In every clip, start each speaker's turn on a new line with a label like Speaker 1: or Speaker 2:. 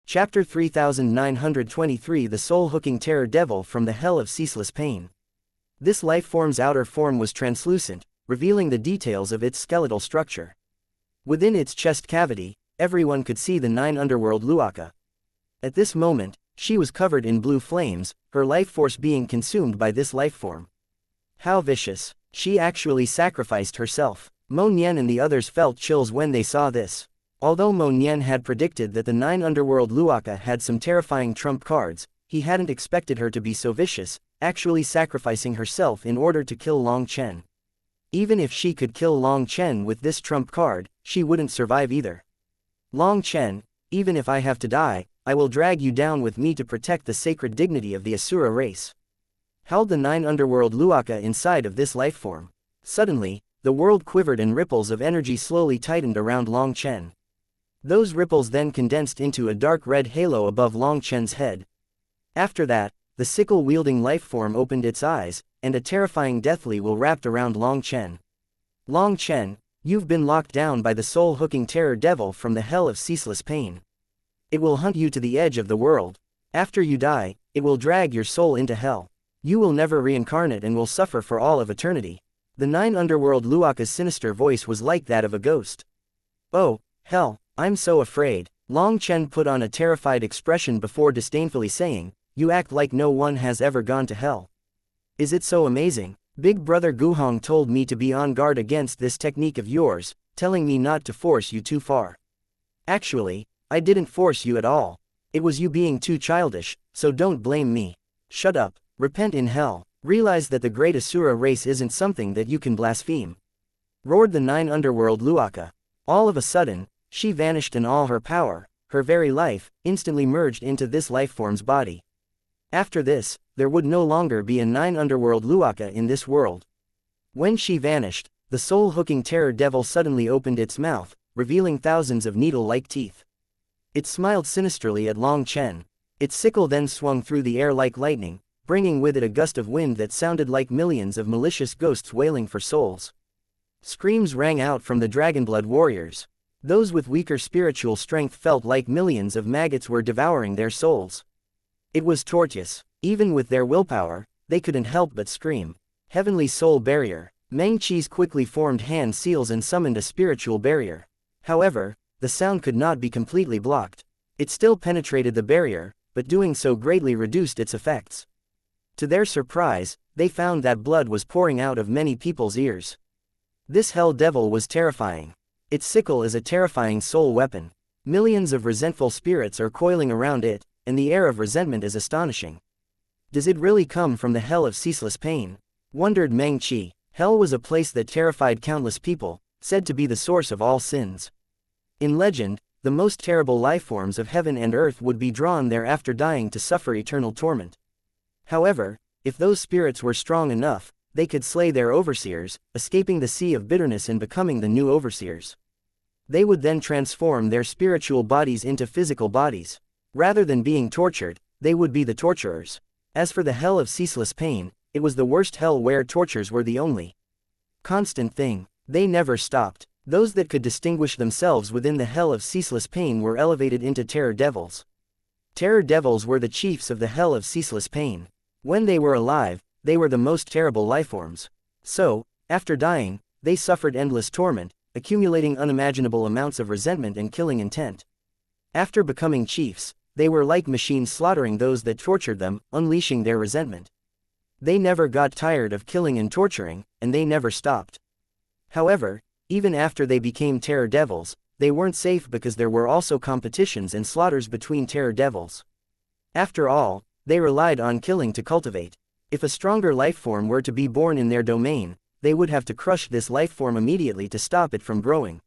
Speaker 1: Chapter 3923 The Soul-Hooking Terror Devil from the Hell of Ceaseless Pain. This lifeform's outer form was translucent, revealing the details of its skeletal structure. Within its chest cavity, everyone could see the 9 underworld wuxia. At this moment, she was covered in blue flames, her life force being consumed by this lifeform. How vicious! She actually sacrificed herself. Mo Nian and the others felt chills when they saw this. Although Mo Nian had predicted that the 9 underworld wuxia had some terrifying trump cards, he hadn't expected her to be so vicious, actually sacrificing herself in order to kill Long Chen. Even if she could kill Long Chen with this trump card, she wouldn't survive either. Long Chen, even if I have to die, I will drag you down with me to protect the sacred dignity of the Asura race. Howled the 9 underworld wuxia inside of this lifeform. Suddenly, the world quivered and ripples of energy slowly tightened around Long Chen. Those ripples then condensed into a dark red halo above Long Chen's head. After that, the sickle-wielding lifeform opened its eyes, and a terrifying deathly will wrapped around Long Chen. Long Chen, you've been locked down by the soul-hooking terror devil from the hell of ceaseless pain. It will hunt you to the edge of the world. After you die, it will drag your soul into hell. You will never reincarnate and will suffer for all of eternity. The 9 underworld wuxia's sinister voice was like that of a ghost. Oh, hell, I'm so afraid. Long Chen put on a terrified expression before disdainfully saying, you act like no one has ever gone to hell. Is it so amazing? Big brother Guhong told me to be on guard against this technique of yours, telling me not to force you too far. Actually, I didn't force you at all. It was you being too childish, so don't blame me. Shut up, repent in hell, realize that the great Asura race isn't something that you can blaspheme. Roared the 9 underworld wuxia. All of a sudden, she vanished and all her power, her very life, instantly merged into this lifeform's body. After this, there would no longer be a 9 underworld wuxia in this world. When she vanished, the soul-hooking terror devil suddenly opened its mouth, revealing thousands of needle-like teeth. It smiled sinisterly at Long Chen. Its sickle then swung through the air like lightning, bringing with it a gust of wind that sounded like millions of malicious ghosts wailing for souls. Screams rang out from the Dragonblood warriors. Those with weaker spiritual strength felt like millions of maggots were devouring their souls. It was torturous. Even with their willpower, they couldn't help but scream. Heavenly Soul Barrier. Meng Qi's quickly formed hand seals and summoned a spiritual barrier. However, the sound could not be completely blocked. It still penetrated the barrier, but doing so greatly reduced its effects. To their surprise, they found that blood was pouring out of many people's ears. This hell devil was terrifying. Its sickle is a terrifying soul weapon. Millions of resentful spirits are coiling around it, and the air of resentment is astonishing. Does it really come from the hell of ceaseless pain? Wondered Meng Qi. Hell was a place that terrified countless people, said to be the source of all sins. In legend, the most terrible lifeforms of heaven and earth would be drawn there after dying to suffer eternal torment. However, if those spirits were strong enough, they could slay their overseers, escaping the sea of bitterness and becoming the new overseers. They would then transform their spiritual bodies into physical bodies. Rather than being tortured, they would be the torturers. As for the hell of ceaseless pain, it was the worst hell where tortures were the only constant thing. They never stopped. Those that could distinguish themselves within the hell of ceaseless pain were elevated into terror devils. Terror devils were the chiefs of the hell of ceaseless pain. When they were alive, they were the most terrible lifeforms. So, after dying, they suffered endless torment, accumulating unimaginable amounts of resentment and killing intent. After becoming chiefs, they were like machines slaughtering those that tortured them, unleashing their resentment. They never got tired of killing and torturing, and they never stopped. However, even after they became terror devils, they weren't safe because there were also competitions and slaughters between terror devils. After all, they relied on killing to cultivate. If a stronger lifeform were to be born in their domain, they would have to crush this lifeform immediately to stop it from growing.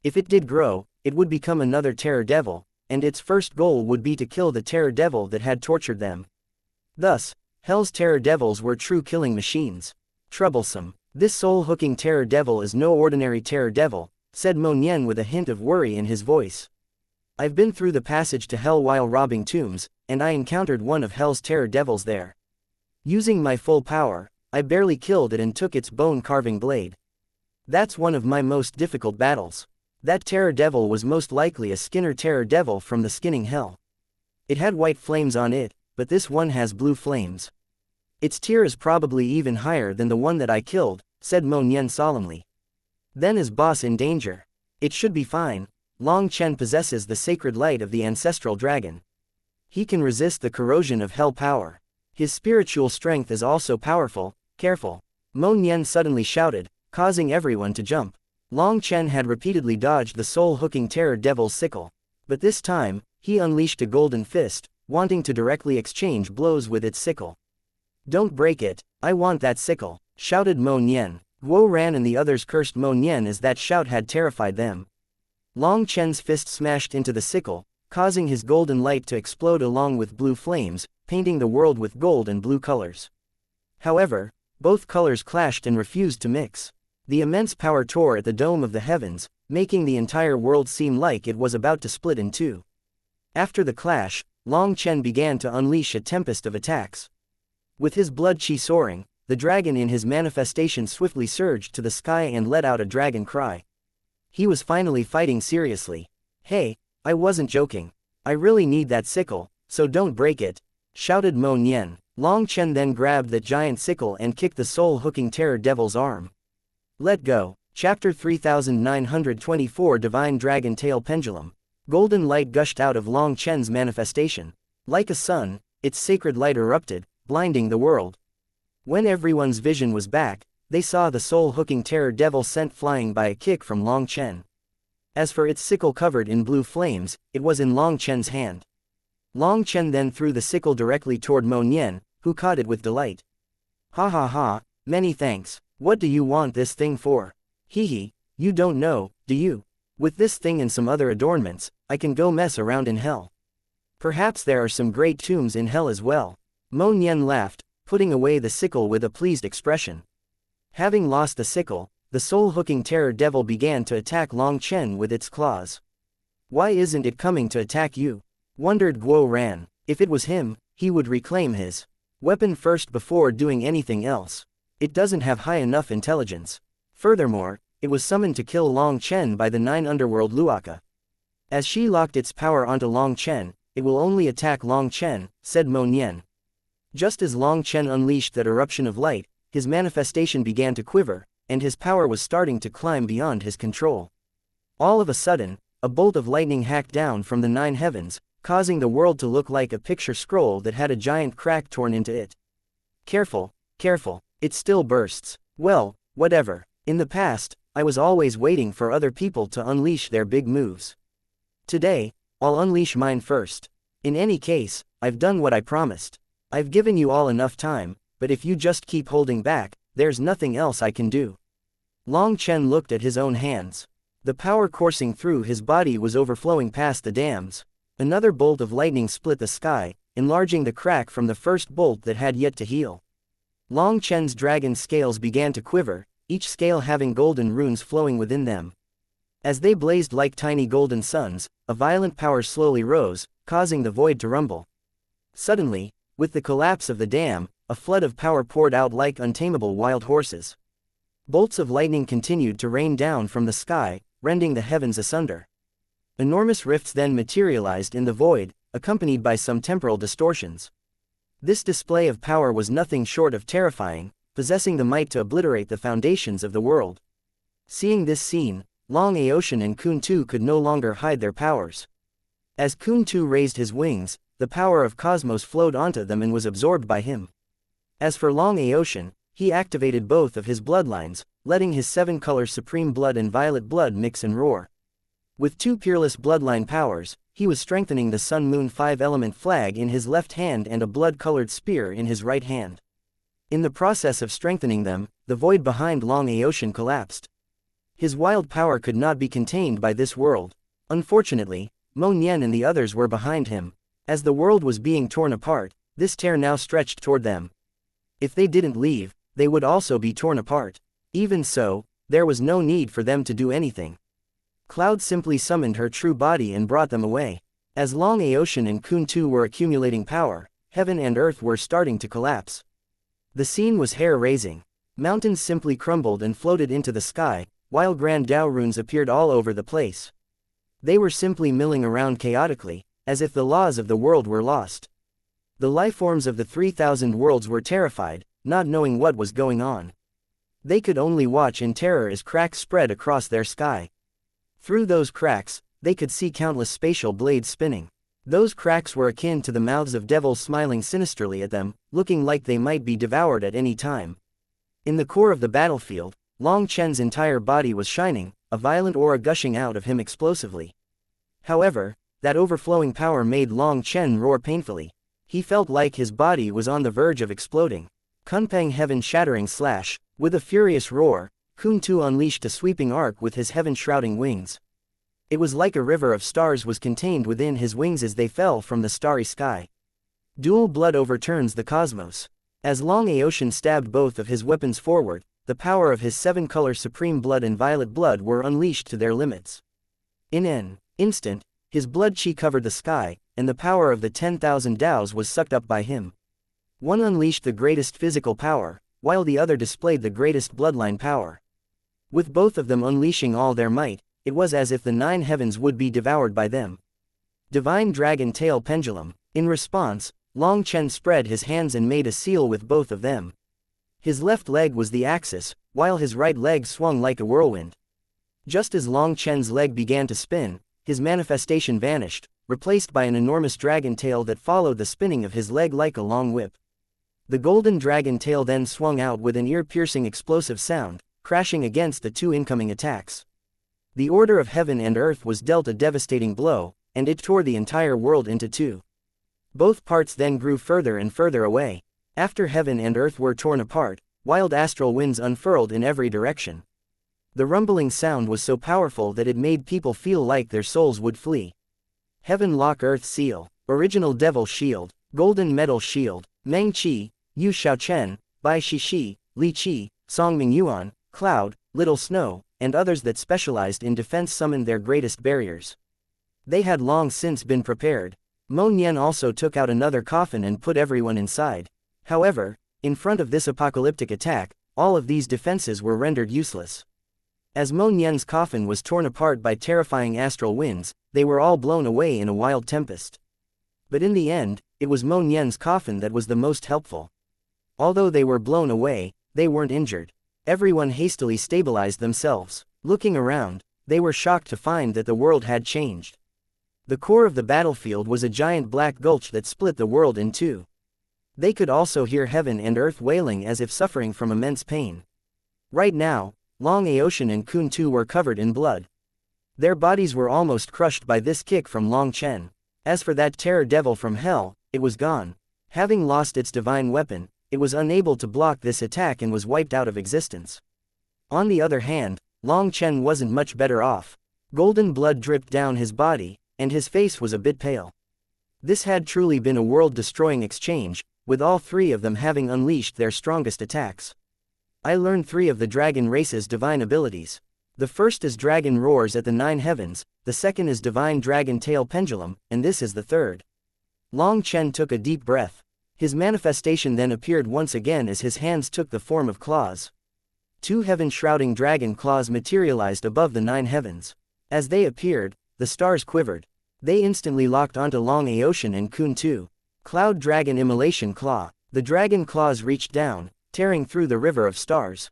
Speaker 1: If it did grow, it would become another terror devil, and its first goal would be to kill the terror devil that had tortured them. Thus, hell's terror devils were true killing machines. Troublesome. This soul-hooking terror devil is no ordinary terror devil, said Mo Nian with a hint of worry in his voice. I've been through the passage to hell while robbing tombs, and I encountered one of hell's terror devils there. Using my full power, I barely killed it and took its bone-carving blade. That's one of my most difficult battles. That terror devil was most likely a Skinner terror devil from the skinning hell. It had white flames on it, but this one has blue flames. Its tier is probably even higher than the one that I killed, said Mo Nian solemnly. Then is boss in danger? It should be fine. Long Chen possesses the sacred light of the ancestral dragon. He can resist the corrosion of hell power. His spiritual strength is also powerful. Careful. Mo Nian suddenly shouted, causing everyone to jump. Long Chen had repeatedly dodged the soul-hooking terror devil's sickle. But this time, he unleashed a golden fist, wanting to directly exchange blows with its sickle. Don't break it, I want that sickle, shouted Mo Nian. Guo Ran and the others cursed Mo Nian as that shout had terrified them. Long Chen's fist smashed into the sickle, causing his golden light to explode along with blue flames, painting the world with gold and blue colors. However, both colors clashed and refused to mix. The immense power tore at the dome of the heavens, making the entire world seem like it was about to split in two. After the clash, Long Chen began to unleash a tempest of attacks. With his blood chi soaring, the dragon in his manifestation swiftly surged to the sky and let out a dragon cry. He was finally fighting seriously. Hey, I wasn't joking. I really need that sickle, so don't break it, shouted Mo Nian. Long Chen then grabbed that giant sickle and kicked the soul-hooking terror devil's arm. Let go. Chapter 3924 Divine Dragon Tail Pendulum. Golden light gushed out of Long Chen's manifestation. Like a sun, its sacred light erupted, blinding the world. When everyone's vision was back, they saw the soul-hooking terror devil sent flying by a kick from Long Chen. As for its sickle covered in blue flames, it was in Long Chen's hand. Long Chen then threw the sickle directly toward Mo Nian, who caught it with delight. Ha ha ha, many thanks. What do you want this thing for? Hee hee, you don't know, do you? With this thing and some other adornments, I can go mess around in hell. Perhaps there are some great tombs in hell as well. Mo Nian laughed, putting away the sickle with a pleased expression. Having lost the sickle, the soul-hooking terror devil began to attack Long Chen with its claws. Why isn't it coming to attack you? Wondered Guo Ran. If it was him, he would reclaim his weapon first before doing anything else. It doesn't have high enough intelligence. Furthermore, it was summoned to kill Long Chen by the 9 underworld Luaka. As she locked its power onto Long Chen, it will only attack Long Chen, said Mo Nian. Just as Long Chen unleashed that eruption of light, his manifestation began to quiver, and his power was starting to climb beyond his control. All of a sudden, a bolt of lightning hacked down from the 9 heavens, causing the world to look like a picture scroll that had a giant crack torn into it. Careful, careful, it still bursts. Well, whatever. In the past, I was always waiting for other people to unleash their big moves. Today, I'll unleash mine first. In any case, I've done what I promised. I've given you all enough time, but if you just keep holding back, there's nothing else I can do. Long Chen looked at his own hands. The power coursing through his body was overflowing past the dams. Another bolt of lightning split the sky, enlarging the crack from the first bolt that had yet to heal. Long Chen's dragon scales began to quiver, each scale having golden runes flowing within them. As they blazed like tiny golden suns, a violent power slowly rose, causing the void to rumble. Suddenly, with the collapse of the dam, a flood of power poured out like untamable wild horses. Bolts of lightning continued to rain down from the sky, rending the heavens asunder. Enormous rifts then materialized in the void, accompanied by some temporal distortions. This display of power was nothing short of terrifying, possessing the might to obliterate the foundations of the world. Seeing this scene, Long Aoshan and Kuntu could no longer hide their powers. As Kuntu raised his wings, the power of cosmos flowed onto them and was absorbed by him. As for Long Aoshan, he activated both of his bloodlines, letting his 7-color supreme blood and violet blood mix and roar. With 2 peerless bloodline powers, he was strengthening the Sun-Moon 5-element flag in his left hand and a blood-colored spear in his right hand. In the process of strengthening them, the void behind Long Aoshan collapsed. His wild power could not be contained by this world. Unfortunately, Mo Nian and the others were behind him. As the world was being torn apart, this tear now stretched toward them. If they didn't leave, they would also be torn apart. Even so, there was no need for them to do anything. Cloud simply summoned her true body and brought them away. As Long Aoshan and Kuntu were accumulating power, heaven and earth were starting to collapse. The scene was hair-raising. Mountains simply crumbled and floated into the sky, while Grand Dao runes appeared all over the place. They were simply milling around chaotically, as if the laws of the world were lost. The lifeforms of the 3,000 worlds were terrified, not knowing what was going on. They could only watch in terror as cracks spread across their sky. Through those cracks, they could see countless spatial blades spinning. Those cracks were akin to the mouths of devils smiling sinisterly at them, looking like they might be devoured at any time. In the core of the battlefield, Long Chen's entire body was shining, a violent aura gushing out of him explosively. However, that overflowing power made Long Chen roar painfully. He felt like his body was on the verge of exploding. Kunpeng heaven-shattering slash. With a furious roar, Kun Tu unleashed a sweeping arc with his heaven-shrouding wings. It was like a river of stars was contained within his wings as they fell from the starry sky. Dual blood overturns the cosmos. As Long Aotian stabbed both of his weapons forward, the power of his 7-color supreme blood and violet blood were unleashed to their limits. In an instant, his blood chi covered the sky, and the power of the 10,000 Daos was sucked up by him. One unleashed the greatest physical power, while the other displayed the greatest bloodline power. With both of them unleashing all their might, it was as if the 9 heavens would be devoured by them. Divine Dragon Tail Pendulum. In response, Long Chen spread his hands and made a seal with both of them. His left leg was the axis, while his right leg swung like a whirlwind. Just as Long Chen's leg began to spin, his manifestation vanished, replaced by an enormous dragon tail that followed the spinning of his leg like a long whip. The golden dragon tail then swung out with an ear-piercing explosive sound, crashing against the 2 incoming attacks. The order of heaven and earth was dealt a devastating blow, and it tore the entire world into 2. Both parts then grew further and further away. After heaven and earth were torn apart, wild astral winds unfurled in every direction. The rumbling sound was so powerful that it made people feel like their souls would flee. Heaven Lock Earth Seal, Original Devil Shield, Golden Metal Shield, Meng Qi, Yu Xiaochen, Bai Shishi, Li Qi, Songming Yuan, Cloud, Little Snow, and others that specialized in defense summoned their greatest barriers. They had long since been prepared. Mo Nian also took out another coffin and put everyone inside. However, in front of this apocalyptic attack, all of these defenses were rendered useless. As Mo Nian's coffin was torn apart by terrifying astral winds, they were all blown away in a wild tempest. But in the end, it was Mo Nian's coffin that was the most helpful. Although they were blown away, they weren't injured. Everyone hastily stabilized themselves. Looking around, they were shocked to find that the world had changed. The core of the battlefield was a giant black gulch that split the world in 2. They could also hear heaven and earth wailing as if suffering from immense pain. Right now, Long Aotian and Kun Tu were covered in blood. Their bodies were almost crushed by this kick from Long Chen. As for that terror devil from hell, it was gone. Having lost its divine weapon, it was unable to block this attack and was wiped out of existence. On the other hand, Long Chen wasn't much better off. Golden blood dripped down his body, and his face was a bit pale. This had truly been a world-destroying exchange, with all 3 of them having unleashed their strongest attacks. I learned 3 of the dragon race's divine abilities. The first is Dragon Roars at the 9 heavens, the second is Divine Dragon Tail Pendulum, and this is the third. Long Chen took a deep breath. His manifestation then appeared once again as his hands took the form of claws. 2 heaven-shrouding dragon claws materialized above the 9 heavens. As they appeared, the stars quivered. They instantly locked onto Long Aotian and Kun Tu. Cloud Dragon Immolation Claw. The dragon claws reached down, tearing through the river of stars.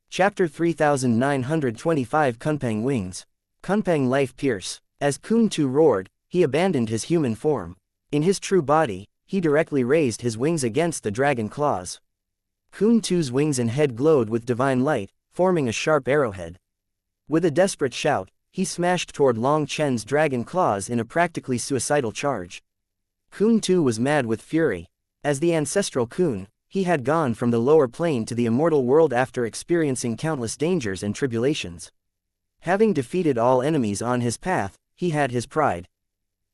Speaker 1: Chapter 3925 Kunpeng Wings. Kunpeng Life Pierce. As Kun Tu roared, he abandoned his human form. In his true body, he directly raised his wings against the dragon claws. Kun Tu's wings and head glowed with divine light, forming a sharp arrowhead. With a desperate shout, he smashed toward Long Chen's dragon claws in a practically suicidal charge. Kun Tu was mad with fury. As the ancestral Kun, he had gone from the lower plane to the immortal world after experiencing countless dangers and tribulations. Having defeated all enemies on his path, he had his pride.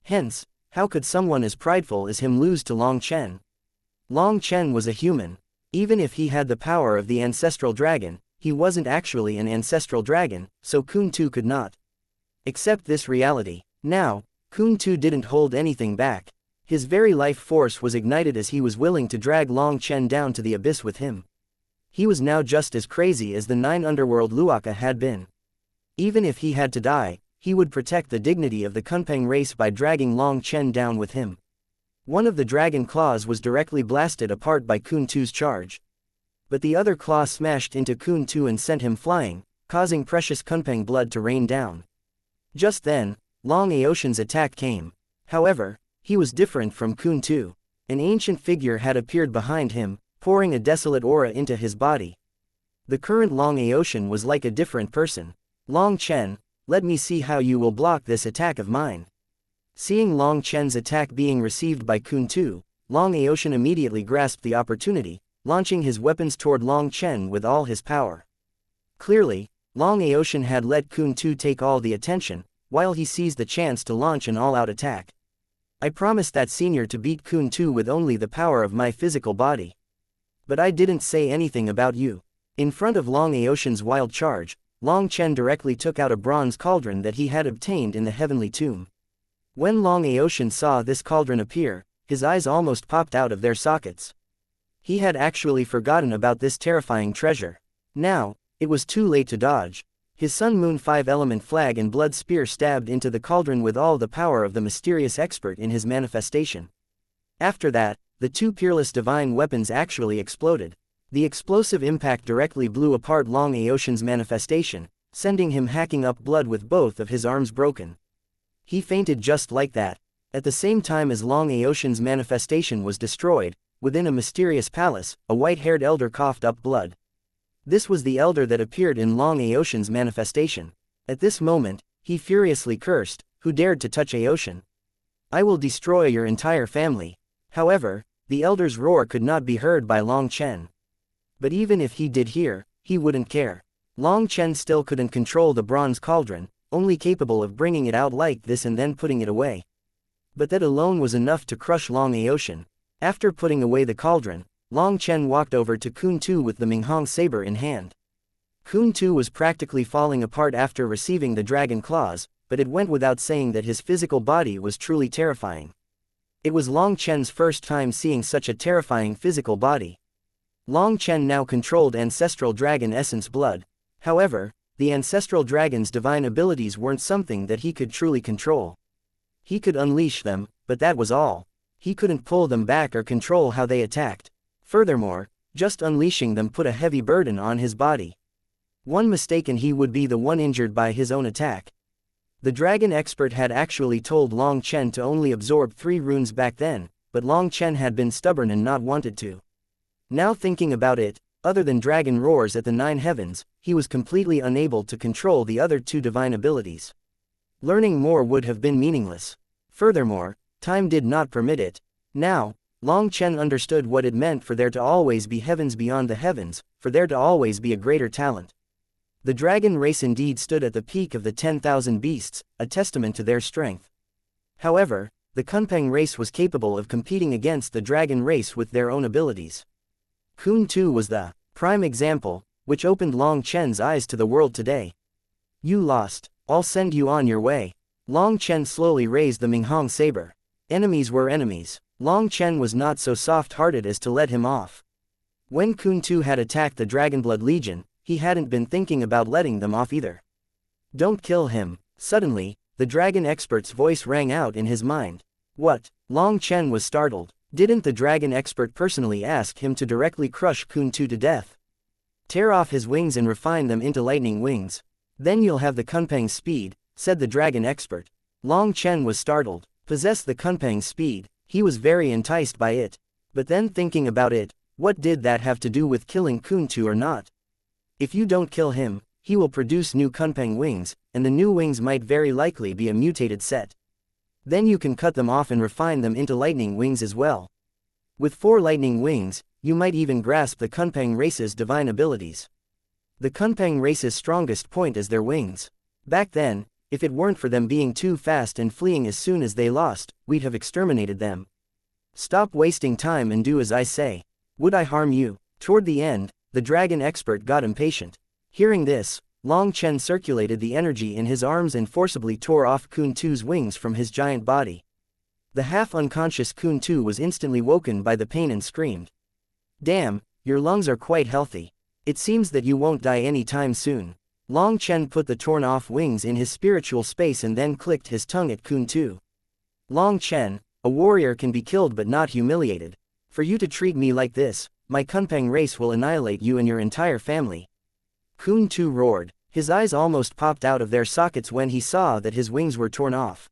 Speaker 1: Hence, how could someone as prideful as him lose to Long Chen? Long Chen was a human. Even if he had the power of the ancestral dragon, he wasn't actually an ancestral dragon, so Kun Tu could not accept this reality. Now, Kun Tu didn't hold anything back. His very life force was ignited as he was willing to drag Long Chen down to the abyss with him. He was now just as crazy as the 9 underworld Luaka had been. Even if he had to die, he would protect the dignity of the Kunpeng race by dragging Long Chen down with him. One of the dragon claws was directly blasted apart by Kun Tu's charge. But the other claw smashed into Kun Tu and sent him flying, causing precious Kunpeng blood to rain down. Just then, Long Aoshan's attack came. However, he was different from Kun Tu. An ancient figure had appeared behind him, pouring a desolate aura into his body. The current Long Aoshan was like a different person. Long Chen, let me see how you will block this attack of mine. Seeing Long Chen's attack being received by Kun Tu, Long Aoshan immediately grasped the opportunity, launching his weapons toward Long Chen with all his power. Clearly, Long Aoshan had let Kun Tu take all the attention, while he seized the chance to launch an all-out attack. I promised that senior to beat Kun Tu with only the power of my physical body. But I didn't say anything about you. In front of Long Aoshan's wild charge, Long Chen directly took out a bronze cauldron that he had obtained in the heavenly tomb. When Long Aoshan saw this cauldron appear, his eyes almost popped out of their sockets. He had actually forgotten about this terrifying treasure. Now, it was too late to dodge. His Sun Moon 5-element flag and blood spear stabbed into the cauldron with all the power of the mysterious expert in his manifestation. After that, the two peerless divine weapons actually exploded. The explosive impact directly blew apart Long Aoshan's manifestation, sending him hacking up blood with both of his arms broken. He fainted just like that. At the same time as Long Aoshan's manifestation was destroyed, within a mysterious palace, a white-haired elder coughed up blood. This was the elder that appeared in Long Aoshan's manifestation. At this moment, he furiously cursed, "Who dared to touch Aoshan? I will destroy your entire family." However, the elder's roar could not be heard by Long Chen. But even if he did hear, he wouldn't care. Long Chen still couldn't control the bronze cauldron, only capable of bringing it out like this and then putting it away. But that alone was enough to crush Long Aoshan. After putting away the cauldron, Long Chen walked over to Kun Tu with the Minghong saber in hand. Kun Tu was practically falling apart after receiving the dragon claws, but it went without saying that his physical body was truly terrifying. It was Long Chen's first time seeing such a terrifying physical body. Long Chen now controlled ancestral dragon essence blood. However, the ancestral dragon's divine abilities weren't something that he could truly control. He could unleash them, but that was all. He couldn't pull them back or control how they attacked. Furthermore, just unleashing them put a heavy burden on his body. One mistake and he would be the one injured by his own attack. The dragon expert had actually told Long Chen to only absorb 3 runes back then, but Long Chen had been stubborn and not wanted to. Now thinking about it, other than dragon roars at the 9 heavens, he was completely unable to control the other 2 divine abilities. Learning more would have been meaningless. Furthermore, time did not permit it. Now, Long Chen understood what it meant for there to always be heavens beyond the heavens, for there to always be a greater talent. The dragon race indeed stood at the peak of the 10,000 beasts, a testament to their strength. However, the Kunpeng race was capable of competing against the dragon race with their own abilities. Kun Tu was the prime example, which opened Long Chen's eyes to the world today. You lost. I'll send you on your way. Long Chen slowly raised the Minghong saber. Enemies were enemies. Long Chen was not so soft-hearted as to let him off. When Kun Tu had attacked the Dragonblood Legion, he hadn't been thinking about letting them off either. Don't kill him. Suddenly, the dragon expert's voice rang out in his mind. What? Long Chen was startled. Didn't the dragon expert personally ask him to directly crush Kun Tu to death? Tear off his wings and refine them into lightning wings. Then you'll have the Kunpeng speed, said the dragon expert. Long Chen was startled. Possess the Kunpeng speed. He was very enticed by it. But then thinking about it, what did that have to do with killing Kun Tu or not? If you don't kill him, he will produce new Kunpeng wings, and the new wings might very likely be a mutated set. Then you can cut them off and refine them into lightning wings as well. With 4 lightning wings, you might even grasp the Kunpeng race's divine abilities. The Kunpeng race's strongest point is their wings. Back then, if it weren't for them being too fast and fleeing as soon as they lost, we'd have exterminated them. Stop wasting time and do as I say. Would I harm you? Toward the end, the dragon expert got impatient. Hearing this, Long Chen circulated the energy in his arms and forcibly tore off Kun Tu's wings from his giant body. The half-unconscious Kun Tu was instantly woken by the pain and screamed. Damn, your lungs are quite healthy. It seems that you won't die any time soon. Long Chen put the torn-off wings in his spiritual space and then clicked his tongue at Kun Tu. Long Chen, a warrior can be killed but not humiliated. For you to treat me like this, my Kunpeng race will annihilate you and your entire family. Kun Tu roared. His eyes almost popped out of their sockets when he saw that his wings were torn off.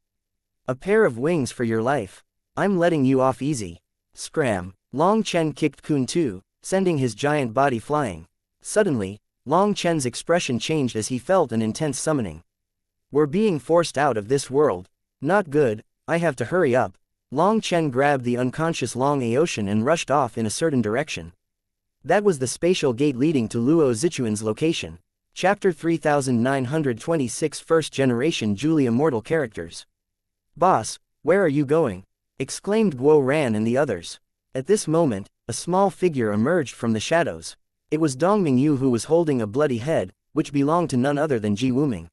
Speaker 1: A pair of wings for your life. I'm letting you off easy. Scram. Long Chen kicked Kun Tu, sending his giant body flying. Suddenly, Long Chen's expression changed as he felt an intense summoning. We're being forced out of this world. Not good, I have to hurry up. Long Chen grabbed the unconscious Long Aoshan and rushed off in a certain direction. That was the spatial gate leading to Luo Zichuan's location. Chapter 3926 First Generation Julia Mortal Characters. Boss, where are you going? Exclaimed Guo Ran and the others. At this moment, a small figure emerged from the shadows. It was Dong Mingyu who was holding a bloody head, which belonged to none other than Ji Wuming.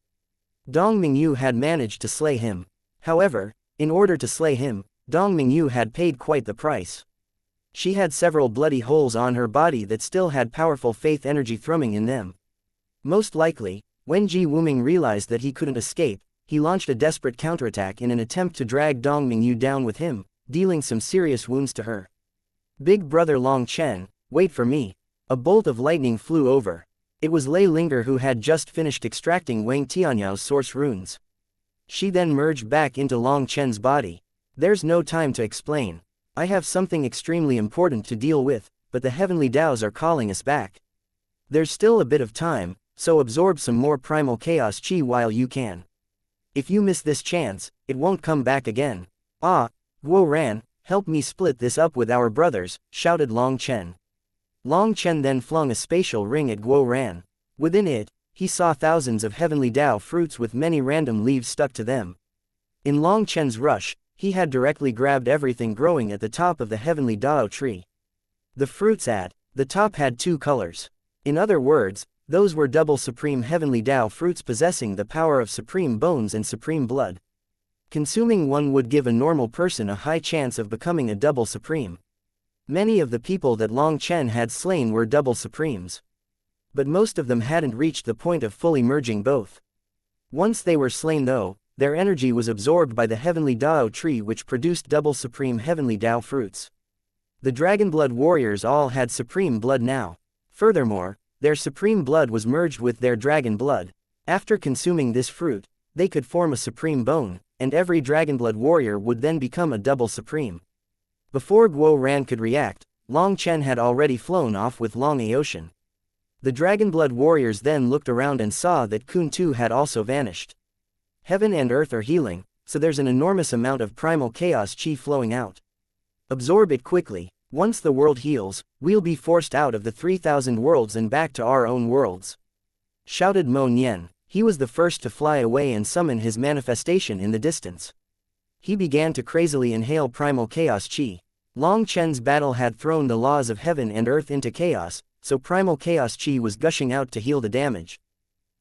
Speaker 1: Dong Mingyu had managed to slay him. However, in order to slay him, Dong Mingyu had paid quite the price. She had several bloody holes on her body that still had powerful faith energy thrumming in them. Most likely, when Ji Wuming realized that he couldn't escape, he launched a desperate counterattack in an attempt to drag Dong Mingyu down with him, dealing some serious wounds to her. Big brother Long Chen, wait for me. A bolt of lightning flew over. It was Lei Linger who had just finished extracting Wang Tianyao source runes. She then merged back into Long Chen's body. There's no time to explain. I have something extremely important to deal with, but the heavenly Daos are calling us back. There's still a bit of time, so absorb some more primal chaos chi while you can. If you miss this chance, it won't come back again. Ah, Guo Ran, help me split this up with our brothers, shouted Long Chen. Long Chen then flung a spatial ring at Guo Ran. Within it, he saw thousands of heavenly Dao fruits with many random leaves stuck to them. In Long Chen's rush, he had directly grabbed everything growing at the top of the heavenly Dao tree. The fruits at the top had two colors. In other words, those were double supreme heavenly Dao fruits possessing the power of supreme bones and supreme blood. Consuming one would give a normal person a high chance of becoming a double supreme. Many of the people that Long Chen had slain were double supremes. But most of them hadn't reached the point of fully merging both. Once they were slain though, their energy was absorbed by the heavenly Dao tree which produced double supreme heavenly Dao fruits. The dragon blood warriors all had supreme blood now. Furthermore, their supreme blood was merged with their dragon blood. After consuming this fruit, they could form a supreme bone, and every dragon blood warrior would then become a double supreme. Before Guo Ran could react, Long Chen had already flown off with Long Aoshan. The dragon blood warriors then looked around and saw that Kun Tu had also vanished. Heaven and earth are healing, so there's an enormous amount of primal chaos chi flowing out. Absorb it quickly. Once the world heals, we'll be forced out of the 3,000 worlds and back to our own worlds. Shouted Mo Nian. He was the first to fly away and summon his manifestation in the distance. He began to crazily inhale primal chaos chi. Long Chen's battle had thrown the laws of heaven and earth into chaos, so primal chaos chi was gushing out to heal the damage.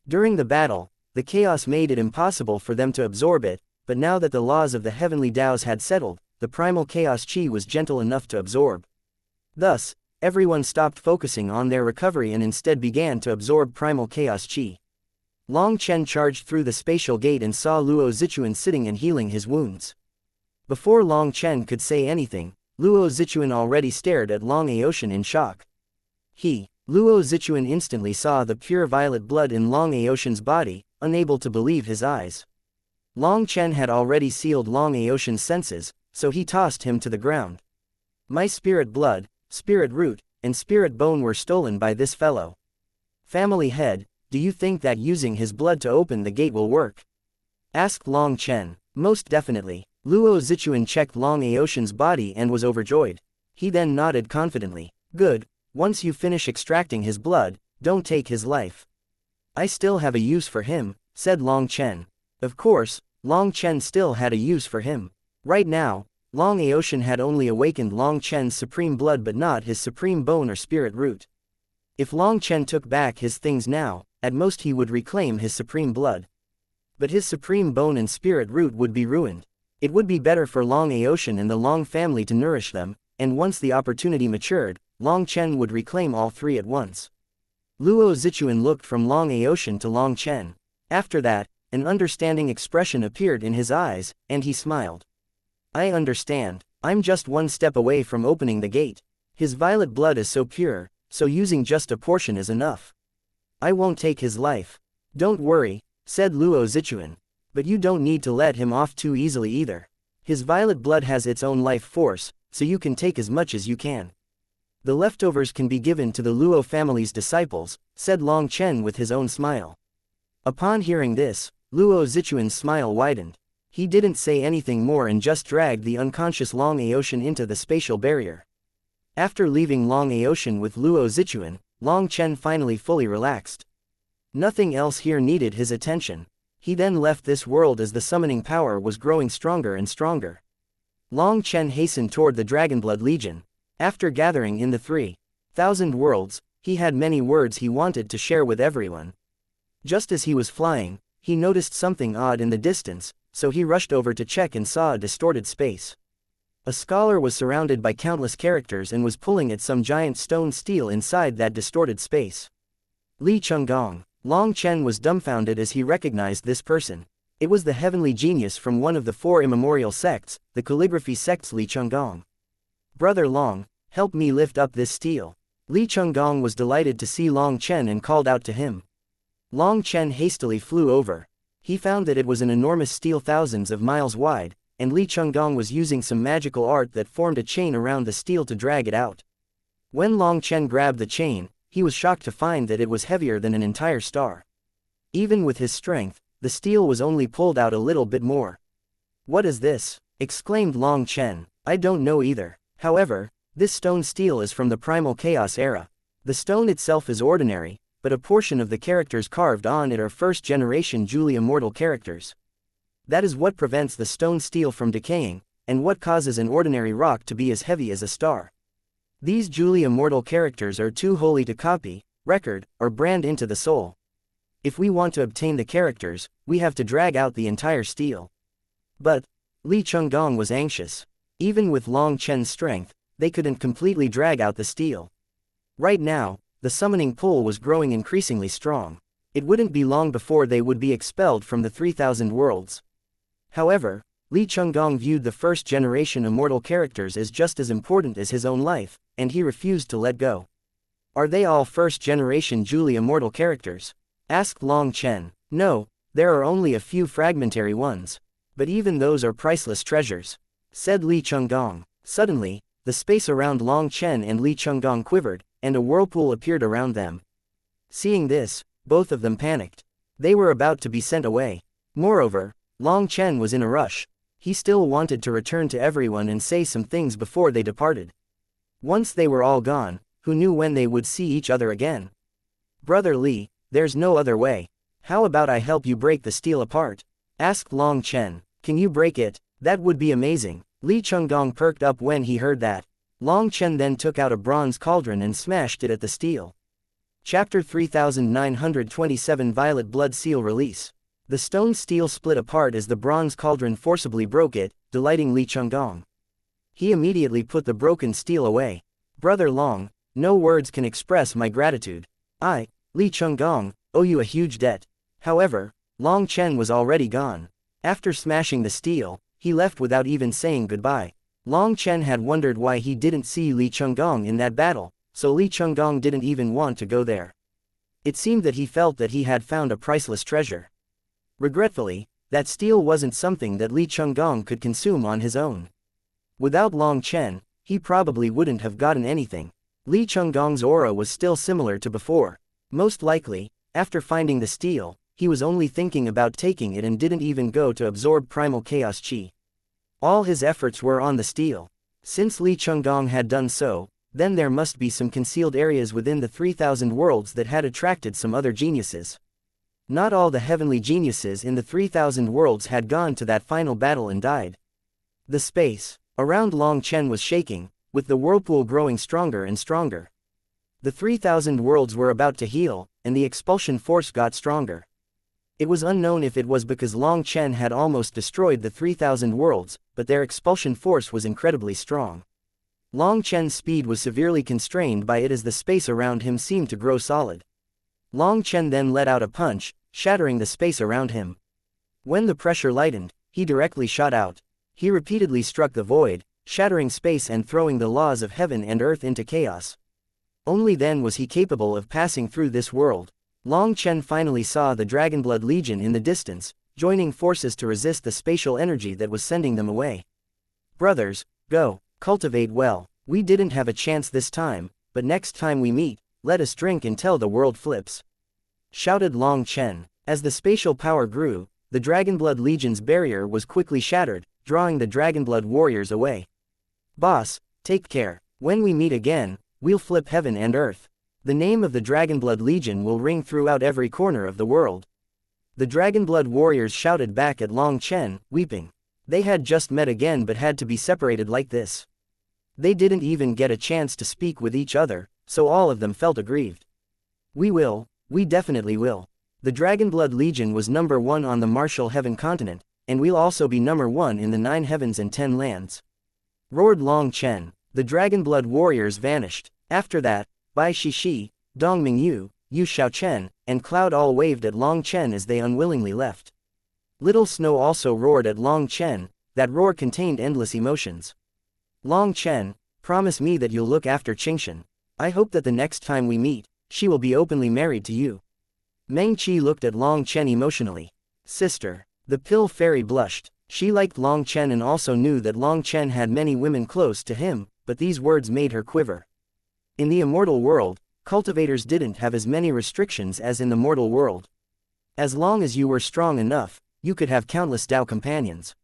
Speaker 1: During the battle, the chaos made it impossible for them to absorb it, but now that the laws of the heavenly Daos had settled, the primal chaos chi was gentle enough to absorb. Thus, everyone stopped focusing on their recovery and instead began to absorb primal chaos chi. Long Chen charged through the spatial gate and saw Luo Zichuan sitting and healing his wounds. Before Long Chen could say anything, Luo Zichuan already stared at Long Aoshan in shock. Luo Zichuan instantly saw the pure violet blood in Long Aoshan's body, unable to believe his eyes. Long Chen had already sealed Long Aoshan's senses, so he tossed him to the ground. My spirit blood, spirit root, and spirit bone were stolen by this fellow. Family head, do you think that using his blood to open the gate will work? Asked Long Chen. Most definitely. Luo Zichuan checked Long Aoshan's body and was overjoyed. He then nodded confidently. Good, once you finish extracting his blood, don't take his life. I still have a use for him, said Long Chen. Of course, Long Chen still had a use for him. Right now, Long Aoshan had only awakened Long Chen's supreme blood but not his supreme bone or spirit root. If Long Chen took back his things now, at most he would reclaim his supreme blood. But his supreme bone and spirit root would be ruined. It would be better for Long Aoshan and the Long family to nourish them, and once the opportunity matured, Long Chen would reclaim all three at once. Luo Zichuan looked from Long Aotian to Long Chen. After that, an understanding expression appeared in his eyes, and he smiled. I understand. I'm just one step away from opening the gate. His violet blood is so pure, so using just a portion is enough. I won't take his life. Don't worry, said Luo Zichuan. But you don't need to let him off too easily either. His violet blood has its own life force, so you can take as much as you can. The leftovers can be given to the Luo family's disciples, said Long Chen with his own smile. Upon hearing this, Luo Zichuan's smile widened. He didn't say anything more and just dragged the unconscious Long Aotian into the spatial barrier. After leaving Long Aotian with Luo Zichuan, Long Chen finally fully relaxed. Nothing else here needed his attention. He then left this world as the summoning power was growing stronger and stronger. Long Chen hastened toward the Dragonblood Legion. After gathering in the 3,000 worlds, he had many words he wanted to share with everyone. Just as he was flying, he noticed something odd in the distance, so he rushed over to check and saw a distorted space. A scholar was surrounded by countless characters and was pulling at some giant stone steel inside that distorted space. Li Chunggong. Long Chen was dumbfounded as he recognized this person. It was the heavenly genius from one of the 4 immemorial sects, the calligraphy sect's Li Chunggong. Brother Long, help me lift up this steel. Li Chunggong was delighted to see Long Chen and called out to him. Long Chen hastily flew over. He found that it was an enormous steel thousands of miles wide, and Li Chunggong was using some magical art that formed a chain around the steel to drag it out. When Long Chen grabbed the chain, he was shocked to find that it was heavier than an entire star. Even with his strength, the steel was only pulled out a little bit more. What is this? Exclaimed Long Chen. I don't know either. However, this stone steel is from the primal chaos era. The stone itself is ordinary, but a portion of the characters carved on it are first-generation Julie immortal characters. That is what prevents the stone steel from decaying, and what causes an ordinary rock to be as heavy as a star. These Julie immortal characters are too holy to copy, record, or brand into the soul. If we want to obtain the characters, we have to drag out the entire steel. But Li Chunggong was anxious. Even with Long Chen's strength, they couldn't completely drag out the steel. Right now, the summoning pull was growing increasingly strong. It wouldn't be long before they would be expelled from the 3,000 worlds. However, Li Chunggong viewed the first-generation immortal characters as just as important as his own life, and he refused to let go. Are they all first-generation Julie immortal characters? Asked Long Chen. No, there are only a few fragmentary ones. But even those are priceless treasures, said Li Chunggong. Suddenly, the space around Long Chen and Li Chunggong quivered, and a whirlpool appeared around them. Seeing this, both of them panicked. They were about to be sent away. Moreover, Long Chen was in a rush. He still wanted to return to everyone and say some things before they departed. Once they were all gone, who knew when they would see each other again? Brother Li, there's no other way. How about I help you break the steel apart? Asked Long Chen. Can you break it? That would be amazing. Li Chunggong perked up when he heard that. Long Chen then took out a bronze cauldron and smashed it at the steel. Chapter 3927 Violet Blood Seal Release. The stone steel split apart as the bronze cauldron forcibly broke it, delighting Li Chunggong. He immediately put the broken steel away. Brother Long, no words can express my gratitude. I, Li Chunggong, owe you a huge debt. However, Long Chen was already gone. After smashing the steel, he left without even saying goodbye. Long Chen had wondered why he didn't see Li Chunggong in that battle, so Li Chunggong didn't even want to go there. It seemed that he felt that he had found a priceless treasure. Regretfully, that steel wasn't something that Li Chunggong could consume on his own. Without Long Chen, he probably wouldn't have gotten anything. Li Chunggong's aura was still similar to before. Most likely, after finding the steel, he was only thinking about taking it and didn't even go to absorb primal chaos chi. All his efforts were on the steel. Since Li Chunggong had done so, then there must be some concealed areas within the 3,000 worlds that had attracted some other geniuses. Not all the heavenly geniuses in the 3,000 worlds had gone to that final battle and died. The space around Long Chen was shaking, with the whirlpool growing stronger and stronger. The 3,000 worlds were about to heal, and the expulsion force got stronger. It was unknown if it was because Long Chen had almost destroyed the 3,000 worlds, but their expulsion force was incredibly strong. Long Chen's speed was severely constrained by it as the space around him seemed to grow solid. Long Chen then let out a punch, shattering the space around him. When the pressure lightened, he directly shot out. He repeatedly struck the void, shattering space and throwing the laws of heaven and earth into chaos. Only then was he capable of passing through this world. Long Chen finally saw the Dragonblood Legion in the distance, joining forces to resist the spatial energy that was sending them away. Brothers, go, cultivate well. We didn't have a chance this time, but next time we meet, let us drink until the world flips. Shouted Long Chen. As the spatial power grew, the Dragonblood Legion's barrier was quickly shattered, drawing the Dragonblood warriors away. Boss, take care. When we meet again, we'll flip heaven and earth. The name of the Dragonblood Legion will ring throughout every corner of the world. The Dragonblood warriors shouted back at Long Chen, weeping. They had just met again but had to be separated like this. They didn't even get a chance to speak with each other, so all of them felt aggrieved. We definitely will. The Dragonblood Legion was number 1 on the Martial Heaven continent, and we'll also be number 1 in the 9 heavens and 10 lands. Roared Long Chen. The Dragonblood warriors vanished. After that, Bai Shishi, Dong Mingyu, Yu Xiaochen, and Cloud all waved at Long Chen as they unwillingly left. Little Snow also roared at Long Chen. That roar contained endless emotions. Long Chen, promise me that you'll look after Xianxia. I hope that the next time we meet, she will be openly married to you. Meng Qi looked at Long Chen emotionally. Sister. The Pill Fairy blushed. She liked Long Chen and also knew that Long Chen had many women close to him, but these words made her quiver. In the immortal world, cultivators didn't have as many restrictions as in the mortal world. As long as you were strong enough, you could have countless Dao companions.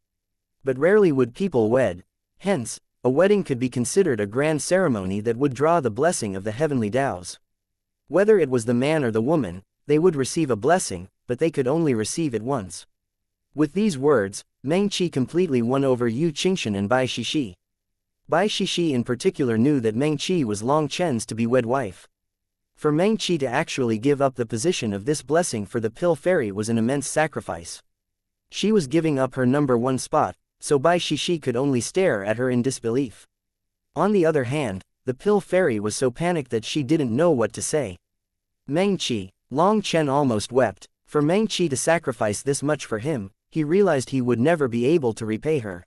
Speaker 1: But rarely would people wed. Hence, a wedding could be considered a grand ceremony that would draw the blessing of the heavenly Daos. Whether it was the man or the woman, they would receive a blessing, but they could only receive it once. With these words, Meng Qi completely won over Yu Xianxia and Bai Shishi. Bai Shishi in particular knew that Meng Qi was Long Chen's to-be-wed wife. For Meng Qi to actually give up the position of this blessing for the Pill Fairy was an immense sacrifice. She was giving up her number 1 spot, so Bai Shishi could only stare at her in disbelief. On the other hand, the Pill Fairy was so panicked that she didn't know what to say. Meng Qi. Long Chen almost wept. For Meng Qi to sacrifice this much for him, he realized he would never be able to repay her.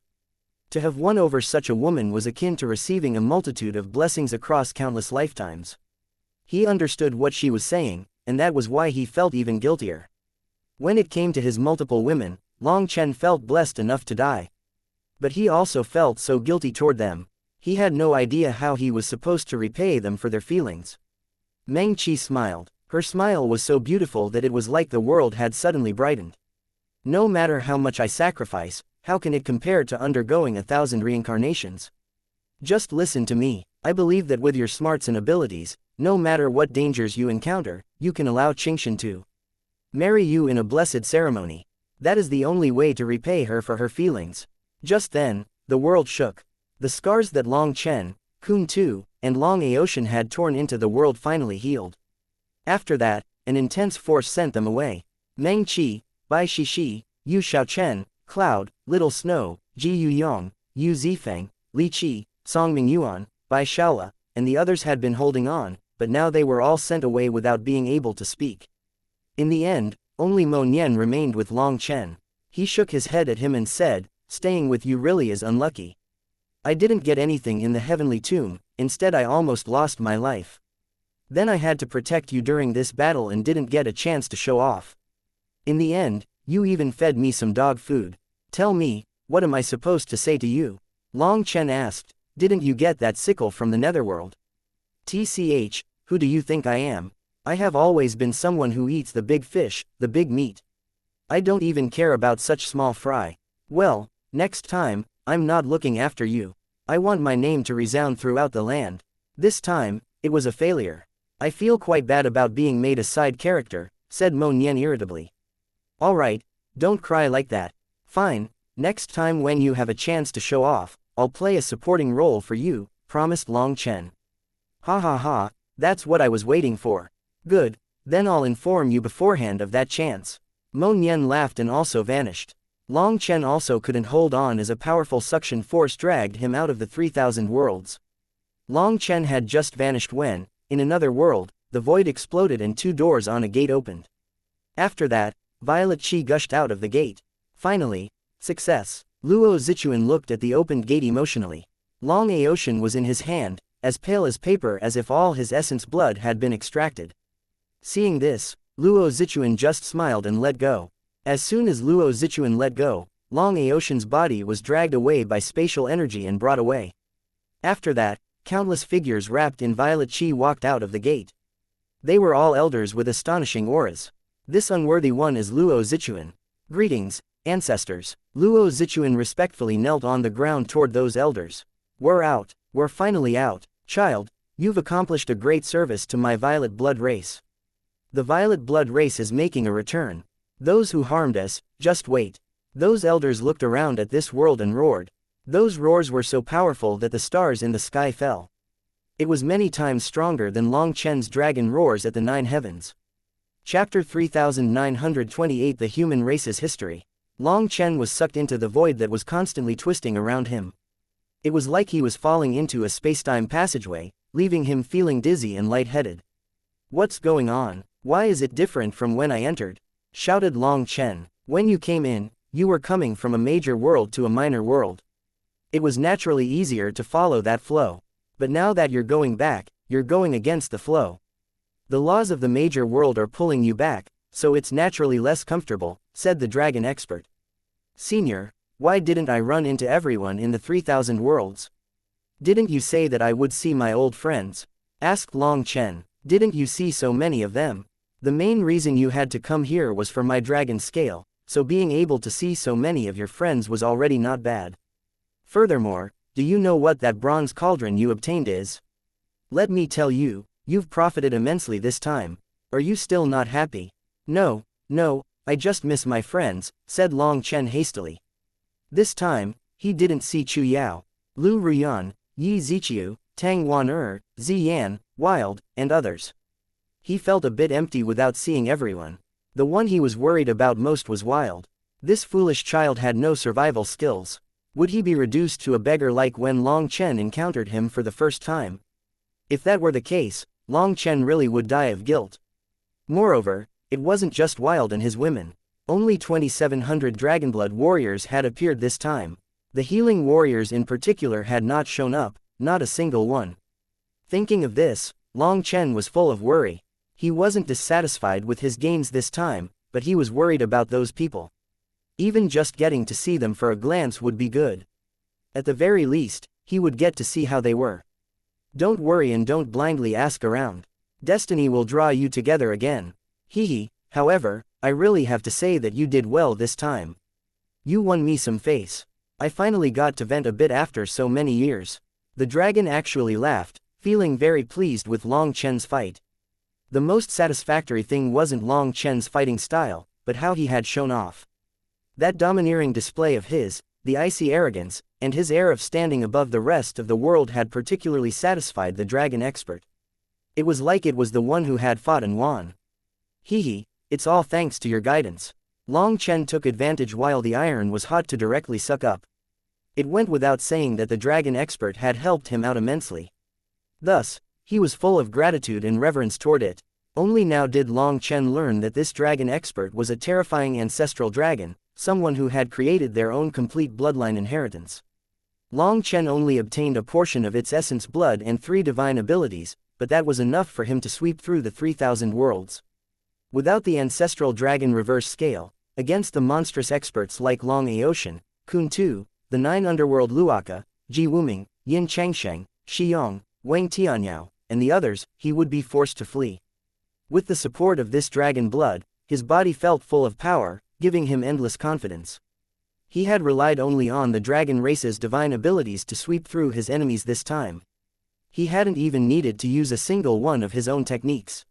Speaker 1: To have won over such a woman was akin to receiving a multitude of blessings across countless lifetimes. He understood what she was saying, and that was why he felt even guiltier. When it came to his multiple women, Long Chen felt blessed enough to die. But he also felt so guilty toward them. He had no idea how he was supposed to repay them for their feelings. Meng Qi smiled. Her smile was so beautiful that it was like the world had suddenly brightened. No matter how much I sacrifice, how can it compare to undergoing 1,000 reincarnations? Just listen to me. I believe that with your smarts and abilities, no matter what dangers you encounter, you can allow Xianxia to marry you in a blessed ceremony. That is the only way to repay her for her feelings. Just then, the world shook. The scars that Long Chen, Kun Tu, and Long Aotian had torn into the world finally healed. After that, an intense force sent them away. Meng Qi, Bai Shishi, Yu Xiaochen, Cloud, Little Snow, Ji Yuyong, Yu Zifeng, Li Qi, Song Mingyuan, Bai Shaola, and the others had been holding on, but now they were all sent away without being able to speak. In the end, only Mo Nian remained with Long Chen. He shook his head at him and said, "Staying with you really is unlucky. I didn't get anything in the heavenly tomb, instead I almost lost my life. Then I had to protect you during this battle and didn't get a chance to show off. In the end, you even fed me some dog food. Tell me, what am I supposed to say to you?" Long Chen asked, "Didn't you get that sickle from the netherworld?" "TCH, who do you think I am? I have always been someone who eats the big fish, the big meat. I don't even care about such small fry. Well, next time, I'm not looking after you. I want my name to resound throughout the land. This time, it was a failure. I feel quite bad about being made a side character," said Mo Nian irritably. "Alright, don't cry like that. Fine, next time when you have a chance to show off, I'll play a supporting role for you," promised Long Chen. "Ha ha ha, that's what I was waiting for. Good, then I'll inform you beforehand of that chance." Mo Nian laughed and also vanished. Long Chen also couldn't hold on as a powerful suction force dragged him out of the 3,000 worlds. Long Chen had just vanished when, in another world, the void exploded and 2 doors on a gate opened. After that, violet chi gushed out of the gate. Finally, success. Luo Zichuan looked at the opened gate emotionally. Long Aotian was in his hand, as pale as paper as if all his essence blood had been extracted. Seeing this, Luo Zichuan just smiled and let go. As soon as Luo Zichuan let go, Long Aotian's body was dragged away by spatial energy and brought away. After that, countless figures wrapped in violet chi walked out of the gate. They were all elders with astonishing auras. This unworthy one is Luo Zichuan. Greetings, ancestors. Luo Zichuan respectfully knelt on the ground toward those elders. We're out. We're finally out. Child, you've accomplished a great service to my violet blood race. The violet blood race is making a return. Those who harmed us, just wait. Those elders looked around at this world and roared. Those roars were so powerful that the stars in the sky fell. It was many times stronger than Long Chen's dragon roars at the 9 heavens. Chapter 3928 The Human Race's History. Long Chen was sucked into the void that was constantly twisting around him. It was like he was falling into a spacetime passageway, leaving him feeling dizzy and lightheaded. What's going on? Why is it different from when I entered? Shouted Long Chen. When you came in, you were coming from a major world to a minor world. It was naturally easier to follow that flow. But now that you're going back, you're going against the flow. The laws of the major world are pulling you back, so it's naturally less comfortable, said the dragon expert. Senior, why didn't I run into everyone in the 3000 worlds? Didn't you say that I would see my old friends? Asked Long Chen. Didn't you see so many of them? The main reason you had to come here was for my dragon scale, so being able to see so many of your friends was already not bad. Furthermore, do you know what that bronze cauldron you obtained is? Let me tell you, you've profited immensely this time. Are you still not happy? No, I just miss my friends, said Long Chen hastily. This time, he didn't see Chu Yao, Lu Ruyan, Yi Ziqiu, Tang Wan Ziyan, Wild, and others. He felt a bit empty without seeing everyone. The one he was worried about most was Wild. This foolish child had no survival skills. Would he be reduced to a beggar like when Long Chen encountered him for the first time? If that were the case, Long Chen really would die of guilt. Moreover, it wasn't just Wild and his women. Only 2,700 Dragonblood warriors had appeared this time. The healing warriors in particular had not shown up, not a single one. Thinking of this, Long Chen was full of worry. He wasn't dissatisfied with his gains this time, but he was worried about those people. Even just getting to see them for a glance would be good. At the very least, he would get to see how they were. Don't worry and don't blindly ask around. Destiny will draw you together again. However, I really have to say that you did well this time. You won me some face. I finally got to vent a bit after so many years. The dragon actually laughed, feeling very pleased with Long Chen's fight. The most satisfactory thing wasn't Long Chen's fighting style, but how he had shown off. That domineering display of his, the icy arrogance, and his air of standing above the rest of the world had particularly satisfied the dragon expert. It was like it was the one who had fought and won. It's all thanks to your guidance. Long Chen took advantage while the iron was hot to directly suck up. It went without saying that the dragon expert had helped him out immensely. Thus, he was full of gratitude and reverence toward it. Only now did Long Chen learn that this dragon expert was a terrifying ancestral dragon, someone who had created their own complete bloodline inheritance. Long Chen only obtained a portion of its essence blood and 3 divine abilities, but that was enough for him to sweep through the 3000 worlds. Without the ancestral dragon reverse scale, against the monstrous experts like Long Aotian, Kun Tu, the 9 underworld Luaka, Ji Wuming, Yin Changsheng, Shiyong, Wang Tianyao, and the others, he would be forced to flee. With the support of this dragon blood, his body felt full of power, giving him endless confidence. He had relied only on the dragon race's divine abilities to sweep through his enemies this time. He hadn't even needed to use a single one of his own techniques.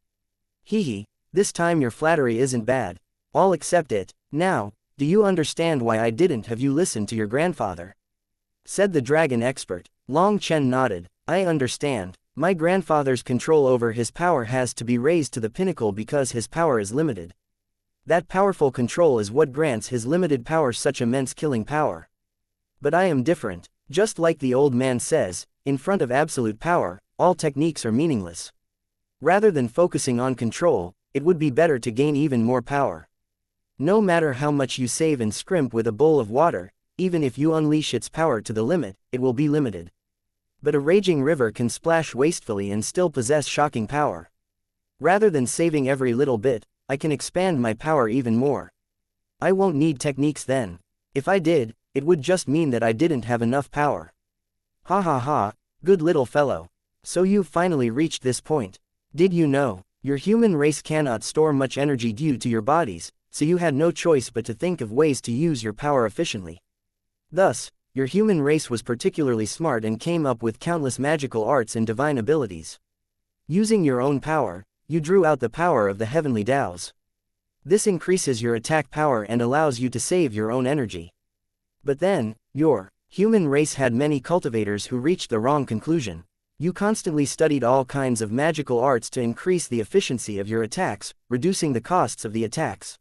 Speaker 1: This time your flattery isn't bad. I'll accept it. Now, do you understand why I didn't have you listen to your grandfather? Said the dragon expert. Long Chen nodded. I understand. My grandfather's control over his power has to be raised to the pinnacle because his power is limited. That powerful control is what grants his limited power such immense killing power. But I am different. Just like the old man says, in front of absolute power, all techniques are meaningless. Rather than focusing on control, it would be better to gain even more power. No matter how much you save and scrimp with a bowl of water, even if you unleash its power to the limit, it will be limited. But a raging river can splash wastefully and still possess shocking power. Rather than saving every little bit, I can expand my power even more. I won't need techniques then. If I did, it would just mean that I didn't have enough power. Ha ha ha, good little fellow. So you've finally reached this point. Did you know? Your human race cannot store much energy due to your bodies, so you had no choice but to think of ways to use your power efficiently. Thus, your human race was particularly smart and came up with countless magical arts and divine abilities. Using your own power, you drew out the power of the heavenly Taos. This increases your attack power and allows you to save your own energy. But then, your human race had many cultivators who reached the wrong conclusion. You constantly studied all kinds of magical arts to increase the efficiency of your attacks, reducing the costs of the attacks.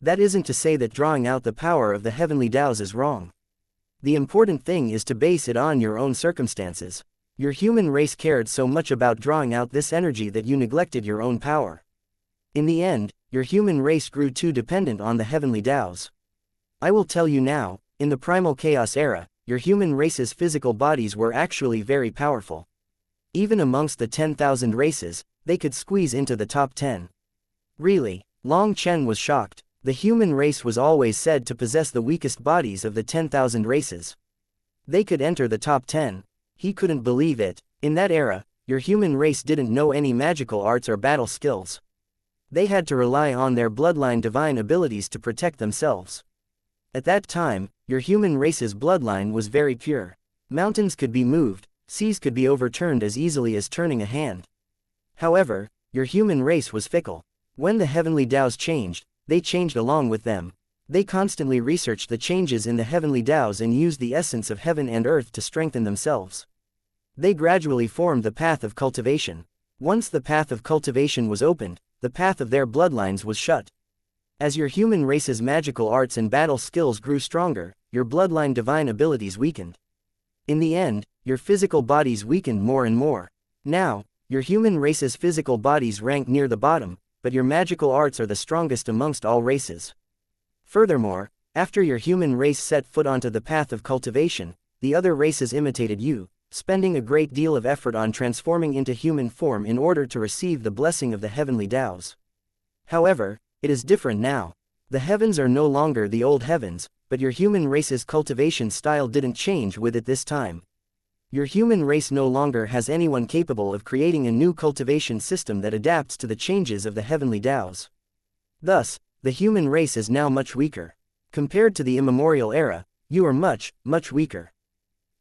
Speaker 1: That isn't to say that drawing out the power of the heavenly Taos is wrong. The important thing is to base it on your own circumstances. Your human race cared so much about drawing out this energy that you neglected your own power. In the end, your human race grew too dependent on the heavenly Taos. I will tell you now, in the primal chaos era, your human race's physical bodies were actually very powerful. Even amongst the 10,000 races, they could squeeze into the top 10. Really, Long Chen was shocked. The human race was always said to possess the weakest bodies of the 10,000 races. They could enter the top 10. He couldn't believe it. In that era, your human race didn't know any magical arts or battle skills. They had to rely on their bloodline divine abilities to protect themselves. At that time, your human race's bloodline was very pure. Mountains could be moved, seas could be overturned as easily as turning a hand. However, your human race was fickle. When the heavenly Taos changed, they changed along with them. They constantly researched the changes in the heavenly Taos and used the essence of heaven and earth to strengthen themselves. They gradually formed the path of cultivation. Once the path of cultivation was opened, the path of their bloodlines was shut. As your human race's magical arts and battle skills grew stronger, your bloodline divine abilities weakened. In the end, your physical bodies weakened more and more. Now, your human race's physical bodies rank near the bottom, but your magical arts are the strongest amongst all races. Furthermore, after your human race set foot onto the path of cultivation, the other races imitated you, spending a great deal of effort on transforming into human form in order to receive the blessing of the heavenly Taos. However, it is different now. The heavens are no longer the old heavens, but your human race's cultivation style didn't change with it this time. Your human race no longer has anyone capable of creating a new cultivation system that adapts to the changes of the heavenly Taos. Thus, the human race is now much weaker. Compared to the immemorial era, you are much, much weaker.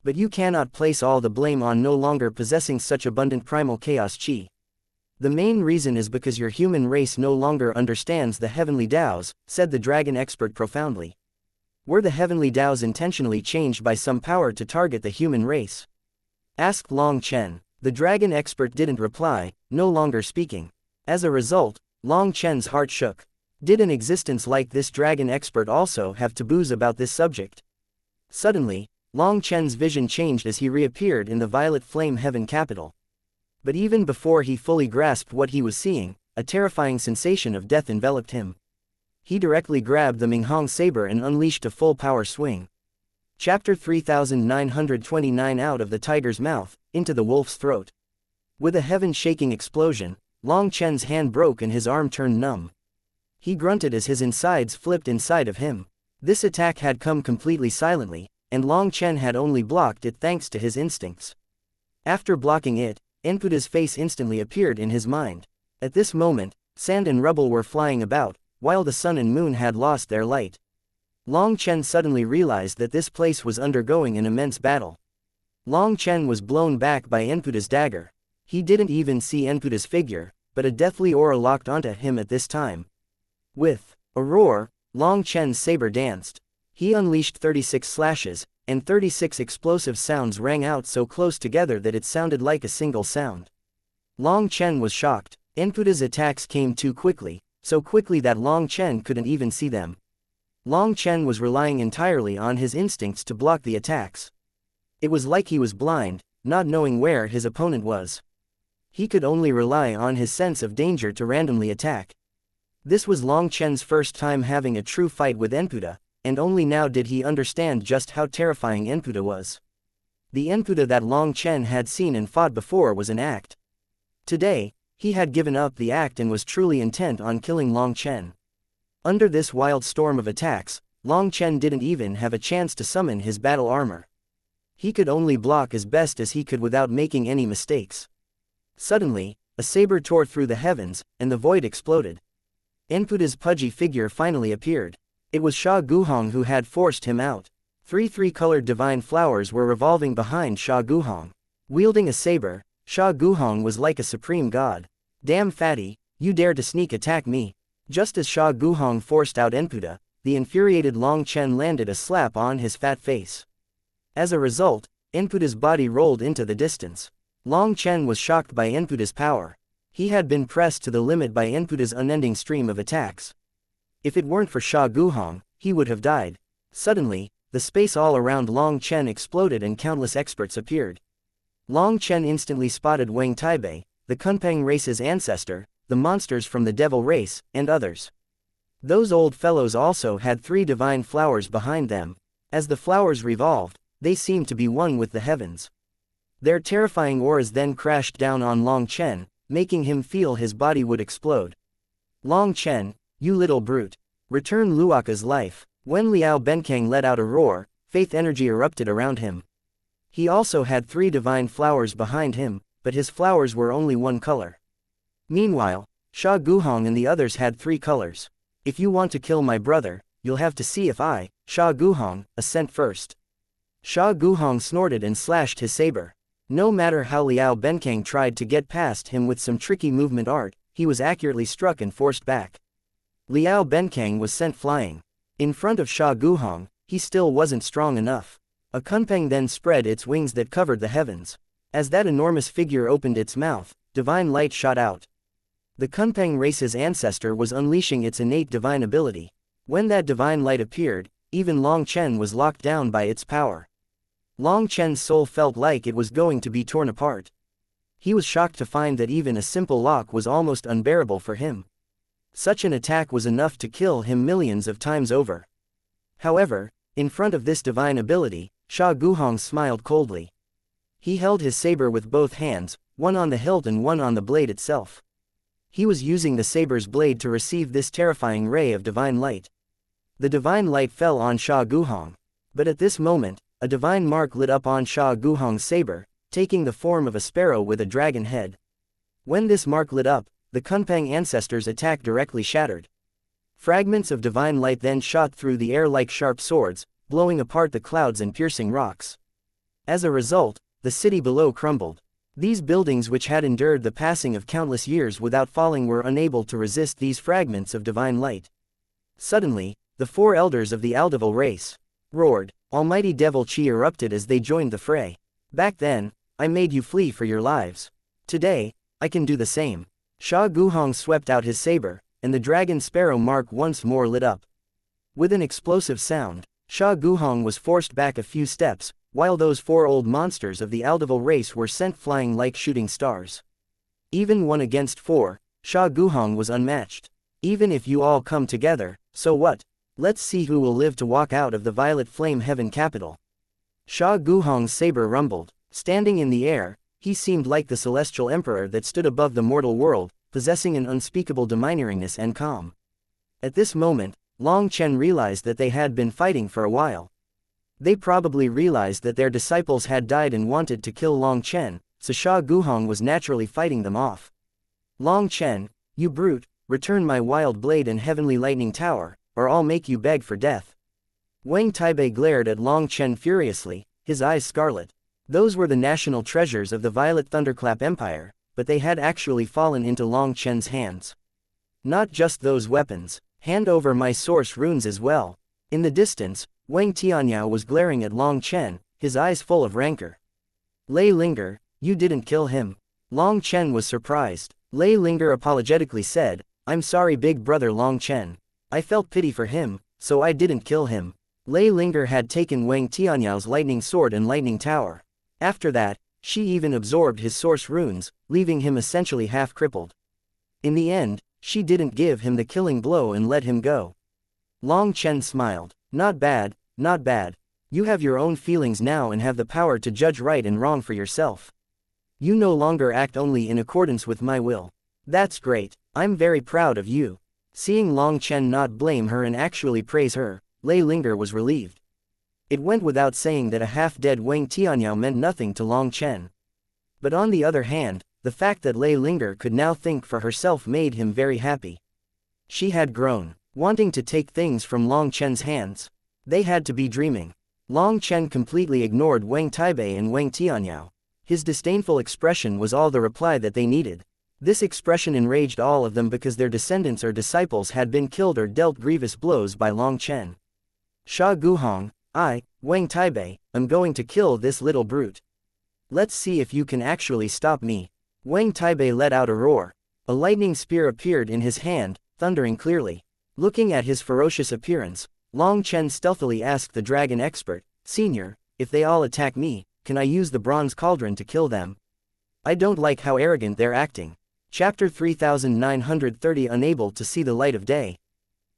Speaker 1: But you cannot place all the blame on no longer possessing such abundant primal chaos chi. The main reason is because your human race no longer understands the heavenly Taos, said the dragon expert profoundly. Were the heavenly Taos intentionally changed by some power to target the human race? Asked Long Chen. The dragon expert didn't reply, no longer speaking. As a result, Long Chen's heart shook. Did an existence like this dragon expert also have taboos about this subject? Suddenly, Long Chen's vision changed as he reappeared in the violet flame heaven capital. But even before he fully grasped what he was seeing, a terrifying sensation of death enveloped him. He directly grabbed the Minghong saber and unleashed a full power swing. Chapter 3929 Out of the tiger's mouth, into the wolf's throat. With a heaven-shaking explosion, Long Chen's hand broke and his arm turned numb. He grunted as his insides flipped inside of him. This attack had come completely silently, and Long Chen had only blocked it thanks to his instincts. After blocking it, Enputa's face instantly appeared in his mind. At this moment, sand and rubble were flying about, while the sun and moon had lost their light. Long Chen suddenly realized that this place was undergoing an immense battle. Long Chen was blown back by Enputa's dagger. He didn't even see Enputa's figure, but a deathly aura locked onto him at this time. With a roar, Long Chen's saber danced. He unleashed 36 slashes, and 36 explosive sounds rang out so close together that it sounded like a single sound. Long Chen was shocked. Enputa's attacks came too quickly, so quickly that Long Chen couldn't even see them. Long Chen was relying entirely on his instincts to block the attacks. It was like he was blind, not knowing where his opponent was. He could only rely on his sense of danger to randomly attack. This was Long Chen's first time having a true fight with Enputa, and only now did he understand just how terrifying Enputa was. The Enputa that Long Chen had seen and fought before was an act. Today, he had given up the act and was truly intent on killing Long Chen. Under this wild storm of attacks, Long Chen didn't even have a chance to summon his battle armor. He could only block as best as he could without making any mistakes. Suddenly, a saber tore through the heavens, and the void exploded. Enputa's pudgy figure finally appeared. It was Sha Guhong who had forced him out. Three-colored divine flowers were revolving behind Sha Guhong. Wielding a saber, Sha Guhong was like a supreme god. "Damn fatty, you dare to sneak attack me." Just as Sha Guhong forced out Enputa, the infuriated Long Chen landed a slap on his fat face. As a result, Enputa's body rolled into the distance. Long Chen was shocked by Enputa's power. He had been pressed to the limit by Enputa's unending stream of attacks. If it weren't for Sha Guhong, he would have died. Suddenly, the space all around Long Chen exploded and countless experts appeared. Long Chen instantly spotted Wang Taibei, the Kunpeng race's ancestor, the monsters from the devil race, and others. Those old fellows also had 3 divine flowers behind them. As the flowers revolved, they seemed to be one with the heavens. Their terrifying auras then crashed down on Long Chen, making him feel his body would explode. "Long Chen, you little brute. Return Luoka's life." When Liao Benkang let out a roar, faith energy erupted around him. He also had 3 divine flowers behind him, but his flowers were only one color. Meanwhile, Sha Guhong and the others had 3 colors. "If you want to kill my brother, you'll have to see if I, Sha Guhong, ascend first." Sha Guhong snorted and slashed his saber. No matter how Liao Benkang tried to get past him with some tricky movement art, he was accurately struck and forced back. Liao Benkang was sent flying. In front of Sha Guhong, he still wasn't strong enough. A Kunpeng then spread its wings that covered the heavens. As that enormous figure opened its mouth, divine light shot out. The Kunpeng race's ancestor was unleashing its innate divine ability. When that divine light appeared, even Long Chen was locked down by its power. Long Chen's soul felt like it was going to be torn apart. He was shocked to find that even a simple lock was almost unbearable for him. Such an attack was enough to kill him millions of times over. However, in front of this divine ability, Sha Guhong smiled coldly. He held his saber with both hands, one on the hilt and one on the blade itself. He was using the saber's blade to receive this terrifying ray of divine light. The divine light fell on Sha Guhong. But at this moment, a divine mark lit up on Sha Guhong's saber, taking the form of a sparrow with a dragon head. When this mark lit up, the Kunpeng ancestors' attack directly shattered. Fragments of divine light then shot through the air like sharp swords, blowing apart the clouds and piercing rocks. As a result, the city below crumbled. These buildings, which had endured the passing of countless years without falling, were unable to resist these fragments of divine light. Suddenly, the 4 elders of the Aldevil race roared. Almighty devil chi erupted as they joined the fray. "Back then, I made you flee for your lives. Today, I can do the same." Sha Guhong swept out his saber, and the dragon sparrow mark once more lit up. With an explosive sound, Sha Guhong was forced back a few steps, while those 4 old monsters of the Aldevil race were sent flying like shooting stars. Even 1 against 4, Sha Guhong was unmatched. "Even if you all come together, so what? Let's see who will live to walk out of the Violet Flame Heaven capital." Sha Guhong's saber rumbled. Standing in the air, he seemed like the celestial emperor that stood above the mortal world, possessing an unspeakable domineeringness and calm. At this moment, Long Chen realized that they had been fighting for a while. They probably realized that their disciples had died and wanted to kill Long Chen, so Sha Guhong was naturally fighting them off. "Long Chen, you brute, return my wild blade and heavenly lightning tower, or I'll make you beg for death." Wang Taibei glared at Long Chen furiously, his eyes scarlet. Those were the national treasures of the Violet Thunderclap Empire, but they had actually fallen into Long Chen's hands. "Not just those weapons, hand over my source runes as well." In the distance, Wang Tianyao was glaring at Long Chen, his eyes full of rancor. "Lei Linger, you didn't kill him." Long Chen was surprised. Lei Linger apologetically said, "I'm sorry big brother Long Chen. I felt pity for him, so I didn't kill him." Lei Linger had taken Wang Tianyao's lightning sword and lightning tower. After that, She even absorbed his source runes, leaving him essentially half-crippled. In the end, she didn't give him the killing blow and let him go. Long Chen smiled. Not bad, not bad. You have your own feelings now and have the power to judge right and wrong for yourself. You no longer act only in accordance with my will. That's great, I'm very proud of you. Seeing Long Chen not blame her and actually praise her, Lei Linger was relieved. It went without saying that a half-dead Wang Tianyao meant nothing to Long Chen. But on the other hand, the fact that Lei Linger could now think for herself made him very happy. She had grown, wanting to take things from Long Chen's hands. They had to be dreaming. Long Chen completely ignored Wang Taibei and Wang Tianyao. His disdainful expression was all the reply that they needed. This expression enraged all of them because their descendants or disciples had been killed or dealt grievous blows by Long Chen. Sha Guhong, I, Wang Taibei, am going to kill this little brute. Let's see if you can actually stop me. Wang Taibei let out a roar. A lightning spear appeared in his hand, thundering clearly. Looking at his ferocious appearance, Long Chen stealthily asked the dragon expert, Senior, if they all attack me, can I use the bronze cauldron to kill them? I don't like how arrogant they're acting. Chapter 3930 Unable to see the light of day.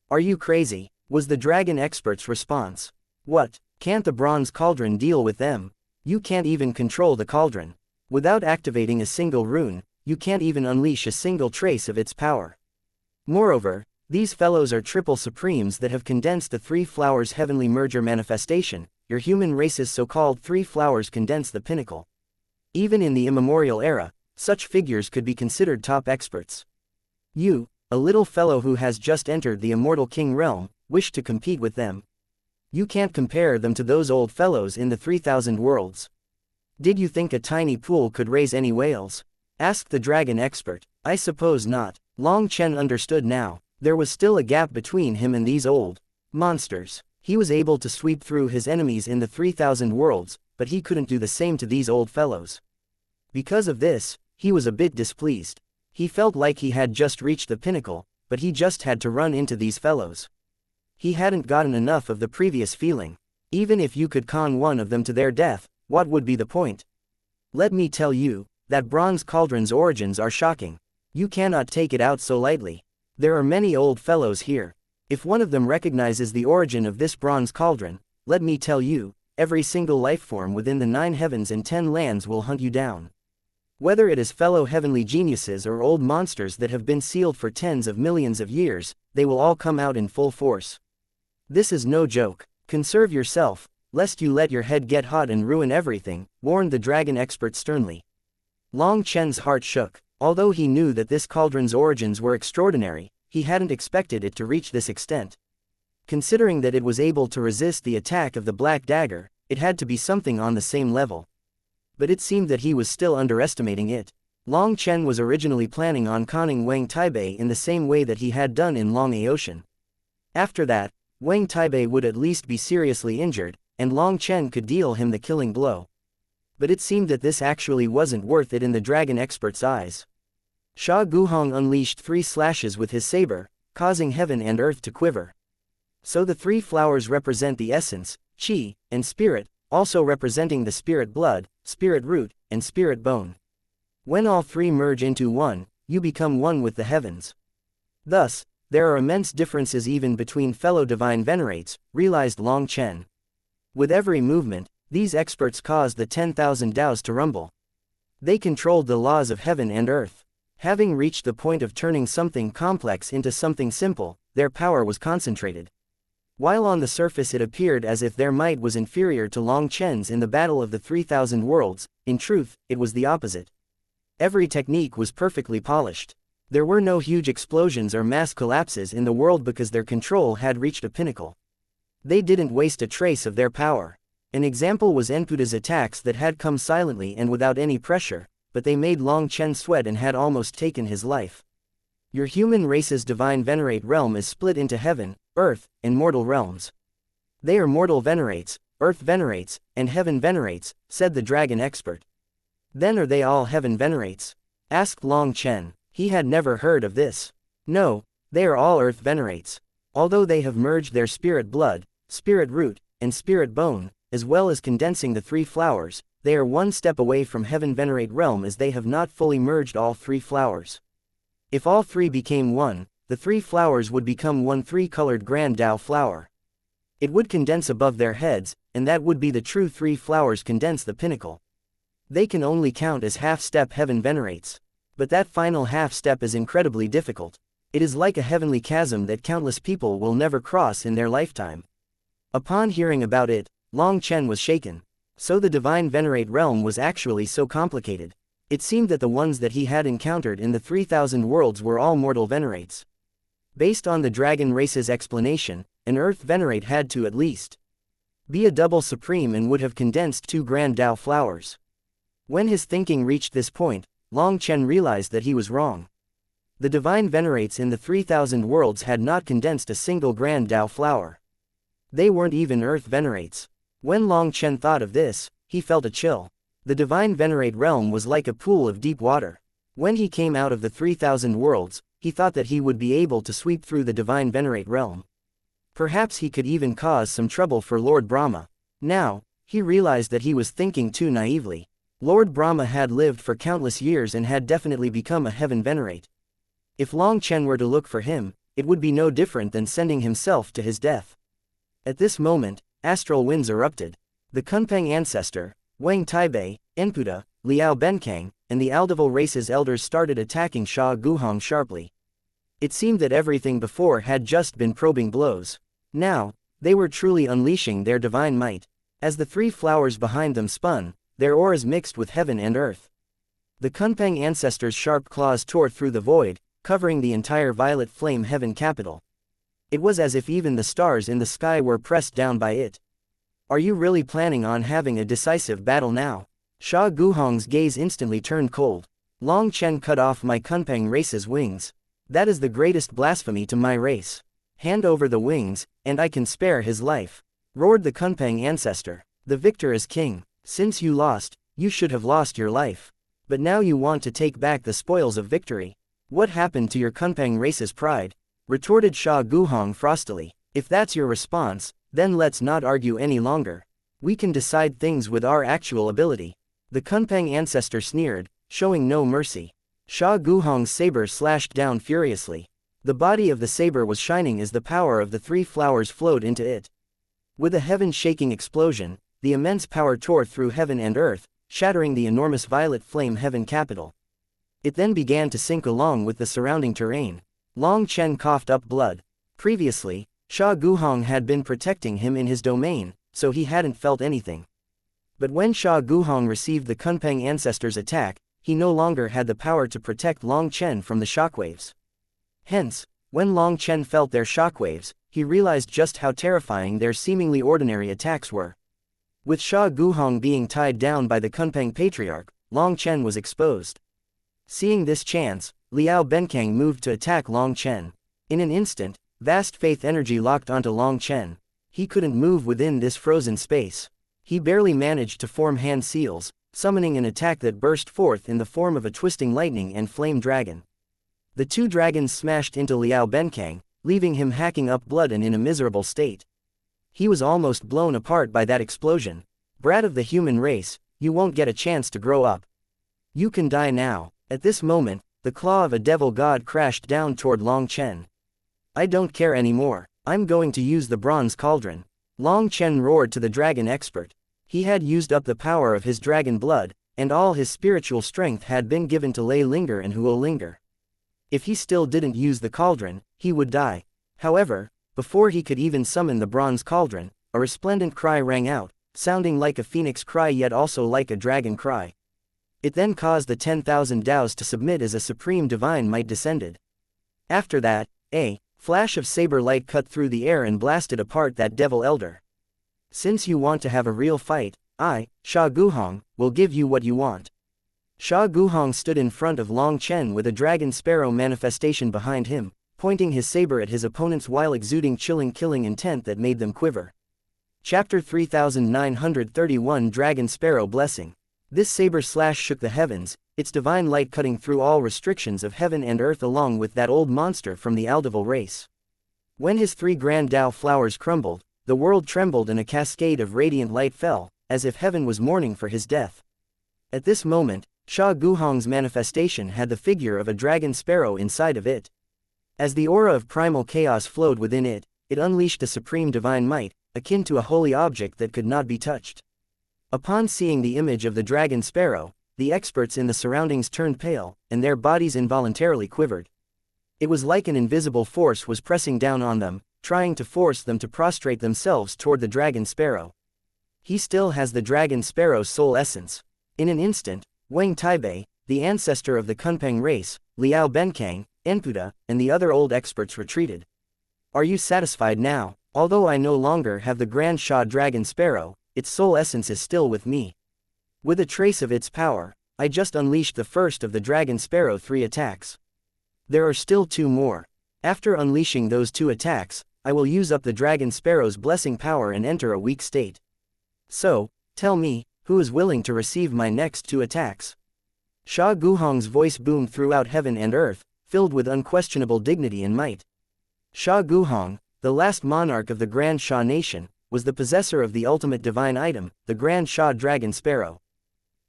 Speaker 1: Are you crazy? Was the dragon expert's response. What, can't the bronze cauldron deal with them? You can't even control the cauldron. Without activating a single rune, you can't even unleash a single trace of its power. Moreover, these fellows are triple supremes that have condensed the three flowers heavenly merger manifestation. Your human race's so-called three flowers condense the pinnacle. Even in the immemorial era, such figures could be considered top experts. You, a little fellow who has just entered the immortal king realm, wish to compete with them. You can't compare them to those old fellows in the 3,000 worlds. Did you think a tiny pool could raise any whales? Asked the dragon expert. I suppose not. Long Chen understood now. There was still a gap between him and these old monsters. He was able to sweep through his enemies in the 3,000 worlds, but he couldn't do the same to these old fellows. Because of this, he was a bit displeased. He felt like he had just reached the pinnacle, but he just had to run into these fellows. He hadn't gotten enough of the previous feeling. Even if you could con one of them to their death, what would be the point? Let me tell you, that bronze cauldron's origins are shocking. You cannot take it out so lightly. There are many old fellows here. If one of them recognizes the origin of this bronze cauldron, let me tell you, every single life form within the 9 heavens and 10 lands will hunt you down. Whether it is fellow heavenly geniuses or old monsters that have been sealed for tens of millions of years, they will all come out in full force. This is no joke. Conserve yourself, lest you let your head get hot and ruin everything, warned the dragon expert sternly. Long Chen's heart shook. Although he knew that this cauldron's origins were extraordinary, he hadn't expected it to reach this extent. Considering that it was able to resist the attack of the Black Dagger, it had to be something on the same level. But it seemed that he was still underestimating it. Long Chen was originally planning on conning Wang Taibei in the same way that he had done in Long Ocean. After that, Wang Taibei would at least be seriously injured, and Long Chen could deal him the killing blow. But it seemed that this actually wasn't worth it in the dragon expert's eyes. Sha Guhong unleashed 3 slashes with his saber, causing heaven and earth to quiver. So the 3 flowers represent the essence, qi, and spirit, also representing the spirit blood, spirit root, and spirit bone. When all 3 merge into one, you become one with the heavens. Thus, there are immense differences even between fellow divine venerates, realized Long Chen. With every movement, these experts caused the 10,000 Taos to rumble. They controlled the laws of heaven and earth. Having reached the point of turning something complex into something simple, their power was concentrated. While on the surface it appeared as if their might was inferior to Long Chen's in the Battle of the 3,000 Worlds, in truth, it was the opposite. Every technique was perfectly polished. There were no huge explosions or mass collapses in the world because their control had reached a pinnacle. They didn't waste a trace of their power. An example was Enputa's attacks that had come silently and without any pressure, but they made Long Chen sweat and had almost taken his life. Your human race's divine venerate realm is split into heaven, earth, and mortal realms. They are mortal venerates, earth venerates, and heaven venerates, said the dragon expert. Then are they all heaven venerates? Asked Long Chen. He had never heard of this. No, they are all earth venerates. Although they have merged their spirit blood, spirit root, and spirit bone, as well as condensing the 3 flowers, they are one step away from Heaven Venerate realm as they have not fully merged all three flowers. If all three became one, the three flowers would become one three-colored Grand Tao flower. It would condense above their heads, and that would be the true three flowers condense the pinnacle. They can only count as half-step Heaven Venerates. But that final half-step is incredibly difficult. It is like a heavenly chasm that countless people will never cross in their lifetime. Upon hearing about it, Long Chen was shaken. So the Divine Venerate realm was actually so complicated. It seemed that the ones that he had encountered in the 3,000 worlds were all mortal Venerates. Based on the dragon race's explanation, an Earth Venerate had to at least be a double supreme and would have condensed two Grand Tao flowers. When his thinking reached this point, Long Chen realized that he was wrong. The Divine Venerates in the 3,000 worlds had not condensed a single Grand Tao flower. They weren't even Earth Venerates. When Long Chen thought of this, he felt a chill. The Divine Venerate realm was like a pool of deep water. When he came out of the 3,000 worlds, he thought that he would be able to sweep through the Divine Venerate realm. Perhaps he could even cause some trouble for Lord Brahma. Now, he realized that he was thinking too naively. Lord Brahma had lived for countless years and had definitely become a Heaven Venerate. If Long Chen were to look for him, it would be no different than sending himself to his death. At this moment, astral winds erupted. The Kunpeng ancestor, Wang Taibei, Enputa, Liao Benkang, and the Aldeval race's elders started attacking Sha Guhong sharply. It seemed that everything before had just been probing blows. Now, they were truly unleashing their divine might. As the three flowers behind them spun, their auras mixed with heaven and earth. The Kunpeng ancestors' sharp claws tore through the void, covering the entire violet flame heaven capital. It was as if even the stars in the sky were pressed down by it. Are you really planning on having a decisive battle now? Sha Guhong's gaze instantly turned cold. Long Chen cut off my Kunpeng race's wings. That is the greatest blasphemy to my race. Hand over the wings, and I can spare his life, roared the Kunpeng ancestor. The victor is king. Since you lost, you should have lost your life. But now you want to take back the spoils of victory. What happened to your Kunpeng race's pride? Retorted Sha Guhong frostily. If that's your response, then let's not argue any longer. We can decide things with our actual ability. The Kunpeng ancestor sneered, showing no mercy. Sha Guhong's saber slashed down furiously. The body of the saber was shining as the power of the three flowers flowed into it. With a heaven-shaking explosion, the immense power tore through heaven and earth, shattering the enormous violet flame heaven capital. It then began to sink along with the surrounding terrain. Long Chen coughed up blood. Previously, Sha Guhong had been protecting him in his domain, so he hadn't felt anything. But when Sha Guhong received the Kunpeng ancestors' attack, he no longer had the power to protect Long Chen from the shockwaves. Hence, when Long Chen felt their shockwaves, he realized just how terrifying their seemingly ordinary attacks were. With Sha Guhong being tied down by the Kunpeng patriarch, Long Chen was exposed. Seeing this chance, Liao Benkang moved to attack Long Chen. In an instant, vast faith energy locked onto Long Chen. He couldn't move within this frozen space. He barely managed to form hand seals, summoning an attack that burst forth in the form of a twisting lightning and flame dragon. The two dragons smashed into Liao Benkang, leaving him hacking up blood and in a miserable state. He was almost blown apart by that explosion. Brat of the human race, you won't get a chance to grow up. You can die now. At this moment, the claw of a devil god crashed down toward Long Chen. I don't care anymore. I'm going to use the bronze cauldron. Long Chen roared to the dragon expert. He had used up the power of his dragon blood, and all his spiritual strength had been given to Lei Linger and Huo Linger. If he still didn't use the cauldron, he would die. However, before he could even summon the bronze cauldron, a resplendent cry rang out, sounding like a phoenix cry yet also like a dragon cry. It then caused the 10,000 Daos to submit as a supreme divine might descended. After that, a flash of saber light cut through the air and blasted apart that devil elder. Since you want to have a real fight, I, Sha Guhong, will give you what you want. Sha Guhong stood in front of Long Chen with a dragon sparrow manifestation behind him, pointing his saber at his opponents while exuding chilling killing intent that made them quiver. Chapter 3931 Dragon Sparrow Blessing. This saber slash shook the heavens, its divine light cutting through all restrictions of heaven and earth along with that old monster from the Aldeval race. When his three grand Tao flowers crumbled, the world trembled and a cascade of radiant light fell, as if heaven was mourning for his death. At this moment, Sha Guhong's manifestation had the figure of a dragon sparrow inside of it. As the aura of primal chaos flowed within it, it unleashed a supreme divine might, akin to a holy object that could not be touched. Upon seeing the image of the dragon sparrow, the experts in the surroundings turned pale, and their bodies involuntarily quivered. It was like an invisible force was pressing down on them, trying to force them to prostrate themselves toward the dragon sparrow. He still has the dragon sparrow's soul essence. In an instant, Wang Taibei, the ancestor of the Kunpeng race, Liao Benkang, Enpuda, and the other old experts retreated. Are you satisfied now? Although I no longer have the Grand Sha Dragon Sparrow, its soul essence is still with me. With a trace of its power, I just unleashed the first of the Dragon Sparrow 3 attacks. There are still 2 more. After unleashing those 2 attacks, I will use up the Dragon Sparrow's blessing power and enter a weak state. So, tell me, who is willing to receive my next 2 attacks? Sha Guhong's voice boomed throughout heaven and earth, filled with unquestionable dignity and might. Sha Guhong, the last monarch of the Grand Sha nation, was the possessor of the ultimate divine item, the Grand Sha Dragon Sparrow.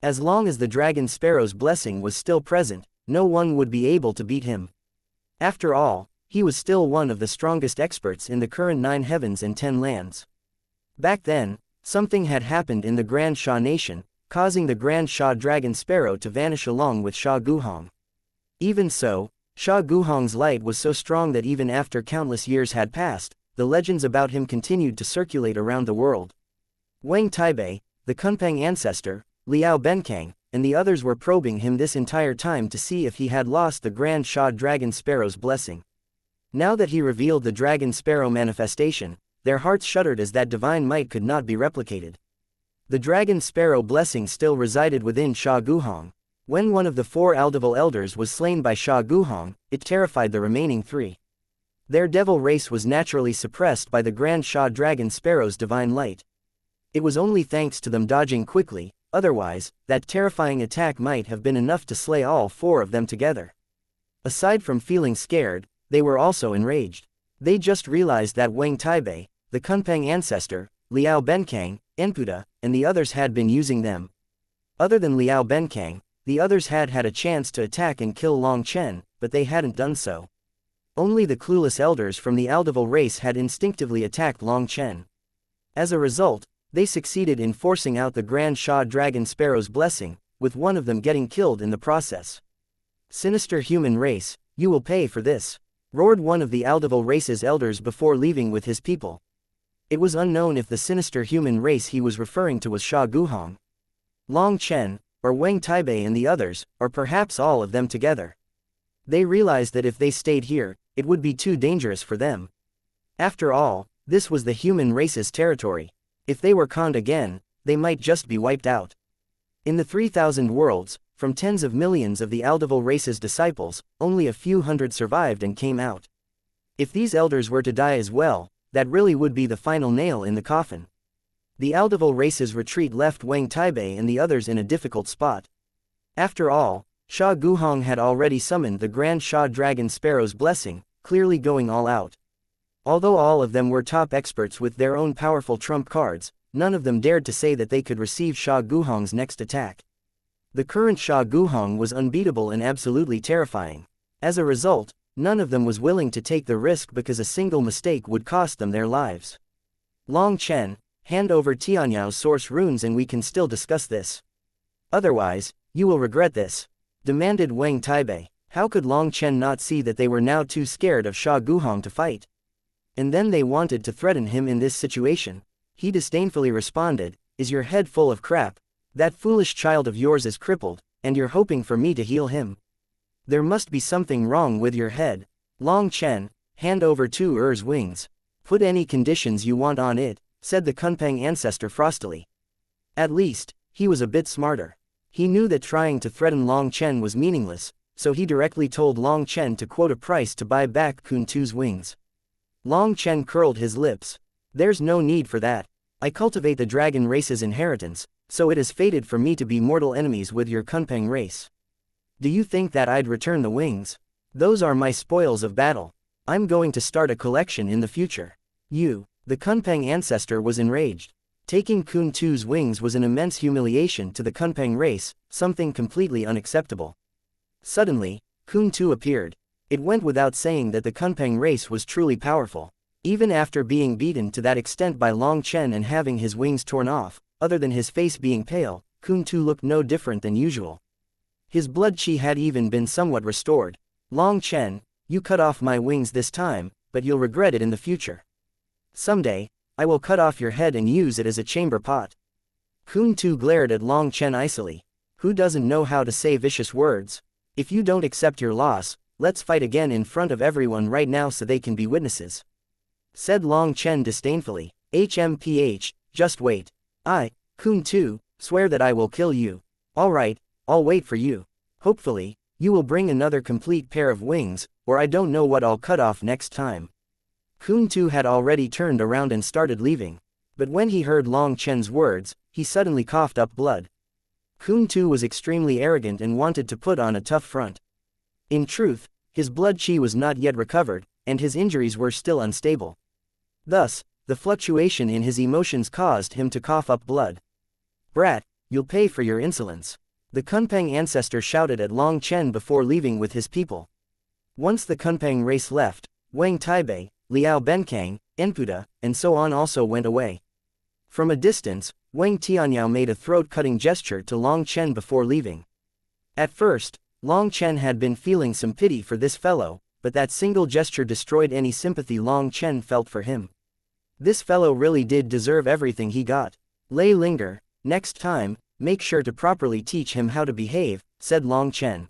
Speaker 1: As long as the Dragon Sparrow's blessing was still present, no one would be able to beat him. After all, he was still one of the strongest experts in the current 9 heavens and 10 lands. Back then, something had happened in the Grand Sha nation, causing the Grand Sha Dragon Sparrow to vanish along with Sha Guhong. Even so, Sha Guhong's light was so strong that even after countless years had passed, the legends about him continued to circulate around the world. Wang Taibei, the Kunpeng ancestor, Liao Benkang, and the others were probing him this entire time to see if he had lost the Grand Sha Dragon Sparrow's blessing. Now that he revealed the Dragon Sparrow manifestation, their hearts shuddered as that divine might could not be replicated. The Dragon Sparrow blessing still resided within Sha Guhong. When one of the 4 Aldeval elders was slain by Sha Guhong, it terrified the remaining 3. Their devil race was naturally suppressed by the Grand Sha Dragon Sparrow's divine light. It was only thanks to them dodging quickly, otherwise, that terrifying attack might have been enough to slay all 4 of them together. Aside from feeling scared, they were also enraged. They just realized that Wang Taibei, the Kunpeng ancestor, Liao Benkang, Enpuda, and the others had been using them. Other than Liao Benkang, the others had had a chance to attack and kill Long Chen, but they hadn't done so. Only the clueless elders from the Aldeval race had instinctively attacked Long Chen. As a result, they succeeded in forcing out the Grand Sha Dragon Sparrow's blessing, with one of them getting killed in the process. Sinister human race, you will pay for this, roared one of the Aldeval race's elders before leaving with his people. It was unknown if the sinister human race he was referring to was Sha Guhong, Long Chen, or Wang Taibei and the others, or perhaps all of them together. They realized that if they stayed here, it would be too dangerous for them. After all, this was the human race's territory. If they were conned again, they might just be wiped out. In the 3,000 worlds, from tens of millions of the Aldeval race's disciples, only a few hundred survived and came out. If these elders were to die as well, that really would be the final nail in the coffin. The Aldeval race's retreat left Wang Taibei and the others in a difficult spot. After all, Sha Guhong had already summoned the Grand Sha Dragon Sparrow's blessing, clearly going all out. Although all of them were top experts with their own powerful trump cards, none of them dared to say that they could receive Sha Guhong's next attack. The current Sha Guhong was unbeatable and absolutely terrifying. As a result, none of them was willing to take the risk because a single mistake would cost them their lives. Long Chen, hand over Tianyao source runes and we can still discuss this. Otherwise, you will regret this, demanded Wang Taibei. How could Long Chen not see that they were now too scared of Sha Guhong to fight? And then they wanted to threaten him in this situation. He disdainfully responded, is your head full of crap? That foolish child of yours is crippled, and you're hoping for me to heal him. There must be something wrong with your head. Long Chen, hand over 2 Er's wings. Put any conditions you want on it, said the Kunpeng ancestor frostily. At least, he was a bit smarter. He knew that trying to threaten Long Chen was meaningless, so he directly told Long Chen to quote a price to buy back Kun Tu's wings. Long Chen curled his lips. There's no need for that. I cultivate the dragon race's inheritance, so it is fated for me to be mortal enemies with your Kunpeng race. Do you think that I'd return the wings? Those are my spoils of battle. I'm going to start a collection in the future. You, the Kunpeng ancestor was enraged. Taking Kun Tu's wings was an immense humiliation to the Kunpeng race, something completely unacceptable. Suddenly, Kun Tu appeared. It went without saying that the Kunpeng race was truly powerful. Even after being beaten to that extent by Long Chen and having his wings torn off, other than his face being pale, Kun Tu looked no different than usual. His blood chi had even been somewhat restored. Long Chen, you cut off my wings this time, but you'll regret it in the future. Someday, I will cut off your head and use it as a chamber pot. Kun Tu glared at Long Chen icily. Who doesn't know how to say vicious words? If you don't accept your loss, let's fight again in front of everyone right now so they can be witnesses. Said Long Chen disdainfully. HMPH, just wait. I, Kun Tu, swear that I will kill you. Alright, I'll wait for you. Hopefully, you will bring another complete pair of wings, or I don't know what I'll cut off next time. Kun Tu had already turned around and started leaving. But when he heard Long Chen's words, he suddenly coughed up blood. Kun Tu was extremely arrogant and wanted to put on a tough front. In truth, his blood chi was not yet recovered, and his injuries were still unstable. Thus, the fluctuation in his emotions caused him to cough up blood. Brat, you'll pay for your insolence. The Kunpeng ancestor shouted at Long Chen before leaving with his people. Once the Kunpeng race left, Wang Taibei, Liao Benkang, Enpuda, and so on also went away. From a distance, Wang Tianyao made a throat-cutting gesture to Long Chen before leaving. At first, Long Chen had been feeling some pity for this fellow, but that single gesture destroyed any sympathy Long Chen felt for him. This fellow really did deserve everything he got. Lei Linger, next time, make sure to properly teach him how to behave, said Long Chen.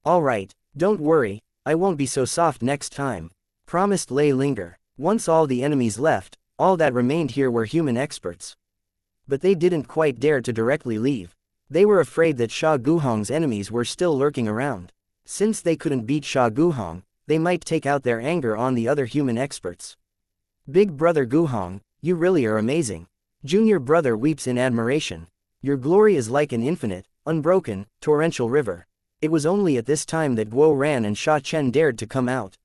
Speaker 1: Alright, don't worry, I won't be so soft next time, promised Lei Linger. Once all the enemies left, all that remained here were human experts. But they didn't quite dare to directly leave. They were afraid that Sha Guhong's enemies were still lurking around. Since they couldn't beat Sha Guhong, they might take out their anger on the other human experts. Big brother Guhong, you really are amazing. Junior brother weeps in admiration. Your glory is like an infinite, unbroken, torrential river. It was only at this time that Guo Ran and Sha Chen dared to come out.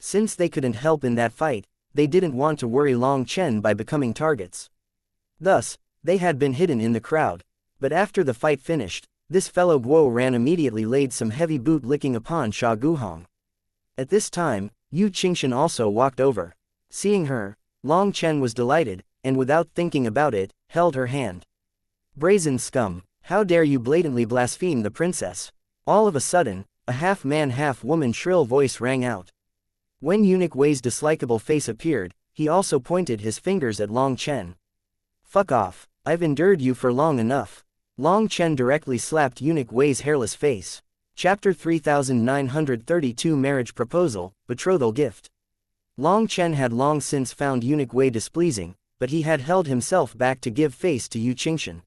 Speaker 1: Since they couldn't help in that fight, they didn't want to worry Long Chen by becoming targets. Thus, they had been hidden in the crowd. But after the fight finished, this fellow Guo Ran immediately laid some heavy boot licking upon Sha Guhong. At this time, Yu Qingshan also walked over. Seeing her, Long Chen was delighted, and without thinking about it, held her hand. Brazen scum, how dare you blatantly blaspheme the princess? All of a sudden, a half-man half-woman shrill voice rang out. When Eunuch Wei's dislikable face appeared, he also pointed his fingers at Long Chen. Fuck off, I've endured you for long enough. Long Chen directly slapped Eunuch Wei's hairless face. Chapter 3932 Marriage Proposal, Betrothal Gift. Long Chen had long since found Eunuch Wei displeasing, but he had held himself back to give face to Yu Qingshan.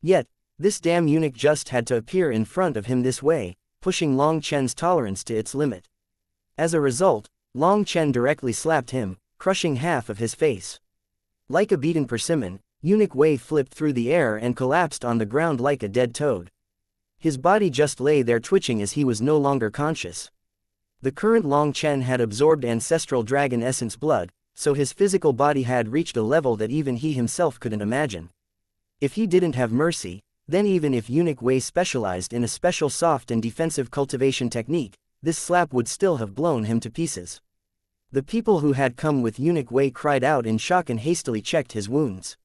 Speaker 1: Yet, this damn eunuch just had to appear in front of him this way, pushing Long Chen's tolerance to its limit. As a result, Long Chen directly slapped him, crushing half of his face. Like a beaten persimmon, Eunuch Wei flipped through the air and collapsed on the ground like a dead toad. His body just lay there twitching as he was no longer conscious. The current Long Chen had absorbed ancestral dragon essence blood, so his physical body had reached a level that even he himself couldn't imagine. If he didn't have mercy, then even if Eunuch Wei specialized in a special soft and defensive cultivation technique, this slap would still have blown him to pieces. The people who had come with Eunuch Wei cried out in shock and hastily checked his wounds.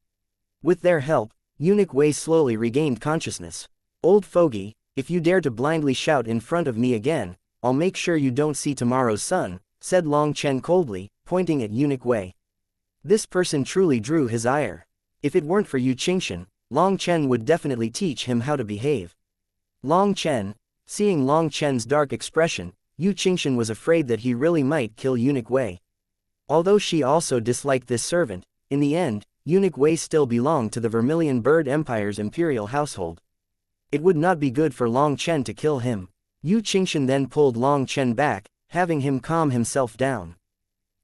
Speaker 1: With their help, Eunuch Wei slowly regained consciousness. Old fogey, if you dare to blindly shout in front of me again, I'll make sure you don't see tomorrow's sun, said Long Chen coldly, pointing at Eunuch Wei. This person truly drew his ire. If it weren't for Yu Qingshan, Long Chen would definitely teach him how to behave. Long Chen, seeing Long Chen's dark expression, Yu Qingshan was afraid that he really might kill Eunuch Wei. Although she also disliked this servant, in the end, Eunuch Wei still belonged to the Vermilion Bird Empire's imperial household. It would not be good for Long Chen to kill him. Yu Qingshan then pulled Long Chen back, having him calm himself down.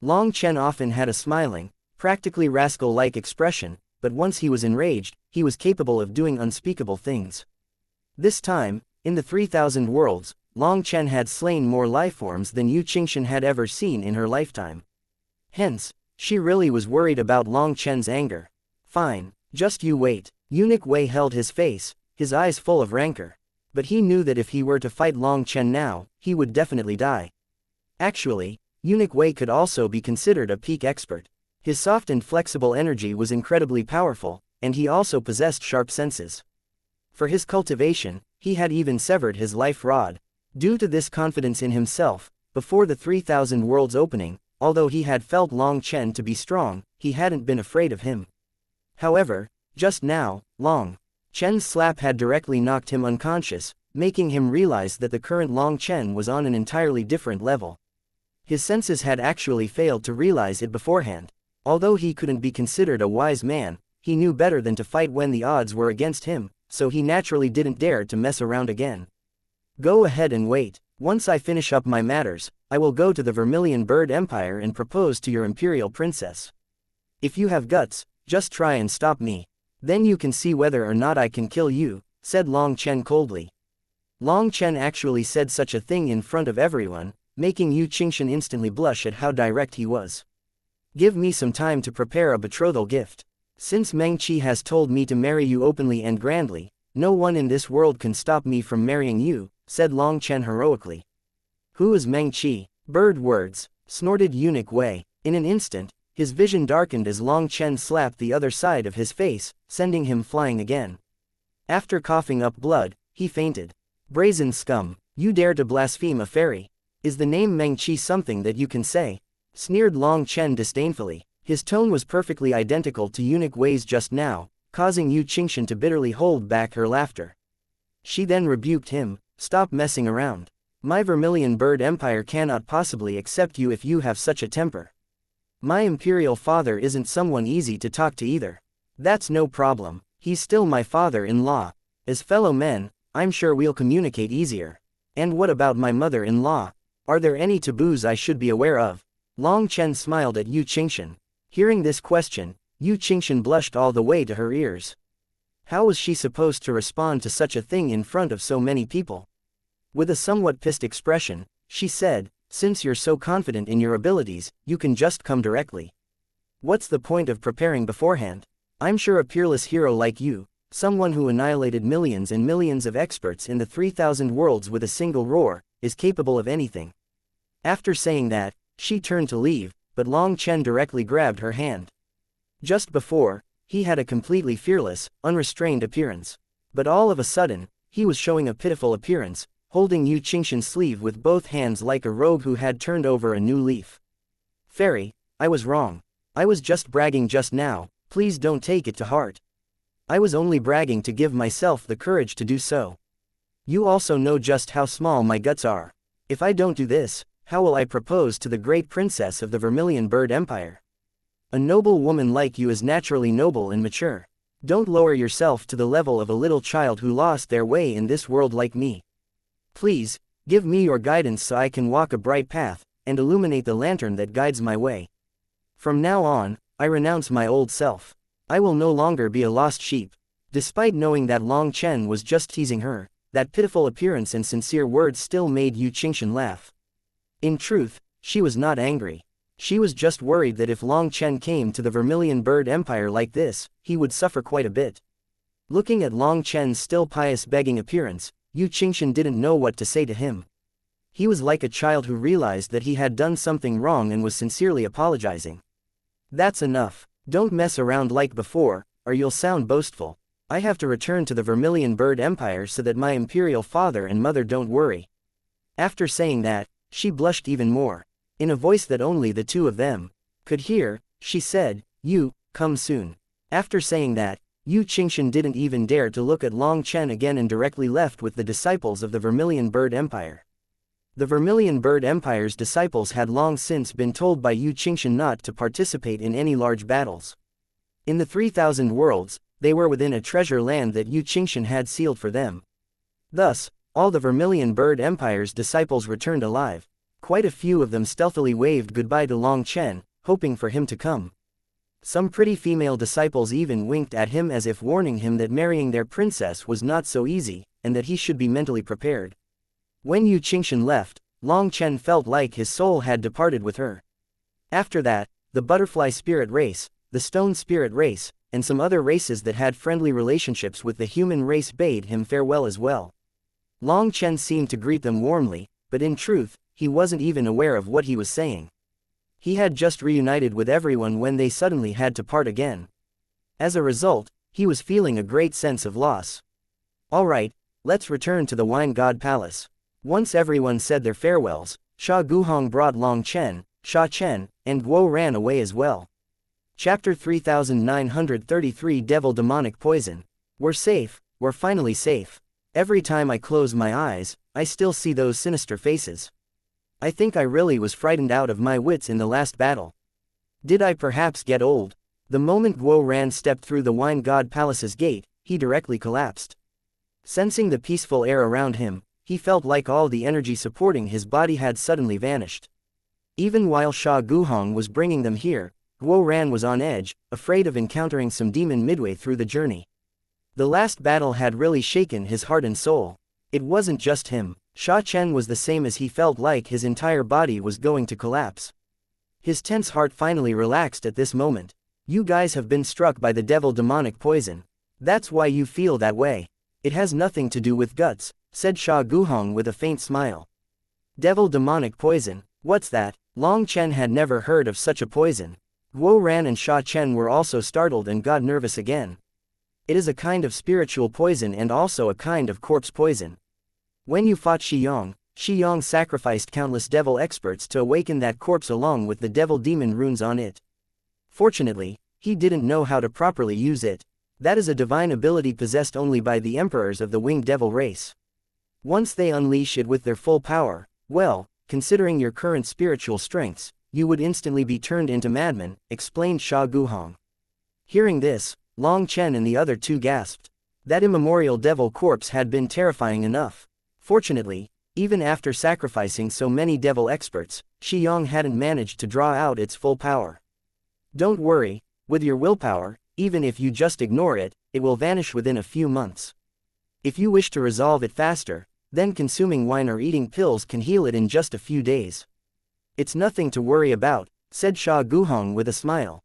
Speaker 1: Long Chen often had a smiling, practically rascal-like expression, but once he was enraged, he was capable of doing unspeakable things. This time, in the 3,000 worlds, Long Chen had slain more lifeforms than Yu Qingshan had ever seen in her lifetime. Hence, she really was worried about Long Chen's anger. Fine, just you wait. Eunuch Wei held his face, his eyes full of rancor. But he knew that if he were to fight Long Chen now, he would definitely die. Actually, Eunuch Wei could also be considered a peak expert. His soft and flexible energy was incredibly powerful, and he also possessed sharp senses. For his cultivation, he had even severed his life rod. Due to this confidence in himself, before the 3,000 worlds opening, although he had felt Long Chen to be strong, he hadn't been afraid of him. However, just now, Long Chen's slap had directly knocked him unconscious, making him realize that the current Long Chen was on an entirely different level. His senses had actually failed to realize it beforehand. Although he couldn't be considered a wise man, he knew better than to fight when the odds were against him, so he naturally didn't dare to mess around again. Go ahead and wait. Once I finish up my matters, I will go to the Vermilion Bird Empire and propose to your imperial princess. If you have guts, just try and stop me. Then you can see whether or not I can kill you, said Long Chen coldly. Long Chen actually said such a thing in front of everyone, making Yu Qingshan instantly blush at how direct he was. Give me some time to prepare a betrothal gift. Since Meng Qi has told me to marry you openly and grandly, no one in this world can stop me from marrying you, said Long Chen heroically. Who is Meng Qi? Bird words, snorted Eunuch Wei. In an instant, his vision darkened as Long Chen slapped the other side of his face, sending him flying again. After coughing up blood, he fainted. Brazen scum, you dare to blaspheme a fairy? Is the name Meng Qi something that you can say? Sneered Long Chen disdainfully. His tone was perfectly identical to Eunuch Wei's just now, causing Yu Qingshan to bitterly hold back her laughter. She then rebuked him, stop messing around. My Vermilion Bird Empire cannot possibly accept you if you have such a temper. My imperial father isn't someone easy to talk to either. That's no problem, he's still my father-in-law. As fellow men, I'm sure we'll communicate easier. And what about my mother-in-law? Are there any taboos I should be aware of? Long Chen smiled at Yu Qingshan. Hearing this question, Yu Qingshan blushed all the way to her ears. How was she supposed to respond to such a thing in front of so many people? With a somewhat pissed expression, she said, since you're so confident in your abilities, you can just come directly. What's the point of preparing beforehand? I'm sure a peerless hero like you, someone who annihilated millions and millions of experts in the 3,000 worlds with a single roar, is capable of anything. After saying that, she turned to leave, but Long Chen directly grabbed her hand. Just before, he had a completely fearless, unrestrained appearance. But all of a sudden, he was showing a pitiful appearance, holding Yu Qingshan's sleeve with both hands like a rogue who had turned over a new leaf. Fairy, I was wrong. I was just bragging just now, please don't take it to heart. I was only bragging to give myself the courage to do so. You also know just how small my guts are. If I don't do this, how will I propose to the great princess of the Vermilion Bird Empire? A noble woman like you is naturally noble and mature. Don't lower yourself to the level of a little child who lost their way in this world like me. Please, give me your guidance so I can walk a bright path, and illuminate the lantern that guides my way. From now on, I renounce my old self. I will no longer be a lost sheep. Despite knowing that Long Chen was just teasing her, that pitiful appearance and sincere words still made Yu Qingshan laugh. In truth, she was not angry. She was just worried that if Long Chen came to the Vermilion Bird Empire like this, he would suffer quite a bit. Looking at Long Chen's still pious begging appearance, Yu Qingshan didn't know what to say to him. He was like a child who realized that he had done something wrong and was sincerely apologizing. That's enough. Don't mess around like before, or you'll sound boastful. I have to return to the Vermilion Bird Empire so that my imperial father and mother don't worry. After saying that, she blushed even more. In a voice that only the two of them could hear, she said, "You, come soon." After saying that, Yu Qingshan didn't even dare to look at Long Chen again and directly left with the disciples of the Vermilion Bird Empire. The Vermilion Bird Empire's disciples had long since been told by Yu Qingshan not to participate in any large battles. In the 3,000 worlds, they were within a treasure land that Yu Qingshan had sealed for them. Thus, all the Vermilion Bird Empire's disciples returned alive. Quite a few of them stealthily waved goodbye to Long Chen, hoping for him to come. Some pretty female disciples even winked at him as if warning him that marrying their princess was not so easy, and that he should be mentally prepared. When Yu Qingshan left, Long Chen felt like his soul had departed with her. After that, the butterfly spirit race, the stone spirit race, and some other races that had friendly relationships with the human race bade him farewell as well. Long Chen seemed to greet them warmly, but in truth, he wasn't even aware of what he was saying. He had just reunited with everyone when they suddenly had to part again. As a result, he was feeling a great sense of loss. Alright, let's return to the Wine God Palace. Once everyone said their farewells, Sha Guhong brought Long Chen, Sha Chen, and Guo ran away as well. Chapter 3933 Devil Demonic Poison. We're safe, we're finally safe. Every time I close my eyes, I still see those sinister faces. I think I really was frightened out of my wits in the last battle. Did I perhaps get old? The moment Guo Ran stepped through the Wine God Palace's gate, he directly collapsed. Sensing the peaceful air around him, he felt like all the energy supporting his body had suddenly vanished. Even while Sha Guhong was bringing them here, Guo Ran was on edge, afraid of encountering some demon midway through the journey. The last battle had really shaken his heart and soul. It wasn't just him. Sha Chen was the same, as he felt like his entire body was going to collapse. His tense heart finally relaxed at this moment. You guys have been struck by the devil demonic poison. That's why you feel that way. It has nothing to do with guts, said Sha Guhong with a faint smile. Devil demonic poison, what's that? Long Chen had never heard of such a poison. Guo Ran and Sha Chen were also startled and got nervous again. It is a kind of spiritual poison and also a kind of corpse poison. When you fought Xi Yong sacrificed countless devil experts to awaken that corpse along with the devil demon runes on it. Fortunately, he didn't know how to properly use it. That is a divine ability possessed only by the emperors of the winged devil race. Once they unleash it with their full power, well, considering your current spiritual strengths, you would instantly be turned into madmen, explained Sha Guhong. Hearing this, Long Chen and the other two gasped. That immemorial devil corpse had been terrifying enough. Fortunately, even after sacrificing so many devil experts, Xi Yong hadn't managed to draw out its full power. Don't worry, with your willpower, even if you just ignore it, it will vanish within a few months. If you wish to resolve it faster, then consuming wine or eating pills can heal it in just a few days. It's nothing to worry about, said Sha Guhong with a smile.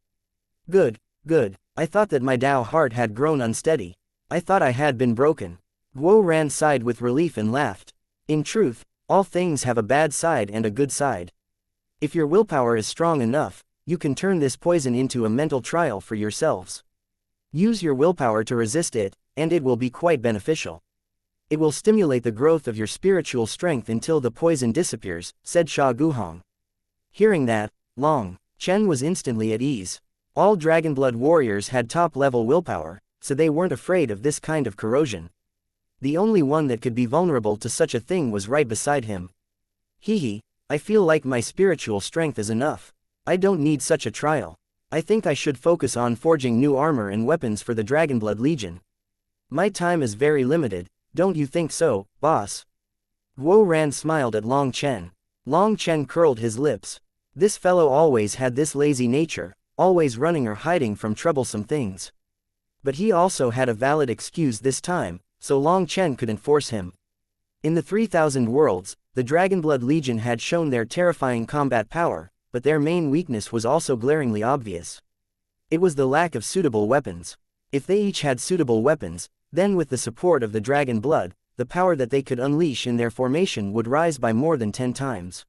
Speaker 1: Good, good, I thought that my Dao heart had grown unsteady. I thought I had been broken. Guo Ran sighed with relief and laughed. In truth, all things have a bad side and a good side. If your willpower is strong enough, you can turn this poison into a mental trial for yourselves. Use your willpower to resist it, and it will be quite beneficial. It will stimulate the growth of your spiritual strength until the poison disappears, said Sha Guhong. Hearing that, Long Chen was instantly at ease. All Dragonblood warriors had top-level willpower, so they weren't afraid of this kind of corrosion. The only one that could be vulnerable to such a thing was right beside him. Hee, I feel like my spiritual strength is enough. I don't need such a trial. I think I should focus on forging new armor and weapons for the Dragonblood Legion. My time is very limited, don't you think so, boss? Guo Ran smiled at Long Chen. Long Chen curled his lips. This fellow always had this lazy nature, always running or hiding from troublesome things. But he also had a valid excuse this time, so Long Chen couldn't force him. In the 3000 worlds, the Dragonblood Legion had shown their terrifying combat power, but their main weakness was also glaringly obvious. It was the lack of suitable weapons. If they each had suitable weapons, then with the support of the Dragon Blood, the power that they could unleash in their formation would rise by more than 10 times.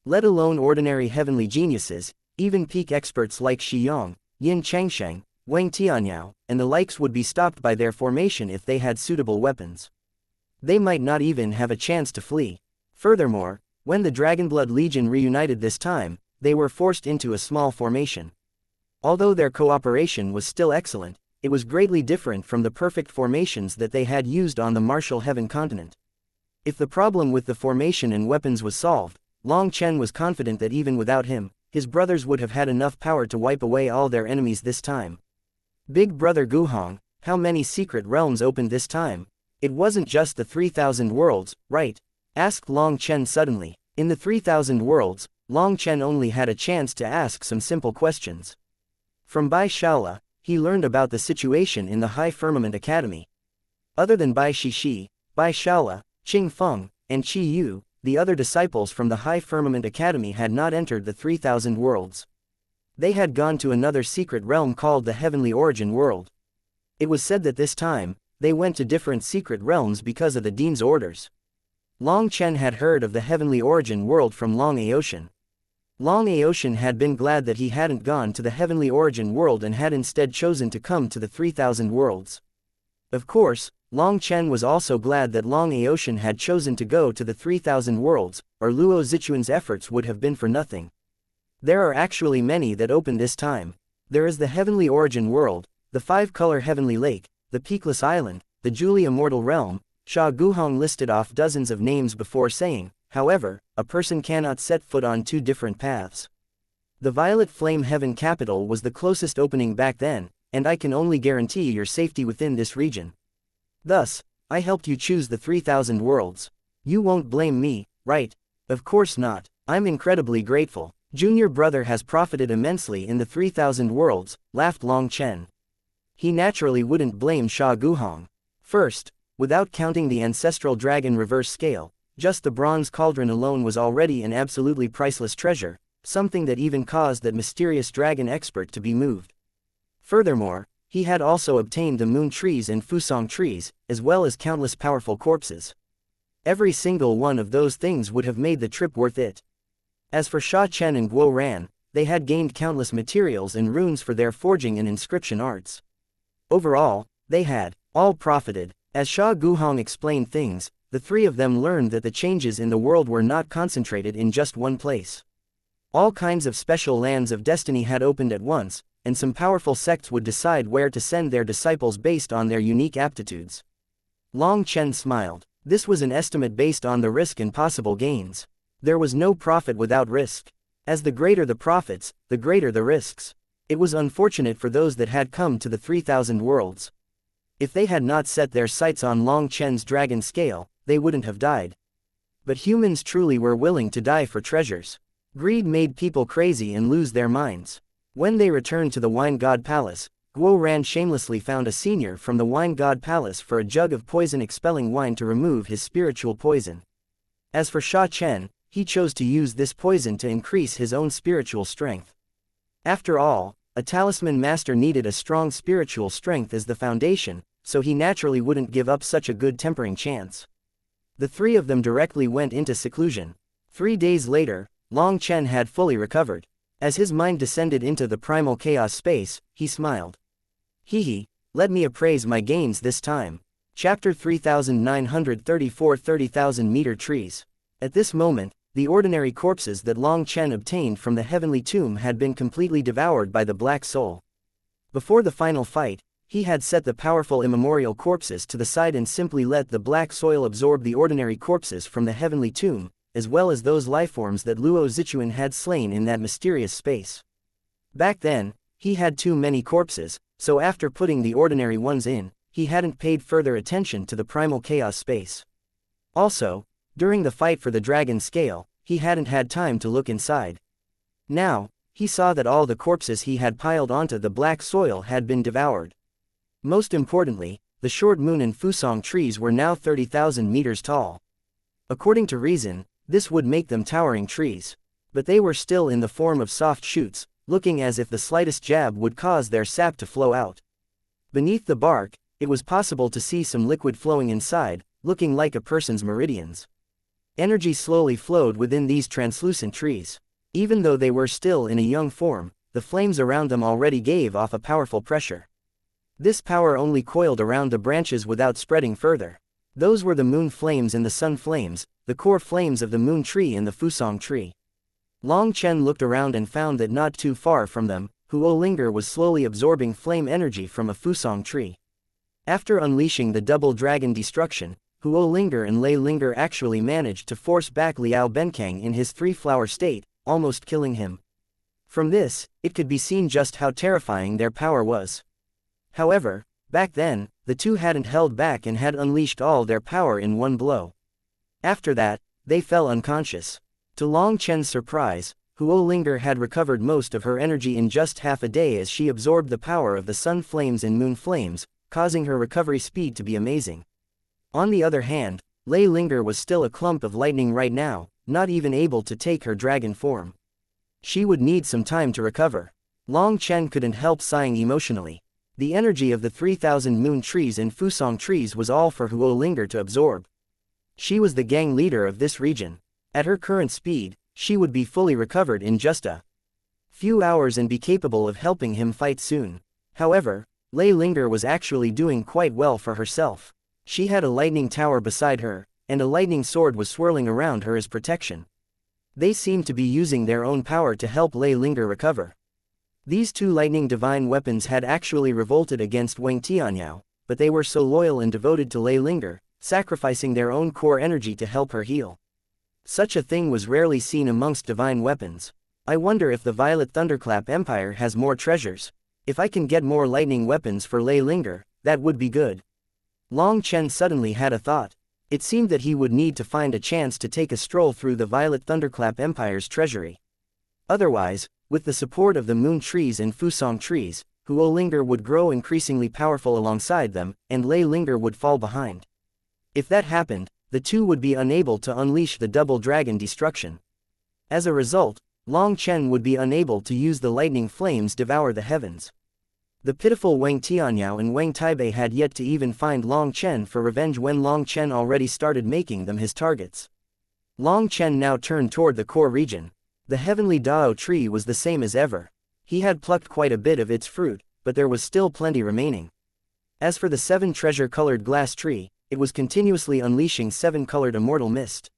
Speaker 1: Let alone ordinary heavenly geniuses, even peak experts like Xi Yong, Yin Changsheng, Wang Tianyao, and the likes would be stopped by their formation if they had suitable weapons. They might not even have a chance to flee. Furthermore, when the Dragonblood Legion reunited this time, they were forced into a small formation. Although their cooperation was still excellent, it was greatly different from the perfect formations that they had used on the Martial Heaven continent. If the problem with the formation and weapons was solved, Long Chen was confident that even without him, his brothers would have had enough power to wipe away all their enemies this time. Big brother Guhong, how many secret realms opened this time? It wasn't just the 3000 worlds, right? Asked Long Chen suddenly. In the 3000 worlds, Long Chen only had a chance to ask some simple questions. From Bai Shaola, he learned about the situation in the High Firmament Academy. Other than Bai Shishi, Bai Shaola, Qing Feng, and Qi Yu, the other disciples from the High Firmament Academy had not entered the 3000 worlds. They had gone to another secret realm called the Heavenly Origin World. It was said that this time, they went to different secret realms because of the Dean's orders. Long Chen had heard of the Heavenly Origin World from Long Aoshan. Long Aoshan had been glad that he hadn't gone to the Heavenly Origin World and had instead chosen to come to the 3000 Worlds. Of course, Long Chen was also glad that Long Aoshan had chosen to go to the 3000 Worlds, or Luo Zichuan's efforts would have been for nothing. There are actually many that open this time. There is the Heavenly Origin World, the 5-color Heavenly Lake, the Peakless Island, the Julie Immortal Realm. Sha Guhong listed off dozens of names before saying, however, a person cannot set foot on 2 different paths. The Violet Flame Heaven capital was the closest opening back then, and I can only guarantee your safety within this region. Thus, I helped you choose the 3000 Worlds. You won't blame me, right? Of course not. I'm incredibly grateful. Junior brother has profited immensely in the 3000 Worlds, laughed Long Chen. He naturally wouldn't blame Sha Guhong. First, without counting the ancestral dragon reverse scale, just the bronze cauldron alone was already an absolutely priceless treasure, something that even caused that mysterious dragon expert to be moved. Furthermore, he had also obtained the moon trees and fusong trees, as well as countless powerful corpses. Every single one of those things would have made the trip worth it. As for Sha Chen and Guo Ran, they had gained countless materials and runes for their forging and inscription arts. Overall, they had all profited. As Sha Guhong explained things, the 3 of them learned that the changes in the world were not concentrated in just one place. All kinds of special lands of destiny had opened at once, and some powerful sects would decide where to send their disciples based on their unique aptitudes. Long Chen smiled. This was an estimate based on the risk and possible gains. There was no profit without risk. As the greater the profits, the greater the risks. It was unfortunate for those that had come to the 3000 Worlds. If they had not set their sights on Long Chen's dragon scale, they wouldn't have died. But humans truly were willing to die for treasures. Greed made people crazy and lose their minds. When they returned to the Wine God Palace, Guo Ran shamelessly found a senior from the Wine God Palace for a jug of poison-expelling wine to remove his spiritual poison. As for Sha Chen, he chose to use this poison to increase his own spiritual strength. After all, a talisman master needed a strong spiritual strength as the foundation, so he naturally wouldn't give up such a good tempering chance. The 3 of them directly went into seclusion. 3 days later, Long Chen had fully recovered. As his mind descended into the primal chaos space, he smiled. Hee, let me appraise my gains this time. Chapter 3934 30,000 meter trees. At this moment, the ordinary corpses that Long Chen obtained from the heavenly tomb had been completely devoured by the Black Soul. Before the final fight, he had set the powerful immemorial corpses to the side and simply let the Black Soil absorb the ordinary corpses from the heavenly tomb, as well as those lifeforms that Luo Zichuan had slain in that mysterious space. Back then, he had too many corpses, so after putting the ordinary ones in, he hadn't paid further attention to the primal chaos space. Also, during the fight for the dragon scale, he hadn't had time to look inside. Now, he saw that all the corpses he had piled onto the Black Soil had been devoured. Most importantly, the short moon and fusong trees were now 30,000 meters tall. According to reason, this would make them towering trees. But they were still in the form of soft shoots, looking as if the slightest jab would cause their sap to flow out. Beneath the bark, it was possible to see some liquid flowing inside, looking like a person's meridians. Energy slowly flowed within these translucent trees. Even though they were still in a young form, the flames around them already gave off a powerful pressure. This power only coiled around the branches without spreading further. Those were the moon flames and the sun flames, the core flames of the moon tree and the fusong tree. Long Chen looked around and found that not too far from them, Huo Linger was slowly absorbing flame energy from a fusong tree. After unleashing the double dragon destruction, Huo Linger and Lei Linger actually managed to force back Liao Benkang in his 3-flower state, almost killing him. From this, it could be seen just how terrifying their power was. However, back then, the two hadn't held back and had unleashed all their power in one blow. After that, they fell unconscious. To Long Chen's surprise, Huo Linger had recovered most of her energy in just half a day as she absorbed the power of the sun flames and moon flames, causing her recovery speed to be amazing. On the other hand, Lei Linger was still a clump of lightning right now, not even able to take her dragon form. She would need some time to recover. Long Chen couldn't help sighing emotionally. The energy of the 3,000 moon trees and Fusong trees was all for Huo Linger to absorb. She was the gang leader of this region. At her current speed, she would be fully recovered in just a few hours and be capable of helping him fight soon. However, Lei Linger was actually doing quite well for herself. She had a lightning tower beside her, and a lightning sword was swirling around her as protection. They seemed to be using their own power to help Lei Linger recover. These two lightning divine weapons had actually revolted against Wang Tianyao, but they were so loyal and devoted to Lei Linger, sacrificing their own core energy to help her heal. Such a thing was rarely seen amongst divine weapons. I wonder if the Violet Thunderclap Empire has more treasures. If I can get more lightning weapons for Lei Linger, that would be good. Long Chen suddenly had a thought. It seemed that he would need to find a chance to take a stroll through the Violet Thunderclap Empire's treasury. Otherwise, with the support of the moon trees and Fusong trees, Huo Linger would grow increasingly powerful alongside them, and Lei Linger would fall behind. If that happened, the two would be unable to unleash the double dragon destruction. As a result, Long Chen would be unable to use the lightning flames devour the heavens. The pitiful Wang Tianyao and Wang Taibei had yet to even find Long Chen for revenge when Long Chen already started making them his targets. Long Chen now turned toward the core region. The heavenly Dao tree was the same as ever. He had plucked quite a bit of its fruit, but there was still plenty remaining. As for the 7 treasure-colored glass tree, it was continuously unleashing 7-colored immortal mist.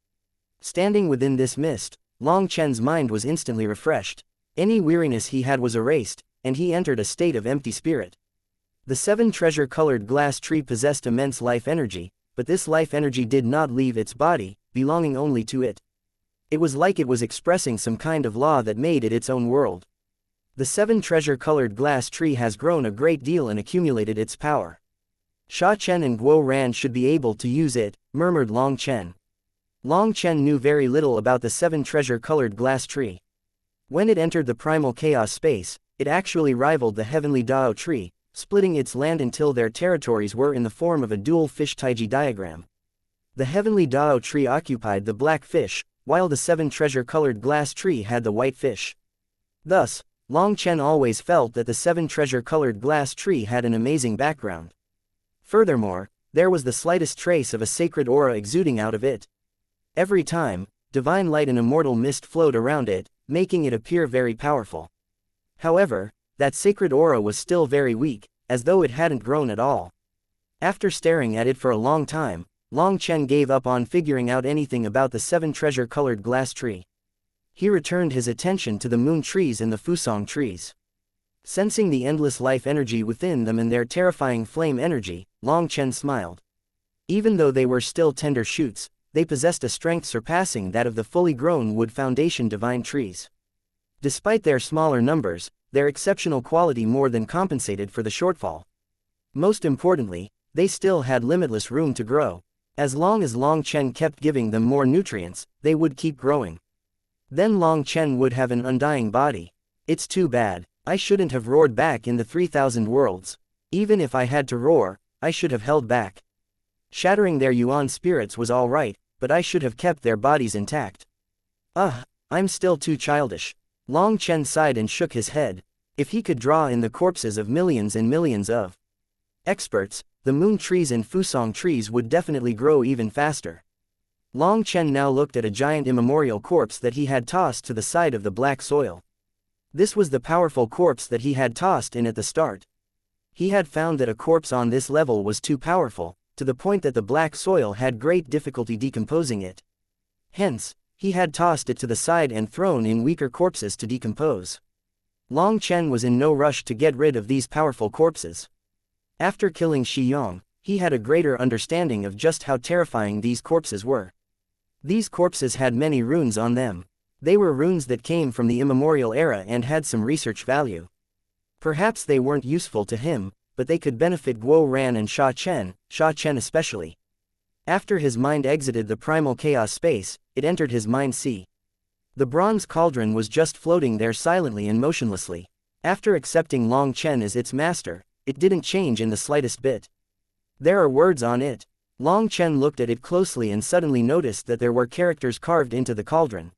Speaker 1: Standing within this mist, Long Chen's mind was instantly refreshed. Any weariness he had was erased, and he entered a state of empty spirit. The 7 treasure-colored glass tree possessed immense life energy, but this life energy did not leave its body, belonging only to it. It was like it was expressing some kind of law that made it its own world. The 7 treasure-colored glass tree has grown a great deal and accumulated its power. Sha Chen and Guo Ran should be able to use it, murmured Long Chen. Long Chen knew very little about the 7 treasure-colored glass tree. When it entered the primal chaos space, it actually rivaled the heavenly Dao tree, splitting its land until their territories were in the form of a dual fish taiji diagram. The heavenly Dao tree occupied the black fish, while the 7 treasure-colored glass tree had the white fish. Thus, Long Chen always felt that the 7 treasure-colored glass tree had an amazing background. Furthermore, there was the slightest trace of a sacred aura exuding out of it. Every time, divine light and immortal mist flowed around it, making it appear very powerful. However, that sacred aura was still very weak, as though it hadn't grown at all. After staring at it for a long time, Long Chen gave up on figuring out anything about the 7 treasure-colored glass tree. He returned his attention to the moon trees and the Fusong trees. Sensing the endless life energy within them and their terrifying flame energy, Long Chen smiled. Even though they were still tender shoots, they possessed a strength surpassing that of the fully grown wood foundation divine trees. Despite their smaller numbers, their exceptional quality more than compensated for the shortfall. Most importantly, they still had limitless room to grow. As long as Long Chen kept giving them more nutrients, they would keep growing. Then Long Chen would have an undying body. It's too bad. I shouldn't have roared back in the 3,000 worlds. Even if I had to roar, I should have held back. Shattering their yuan spirits was alright, but I should have kept their bodies intact. I'm still too childish. Long Chen sighed and shook his head. If he could draw in the corpses of millions and millions of experts, the moon trees and Fusong trees would definitely grow even faster. Long Chen now looked at a giant immemorial corpse that he had tossed to the side of the black soil. This was the powerful corpse that he had tossed in at the start. He had found that a corpse on this level was too powerful, to the point that the black soil had great difficulty decomposing it. Hence, he had tossed it to the side and thrown in weaker corpses to decompose. Long Chen was in no rush to get rid of these powerful corpses. After killing Shi Yong, he had a greater understanding of just how terrifying these corpses were. These corpses had many runes on them. They were runes that came from the immemorial era and had some research value. Perhaps they weren't useful to him, but they could benefit Guo Ran and Sha Chen especially. After his mind exited the primal chaos space, it entered his mind sea. The bronze cauldron was just floating there silently and motionlessly. After accepting Long Chen as its master, it didn't change in the slightest bit. There are words on it. Long Chen looked at it closely and suddenly noticed that there were characters carved into the cauldron.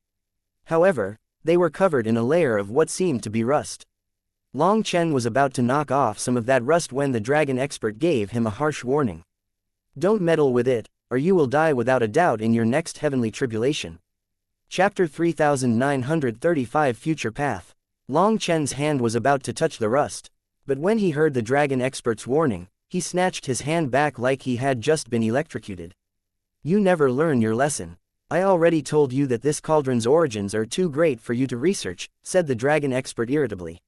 Speaker 1: However, they were covered in a layer of what seemed to be rust. Long Chen was about to knock off some of that rust when the dragon expert gave him a harsh warning. Don't meddle with it, or you will die without a doubt in your next heavenly tribulation. Chapter 3935 Future Path. Long Chen's hand was about to touch the rust, but when he heard the dragon expert's warning, he snatched his hand back like he had just been electrocuted. You never learn your lesson. I already told you that this cauldron's origins are too great for you to research, said the dragon expert irritably.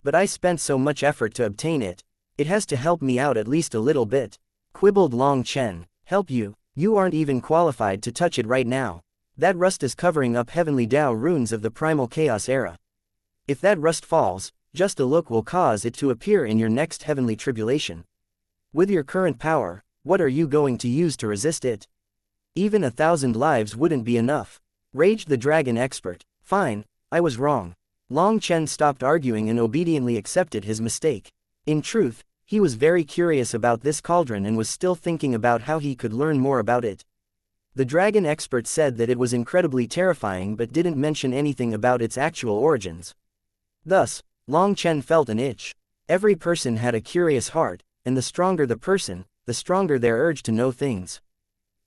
Speaker 1: But I spent so much effort to obtain it. It has to help me out at least a little bit, quibbled Long Chen. Help you? You aren't even qualified to touch it right now. That rust is covering up heavenly Tao runes of the primal chaos era. If that rust falls, just a look will cause it to appear in your next heavenly tribulation. With your current power, what are you going to use to resist it? Even 1,000 lives wouldn't be enough, raged the dragon expert. Fine, I was wrong. Long Chen stopped arguing and obediently accepted his mistake. In truth, he was very curious about this cauldron and was still thinking about how he could learn more about it. The dragon expert said that it was incredibly terrifying but didn't mention anything about its actual origins. Thus, Long Chen felt an itch. Every person had a curious heart, and the stronger the person, the stronger their urge to know things.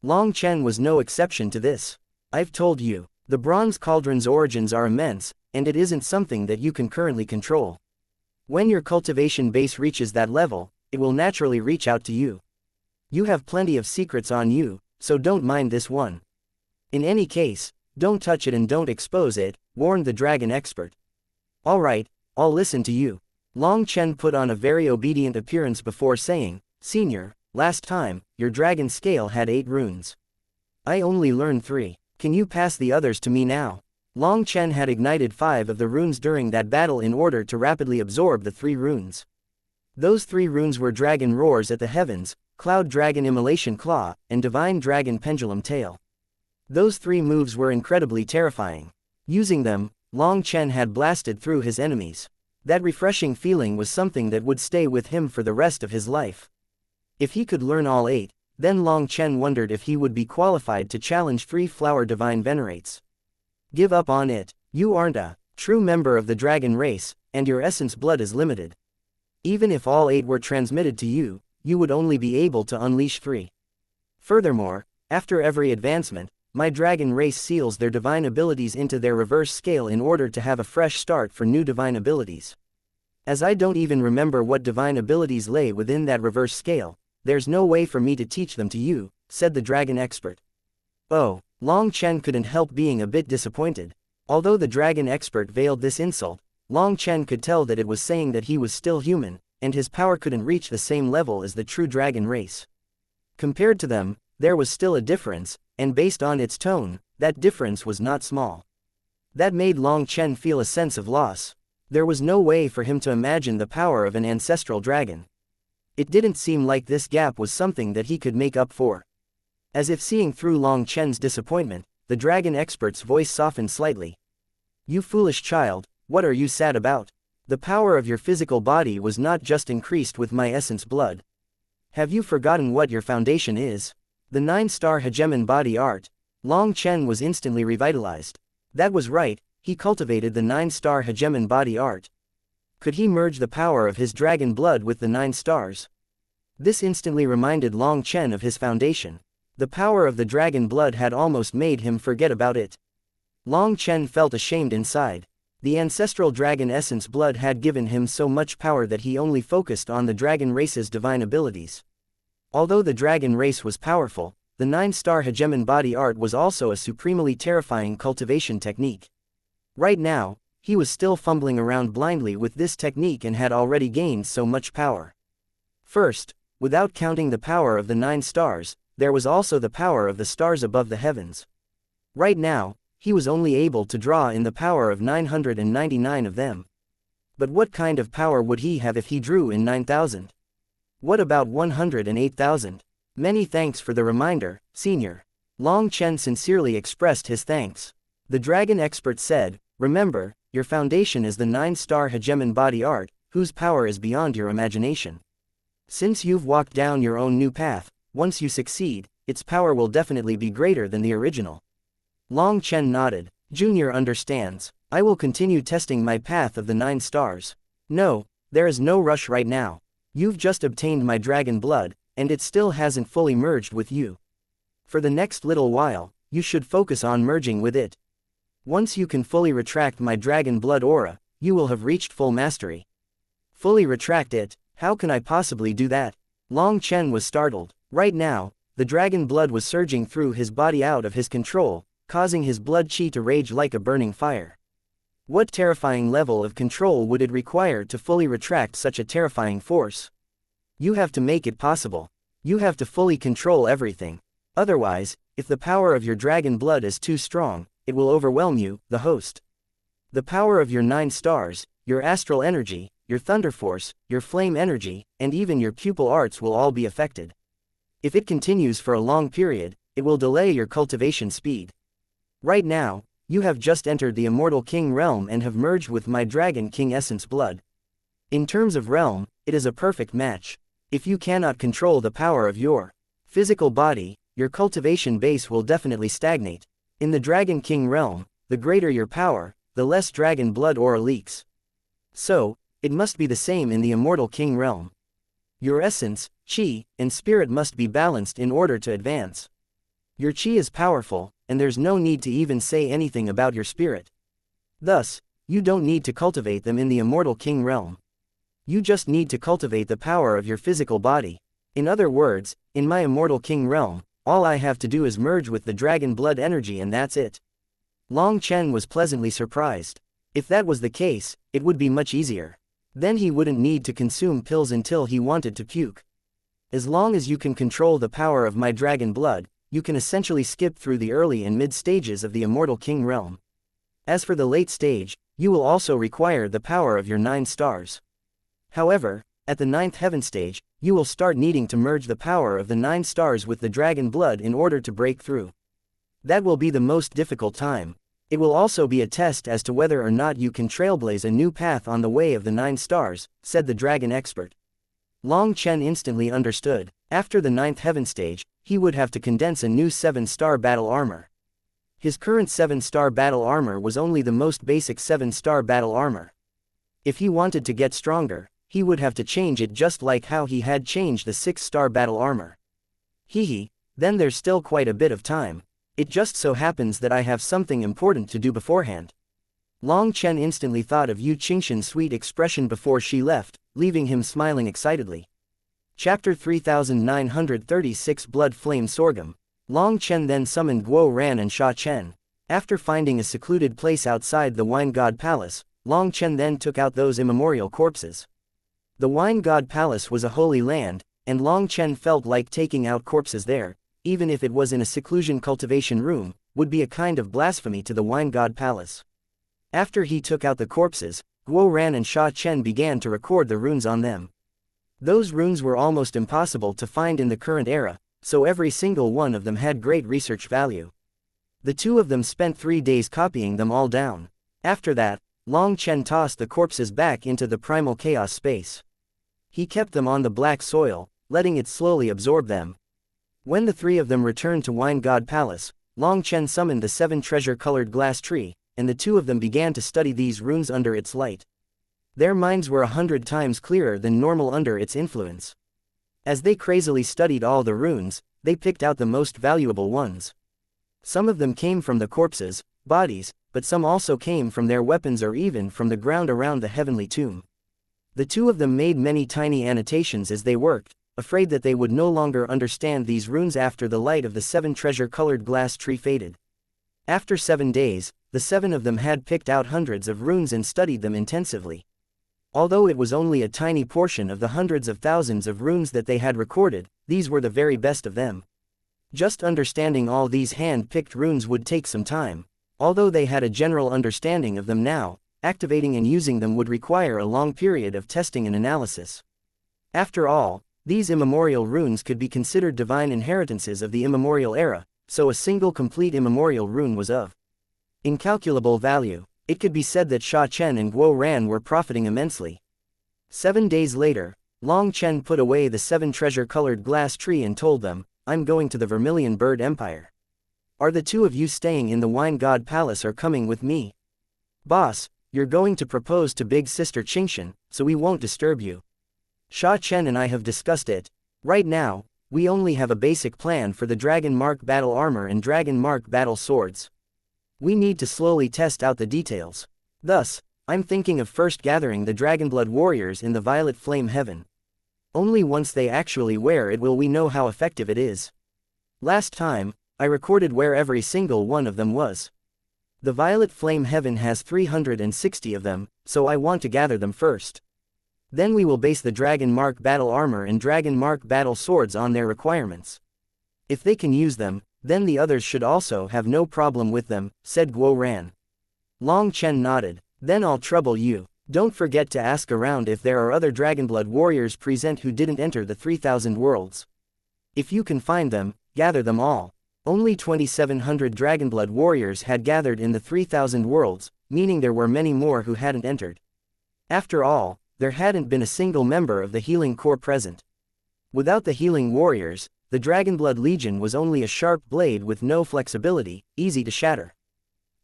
Speaker 1: Long Chen was no exception to this. I've told you, the bronze cauldron's origins are immense, and it isn't something that you can currently control. When your cultivation base reaches that level, it will naturally reach out to you. You have plenty of secrets on you, so don't mind this one. In any case, don't touch it and don't expose it, warned the dragon expert. All right, I'll listen to you. Long Chen put on a very obedient appearance before saying, Senior, last time, your dragon scale had 8 runes. I only learned 3. Can you pass the others to me now? Long Chen had ignited 5 of the runes during that battle in order to rapidly absorb the 3 runes. Those 3 runes were Dragon Roars at the Heavens, Cloud Dragon Immolation Claw, and Divine Dragon Pendulum Tail. Those 3 moves were incredibly terrifying. Using them, Long Chen had blasted through his enemies. That refreshing feeling was something that would stay with him for the rest of his life. If he could learn all 8, then Long Chen wondered if he would be qualified to challenge 3 Flower Divine Venerates. Give up on it. You aren't a true member of the dragon race, and your essence blood is limited. Even if all 8 were transmitted to you, you would only be able to unleash 3. Furthermore, after every advancement, my dragon race seals their divine abilities into their reverse scale in order to have a fresh start for new divine abilities. As I don't even remember what divine abilities lay within that reverse scale, there's no way for me to teach them to you, said the dragon expert. Oh, Long Chen couldn't help being a bit disappointed. Although the dragon expert veiled this insult, Long Chen could tell that it was saying that he was still human, and his power couldn't reach the same level as the true dragon race. Compared to them, there was still a difference, and based on its tone, that difference was not small. That made Long Chen feel a sense of loss. There was no way for him to imagine the power of an ancestral dragon. It didn't seem like this gap was something that he could make up for. As if seeing through Long Chen's disappointment, the dragon expert's voice softened slightly. You foolish child, what are you sad about? The power of your physical body was not just increased with my essence blood. Have you forgotten what your foundation is? The 9-star hegemon body art. Long Chen was instantly revitalized. That was right, he cultivated the 9-star hegemon body art. Could he merge the power of his dragon blood with the 9 stars? This instantly reminded Long Chen of his foundation. The power of the dragon blood had almost made him forget about it. Long Chen felt ashamed inside. The ancestral dragon essence blood had given him so much power that he only focused on the dragon race's divine abilities. Although the dragon race was powerful, the 9-star hegemon body art was also a supremely terrifying cultivation technique. Right now, he was still fumbling around blindly with this technique and had already gained so much power. First, without counting the power of the 9 stars, there was also the power of the stars above the heavens. Right now, he was only able to draw in the power of 999 of them. But what kind of power would he have if he drew in 9,000? What about 108,000? Many thanks for the reminder, Senior. Long Chen sincerely expressed his thanks. The dragon expert said, remember, your foundation is the 9-star hegemon body art, whose power is beyond your imagination. Since you've walked down your own new path, once you succeed, its power will definitely be greater than the original. Long Chen nodded. Junior understands. I will continue testing my path of the 9 stars. No, there is no rush right now. You've just obtained my dragon blood, and it still hasn't fully merged with you. For the next little while, you should focus on merging with it. Once you can fully retract my dragon blood aura, you will have reached full mastery. Fully retract it? How can I possibly do that? Long Chen was startled. Right now, the dragon blood was surging through his body out of his control, causing his blood chi to rage like a burning fire. What terrifying level of control would it require to fully retract such a terrifying force? You have to make it possible. You have to fully control everything. Otherwise, if the power of your dragon blood is too strong, it will overwhelm you, the host. The power of your 9 stars, your astral energy, your thunder force, your flame energy, and even your pupil arts will all be affected. If it continues for a long period, it will delay your cultivation speed. Right now, you have just entered the Immortal King realm and have merged with my Dragon King essence blood. In terms of realm, it is a perfect match. If you cannot control the power of your physical body, your cultivation base will definitely stagnate. In the Dragon King realm, the greater your power, the less dragon blood aura leaks. So, it must be the same in the Immortal King realm. Your essence, chi, and spirit must be balanced in order to advance. Your chi is powerful, and there's no need to even say anything about your spirit. Thus, you don't need to cultivate them in the Immortal King realm. You just need to cultivate the power of your physical body. In other words, in my Immortal King realm, all I have to do is merge with the dragon blood energy and that's it. Long Chen was pleasantly surprised. If that was the case, it would be much easier. Then he wouldn't need to consume pills until he wanted to puke. As long as you can control the power of my dragon blood, you can essentially skip through the early and mid stages of the Immortal King realm. As for the late stage, you will also require the power of your 9 stars. However, at the 9th heaven stage, you will start needing to merge the power of the 9 stars with the dragon blood in order to break through. That will be the most difficult time. It will also be a test as to whether or not you can trailblaze a new path on the way of the 9 stars, said the dragon expert. Long Chen instantly understood. After the 9th heaven stage, he would have to condense a new 7-star battle armor. His current 7-star battle armor was only the most basic 7-star battle armor. If he wanted to get stronger, he would have to change it just like how he had changed the 6-star battle armor. Then there's still quite a bit of time. It just so happens that I have something important to do beforehand. Long Chen instantly thought of Yu Qingxian's sweet expression before she left, leaving him smiling excitedly. Chapter 3936 Blood Flame Sorghum. Long Chen then summoned Guo Ran and Sha Chen. After finding a secluded place outside the Wine God Palace, Long Chen then took out those immemorial corpses. The Wine God Palace was a holy land, and Long Chen felt like taking out corpses there, even if it was in a seclusion cultivation room, would be a kind of blasphemy to the Wine God Palace. After he took out the corpses, Guo Ran and Sha Chen began to record the runes on them. Those runes were almost impossible to find in the current era, so every single one of them had great research value. The two of them spent 3 days copying them all down. After that, Long Chen tossed the corpses back into the primal chaos space. He kept them on the black soil, letting it slowly absorb them. When the 3 of them returned to Wine God Palace, Long Chen summoned the 7 treasure-colored glass tree, and the 2 of them began to study these runes under its light. Their minds were 100 times clearer than normal under its influence. As they crazily studied all the runes, they picked out the most valuable ones. Some of them came from the corpses' bodies, but some also came from their weapons or even from the ground around the heavenly tomb. The 2 of them made many tiny annotations as they worked, afraid that they would no longer understand these runes after the light of the 7 treasure-colored glass tree faded. After 7 days, the 7 of them had picked out hundreds of runes and studied them intensively. Although it was only a tiny portion of the hundreds of thousands of runes that they had recorded, these were the very best of them. Just understanding all these hand-picked runes would take some time. Although they had a general understanding of them now, activating and using them would require a long period of testing and analysis. After all, these immemorial runes could be considered divine inheritances of the immemorial era, so a single complete immemorial rune was of incalculable value. It could be said that Sha Chen and Guo Ran were profiting immensely. 7 days later, Long Chen put away the 7 treasure-colored glass tree and told them, "I'm going to the Vermilion Bird Empire. Are the 2 of you staying in the Wine God Palace or coming with me?" "Boss, you're going to propose to big sister Xianxia, so we won't disturb you. Sha Chen and I have discussed it. Right now, we only have a basic plan for the Dragon Mark battle armor and Dragon Mark battle swords. We need to slowly test out the details. Thus, I'm thinking of first gathering the Dragonblood warriors in the Violet Flame Heaven. Only once they actually wear it will we know how effective it is. Last time, I recorded where every single one of them was. The Violet Flame Heaven has 360 of them, so I want to gather them first. Then we will base the Dragon Mark battle armor and Dragon Mark battle swords on their requirements. If they can use them, then the others should also have no problem with them, said Guo Ran. Long Chen nodded. Then I'll trouble you. Don't forget to ask around if there are other Dragonblood warriors present who didn't enter the 3000 worlds. If you can find them, gather them all. Only 2700 Dragonblood warriors had gathered in the 3000 worlds, meaning there were many more who hadn't entered. After all, there hadn't been a single member of the Healing Corps present. Without the Healing Warriors, the Dragonblood Legion was only a sharp blade with no flexibility, easy to shatter.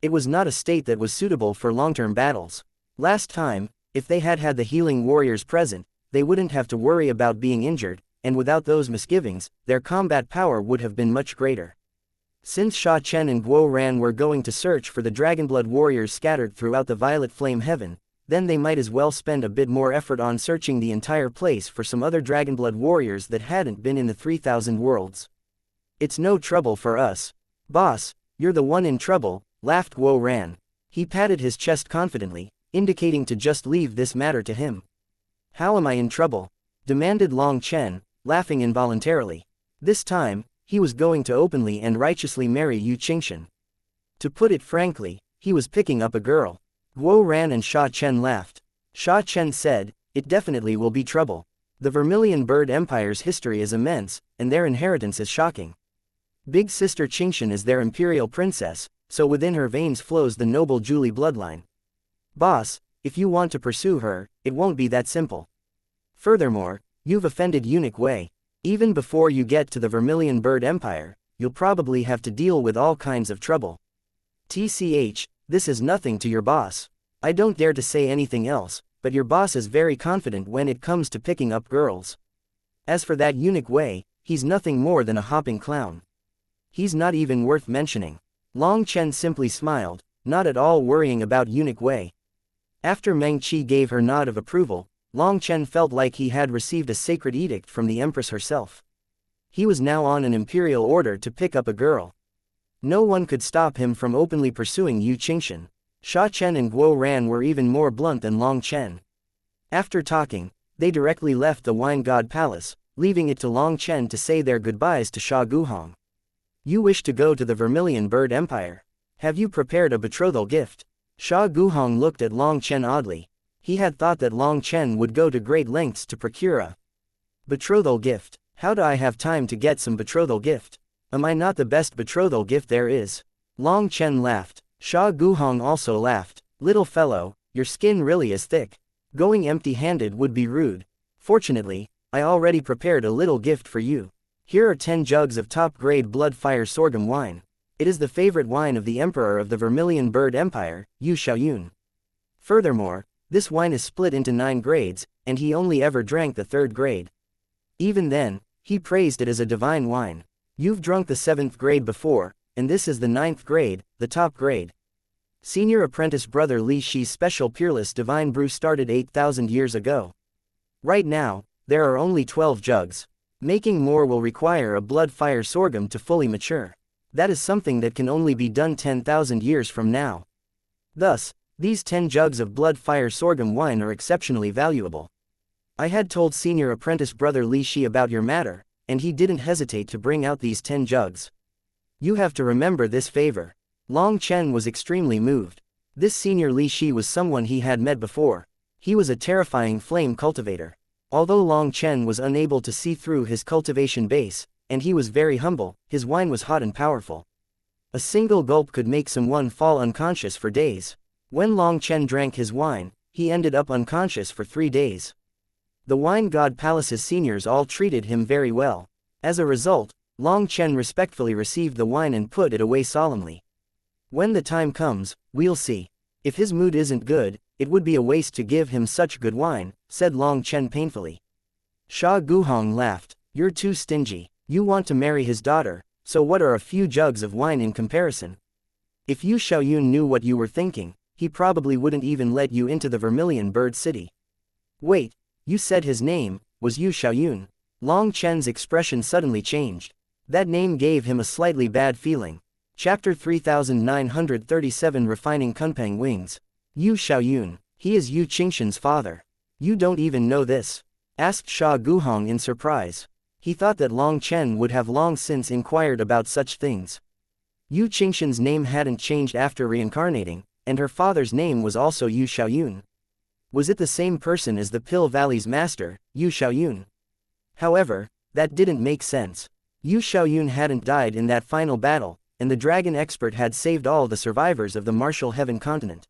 Speaker 1: It was not a state that was suitable for long-term battles. Last time, if they had had the Healing Warriors present, they wouldn't have to worry about being injured, and without those misgivings, their combat power would have been much greater. Since Sha Chen and Guo Ran were going to search for the Dragonblood warriors scattered throughout the Violet Flame Heaven, then they might as well spend a bit more effort on searching the entire place for some other Dragonblood warriors that hadn't been in the 3000 worlds. It's no trouble for us. Boss, you're the one in trouble, laughed Guo Ran. He patted his chest confidently, indicating to just leave this matter to him. How am I in trouble? Demanded Long Chen, laughing involuntarily. This time, he was going to openly and righteously marry Yu Qingshan. To put it frankly, he was picking up a girl. Guo Ran and Sha Chen laughed. Sha Chen said, it definitely will be trouble. The Vermilion Bird Empire's history is immense, and their inheritance is shocking. Big sister Qingshan is their imperial princess, so within her veins flows the noble Julie bloodline. Boss, if you want to pursue her, it won't be that simple. Furthermore, you've offended Eunuch Wei. Even before you get to the Vermilion Bird Empire, you'll probably have to deal with all kinds of trouble. TCH, this is nothing to your boss. I don't dare to say anything else, but your boss is very confident when it comes to picking up girls. As for that Eunuch Wei, he's nothing more than a hopping clown. He's not even worth mentioning. Long Chen simply smiled, not at all worrying about Eunuch Wei. After Meng Qi gave her nod of approval, Long Chen felt like he had received a sacred edict from the Empress herself. He was now on an imperial order to pick up a girl. No one could stop him from openly pursuing Yu Qingshan. Sha Chen and Guo Ran were even more blunt than Long Chen. After talking, they directly left the Wine God Palace, leaving it to Long Chen to say their goodbyes to Sha Guhong. You wish to go to the Vermilion Bird Empire. Have you prepared a betrothal gift? Sha Guhong looked at Long Chen oddly. He had thought that Long Chen would go to great lengths to procure a betrothal gift. How do I have time to get some betrothal gift? Am I not the best betrothal gift there is? Long Chen laughed. Sha Guhong also laughed. Little fellow, your skin really is thick. Going empty-handed would be rude. Fortunately, I already prepared a little gift for you. Here are 10 jugs of top-grade blood-fire sorghum wine. It is the favorite wine of the Emperor of the Vermilion Bird Empire, Yu Xiaoyun. Furthermore, this wine is split into 9 grades, and he only ever drank the 3rd grade. Even then, he praised it as a divine wine. You've drunk the 7th grade before, and this is the 9th grade, the top grade. Senior apprentice brother Li Shi's special peerless divine brew started 8,000 years ago. Right now, there are only 12 jugs. Making more will require a blood-fire sorghum to fully mature. That is something that can only be done 10,000 years from now. Thus, these 10 jugs of blood-fire sorghum wine are exceptionally valuable. I had told senior apprentice brother Li Shi about your matter, and he didn't hesitate to bring out these 10 jugs. You have to remember this favor. Long Chen was extremely moved. This senior Li Shi was someone he had met before. He was a terrifying flame cultivator. Although Long Chen was unable to see through his cultivation base, and he was very humble, his wine was hot and powerful. A single gulp could make someone fall unconscious for days. When Long Chen drank his wine, he ended up unconscious for 3 days. The Wine God Palace's seniors all treated him very well. As a result, Long Chen respectfully received the wine and put it away solemnly. When the time comes, we'll see. If his mood isn't good, it would be a waste to give him such good wine, said Long Chen painfully. Sha Guhong laughed. You're too stingy. You want to marry his daughter, so what are a few jugs of wine in comparison? If Yu Xiaoyun knew what you were thinking, he probably wouldn't even let you into the Vermilion Bird City. Wait, you said his name was Yu Xiaoyun. Long Chen's expression suddenly changed. That name gave him a slightly bad feeling. Chapter 3937 Refining Kunpeng Wings. Yu Xiaoyun. He is Yu Qingshan's father. You don't even know this? Asked Sha Guhong in surprise. He thought that Long Chen would have long since inquired about such things. Yu Qingshan's name hadn't changed after reincarnating, and her father's name was also Yu Xiaoyun. Was it the same person as the Pill Valley's master, Yu Xiaoyun? However, that didn't make sense. Yu Xiaoyun hadn't died in that final battle, and the dragon expert had saved all the survivors of the Martial Heaven continent.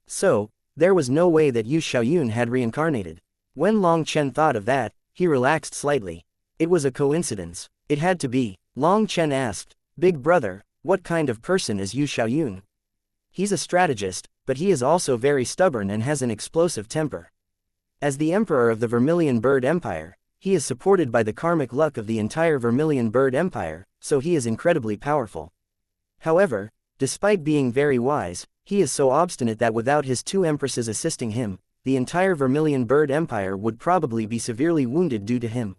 Speaker 1: So, there was no way that Yu Xiaoyun had reincarnated. When Long Chen thought of that, he relaxed slightly. It was a coincidence. It had to be. Long Chen asked, Big brother, what kind of person is Yu Xiaoyun? He's a strategist, but he is also very stubborn and has an explosive temper. As the Emperor of the Vermilion Bird Empire, he is supported by the karmic luck of the entire Vermilion Bird Empire, so he is incredibly powerful. However, despite being very wise, he is so obstinate that without his two empresses assisting him, the entire Vermilion Bird Empire would probably be severely wounded due to him.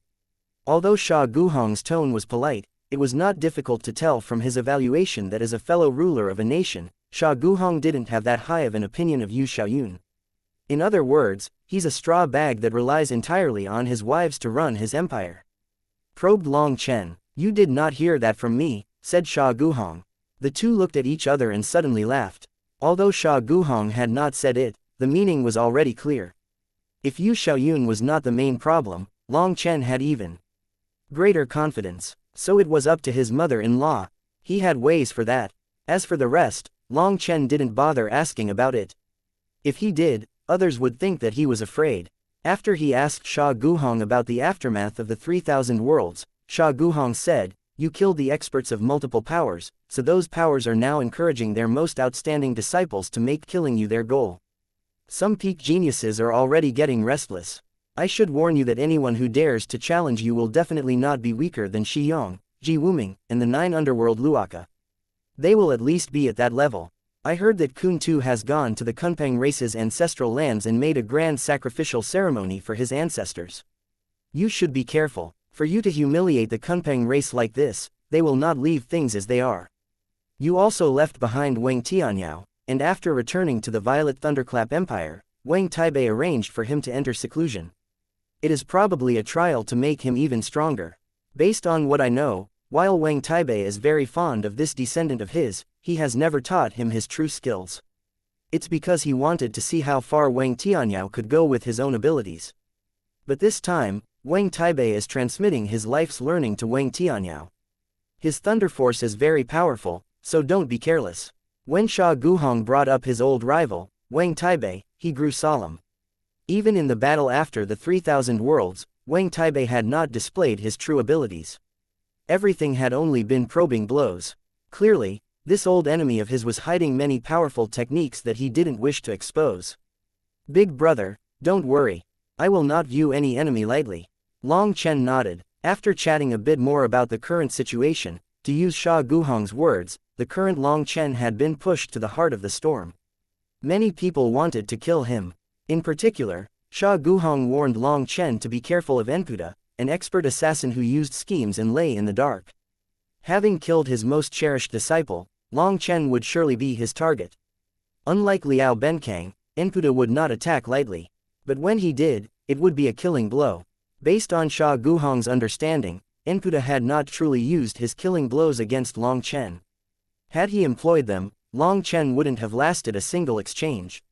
Speaker 1: Although Sha Guhong's tone was polite, it was not difficult to tell from his evaluation that as a fellow ruler of a nation, Sha Guhong didn't have that high of an opinion of Yu Xiaoyun. In other words, he's a straw bag that relies entirely on his wives to run his empire. Probed Long Chen. You did not hear that from me, said Sha Guhong. The two looked at each other and suddenly laughed. Although Sha Guhong had not said it, the meaning was already clear. If Yu Xiaoyun was not the main problem, Long Chen had even greater confidence. So it was up to his mother-in-law. He had ways for that. As for the rest, Long Chen didn't bother asking about it. If he did, others would think that he was afraid. After he asked Sha Guhong about the aftermath of the 3,000 worlds, Sha Guhong said, You killed the experts of multiple powers, so those powers are now encouraging their most outstanding disciples to make killing you their goal. Some peak geniuses are already getting restless. I should warn you that anyone who dares to challenge you will definitely not be weaker than Shi Yong, Ji Wuming, and the 9 underworld Luaka. They will at least be at that level. I heard that Kun Tu has gone to the Kunpeng race's ancestral lands and made a grand sacrificial ceremony for his ancestors. You should be careful. For you to humiliate the Kunpeng race like this, they will not leave things as they are. You also left behind Wang Tianyao, and after returning to the Violet Thunderclap Empire, Wang Taibei arranged for him to enter seclusion. It is probably a trial to make him even stronger. Based on what I know, while Wang Taibei is very fond of this descendant of his, he has never taught him his true skills. It's because he wanted to see how far Wang Tianyao could go with his own abilities. But this time, Wang Taibei is transmitting his life's learning to Wang Tianyao. His thunder force is very powerful, so don't be careless. When Sha Guhong brought up his old rival, Wang Taibei, he grew solemn. Even in the battle after the 3,000 worlds, Wang Taibei had not displayed his true abilities. Everything had only been probing blows. Clearly, this old enemy of his was hiding many powerful techniques that he didn't wish to expose. Big brother, don't worry. I will not view any enemy lightly. Long Chen nodded. After chatting a bit more about the current situation, to use Sha Guhong's words, the current Long Chen had been pushed to the heart of the storm. Many people wanted to kill him. In particular, Sha Guhong warned Long Chen to be careful of Enpuda, an expert assassin who used schemes and lay in the dark. Having killed his most cherished disciple, Long Chen would surely be his target. Unlike Liao Benkang, Enpuda would not attack lightly. But when he did, it would be a killing blow. Based on Sha Guhong's understanding, Enpuda had not truly used his killing blows against Long Chen. Had he employed them, Long Chen wouldn't have lasted a single exchange.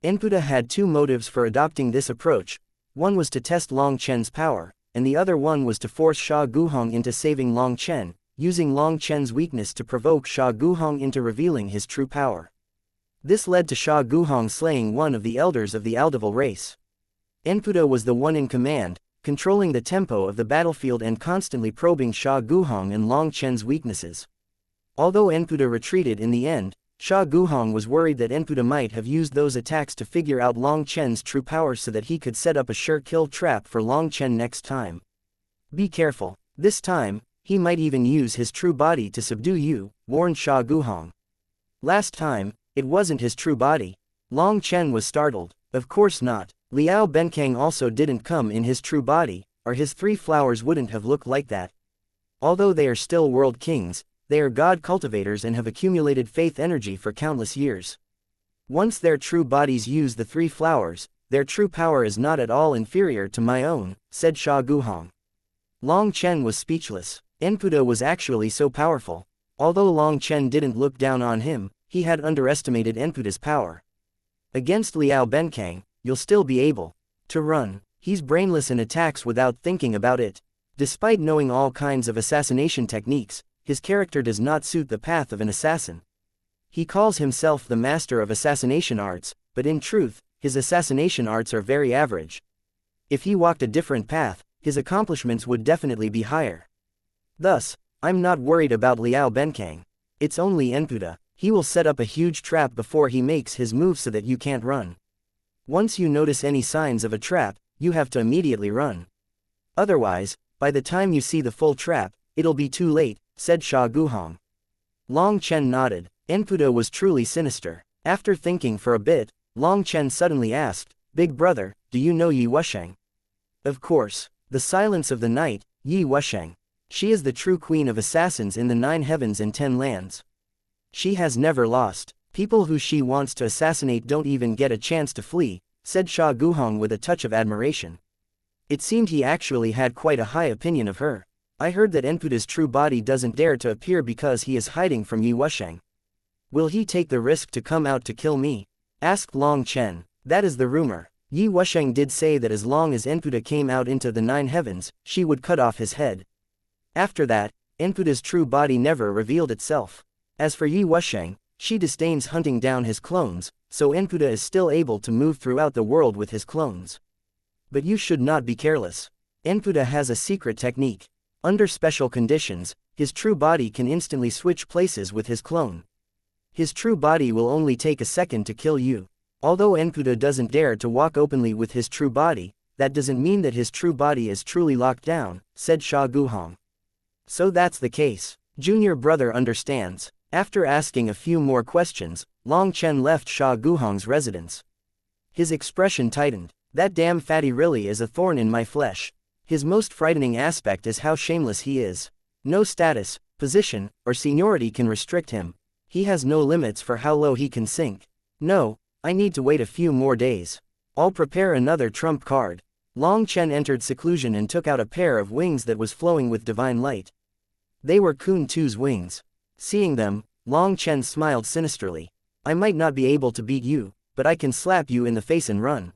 Speaker 1: Enpuda had two motives for adopting this approach. One was to test Long Chen's power, and the other one was to force Sha Guhong into saving Long Chen, using Long Chen's weakness to provoke Sha Guhong into revealing his true power. This led to Sha Guhong slaying one of the elders of the Aldeval race. Enpuda was the one in command, controlling the tempo of the battlefield and constantly probing Sha Guhong and Long Chen's weaknesses. Although Enpuda retreated in the end, Sha Guhong was worried that Enputa might have used those attacks to figure out Long Chen's true power so that he could set up a sure kill trap for Long Chen next time. Be careful. This time, he might even use his true body to subdue you, warned Sha Guhong. Last time, it wasn't his true body. Long Chen was startled. Of course not. Liao Benkang also didn't come in his true body, or his 3 flowers wouldn't have looked like that. Although they are still world kings, they are god cultivators and have accumulated faith energy for countless years. Once their true bodies use the 3 flowers, their true power is not at all inferior to my own, said Sha Guhong. Long Chen was speechless. Enputa was actually so powerful. Although Long Chen didn't look down on him, he had underestimated Enputa's power. Against Liao Benkang, you'll still be able to run. He's brainless and attacks without thinking about it. Despite knowing all kinds of assassination techniques, his character does not suit the path of an assassin. He calls himself the master of assassination arts, but in truth, his assassination arts are very average. If he walked a different path, his accomplishments would definitely be higher. Thus, I'm not worried about Liao Benkang. It's only Enputa. He will set up a huge trap before he makes his move so that you can't run. Once you notice any signs of a trap, you have to immediately run. Otherwise, by the time you see the full trap, it'll be too late, said Sha Guhong. Long Chen nodded. Enputa was truly sinister. After thinking for a bit, Long Chen suddenly asked, Big brother, do you know Yi Wusheng? Of course. The silence of the night, Yi Wusheng. She is the true queen of assassins in the 9 heavens and 10 lands. She has never lost. People who she wants to assassinate don't even get a chance to flee, said Sha Guhong with a touch of admiration. It seemed he actually had quite a high opinion of her. I heard that Enputa's true body doesn't dare to appear because he is hiding from Yi Wusheng. Will he take the risk to come out to kill me? Asked Long Chen. That is the rumor. Yi Wusheng did say that as long as Enputa came out into the 9 heavens, she would cut off his head. After that, Enputa's true body never revealed itself. As for Yi Wusheng, she disdains hunting down his clones, so Enputa is still able to move throughout the world with his clones. But you should not be careless. Enputa has a secret technique. Under special conditions, his true body can instantly switch places with his clone. His true body will only take a second to kill you. Although Enputa doesn't dare to walk openly with his true body, that doesn't mean that his true body is truly locked down, said Sha Guhong. So that's the case. Junior brother understands. After asking a few more questions, Long Chen left Sha Guhong's residence. His expression tightened. That damn fatty really is a thorn in my flesh. His most frightening aspect is how shameless he is. No status, position, or seniority can restrict him. He has no limits for how low he can sink. No, I need to wait a few more days. I'll prepare another trump card. Long Chen entered seclusion and took out a pair of wings that was flowing with divine light. They were Kun Tu's wings. Seeing them, Long Chen smiled sinisterly. I might not be able to beat you, but I can slap you in the face and run.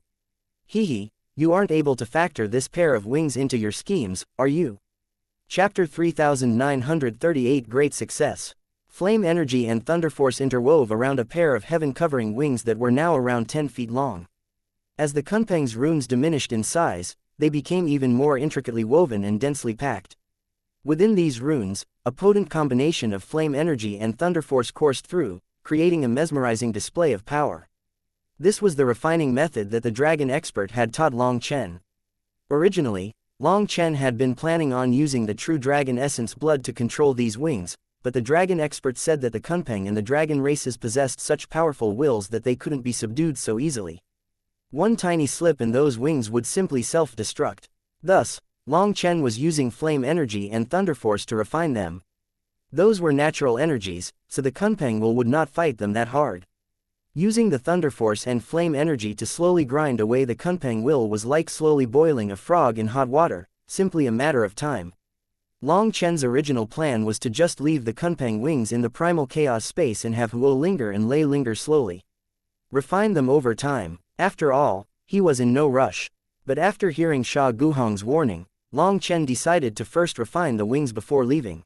Speaker 1: Hee, you aren't able to factor this pair of wings into your schemes, are you? Chapter 3938 Great Success. Flame energy and thunder force interwove around a pair of heaven-covering wings that were now around 10 feet long. As the Kunpeng's runes diminished in size, they became even more intricately woven and densely packed. Within these runes, a potent combination of flame energy and thunder force coursed through, creating a mesmerizing display of power. This was the refining method that the dragon expert had taught Long Chen. Originally, Long Chen had been planning on using the true dragon essence blood to control these wings, but the dragon expert said that the Kunpeng and the dragon races possessed such powerful wills that they couldn't be subdued so easily. One tiny slip in those wings would simply self-destruct. Thus, Long Chen was using flame energy and thunder force to refine them. Those were natural energies, so the Kunpeng will would not fight them that hard. Using the thunder force and flame energy to slowly grind away the Kunpeng will was like slowly boiling a frog in hot water, simply a matter of time. Long Chen's original plan was to just leave the Kunpeng wings in the primal chaos space and have Huo linger and Lei linger slowly. Refine them over time. After all, he was in no rush. But after hearing Sha Guhong's warning, Long Chen decided to first refine the wings before leaving.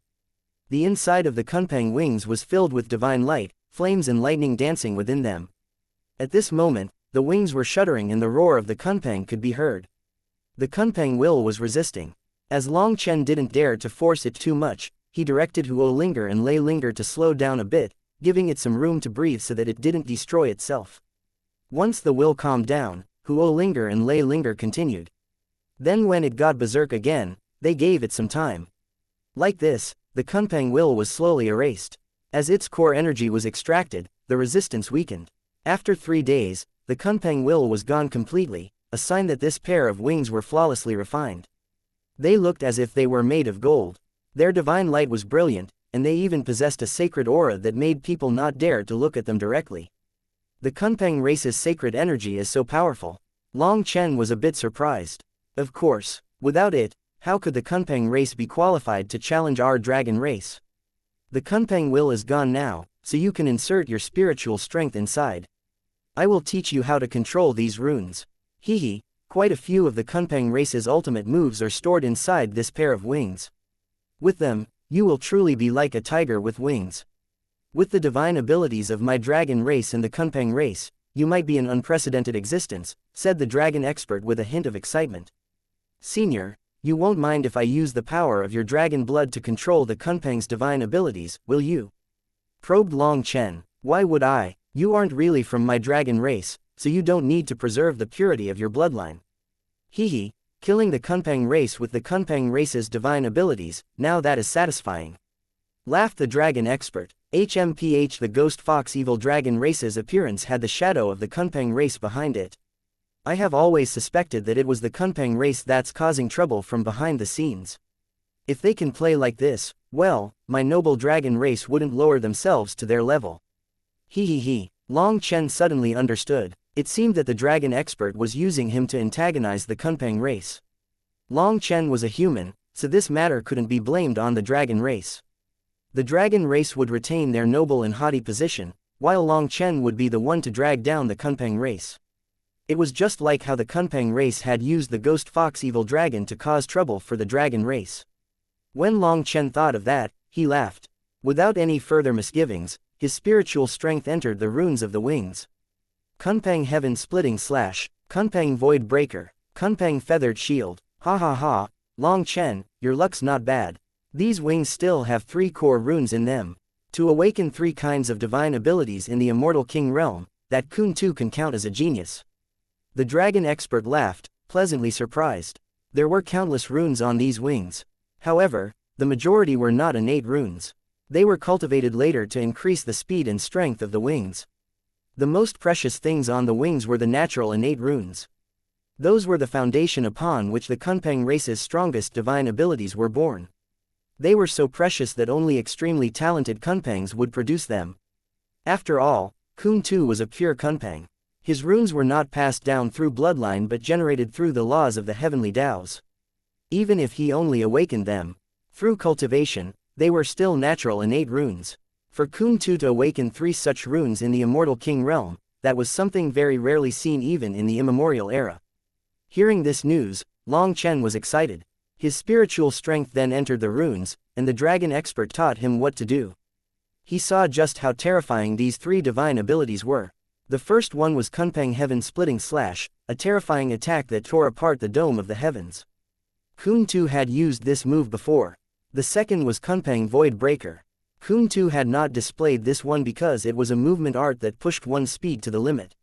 Speaker 1: The inside of the Kunpeng wings was filled with divine light, flames and lightning dancing within them. At this moment, the wings were shuddering and the roar of the Kunpeng could be heard. The Kunpeng will was resisting. As Long Chen didn't dare to force it too much, he directed Huo linger and Lei linger to slow down a bit, giving it some room to breathe so that it didn't destroy itself. Once the will calmed down, Huo Linger and Lei Linger continued. Then when it got berserk again, they gave it some time. Like this, the Kunpeng will was slowly erased. As its core energy was extracted, the resistance weakened. After 3 days, the Kunpeng will was gone completely, a sign that this pair of wings were flawlessly refined. They looked as if they were made of gold. Their divine light was brilliant, and they even possessed a sacred aura that made people not dare to look at them directly. The Kunpeng race's sacred energy is so powerful. Long Chen was a bit surprised. Of course, without it, how could the Kunpeng race be qualified to challenge our dragon race? The Kunpeng will is gone now, so you can insert your spiritual strength inside. I will teach you how to control these runes. Hehe, quite a few of the Kunpeng race's ultimate moves are stored inside this pair of wings. With them, you will truly be like a tiger with wings. With the divine abilities of my dragon race and the Kunpeng race, you might be an unprecedented existence, said the dragon expert with a hint of excitement. Senior, you won't mind if I use the power of your dragon blood to control the Kunpeng's divine abilities, will you? Probed Long Chen. Why would I? You aren't really from my dragon race, so you don't need to preserve the purity of your bloodline. Hehe, killing the Kunpeng race with the Kunpeng race's divine abilities, now that is satisfying. Laughed the dragon expert. HMPH, the ghost fox evil dragon race's appearance had the shadow of the Kunpeng race behind it. I have always suspected that it was the Kunpeng race that's causing trouble from behind the scenes. If they can play like this, well, my noble dragon race wouldn't lower themselves to their level. He. Long Chen suddenly understood. It seemed that the dragon expert was using him to antagonize the Kunpeng race. Long Chen was a human, so this matter couldn't be blamed on the dragon race. The dragon race would retain their noble and haughty position, while Long Chen would be the one to drag down the Kunpeng race. It was just like how the Kunpeng race had used the ghost fox evil dragon to cause trouble for the dragon race. When Long Chen thought of that, he laughed. Without any further misgivings, his spiritual strength entered the runes of the wings. Kunpeng Heaven Splitting Slash, Kunpeng Void Breaker, Kunpeng Feathered Shield, ha, Long Chen, your luck's not bad. These wings still have 3 core runes in them. To awaken 3 kinds of divine abilities in the Immortal King realm, that Kun too can count as a genius. The dragon expert laughed, pleasantly surprised. There were countless runes on these wings. However, the majority were not innate runes. They were cultivated later to increase the speed and strength of the wings. The most precious things on the wings were the natural innate runes. Those were the foundation upon which the Kunpeng race's strongest divine abilities were born. They were so precious that only extremely talented Kunpengs would produce them. After all, Kun too was a pure Kunpeng. His runes were not passed down through bloodline but generated through the laws of the heavenly Taos. Even if he only awakened them through cultivation, they were still natural innate runes. For Kun too to awaken 3 such runes in the Immortal King realm, that was something very rarely seen even in the immemorial era. Hearing this news, Long Chen was excited. His spiritual strength then entered the runes, and the dragon expert taught him what to do. He saw just how terrifying these 3 divine abilities were. The first one was Kunpeng Heaven Splitting Slash, a terrifying attack that tore apart the dome of the heavens. Kun too had used this move before. The second was Kunpeng Void Breaker. Kun too had not displayed this one because it was a movement art that pushed one's speed to the limit.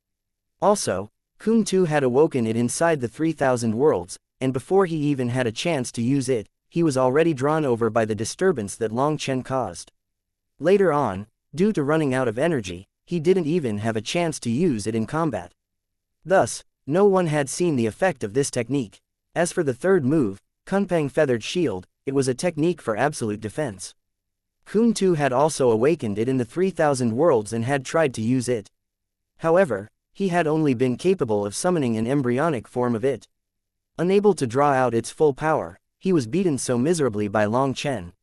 Speaker 1: Also, Kun too had awoken it inside the 3,000 worlds, and before he even had a chance to use it, he was already drawn over by the disturbance that Long Chen caused. Later on, due to running out of energy, he didn't even have a chance to use it in combat. Thus, no one had seen the effect of this technique. As for the third move, Kunpeng Feathered Shield, it was a technique for absolute defense. Kun too had also awakened it in the 3,000 worlds and had tried to use it. However, he had only been capable of summoning an embryonic form of it. Unable to draw out its full power, he was beaten so miserably by Long Chen.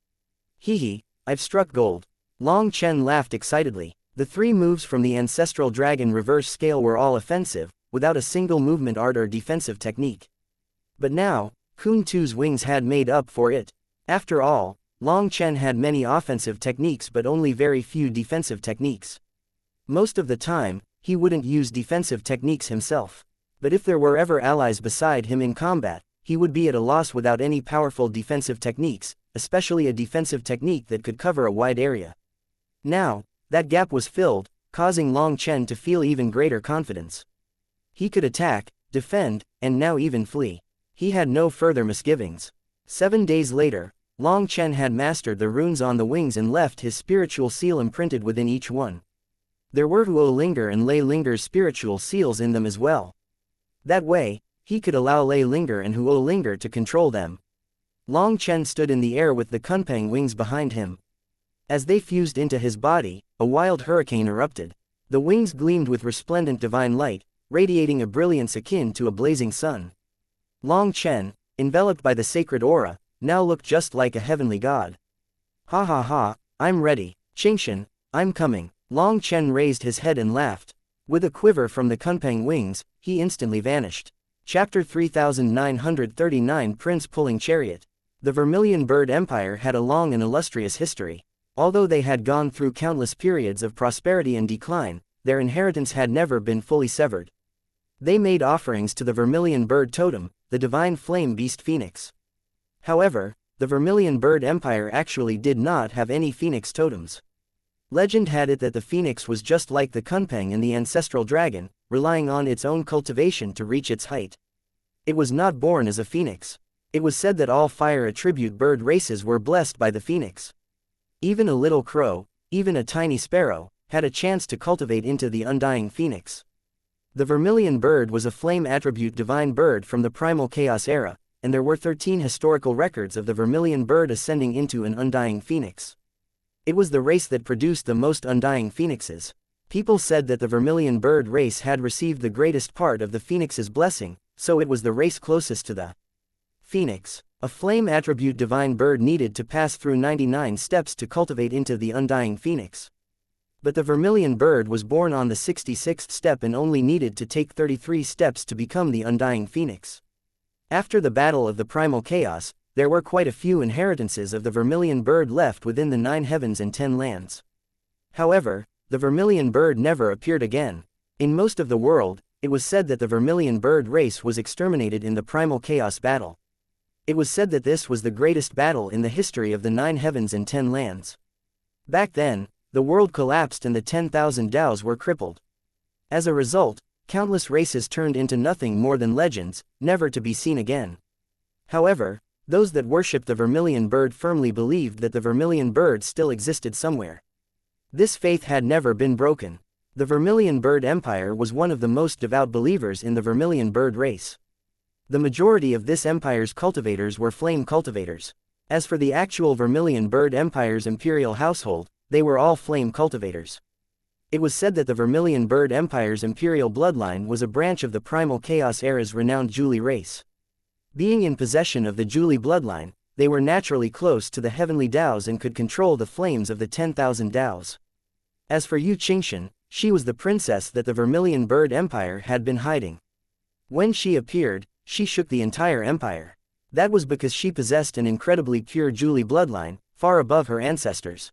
Speaker 1: Hehe, I've struck gold. Long Chen laughed excitedly. The 3 moves from the ancestral dragon reverse scale were all offensive, without a single movement art or defensive technique. But now, Kun too's wings had made up for it. After all, Long Chen had many offensive techniques but only very few defensive techniques. Most of the time, he wouldn't use defensive techniques himself. But if there were ever allies beside him in combat, he would be at a loss without any powerful defensive techniques, especially a defensive technique that could cover a wide area. Now, That gap was filled, causing Long Chen to feel even greater confidence. He could attack, defend, and now even flee. He had no further misgivings. 7 days later, Long Chen had mastered the runes on the wings and left his spiritual seal imprinted within each one. There were Huo Linger and Lei Linger's spiritual seals in them as well. That way, he could allow Lei Linger and Huo Linger to control them. Long Chen stood in the air with the Kunpeng wings behind him. As they fused into his body, a wild hurricane erupted. The wings gleamed with resplendent divine light, radiating a brilliance akin to a blazing sun. Long Chen, enveloped by the sacred aura, now looked just like a heavenly god. Ha ha ha, I'm ready, Xianxia, I'm coming. Long Chen raised his head and laughed. With a quiver from the Kunpeng wings, he instantly vanished. Chapter 3939 Prince Pulling Chariot. The Vermilion Bird Empire had a long and illustrious history. Although they had gone through countless periods of prosperity and decline, their inheritance had never been fully severed. They made offerings to the Vermilion Bird Totem, the divine flame beast Phoenix. However, the Vermilion Bird Empire actually did not have any Phoenix totems. Legend had it that the Phoenix was just like the Kunpeng and the ancestral dragon, relying on its own cultivation to reach its height. It was not born as a Phoenix. It was said that all fire attribute bird races were blessed by the Phoenix. Even a little crow, even a tiny sparrow, had a chance to cultivate into the undying Phoenix. The Vermilion Bird was a flame attribute divine bird from the Primal Chaos era, and there were 13 historical records of the Vermilion Bird ascending into an undying Phoenix. It was the race that produced the most undying phoenixes. People said that the Vermilion Bird race had received the greatest part of the Phoenix's blessing, so it was the race closest to the Phoenix. A flame attribute divine bird needed to pass through 99 steps to cultivate into the undying Phoenix. But the Vermilion Bird was born on the 66th step and only needed to take 33 steps to become the undying Phoenix. After the battle of the Primal Chaos, there were quite a few inheritances of the Vermilion Bird left within the 9 heavens and 10 lands. However, the Vermilion Bird never appeared again. In most of the world, it was said that the Vermilion Bird race was exterminated in the Primal Chaos battle. It was said that this was the greatest battle in the history of the 9 heavens and 10 lands. Back then, the world collapsed and the 10,000 Daos were crippled. As a result, countless races turned into nothing more than legends, never to be seen again. However, those that worshipped the Vermilion Bird firmly believed that the Vermilion Bird still existed somewhere. This faith had never been broken. The Vermilion Bird Empire was one of the most devout believers in the Vermilion Bird race. The majority of this empire's cultivators were flame cultivators. As for the actual Vermilion Bird Empire's imperial household, they were all flame cultivators. It was said that the Vermilion Bird Empire's imperial bloodline was a branch of the Primal Chaos era's renowned Julie race. Being in possession of the Julie bloodline, they were naturally close to the heavenly Daos and could control the flames of the 10,000 Daos. As for Yu Qingxian, she was the princess that the Vermilion Bird Empire had been hiding. When she appeared, she shook the entire empire. That was because she possessed an incredibly pure Julie bloodline, far above her ancestors.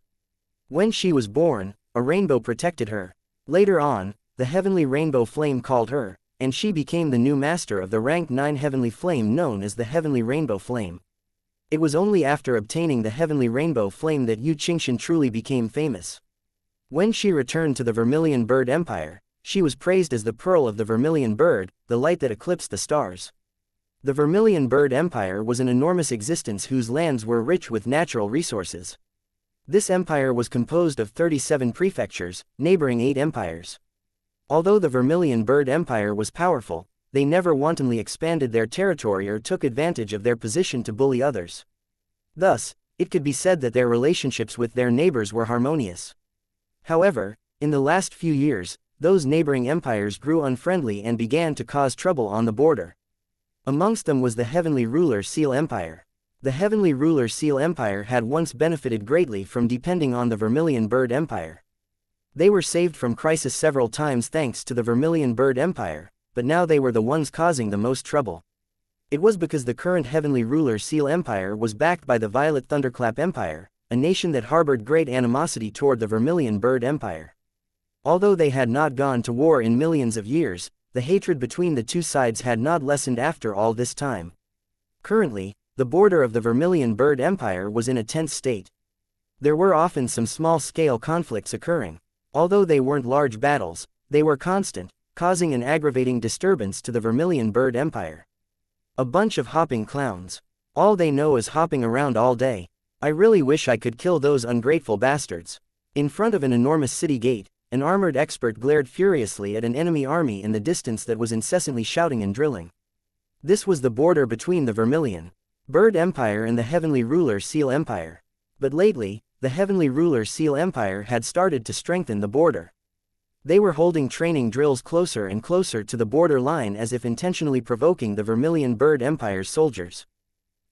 Speaker 1: When she was born, a rainbow protected her. Later on, the heavenly rainbow flame called her, and she became the new master of the rank 9 heavenly flame known as the heavenly rainbow flame. It was only after obtaining the heavenly rainbow flame that Yu Qingxian truly became famous. When she returned to the Vermilion Bird Empire, she was praised as the pearl of the Vermilion Bird, the light that eclipsed the stars. The Vermilion Bird Empire was an enormous existence whose lands were rich with natural resources. This empire was composed of 37 prefectures, neighboring 8 empires. Although the Vermilion Bird Empire was powerful, they never wantonly expanded their territory or took advantage of their position to bully others. Thus, it could be said that their relationships with their neighbors were harmonious. However, in the last few years, those neighboring empires grew unfriendly and began to cause trouble on the border. Amongst them was the Heavenly Ruler Seal Empire. The Heavenly Ruler Seal Empire had once benefited greatly from depending on the Vermilion Bird Empire. They were saved from crisis several times thanks to the Vermilion Bird Empire, but now they were the ones causing the most trouble. It was because the current Heavenly Ruler Seal Empire was backed by the Violet Thunderclap Empire, a nation that harbored great animosity toward the Vermilion Bird Empire. Although they had not gone to war in millions of years, the hatred between the two sides had not lessened after all this time. Currently, the border of the Vermilion Bird Empire was in a tense state. There were often some small-scale conflicts occurring. Although they weren't large battles, they were constant, causing an aggravating disturbance to the Vermilion Bird Empire. A bunch of hopping clowns. All they know is hopping around all day. I really wish I could kill those ungrateful bastards. In front of an enormous city gate, an armored expert glared furiously at an enemy army in the distance that was incessantly shouting and drilling. This was the border between the Vermilion Bird Empire and the Heavenly Ruler Seal Empire. But lately, the Heavenly Ruler Seal Empire had started to strengthen the border. They were holding training drills closer and closer to the border line, as if intentionally provoking the Vermilion Bird Empire's soldiers.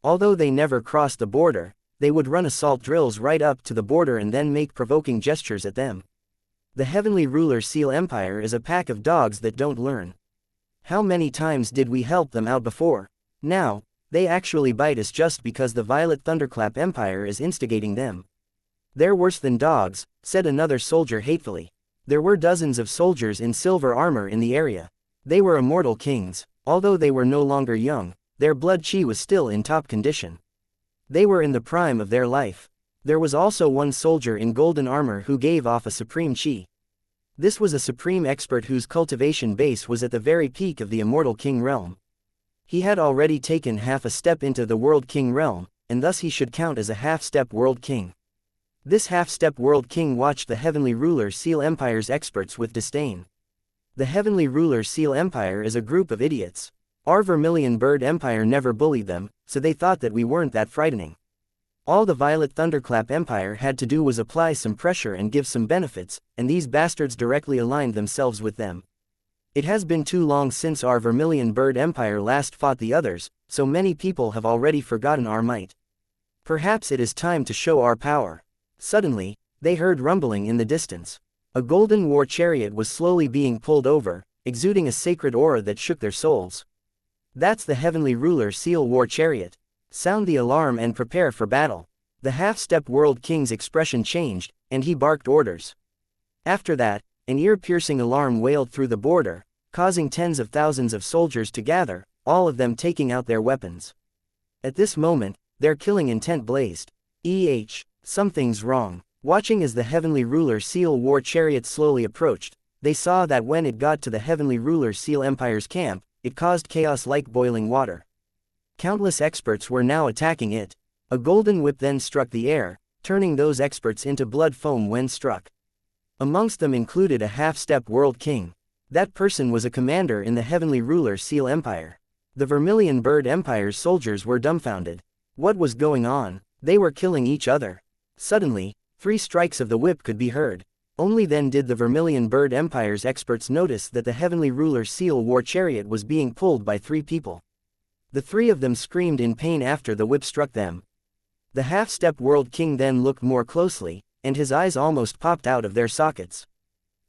Speaker 1: Although they never crossed the border, they would run assault drills right up to the border and then make provoking gestures at them. The Heavenly Ruler Seal Empire is a pack of dogs that don't learn. How many times did we help them out before? Now, they actually bite us just because the Violet Thunderclap Empire is instigating them. They're worse than dogs, said another soldier hatefully. There were dozens of soldiers in silver armor in the area. They were immortal kings. Although they were no longer young, their blood chi was still in top condition. They were in the prime of their life. There was also one soldier in golden armor who gave off a supreme chi. This was a supreme expert whose cultivation base was at the very peak of the immortal king realm. He had already taken half a step into the world king realm, and thus he should count as a half-step world king. This half-step world king watched the Heavenly Ruler Seal Empire's experts with disdain. The Heavenly Ruler Seal Empire is a group of idiots. Our Vermilion Bird Empire never bullied them, so they thought that we weren't that frightening. All the Violet Thunderclap Empire had to do was apply some pressure and give some benefits, and these bastards directly aligned themselves with them. It has been too long since our Vermilion Bird Empire last fought the others, so many people have already forgotten our might. Perhaps it is time to show our power. Suddenly, they heard rumbling in the distance. A golden war chariot was slowly being pulled over, exuding a sacred aura that shook their souls. That's the Heavenly Ruler Seal War Chariot. Sound the alarm and prepare for battle. The half-step world king's expression changed, and he barked orders. After that, an ear-piercing alarm wailed through the border, causing tens of thousands of soldiers to gather, all of them taking out their weapons. At this moment, their killing intent blazed. Something's wrong. Watching as the Heavenly Ruler Seal War Chariot slowly approached, they saw that when it got to the Heavenly Ruler Seal Empire's camp, it caused chaos like boiling water. Countless experts were now attacking it. A golden whip then struck the air, turning those experts into blood foam when struck. Amongst them included a half-step world king. That person was a commander in the Heavenly Ruler Seal Empire. The Vermilion Bird Empire's soldiers were dumbfounded. What was going on? They were killing each other. Suddenly, 3 strikes of the whip could be heard. Only then did the Vermilion Bird Empire's experts notice that the Heavenly Ruler Seal War Chariot was being pulled by 3 people. The 3 of them screamed in pain after the whip struck them. The half-step world king then looked more closely, and his eyes almost popped out of their sockets.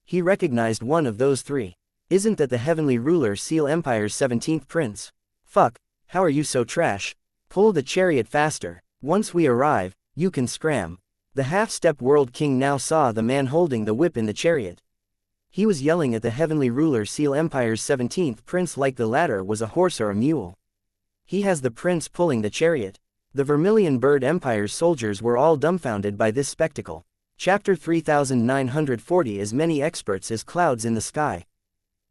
Speaker 1: He recognized one of those 3. Isn't that the Heavenly Ruler Seal Empire's 17th prince? Fuck, how are you so trash? Pull the chariot faster. Once we arrive, you can scram. The half-step world king now saw the man holding the whip in the chariot. He was yelling at the Heavenly Ruler Seal Empire's 17th prince like the latter was a horse or a mule. He has the prince pulling the chariot. The Vermilion Bird Empire's soldiers were all dumbfounded by this spectacle. Chapter 3940. As many experts as clouds in the sky.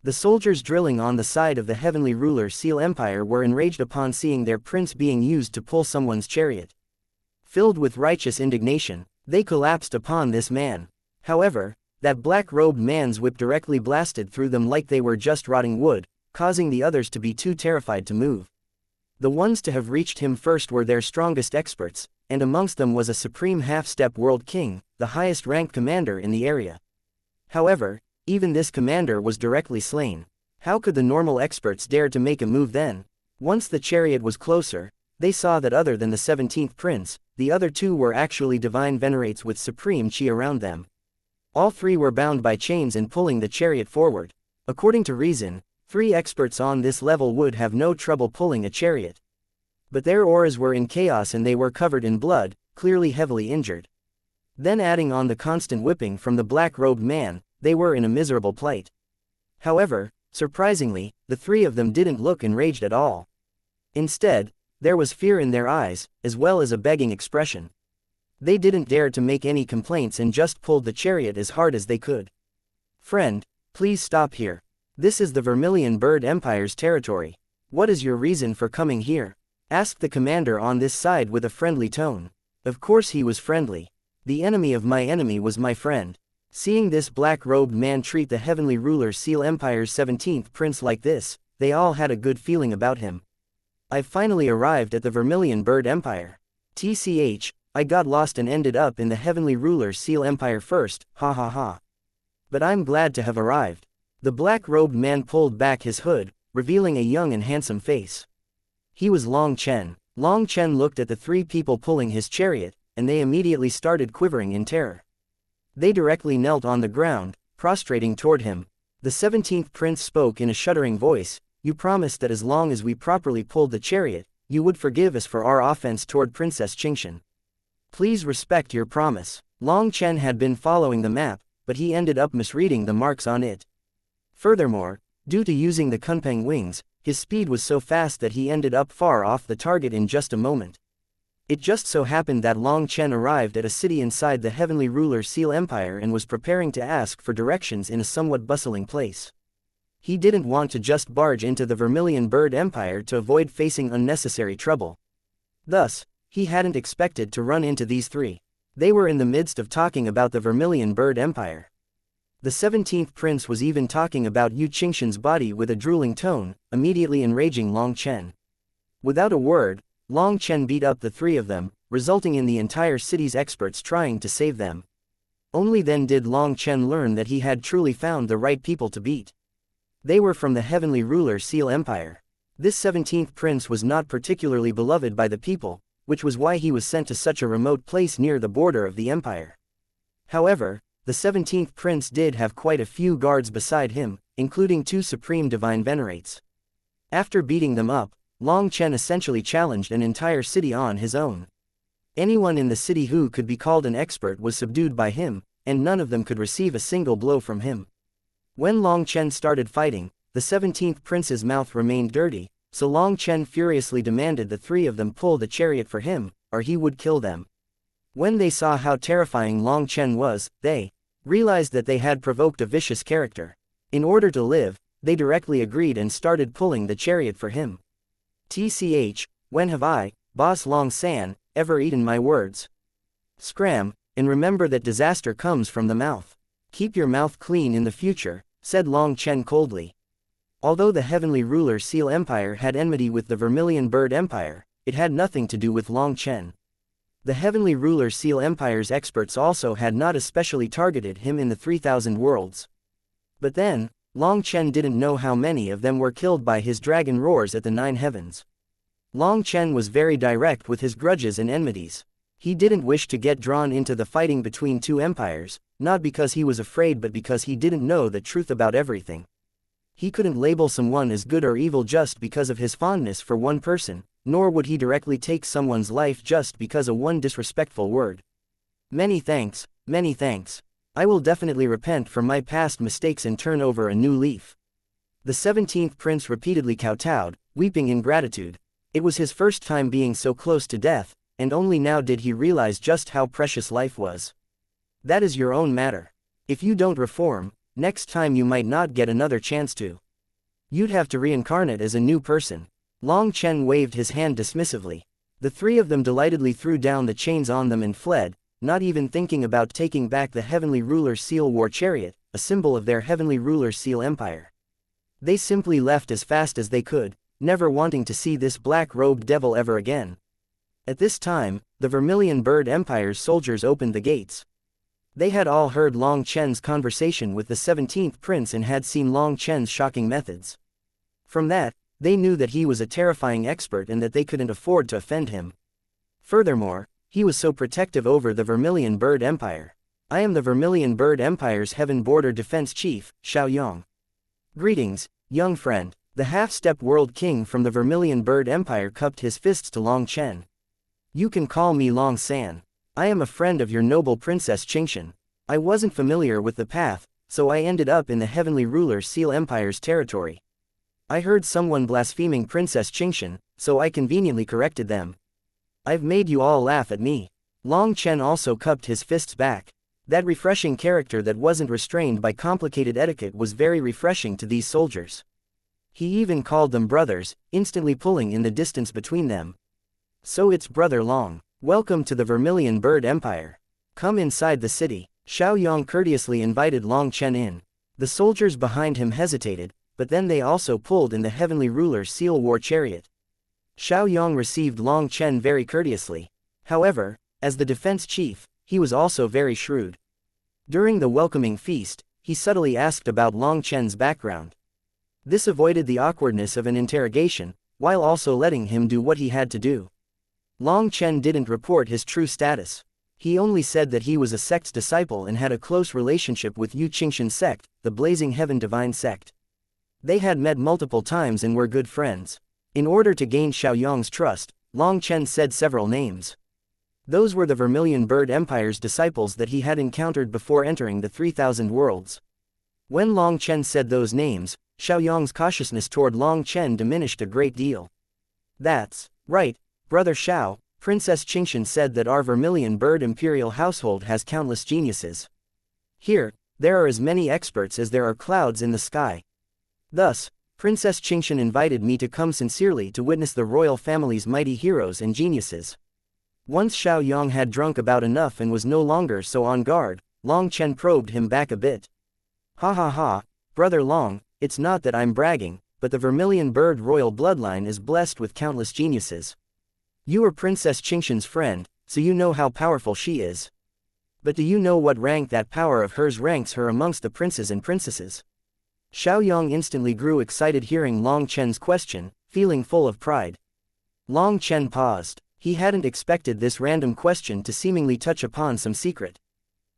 Speaker 1: The soldiers drilling on the side of the Heavenly Ruler Seal Empire were enraged upon seeing their prince being used to pull someone's chariot. Filled with righteous indignation, they collapsed upon this man. However, that black-robed man's whip directly blasted through them like they were just rotting wood, causing the others to be too terrified to move. The ones to have reached him first were their strongest experts, and amongst them was a supreme half-step world king, the highest-ranked commander in the area. However, even this commander was directly slain. How could the normal experts dare to make a move then? Once the chariot was closer, they saw that other than the 17th prince, the other 2 were actually divine venerates with supreme chi around them. All 3 were bound by chains and pulling the chariot forward. According to reason, 3 experts on this level would have no trouble pulling a chariot. But their auras were in chaos and they were covered in blood, clearly heavily injured. Then adding on the constant whipping from the black-robed man, they were in a miserable plight. However, surprisingly, the 3 of them didn't look enraged at all. Instead, there was fear in their eyes, as well as a begging expression. They didn't dare to make any complaints and just pulled the chariot as hard as they could. Friend, please stop here. This is the Vermilion Bird Empire's territory. What is your reason for coming here? Asked the commander on this side with a friendly tone. Of course he was friendly. The enemy of my enemy was my friend. Seeing this black-robed man treat the heavenly ruler Seal Empire's 17th prince like this, they all had a good feeling about him. I've finally arrived at the Vermilion Bird Empire. TCH, I got lost and ended up in the heavenly ruler Seal Empire first, ha ha ha. But I'm glad to have arrived. The black-robed man pulled back his hood, revealing a young and handsome face. He was Long Chen. Long Chen looked at the three people pulling his chariot, and they immediately started quivering in terror. They directly knelt on the ground, prostrating toward him. The 17th prince spoke in a shuddering voice, "You promised that as long as we properly pulled the chariot, you would forgive us for our offense toward Princess Xianxia. Please respect your promise." Long Chen had been following the map, but he ended up misreading the marks on it. Furthermore, due to using the Kunpeng wings, his speed was so fast that he ended up far off the target in just a moment. It just so happened that Long Chen arrived at a city inside the heavenly ruler Seal Empire and was preparing to ask for directions in a somewhat bustling place. He didn't want to just barge into the Vermilion Bird Empire to avoid facing unnecessary trouble. Thus, he hadn't expected to run into these three. They were in the midst of talking about the Vermilion Bird Empire. The 17th prince was even talking about Yu Qingxian's body with a drooling tone, immediately enraging Long Chen. Without a word, Long Chen beat up the three of them, resulting in the entire city's experts trying to save them. Only then did Long Chen learn that he had truly found the right people to beat. They were from the heavenly ruler Seal Empire. This 17th prince was not particularly beloved by the people, which was why he was sent to such a remote place near the border of the empire. However, the 17th prince did have quite a few guards beside him, including two supreme divine venerates. After beating them up, Long Chen essentially challenged an entire city on his own. Anyone in the city who could be called an expert was subdued by him, and none of them could receive a single blow from him. When Long Chen started fighting, the 17th prince's mouth remained dirty, so Long Chen furiously demanded the three of them pull the chariot for him, or he would kill them. When they saw how terrifying Long Chen was, they realized that they had provoked a vicious character. In order to live, they directly agreed and started pulling the chariot for him. TCH, when have I, Boss Long San, ever eaten my words? Scram, and remember that disaster comes from the mouth. Keep your mouth clean in the future, said Long Chen coldly. Although the heavenly ruler Seal Empire had enmity with the Vermilion Bird Empire, it had nothing to do with Long Chen. The heavenly ruler Seal Empire's experts also had not especially targeted him in the 3,000 worlds. But then, Long Chen didn't know how many of them were killed by his dragon roars at the 9 heavens. Long Chen was very direct with his grudges and enmities. He didn't wish to get drawn into the fighting between two empires, not because he was afraid but because he didn't know the truth about everything. He couldn't label someone as good or evil just because of his fondness for one person, nor would he directly take someone's life just because of one disrespectful word. Many thanks, many thanks. I will definitely repent for my past mistakes and turn over a new leaf. The 17th prince repeatedly kowtowed, weeping in gratitude. It was his first time being so close to death, and only now did he realize just how precious life was. That is your own matter. If you don't reform, next time you might not get another chance to. You'd have to reincarnate as a new person. Long Chen waved his hand dismissively. The three of them delightedly threw down the chains on them and fled, not even thinking about taking back the heavenly ruler Seal War Chariot, a symbol of their heavenly ruler Seal Empire. They simply left as fast as they could, never wanting to see this black-robed devil ever again. At this time, the Vermilion Bird Empire's soldiers opened the gates. They had all heard Long Chen's conversation with the 17th prince and had seen Long Chen's shocking methods. From that, they knew that he was a terrifying expert and that they couldn't afford to offend him. Furthermore, he was so protective over the Vermilion Bird Empire. I am the Vermilion Bird Empire's Heaven Border Defense Chief, Xiaoyang. Greetings, young friend. The half-step world king from the Vermilion Bird Empire cupped his fists to Long Chen. You can call me Long San. I am a friend of your noble Princess Xianxia. I wasn't familiar with the path, so I ended up in the heavenly ruler Seal Empire's territory. I heard someone blaspheming Princess Xianxia, so I conveniently corrected them. I've made you all laugh at me. Long Chen also cupped his fists back. That refreshing character that wasn't restrained by complicated etiquette was very refreshing to these soldiers. He even called them brothers, instantly pulling in the distance between them. So it's Brother Long. Welcome to the Vermilion Bird Empire. Come inside the city. Xiaoyang courteously invited Long Chen in. The soldiers behind him hesitated, but then they also pulled in the heavenly ruler's seal war chariot. Xiaoyang received Long Chen very courteously. However, as the defense chief, he was also very shrewd. During the welcoming feast, he subtly asked about Long Chen's background. This avoided the awkwardness of an interrogation, while also letting him do what he had to do. Long Chen didn't report his true status. He only said that he was a sect's disciple and had a close relationship with Yu Qingxian sect, the Blazing Heaven Divine sect. They had met multiple times and were good friends. In order to gain Xiaoyang's trust, Long Chen said several names. Those were the Vermilion Bird Empire's disciples that he had encountered before entering the 3,000 worlds. When Long Chen said those names, Xiaoyang's cautiousness toward Long Chen diminished a great deal. That's right, Brother Xiao, Princess Qingxian said that our Vermilion Bird Imperial household has countless geniuses. Here, there are as many experts as there are clouds in the sky. Thus, Princess Qingxian invited me to come sincerely to witness the royal family's mighty heroes and geniuses. Once Xiaoyang had drunk about enough and was no longer so on guard, Long Chen probed him back a bit. Ha ha ha, Brother Long, it's not that I'm bragging, but the Vermilion Bird royal bloodline is blessed with countless geniuses. You are Princess Qingxian's friend, so you know how powerful she is. But do you know what rank that power of hers ranks her amongst the princes and princesses? Xiaoyang instantly grew excited hearing Long Chen's question, feeling full of pride. Long Chen paused. He hadn't expected this random question to seemingly touch upon some secret.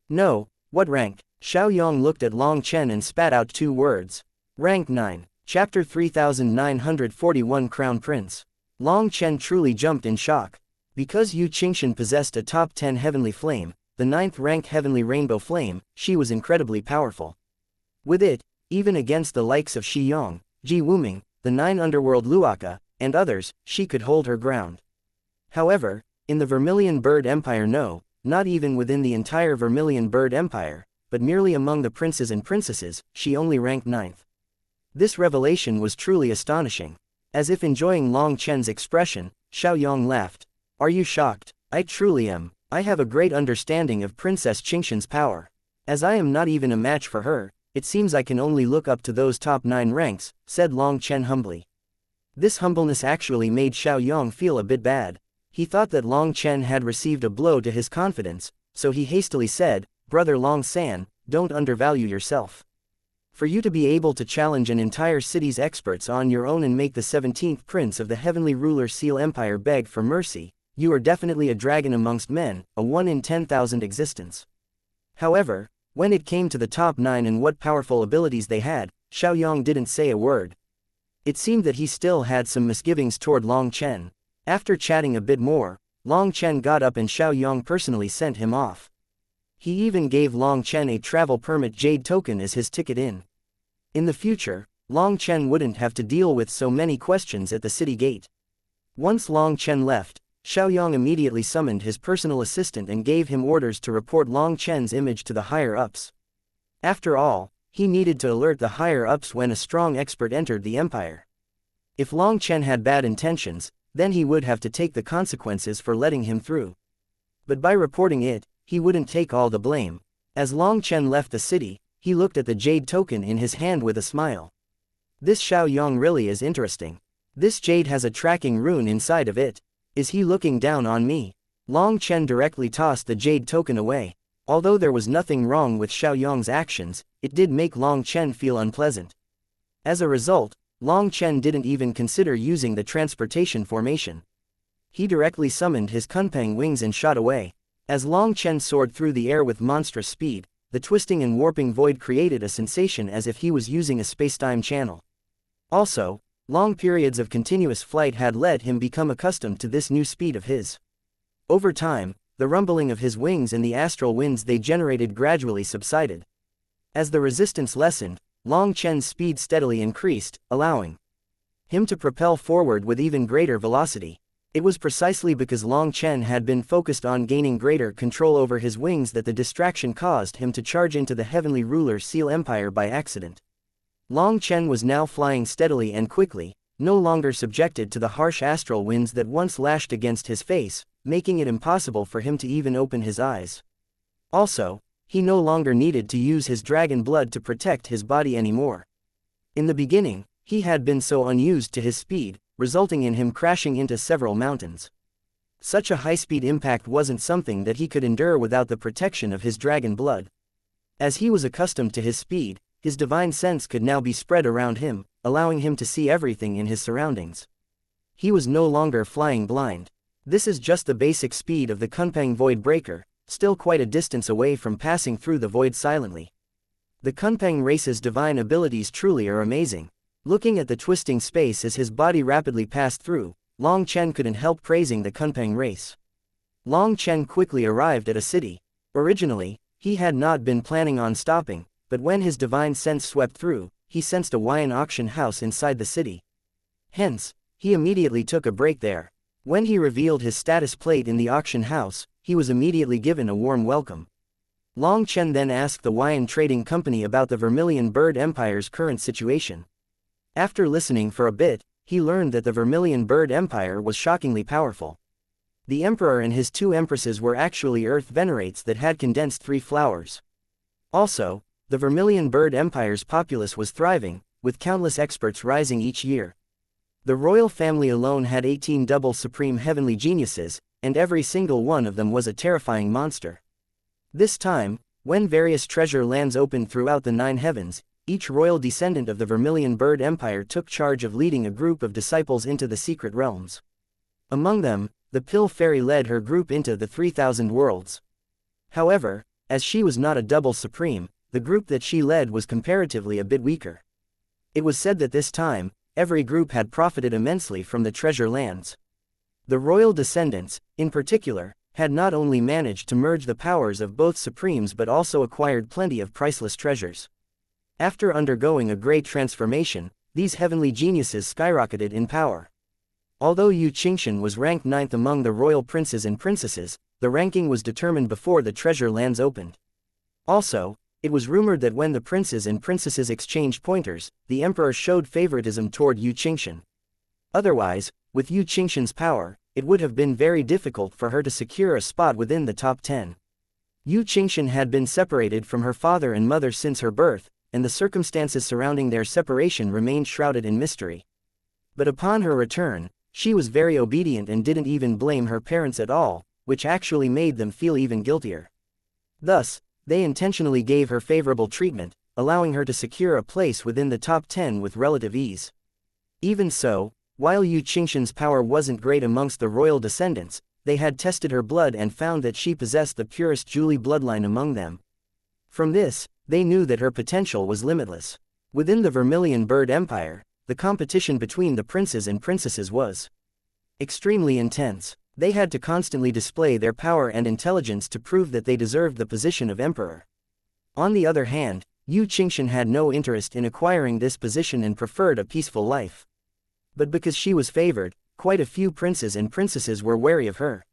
Speaker 1: No, what rank? Xiaoyang looked at Long Chen and spat out 2 words. Rank 9. Chapter 3941 Crown Prince. Long Chen truly jumped in shock. Because Yu Qingxian possessed a top 10 heavenly flame, the 9th rank heavenly rainbow flame, she was incredibly powerful. With it, even against the likes of Shi Yong, Ji Wuming, the 9 underworld Luaka, and others, she could hold her ground. However, in the Vermilion Bird Empire not even within the entire Vermilion Bird Empire, but merely among the princes and princesses, she only ranked 9th. This revelation was truly astonishing. As if enjoying Long Chen's expression, Xiaoyang laughed. Are you shocked? I truly am. I have a great understanding of Princess Qingxian's power. As I am not even a match for her, it seems I can only look up to those top 9 ranks, said Long Chen humbly. This humbleness actually made Xiaoyang feel a bit bad. He thought that Long Chen had received a blow to his confidence, so he hastily said, Brother Long San, don't undervalue yourself. For you to be able to challenge an entire city's experts on your own and make the 17th prince of the heavenly ruler Seal Empire beg for mercy, you are definitely a dragon amongst men, a 1 in 10,000 existence. However, when it came to the top 9 and what powerful abilities they had, Xiaoyang didn't say a word. It seemed that he still had some misgivings toward Long Chen. After chatting a bit more, Long Chen got up and Xiaoyang personally sent him off. He even gave Long Chen a travel permit jade token as his ticket in. In the future, Long Chen wouldn't have to deal with so many questions at the city gate. Once Long Chen left, Xiaoyang immediately summoned his personal assistant and gave him orders to report Long Chen's image to the higher-ups. After all, he needed to alert the higher-ups when a strong expert entered the empire. If Long Chen had bad intentions, then he would have to take the consequences for letting him through. But by reporting it, he wouldn't take all the blame. As Long Chen left the city, he looked at the jade token in his hand with a smile. This Xiaoyang really is interesting. This jade has a tracking rune inside of it. Is he looking down on me? Long Chen directly tossed the jade token away. Although there was nothing wrong with Xiaoyang's actions, it did make Long Chen feel unpleasant. As a result, Long Chen didn't even consider using the transportation formation. He directly summoned his Kunpeng wings and shot away. As Long Chen soared through the air with monstrous speed, the twisting and warping void created a sensation as if he was using a spacetime channel. Also, long periods of continuous flight had let him become accustomed to this new speed of his. Over time, the rumbling of his wings and the astral winds they generated gradually subsided. As the resistance lessened, Long Chen's speed steadily increased, allowing him to propel forward with even greater velocity. It was precisely because Long Chen had been focused on gaining greater control over his wings that the distraction caused him to charge into the heavenly ruler's Seal Empire by accident. Long Chen was now flying steadily and quickly, no longer subjected to the harsh astral winds that once lashed against his face, making it impossible for him to even open his eyes. Also, he no longer needed to use his dragon blood to protect his body anymore. In the beginning, he had been so unused to his speed, resulting in him crashing into several mountains. Such a high-speed impact wasn't something that he could endure without the protection of his dragon blood. As he was accustomed to his speed, his divine sense could now be spread around him, allowing him to see everything in his surroundings. He was no longer flying blind. This is just the basic speed of the Kunpeng Void Breaker, still quite a distance away from passing through the void silently. The Kunpeng race's divine abilities truly are amazing. Looking at the twisting space as his body rapidly passed through, Long Chen couldn't help praising the Kunpeng race. Long Chen quickly arrived at a city. Originally, he had not been planning on stopping, but when his divine sense swept through, he sensed a Huayan auction house inside the city. Hence, he immediately took a break there. When he revealed his status plate in the auction house, he was immediately given a warm welcome. Long Chen then asked the Huayan trading company about the Vermilion Bird Empire's current situation. After listening for a bit, he learned that the Vermilion Bird Empire was shockingly powerful. The emperor and his 2 empresses were actually earth venerates that had condensed 3 flowers. Also, the Vermilion Bird Empire's populace was thriving, with countless experts rising each year. The royal family alone had 18 double supreme heavenly geniuses, and every single one of them was a terrifying monster. This time, when various treasure lands opened throughout the 9 heavens, each royal descendant of the Vermilion Bird Empire took charge of leading a group of disciples into the secret realms. Among them, the Pill Fairy led her group into the 3,000 worlds. However, as she was not a double supreme, the group that she led was comparatively a bit weaker. It was said that this time, every group had profited immensely from the treasure lands. The royal descendants, in particular, had not only managed to merge the powers of both supremes but also acquired plenty of priceless treasures. After undergoing a great transformation, these heavenly geniuses skyrocketed in power. Although Yu Qingshan was ranked 9th among the royal princes and princesses, the ranking was determined before the treasure lands opened. Also, it was rumored that when the princes and princesses exchanged pointers, the emperor showed favoritism toward Yu Qingshan. Otherwise, with Yu Qingshan's power, it would have been very difficult for her to secure a spot within the top 10. Yu Qingshan had been separated from her father and mother since her birth, and the circumstances surrounding their separation remained shrouded in mystery. But upon her return, she was very obedient and didn't even blame her parents at all, which actually made them feel even guiltier. Thus, they intentionally gave her favorable treatment, allowing her to secure a place within the top 10 with relative ease. Even so, while Yu Qingshan's power wasn't great amongst the royal descendants, they had tested her blood and found that she possessed the purest Julie bloodline among them. From this, they knew that her potential was limitless. Within the Vermilion Bird Empire, the competition between the princes and princesses was extremely intense. They had to constantly display their power and intelligence to prove that they deserved the position of emperor. On the other hand, Yu Qingshan had no interest in acquiring this position and preferred a peaceful life. But because she was favored, quite a few princes and princesses were wary of her.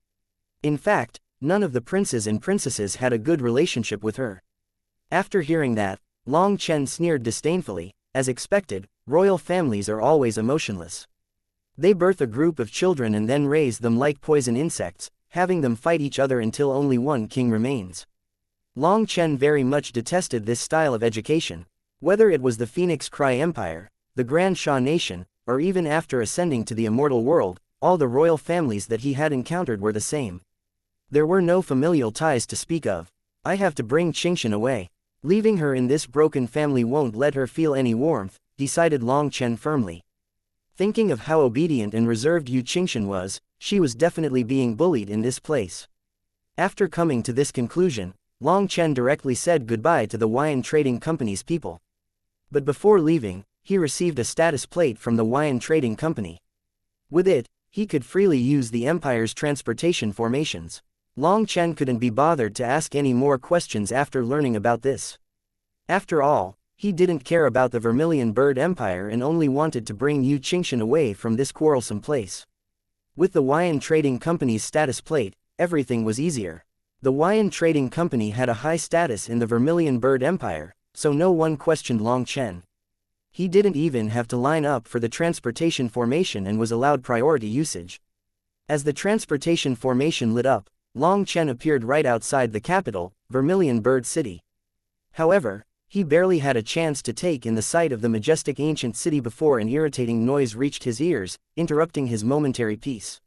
Speaker 1: In fact, none of the princes and princesses had a good relationship with her. After hearing that, Long Chen sneered disdainfully. As expected, royal families are always emotionless. They birth a group of children and then raise them like poison insects, having them fight each other until only one king remains. Long Chen very much detested this style of education. Whether it was the Phoenix Cry Empire, the Grand Sha Nation, or even after ascending to the immortal world, all the royal families that he had encountered were the same. There were no familial ties to speak of. I have to bring Qingshan away. Leaving her in this broken family won't let her feel any warmth, decided Long Chen firmly. Thinking of how obedient and reserved Yu Qingshan was, she was definitely being bullied in this place. After coming to this conclusion, Long Chen directly said goodbye to the Huayan Trading Company's people. But before leaving, he received a status plate from the Huayan Trading Company. With it, he could freely use the Empire's transportation formations. Long Chen couldn't be bothered to ask any more questions after learning about this. After all, he didn't care about the Vermilion Bird Empire and only wanted to bring Yu Qingshan away from this quarrelsome place. With the Huayan Trading Company's status plate, everything was easier. The Huayan Trading Company had a high status in the Vermilion Bird Empire, so no one questioned Long Chen. He didn't even have to line up for the transportation formation and was allowed priority usage. As the transportation formation lit up, Long Chen appeared right outside the capital, Vermilion Bird City. However, he barely had a chance to take in the sight of the majestic ancient city before an irritating noise reached his ears, interrupting his momentary peace.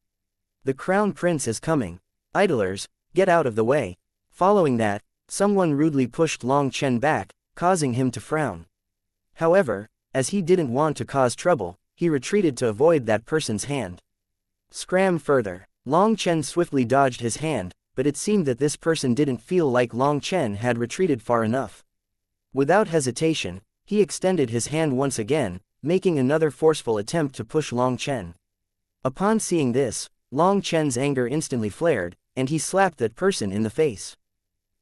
Speaker 1: The Crown Prince is coming. Idlers, get out of the way. Following that, someone rudely pushed Long Chen back, causing him to frown. However, as he didn't want to cause trouble, he retreated to avoid that person's hand. Scram further. Long Chen swiftly dodged his hand, but it seemed that this person didn't feel like Long Chen had retreated far enough. Without hesitation, he extended his hand once again, making another forceful attempt to push Long Chen. Upon seeing this, Long Chen's anger instantly flared, and he slapped that person in the face.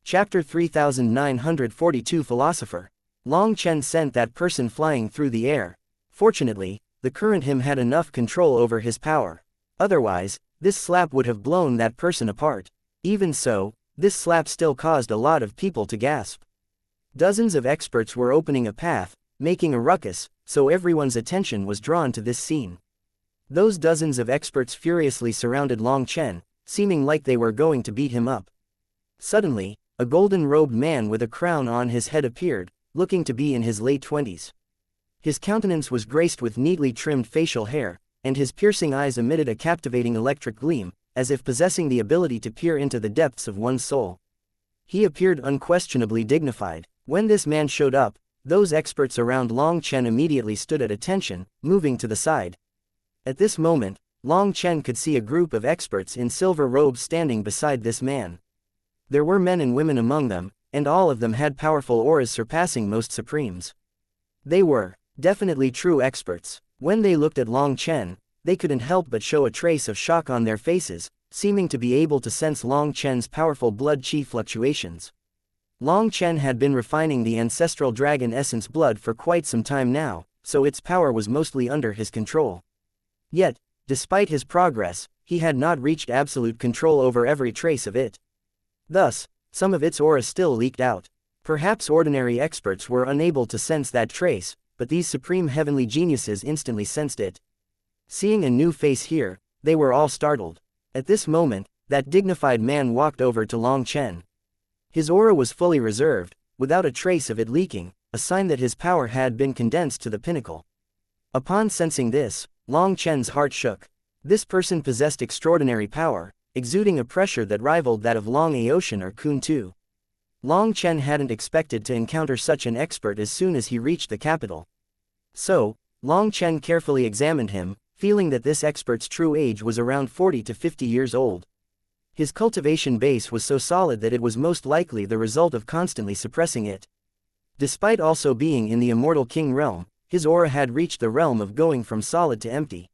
Speaker 1: Chapter 3942 Philosopher. Long Chen sent that person flying through the air. Fortunately, the current him had enough control over his power. Otherwise, this slap would have blown that person apart. Even so, this slap still caused a lot of people to gasp. Dozens of experts were opening a path, making a ruckus, so everyone's attention was drawn to this scene. Those dozens of experts furiously surrounded Long Chen, seeming like they were going to beat him up. Suddenly, a golden-robed man with a crown on his head appeared, looking to be in his late 20s. His countenance was graced with neatly trimmed facial hair, and his piercing eyes emitted a captivating electric gleam, as if possessing the ability to peer into the depths of one's soul. He appeared unquestionably dignified. When this man showed up, those experts around Long Chen immediately stood at attention, moving to the side. At this moment, Long Chen could see a group of experts in silver robes standing beside this man. There were men and women among them, and all of them had powerful auras surpassing most supremes. They were definitely true experts. When they looked at Long Chen, they couldn't help but show a trace of shock on their faces, seeming to be able to sense Long Chen's powerful blood chi fluctuations. Long Chen had been refining the ancestral dragon essence blood for quite some time now, so its power was mostly under his control. Yet, despite his progress, he had not reached absolute control over every trace of it. Thus, some of its aura still leaked out. Perhaps ordinary experts were unable to sense that trace, but these supreme heavenly geniuses instantly sensed it. Seeing a new face here, they were all startled. At this moment, that dignified man walked over to Long Chen. His aura was fully reserved, without a trace of it leaking, a sign that his power had been condensed to the pinnacle. Upon sensing this, Long Chen's heart shook. This person possessed extraordinary power, exuding a pressure that rivaled that of Long Aoshan or Kun Tu. Long Chen hadn't expected to encounter such an expert as soon as he reached the capital. So, Long Chen carefully examined him, feeling that this expert's true age was around 40 to 50 years old. His cultivation base was so solid that it was most likely the result of constantly suppressing it. Despite also being in the Immortal King realm, his aura had reached the realm of going from solid to empty.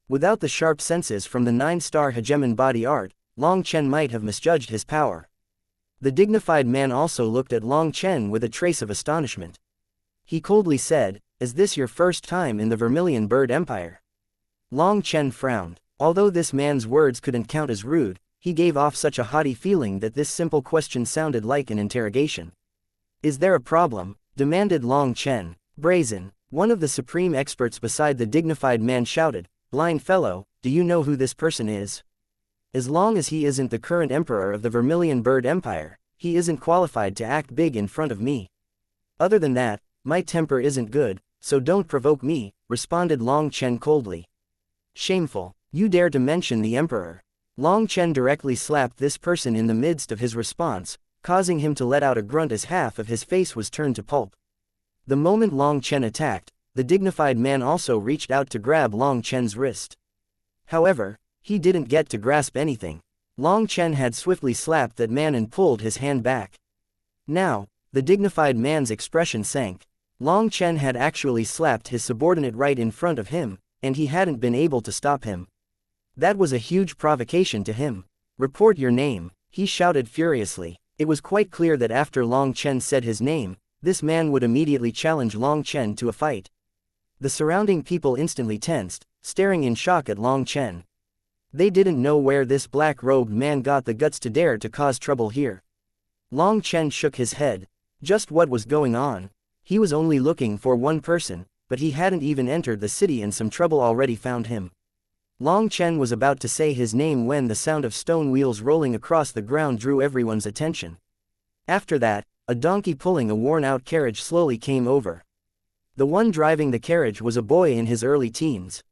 Speaker 1: Without the sharp senses from the 9-star hegemon body art, Long Chen might have misjudged his power. The dignified man also looked at Long Chen with a trace of astonishment. He coldly said, "Is this your first time in the Vermilion Bird Empire?" Long Chen frowned. Although this man's words couldn't count as rude, he gave off such a haughty feeling that this simple question sounded like an interrogation. "Is there a problem?" demanded Long Chen. "Brazen." One of the supreme experts beside the dignified man shouted, "Blind fellow, do you know who this person is? As long as he isn't the current emperor of the Vermilion Bird Empire, he isn't qualified to act big in front of me. Other than that, my temper isn't good, so don't provoke me," responded Long Chen coldly. "Shameful, you dare to mention the emperor." Long Chen directly slapped this person in the midst of his response, causing him to let out a grunt as half of his face was turned to pulp. The moment Long Chen attacked, the dignified man also reached out to grab Long Chen's wrist. However, he didn't get to grasp anything. Long Chen had swiftly slapped that man and pulled his hand back. Now, the dignified man's expression sank. Long Chen had actually slapped his subordinate right in front of him, and he hadn't been able to stop him. That was a huge provocation to him. "Report your name," he shouted furiously. It was quite clear that after Long Chen said his name, this man would immediately challenge Long Chen to a fight. The surrounding people instantly tensed, staring in shock at Long Chen. They didn't know where this black-robed man got the guts to dare to cause trouble here. Long Chen shook his head. Just what was going on? He was only looking for one person, but he hadn't even entered the city and some trouble already found him. Long Chen was about to say his name when the sound of stone wheels rolling across the ground drew everyone's attention. After that, a donkey pulling a worn-out carriage slowly came over. The one driving the carriage was a boy in his early teens.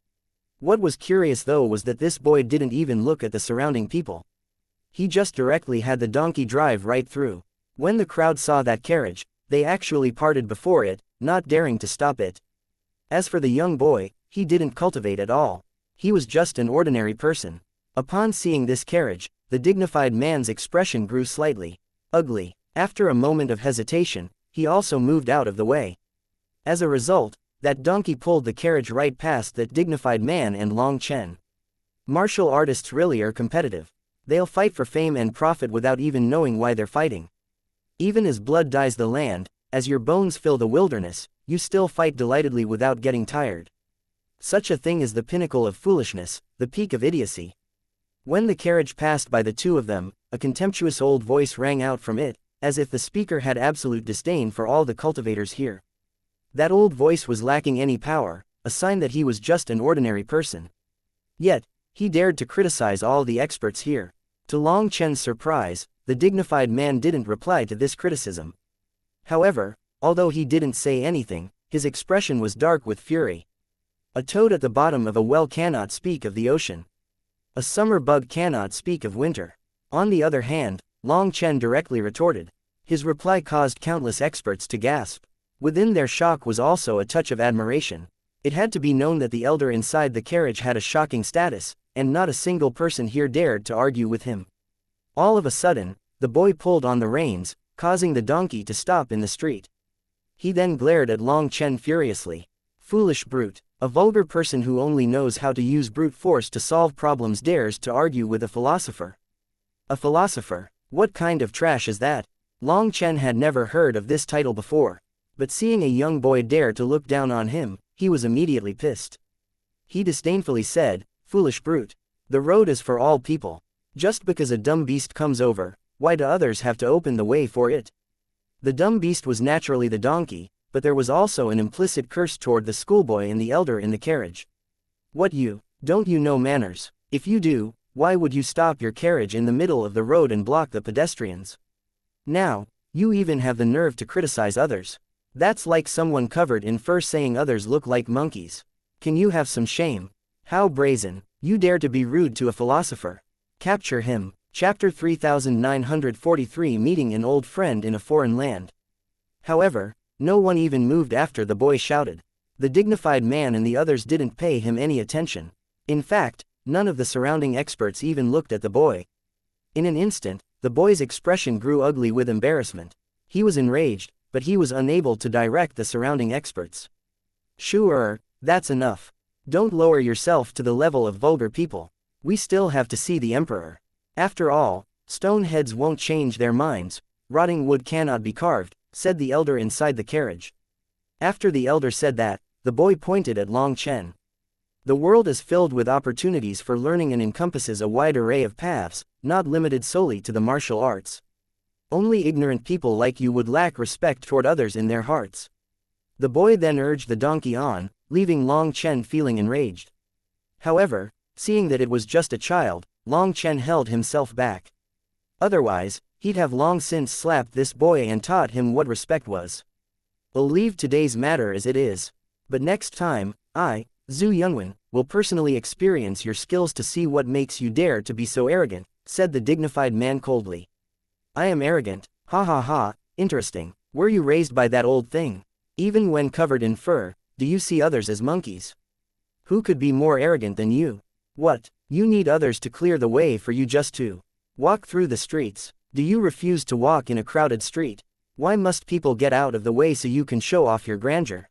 Speaker 1: What was curious though was that this boy didn't even look at the surrounding people. He just directly had the donkey drive right through. When the crowd saw that carriage, they actually parted before it, not daring to stop it. As for the young boy, he didn't cultivate at all. He was just an ordinary person. Upon seeing this carriage, the dignified man's expression grew slightly ugly. After a moment of hesitation, he also moved out of the way. As a result, that donkey pulled the carriage right past that dignified man and Long Chen. Martial artists really are competitive. They'll fight for fame and profit without even knowing why they're fighting. Even as blood dyes the land, as your bones fill the wilderness, you still fight delightedly without getting tired. Such a thing is the pinnacle of foolishness, the peak of idiocy. When the carriage passed by the two of them, a contemptuous old voice rang out from it, as if the speaker had absolute disdain for all the cultivators here. That old voice was lacking any power, a sign that he was just an ordinary person. Yet, he dared to criticize all the experts here. To Long Chen's surprise, the dignified man didn't reply to this criticism. However, although he didn't say anything, his expression was dark with fury. A toad at the bottom of a well cannot speak of the ocean. A summer bug cannot speak of winter. On the other hand, Long Chen directly retorted. His reply caused countless experts to gasp. Within their shock was also a touch of admiration. It had to be known that the elder inside the carriage had a shocking status, and not a single person here dared to argue with him. All of a sudden, the boy pulled on the reins, causing the donkey to stop in the street. He then glared at Long Chen furiously. Foolish brute, a vulgar person who only knows how to use brute force to solve problems dares to argue with a philosopher. A philosopher? What kind of trash is that? Long Chen had never heard of this title before. But seeing a young boy dare to look down on him, he was immediately pissed. He disdainfully said, "Foolish brute. The road is for all people. Just because a dumb beast comes over, why do others have to open the way for it?" The dumb beast was naturally the donkey, but there was also an implicit curse toward the schoolboy and the elder in the carriage. Don't you know manners? If you do, why would you stop your carriage in the middle of the road and block the pedestrians? Now, you even have the nerve to criticize others. That's like someone covered in fur saying others look like monkeys. Can you have some shame? How brazen. You dare to be rude to a philosopher. Capture him. Chapter 3943 Meeting an old friend in a foreign land. However, no one even moved after the boy shouted. The dignified man and the others didn't pay him any attention. In fact, none of the surrounding experts even looked at the boy. In an instant, the boy's expression grew ugly with embarrassment. He was enraged, but he was unable to direct the surrounding experts. Sure, that's enough. Don't lower yourself to the level of vulgar people. We still have to see the emperor. After all, stone heads won't change their minds, rotting wood cannot be carved, said the elder inside the carriage. After the elder said that, the boy pointed at Long Chen. The world is filled with opportunities for learning and encompasses a wide array of paths, not limited solely to the martial arts. Only ignorant people like you would lack respect toward others in their hearts. The boy then urged the donkey on, leaving Long Chen feeling enraged. However, seeing that it was just a child, Long Chen held himself back. Otherwise, he'd have long since slapped this boy and taught him what respect was. I'll leave today's matter as it is. But next time, I, Zhu Yunwen, will personally experience your skills to see what makes you dare to be so arrogant, said the dignified man coldly. I am arrogant, ha ha ha, interesting. Were you raised by that old thing? Even when covered in fur, do you see others as monkeys? Who could be more arrogant than you? What, you need others to clear the way for you just to walk through the streets? Do you refuse to walk in a crowded street? Why must people get out of the way so you can show off your grandeur?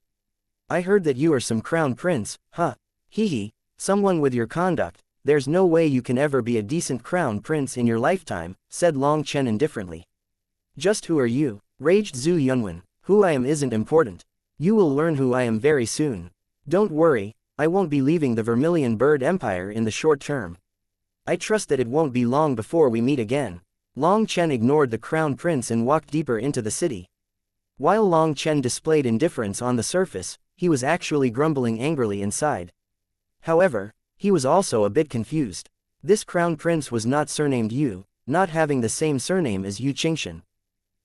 Speaker 1: I heard that you are some crown prince, huh? Hee hee, someone with your conduct. There's no way you can ever be a decent crown prince in your lifetime, said Long Chen indifferently. Just who are you? Raged Zhu Yunwen. Who I am isn't important. You will learn who I am very soon. Don't worry, I won't be leaving the Vermilion Bird Empire in the short term. I trust that it won't be long before we meet again. Long Chen ignored the crown prince and walked deeper into the city. While Long Chen displayed indifference on the surface, he was actually grumbling angrily inside. However, he was also a bit confused. This crown prince was not surnamed Yu, not having the same surname as Yu Qingxian.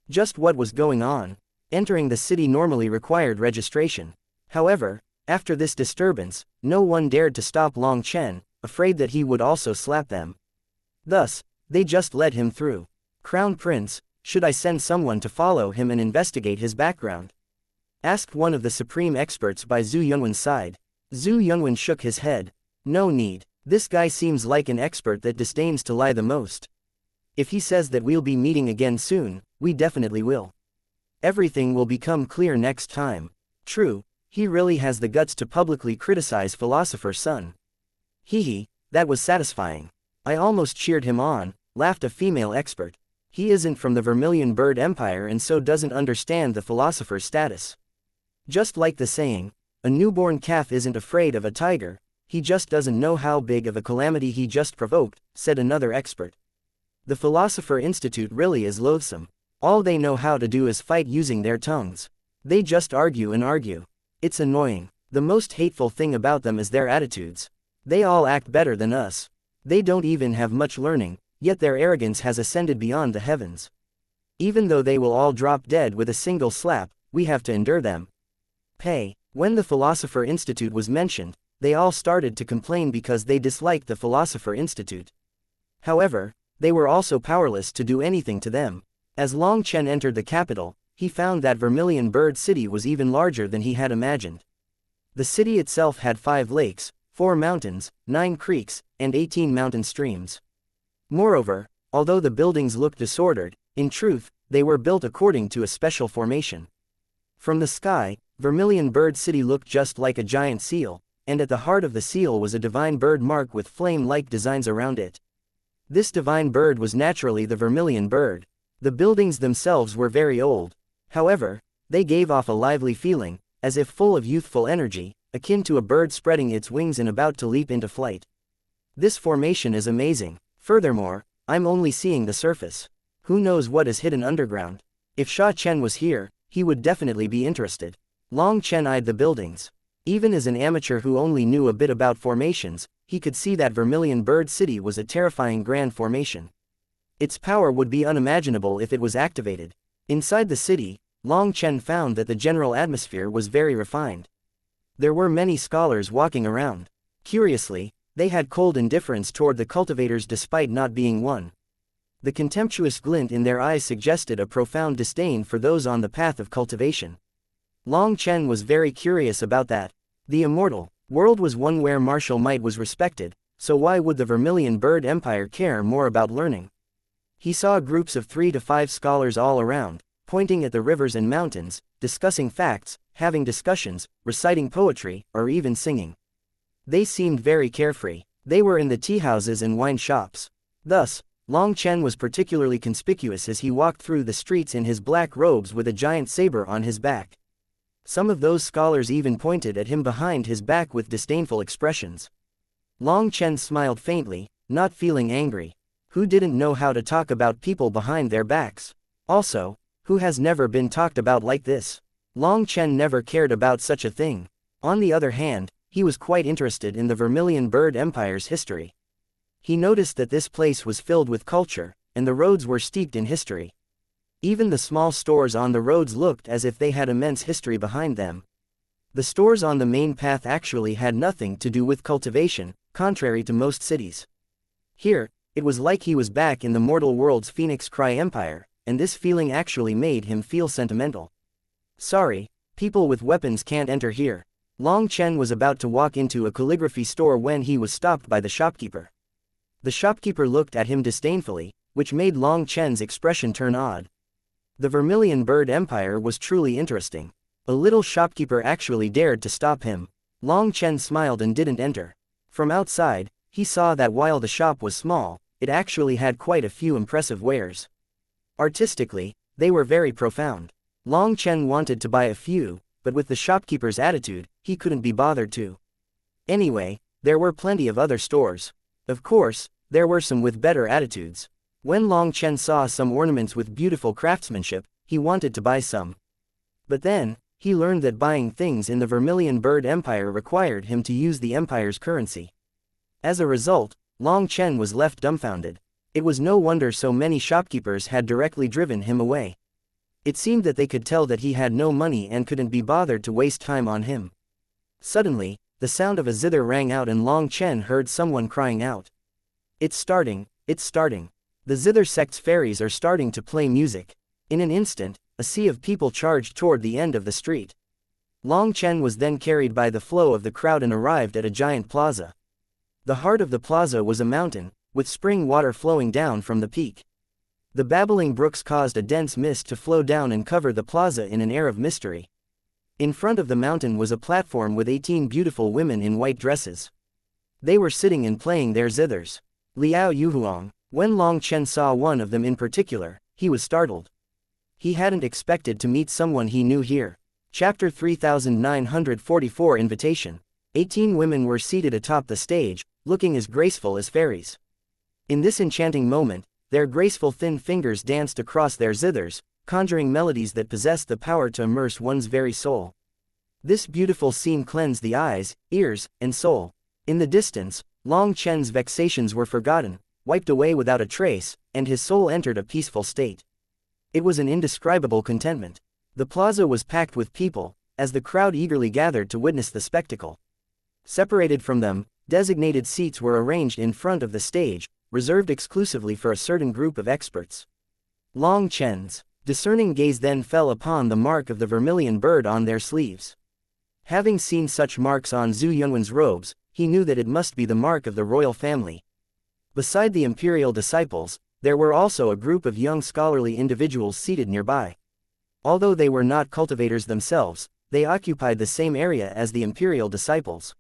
Speaker 1: Just what was going on? Entering the city normally required registration. However, after this disturbance, no one dared to stop Long Chen, afraid that he would also slap them. Thus, they just let him through. Crown Prince, should I send someone to follow him and investigate his background? Asked one of the supreme experts by Zhu Yunwen's side. Zhu Yunwen shook his head. No need. This guy seems like an expert that disdains to lie the most. If he says that we'll be meeting again soon, we definitely will. Everything will become clear next time. True, he really has the guts to publicly criticize Philosopher's Son. Hee, that was satisfying. I almost cheered him on, laughed a female expert. He isn't from the Vermilion Bird Empire and so doesn't understand the philosopher's status. Just like the saying, a newborn calf isn't afraid of a tiger, he just doesn't know how big of a calamity he just provoked, said another expert. The Philosopher Institute really is loathsome. All they know how to do is fight using their tongues. They just argue and argue. It's annoying. The most hateful thing about them is their attitudes. They all act better than us. They don't even have much learning, yet their arrogance has ascended beyond the heavens. Even though they will all drop dead with a single slap, we have to endure them. When the Philosopher Institute was mentioned, they all started to complain because they disliked the Philosopher Institute. However, they were also powerless to do anything to them. As Long Chen entered the capital, he found that Vermilion Bird City was even larger than he had imagined. The city itself had 5 lakes, 4 mountains, 9 creeks, and 18 mountain streams. Moreover, although the buildings looked disordered, in truth, they were built according to a special formation. From the sky, Vermilion Bird City looked just like a giant seal, and at the heart of the seal was a divine bird mark with flame-like designs around it. This divine bird was naturally the Vermilion Bird. The buildings themselves were very old. However, they gave off a lively feeling, as if full of youthful energy, akin to a bird spreading its wings and about to leap into flight. This formation is amazing. Furthermore, I'm only seeing the surface. Who knows what is hidden underground? If Sha Chen was here, he would definitely be interested. Long Chen eyed the buildings. Even as an amateur who only knew a bit about formations, he could see that Vermilion Bird City was a terrifying grand formation. Its power would be unimaginable if it was activated. Inside the city, Long Chen found that the general atmosphere was very refined. There were many scholars walking around. Curiously, they had cold indifference toward the cultivators despite not being one. The contemptuous glint in their eyes suggested a profound disdain for those on the path of cultivation. Long Chen was very curious about that. The immortal world was one where martial might was respected, so why would the Vermilion Bird Empire care more about learning? He saw groups of 3 to 5 scholars all around, pointing at the rivers and mountains, discussing facts, having discussions, reciting poetry, or even singing. They seemed very carefree. They were in the tea houses and wine shops. Thus, Long Chen was particularly conspicuous as he walked through the streets in his black robes with a giant saber on his back. Some of those scholars even pointed at him behind his back with disdainful expressions. Long Chen smiled faintly, not feeling angry. Who didn't know how to talk about people behind their backs? Also, who has never been talked about like this? Long Chen never cared about such a thing. On the other hand, he was quite interested in the Vermilion Bird Empire's history. He noticed that this place was filled with culture, and the roads were steeped in history. Even the small stores on the roads looked as if they had immense history behind them. The stores on the main path actually had nothing to do with cultivation, contrary to most cities. Here, it was like he was back in the mortal world's Phoenix Cry Empire, and this feeling actually made him feel sentimental. Sorry, people with weapons can't enter here. Long Chen was about to walk into a calligraphy store when he was stopped by the shopkeeper. The shopkeeper looked at him disdainfully, which made Long Chen's expression turn odd. The Vermilion Bird Empire was truly interesting. A little shopkeeper actually dared to stop him. Long Chen smiled and didn't enter. From outside, he saw that while the shop was small, it actually had quite a few impressive wares. Artistically, they were very profound. Long Chen wanted to buy a few, but with the shopkeeper's attitude, he couldn't be bothered to. Anyway, there were plenty of other stores. Of course, there were some with better attitudes. When Long Chen saw some ornaments with beautiful craftsmanship, he wanted to buy some. But then, he learned that buying things in the Vermilion Bird Empire required him to use the empire's currency. As a result, Long Chen was left dumbfounded. It was no wonder so many shopkeepers had directly driven him away. It seemed that they could tell that he had no money and couldn't be bothered to waste time on him. Suddenly, the sound of a zither rang out and Long Chen heard someone crying out. "It's starting, it's starting. The zither sect's fairies are starting to play music." In an instant, a sea of people charged toward the end of the street. Long Chen was then carried by the flow of the crowd and arrived at a giant plaza. The heart of the plaza was a mountain, with spring water flowing down from the peak. The babbling brooks caused a dense mist to flow down and cover the plaza in an air of mystery. In front of the mountain was a platform with 18 beautiful women in white dresses. They were sitting and playing their zithers. Liao Yuhuang, when Long Chen saw one of them in particular, he was startled. He hadn't expected to meet someone he knew here. Chapter 3944 Invitation. 18 women were seated atop the stage, looking as graceful as fairies. In this enchanting moment, their graceful thin fingers danced across their zithers, conjuring melodies that possessed the power to immerse one's very soul. This beautiful scene cleansed the eyes, ears, and soul. In the distance, Long Chen's vexations were forgotten, wiped away without a trace, and his soul entered a peaceful state. It was an indescribable contentment. The plaza was packed with people, as the crowd eagerly gathered to witness the spectacle. Separated from them, designated seats were arranged in front of the stage, reserved exclusively for a certain group of experts. Long Chen's discerning gaze then fell upon the mark of the vermilion bird on their sleeves. Having seen such marks on Zhu Yunwen's robes, he knew that it must be the mark of the royal family. Beside the imperial disciples, there were also a group of young scholarly individuals seated nearby. Although they were not cultivators themselves, they occupied the same area as the imperial disciples.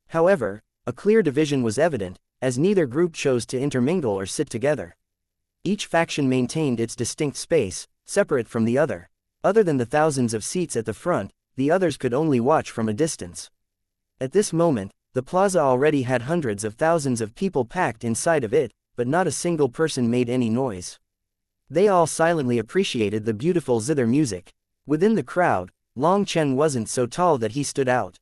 Speaker 1: However, a clear division was evident, as neither group chose to intermingle or sit together. Each faction maintained its distinct space, separate from the other. Other than the thousands of seats at the front, the others could only watch from a distance. At this moment, the plaza already had hundreds of thousands of people packed inside of it, but not a single person made any noise. They all silently appreciated the beautiful zither music. Within the crowd, Long Chen wasn't so tall that he stood out.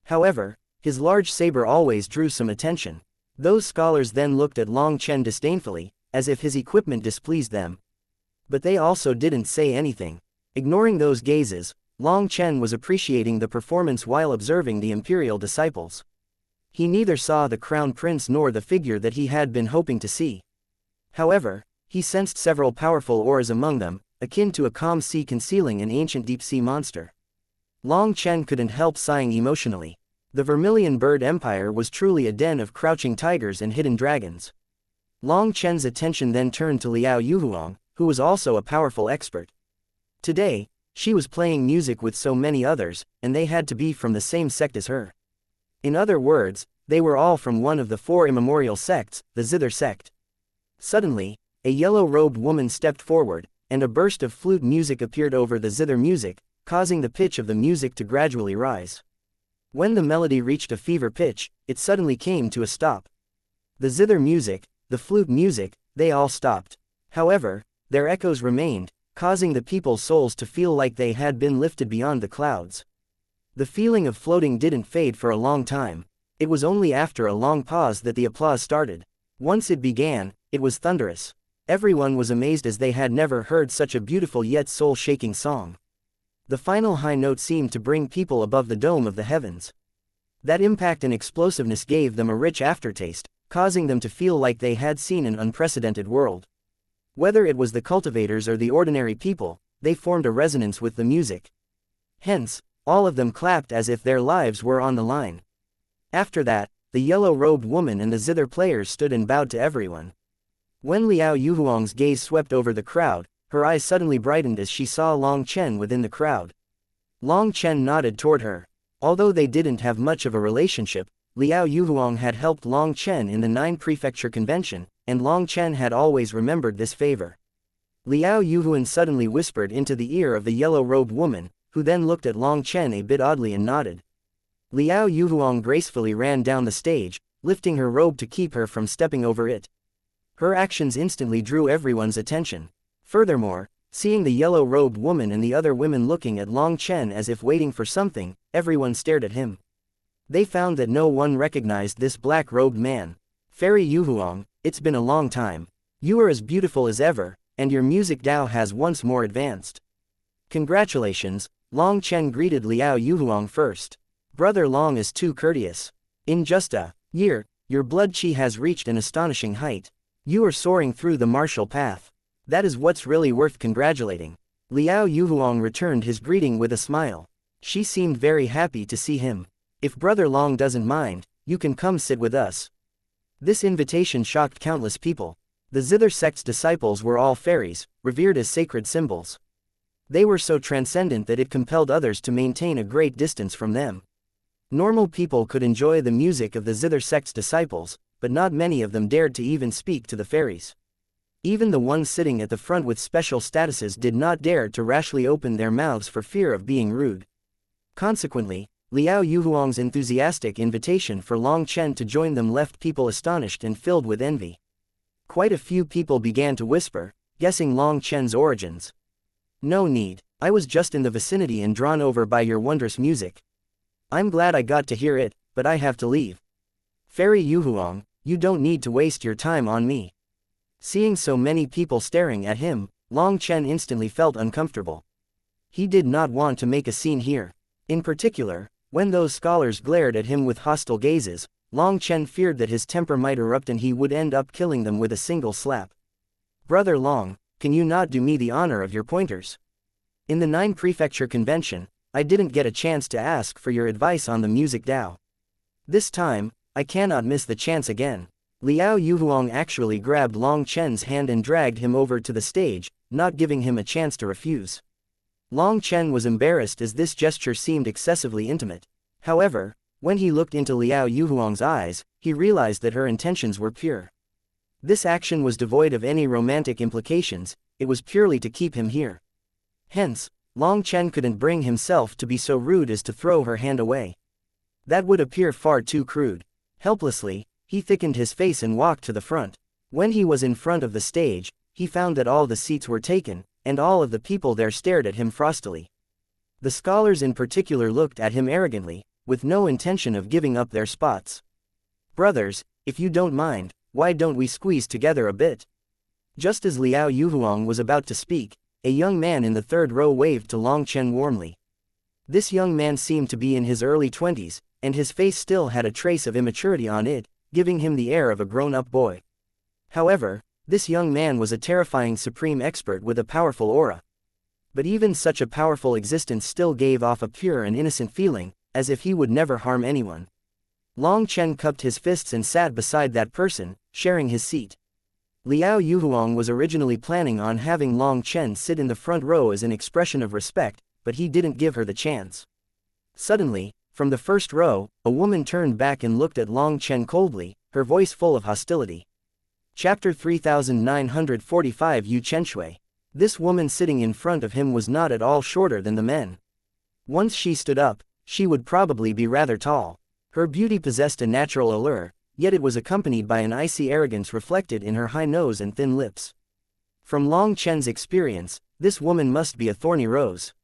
Speaker 1: However, his large saber always drew some attention. Those scholars then looked at Long Chen disdainfully, as if his equipment displeased them. But they also didn't say anything. Ignoring those gazes, Long Chen was appreciating the performance while observing the imperial disciples. He neither saw the crown prince nor the figure that he had been hoping to see. However, he sensed several powerful auras among them, akin to a calm sea concealing an ancient deep-sea monster. Long Chen couldn't help sighing emotionally. The Vermilion Bird Empire was truly a den of crouching tigers and hidden dragons. Long Chen's attention then turned to Liao Yuhuang, who was also a powerful expert. Today, she was playing music with so many others, and they had to be from the same sect as her. In other words, they were all from one of the 4 immemorial sects, the Zither sect. Suddenly, a yellow-robed woman stepped forward, and a burst of flute music appeared over the zither music, causing the pitch of the music to gradually rise. When the melody reached a fever pitch, it suddenly came to a stop. The zither music, the flute music, they all stopped. However, their echoes remained, causing the people's souls to feel like they had been lifted beyond the clouds. The feeling of floating didn't fade for a long time. It was only after a long pause that the applause started. Once it began, it was thunderous. Everyone was amazed as they had never heard such a beautiful yet soul-shaking song. The final high note seemed to bring people above the dome of the heavens. That impact and explosiveness gave them a rich aftertaste, causing them to feel like they had seen an unprecedented world. Whether it was the cultivators or the ordinary people, they formed a resonance with the music. Hence, all of them clapped as if their lives were on the line. After that, the yellow-robed woman and the zither players stood and bowed to everyone. When Liao Yuhuang's gaze swept over the crowd, her eyes suddenly brightened as she saw Long Chen within the crowd. Long Chen nodded toward her. Although they didn't have much of a relationship, Liao Yuhuang had helped Long Chen in the 9 Prefecture Convention, and Long Chen had always remembered this favor. Liao Yuhuan suddenly whispered into the ear of the yellow-robed woman, who then looked at Long Chen a bit oddly and nodded. Liao Yuhuang gracefully ran down the stage, lifting her robe to keep her from stepping over it. Her actions instantly drew everyone's attention. Furthermore, seeing the yellow-robed woman and the other women looking at Long Chen as if waiting for something, everyone stared at him. They found that no one recognized this black-robed man. Fairy Yuhuang, it's been a long time. You are as beautiful as ever, and your music Dao has once more advanced. Congratulations, Long Chen greeted Liao Yuhuang first. Brother Long is too courteous. In just a year, your blood qi has reached an astonishing height. You are soaring through the martial path. That is what's really worth congratulating. Liao Yuhuang returned his greeting with a smile. She seemed very happy to see him. If Brother Long doesn't mind, you can come sit with us. This invitation shocked countless people. The Zither sect's disciples were all fairies, revered as sacred symbols. They were so transcendent that it compelled others to maintain a great distance from them. Normal people could enjoy the music of the Zither sect's disciples, but not many of them dared to even speak to the fairies. Even the ones sitting at the front with special statuses did not dare to rashly open their mouths for fear of being rude. Consequently, Liao Yuhuang's enthusiastic invitation for Long Chen to join them left people astonished and filled with envy. Quite a few people began to whisper, guessing Long Chen's origins. No need, I was just in the vicinity and drawn over by your wondrous music. I'm glad I got to hear it, but I have to leave. Fairy Yuhuang, you don't need to waste your time on me. Seeing so many people staring at him, Long Chen instantly felt uncomfortable. He did not want to make a scene here. In particular, when those scholars glared at him with hostile gazes, Long Chen feared that his temper might erupt and he would end up killing them with a single slap. Brother Long, can you not do me the honor of your pointers? In the 9 Prefecture Convention, I didn't get a chance to ask for your advice on the music Dao. This time, I cannot miss the chance again. Liao Yuhuang actually grabbed Long Chen's hand and dragged him over to the stage, not giving him a chance to refuse. Long Chen was embarrassed as this gesture seemed excessively intimate. However, when he looked into Liao Yuhuang's eyes, he realized that her intentions were pure. This action was devoid of any romantic implications, it was purely to keep him here. Hence, Long Chen couldn't bring himself to be so rude as to throw her hand away. That would appear far too crude. Helplessly, he thickened his face and walked to the front. When he was in front of the stage, he found that all the seats were taken, and all of the people there stared at him frostily. The scholars in particular looked at him arrogantly, with no intention of giving up their spots. Brothers, if you don't mind, why don't we squeeze together a bit? Just as Liao Yuhuang was about to speak, a young man in the 3rd row waved to Long Chen warmly. This young man seemed to be in his early 20s, and his face still had a trace of immaturity on it, giving him the air of a grown-up boy. However, this young man was a terrifying supreme expert with a powerful aura. But even such a powerful existence still gave off a pure and innocent feeling, as if he would never harm anyone. Long Chen cupped his fists and sat beside that person, sharing his seat. Liao Yuhuang was originally planning on having Long Chen sit in the front row as an expression of respect, but he didn't give her the chance. Suddenly, from the 1st row, a woman turned back and looked at Long Chen coldly, her voice full of hostility. Chapter 3945 Yu Chenshui. This woman sitting in front of him was not at all shorter than the men. Once she stood up, she would probably be rather tall. Her beauty possessed a natural allure, yet it was accompanied by an icy arrogance reflected in her high nose and thin lips. From Long Chen's experience, this woman must be a thorny rose.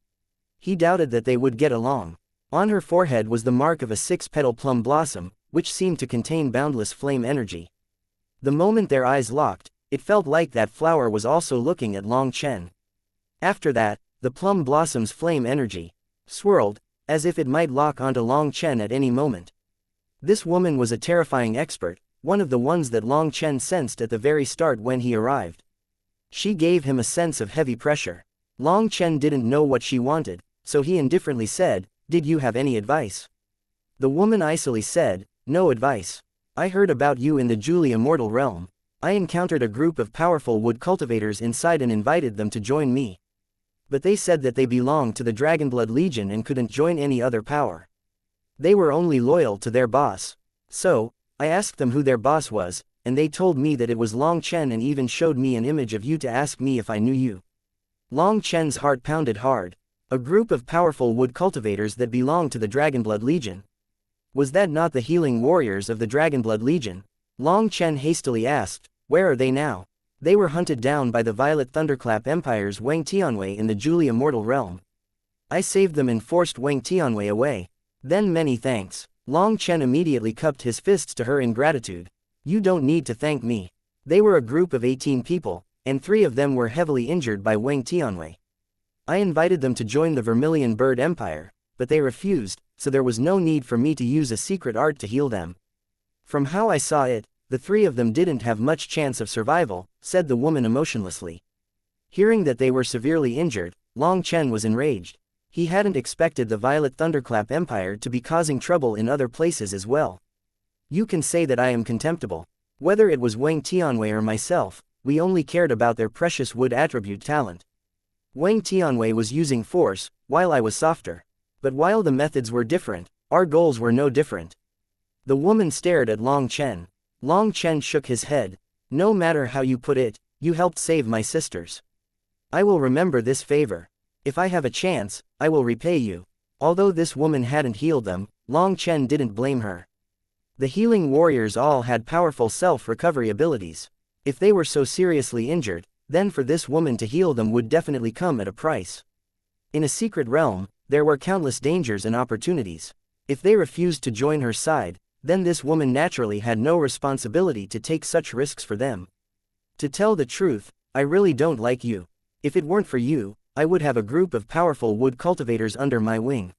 Speaker 1: He doubted that they would get along. On her forehead was the mark of a 6-petal plum blossom, which seemed to contain boundless flame energy. The moment their eyes locked, it felt like that flower was also looking at Long Chen. After that, the plum blossom's flame energy swirled, as if it might lock onto Long Chen at any moment. This woman was a terrifying expert, one of the ones that Long Chen sensed at the very start when he arrived. She gave him a sense of heavy pressure. Long Chen didn't know what she wanted, so he indifferently said, "Did you have any advice?" The woman icily said, "No advice. I heard about you in the Julie Immortal realm. I encountered a group of powerful wood cultivators inside and invited them to join me. But they said that they belonged to the Dragonblood Legion and couldn't join any other power. They were only loyal to their boss. So, I asked them who their boss was, and they told me that it was Long Chen and even showed me an image of you to ask me if I knew you." Long Chen's heart pounded hard. A group of powerful wood cultivators that belonged to the Dragonblood Legion. Was that not the healing warriors of the Dragonblood Legion? Long Chen hastily asked, where are they now? They were hunted down by the Violet Thunderclap Empire's Wang Tianwei in the Julie Immortal Realm. I saved them and forced Wang Tianwei away. Then many thanks. Long Chen immediately cupped his fists to her in gratitude. You don't need to thank me. They were a group of 18 people, and 3 of them were heavily injured by Wang Tianwei. I invited them to join the Vermilion Bird Empire, but they refused, so there was no need for me to use a secret art to heal them. From how I saw it, the 3 of them didn't have much chance of survival, said the woman emotionlessly. Hearing that they were severely injured, Long Chen was enraged. He hadn't expected the Violet Thunderclap Empire to be causing trouble in other places as well. You can say that I am contemptible. Whether it was Wang Tianwei or myself, we only cared about their precious wood attribute talent. Wang Tianwei was using force, while I was softer. But while the methods were different, our goals were no different. The woman stared at Long Chen. Long Chen shook his head. No matter how you put it, you helped save my sisters. I will remember this favor. If I have a chance, I will repay you. Although this woman hadn't healed them, Long Chen didn't blame her. The healing warriors all had powerful self-recovery abilities. If they were so seriously injured, then for this woman to heal them would definitely come at a price. In a secret realm, there were countless dangers and opportunities. If they refused to join her side, then this woman naturally had no responsibility to take such risks for them. To tell the truth, I really don't like you. If it weren't for you, I would have a group of powerful wood cultivators under my wing.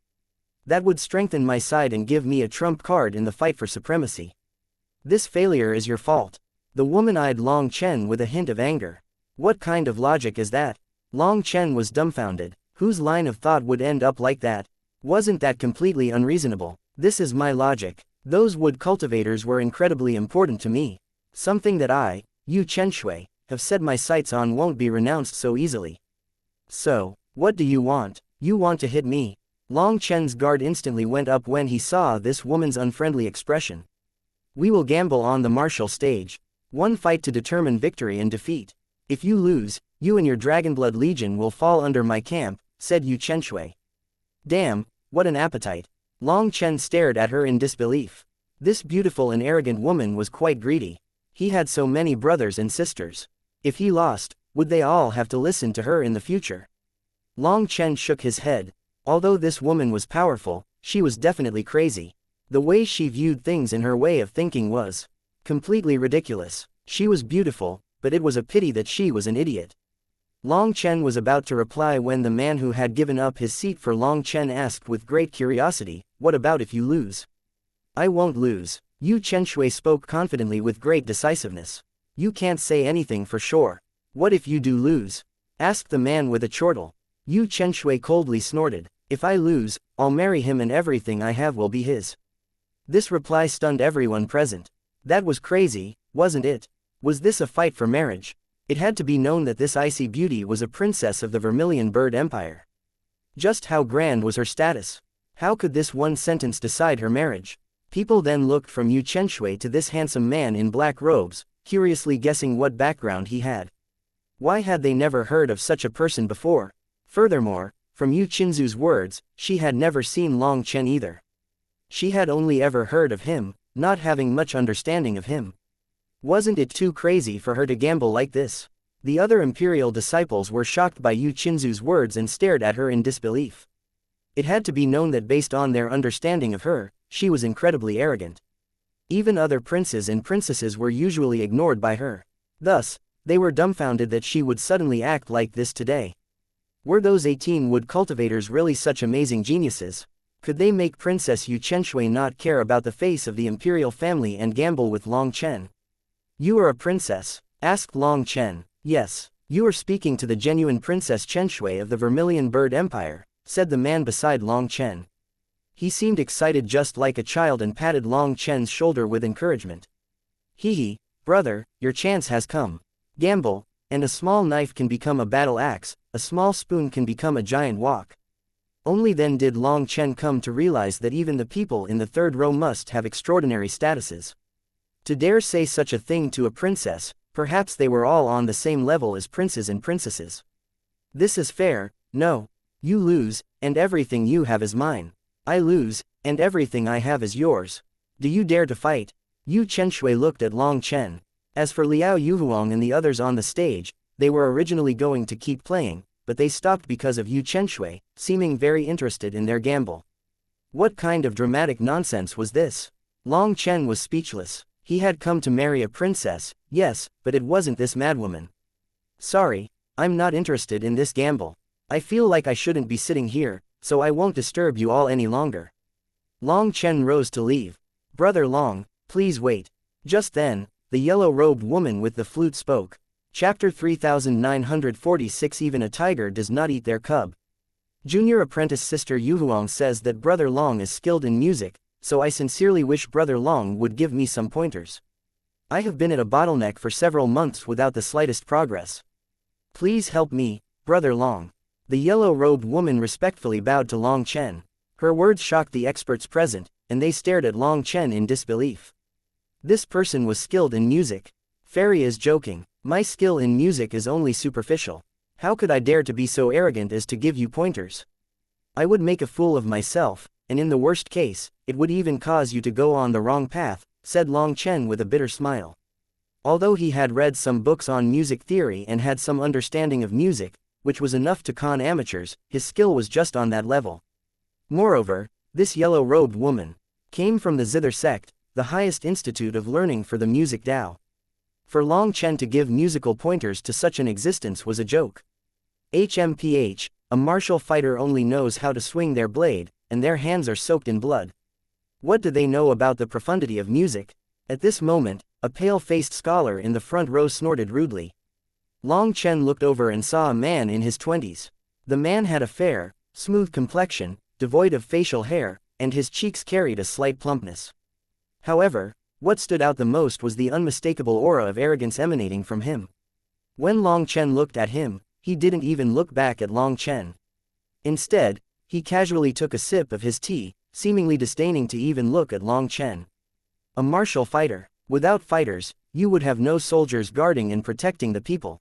Speaker 1: That would strengthen my side and give me a trump card in the fight for supremacy. This failure is your fault. The woman eyed Long Chen with a hint of anger. What kind of logic is that? Long Chen was dumbfounded. Whose line of thought would end up like that? Wasn't that completely unreasonable? This is my logic. Those wood cultivators were incredibly important to me. Something that I, Yu Chenshui, have set my sights on won't be renounced so easily. So, what do you want? You want to hit me? Long Chen's guard instantly went up when he saw this woman's unfriendly expression. We will gamble on the martial stage. One fight to determine victory and defeat. If you lose, you and your Dragonblood Legion will fall under my camp, said Yu Chenshui. Damn, what an appetite. Long Chen stared at her in disbelief. This beautiful and arrogant woman was quite greedy. He had so many brothers and sisters. If he lost, would they all have to listen to her in the future? Long Chen shook his head. Although this woman was powerful, she was definitely crazy. The way she viewed things and her way of thinking was completely ridiculous. She was beautiful, but it was a pity that she was an idiot. Long Chen was about to reply when the man who had given up his seat for Long Chen asked with great curiosity, what about if you lose? I won't lose. Yu Chenshui spoke confidently with great decisiveness. You can't say anything for sure. What if you do lose? Asked the man with a chortle. Yu Chenshui coldly snorted. If I lose, I'll marry him and everything I have will be his. This reply stunned everyone present. That was crazy, wasn't it? Was this a fight for marriage? It had to be known that this icy beauty was a princess of the Vermilion Bird Empire. Just how grand was her status? How could this one sentence decide her marriage? People then looked from Yu Chenshui to this handsome man in black robes, curiously guessing what background he had. Why had they never heard of such a person before? Furthermore, from Yu Qinzu's words, she had never seen Long Chen either. She had only ever heard of him, not having much understanding of him. Wasn't it too crazy for her to gamble like this? The other imperial disciples were shocked by Yu Qinzu's words and stared at her in disbelief. It had to be known that based on their understanding of her, she was incredibly arrogant. Even other princes and princesses were usually ignored by her. Thus, they were dumbfounded that she would suddenly act like this today. Were those 18 wood cultivators really such amazing geniuses? Could they make Princess Yu Chenshui not care about the face of the imperial family and gamble with Long Chen? You are a princess? Asked Long Chen. Yes, you are speaking to the genuine Princess Chenshui of the Vermilion Bird Empire, said the man beside Long Chen. He seemed excited just like a child and patted Long Chen's shoulder with encouragement. Hee, brother, your chance has come. Gamble, and a small knife can become a battle axe, a small spoon can become a giant wok. Only then did Long Chen come to realize that even the people in the third row must have extraordinary statuses. To dare say such a thing to a princess, perhaps they were all on the same level as princes and princesses. This is fair, no. You lose, and everything you have is mine. I lose, And everything I have is yours. Do you dare to fight? Yu Chenshui looked at Long Chen. As for Liao Yuhuang and the others on the stage, they were originally going to keep playing, but they stopped because of Yu Chenshui, seeming very interested in their gamble. What kind of dramatic nonsense was this? Long Chen was speechless. He had come to marry a princess, yes, but it wasn't this madwoman. Sorry, I'm not interested in this gamble. I feel like I shouldn't be sitting here, so I won't disturb you all any longer. Long Chen rose to leave. Brother Long, please wait. Just then, the yellow-robed woman with the flute spoke. Chapter 3946. Even a tiger does not eat their cub. Junior apprentice Sister Yuhuang says that Brother Long is skilled in music, so I sincerely wish Brother Long would give me some pointers. I have been at a bottleneck for several months without the slightest progress. Please help me, Brother Long. The yellow-robed woman respectfully bowed to Long Chen. Her words shocked the experts present, and they stared at Long Chen in disbelief. This person was skilled in music. Fairy is joking. My skill in music is only superficial. How could I dare to be so arrogant as to give you pointers? I would make a fool of myself, and in the worst case, it would even cause you to go on the wrong path, said Long Chen with a bitter smile. Although he had read some books on music theory and had some understanding of music, which was enough to con amateurs, his skill was just on that level. Moreover, this yellow-robed woman came from the Zither sect, the highest institute of learning for the music Tao. For Long Chen to give musical pointers to such an existence was a joke. HMPH, a martial fighter only knows how to swing their blade, and their hands are soaked in blood. What do they know about the profundity of music? At this moment, a pale-faced scholar in the front row snorted rudely. Long Chen looked over and saw a man in his 20s. The man had a fair, smooth complexion, devoid of facial hair, and his cheeks carried a slight plumpness. However, what stood out the most was the unmistakable aura of arrogance emanating from him. When Long Chen looked at him, he didn't even look back at Long Chen. Instead, he casually took a sip of his tea, seemingly disdaining to even look at Long Chen. A martial fighter. Without fighters, you would have no soldiers guarding and protecting the people.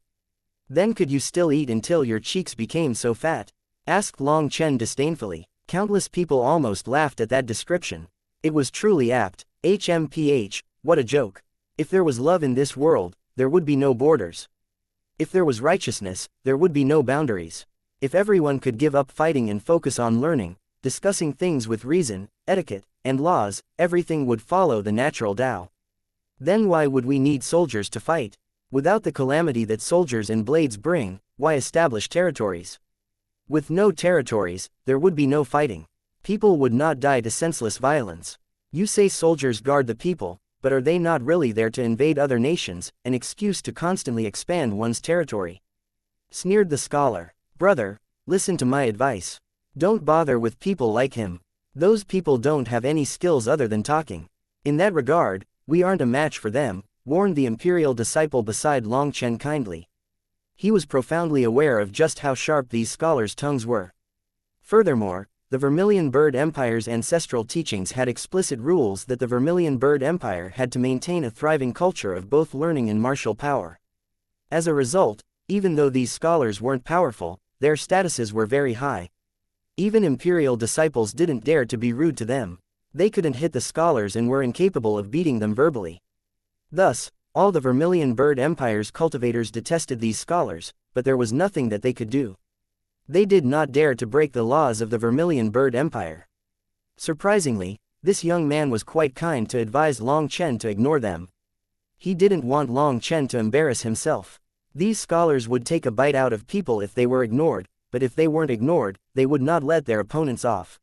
Speaker 1: Then could you still eat until your cheeks became so fat? Asked Long Chen disdainfully. Countless people almost laughed at that description. It was truly apt. HMPH, what a joke. If there was love in this world, there would be no borders. If there was righteousness, there would be no boundaries. If everyone could give up fighting and focus on learning, discussing things with reason, etiquette, and laws, everything would follow the natural Tao. Then why would we need soldiers to fight? Without the calamity that soldiers and blades bring, why establish territories? With no territories, there would be no fighting. People would not die to senseless violence. You say soldiers guard the people, but are they not really there to invade other nations, an excuse to constantly expand one's territory? Sneered the scholar. Brother, listen to my advice. Don't bother with people like him. Those people don't have any skills other than talking. In that regard, we aren't a match for them, warned the imperial disciple beside Long Chen kindly. He was profoundly aware of just how sharp these scholars' tongues were. Furthermore, the Vermilion Bird Empire's ancestral teachings had explicit rules that the Vermilion Bird Empire had to maintain a thriving culture of both learning and martial power. As a result, even though these scholars weren't powerful, their statuses were very high. Even imperial disciples didn't dare to be rude to them. They couldn't hit the scholars and were incapable of beating them verbally. Thus, all the Vermilion Bird Empire's cultivators detested these scholars, but there was nothing that they could do. They did not dare to break the laws of the Vermilion Bird Empire. Surprisingly, this young man was quite kind to advise Long Chen to ignore them. He didn't want Long Chen to embarrass himself. These scholars would take a bite out of people if they were ignored, but if they weren't ignored, they would not let their opponents off.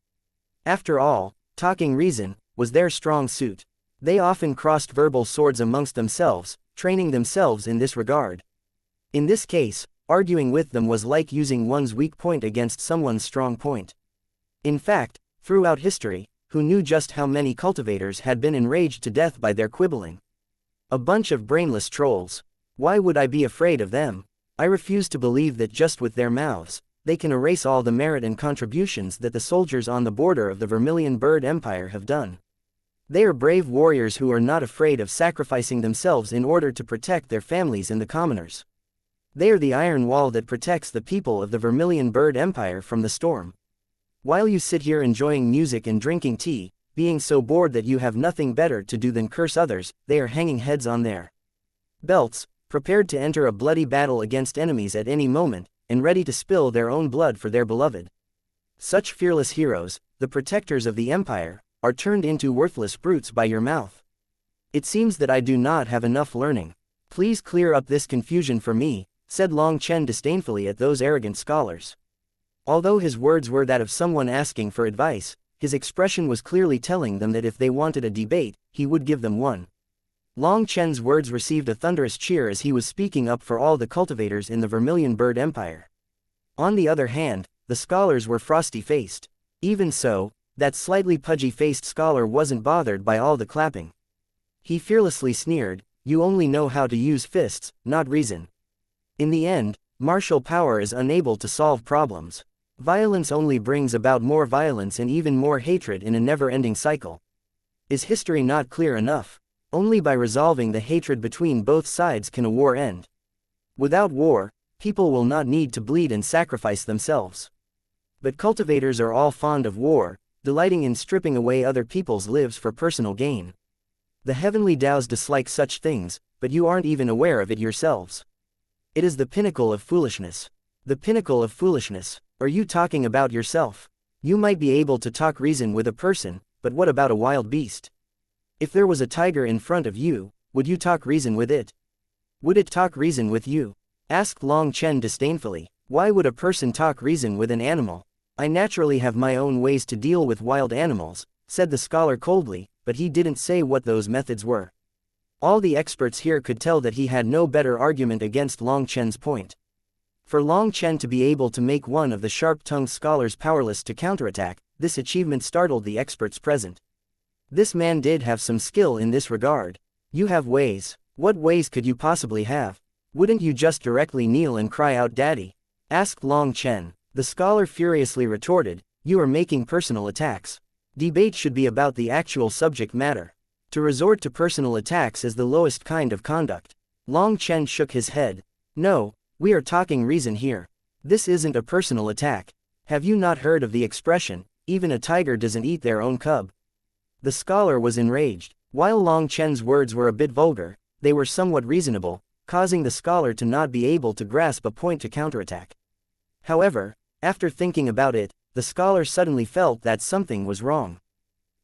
Speaker 1: After all, talking reason was their strong suit. They often crossed verbal swords amongst themselves, training themselves in this regard. In this case, arguing with them was like using one's weak point against someone's strong point. In fact, throughout history, who knew just how many cultivators had been enraged to death by their quibbling? A bunch of brainless trolls. Why would I be afraid of them? I refuse to believe that just with their mouths, they can erase all the merit and contributions that the soldiers on the border of the Vermilion Bird Empire have done. They are brave warriors who are not afraid of sacrificing themselves in order to protect their families and the commoners. They are the iron wall that protects the people of the Vermilion Bird Empire from the storm. While you sit here enjoying music and drinking tea, being so bored that you have nothing better to do than curse others, they are hanging heads on their belts, prepared to enter a bloody battle against enemies at any moment, and ready to spill their own blood for their beloved. Such fearless heroes, the protectors of the empire, are turned into worthless brutes by your mouth. It seems that I do not have enough learning. Please clear up this confusion for me, said Long Chen disdainfully at those arrogant scholars. Although his words were that of someone asking for advice, his expression was clearly telling them that if they wanted a debate, he would give them one. Long Chen's words received a thunderous cheer as he was speaking up for all the cultivators in the Vermilion Bird Empire. On the other hand, the scholars were frosty-faced. Even so, that slightly pudgy-faced scholar wasn't bothered by all the clapping. He fearlessly sneered, "You only know how to use fists, not reason. In the end, martial power is unable to solve problems. Violence only brings about more violence and even more hatred in a never-ending cycle. Is history not clear enough? Only by resolving the hatred between both sides can a war end. Without war, people will not need to bleed and sacrifice themselves. But cultivators are all fond of war, delighting in stripping away other people's lives for personal gain. The heavenly Tao's dislike such things, but you aren't even aware of it yourselves. It is the pinnacle of foolishness. The pinnacle of foolishness. Are you talking about yourself? You might be able to talk reason with a person, but what about a wild beast? If there was a tiger in front of you, would you talk reason with it? Would it talk reason with you? Asked Long Chen disdainfully. Why would a person talk reason with an animal? I naturally have my own ways to deal with wild animals, said the scholar coldly, but he didn't say what those methods were. All the experts here could tell that he had no better argument against Long Chen's point. For Long Chen to be able to make one of the sharp-tongued scholars powerless to counterattack, this achievement startled the experts present. This man did have some skill in this regard. You have ways. What ways could you possibly have? Wouldn't you just directly kneel and cry out "Daddy"? Asked Long Chen. The scholar furiously retorted, "You are making personal attacks. Debate should be about the actual subject matter. To resort to personal attacks is the lowest kind of conduct." Long Chen shook his head. "No, we are talking reason here. This isn't a personal attack. Have you not heard of the expression, 'Even a tiger doesn't eat their own cub'?" The scholar was enraged. While Long Chen's words were a bit vulgar, they were somewhat reasonable, causing the scholar to not be able to grasp a point to counterattack. However, after thinking about it, the scholar suddenly felt that something was wrong.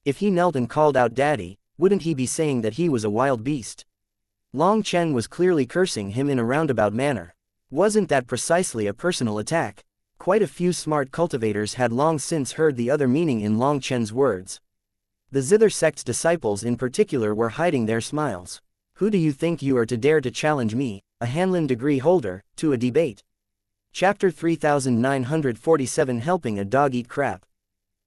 Speaker 1: If he knelt and called out "Daddy," wouldn't he be saying that he was a wild beast? Long Chen was clearly cursing him in a roundabout manner. Wasn't that precisely a personal attack? Quite a few smart cultivators had long since heard the other meaning in Long Chen's words. The Zither sect's disciples in particular were hiding their smiles. Who do you think you are to dare to challenge me, a Hanlin degree holder, to a debate? Chapter 3947 Helping a Dog Eat Crap.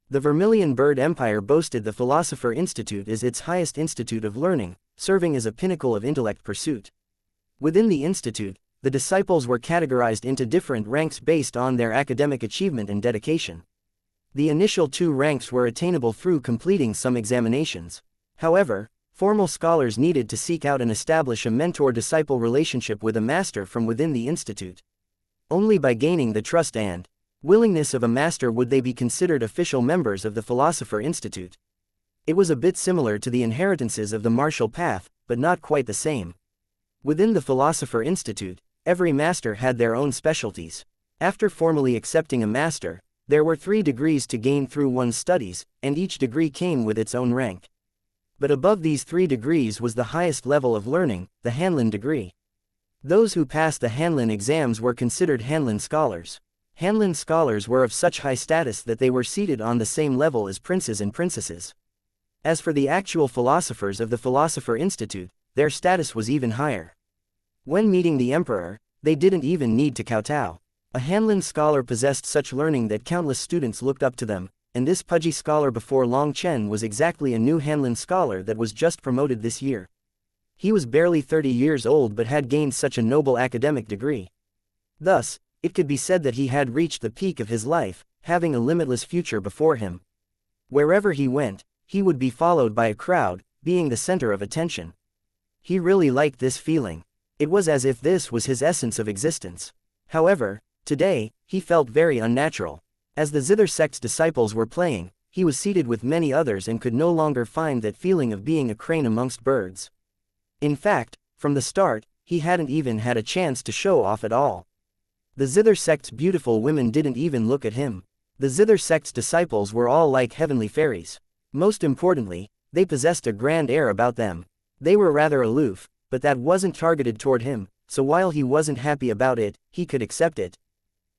Speaker 1: The Vermilion Bird Empire boasted the Philosopher Institute as its highest institute of learning, serving as a pinnacle of intellect pursuit. Within the institute, the disciples were categorized into different ranks based on their academic achievement and dedication. The initial two ranks were attainable through completing some examinations. However, formal scholars needed to seek out and establish a mentor-disciple relationship with a master from within the institute. Only by gaining the trust and willingness of a master would they be considered official members of the Philosopher Institute. It was a bit similar to the inheritances of the martial path, but not quite the same. Within the Philosopher Institute, every master had their own specialties. After formally accepting a master, there were 3 degrees to gain through one's studies, and each degree came with its own rank. But above these 3 degrees was the highest level of learning, the Hanlin degree. Those who passed the Hanlin exams were considered Hanlin scholars. Hanlin scholars were of such high status that they were seated on the same level as princes and princesses. As for the actual philosophers of the Philosopher Institute, their status was even higher. When meeting the emperor, they didn't even need to kowtow. A Hanlin scholar possessed such learning that countless students looked up to them, and this pudgy scholar before Long Chen was exactly a new Hanlin scholar that was just promoted this year. He was barely 30 years old but had gained such a noble academic degree. Thus, it could be said that he had reached the peak of his life, having a limitless future before him. Wherever he went, he would be followed by a crowd, being the center of attention. He really liked this feeling. It was as if this was his essence of existence. However, today, he felt very unnatural. As the zither sect's disciples were playing, he was seated with many others and could no longer find that feeling of being a crane amongst birds. In fact, from the start, he hadn't even had a chance to show off at all. The zither sect's beautiful women didn't even look at him. The zither sect's disciples were all like heavenly fairies. Most importantly, they possessed a grand air about them. They were rather aloof, but that wasn't targeted toward him, so while he wasn't happy about it, he could accept it.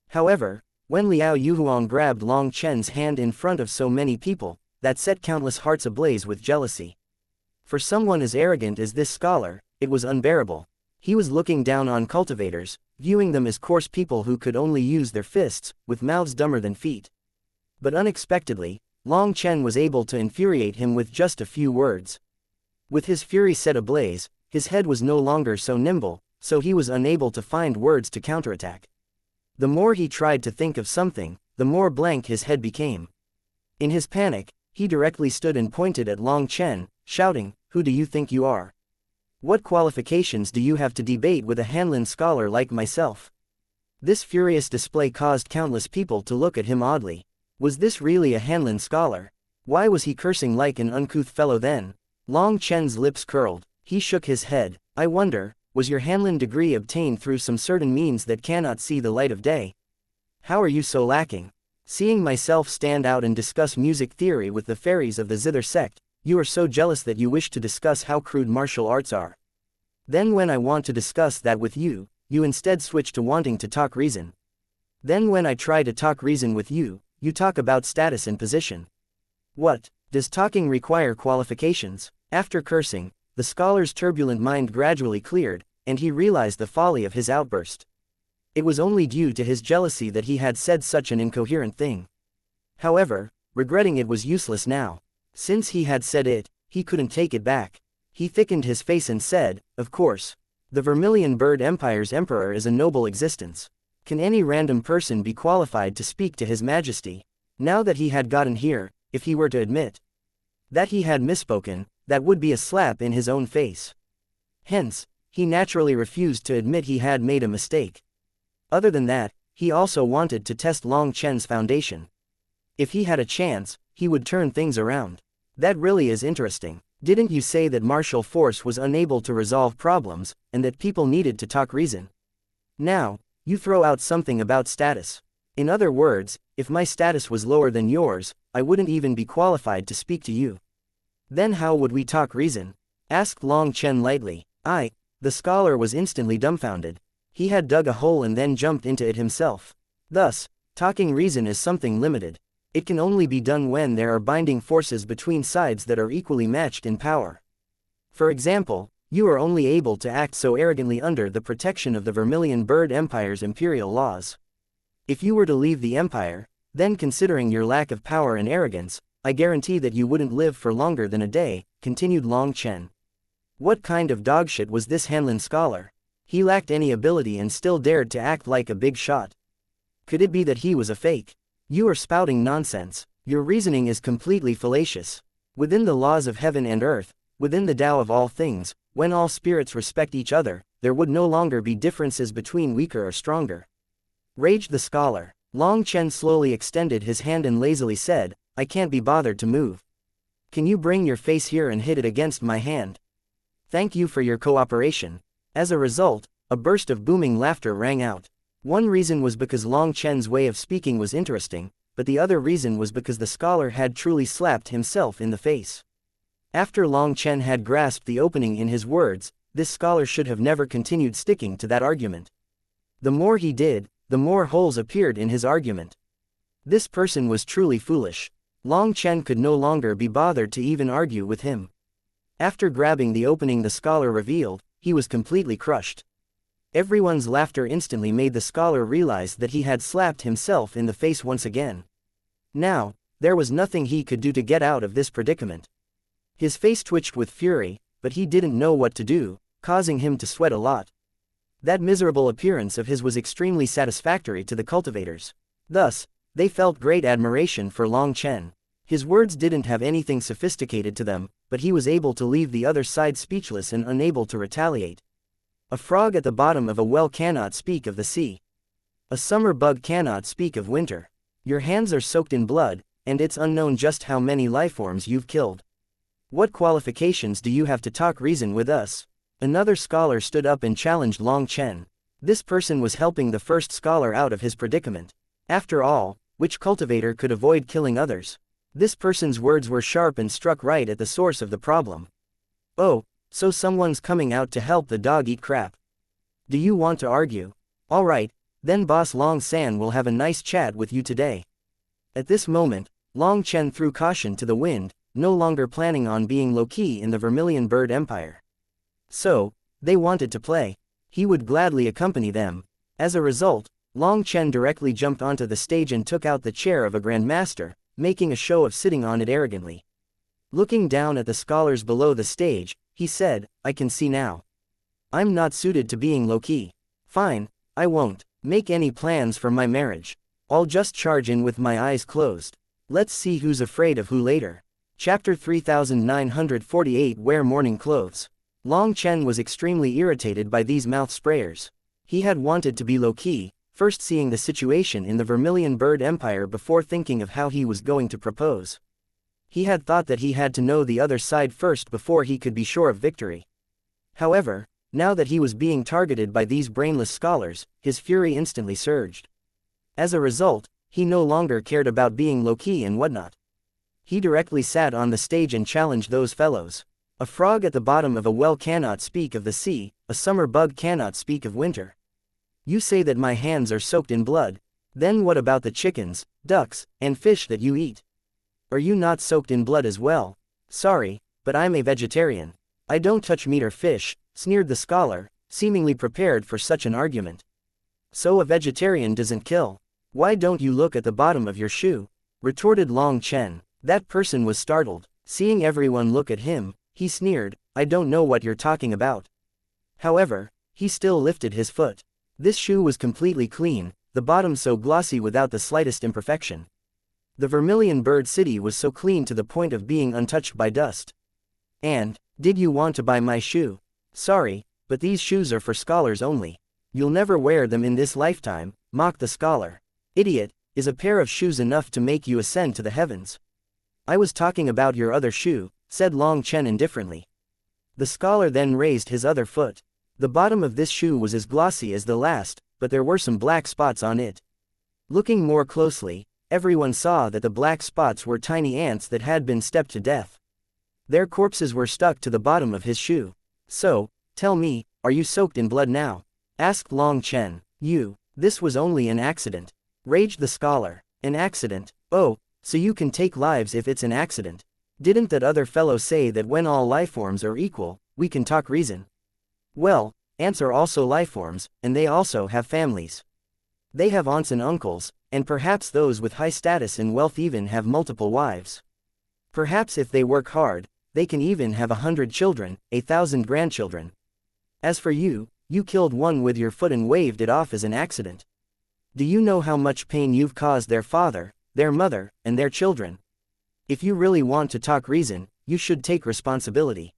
Speaker 1: However, when Liao Yuhuang grabbed Long Chen's hand in front of so many people, that set countless hearts ablaze with jealousy. For someone as arrogant as this scholar, it was unbearable. He was looking down on cultivators, viewing them as coarse people who could only use their fists, with mouths dumber than feet. But unexpectedly, Long Chen was able to infuriate him with just a few words. With his fury set ablaze, his head was no longer so nimble, so he was unable to find words to counterattack. The more he tried to think of something, the more blank his head became. In his panic, he directly stood and pointed at Long Chen, shouting, "Who do you think you are? What qualifications do you have to debate with a Hanlin scholar like myself?" This furious display caused countless people to look at him oddly. Was this really a Hanlin scholar? Why was he cursing like an uncouth fellow then? Long Chen's lips curled. He shook his head. "I wonder, was your Hanlin degree obtained through some certain means that cannot see the light of day? How are you so lacking? Seeing myself stand out and discuss music theory with the fairies of the zither sect, you are so jealous that you wish to discuss how crude martial arts are. Then when I want to discuss that with you, you instead switch to wanting to talk reason. Then when I try to talk reason with you, you talk about status and position. What, does talking require qualifications?" After cursing, the scholar's turbulent mind gradually cleared, and he realized the folly of his outburst. It was only due to his jealousy that he had said such an incoherent thing. However, regretting it was useless now. Since he had said it, he couldn't take it back. He thickened his face and said, "Of course. The Vermilion Bird Empire's emperor is a noble existence. Can any random person be qualified to speak to His Majesty?" Now that he had gotten here, if he were to admit that he had misspoken, that would be a slap in his own face. Hence, he naturally refused to admit he had made a mistake. Other than that, he also wanted to test Long Chen's foundation. If he had a chance, he would turn things around. "That really is interesting. Didn't you say that martial force was unable to resolve problems, and that people needed to talk reason? Now, you throw out something about status. In other words, if my status was lower than yours, I wouldn't even be qualified to speak to you. Then how would we talk reason?" asked Long Chen lightly. The scholar was instantly dumbfounded. He had dug a hole and then jumped into it himself. Thus, talking reason is something limited. It can only be done when there are binding forces between sides that are equally matched in power. For example, you are only able to act so arrogantly under the protection of the Vermilion Bird Empire's imperial laws. If you were to leave the empire, then considering your lack of power and arrogance, I guarantee that you wouldn't live for longer than a day, continued Long Chen. What kind of dogshit was this Hanlin scholar? He lacked any ability and still dared to act like a big shot. Could it be that he was a fake? You are spouting nonsense. Your reasoning is completely fallacious. Within the laws of heaven and earth, within the Tao of all things, when all spirits respect each other, there would no longer be differences between weaker or stronger. Raged the scholar. Long Chen slowly extended his hand and lazily said, "I can't be bothered to move. Can you bring your face here and hit it against my hand? Thank you for your cooperation." As a result, a burst of booming laughter rang out. One reason was because Long Chen's way of speaking was interesting, but the other reason was because the scholar had truly slapped himself in the face. After Long Chen had grasped the opening in his words, this scholar should have never continued sticking to that argument. The more he did, the more holes appeared in his argument. This person was truly foolish. Long Chen could no longer be bothered to even argue with him. After grabbing the opening the scholar revealed, he was completely crushed. Everyone's laughter instantly made the scholar realize that he had slapped himself in the face once again. Now, there was nothing he could do to get out of this predicament. His face twitched with fury, but he didn't know what to do, causing him to sweat a lot. That miserable appearance of his was extremely satisfactory to the cultivators. Thus, they felt great admiration for Long Chen. His words didn't have anything sophisticated to them, but he was able to leave the other side speechless and unable to retaliate. A frog at the bottom of a well cannot speak of the sea. A summer bug cannot speak of winter. Your hands are soaked in blood, and it's unknown just how many lifeforms you've killed. What qualifications do you have to talk reason with us? Another scholar stood up and challenged Long Chen. This person was helping the first scholar out of his predicament. After all, which cultivator could avoid killing others? This person's words were sharp and struck right at the source of the problem. Oh, so someone's coming out to help the dog eat crap. Do you want to argue? Alright, then Boss Long San will have a nice chat with you today. At this moment, Long Chen threw caution to the wind, no longer planning on being low-key in the Vermilion Bird Empire. So, they wanted to play. He would gladly accompany them. As a result, Long Chen directly jumped onto the stage and took out the chair of a Grandmaster, making a show of sitting on it arrogantly. Looking down at the scholars below the stage, he said, I can see now. I'm not suited to being low-key. Fine, I won't make any plans for my marriage. I'll just charge in with my eyes closed. Let's see who's afraid of who later. Chapter 3948 Wear Mourning Clothes. Long Chen was extremely irritated by these mouth sprayers. He had wanted to be low-key, first seeing the situation in the Vermilion Bird Empire before thinking of how he was going to propose. He had thought that he had to know the other side first before he could be sure of victory. However, now that he was being targeted by these brainless scholars, his fury instantly surged. As a result, he no longer cared about being low-key and whatnot. He directly sat on the stage and challenged those fellows. A frog at the bottom of a well cannot speak of the sea, a summer bug cannot speak of winter. You say that my hands are soaked in blood, then what about the chickens, ducks, and fish that you eat? Are you not soaked in blood as well? Sorry, but I'm a vegetarian. I don't touch meat or fish, sneered the scholar, seemingly prepared for such an argument. So a vegetarian doesn't kill. Why don't you look at the bottom of your shoe? Retorted Long Chen. That person was startled. Seeing everyone look at him, he sneered, I don't know what you're talking about. However, he still lifted his foot. This shoe was completely clean, the bottom so glossy without the slightest imperfection. The Vermilion Bird City was so clean to the point of being untouched by dust. And, did you want to buy my shoe? Sorry, but these shoes are for scholars only. You'll never wear them in this lifetime, mocked the scholar. Idiot, is a pair of shoes enough to make you ascend to the heavens? I was talking about your other shoe, said Long Chen indifferently. The scholar then raised his other foot. The bottom of this shoe was as glossy as the last, but there were some black spots on it. Looking more closely, everyone saw that the black spots were tiny ants that had been stepped to death. Their corpses were stuck to the bottom of his shoe. So, tell me, are you soaked in blood now? Asked Long Chen. This was only an accident. Raged the scholar. An accident? Oh, so you can take lives if it's an accident. Didn't that other fellow say that when all lifeforms are equal, we can talk reason? Well, ants are also lifeforms, and they also have families. They have aunts and uncles, and perhaps those with high status and wealth even have multiple wives. Perhaps if they work hard, they can even have 100 children, 1,000 grandchildren. As for you, you killed one with your foot and waved it off as an accident. Do you know how much pain you've caused their father, their mother, and their children? If you really want to talk reason, you should take responsibility.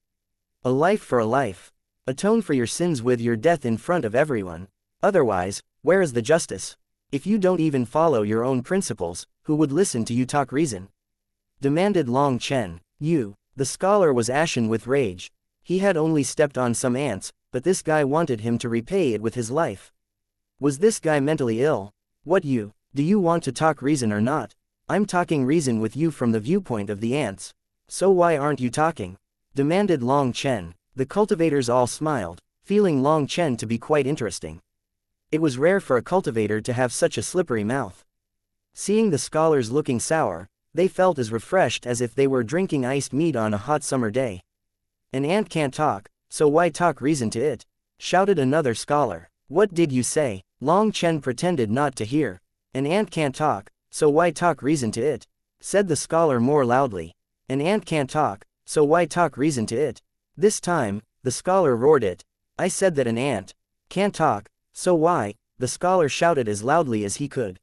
Speaker 1: A life for a life. Atone for your sins with your death in front of everyone. Otherwise, where is the justice? If you don't even follow your own principles, who would listen to you talk reason? Demanded Long Chen. The scholar was ashen with rage. He had only stepped on some ants, but this guy wanted him to repay it with his life. Was this guy mentally ill? Do you want to talk reason or not? I'm talking reason with you from the viewpoint of the ants. So why aren't you talking? Demanded Long Chen. The cultivators all smiled, feeling Long Chen to be quite interesting. It was rare for a cultivator to have such a slippery mouth. Seeing the scholars looking sour, they felt as refreshed as if they were drinking iced meat on a hot summer day. An ant can't talk, so why talk reason to it? Shouted another scholar. What did you say? Long Chen pretended not to hear. An ant can't talk, so why talk reason to it? Said the scholar more loudly. An ant can't talk, so why talk reason to it? This time, the scholar roared it. I said that an ant can't talk, so why? The scholar shouted as loudly as he could.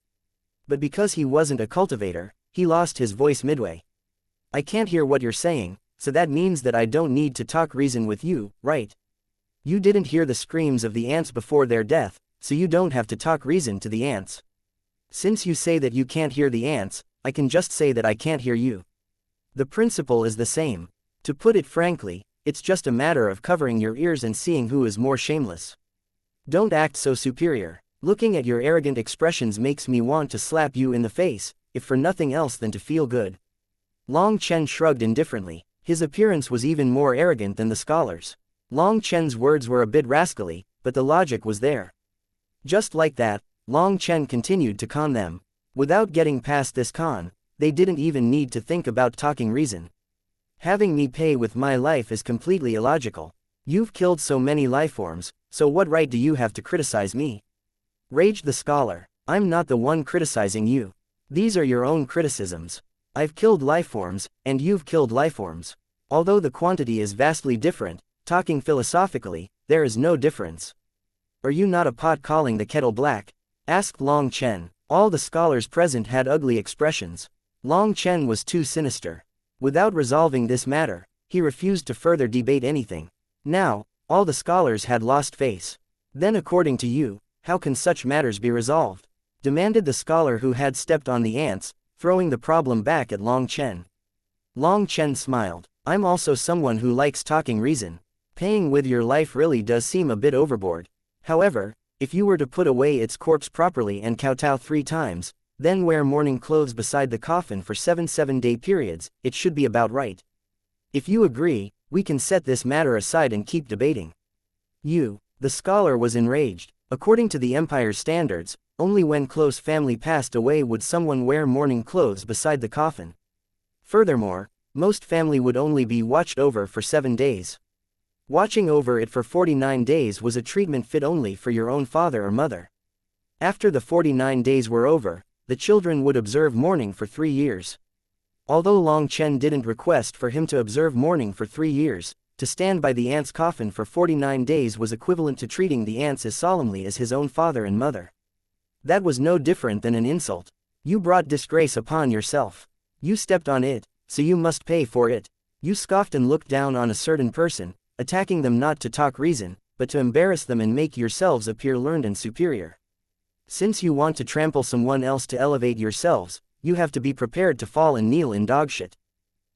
Speaker 1: But because he wasn't a cultivator, he lost his voice midway. I can't hear what you're saying, so that means that I don't need to talk reason with you, right? You didn't hear the screams of the ants before their death, so you don't have to talk reason to the ants. Since you say that you can't hear the ants, I can just say that I can't hear you. The principle is the same. To put it frankly, it's just a matter of covering your ears and seeing who is more shameless. Don't act so superior. Looking at your arrogant expressions makes me want to slap you in the face, if for nothing else than to feel good. Long Chen shrugged indifferently. His appearance was even more arrogant than the scholars. Long Chen's words were a bit rascally, but the logic was there. Just like that, Long Chen continued to con them. Without getting past this con, they didn't even need to think about talking reason. Having me pay with my life is completely illogical. You've killed so many lifeforms, so what right do you have to criticize me? Raged the scholar. I'm not the one criticizing you. These are your own criticisms. I've killed lifeforms, and you've killed lifeforms. Although the quantity is vastly different, talking philosophically, there is no difference. Are you not a pot calling the kettle black? Asked Long Chen. All the scholars present had ugly expressions. Long Chen was too sinister. Without resolving this matter, he refused to further debate anything. Now, all the scholars had lost face. Then according to you, how can such matters be resolved? Demanded the scholar who had stepped on the ants, throwing the problem back at Long Chen. Long Chen smiled. I'm also someone who likes talking reason. Paying with your life really does seem a bit overboard. However, if you were to put away its corpse properly and kowtow 3 times, then wear mourning clothes beside the coffin for 7 7-day periods, it should be about right. If you agree, we can set this matter aside and keep debating. The scholar was enraged. According to the Empire's standards, only when close family passed away would someone wear mourning clothes beside the coffin. Furthermore, most family would only be watched over for 7 days. Watching over it for 49 days was a treatment fit only for your own father or mother. After the 49 days were over, the children would observe mourning for 3 years. Although Long Chen didn't request for him to observe mourning for 3 years, to stand by the ant's coffin for 49 days was equivalent to treating the ants as solemnly as his own father and mother. That was no different than an insult. You brought disgrace upon yourself. You stepped on it, so you must pay for it. You scoffed and looked down on a certain person, attacking them not to talk reason, but to embarrass them and make yourselves appear learned and superior. Since you want to trample someone else to elevate yourselves, you have to be prepared to fall and kneel in dogshit.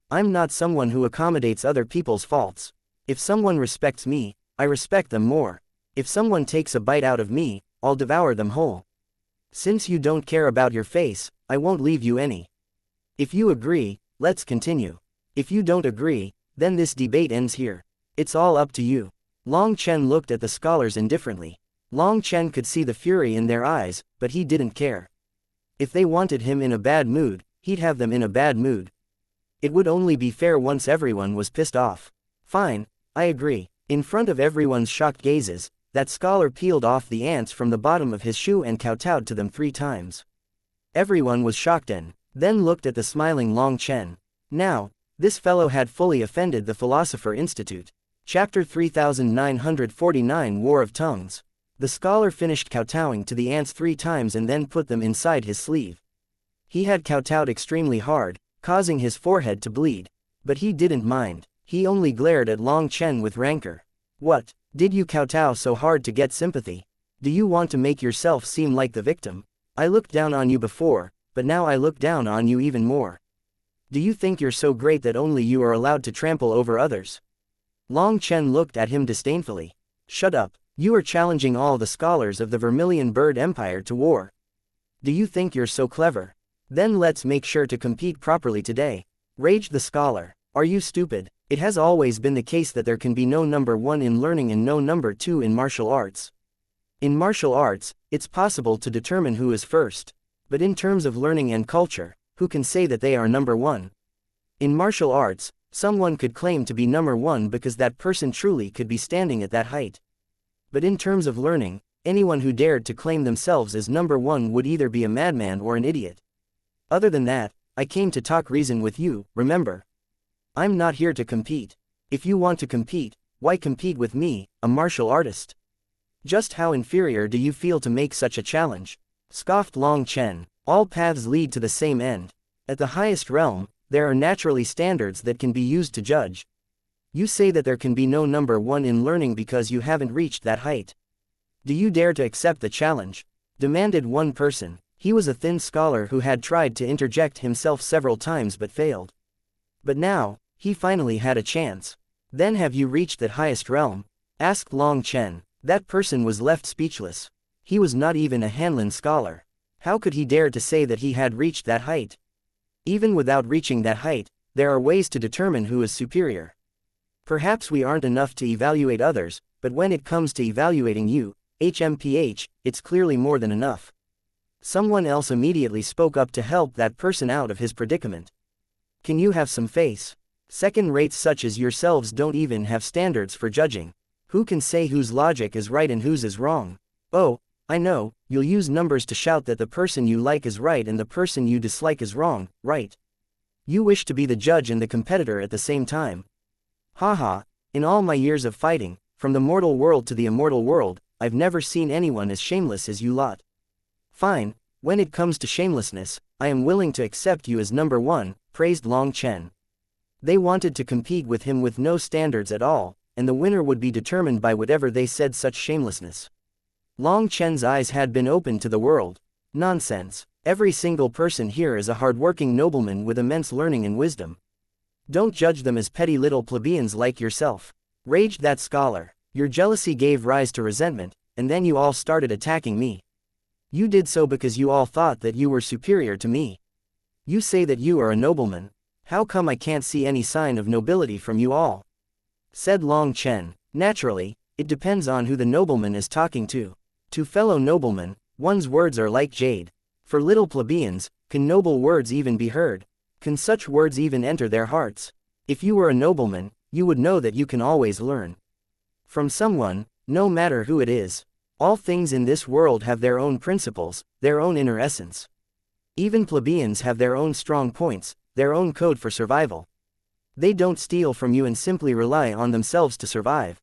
Speaker 1: I'm not someone who accommodates other people's faults. If someone respects me, I respect them more. If someone takes a bite out of me, I'll devour them whole. Since you don't care about your face, I won't leave you any. If you agree, let's continue. If you don't agree, then this debate ends here. It's all up to you. Long Chen looked at the scholars indifferently. Long Chen could see the fury in their eyes, but he didn't care. If they wanted him in a bad mood, he'd have them in a bad mood. It would only be fair once everyone was pissed off. Fine, I agree. In front of everyone's shocked gazes, that scholar peeled off the ants from the bottom of his shoe and kowtowed to them 3 times. Everyone was shocked and then looked at the smiling Long Chen. Now, this fellow had fully offended the Philosopher Institute. Chapter 3949 War of Tongues. The scholar finished kowtowing to the ants 3 times and then put them inside his sleeve. He had kowtowed extremely hard, causing his forehead to bleed. But he didn't mind. He only glared at Long Chen with rancor. What? Did you kowtow so hard to get sympathy? Do you want to make yourself seem like the victim? I looked down on you before, but now I look down on you even more. Do you think you're so great that only you are allowed to trample over others? Long Chen looked at him disdainfully. Shut up. You are challenging all the scholars of the Vermilion Bird Empire to war. Do you think you're so clever? Then let's make sure to compete properly today. Raged the scholar. Are you stupid? It has always been the case that there can be no number 1 in learning and no number 2 in martial arts. In martial arts, it's possible to determine who is first. But in terms of learning and culture, who can say that they are number 1? In martial arts, someone could claim to be number 1 because that person truly could be standing at that height. But in terms of learning, anyone who dared to claim themselves as number 1 would either be a madman or an idiot. Other than that, I came to talk reason with you, remember? I'm not here to compete. If you want to compete, why compete with me, a martial artist? Just how inferior do you feel to make such a challenge? Scoffed Long Chen. All paths lead to the same end. At the highest realm, there are naturally standards that can be used to judge. You say that there can be no number 1 in learning because you haven't reached that height. Do you dare to accept the challenge? Demanded one person. He was a thin scholar who had tried to interject himself several times but failed. But now, he finally had a chance. Then have you reached that highest realm? Asked Long Chen. That person was left speechless. He was not even a Hanlin scholar. How could he dare to say that he had reached that height? Even without reaching that height, there are ways to determine who is superior. Perhaps we aren't enough to evaluate others, but when it comes to evaluating you, HMPH, it's clearly more than enough. Someone else immediately spoke up to help that person out of his predicament. Can you have some face? Second-rates such as yourselves don't even have standards for judging. Who can say whose logic is right and whose is wrong? Oh, I know, you'll use numbers to shout that the person you like is right and the person you dislike is wrong, right? You wish to be the judge and the competitor at the same time. Haha, in all my years of fighting, from the mortal world to the immortal world, I've never seen anyone as shameless as you lot. Fine, when it comes to shamelessness, I am willing to accept you as number one, praised Long Chen. They wanted to compete with him with no standards at all, and the winner would be determined by whatever they said such shamelessness. Long Chen's eyes had been opened to the world. Nonsense. Every single person here is a hard-working nobleman with immense learning and wisdom. Don't judge them as petty little plebeians like yourself. Raged that scholar. Your jealousy gave rise to resentment, and then you all started attacking me. You did so because you all thought that you were superior to me. You say that you are a nobleman. How come I can't see any sign of nobility from you all? Said Long Chen. Naturally, it depends on who the nobleman is talking to. To fellow noblemen, one's words are like jade. For little plebeians, can noble words even be heard? Can such words even enter their hearts? If you were a nobleman, you would know that you can always learn from someone, no matter who it is. All things in this world have their own principles, their own inner essence. Even plebeians have their own strong points, their own code for survival. They don't steal from you and simply rely on themselves to survive.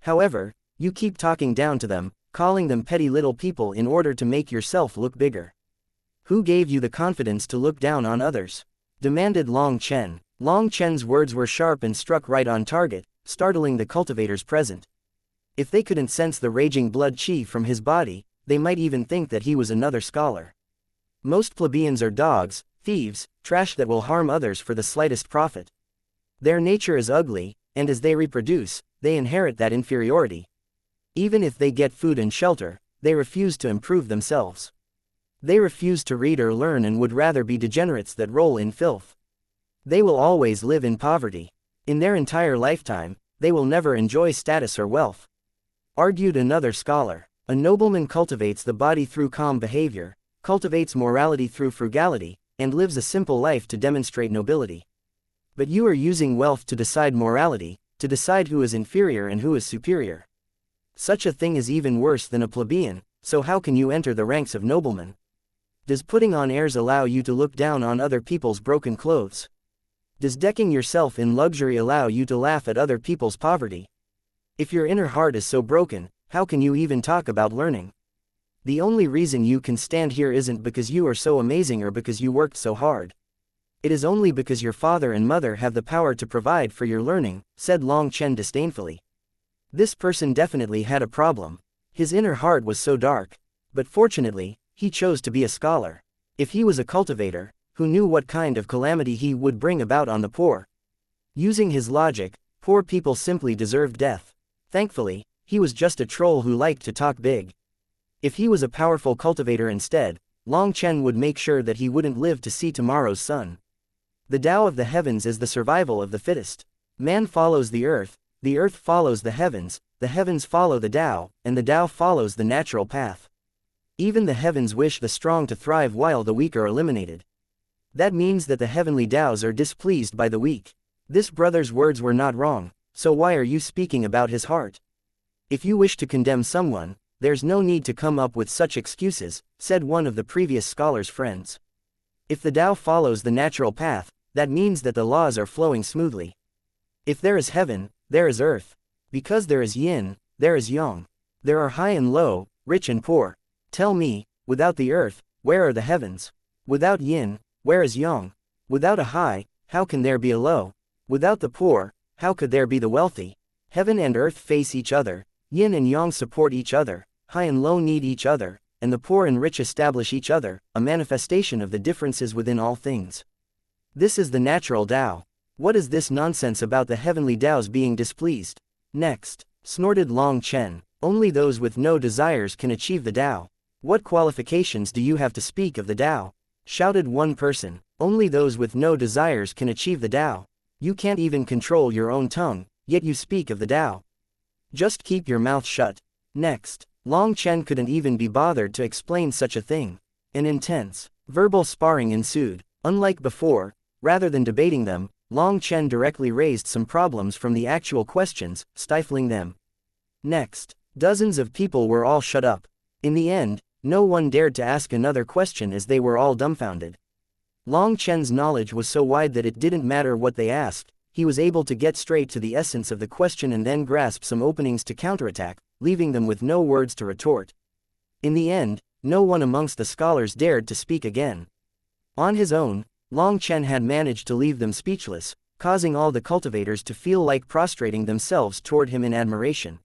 Speaker 1: However, you keep talking down to them, calling them petty little people in order to make yourself look bigger. Who gave you the confidence to look down on others? Demanded Long Chen. Long Chen's words were sharp and struck right on target, startling the cultivators present. If they couldn't sense the raging blood chi from his body, they might even think that he was another scholar. Most plebeians are dogs, thieves, trash that will harm others for the slightest profit. Their nature is ugly, and as they reproduce, they inherit that inferiority. Even if they get food and shelter, they refuse to improve themselves. They refuse to read or learn and would rather be degenerates that roll in filth. They will always live in poverty. In their entire lifetime, they will never enjoy status or wealth. Argued another scholar. A nobleman cultivates the body through calm behavior, cultivates morality through frugality, and lives a simple life to demonstrate nobility. But you are using wealth to decide morality, to decide who is inferior and who is superior. Such a thing is even worse than a plebeian, so how can you enter the ranks of noblemen? Does putting on airs allow you to look down on other people's broken clothes? Does decking yourself in luxury allow you to laugh at other people's poverty? If your inner heart is so broken, how can you even talk about learning? The only reason you can stand here isn't because you are so amazing or because you worked so hard. It is only because your father and mother have the power to provide for your learning, said Long Chen disdainfully. This person definitely had a problem. His inner heart was so dark. But fortunately, he chose to be a scholar. If he was a cultivator, who knew what kind of calamity he would bring about on the poor? Using his logic, poor people simply deserved death. Thankfully, he was just a troll who liked to talk big. If he was a powerful cultivator instead, Long Chen would make sure that he wouldn't live to see tomorrow's sun. The Tao of the heavens is the survival of the fittest. Man follows the earth follows the heavens follow the Tao, and the Tao follows the natural path. Even the heavens wish the strong to thrive while the weak are eliminated. That means that the heavenly Taos are displeased by the weak. This brother's words were not wrong, so why are you speaking about his heart? If you wish to condemn someone, there's no need to come up with such excuses, said one of the previous scholar's friends. If the Tao follows the natural path, that means that the laws are flowing smoothly. If there is heaven, there is earth. Because there is yin, there is yang. There are high and low, rich and poor. Tell me, without the earth, where are the heavens? Without yin, where is yang? Without a high, how can there be a low? Without the poor, how could there be the wealthy? Heaven and earth face each other, yin and yang support each other, high and low need each other, and the poor and rich establish each other, a manifestation of the differences within all things. This is the natural Tao. What is this nonsense about the heavenly Taos being displeased? Next, snorted Long Chen, only those with no desires can achieve the Tao. What qualifications do you have to speak of the Tao? Shouted one person, only those with no desires can achieve the Tao. You can't even control your own tongue, yet you speak of the Tao. Just keep your mouth shut. Next, Long Chen couldn't even be bothered to explain such a thing. An intense, verbal sparring ensued. Unlike before, rather than debating them, Long Chen directly raised some problems from the actual questions, stifling them. Next, dozens of people were all shut up. In the end, no one dared to ask another question as they were all dumbfounded. Long Chen's knowledge was so wide that it didn't matter what they asked, he was able to get straight to the essence of the question and then grasp some openings to counterattack, leaving them with no words to retort. In the end, no one amongst the scholars dared to speak again. On his own, Long Chen had managed to leave them speechless, causing all the cultivators to feel like prostrating themselves toward him in admiration.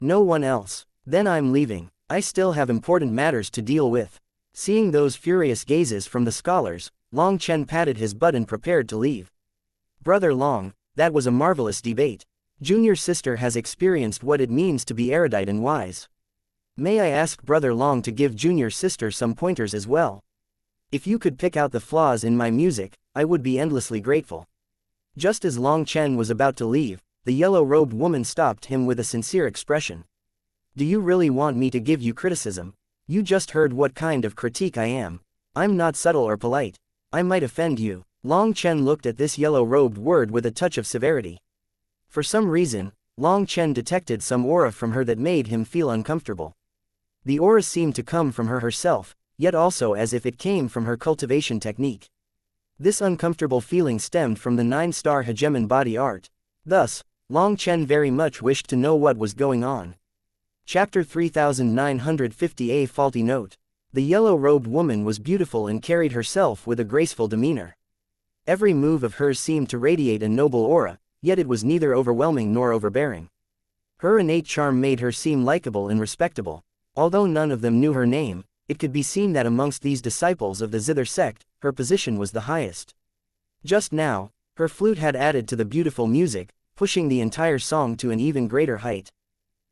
Speaker 1: No one else. Then I'm leaving. I still have important matters to deal with. Seeing those furious gazes from the scholars, Long Chen patted his butt and prepared to leave. Brother Long, that was a marvelous debate. Junior sister has experienced what it means to be erudite and wise. May I ask Brother Long to give junior sister some pointers as well? If you could pick out the flaws in my music, I would be endlessly grateful. Just as Long Chen was about to leave, the yellow-robed woman stopped him with a sincere expression. Do you really want me to give you criticism? You just heard what kind of critique I am. I'm not subtle or polite. I might offend you. Long Chen looked at this yellow-robed word with a touch of severity. For some reason, Long Chen detected some aura from her that made him feel uncomfortable. The aura seemed to come from her herself, yet also as if it came from her cultivation technique. This uncomfortable feeling stemmed from the 9-star hegemon body art. Thus, Long Chen very much wished to know what was going on. Chapter 3950. A faulty note. The yellow-robed woman was beautiful and carried herself with a graceful demeanor. Every move of hers seemed to radiate a noble aura, yet it was neither overwhelming nor overbearing. Her innate charm made her seem likable and respectable. Although none of them knew her name, it could be seen that amongst these disciples of the Zither sect, her position was the highest. Just now, her flute had added to the beautiful music, pushing the entire song to an even greater height.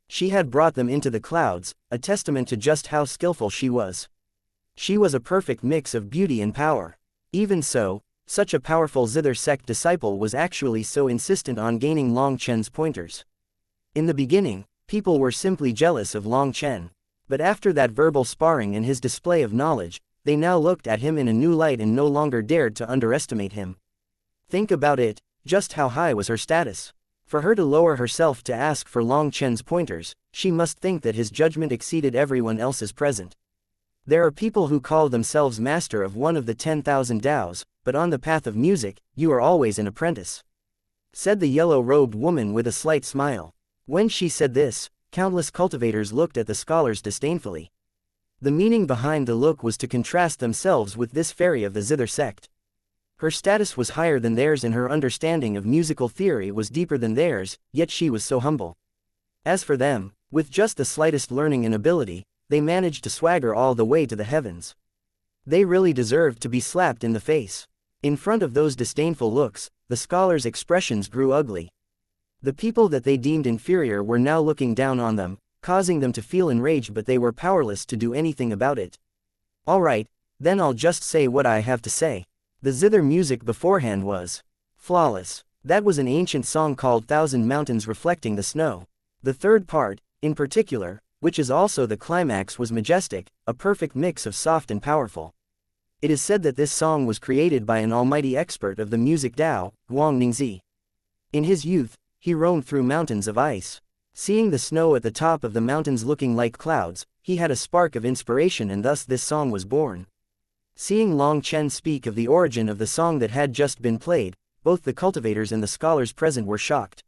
Speaker 1: She had brought them into the clouds, a testament to just how skillful she was. She was a perfect mix of beauty and power. Even so, such a powerful Zither sect disciple was actually so insistent on gaining Long Chen's pointers. In the beginning, people were simply jealous of Long Chen. But after that verbal sparring and his display of knowledge, they now looked at him in a new light and no longer dared to underestimate him. Think about it, just how high was her status? For her to lower herself to ask for Long Chen's pointers, she must think that his judgment exceeded everyone else's present. There are people who call themselves master of one of the 10,000 Taos, but on the path of music, you are always an apprentice. Said the yellow-robed woman with a slight smile. When she said this, countless cultivators looked at the scholars disdainfully. The meaning behind the look was to contrast themselves with this fairy of the Zither sect. Her status was higher than theirs and her understanding of musical theory was deeper than theirs, yet she was so humble. As for them, with just the slightest learning and ability, they managed to swagger all the way to the heavens. They really deserved to be slapped in the face. In front of those disdainful looks, the scholars' expressions grew ugly. The people that they deemed inferior were now looking down on them, causing them to feel enraged, but they were powerless to do anything about it. Alright, then I'll just say what I have to say. The Zither music beforehand was flawless. That was an ancient song called Thousand Mountains Reflecting the Snow. The third part, in particular, which is also the climax, was majestic, a perfect mix of soft and powerful. It is said that this song was created by an almighty expert of the music Tao, Guang Ningzi. In his youth, he roamed through mountains of ice. Seeing the snow at the top of the mountains looking like clouds, he had a spark of inspiration and thus this song was born. Seeing Long Chen speak of the origin of the song that had just been played, both the cultivators and the scholars present were shocked.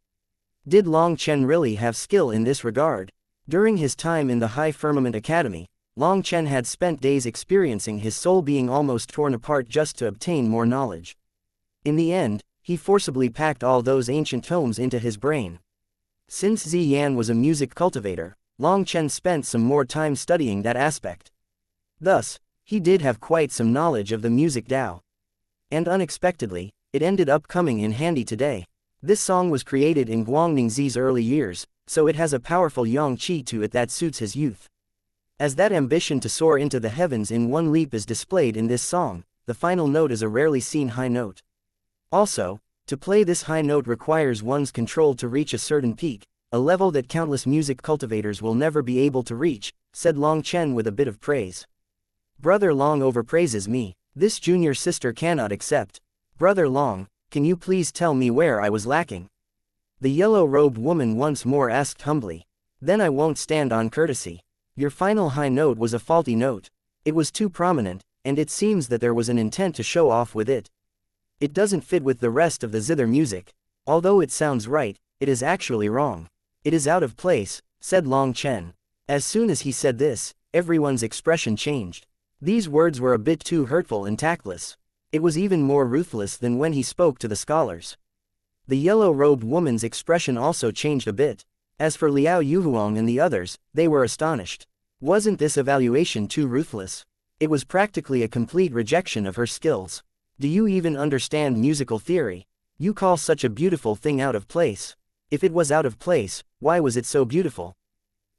Speaker 1: Did Long Chen really have skill in this regard? During his time in the High Firmament Academy, Long Chen had spent days experiencing his soul being almost torn apart just to obtain more knowledge. In the end, he forcibly packed all those ancient tomes into his brain. Since Ziyan was a music cultivator, Long Chen spent some more time studying that aspect. Thus, he did have quite some knowledge of the music Tao. And unexpectedly, it ended up coming in handy today. This song was created in Guangningzi's early years, so it has a powerful yang qi to it that suits his youth. As that ambition to soar into the heavens in one leap is displayed in this song, the final note is a rarely seen high note. Also, to play this high note requires one's control to reach a certain peak, a level that countless music cultivators will never be able to reach, said Long Chen with a bit of praise. Brother Long overpraises me. This junior sister cannot accept. Brother Long, can you please tell me where I was lacking? The yellow-robed woman once more asked humbly. Then I won't stand on courtesy. Your final high note was a faulty note. It was too prominent, and it seems that there was an intent to show off with it. It doesn't fit with the rest of the zither music. Although it sounds right, it is actually wrong. It is out of place, said Long Chen. As soon as he said this, everyone's expression changed. These words were a bit too hurtful and tactless. It was even more ruthless than when he spoke to the scholars. The yellow-robed woman's expression also changed a bit. As for Liao Yuhuang and the others, they were astonished. Wasn't this evaluation too ruthless? It was practically a complete rejection of her skills. Do you even understand musical theory? You call such a beautiful thing out of place. If it was out of place, why was it so beautiful?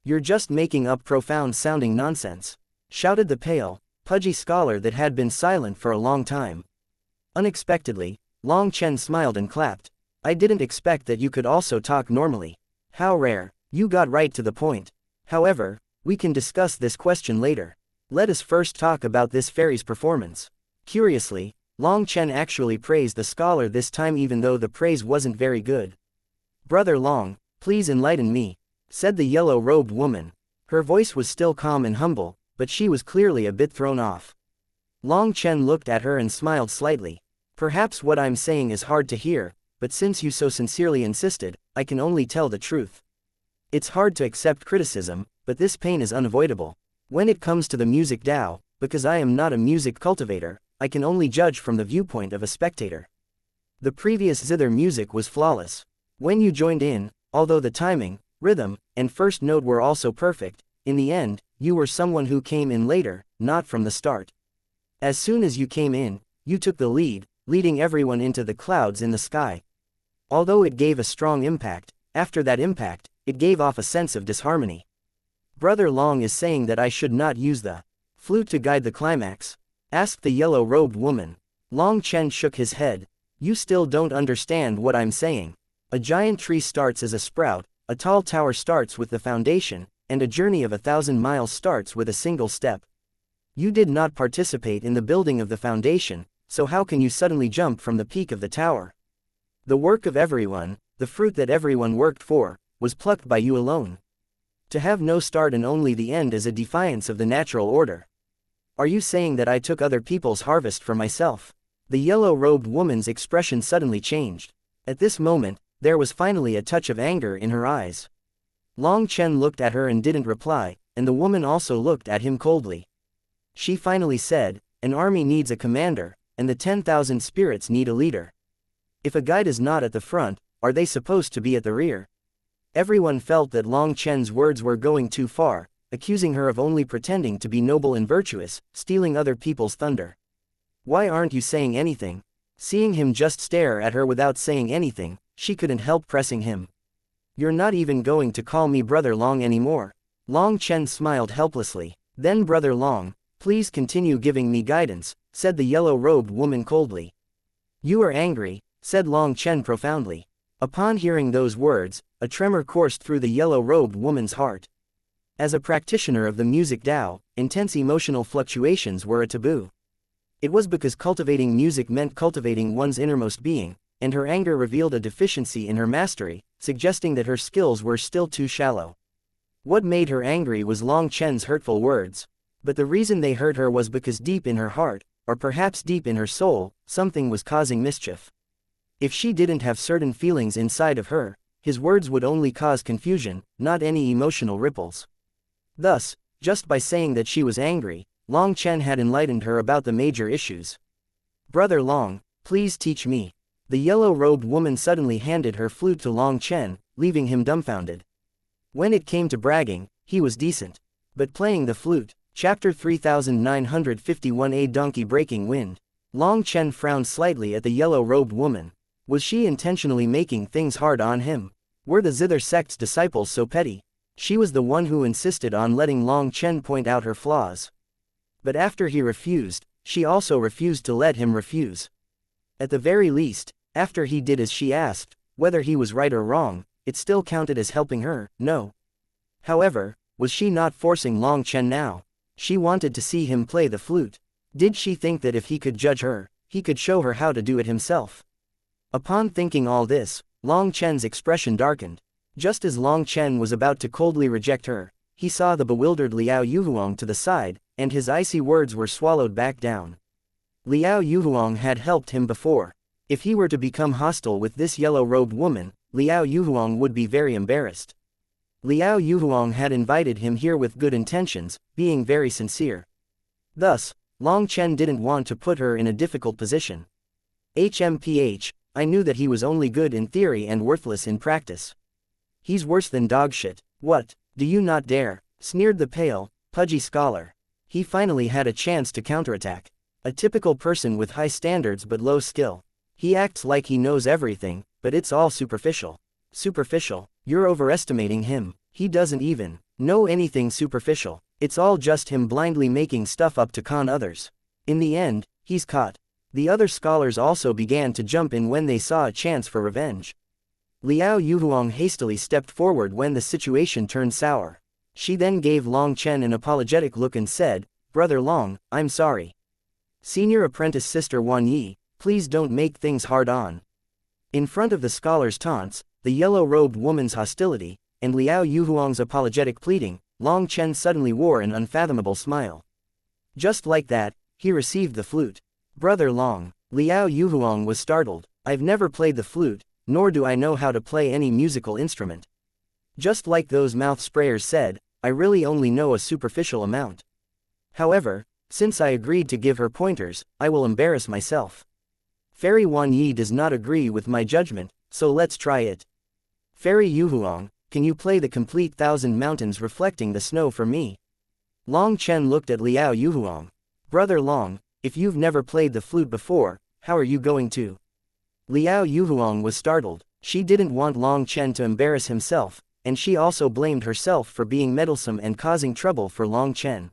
Speaker 1: You're just making up profound-sounding nonsense, shouted the pale, pudgy scholar that had been silent for a long time. Unexpectedly, Long Chen smiled and clapped. I didn't expect that you could also talk normally. How rare. You got right to the point. However, we can discuss this question later. Let us first talk about this fairy's performance. Curiously, Long Chen actually praised the scholar this time even though the praise wasn't very good. Brother Long, please enlighten me, said the yellow-robed woman. Her voice was still calm and humble, but she was clearly a bit thrown off. Long Chen looked at her and smiled slightly. Perhaps what I'm saying is hard to hear, but since you so sincerely insisted, I can only tell the truth. It's hard to accept criticism, but this pain is unavoidable. When it comes to the music Tao, because I am not a music cultivator, I can only judge from the viewpoint of a spectator. The previous zither music was flawless. When you joined in, although the timing, rhythm, and first note were also perfect, in the end, you were someone who came in later, not from the start. As soon as you came in, you took the lead, leading everyone into the clouds in the sky. Although it gave a strong impact, after that impact, it gave off a sense of disharmony. Brother Long is saying that I should not use the flute to guide the climax? Asked the yellow-robed woman. Long Chen shook his head. You still don't understand what I'm saying. A giant tree starts as a sprout, a tall tower starts with the foundation, and a journey of 1,000 miles starts with a single step. You did not participate in the building of the foundation, so how can you suddenly jump from the peak of the tower? The work of everyone, the fruit that everyone worked for, was plucked by you alone. To have no start and only the end is a defiance of the natural order. Are you saying that I took other people's harvest for myself? The yellow-robed woman's expression suddenly changed. At this moment, there was finally a touch of anger in her eyes. Long Chen looked at her and didn't reply, and the woman also looked at him coldly. She finally said, an army needs a commander, and the 10,000 spirits need a leader. If a guide is not at the front, are they supposed to be at the rear? Everyone felt that Long Chen's words were going too far, accusing her of only pretending to be noble and virtuous, stealing other people's thunder. Why aren't you saying anything? Seeing him just stare at her without saying anything, she couldn't help pressing him. You're not even going to call me Brother Long anymore. Long Chen smiled helplessly. Then Brother Long, please continue giving me guidance, said the yellow-robed woman coldly. You are angry, said Long Chen profoundly. Upon hearing those words, a tremor coursed through the yellow-robed woman's heart. As a practitioner of the music Tao, intense emotional fluctuations were a taboo. It was because cultivating music meant cultivating one's innermost being, and her anger revealed a deficiency in her mastery, suggesting that her skills were still too shallow. What made her angry was Long Chen's hurtful words. But the reason they hurt her was because deep in her heart, or perhaps deep in her soul, something was causing mischief. If she didn't have certain feelings inside of her, his words would only cause confusion, not any emotional ripples. Thus, just by saying that she was angry, Long Chen had enlightened her about the major issues. Brother Long, please teach me. The yellow-robed woman suddenly handed her flute to Long Chen, leaving him dumbfounded. When it came to bragging, he was decent. But playing the flute, Chapter 3951. A donkey breaking wind. Long Chen frowned slightly at the yellow-robed woman. Was she intentionally making things hard on him? Were the Zither sect's disciples so petty? She was the one who insisted on letting Long Chen point out her flaws. But after he refused, she also refused to let him refuse. At the very least, after he did as she asked, whether he was right or wrong, it still counted as helping her, no. However, was she not forcing Long Chen now? She wanted to see him play the flute. Did she think that if he could judge her, he could show her how to do it himself? Upon thinking all this, Long Chen's expression darkened. Just as Long Chen was about to coldly reject her, he saw the bewildered Liao Yuhuang to the side, and his icy words were swallowed back down. Liao Yuhuang had helped him before. If he were to become hostile with this yellow-robed woman, Liao Yuhuang would be very embarrassed. Liao Yuhuang had invited him here with good intentions, being very sincere. Thus, Long Chen didn't want to put her in a difficult position. HMPH, I knew that he was only good in theory and worthless in practice. He's worse than dogshit. What, do you not dare? Sneered the pale, pudgy scholar. He finally had a chance to counterattack. A typical person with high standards but low skill. He acts like he knows everything, but it's all superficial. Superficial? You're overestimating him. He doesn't even know anything superficial. It's all just him blindly making stuff up to con others. In the end, he's caught. The other scholars also began to jump in when they saw a chance for revenge. Liao Yuhuang hastily stepped forward when the situation turned sour. She then gave Long Chen an apologetic look and said, "Brother Long, I'm sorry. Senior apprentice Sister Wan Yi, please don't make things hard on." In front of the scholar's taunts, the yellow-robed woman's hostility, and Liao Yuhuang's apologetic pleading, Long Chen suddenly wore an unfathomable smile. Just like that, he received the flute. "Brother Long." Liao Yuhuang was startled. "I've never played the flute, nor do I know how to play any musical instrument. Just like those mouth sprayers said, I really only know a superficial amount. However, since I agreed to give her pointers, I will embarrass myself. Fairy Wan Yi does not agree with my judgment, so let's try it. Fairy Yuhuang, can you play the complete 1,000 mountains reflecting the snow for me?" Long Chen looked at Liao Yuhuang. "Brother Long, if you've never played the flute before, how are you going to?" Liao Yuhuang was startled. She didn't want Long Chen to embarrass himself, and she also blamed herself for being meddlesome and causing trouble for Long Chen.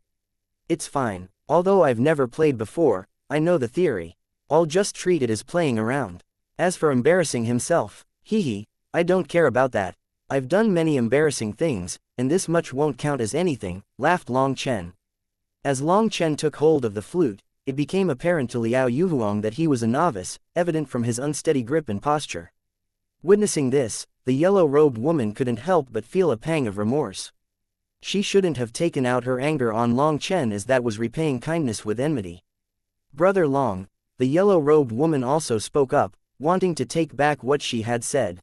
Speaker 1: "It's fine. Although I've never played before, I know the theory. I'll just treat it as playing around. As for embarrassing himself, hee, I don't care about that. I've done many embarrassing things, and this much won't count as anything," laughed Long Chen. As Long Chen took hold of the flute, it became apparent to Liao Yuhuang that he was a novice, evident from his unsteady grip and posture. Witnessing this, the yellow-robed woman couldn't help but feel a pang of remorse. She shouldn't have taken out her anger on Long Chen, as that was repaying kindness with enmity. "Brother Long," the yellow-robed woman also spoke up, wanting to take back what she had said.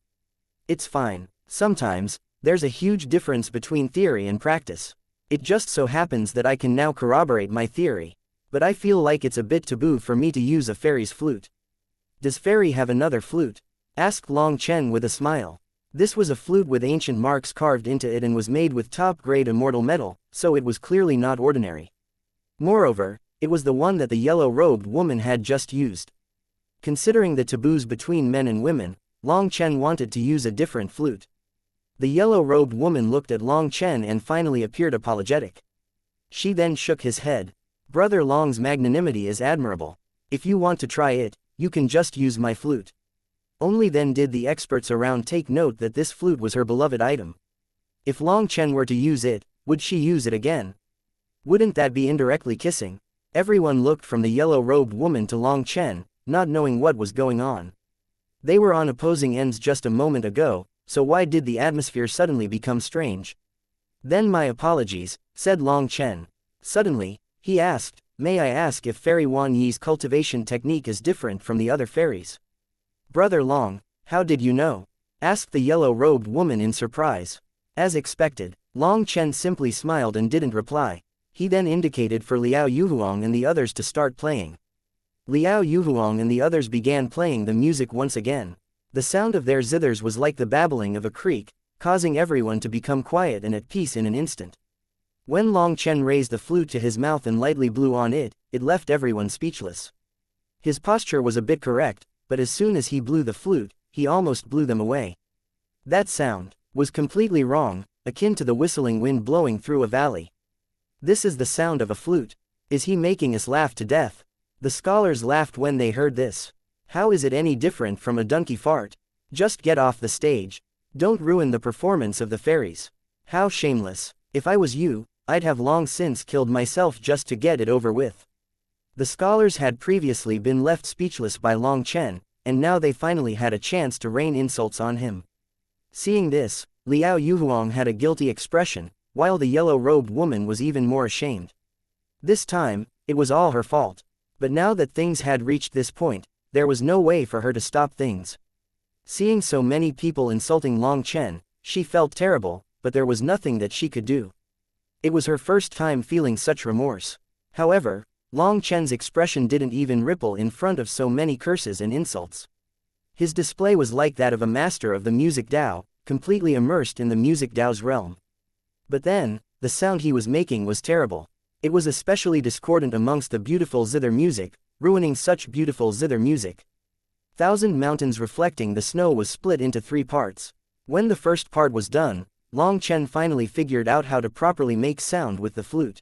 Speaker 1: "It's fine. Sometimes, there's a huge difference between theory and practice. It just so happens that I can now corroborate my theory. But I feel like it's a bit taboo for me to use a fairy's flute." "Does fairy have another flute?" asked Long Chen with a smile. This was a flute with ancient marks carved into it and was made with top-grade immortal metal, so it was clearly not ordinary. Moreover, it was the one that the yellow-robed woman had just used. Considering the taboos between men and women, Long Chen wanted to use a different flute. The yellow-robed woman looked at Long Chen and finally appeared apologetic. She then shook his head. "Brother Long's magnanimity is admirable. If you want to try it, you can just use my flute." Only then did the experts around take note that this flute was her beloved item. If Long Chen were to use it, would she use it again? Wouldn't that be indirectly kissing? Everyone looked from the yellow-robed woman to Long Chen, not knowing what was going on. They were on opposing ends just a moment ago, so why did the atmosphere suddenly become strange? "Then my apologies," said Long Chen. Suddenly, he asked, "May I ask if Fairy Wan Yi's cultivation technique is different from the other fairies?" "Brother Long, how did you know?" asked the yellow-robed woman in surprise. As expected, Long Chen simply smiled and didn't reply. He then indicated for Liao Yuhuang and the others to start playing. Liao Yuhuang and the others began playing the music once again. The sound of their zithers was like the babbling of a creek, causing everyone to become quiet and at peace in an instant. When Long Chen raised the flute to his mouth and lightly blew on it, it left everyone speechless. His posture was a bit correct, but as soon as he blew the flute, he almost blew them away. That sound was completely wrong, akin to the whistling wind blowing through a valley. This is the sound of a flute. Is he making us laugh to death? The scholars laughed when they heard this. How is it any different from a donkey fart? Just get off the stage. Don't ruin the performance of the fairies. How shameless. If I was you, I'd have long since killed myself just to get it over with. The scholars had previously been left speechless by Long Chen, and now they finally had a chance to rain insults on him. Seeing this, Liao Yuhuang had a guilty expression, while the yellow-robed woman was even more ashamed. This time, it was all her fault. But now that things had reached this point, there was no way for her to stop things. Seeing so many people insulting Long Chen, she felt terrible, but there was nothing that she could do. It was her first time feeling such remorse. However, Long Chen's expression didn't even ripple in front of so many curses and insults. His display was like that of a master of the music Dao, completely immersed in the music Dao's realm. But then, the sound he was making was terrible. It was especially discordant amongst the beautiful zither music, ruining such beautiful zither music. Thousand mountains reflecting the snow was split into 3 parts. When the first part was done, Long Chen finally figured out how to properly make sound with the flute.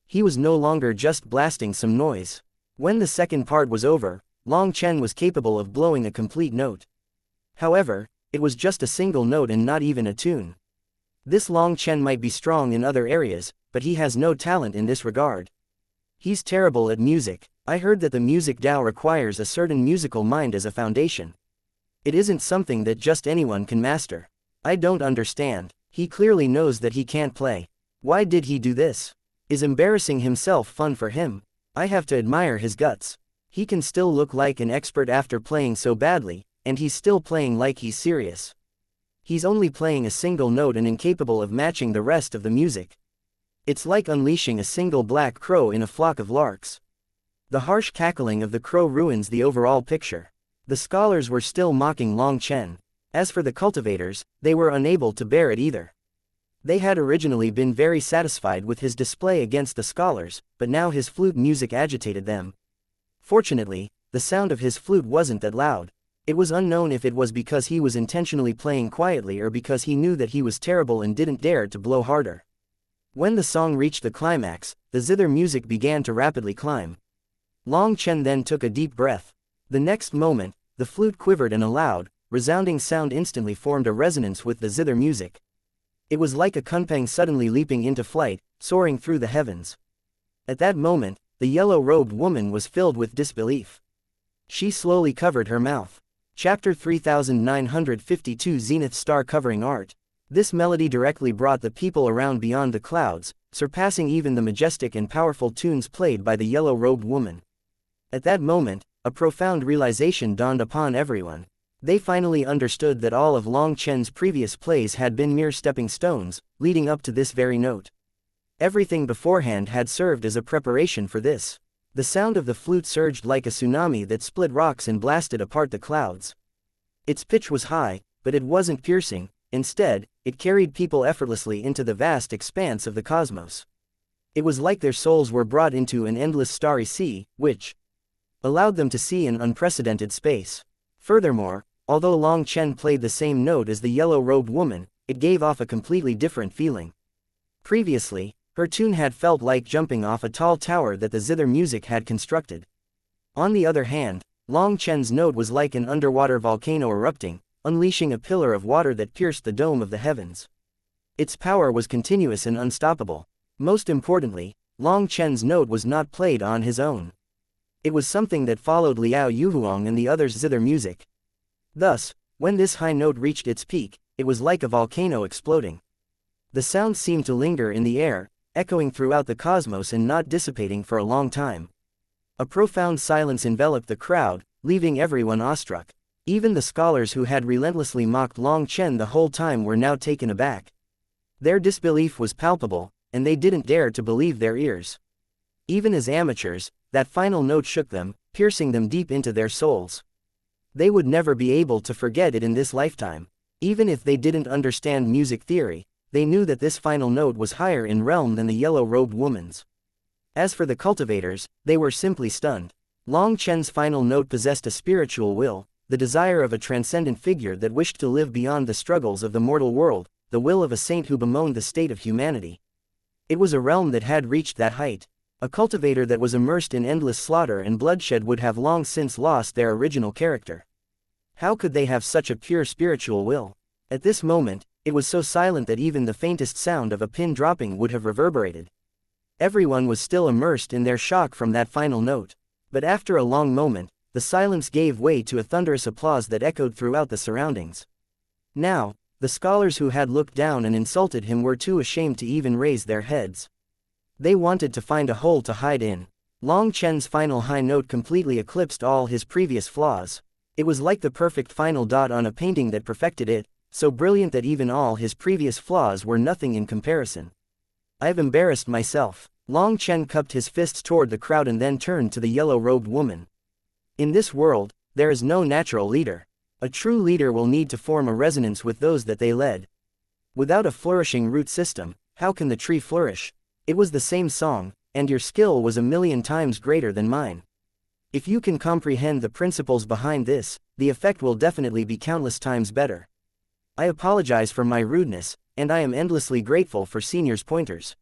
Speaker 1: He was no longer just blasting some noise. When the second part was over, Long Chen was capable of blowing a complete note. However, it was just a single note and not even a tune. This Long Chen might be strong in other areas, but he has no talent in this regard. He's terrible at music. I heard that the music Dao requires a certain musical mind as a foundation. It isn't something that just anyone can master. I don't understand. He clearly knows that he can't play. Why did he do this? Is embarrassing himself fun for him? I have to admire his guts. He can still look like an expert after playing so badly, and he's still playing like he's serious. He's only playing a single note and incapable of matching the rest of the music. It's like unleashing a single black crow in a flock of larks. The harsh cackling of the crow ruins the overall picture. The scholars were still mocking Long Chen. As for the cultivators, they were unable to bear it either. They had originally been very satisfied with his display against the scholars, but now his flute music agitated them. Fortunately, the sound of his flute wasn't that loud. It was unknown if it was because he was intentionally playing quietly or because he knew that he was terrible and didn't dare to blow harder. When the song reached the climax, the zither music began to rapidly climb. Long Chen then took a deep breath. The next moment, the flute quivered and a loud, resounding sound instantly formed a resonance with the zither music. It was like a kunpeng suddenly leaping into flight, soaring through the heavens. At that moment, the yellow-robed woman was filled with disbelief. She slowly covered her mouth. Chapter 3952 Zenith Star Covering Art. This melody directly brought the people around beyond the clouds, surpassing even the majestic and powerful tunes played by the yellow-robed woman. At that moment, a profound realization dawned upon everyone. They finally understood that all of Long Chen's previous plays had been mere stepping stones, leading up to this very note. Everything beforehand had served as a preparation for this. The sound of the flute surged like a tsunami that split rocks and blasted apart the clouds. Its pitch was high, but it wasn't piercing. Instead, it carried people effortlessly into the vast expanse of the cosmos. It was like their souls were brought into an endless starry sea, which allowed them to see an unprecedented space. Furthermore, although Long Chen played the same note as the yellow-robed woman, it gave off a completely different feeling. Previously, her tune had felt like jumping off a tall tower that the zither music had constructed. On the other hand, Long Chen's note was like an underwater volcano erupting, unleashing a pillar of water that pierced the dome of the heavens. Its power was continuous and unstoppable. Most importantly, Long Chen's note was not played on his own. It was something that followed Liao Yuhuang and the others' zither music. Thus, when this high note reached its peak, it was like a volcano exploding. The sound seemed to linger in the air, echoing throughout the cosmos and not dissipating for a long time. A profound silence enveloped the crowd, leaving everyone awestruck. Even the scholars who had relentlessly mocked Long Chen the whole time were now taken aback. Their disbelief was palpable, and they didn't dare to believe their ears. Even as amateurs, that final note shook them, piercing them deep into their souls. They would never be able to forget it in this lifetime. Even if they didn't understand music theory, they knew that this final note was higher in realm than the yellow-robed woman's. As for the cultivators, they were simply stunned. Long Chen's final note possessed a spiritual will, the desire of a transcendent figure that wished to live beyond the struggles of the mortal world, the will of a saint who bemoaned the state of humanity. It was a realm that had reached that height. A cultivator that was immersed in endless slaughter and bloodshed would have long since lost their original character. How could they have such a pure spiritual will? At this moment, it was so silent that even the faintest sound of a pin dropping would have reverberated. Everyone was still immersed in their shock from that final note. But after a long moment, the silence gave way to a thunderous applause that echoed throughout the surroundings. Now, the scholars who had looked down and insulted him were too ashamed to even raise their heads. They wanted to find a hole to hide in. Long Chen's final high note completely eclipsed all his previous flaws. It was like the perfect final dot on a painting that perfected it, so brilliant that even all his previous flaws were nothing in comparison. "I've embarrassed myself." Long Chen cupped his fists toward the crowd and then turned to the yellow-robed woman. "In this world, there is no natural leader. A true leader will need to form a resonance with those that they led. Without a flourishing root system, how can the tree flourish? It was the same song, and your skill was 1,000,000 times greater than mine. If you can comprehend the principles behind this, the effect will definitely be countless times better. I apologize for my rudeness, and I am endlessly grateful for Senior's pointers.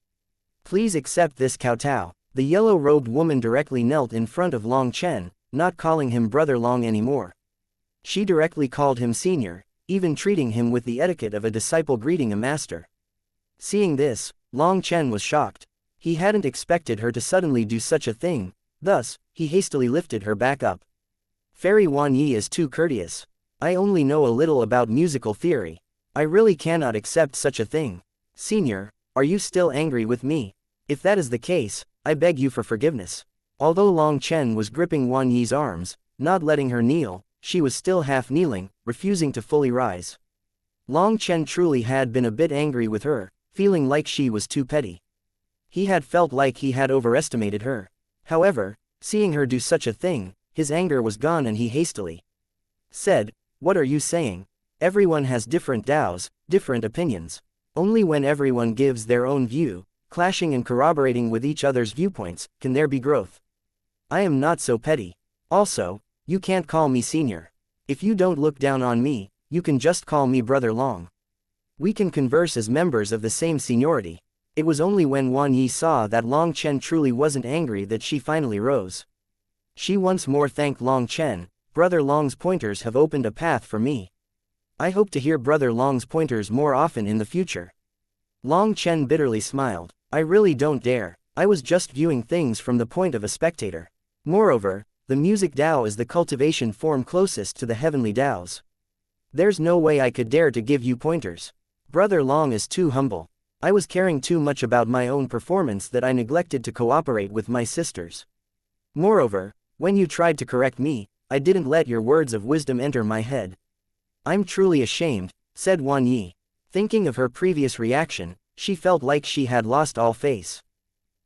Speaker 1: Please accept this kowtow." The yellow-robed woman directly knelt in front of Long Chen, not calling him Brother Long anymore. She directly called him Senior, even treating him with the etiquette of a disciple greeting a master. Seeing this, Long Chen was shocked. He hadn't expected her to suddenly do such a thing, thus, he hastily lifted her back up. "Fairy Wan Yi is too courteous. I only know a little about musical theory. I really cannot accept such a thing. Senior, are you still angry with me? If that is the case, I beg you for forgiveness." Although Long Chen was gripping Wan Yi's arms, not letting her kneel, she was still half kneeling, refusing to fully rise. Long Chen truly had been a bit angry with her, feeling like she was too petty. He had felt like he had overestimated her. However, seeing her do such a thing, his anger was gone and he hastily said, "What are you saying? Everyone has different doubts, different opinions. Only when everyone gives their own view, clashing and corroborating with each other's viewpoints, can there be growth. I am not so petty. Also, you can't call me Senior. If you don't look down on me, you can just call me Brother Long. We can converse as members of the same seniority." It was only when Wan Yi saw that Long Chen truly wasn't angry that she finally rose. She once more thanked Long Chen. "Brother Long's pointers have opened a path for me. I hope to hear Brother Long's pointers more often in the future." Long Chen bitterly smiled. "I really don't dare. I was just viewing things from the point of a spectator. Moreover, the music Dao is the cultivation form closest to the heavenly Daos. There's no way I could dare to give you pointers. Brother Long is too humble. I was caring too much about my own performance that I neglected to cooperate with my sisters. Moreover, when you tried to correct me, I didn't let your words of wisdom enter my head. I'm truly ashamed," said Wan Yi. Thinking of her previous reaction, she felt like she had lost all face.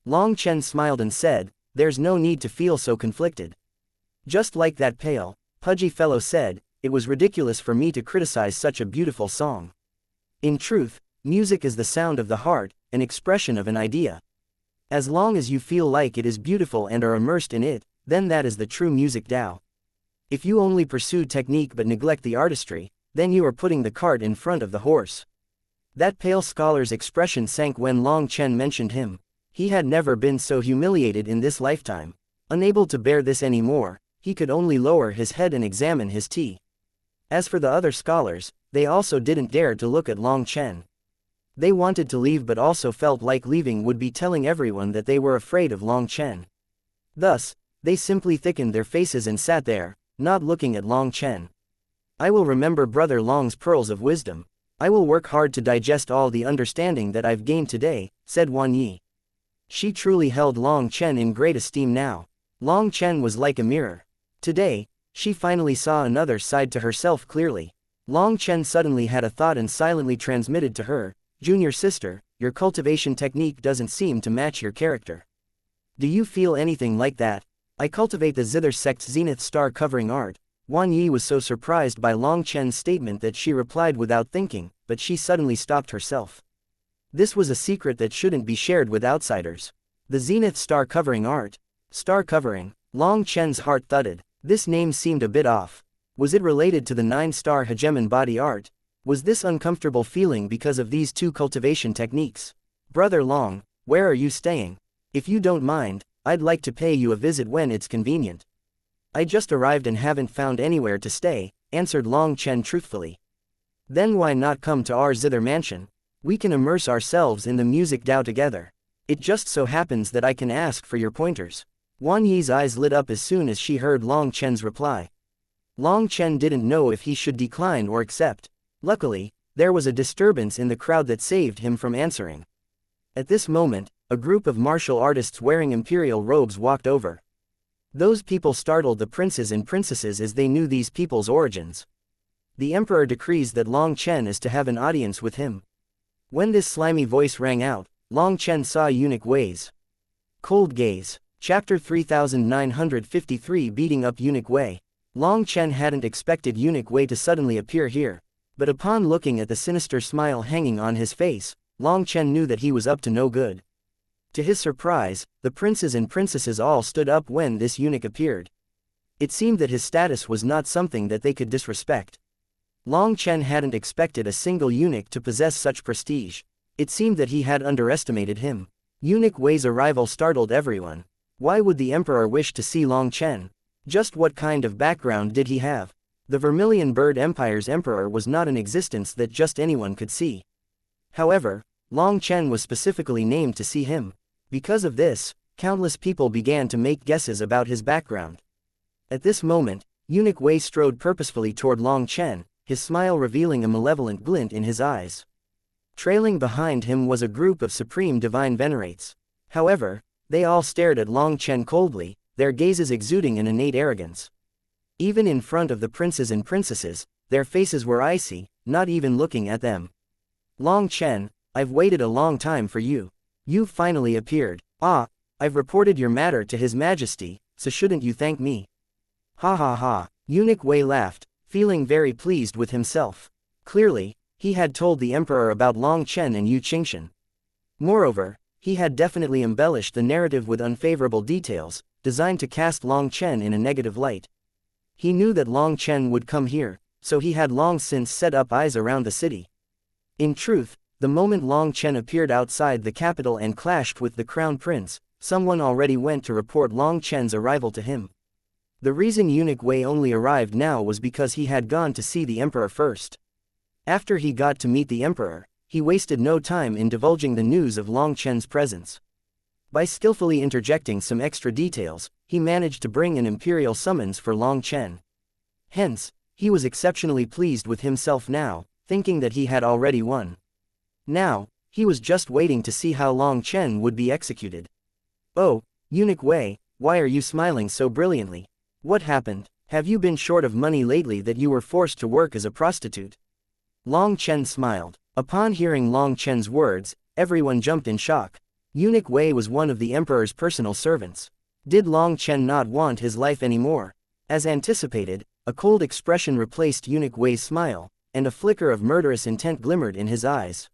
Speaker 1: Long Chen smiled and said, "There's no need to feel so conflicted. Just like that pale, pudgy fellow said, it was ridiculous for me to criticize such a beautiful song. In truth, music is the sound of the heart, an expression of an idea. As long as you feel like it is beautiful and are immersed in it, then that is the true music Dao. If you only pursue technique but neglect the artistry, then you are putting the cart in front of the horse." That pale scholar's expression sank when Long Chen mentioned him. He had never been so humiliated in this lifetime. Unable to bear this anymore, he could only lower his head and examine his tea. As for the other scholars, they also didn't dare to look at Long Chen. They wanted to leave but also felt like leaving would be telling everyone that they were afraid of Long Chen. Thus, they simply thickened their faces and sat there, not looking at Long Chen. "I will remember Brother Long's pearls of wisdom. I will work hard to digest all the understanding that I've gained today," said Wan Yi. She truly held Long Chen in great esteem now. Long Chen was like a mirror. Today, she finally saw another side to herself clearly. Long Chen suddenly had a thought and silently transmitted to her, "Junior sister, your cultivation technique doesn't seem to match your character. Do you feel anything like that? I cultivate the Zither sect's zenith star covering art." Wan Yi was so surprised by Long Chen's statement that she replied without thinking, but she suddenly stopped herself. This was a secret that shouldn't be shared with outsiders. The Zenith Star Covering Art. Star Covering. Long Chen's heart thudded. This name seemed a bit off. Was it related to the 9-star hegemon body art? Was this uncomfortable feeling because of these two cultivation techniques? Brother Long, where are you staying? If you don't mind, I'd like to pay you a visit when it's convenient. I just arrived and haven't found anywhere to stay, answered Long Chen truthfully. Then why not come to our zither mansion? We can immerse ourselves in the music Dao together. It just so happens that I can ask for your pointers. Wan Yi's eyes lit up as soon as she heard Long Chen's reply. Long Chen didn't know if he should decline or accept. Luckily, there was a disturbance in the crowd that saved him from answering. At this moment, a group of martial artists wearing imperial robes walked over. Those people startled the princes and princesses as they knew these people's origins. The emperor decrees that Long Chen is to have an audience with him. When this slimy voice rang out, Long Chen saw eunuch Wei's cold gaze. Chapter 3953 Beating up Eunuch Wei. Long Chen hadn't expected Eunuch Wei to suddenly appear here, but upon looking at the sinister smile hanging on his face, Long Chen knew that he was up to no good. To his surprise, the princes and princesses all stood up when this eunuch appeared. It seemed that his status was not something that they could disrespect. Long Chen hadn't expected a single eunuch to possess such prestige. It seemed that he had underestimated him. Eunuch Wei's arrival startled everyone. Why would the emperor wish to see Long Chen? Just what kind of background did he have? The Vermilion Bird Empire's emperor was not an existence that just anyone could see. However, Long Chen was specifically named to see him. Because of this, countless people began to make guesses about his background. At this moment, Eunuch Wei strode purposefully toward Long Chen, his smile revealing a malevolent glint in his eyes. Trailing behind him was a group of supreme divine venerates. However, they all stared at Long Chen coldly, their gazes exuding an innate arrogance. Even in front of the princes and princesses, their faces were icy, not even looking at them. Long Chen, I've waited a long time for you. You've finally appeared. Ah, I've reported your matter to His Majesty, so shouldn't you thank me? Ha ha ha, Eunuch Wei laughed, feeling very pleased with himself. Clearly, he had told the emperor about Long Chen and Yu Qingshan. Moreover, he had definitely embellished the narrative with unfavorable details, designed to cast Long Chen in a negative light. He knew that Long Chen would come here, so he had long since set up eyes around the city. In truth, the moment Long Chen appeared outside the capital and clashed with the crown prince, someone already went to report Long Chen's arrival to him. The reason Eunuch Wei only arrived now was because he had gone to see the emperor first. After he got to meet the emperor, he wasted no time in divulging the news of Long Chen's presence. By skillfully interjecting some extra details, he managed to bring an imperial summons for Long Chen. Hence, he was exceptionally pleased with himself now, thinking that he had already won. Now, he was just waiting to see how Long Chen would be executed. Oh, Eunuch Wei, why are you smiling so brilliantly? What happened? Have you been short of money lately that you were forced to work as a prostitute? Long Chen smiled. Upon hearing Long Chen's words, everyone jumped in shock. Eunuch Wei was one of the emperor's personal servants. Did Long Chen not want his life anymore? As anticipated, a cold expression replaced Eunuch Wei's smile, and a flicker of murderous intent glimmered in his eyes.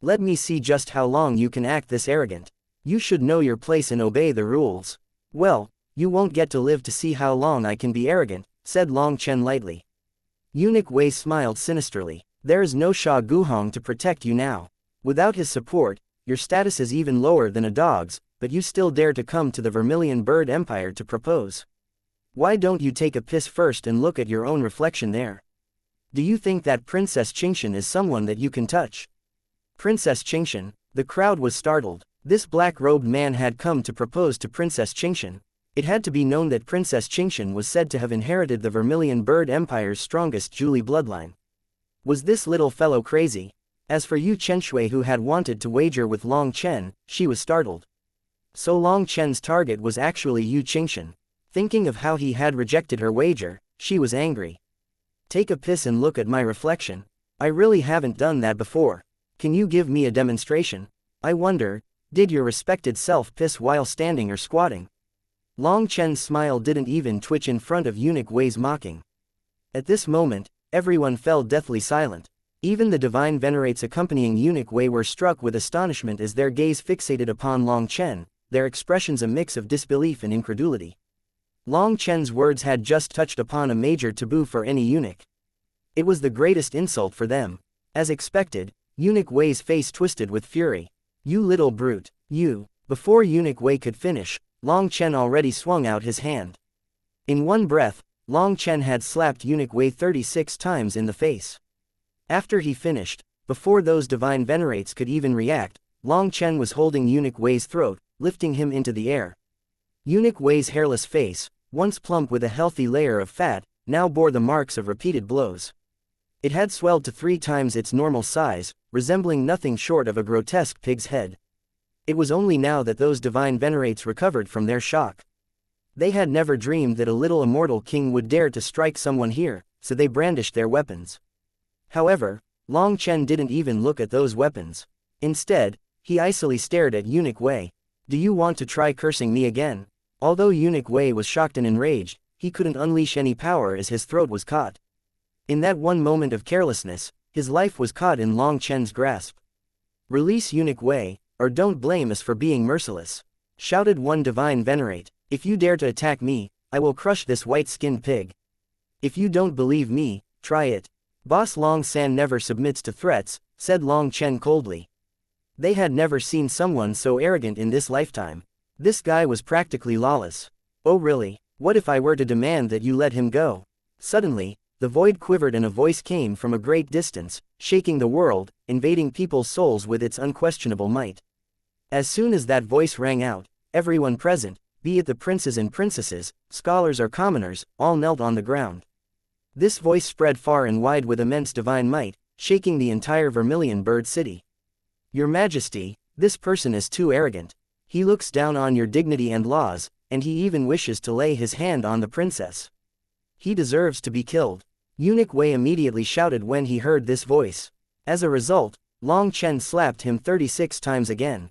Speaker 1: Let me see just how long you can act this arrogant. You should know your place and obey the rules. Well, you won't get to live to see how long I can be arrogant, said Long Chen lightly. Eunuch Wei smiled sinisterly. There is no Sha Guhong to protect you now. Without his support, your status is even lower than a dog's, but you still dare to come to the Vermilion Bird Empire to propose. Why don't you take a piss first and look at your own reflection there? Do you think that Princess Xianxia is someone that you can touch? Princess Xianxia, the crowd was startled. This black-robed man had come to propose to Princess Xianxia. It had to be known that Princess Xianxia was said to have inherited the Vermilion Bird Empire's strongest Julie bloodline. Was this little fellow crazy? As for Yu Qingshui, who had wanted to wager with Long Chen, she was startled. So Long Chen's target was actually Yu Qingshan. Thinking of how he had rejected her wager, she was angry. Take a piss and look at my reflection. I really haven't done that before. Can you give me a demonstration? I wonder, did your respected self piss while standing or squatting? Long Chen's smile didn't even twitch in front of Eunuch Wei's mocking. At this moment, everyone fell deathly silent. Even the divine venerates accompanying eunuch Wei were struck with astonishment as their gaze fixated upon Long Chen, their expressions a mix of disbelief and incredulity. Long Chen's words had just touched upon a major taboo for any eunuch. It was the greatest insult for them. As expected, eunuch Wei's face twisted with fury. "You little brute, you!" Before eunuch Wei could finish, Long Chen already swung out his hand. In one breath, Long Chen had slapped eunuch Wei 36 times in the face. After he finished, before those divine venerates could even react, Long Chen was holding eunuch Wei's throat, lifting him into the air. Eunuch Wei's hairless face, once plump with a healthy layer of fat, now bore the marks of repeated blows. It had swelled to 3 times its normal size, resembling nothing short of a grotesque pig's head. It was only now that those divine venerates recovered from their shock. They had never dreamed that a little immortal king would dare to strike someone here, so they brandished their weapons. However, Long Chen didn't even look at those weapons. Instead, he icily stared at eunuch Wei. "Do you want to try cursing me again?" Although eunuch Wei was shocked and enraged, he couldn't unleash any power as his throat was caught. In that one moment of carelessness, his life was caught in Long Chen's grasp. "Release eunuch Wei, or don't blame us for being merciless," shouted one divine venerate. "If you dare to attack me, I will crush this white-skinned pig. If you don't believe me, try it." "Boss Long San never submits to threats," said Long Chen coldly. They had never seen someone so arrogant in this lifetime. This guy was practically lawless. "Oh really? What if I were to demand that you let him go?" Suddenly, the void quivered and a voice came from a great distance, shaking the world, invading people's souls with its unquestionable might. As soon as that voice rang out, everyone present, be it the princes and princesses, scholars or commoners, all knelt on the ground. This voice spread far and wide with immense divine might, shaking the entire Vermilion Bird City. "Your Majesty, this person is too arrogant. He looks down on your dignity and laws, and he even wishes to lay his hand on the princess. He deserves to be killed." Eunuch Wei immediately shouted when he heard this voice. As a result, Long Chen slapped him 36 times again.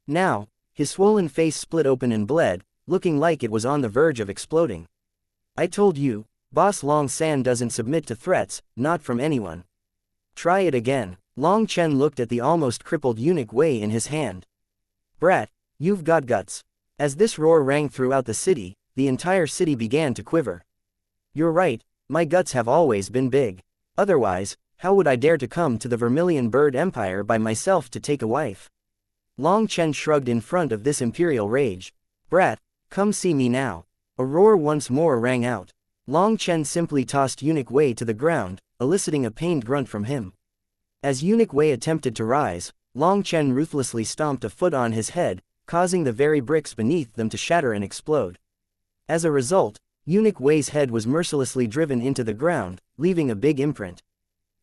Speaker 1: Now, his swollen face split open and bled, looking like it was on the verge of exploding. "I told you, Boss Long San doesn't submit to threats, not from anyone. Try it again." Long Chen looked at the almost crippled eunuch Wei in his hand. "Brat, you've got guts." As this roar rang throughout the city, the entire city began to quiver. "You're right, my guts have always been big. Otherwise, how would I dare to come to the Vermilion Bird Empire by myself to take a wife?" Long Chen shrugged in front of this imperial rage. "Brat, come see me now." A roar once more rang out. Long Chen simply tossed eunuch Wei to the ground, eliciting a pained grunt from him. As eunuch Wei attempted to rise, Long Chen ruthlessly stomped a foot on his head, causing the very bricks beneath them to shatter and explode. As a result, eunuch Wei's head was mercilessly driven into the ground, leaving a big imprint.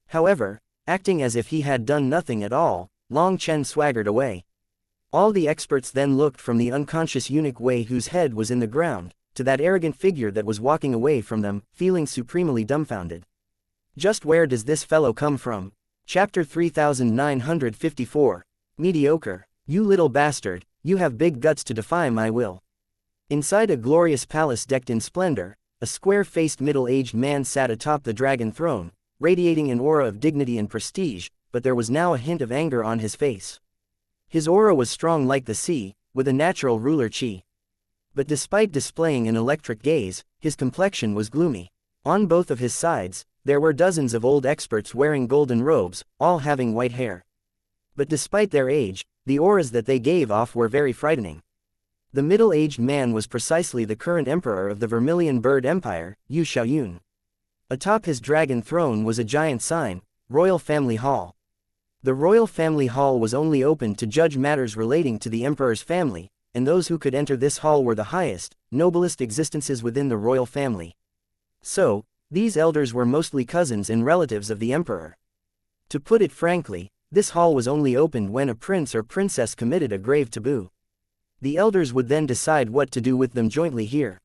Speaker 1: However, acting as if he had done nothing at all, Long Chen swaggered away. All the experts then looked from the unconscious eunuch Wei whose head was in the ground, to that arrogant figure that was walking away from them, feeling supremely dumbfounded. Just where does this fellow come from? Chapter 3954. Mediocre. "You little bastard, you have big guts to defy my will." Inside a glorious palace decked in splendor, a square-faced middle-aged man sat atop the dragon throne, radiating an aura of dignity and prestige, but there was now a hint of anger on his face. His aura was strong like the sea, with a natural ruler chi. But despite displaying an electric gaze, his complexion was gloomy. On both of his sides, there were dozens of old experts wearing golden robes, all having white hair. But despite their age, the auras that they gave off were very frightening. The middle-aged man was precisely the current emperor of the Vermilion Bird Empire, Yu Xiaoyun. Atop his dragon throne was a giant sign, Royal Family Hall. The Royal Family Hall was only open to judge matters relating to the emperor's family, and those who could enter this hall were the highest, noblest existences within the royal family. So, these elders were mostly cousins and relatives of the emperor. To put it frankly, this hall was only opened when a prince or princess committed a grave taboo. The elders would then decide what to do with them jointly here.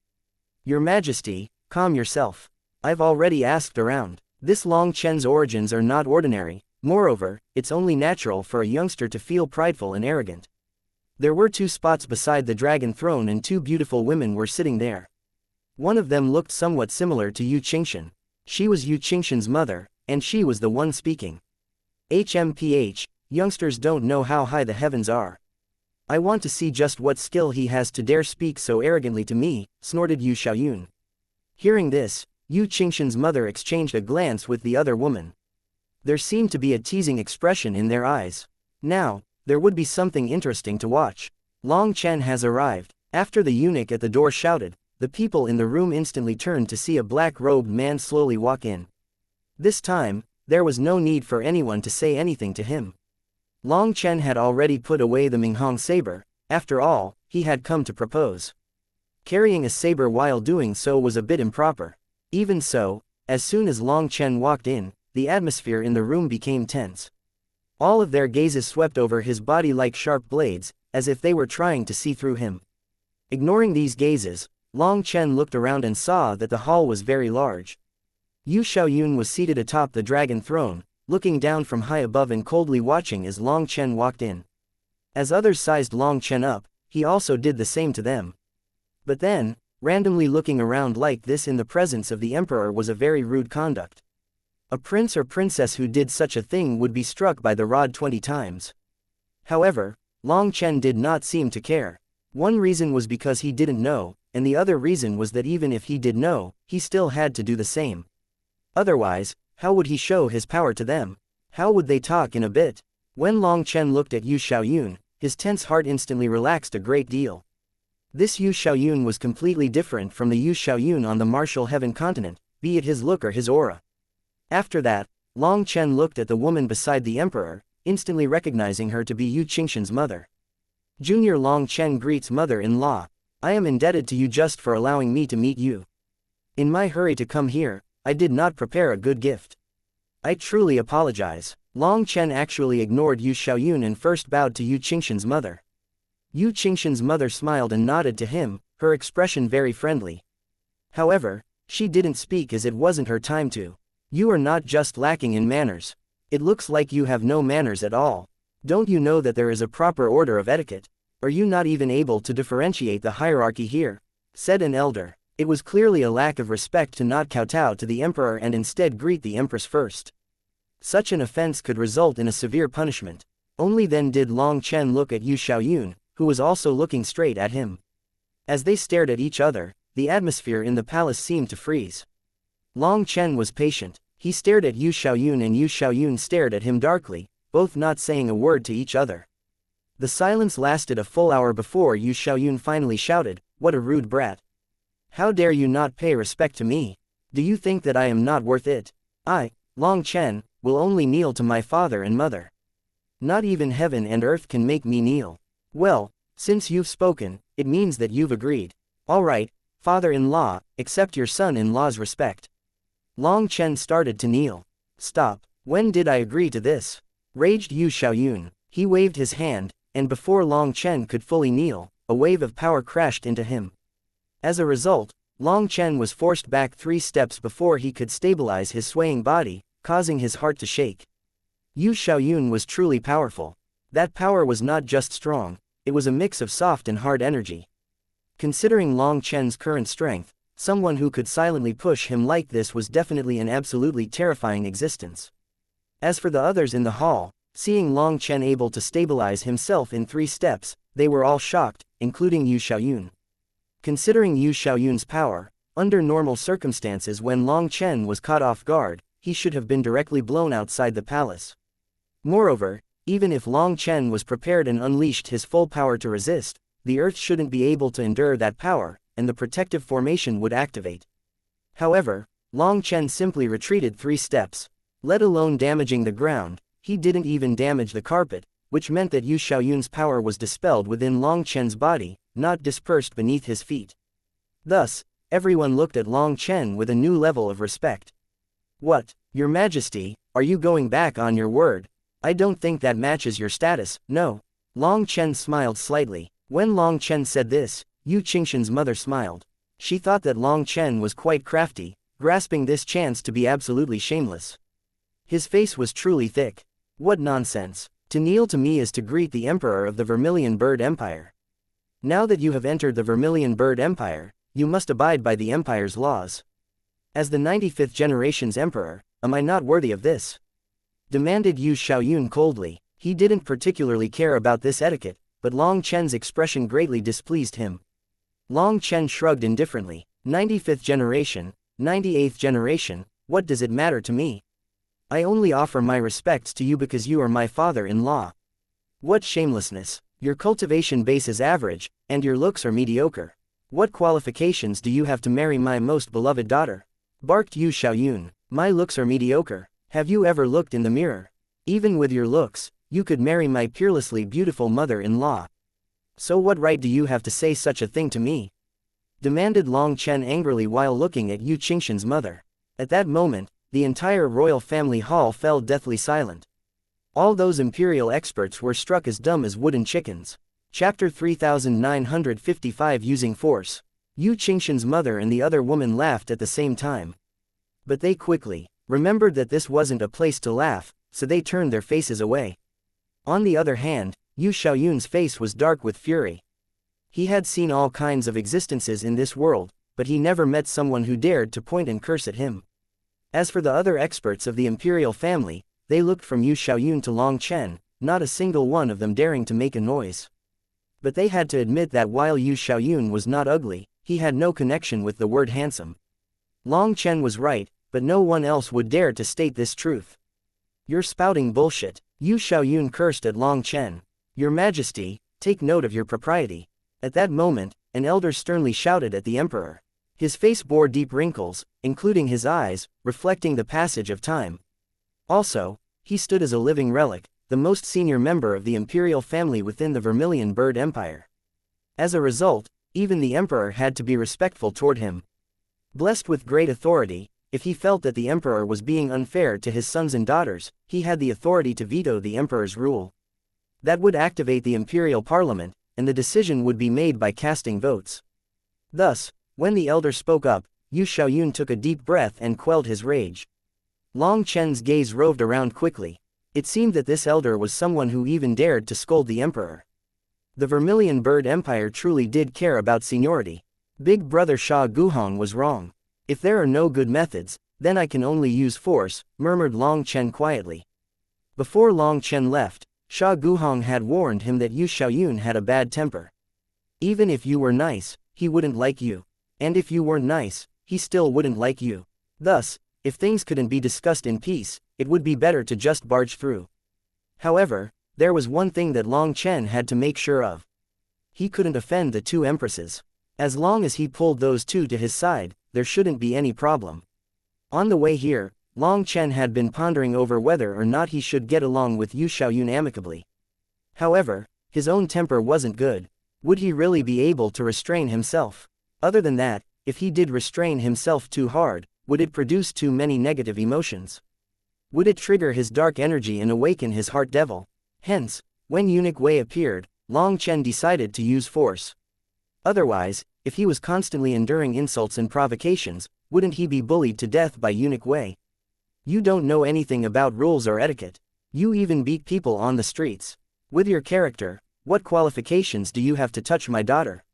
Speaker 1: "Your Majesty, calm yourself. I've already asked around. This Long Chen's origins are not ordinary, moreover, it's only natural for a youngster to feel prideful and arrogant." There were 2 spots beside the dragon throne and 2 beautiful women were sitting there. One of them looked somewhat similar to Yu Qingshan. She was Yu Qingshan's mother, and she was the one speaking. HMPH, youngsters don't know how high the heavens are. I want to see just what skill he has to dare speak so arrogantly to me, snorted Yu Xiaoyun. Hearing this, Yu Qingxin's mother exchanged a glance with the other woman. There seemed to be a teasing expression in their eyes. Now, there would be something interesting to watch. Long Chen has arrived. After the eunuch at the door shouted, the people in the room instantly turned to see a black-robed man slowly walk in. This time, there was no need for anyone to say anything to him. Long Chen had already put away the Minghong saber. After all, he had come to propose. Carrying a saber while doing so was a bit improper. Even so, as soon as Long Chen walked in, the atmosphere in the room became tense. All of their gazes swept over his body like sharp blades, as if they were trying to see through him. Ignoring these gazes, Long Chen looked around and saw that the hall was very large. Yu Xiaoyun was seated atop the dragon throne, looking down from high above and coldly watching as Long Chen walked in. As others sized Long Chen up, he also did the same to them. But then, randomly looking around like this in the presence of the emperor was a very rude conduct. A prince or princess who did such a thing would be struck by the rod 20 times. However, Long Chen did not seem to care. One reason was because he didn't know, and the other reason was that even if he did know, he still had to do the same. Otherwise, how would he show his power to them? How would they talk in a bit? When Long Chen looked at Yu Xiaoyun, his tense heart instantly relaxed a great deal. This Yu Xiaoyun was completely different from the Yu Xiaoyun on the martial heaven continent, be it his look or his aura. After that, Long Chen looked at the woman beside the emperor, instantly recognizing her to be Yu Qingxin's mother. Junior Long Chen greets mother-in-law. I am indebted to you just for allowing me to meet you. In my hurry to come here, I did not prepare a good gift. I truly apologize. Long Chen actually ignored Yu Xiaoyun and first bowed to Yu Qingxin's mother. Yu Qingxin's mother smiled and nodded to him, her expression very friendly. However, she didn't speak as it wasn't her time to. You are not just lacking in manners. It looks like you have no manners at all. Don't you know that there is a proper order of etiquette? Are you not even able to differentiate the hierarchy here? Said an elder. It was clearly a lack of respect to not kowtow to the emperor and instead greet the empress first. Such an offense could result in a severe punishment. Only then did Long Chen look at Yu Xiaoyun, who was also looking straight at him. As they stared at each other, the atmosphere in the palace seemed to freeze. Long Chen was patient. He stared at Yu Xiaoyun and Yu Xiaoyun stared at him darkly, both not saying a word to each other. The silence lasted a full hour before Yu Xiaoyun finally shouted, "What a rude brat! How dare you not pay respect to me? Do you think that I am not worth it? I, Long Chen, will only kneel to my father and mother. Not even heaven and earth can make me kneel. Well, since you've spoken, it means that you've agreed. All right, father-in-law, accept your son-in-law's respect." Long Chen started to kneel. Stop. When did I agree to this? Raged Yu Xiaoyun. He waved his hand, and before Long Chen could fully kneel, a wave of power crashed into him. As a result, Long Chen was forced back 3 steps before he could stabilize his swaying body, causing his heart to shake. Yu Xiaoyun was truly powerful. That power was not just strong, it was a mix of soft and hard energy. Considering Long Chen's current strength, someone who could silently push him like this was definitely an absolutely terrifying existence. As for the others in the hall, seeing Long Chen able to stabilize himself in 3 steps, they were all shocked, including Yu Xiaoyun. Considering Yu Xiaoyun's power, under normal circumstances when Long Chen was caught off guard, he should have been directly blown outside the palace. Moreover, even if Long Chen was prepared and unleashed his full power to resist, the earth shouldn't be able to endure that power, and the protective formation would activate. However, Long Chen simply retreated 3 steps. Let alone damaging the ground, he didn't even damage the carpet, which meant that Yu Xiaoyun's power was dispelled within Long Chen's body, not dispersed beneath his feet. Thus, everyone looked at Long Chen with a new level of respect. What, Your Majesty, are you going back on your word? I don't think that matches your status, no. Long Chen smiled slightly. When Long Chen said this, Yu Qingxin's mother smiled. She thought that Long Chen was quite crafty, grasping this chance to be absolutely shameless. His face was truly thick. What nonsense. To kneel to me is to greet the Emperor of the Vermilion Bird Empire. Now that you have entered the Vermilion Bird Empire, you must abide by the Empire's laws. As the 95th generation's Emperor, am I not worthy of this? demanded Yu Xiaoyun coldly. He didn't particularly care about this etiquette, but Long Chen's expression greatly displeased him. Long Chen shrugged indifferently. 95th generation, 98th generation, what does it matter to me? I only offer my respects to you because you are my father-in-law. What shamelessness. Your cultivation base is average, and your looks are mediocre. What qualifications do you have to marry my most beloved daughter? Barked Yu Xiaoyun. My looks are mediocre. Have you ever looked in the mirror? Even with your looks, you could marry my peerlessly beautiful mother-in-law. So what right do you have to say such a thing to me? Demanded Long Chen angrily while looking at Yu Qingxin's mother. At that moment, the entire royal family hall fell deathly silent. All those imperial experts were struck as dumb as wooden chickens. Chapter 3955 Using Force. Yu Qingxin's mother and the other woman laughed at the same time. But they quickly remembered that this wasn't a place to laugh, so they turned their faces away. On the other hand, Yu Xiaoyun's face was dark with fury. He had seen all kinds of existences in this world, but he never met someone who dared to point and curse at him. As for the other experts of the imperial family, they looked from Yu Xiaoyun to Long Chen, not a single one of them daring to make a noise. But they had to admit that while Yu Xiaoyun was not ugly, he had no connection with the word handsome. Long Chen was right, but no one else would dare to state this truth. You're spouting bullshit. Yu Xiaoyun cursed at Long Chen. Your Majesty, take note of your propriety. At that moment, an elder sternly shouted at the emperor. His face bore deep wrinkles, including his eyes, reflecting the passage of time. Also, he stood as a living relic, the most senior member of the imperial family within the Vermilion Bird Empire. As a result, even the emperor had to be respectful toward him. Blessed with great authority, if he felt that the emperor was being unfair to his sons and daughters, he had the authority to veto the emperor's rule. That would activate the imperial parliament, and the decision would be made by casting votes. Thus, when the elder spoke up, Yu Xiaoyun took a deep breath and quelled his rage. Long Chen's gaze roved around quickly. It seemed that this elder was someone who even dared to scold the emperor. The Vermilion Bird Empire truly did care about seniority. Big Brother Sha Guhong was wrong. If there are no good methods, then I can only use force, murmured Long Chen quietly. Before Long Chen left, Sha Guhong had warned him that Yu Xiaoyun had a bad temper. Even if you were nice, he wouldn't like you. And if you weren't nice, he still wouldn't like you. Thus, if things couldn't be discussed in peace, it would be better to just barge through. However, there was one thing that Long Chen had to make sure of. He couldn't offend the two empresses. As long as he pulled those two to his side, there shouldn't be any problem. On the way here, Long Chen had been pondering over whether or not he should get along with Yu Xiaoyun amicably. However, his own temper wasn't good. Would he really be able to restrain himself? Other than that, if he did restrain himself too hard, would it produce too many negative emotions? Would it trigger his dark energy and awaken his heart devil? Hence, when Eunuch Wei appeared, Long Chen decided to use force. Otherwise, if he was constantly enduring insults and provocations, wouldn't he be bullied to death by Eunuch Wei? You don't know anything about rules or etiquette. You even beat people on the streets. With your character, what qualifications do you have to touch my daughter?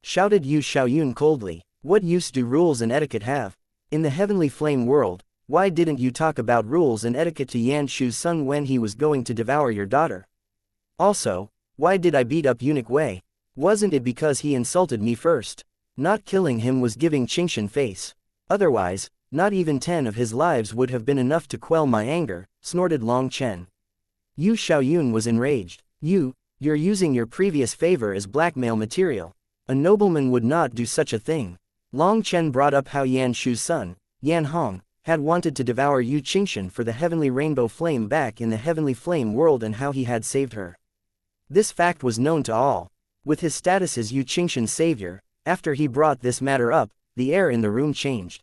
Speaker 1: Shouted Yu Xiaoyun coldly. What use do rules and etiquette have? In the Heavenly Flame world, why didn't you talk about rules and etiquette to Yan Shu's son when he was going to devour your daughter? Also, why did I beat up Eunuch Wei? Wasn't it because he insulted me first? Not killing him was giving Qingxin face. Otherwise, not even 10 of his lives would have been enough to quell my anger, snorted Long Chen. Yu Xiaoyun was enraged. You're using your previous favor as blackmail material. A nobleman would not do such a thing. Long Chen brought up how Yan Shu's son, Yan Hong, had wanted to devour Yu Qingxin for the heavenly rainbow flame back in the heavenly flame world and how he had saved her. This fact was known to all. With his status as Yu Qingxin's savior, after he brought this matter up, the air in the room changed.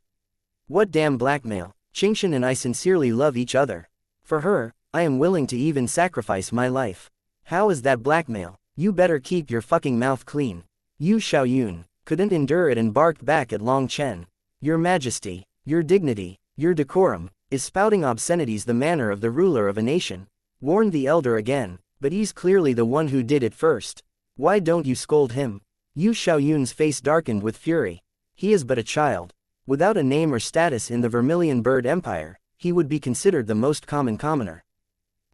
Speaker 1: What damn blackmail? Qingxin and I sincerely love each other. For her, I am willing to even sacrifice my life. How is that blackmail? You better keep your fucking mouth clean. Yu Xiaoyun couldn't endure it and barked back at Long Chen. Your Majesty, your dignity, your decorum, is spouting obscenities the manner of the ruler of a nation? Warned the elder again, but he's clearly the one who did it first. Why don't you scold him? Yu Xiaoyun's face darkened with fury. He is but a child. Without a name or status in the Vermilion Bird Empire, he would be considered the most common commoner.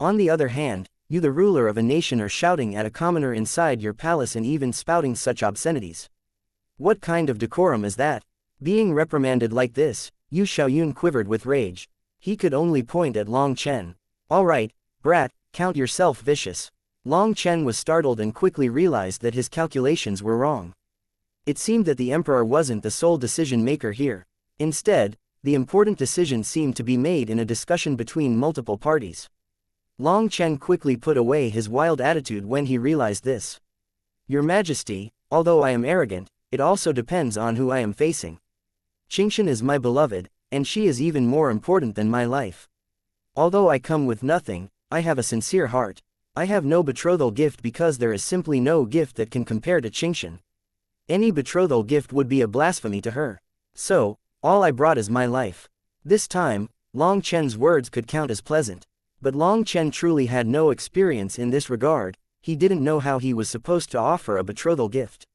Speaker 1: On the other hand, you the ruler of a nation are shouting at a commoner inside your palace and even spouting such obscenities. What kind of decorum is that? Being reprimanded like this, Yu Xiaoyun quivered with rage. He could only point at Long Chen. All right, brat, count yourself vicious. Long Chen was startled and quickly realized that his calculations were wrong. It seemed that the emperor wasn't the sole decision-maker here. Instead, the important decision seemed to be made in a discussion between multiple parties. Long Chen quickly put away his wild attitude when he realized this. Your Majesty, although I am arrogant, it also depends on who I am facing. Xianxia is my beloved, and she is even more important than my life. Although I come with nothing, I have a sincere heart. I have no betrothal gift because there is simply no gift that can compare to Xianxia. Any betrothal gift would be a blasphemy to her. So, all I brought is my life. This time, Long Chen's words could count as pleasant. But Long Chen truly had no experience in this regard. He didn't know how he was supposed to offer a betrothal gift.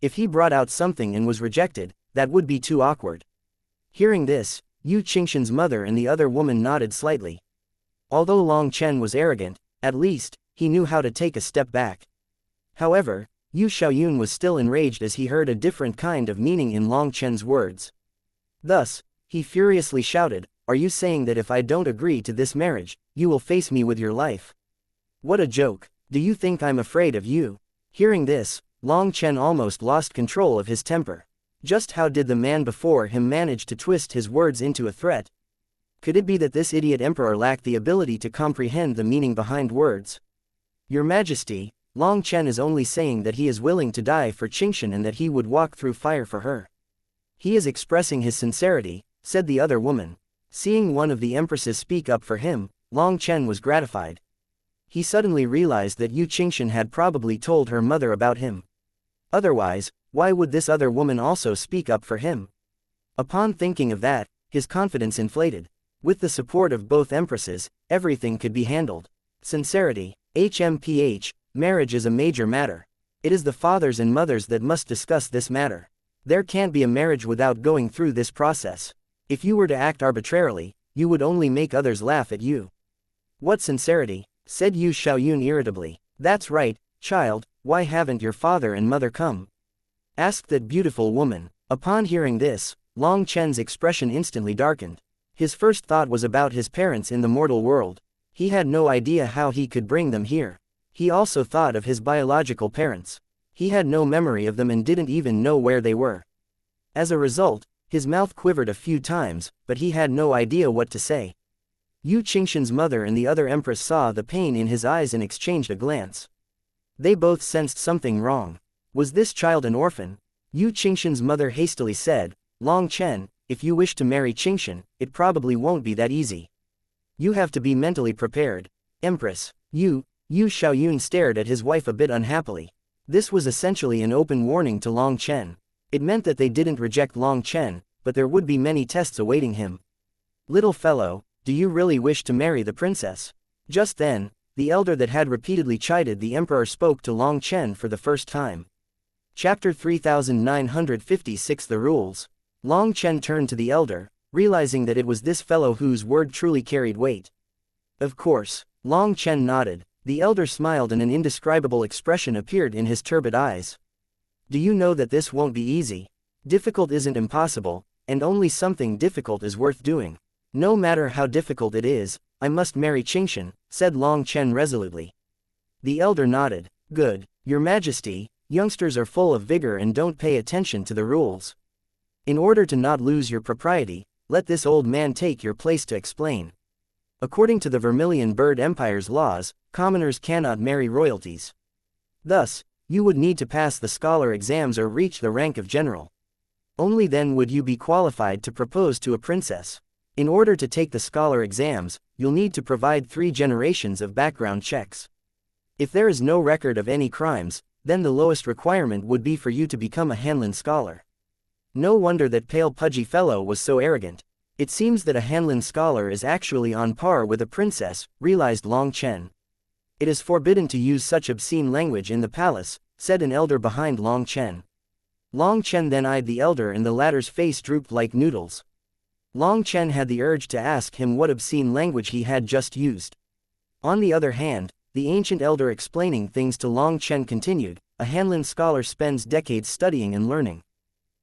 Speaker 1: If he brought out something and was rejected, that would be too awkward. Hearing this, Yu Qingxian's mother and the other woman nodded slightly. Although Long Chen was arrogant, at least, he knew how to take a step back. However, Yu Xiaoyun was still enraged as he heard a different kind of meaning in Long Chen's words. Thus, he furiously shouted, "Are you saying that if I don't agree to this marriage, you will face me with your life? What a joke! Do you think I'm afraid of you?" Hearing this, Long Chen almost lost control of his temper. Just how did the man before him manage to twist his words into a threat? Could it be that this idiot emperor lacked the ability to comprehend the meaning behind words? Your Majesty, Long Chen is only saying that he is willing to die for Xianxia and that he would walk through fire for her. He is expressing his sincerity, said the other woman. Seeing one of the empresses speak up for him, Long Chen was gratified. He suddenly realized that Yu Qingxian had probably told her mother about him. Otherwise, why would this other woman also speak up for him? Upon thinking of that, his confidence inflated. With the support of both empresses, everything could be handled. Sincerity, HMPH, marriage is a major matter. It is the fathers and mothers that must discuss this matter. There can't be a marriage without going through this process. If you were to act arbitrarily, you would only make others laugh at you. What sincerity, said Yu Xiaoyun irritably. That's right, child, why haven't your father and mother come? Asked that beautiful woman. Upon hearing this, Long Chen's expression instantly darkened. His first thought was about his parents in the mortal world. He had no idea how he could bring them here. He also thought of his biological parents. He had no memory of them and didn't even know where they were. As a result, his mouth quivered a few times, but he had no idea what to say. Yu Qingxian's mother and the other empress saw the pain in his eyes and exchanged a glance. They both sensed something wrong. Was this child an orphan? Yu Qingxian's mother hastily said, Long Chen, if you wish to marry Xianxia, it probably won't be that easy. You have to be mentally prepared. Empress, Yu Xiaoyun stared at his wife a bit unhappily. This was essentially an open warning to Long Chen. It meant that they didn't reject Long Chen, but there would be many tests awaiting him. Little fellow, do you really wish to marry the princess? Just then, the elder that had repeatedly chided the emperor spoke to Long Chen for the first time. Chapter 3956 The Rules. Long Chen turned to the elder, realizing that it was this fellow whose word truly carried weight. Of course, Long Chen nodded. The elder smiled and an indescribable expression appeared in his turbid eyes. Do you know that this won't be easy? Difficult isn't impossible, and only something difficult is worth doing. No matter how difficult it is, I must marry Xianxia, said Long Chen resolutely. The elder nodded. Good, Your Majesty, youngsters are full of vigor and don't pay attention to the rules. In order to not lose your propriety, let this old man take your place to explain. According to the Vermilion Bird Empire's laws, commoners cannot marry royalties. Thus, you would need to pass the scholar exams or reach the rank of general. Only then would you be qualified to propose to a princess. In order to take the scholar exams, you'll need to provide 3 generations of background checks. If there is no record of any crimes, then the lowest requirement would be for you to become a Hanlin scholar. No wonder that pale pudgy fellow was so arrogant. It seems that a Hanlin scholar is actually on par with a princess, realized Long Chen. It is forbidden to use such obscene language in the palace, said an elder behind Long Chen. Long Chen then eyed the elder and the latter's face drooped like noodles. Long Chen had the urge to ask him what obscene language he had just used. On the other hand, the ancient elder explaining things to Long Chen continued, a Hanlin scholar spends decades studying and learning.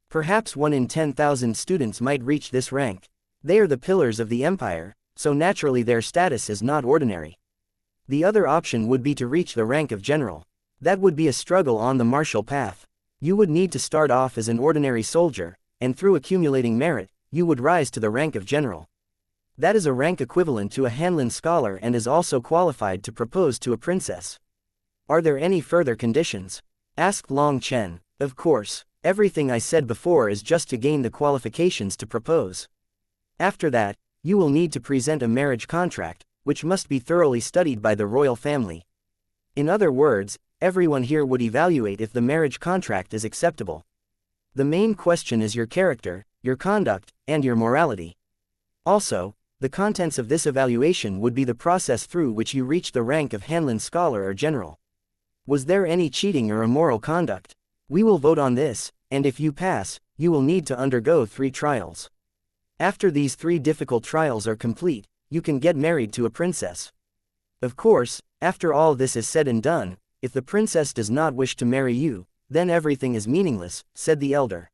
Speaker 1: Perhaps 1 in 10,000 students might reach this rank. They are the pillars of the empire, so naturally their status is not ordinary. The other option would be to reach the rank of general. That would be a struggle on the martial path. You would need to start off as an ordinary soldier, and through accumulating merit, you would rise to the rank of general. That is a rank equivalent to a Hanlin scholar and is also qualified to propose to a princess. Are there any further conditions? Asked Long Chen. Of course, everything I said before is just to gain the qualifications to propose. After that, you will need to present a marriage contract, which must be thoroughly studied by the royal family. In other words, everyone here would evaluate if the marriage contract is acceptable. The main question is your character, your conduct, and your morality. Also, the contents of this evaluation would be the process through which you reach the rank of Hanlin scholar or general. Was there any cheating or immoral conduct? We will vote on this, and if you pass, you will need to undergo 3 trials. After these 3 difficult trials are complete, you can get married to a princess. Of course, after all this is said and done, if the princess does not wish to marry you, then everything is meaningless, said the elder.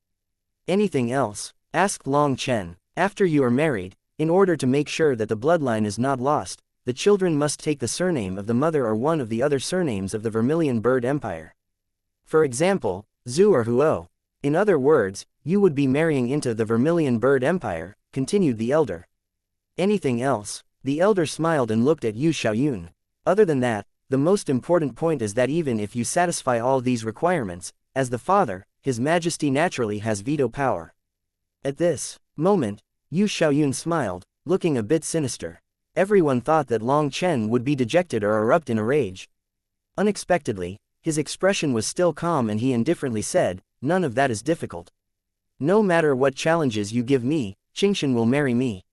Speaker 1: Anything else? Asked Long Chen. After you are married, in order to make sure that the bloodline is not lost, the children must take the surname of the mother or one of the other surnames of the Vermilion Bird Empire. For example, Zhu or Huo. In other words, you would be marrying into the Vermilion Bird Empire, continued the elder. Anything else? The elder smiled and looked at Yu Xiaoyun. Other than that, the most important point is that even if you satisfy all these requirements, as the father, His Majesty naturally has veto power. At this moment, Yu Xiaoyun smiled, looking a bit sinister. Everyone thought that Long Chen would be dejected or erupt in a rage. Unexpectedly, his expression was still calm and he indifferently said, "None of that is difficult. No matter what challenges you give me, Xingshan will marry me."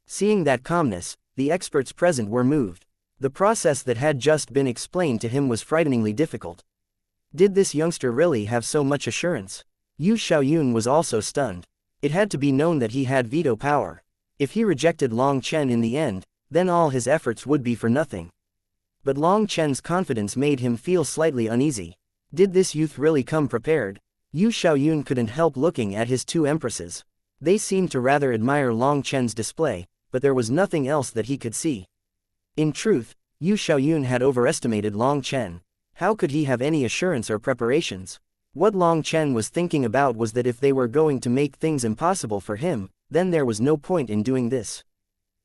Speaker 1: Seeing that calmness, the experts present were moved. The process that had just been explained to him was frighteningly difficult. Did this youngster really have so much assurance? Yu Xiaoyun was also stunned. It had to be known that he had veto power. If he rejected Long Chen in the end, then all his efforts would be for nothing. But Long Chen's confidence made him feel slightly uneasy. Did this youth really come prepared? Yu Xiaoyun couldn't help looking at his 2 empresses. They seemed to rather admire Long Chen's display, but there was nothing else that he could see. In truth, Yu Xiaoyun had overestimated Long Chen. How could he have any assurance or preparations? What Long Chen was thinking about was that if they were going to make things impossible for him, then there was no point in doing this.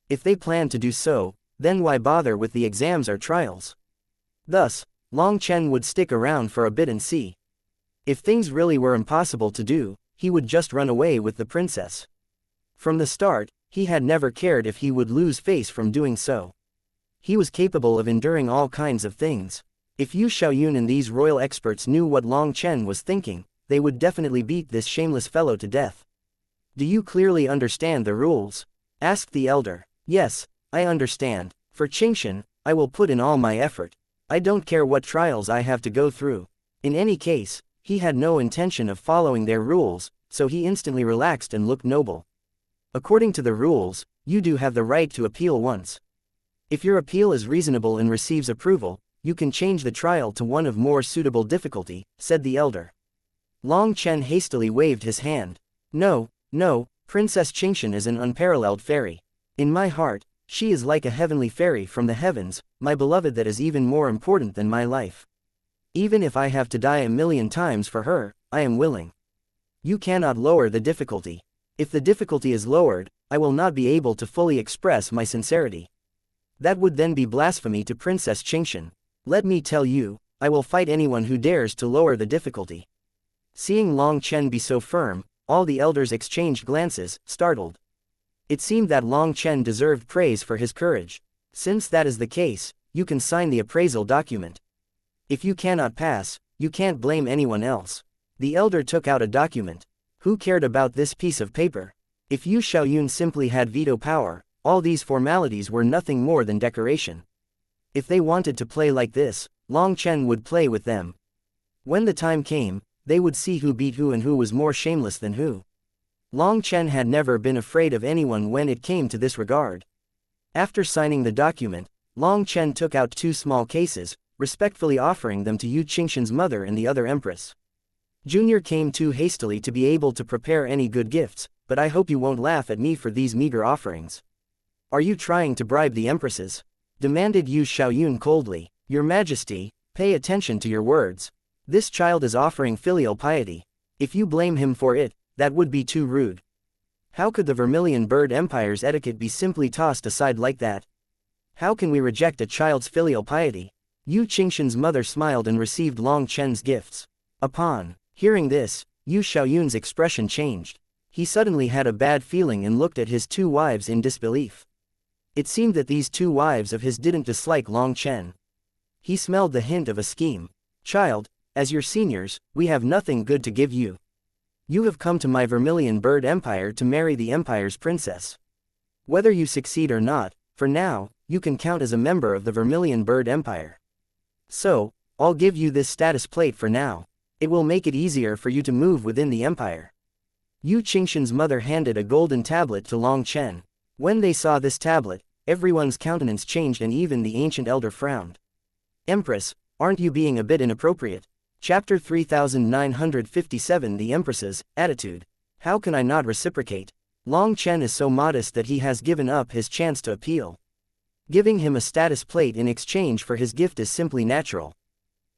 Speaker 1: If they planned to do so, then why bother with the exams or trials? Thus, Long Chen would stick around for a bit and see. If things really were impossible to do, he would just run away with the princess. From the start, he had never cared if he would lose face from doing so. He was capable of enduring all kinds of things. If Yu Xiaoyun and these royal experts knew what Long Chen was thinking, they would definitely beat this shameless fellow to death. Do you clearly understand the rules? Asked the elder. Yes, I understand. For Xingshan, I will put in all my effort. I don't care what trials I have to go through. In any case, he had no intention of following their rules, so he instantly relaxed and looked noble. According to the rules, you do have the right to appeal once. If your appeal is reasonable and receives approval, you can change the trial to one of more suitable difficulty, said the elder. Long Chen hastily waved his hand. No, Princess Xingshan is an unparalleled fairy. In my heart, she is like a heavenly fairy from the heavens, my beloved, that is even more important than my life. Even if I have to die 1,000,000 times for her, I am willing. You cannot lower the difficulty. If the difficulty is lowered, I will not be able to fully express my sincerity. That would then be blasphemy to Princess Xingshan. Let me tell you, I will fight anyone who dares to lower the difficulty. Seeing Long Chen be so firm, all the elders exchanged glances, startled. It seemed that Long Chen deserved praise for his courage. Since that is the case, you can sign the appraisal document. If you cannot pass, you can't blame anyone else. The elder took out a document. Who cared about this piece of paper? If Yu Xiaoyun simply had veto power, all these formalities were nothing more than decoration. If they wanted to play like this, Long Chen would play with them. When the time came, they would see who beat who and who was more shameless than who. Long Chen had never been afraid of anyone when it came to this regard. After signing the document, Long Chen took out 2 small cases, respectfully offering them to Yu Qingshan's mother and the other empress. Junior came too hastily to be able to prepare any good gifts, but I hope you won't laugh at me for these meager offerings. Are you trying to bribe the empresses? Demanded Yu Xiaoyun coldly. Your Majesty, pay attention to your words. This child is offering filial piety. If you blame him for it, that would be too rude. How could the Vermilion Bird Empire's etiquette be simply tossed aside like that? How can we reject a child's filial piety? Yu Qingshan's mother smiled and received Long Chen's gifts. Upon hearing this, Yu Xiaoyun's expression changed. He suddenly had a bad feeling and looked at his 2 wives in disbelief. It seemed that these 2 wives of his didn't dislike Long Chen. He smelled the hint of a scheme. Child, as your seniors, we have nothing good to give you. You have come to my Vermilion Bird Empire to marry the Empire's princess. Whether you succeed or not, for now, you can count as a member of the Vermilion Bird Empire. So, I'll give you this status plate for now. It will make it easier for you to move within the Empire. Yu Qingshan's mother handed a golden tablet to Long Chen. When they saw this tablet, everyone's countenance changed and even the ancient elder frowned. Empress, aren't you being a bit inappropriate? Chapter 3957 The Empress's Attitude. How can I not reciprocate? Long Chen is so modest that he has given up his chance to appeal. Giving him a status plate in exchange for his gift is simply natural.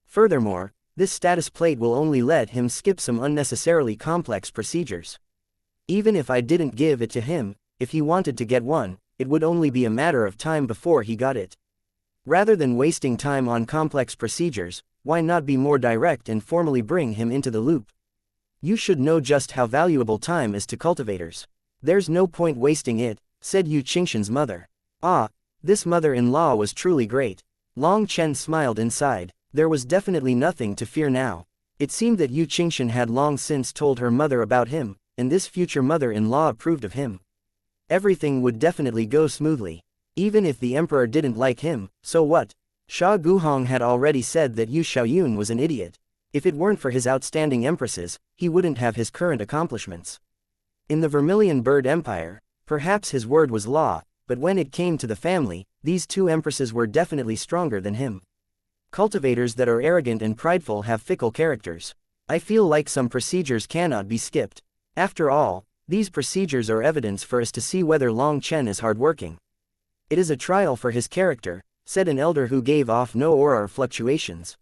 Speaker 1: Furthermore, this status plate will only let him skip some unnecessarily complex procedures. Even if I didn't give it to him, if he wanted to get one, it would only be a matter of time before he got it. Rather than wasting time on complex procedures, why not be more direct and formally bring him into the loop? You should know just how valuable time is to cultivators. There's no point wasting it, said Yu Qingshan's mother. Ah, this mother-in-law was truly great. Long Chen smiled inside. There was definitely nothing to fear now. It seemed that Yu Qingshan had long since told her mother about him, and this future mother-in-law approved of him. Everything would definitely go smoothly. Even if the emperor didn't like him, so what? Sha Guhong had already said that Yu Xiaoyun was an idiot. If it weren't for his outstanding empresses, he wouldn't have his current accomplishments. In the Vermilion Bird Empire, perhaps his word was law, but when it came to the family, these 2 empresses were definitely stronger than him. Cultivators that are arrogant and prideful have fickle characters. I feel like some procedures cannot be skipped. After all, these procedures are evidence for us to see whether Long Chen is hardworking. It is a trial for his character, said an elder who gave off no aura or fluctuations.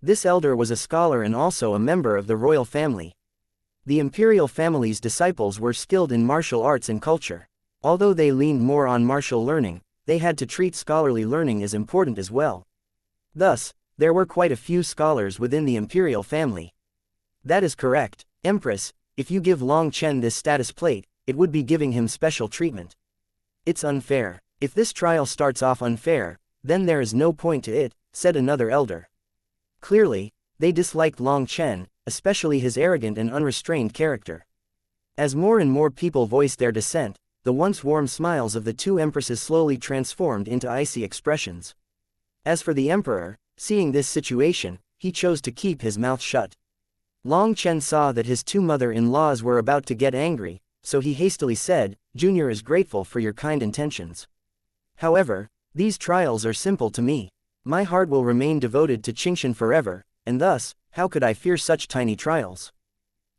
Speaker 1: This elder was a scholar and also a member of the royal family. The imperial family's disciples were skilled in martial arts and culture. Although they leaned more on martial learning, they had to treat scholarly learning as important as well. Thus, there were quite a few scholars within the imperial family. That is correct, Empress. If you give Long Chen this status plate, it would be giving him special treatment. It's unfair. If this trial starts off unfair, then there is no point to it, said another elder. Clearly, they disliked Long Chen, especially his arrogant and unrestrained character. As more and more people voiced their dissent, the once warm smiles of the 2 empresses slowly transformed into icy expressions. As for the emperor, seeing this situation, he chose to keep his mouth shut. Long Chen saw that his 2 mother-in-laws were about to get angry, so he hastily said, "Junior is grateful for your kind intentions. However, these trials are simple to me. My heart will remain devoted to Qingshan forever, and thus, how could I fear such tiny trials?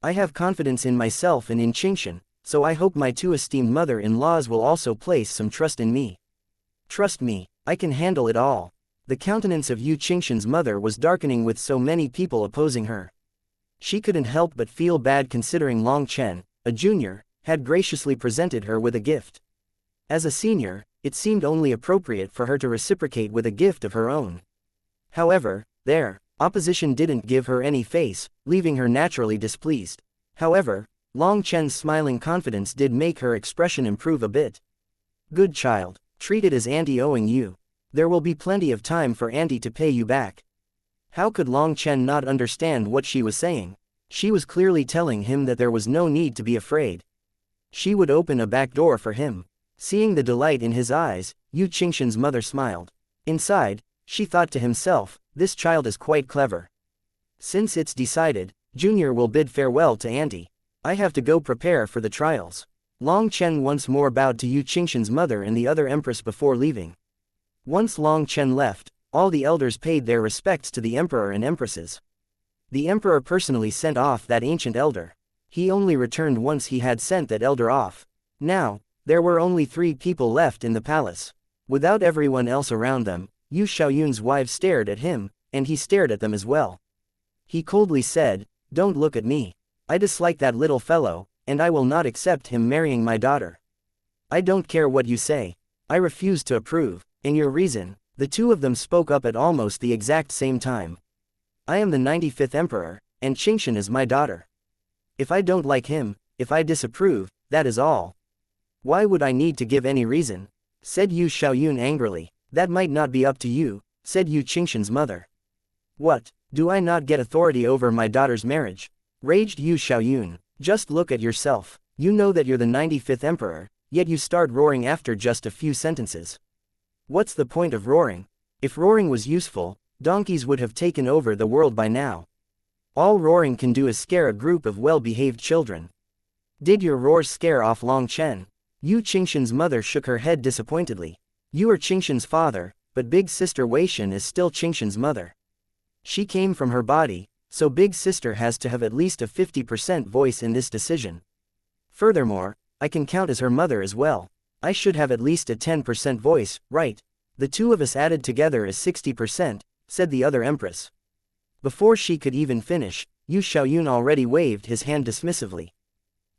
Speaker 1: I have confidence in myself and in Qingshan, so I hope my 2 esteemed mother-in-laws will also place some trust in me. Trust me, I can handle it all." The countenance of Yu Qingshan's mother was darkening with so many people opposing her. She couldn't help but feel bad considering Long Chen, a junior, had graciously presented her with a gift. As a senior, it seemed only appropriate for her to reciprocate with a gift of her own. However, opposition didn't give her any face, leaving her naturally displeased. However, Long Chen's smiling confidence did make her expression improve a bit. "Good child, treat it as auntie owing you. There will be plenty of time for auntie to pay you back." How could Long Chen not understand what she was saying? She was clearly telling him that there was no need to be afraid. She would open a back door for him. Seeing the delight in his eyes, Yu Qingshan's mother smiled. Inside, she thought to himself, this child is quite clever. Since it's decided, Junior will bid farewell to auntie. I have to go prepare for the trials. Long Chen once more bowed to Yu Qingshan's mother and the other empress before leaving. Once Long Chen left, all the elders paid their respects to the emperor and empresses. The emperor personally sent off that ancient elder. He only returned once he had sent that elder off. Now, there were only 3 people left in the palace. Without everyone else around them, Yu Xiaoyun's wives stared at him, and he stared at them as well. He coldly said, "Don't look at me. I dislike that little fellow, and I will not accept him marrying my daughter. I don't care what you say. I refuse to approve, and your reason." The 2 of them spoke up at almost the exact same time. "I am the 95th emperor, and Xianxia is my daughter. If I don't like him, if I disapprove, that is all. Why would I need to give any reason?" said Yu Xiaoyun angrily. "That might not be up to you," said Yu Xianxia's mother. "What, do I not get authority over my daughter's marriage?" raged Yu Xiaoyun. "Just look at yourself. You know that you're the 95th emperor, yet you start roaring after just a few sentences. What's the point of roaring? If roaring was useful, donkeys would have taken over the world by now. All roaring can do is scare a group of well-behaved children. Did your roars scare off Long Chen?" Yu Qingshan's mother shook her head disappointedly. "You are Qingshan's father, but big sister Weishan is still Qingshan's mother. She came from her body, so big sister has to have at least a 50% voice in this decision. Furthermore, I can count as her mother as well. I should have at least a 10% voice, right? The 2 of us added together is 60%, said the other empress. Before she could even finish, Yu Xiaoyun already waved his hand dismissively.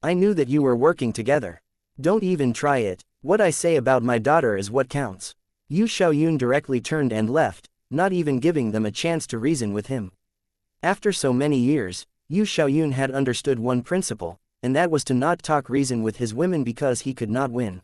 Speaker 1: "I knew that you were working together. Don't even try it. What I say about my daughter is what counts." Yu Xiaoyun directly turned and left, not even giving them a chance to reason with him. After so many years, Yu Xiaoyun had understood one principle, and that was to not talk reason with his women because he could not win.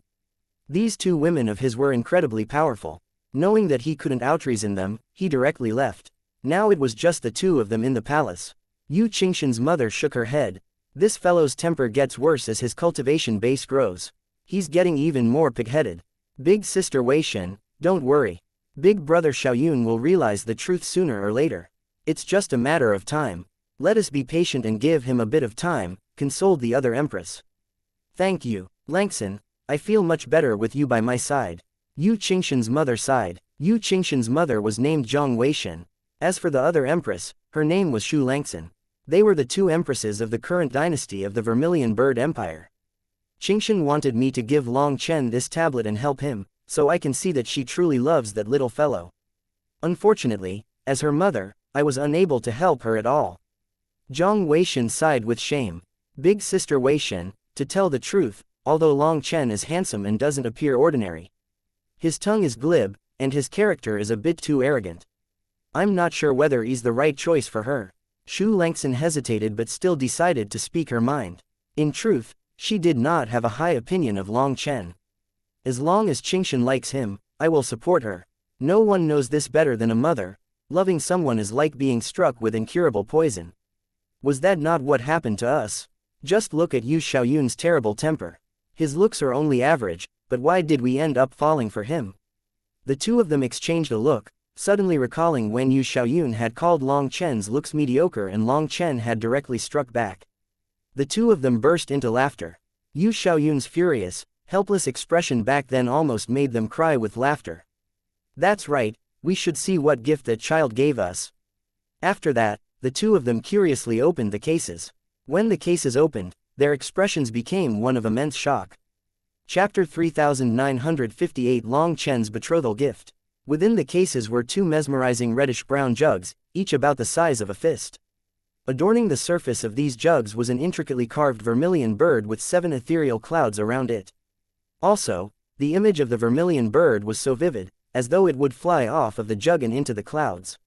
Speaker 1: These 2 women of his were incredibly powerful. Knowing that he couldn't outreason them, he directly left. Now it was just the 2 of them in the palace. Yu Qingshan's mother shook her head. "This fellow's temper gets worse as his cultivation base grows. He's getting even more pig-headed. Big sister Weishan, don't worry. Big brother Xiaoyun will realize the truth sooner or later. It's just a matter of time. Let us be patient and give him a bit of time," consoled the other empress. "Thank you, Langson. I feel much better with you by my side." Yu Qingshan's mother sighed. Yu Qingshan's mother was named Zhang Weishan. As for the other empress, her name was Shu Langson. They were the 2 empresses of the current dynasty of the Vermilion Bird Empire. "Qingshan wanted me to give Long Chen this tablet and help him, so I can see that she truly loves that little fellow. Unfortunately, as her mother, I was unable to help her at all." Zhang Weishan sighed with shame. "Big sister Weishan, to tell the truth, although Long Chen is handsome and doesn't appear ordinary, his tongue is glib, and his character is a bit too arrogant. I'm not sure whether he's the right choice for her." Shu Langson hesitated but still decided to speak her mind. In truth, she did not have a high opinion of Long Chen. "As long as Qingshan likes him, I will support her. No one knows this better than a mother. Loving someone is like being struck with incurable poison. Was that not what happened to us? Just look at Yu Xiaoyun's terrible temper. His looks are only average, but why did we end up falling for him?" The 2 of them exchanged a look, suddenly recalling when Yu Xiaoyun had called Long Chen's looks mediocre and Long Chen had directly struck back. The 2 of them burst into laughter. Yu Xiaoyun's furious, helpless expression back then almost made them cry with laughter. "That's right, we should see what gift that child gave us." After that, the 2 of them curiously opened the cases. When the cases opened, their expressions became one of immense shock. Chapter 3958 Long Chen's Betrothal Gift. Within the cases were 2 mesmerizing reddish-brown jugs, each about the size of a fist. Adorning the surface of these jugs was an intricately carved vermilion bird with 7 ethereal clouds around it. Also, the image of the vermilion bird was so vivid, as though it would fly off of the jug and into the clouds.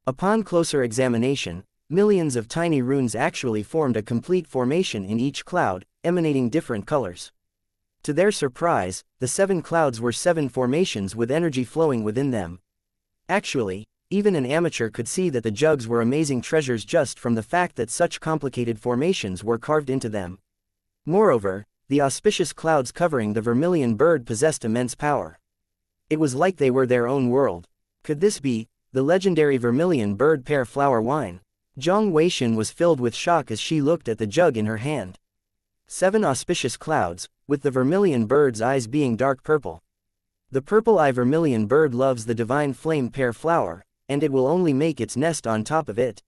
Speaker 1: Upon closer examination, millions of tiny runes actually formed a complete formation in each cloud, emanating different colors. To their surprise, the 7 clouds were 7 formations with energy flowing within them. Actually, even an amateur could see that the jugs were amazing treasures just from the fact that such complicated formations were carved into them. Moreover, the auspicious clouds covering the vermilion bird possessed immense power. It was like they were their own world. Could this be the legendary vermilion bird pear flower wine? Zhang Weishan was filled with shock as she looked at the jug in her hand. 7 auspicious clouds, with the vermilion bird's eyes being dark purple. The purple-eye vermilion bird loves the divine flame pear flower, and it will only make its nest on top of it.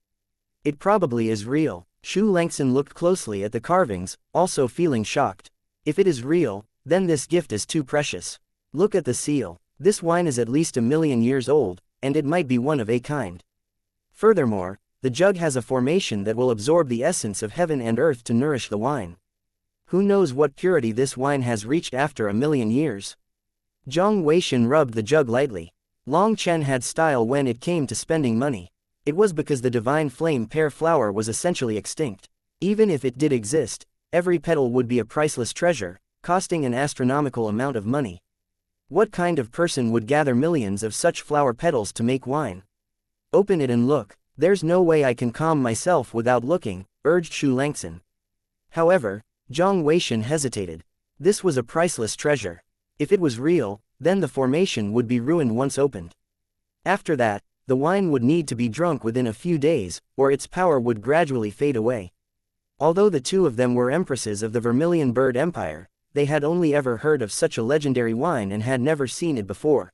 Speaker 1: It probably is real. xianxia looked closely at the carvings, also feeling shocked. If it is real, then this gift is too precious. Look at the seal. This wine is at least 1,000,000 years old, and it might be one of a kind. Furthermore, the jug has a formation that will absorb the essence of heaven and earth to nourish the wine. Who knows what purity this wine has reached after 1,000,000 years? Zhang Weishan rubbed the jug lightly. Long Chen had style when it came to spending money. It was because the divine flame pear flower was essentially extinct. Even if it did exist, every petal would be a priceless treasure, costing an astronomical amount of money. What kind of person would gather millions of such flower petals to make wine? Open it and look. There's no way I can calm myself without looking, urged xianxia. However, Zhang Weishan hesitated. This was a priceless treasure. If it was real, then the formation would be ruined once opened. After that, the wine would need to be drunk within a few days, or its power would gradually fade away. Although the two of them were empresses of the Vermilion Bird Empire, they had only ever heard of such a legendary wine and had never seen it before.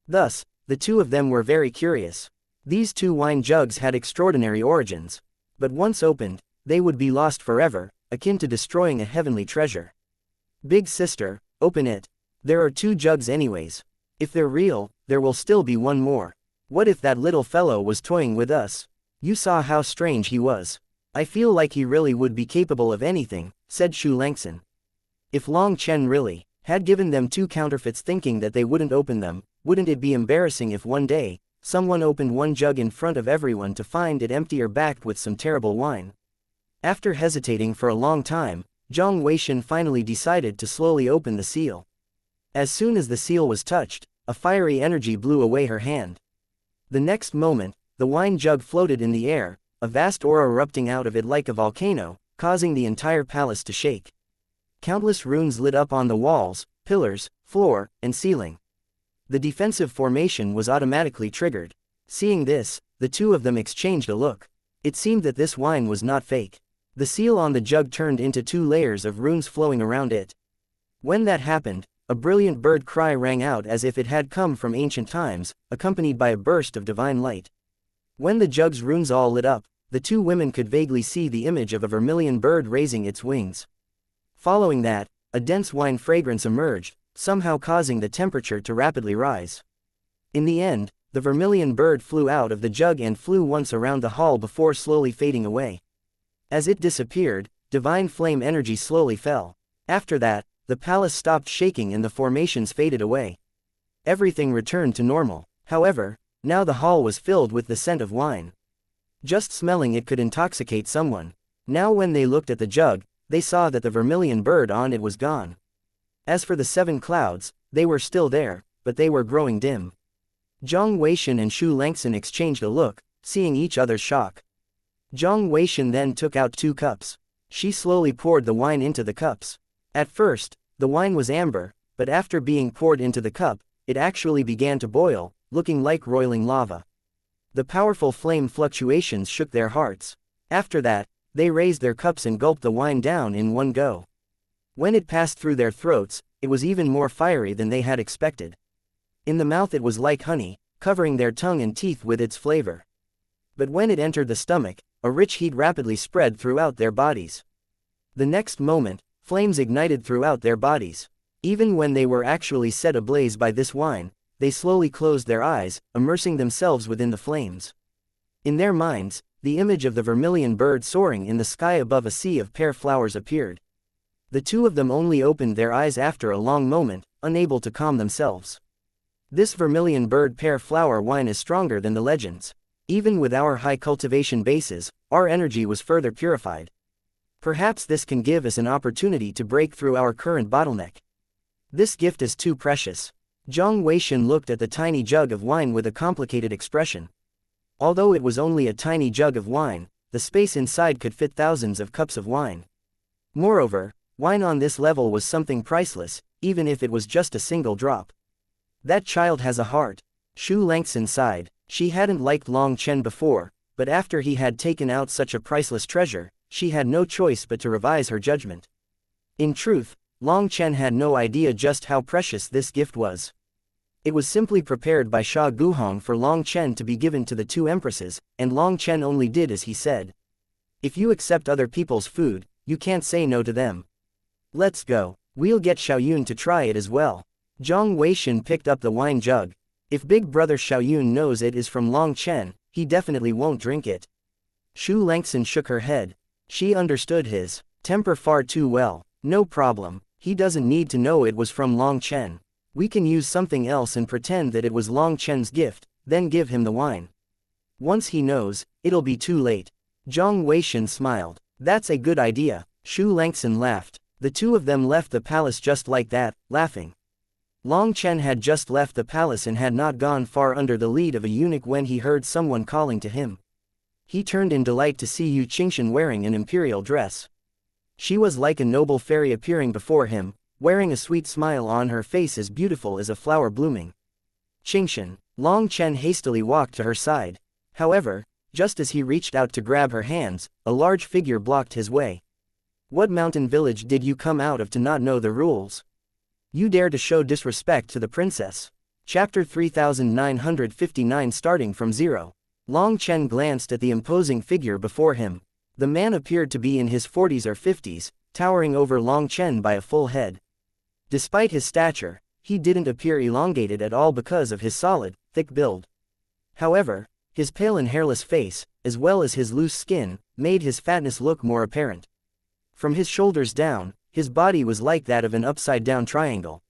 Speaker 1: Thus, the two of them were very curious. These two wine jugs had extraordinary origins. But once opened, they would be lost forever, akin to destroying a heavenly treasure. Big sister, open it. There are two jugs anyways. If they're real, there will still be one more. What if that little fellow was toying with us? You saw how strange he was. I feel like he really would be capable of anything, said xianxia. If Long Chen really had given them two counterfeits thinking that they wouldn't open them, wouldn't it be embarrassing if one day, someone opened one jug in front of everyone to find it empty or backed with some terrible wine? After hesitating for a long time, Zhang Weishan finally decided to slowly open the seal. As soon as the seal was touched, a fiery energy blew away her hand. The next moment, the wine jug floated in the air, a vast aura erupting out of it like a volcano, causing the entire palace to shake. Countless runes lit up on the walls, pillars, floor, and ceiling. The defensive formation was automatically triggered. Seeing this, the two of them exchanged a look. It seemed that this wine was not fake. The seal on the jug turned into 2 layers of runes flowing around it. When that happened, a brilliant bird cry rang out as if it had come from ancient times, accompanied by a burst of divine light. When the jug's runes all lit up, the two women could vaguely see the image of a vermilion bird raising its wings. Following that, a dense wine fragrance emerged, somehow causing the temperature to rapidly rise. In the end, the vermilion bird flew out of the jug and flew once around the hall before slowly fading away. As it disappeared, divine flame energy slowly fell. After that, the palace stopped shaking and the formations faded away. Everything returned to normal. However, now the hall was filled with the scent of wine. Just smelling it could intoxicate someone. Now when they looked at the jug, they saw that the vermilion bird on it was gone. As for the 7 clouds, they were still there, but they were growing dim. Zhang Weishan and xianxia exchanged a look, seeing each other's shock. Zhang Weishan then took out 2 cups. She slowly poured the wine into the cups. At first, the wine was amber, but after being poured into the cup, it actually began to boil, looking like roiling lava. The powerful flame fluctuations shook their hearts. After that, they raised their cups and gulped the wine down in one go. When it passed through their throats, it was even more fiery than they had expected. In the mouth it was like honey, covering their tongue and teeth with its flavor. But when it entered the stomach, a rich heat rapidly spread throughout their bodies. The next moment, flames ignited throughout their bodies. Even when they were actually set ablaze by this wine, they slowly closed their eyes, immersing themselves within the flames. In their minds, the image of the vermilion bird soaring in the sky above a sea of pear flowers appeared. The two of them only opened their eyes after a long moment, unable to calm themselves. This vermilion bird pear flower wine is stronger than the legends. Even with our high cultivation bases, our energy was further purified. Perhaps this can give us an opportunity to break through our current bottleneck. This gift is too precious. Zhang Weishan looked at the tiny jug of wine with a complicated expression. Although it was only a tiny jug of wine, the space inside could fit thousands of cups of wine. Moreover, wine on this level was something priceless, even if it was just a single drop. That child has a heart. xianxia sighed. She hadn't liked Long Chen before, but after he had taken out such a priceless treasure, she had no choice but to revise her judgment. In truth, Long Chen had no idea just how precious this gift was. It was simply prepared by Sha Guhong for Long Chen to be given to the two empresses, and Long Chen only did as he said. If you accept other people's food, you can't say no to them. Let's go. We'll get Xiaoyun to try it as well. Zhang Weishan picked up the wine jug. If big brother Xiaoyun knows it is from Long Chen, he definitely won't drink it. Xu Langxin shook her head. She understood his temper far too well. No problem, he doesn't need to know it was from Long Chen. We can use something else and pretend that it was Long Chen's gift, then give him the wine. Once he knows, it'll be too late. Zhang Weishan smiled. That's a good idea. Xu Langxin laughed. The two of them left the palace just like that, laughing. Long Chen had just left the palace and had not gone far under the lead of a eunuch when he heard someone calling to him. He turned in delight to see Yu Qingshan wearing an imperial dress. She was like a noble fairy appearing before him, wearing a sweet smile on her face as beautiful as a flower blooming. Qingshan. Long Chen hastily walked to her side. However, just as he reached out to grab her hands, a large figure blocked his way. What mountain village did you come out of to not know the rules? You dare to show disrespect to the princess. Chapter 3959 starting from 0. Long Chen glanced at the imposing figure before him. The man appeared to be in his 40s or 50s, towering over Long Chen by a full head. Despite his stature, he didn't appear elongated at all because of his solid, thick build. However, his pale and hairless face, as well as his loose skin, made his fatness look more apparent. From his shoulders down, his body was like that of an upside-down triangle.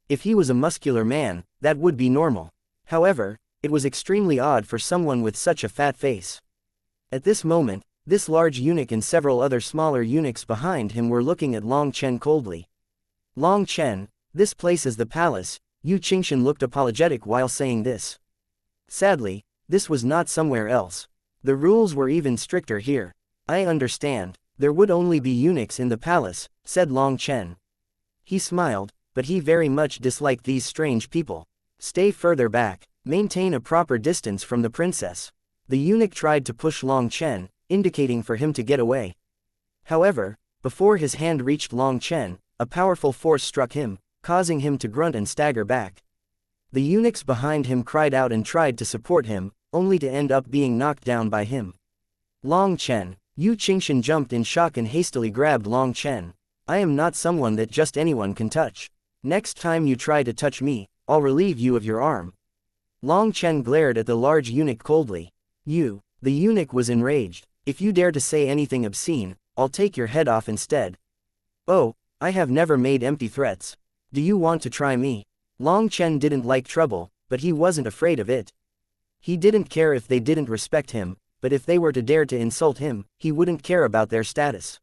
Speaker 1: If he was a muscular man, that would be normal. However, it was extremely odd for someone with such a fat face. At this moment, this large eunuch and several other smaller eunuchs behind him were looking at Long Chen coldly. Long Chen, this place is the palace. Yu Qingshan looked apologetic while saying this. Sadly, this was not somewhere else. The rules were even stricter here. I understand. There would only be eunuchs in the palace, said Long Chen. He smiled, but he very much disliked these strange people. Stay further back. Maintain a proper distance from the princess. The eunuch tried to push Long Chen, indicating for him to get away. However, before his hand reached Long Chen, a powerful force struck him, causing him to grunt and stagger back. The eunuchs behind him cried out and tried to support him, only to end up being knocked down by him. Long Chen. Yu Qingshan jumped in shock and hastily grabbed Long Chen. I am not someone that just anyone can touch. Next time you try to touch me, I'll relieve you of your arm. Long Chen glared at the large eunuch coldly. You. The eunuch was enraged. If you dare to say anything obscene, I'll take your head off instead. Oh, I have never made empty threats. Do you want to try me? Long Chen didn't like trouble, but he wasn't afraid of it. He didn't care if they didn't respect him, but if they were to dare to insult him, he wouldn't care about their status.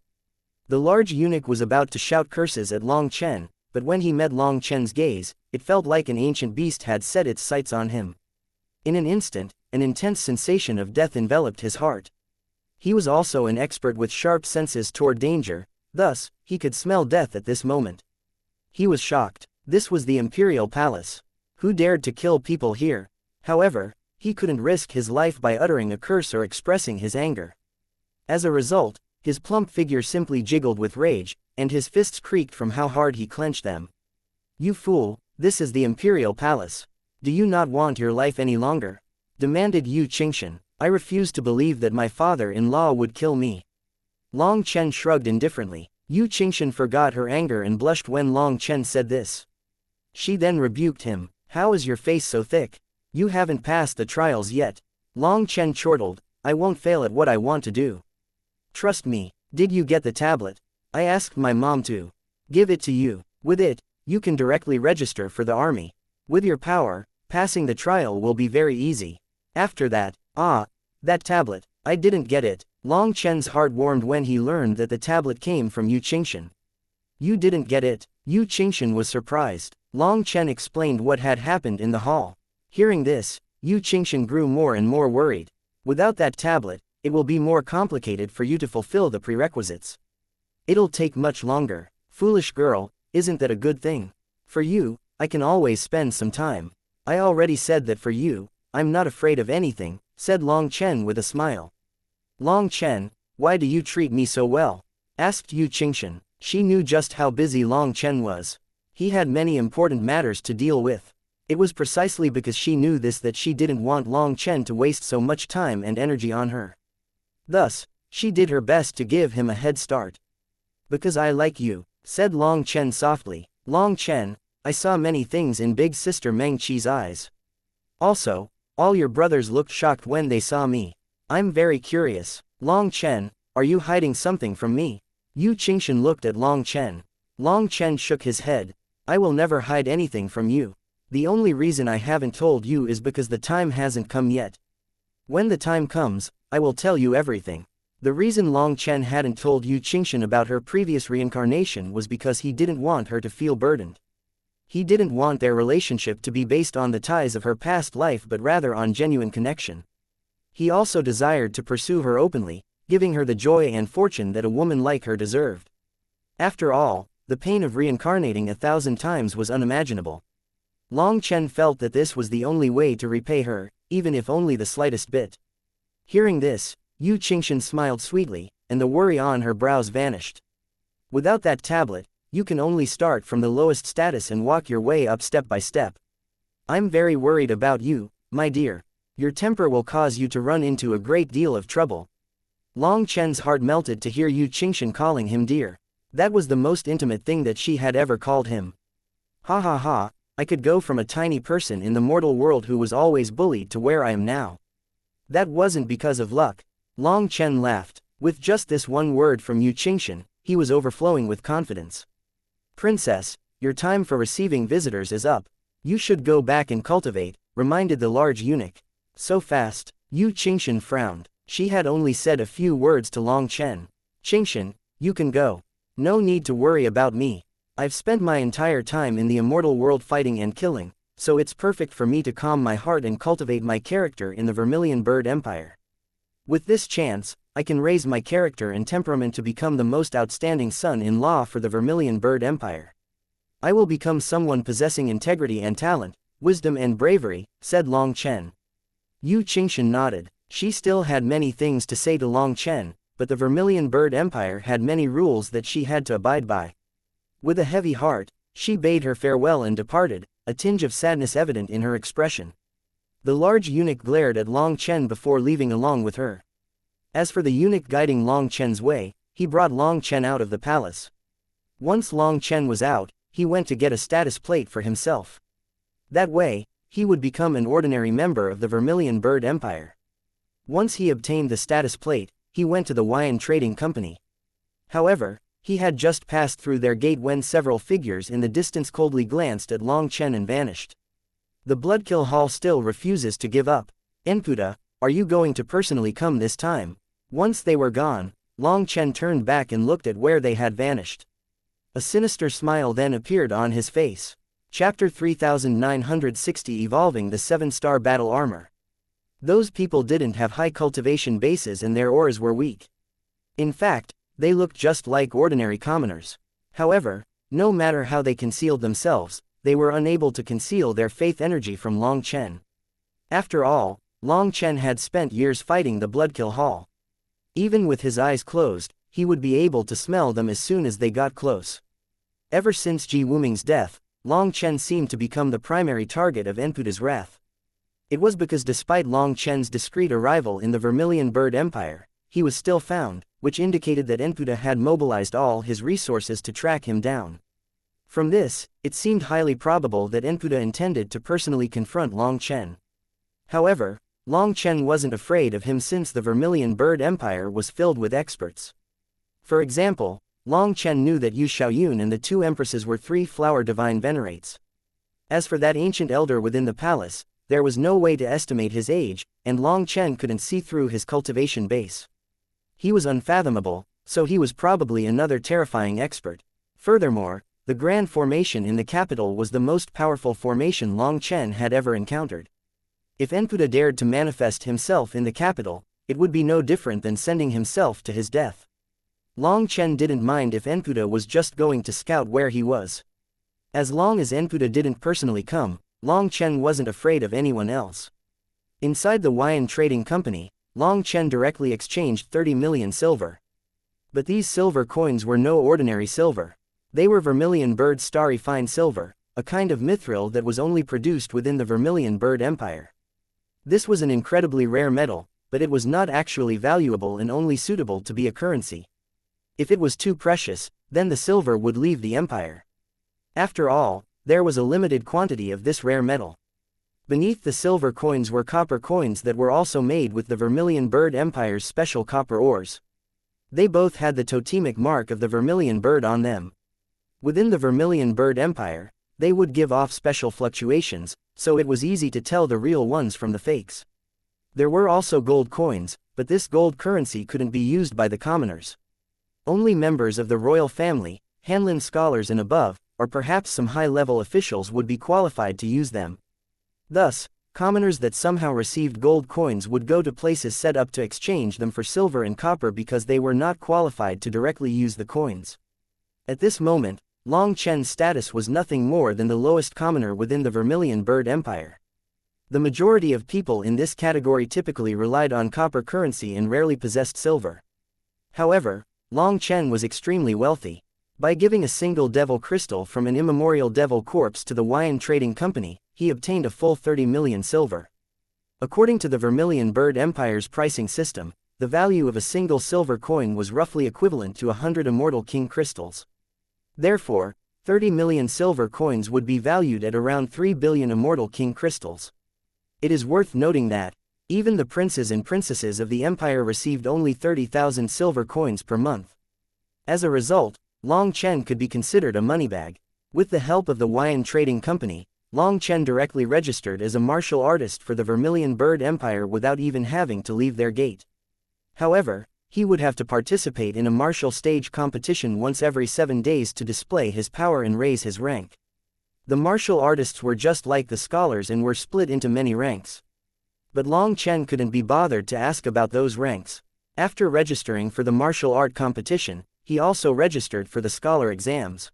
Speaker 1: The large eunuch was about to shout curses at Long Chen, but when he met Long Chen's gaze, it felt like an ancient beast had set its sights on him. In an instant, an intense sensation of death enveloped his heart. He was also an expert with sharp senses toward danger, thus, he could smell death at this moment. He was shocked. This was the imperial palace. Who dared to kill people here? However, he couldn't risk his life by uttering a curse or expressing his anger. As a result, his plump figure simply jiggled with rage, and his fists creaked from how hard he clenched them. You fool, this is the imperial palace. Do you not want your life any longer? Demanded Yu Qingshan. I refuse to believe that my father-in-law would kill me. Long Chen shrugged indifferently. Yu Qingshan forgot her anger and blushed when Long Chen said this. She then rebuked him. How is your face so thick? You haven't passed the trials yet. Long Chen chortled. I won't fail at what I want to do. Trust me. Did you get the tablet? I asked my mom to give it to you. With it, you can directly register for the army. With your power, passing the trial will be very easy. After that, that tablet, I didn't get it. Long Chen's heart warmed when he learned that the tablet came from Yu Qingshan. You didn't get it? Yu Qingshan was surprised. Long Chen explained what had happened in the hall. Hearing this, Yu Qingshan grew more and more worried. Without that tablet, it will be more complicated for you to fulfill the prerequisites. It'll take much longer. Foolish girl, isn't that a good thing? For you, I can always spend some time. I already said that for you, I'm not afraid of anything, said Long Chen with a smile. Long Chen, why do you treat me so well? Asked Yu Qingshan. She knew just how busy Long Chen was. He had many important matters to deal with. It was precisely because she knew this that she didn't want Long Chen to waste so much time and energy on her. Thus, she did her best to give him a head start. "Because I like you," said Long Chen softly. "Long Chen, I saw many things in big sister Meng Qi's eyes. Also, all your brothers looked shocked when they saw me. I'm very curious. Long Chen, are you hiding something from me?" Yu Qingshan looked at Long Chen. Long Chen shook his head. "I will never hide anything from you. The only reason I haven't told you is because the time hasn't come yet. When the time comes, I will tell you everything." The reason Long Chen hadn't told Yu Qingshan about her previous reincarnation was because he didn't want her to feel burdened. He didn't want their relationship to be based on the ties of her past life but rather on genuine connection. He also desired to pursue her openly, giving her the joy and fortune that a woman like her deserved. After all, the pain of reincarnating 1,000 times was unimaginable. Long Chen felt that this was the only way to repay her, even if only the slightest bit. Hearing this, Yu Qingshan smiled sweetly, and the worry on her brows vanished. "Without that tablet, you can only start from the lowest status and walk your way up step by step. I'm very worried about you, my dear. Your temper will cause you to run into a great deal of trouble." Long Chen's heart melted to hear Yu Qingshan calling him dear. That was the most intimate thing that she had ever called him. "Ha ha ha, I could go from a tiny person in the mortal world who was always bullied to where I am now. That wasn't because of luck." Long Chen laughed. With just this one word from Yu Qingshan, he was overflowing with confidence. "Princess, your time for receiving visitors is up. You should go back and cultivate," reminded the large eunuch. "So fast?" Yu Qingshan frowned. She had only said a few words to Long Chen. "Qingshan, you can go. No need to worry about me. I've spent my entire time in the immortal world fighting and killing, so it's perfect for me to calm my heart and cultivate my character in the Vermilion Bird Empire. With this chance, I can raise my character and temperament to become the most outstanding son-in-law for the Vermilion Bird Empire. I will become someone possessing integrity and talent, wisdom and bravery," said Long Chen. Yu Qingshan nodded. She still had many things to say to Long Chen, but the Vermilion Bird Empire had many rules that she had to abide by. With a heavy heart, she bade her farewell and departed, a tinge of sadness evident in her expression. The large eunuch glared at Long Chen before leaving along with her. As for the eunuch guiding Long Chen's way, he brought Long Chen out of the palace. Once Long Chen was out, he went to get a status plate for himself. That way, he would become an ordinary member of the Vermilion Bird Empire. Once he obtained the status plate, he went to the Wuxian Trading Company. However, he had just passed through their gate when several figures in the distance coldly glanced at Long Chen and vanished. The Bloodkill Hall still refuses to give up. "Enputa, are you going to personally come this time?" Once they were gone, Long Chen turned back and looked at where they had vanished. A sinister smile then appeared on his face. Chapter 3960 Evolving the 7-star Battle Armor. Those people didn't have high cultivation bases and their ores were weak. In fact, they looked just like ordinary commoners. However, no matter how they concealed themselves, they were unable to conceal their faith energy from Long Chen. After all, Long Chen had spent years fighting the Bloodkill Hall. Even with his eyes closed, he would be able to smell them as soon as they got close. Ever since Ji Wuming's death, Long Chen seemed to become the primary target of Enputa's wrath. It was because despite Long Chen's discreet arrival in the Vermilion Bird Empire, he was still found, which indicated that Enputa had mobilized all his resources to track him down. From this, it seemed highly probable that Enputa intended to personally confront Long Chen. However, Long Chen wasn't afraid of him since the Vermilion Bird Empire was filled with experts. For example, Long Chen knew that Yu Xiaoyun and the two empresses were 3 flower divine venerates. As for that ancient elder within the palace, there was no way to estimate his age, and Long Chen couldn't see through his cultivation base. He was unfathomable, so he was probably another terrifying expert. Furthermore, the Grand Formation in the capital was the most powerful formation Long Chen had ever encountered. If Enputa dared to manifest himself in the capital, it would be no different than sending himself to his death. Long Chen didn't mind if Enputa was just going to scout where he was. As long as Enputa didn't personally come, Long Chen wasn't afraid of anyone else. Inside the Wuxian Trading Company, Long Chen directly exchanged 30 million silver. But these silver coins were no ordinary silver. They were Vermilion Bird Starry Fine Silver, a kind of mithril that was only produced within the Vermilion Bird Empire. This was an incredibly rare metal, but it was not actually valuable and only suitable to be a currency. If it was too precious, then the silver would leave the empire. After all, there was a limited quantity of this rare metal. Beneath the silver coins were copper coins that were also made with the Vermilion Bird Empire's special copper ores. They both had the totemic mark of the Vermilion Bird on them. Within the Vermilion Bird Empire, they would give off special fluctuations, so it was easy to tell the real ones from the fakes. There were also gold coins, but this gold currency couldn't be used by the commoners. Only members of the royal family, Hanlin scholars and above, or perhaps some high-level officials would be qualified to use them. Thus, commoners that somehow received gold coins would go to places set up to exchange them for silver and copper because they were not qualified to directly use the coins. At this moment, Long Chen's status was nothing more than the lowest commoner within the Vermilion Bird Empire. The majority of people in this category typically relied on copper currency and rarely possessed silver. However, Long Chen was extremely wealthy. By giving a single devil crystal from an immemorial devil corpse to the Wuxian Trading Company, he obtained a full 30 million silver. According to the Vermilion Bird Empire's pricing system, the value of a single silver coin was roughly equivalent to 100 Immortal King crystals. Therefore, 30 million silver coins would be valued at around 3 billion Immortal King crystals. It is worth noting that, even the princes and princesses of the empire received only 30,000 silver coins per month. As a result, Long Chen could be considered a moneybag. With the help of the Wuxian Trading Company, Long Chen directly registered as a martial artist for the Vermilion Bird Empire without even having to leave their gate. However, he would have to participate in a martial stage competition once every 7 days to display his power and raise his rank. The martial artists were just like the scholars and were split into many ranks. But Long Chen couldn't be bothered to ask about those ranks. After registering for the martial art competition, he also registered for the scholar exams.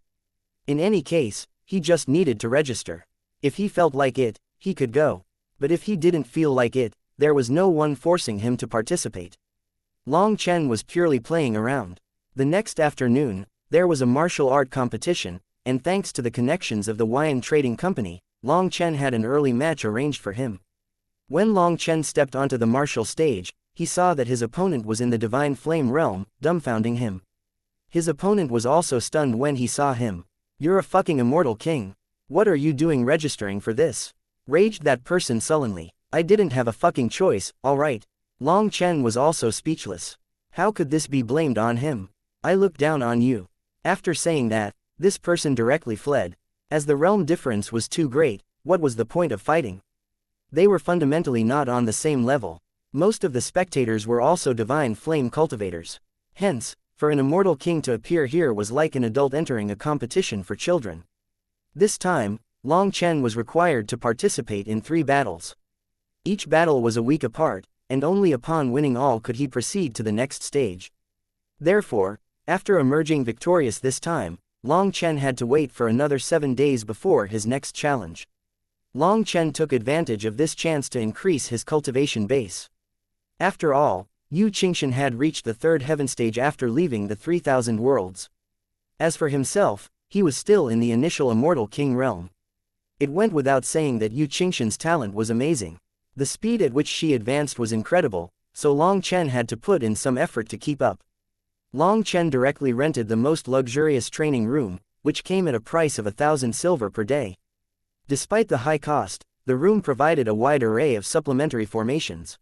Speaker 1: In any case, he just needed to register. If he felt like it, he could go. But if he didn't feel like it, there was no one forcing him to participate. Long Chen was purely playing around. The next afternoon, there was a martial art competition, and thanks to the connections of the Wuxian Trading Company, Long Chen had an early match arranged for him. When Long Chen stepped onto the martial stage, he saw that his opponent was in the Divine Flame realm, dumbfounding him. His opponent was also stunned when he saw him. "You're a fucking immortal king. What are you doing registering for this?" raged that person sullenly. "I didn't have a fucking choice, alright." Long Chen was also speechless. How could this be blamed on him? "I look down on you." After saying that, this person directly fled. As the realm difference was too great, what was the point of fighting? They were fundamentally not on the same level. Most of the spectators were also Divine Flame cultivators. Hence, for an immortal king to appear here was like an adult entering a competition for children. This time, Long Chen was required to participate in 3 battles. Each battle was a week apart, and only upon winning all could he proceed to the next stage. Therefore, after emerging victorious this time, Long Chen had to wait for another 7 days before his next challenge. Long Chen took advantage of this chance to increase his cultivation base. After all, Xianxia had reached the 3rd heaven stage after leaving the 3,000 worlds. As for himself, he was still in the initial Immortal King realm. It went without saying that Xianxia's talent was amazing. The speed at which she advanced was incredible, so Long Chen had to put in some effort to keep up. Long Chen directly rented the most luxurious training room, which came at a price of 1,000 silver per day. Despite the high cost, the room provided a wide array of supplementary formations.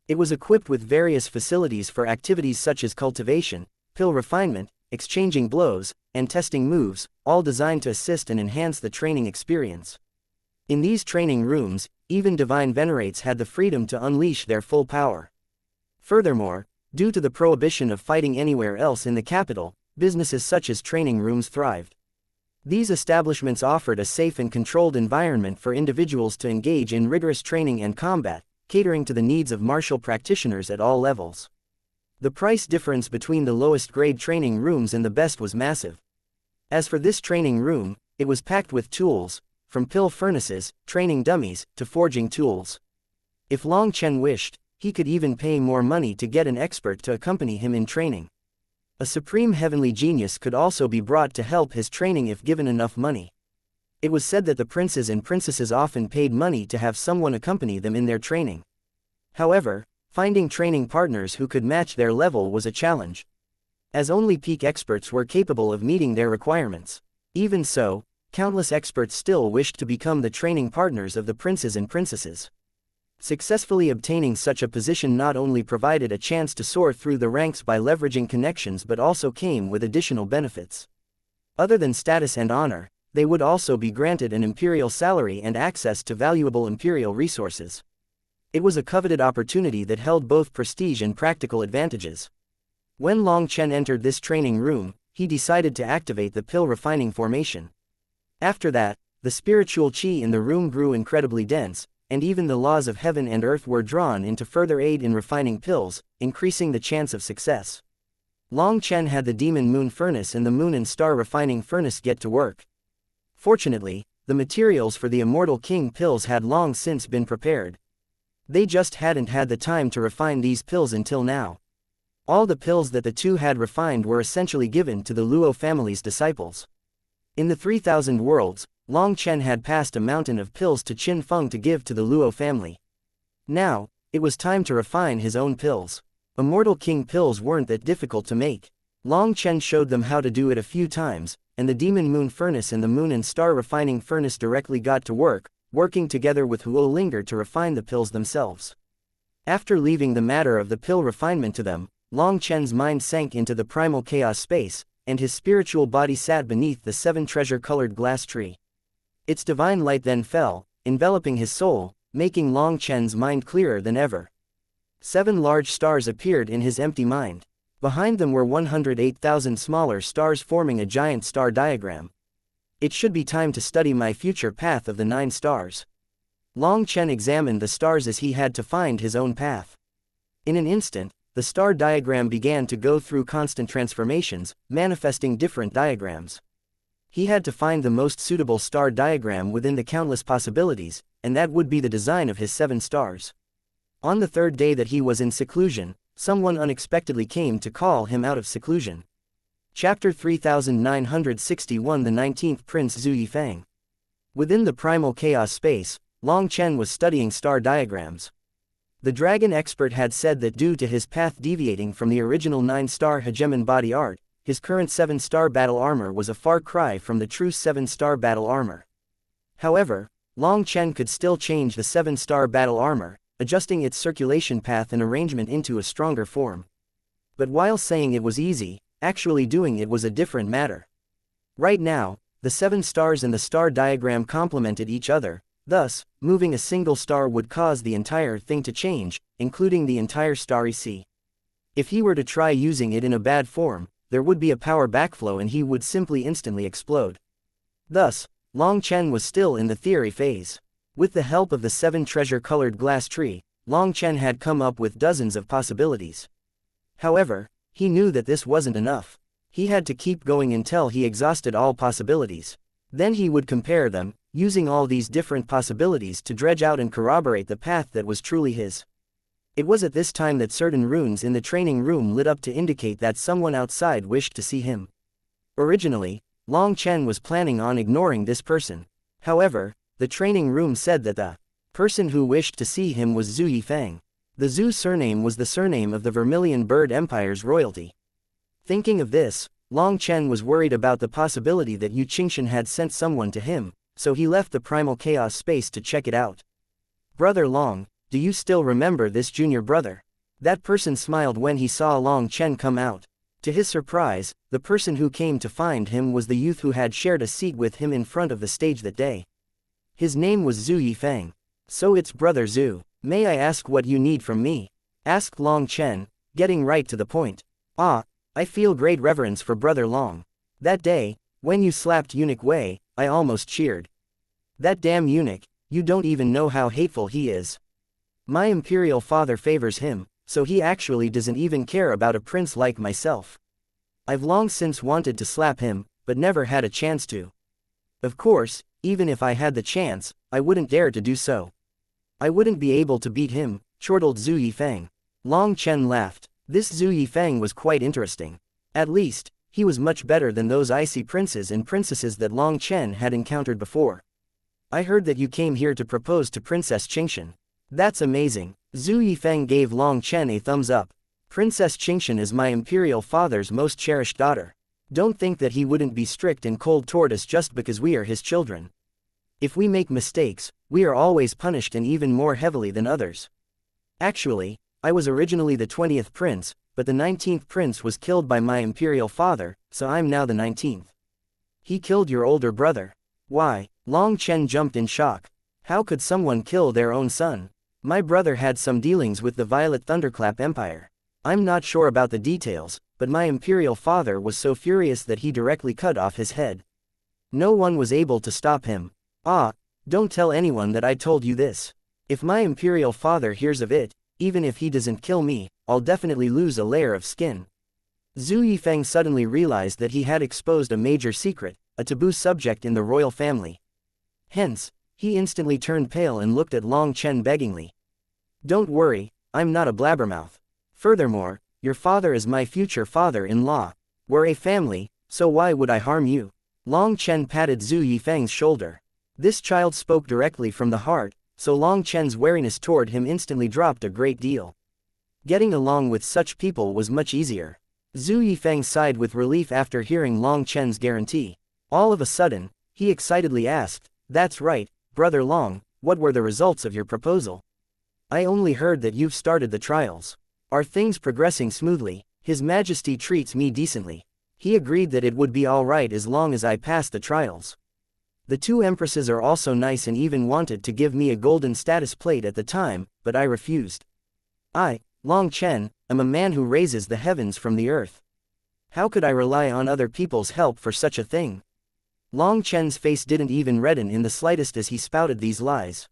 Speaker 1: It was equipped with various facilities for activities such as cultivation, pill refinement, exchanging blows, and testing moves, all designed to assist and enhance the training experience. In these training rooms, even divine venerates had the freedom to unleash their full power. Furthermore, due to the prohibition of fighting anywhere else in the capital, businesses such as training rooms thrived. These establishments offered a safe and controlled environment for individuals to engage in rigorous training and combat, catering to the needs of martial practitioners at all levels. The price difference between the lowest grade training rooms and the best was massive. As for this training room, it was packed with tools, from pill furnaces, training dummies, to forging tools. If Long Chen wished, he could even pay more money to get an expert to accompany him in training. A supreme heavenly genius could also be brought to help his training if given enough money. It was said that the princes and princesses often paid money to have someone accompany them in their training. However, finding training partners who could match their level was a challenge, as only peak experts were capable of meeting their requirements. Even so, countless experts still wished to become the training partners of the princes and princesses. Successfully obtaining such a position not only provided a chance to soar through the ranks by leveraging connections but also came with additional benefits. Other than status and honor, they would also be granted an imperial salary and access to valuable imperial resources. It was a coveted opportunity that held both prestige and practical advantages. When Long Chen entered this training room, he decided to activate the pill refining formation. After that, the spiritual qi in the room grew incredibly dense, and even the laws of heaven and earth were drawn in to further aid in refining pills, increasing the chance of success. Long Chen had the demon moon furnace and the moon and star refining furnace get to work. Fortunately, the materials for the immortal king pills had long since been prepared. They just hadn't had the time to refine these pills until now. All the pills that the two had refined were essentially given to the Luo family's disciples. In the 3,000 worlds, Long Chen had passed a mountain of pills to Qin Feng to give to the Luo family. Now, it was time to refine his own pills. Immortal king pills weren't that difficult to make. Long Chen showed them how to do it a few times, and the demon moon furnace and the moon and star refining furnace directly got to work, working together with Huo Linger to refine the pills themselves. After leaving the matter of the pill refinement to them, Long Chen's mind sank into the primal chaos space, and his spiritual body sat beneath the 7 treasure-colored glass tree. Its divine light then fell, enveloping his soul, making Long Chen's mind clearer than ever. 7 large stars appeared in his empty mind. Behind them were 108,000 smaller stars forming a giant star diagram. It should be time to study my future path of the 9 stars. Long Chen examined the stars as he had to find his own path. In an instant, the star diagram began to go through constant transformations, manifesting different diagrams. He had to find the most suitable star diagram within the countless possibilities, and that would be the design of his 7 stars. On the 3rd day that he was in seclusion, someone unexpectedly came to call him out of seclusion. Chapter 3961, the 19th Prince Zhu Yifang. Within the primal chaos space, Long Chen was studying star diagrams. The dragon expert had said that due to his path deviating from the original 9-star hegemon body art, his current 7-star battle armor was a far cry from the true 7-star battle armor. However, Long Chen could still change the 7-star battle armor, adjusting its circulation path and arrangement into a stronger form. But while saying it was easy, actually doing it was a different matter. Right now, the 7 stars in the star diagram complemented each other. Thus, moving a single star would cause the entire thing to change, including the entire starry sea. If he were to try using it in a bad form, there would be a power backflow and he would simply instantly explode. Thus, Long Chen was still in the theory phase. With the help of the 7 treasure-colored glass tree, Long Chen had come up with dozens of possibilities. However, he knew that this wasn't enough. He had to keep going until he exhausted all possibilities. Then he would compare them, using all these different possibilities to dredge out and corroborate the path that was truly his. It was at this time that certain runes in the training room lit up to indicate that someone outside wished to see him. Originally, Long Chen was planning on ignoring this person. However, the training room said that the person who wished to see him was Zhu Yifang. The Zhu surname was the surname of the Vermilion Bird Empire's royalty. Thinking of this, Long Chen was worried about the possibility that Yu Qingshan had sent someone to him, so he left the primal chaos space to check it out. "Brother Long, do you still remember this junior brother?" That person smiled when he saw Long Chen come out. To his surprise, the person who came to find him was the youth who had shared a seat with him in front of the stage that day. His name was Zhu Yifang. "So it's Brother Zhu. May I ask what you need from me?" asked Long Chen, getting right to the point. I feel great reverence for Brother Long. That day, when you slapped Eunuch Wei, I almost cheered. That damn eunuch, you don't even know how hateful he is. My imperial father favors him, so he actually doesn't even care about a prince like myself. I've long since wanted to slap him, but never had a chance to. Of course, even if I had the chance, I wouldn't dare to do so. I wouldn't be able to beat him, chortled Zhu Yifang. Long Chen laughed. This Zhu Yifang was quite interesting. At least, He was much better than those icy princes and princesses that Long Chen had encountered before. I heard that you came here to propose to Princess Xianxia. That's amazing. Zhu Yifeng gave Long Chen a thumbs up. Princess Xianxia is my imperial father's most cherished daughter. Don't think that he wouldn't be strict and cold toward us just because we are his children. If we make mistakes, we are always punished and even more heavily than others. Actually, I was originally the 20th prince, but the 19th prince was killed by my imperial father, so I'm now the 19th. He killed your older brother. Why? Long Chen jumped in shock. How could someone kill their own son? My brother had some dealings with the Violet Thunderclap Empire. I'm not sure about the details, but my imperial father was so furious that he directly cut off his head. No one was able to stop him. Ah, don't tell anyone that I told you this. If my imperial father hears of it, even if he doesn't kill me, I'll definitely lose a layer of skin. Zhu Yifeng suddenly realized that he had exposed a major secret, a taboo subject in the royal family. Hence, he instantly turned pale and looked at Long Chen beggingly. Don't worry, I'm not a blabbermouth. Furthermore, your father is my future father-in-law. We're a family, so why would I harm you? Long Chen patted Zhu Yifeng's shoulder. This child spoke directly from the heart, so Long Chen's wariness toward him instantly dropped a great deal. Getting along with such people was much easier. Zhu Yifeng sighed with relief after hearing Long Chen's guarantee. All of a sudden, he excitedly asked, "That's right, Brother Long, what were the results of your proposal? I only heard that you've started the trials. Are things progressing smoothly? His Majesty treats me decently. He agreed that it would be alright as long as I passed the trials. The two empresses are also nice and even wanted to give me a golden status plate at the time, but I refused. I, Long Chen, am a man who raises the heavens from the earth. How could I rely on other people's help for such a thing?" Long Chen's face didn't even redden in the slightest as he spouted these lies.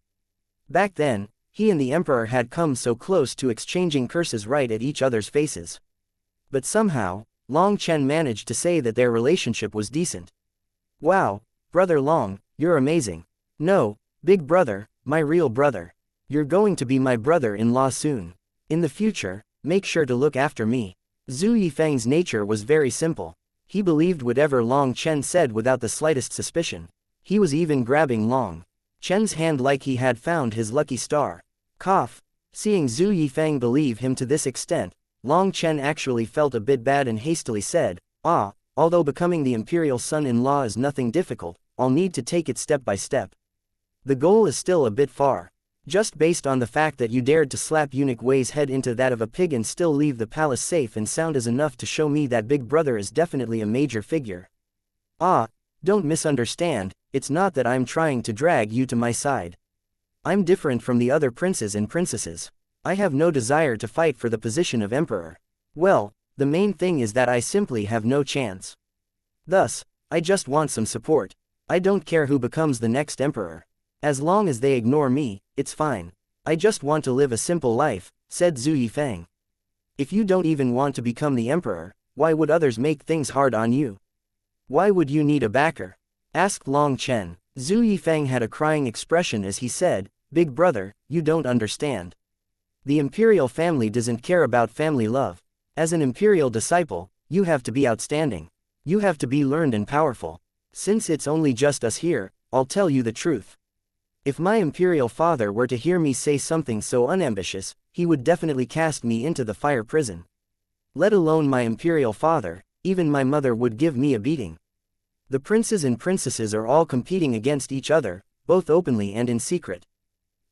Speaker 1: Back then, he and the emperor had come so close to exchanging curses right at each other's faces. But somehow, Long Chen managed to say that their relationship was decent. "Wow, Brother Long, you're amazing. No, big brother, my real brother. You're going to be my brother-in-law soon. In the future, make sure to look after me." Zhu Yifeng's nature was very simple. He believed whatever Long Chen said without the slightest suspicion. He was even grabbing Long Chen's hand like he had found his lucky star. Cough. Seeing Zhu Yifeng believe him to this extent, Long Chen actually felt a bit bad and hastily said, although becoming the imperial son-in-law is nothing difficult, I'll need to take it step by step. The goal is still a bit far. Just based on the fact that you dared to slap eunuch Wei's head into that of a pig and still leave the palace safe and sound is enough to show me that Big Brother is definitely a major figure. Don't misunderstand, it's not that I'm trying to drag you to my side. I'm different from the other princes and princesses. I have no desire to fight for the position of emperor. Well, the main thing is that I simply have no chance. Thus, I just want some support. I don't care who becomes the next emperor. As long as they ignore me, it's fine. I just want to live a simple life," said Zhu Yifeng. "If you don't even want to become the emperor, why would others make things hard on you? Why would you need a backer?" asked Long Chen. Zhu Yifeng had a crying expression as he said, "Big brother, you don't understand. The imperial family doesn't care about family love. As an imperial disciple, you have to be outstanding. You have to be learned and powerful. Since it's only just us here, I'll tell you the truth. If my imperial father were to hear me say something so unambitious, he would definitely cast me into the fire prison. Let alone my imperial father, even my mother would give me a beating. The princes and princesses are all competing against each other, both openly and in secret.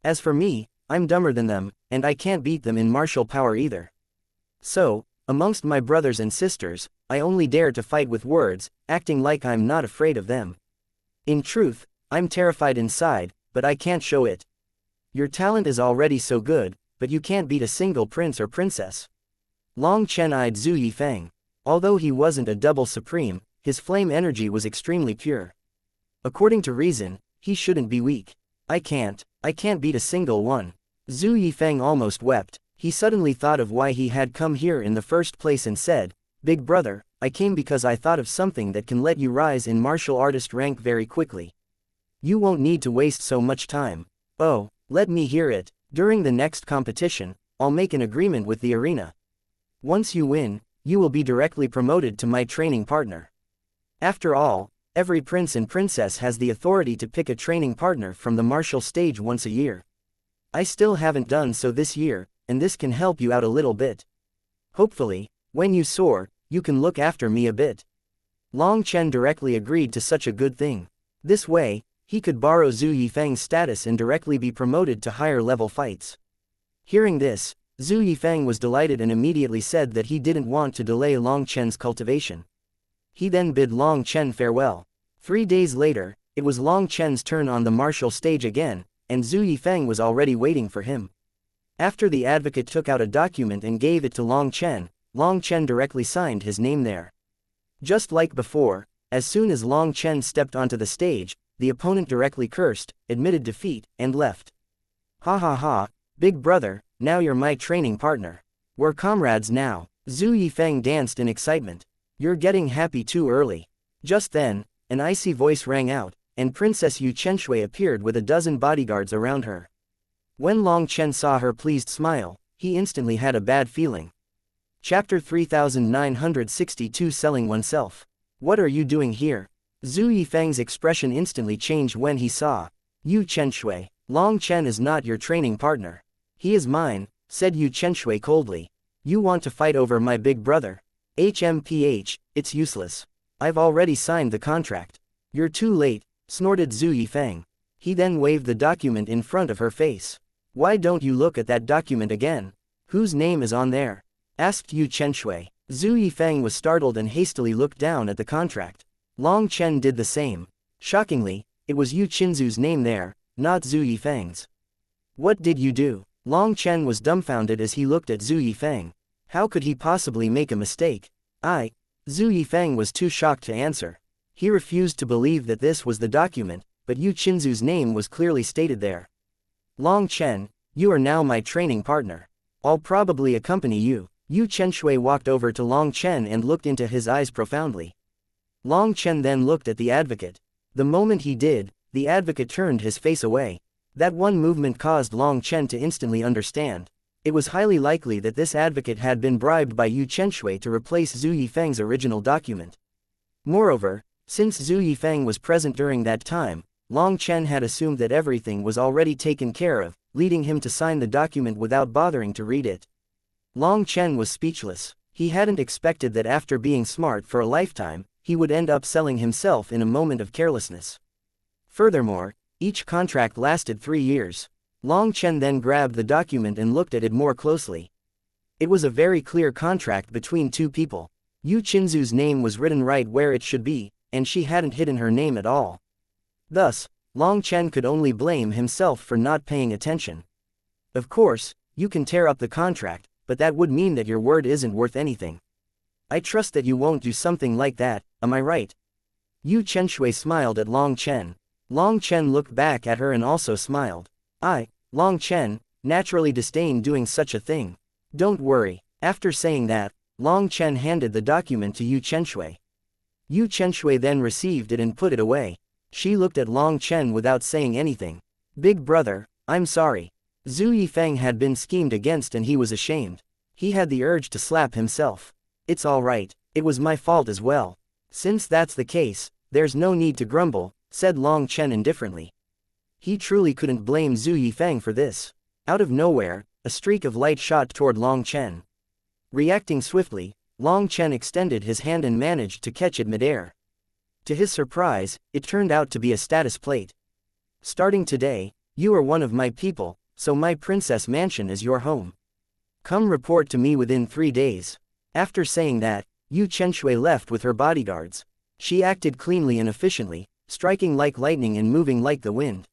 Speaker 1: As for me, I'm dumber than them, and I can't beat them in martial power either. So, amongst my brothers and sisters, I only dare to fight with words, acting like I'm not afraid of them. In truth, I'm terrified inside, but I can't show it. Your talent is already so good, but you can't beat a single prince or princess." Long Chen eyed Zhu Yifeng. Although he wasn't a double supreme, his flame energy was extremely pure. According to reason, he shouldn't be weak. I can't beat a single one." Zhu Yifeng almost wept. He suddenly thought of why he had come here in the first place and said, "Big brother, I came because I thought of something that can let you rise in martial artist rank very quickly. You won't need to waste so much time. Oh, let me hear it. During the next competition, I'll make an agreement with the arena. Once you win, you will be directly promoted to my training partner. After all, every prince and princess has the authority to pick a training partner from the martial stage once a year. I still haven't done so this year, and this can help you out a little bit. Hopefully, when you soar, you can look after me a bit. Long Chen directly agreed to such a good thing. This way, he could borrow Zhu Yifeng's status and directly be promoted to higher level fights. Hearing this, Zhu Yifeng was delighted and immediately said that he didn't want to delay Long Chen's cultivation. He then bid Long Chen farewell. 3 days later, it was Long Chen's turn on the martial stage again, and Zhu Yifeng was already waiting for him. After the advocate took out a document and gave it to Long Chen directly signed his name there. Just like before, as soon as Long Chen stepped onto the stage, the opponent directly cursed, admitted defeat, and left. Ha ha ha, big brother, now you're my training partner. We're comrades now. Zhu Yifeng danced in excitement. You're getting happy too early. Just then, an icy voice rang out, and Princess Yu Chenshui appeared with a dozen bodyguards around her. When Long Chen saw her pleased smile, he instantly had a bad feeling. Chapter 3962 Selling Oneself. What are you doing here? Zhu Yifeng's expression instantly changed when he saw Yu Chenshui. Long Chen is not your training partner. He is mine, said Yu Chenshui coldly. You want to fight over my big brother? HMPH, it's useless. I've already signed the contract. You're too late, snorted Zhu Yifeng. He then waved the document in front of her face. Why don't you look at that document again? Whose name is on there? Asked Yu Chenshui. Zhu Yifeng was startled and hastily looked down at the contract. Long Chen did the same. Shockingly, it was Yu Qinzu's name there, not Zhu Yifeng's. What did you do? Long Chen was dumbfounded as he looked at Zhu Yifeng. How could he possibly make a mistake? Zhu Yifeng was too shocked to answer. He refused to believe that this was the document, but Yu Qinzu's name was clearly stated there. Long Chen, you are now my training partner. I'll probably accompany you. Yu Chenshui walked over to Long Chen and looked into his eyes profoundly. Long Chen then looked at the advocate. The moment he did, the advocate turned his face away. That one movement caused Long Chen to instantly understand. It was highly likely that this advocate had been bribed by Yu Chenshui to replace Zhu Yifeng's original document. Moreover, since Zhu Yifeng was present during that time, Long Chen had assumed that everything was already taken care of, leading him to sign the document without bothering to read it. Long Chen was speechless. He hadn't expected that after being smart for a lifetime, he would end up selling himself in a moment of carelessness. Furthermore, each contract lasted 3 years. Long Chen then grabbed the document and looked at it more closely. It was a very clear contract between two people. Yu Qinzu's name was written right where it should be, and she hadn't hidden her name at all. Thus, Long Chen could only blame himself for not paying attention. Of course, you can tear up the contract, but that would mean that your word isn't worth anything. I trust that you won't do something like that, am I right? Yu Chenshui smiled at Long Chen. Long Chen looked back at her and also smiled. Long Chen, naturally disdained doing such a thing. Don't worry. After saying that, Long Chen handed the document to Yu Chenshui. Yu Chenshui then received it and put it away. She looked at Long Chen without saying anything. Big brother, I'm sorry. Zhu Yifeng had been schemed against and he was ashamed. He had the urge to slap himself. It's alright, it was my fault as well. Since that's the case, there's no need to grumble, said Long Chen indifferently. He truly couldn't blame Zhu Yifeng for this. Out of nowhere, a streak of light shot toward Long Chen. Reacting swiftly, Long Chen extended his hand and managed to catch it midair. To his surprise, it turned out to be a status plate. Starting today, you are one of my people, so my princess mansion is your home. Come report to me within 3 days. After saying that, Yu Chenshui left with her bodyguards. She acted cleanly and efficiently, striking like lightning and moving like the wind.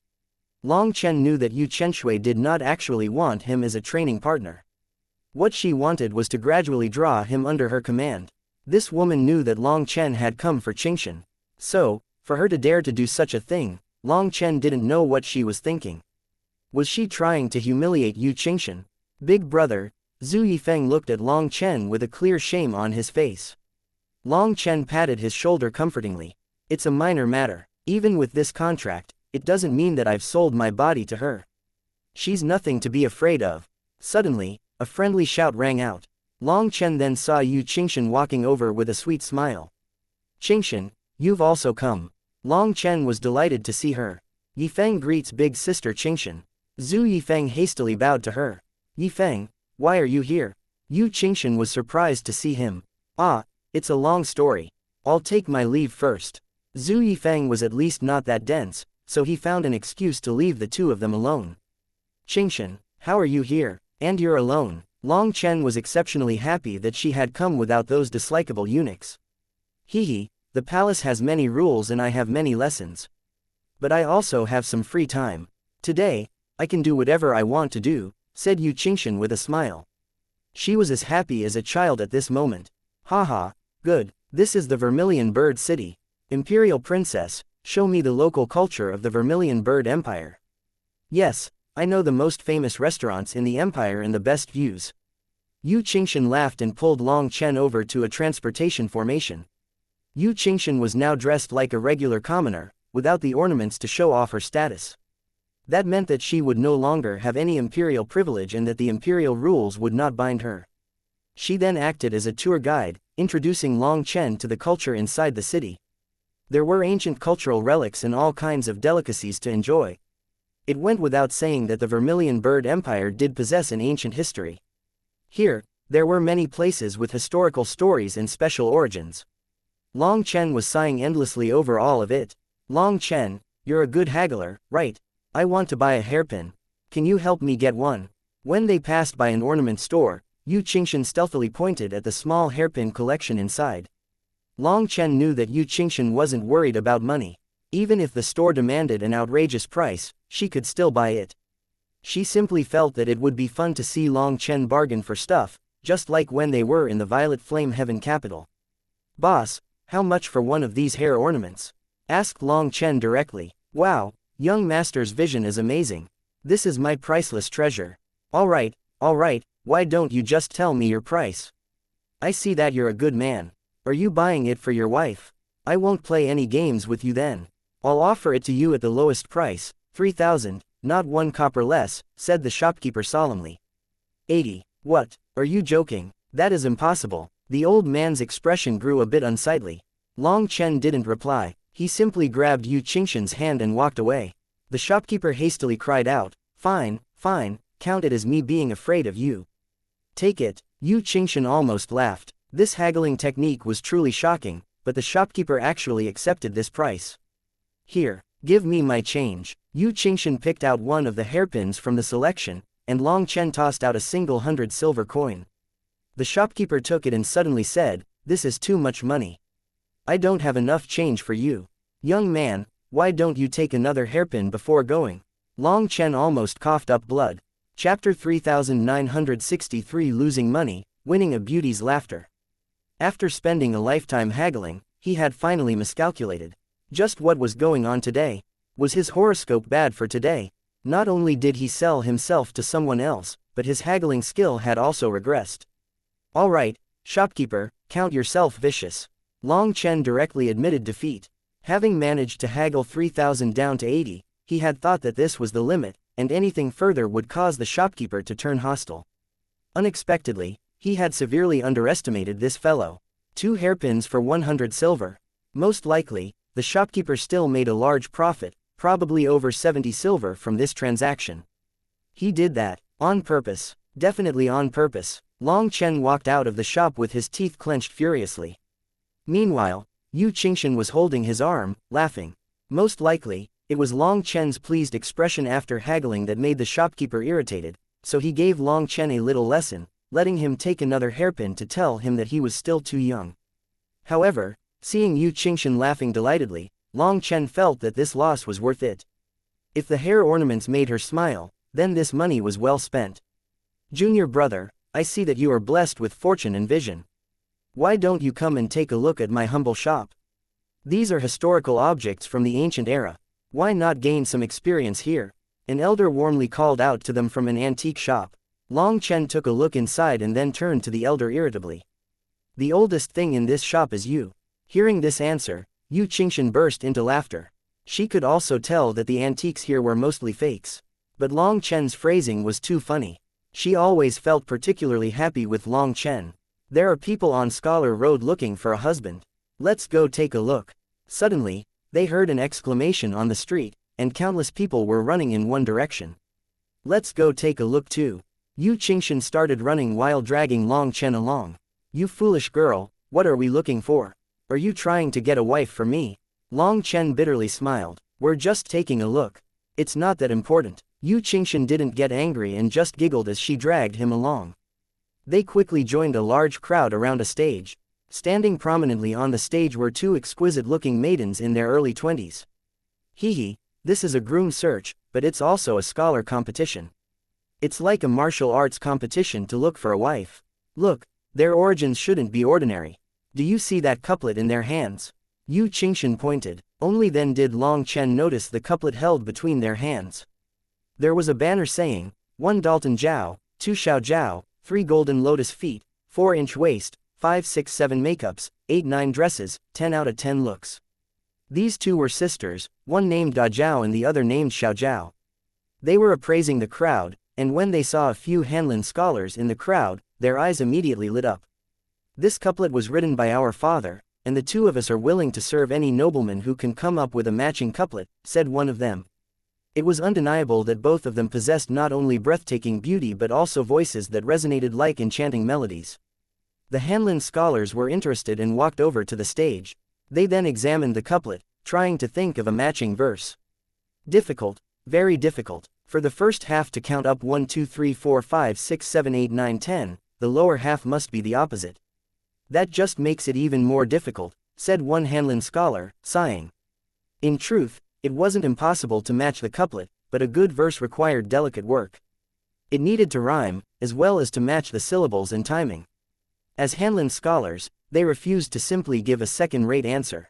Speaker 1: Long Chen knew that Yu Chenshui did not actually want him as a training partner. What she wanted was to gradually draw him under her command. This woman knew that Long Chen had come for Qingshan. So, for her to dare to do such a thing, Long Chen didn't know what she was thinking. Was she trying to humiliate Yu Qingshan? Big brother, Zhu Yifeng looked at Long Chen with a clear shame on his face. Long Chen patted his shoulder comfortingly. It's a minor matter. Even with this contract, it doesn't mean that I've sold my body to her. She's nothing to be afraid of. Suddenly, a friendly shout rang out. Long Chen then saw Yu Qingshan walking over with a sweet smile. Qingshan, you've also come. Long Chen was delighted to see her. Yifeng greets big sister Qingshan. Zhu Yifeng hastily bowed to her. Yifeng, why are you here? Yu Qingshan was surprised to see him. Ah, it's a long story. I'll take my leave first. Zhu Yifeng was at least not that dense, so he found an excuse to leave the two of them alone. Qingshan, how are you here? And you're alone. Long Chen was exceptionally happy that she had come without those dislikable eunuchs. Hee, the palace has many rules and I have many lessons. But I also have some free time. Today, I can do whatever I want to do, said Yu Qingshan with a smile. She was as happy as a child at this moment. Haha, good, this is the Vermilion Bird City. Imperial Princess, show me the local culture of the Vermilion Bird Empire. Yes, I know the most famous restaurants in the empire and the best views. Yu Qingshan laughed and pulled Long Chen over to a transportation formation. Yu Qingshan was now dressed like a regular commoner, without the ornaments to show off her status. That meant that she would no longer have any imperial privilege and that the imperial rules would not bind her. She then acted as a tour guide, introducing Long Chen to the culture inside the city. There were ancient cultural relics and all kinds of delicacies to enjoy. It went without saying that the Vermilion Bird Empire did possess an ancient history. Here, there were many places with historical stories and special origins. Long Chen was sighing endlessly over all of it. Long Chen, you're a good haggler, right? I want to buy a hairpin. Can you help me get one? When they passed by an ornament store, Yu Qingshan stealthily pointed at the small hairpin collection inside. Long Chen knew that Yu Qingshan wasn't worried about money. Even if the store demanded an outrageous price, she could still buy it. She simply felt that it would be fun to see Long Chen bargain for stuff, just like when they were in the Violet Flame Heaven capital. Boss, how much for one of these hair ornaments? Asked Long Chen directly. Wow, young master's vision is amazing. This is my priceless treasure. Alright, why don't you just tell me your price? I see that you're a good man. Are you buying it for your wife? I won't play any games with you then. I'll offer it to you at the lowest price, 3,000, not 1 copper less, said the shopkeeper solemnly. 80. What, are you joking? That is impossible. The old man's expression grew a bit unsightly. Long Chen didn't reply, he simply grabbed Yu Qingshan's hand and walked away. The shopkeeper hastily cried out, fine, count it as me being afraid of you. Take it. Yu Qingshan almost laughed. This haggling technique was truly shocking, but the shopkeeper actually accepted this price. Here, give me my change. Yu Qingshan picked out one of the hairpins from the selection, and Long Chen tossed out a single 100 silver coin. The shopkeeper took it and suddenly said, this is too much money. I don't have enough change for you. Young man, why don't you take another hairpin before going? Long Chen almost coughed up blood. Chapter 3963 Losing Money, Winning a Beauty's Laughter. After spending a lifetime haggling, he had finally miscalculated. Just what was going on today? Was his horoscope bad for today? Not only did he sell himself to someone else, but his haggling skill had also regressed. Alright, shopkeeper, count yourself vicious. Long Chen directly admitted defeat. Having managed to haggle 3,000 down to 80, he had thought that this was the limit, and anything further would cause the shopkeeper to turn hostile. Unexpectedly, he had severely underestimated this fellow. 2 hairpins for 100 silver. Most likely, the shopkeeper still made a large profit, probably over 70 silver from this transaction. He did that, on purpose. Definitely on purpose. Long Chen walked out of the shop with his teeth clenched furiously. Meanwhile, Yu Qingshan was holding his arm, laughing. Most likely, it was Long Chen's pleased expression after haggling that made the shopkeeper irritated, so he gave Long Chen a little lesson, letting him take another hairpin to tell him that he was still too young. However, seeing Yu Qingshan laughing delightedly, Long Chen felt that this loss was worth it. If the hair ornaments made her smile, then this money was well spent. Junior brother, I see that you are blessed with fortune and vision. Why don't you come and take a look at my humble shop? These are historical objects from the ancient era. Why not gain some experience here? An elder warmly called out to them from an antique shop. Long Chen took a look inside and then turned to the elder irritably. The oldest thing in this shop is you. Hearing this answer, Yu Qingshan burst into laughter. She could also tell that the antiques here were mostly fakes. But Long Chen's phrasing was too funny. She always felt particularly happy with Long Chen. There are people on Scholar Road looking for a husband. Let's go take a look. Suddenly, they heard an exclamation on the street, and countless people were running in one direction. Let's go take a look too. Yu Qingshan started running while dragging Long Chen along. You foolish girl, what are we looking for? Are you trying to get a wife for me? Long Chen bitterly smiled. We're just taking a look. It's not that important. Yu Qingshan didn't get angry and just giggled as she dragged him along. They quickly joined a large crowd around a stage. Standing prominently on the stage were two exquisite-looking maidens in their early 20s. Hee, this is a groom search, but it's also a scholar competition. It's like a martial arts competition to look for a wife. Look, their origins shouldn't be ordinary. Do you see that couplet in their hands? Yu Qingshan pointed. Only then did Long Chen notice the couplet held between their hands. There was a banner saying, 1 Dalton Jiao, 2 Xiao Jiao, 3 Golden Lotus Feet, 4-inch waist, 5, 6, 7 makeups, 8, 9 dresses, 10 out of 10 looks. These two were sisters, one named Da Jiao and the other named Xiao Jiao. They were appraising the crowd, and when they saw a few Hanlin scholars in the crowd, their eyes immediately lit up. This couplet was written by our father, and the two of us are willing to serve any nobleman who can come up with a matching couplet, said one of them. It was undeniable that both of them possessed not only breathtaking beauty but also voices that resonated like enchanting melodies. The Hanlin scholars were interested and walked over to the stage. They then examined the couplet, trying to think of a matching verse. Difficult, very difficult. For the first half to count up 1, 2, 3, 4, 5, 6, 7, 8, 9, 10, the lower half must be the opposite. That just makes it even more difficult, said one Hanlin scholar, sighing. In truth, it wasn't impossible to match the couplet, but a good verse required delicate work. It needed to rhyme, as well as to match the syllables and timing. As Hanlin scholars, they refused to simply give a second-rate answer.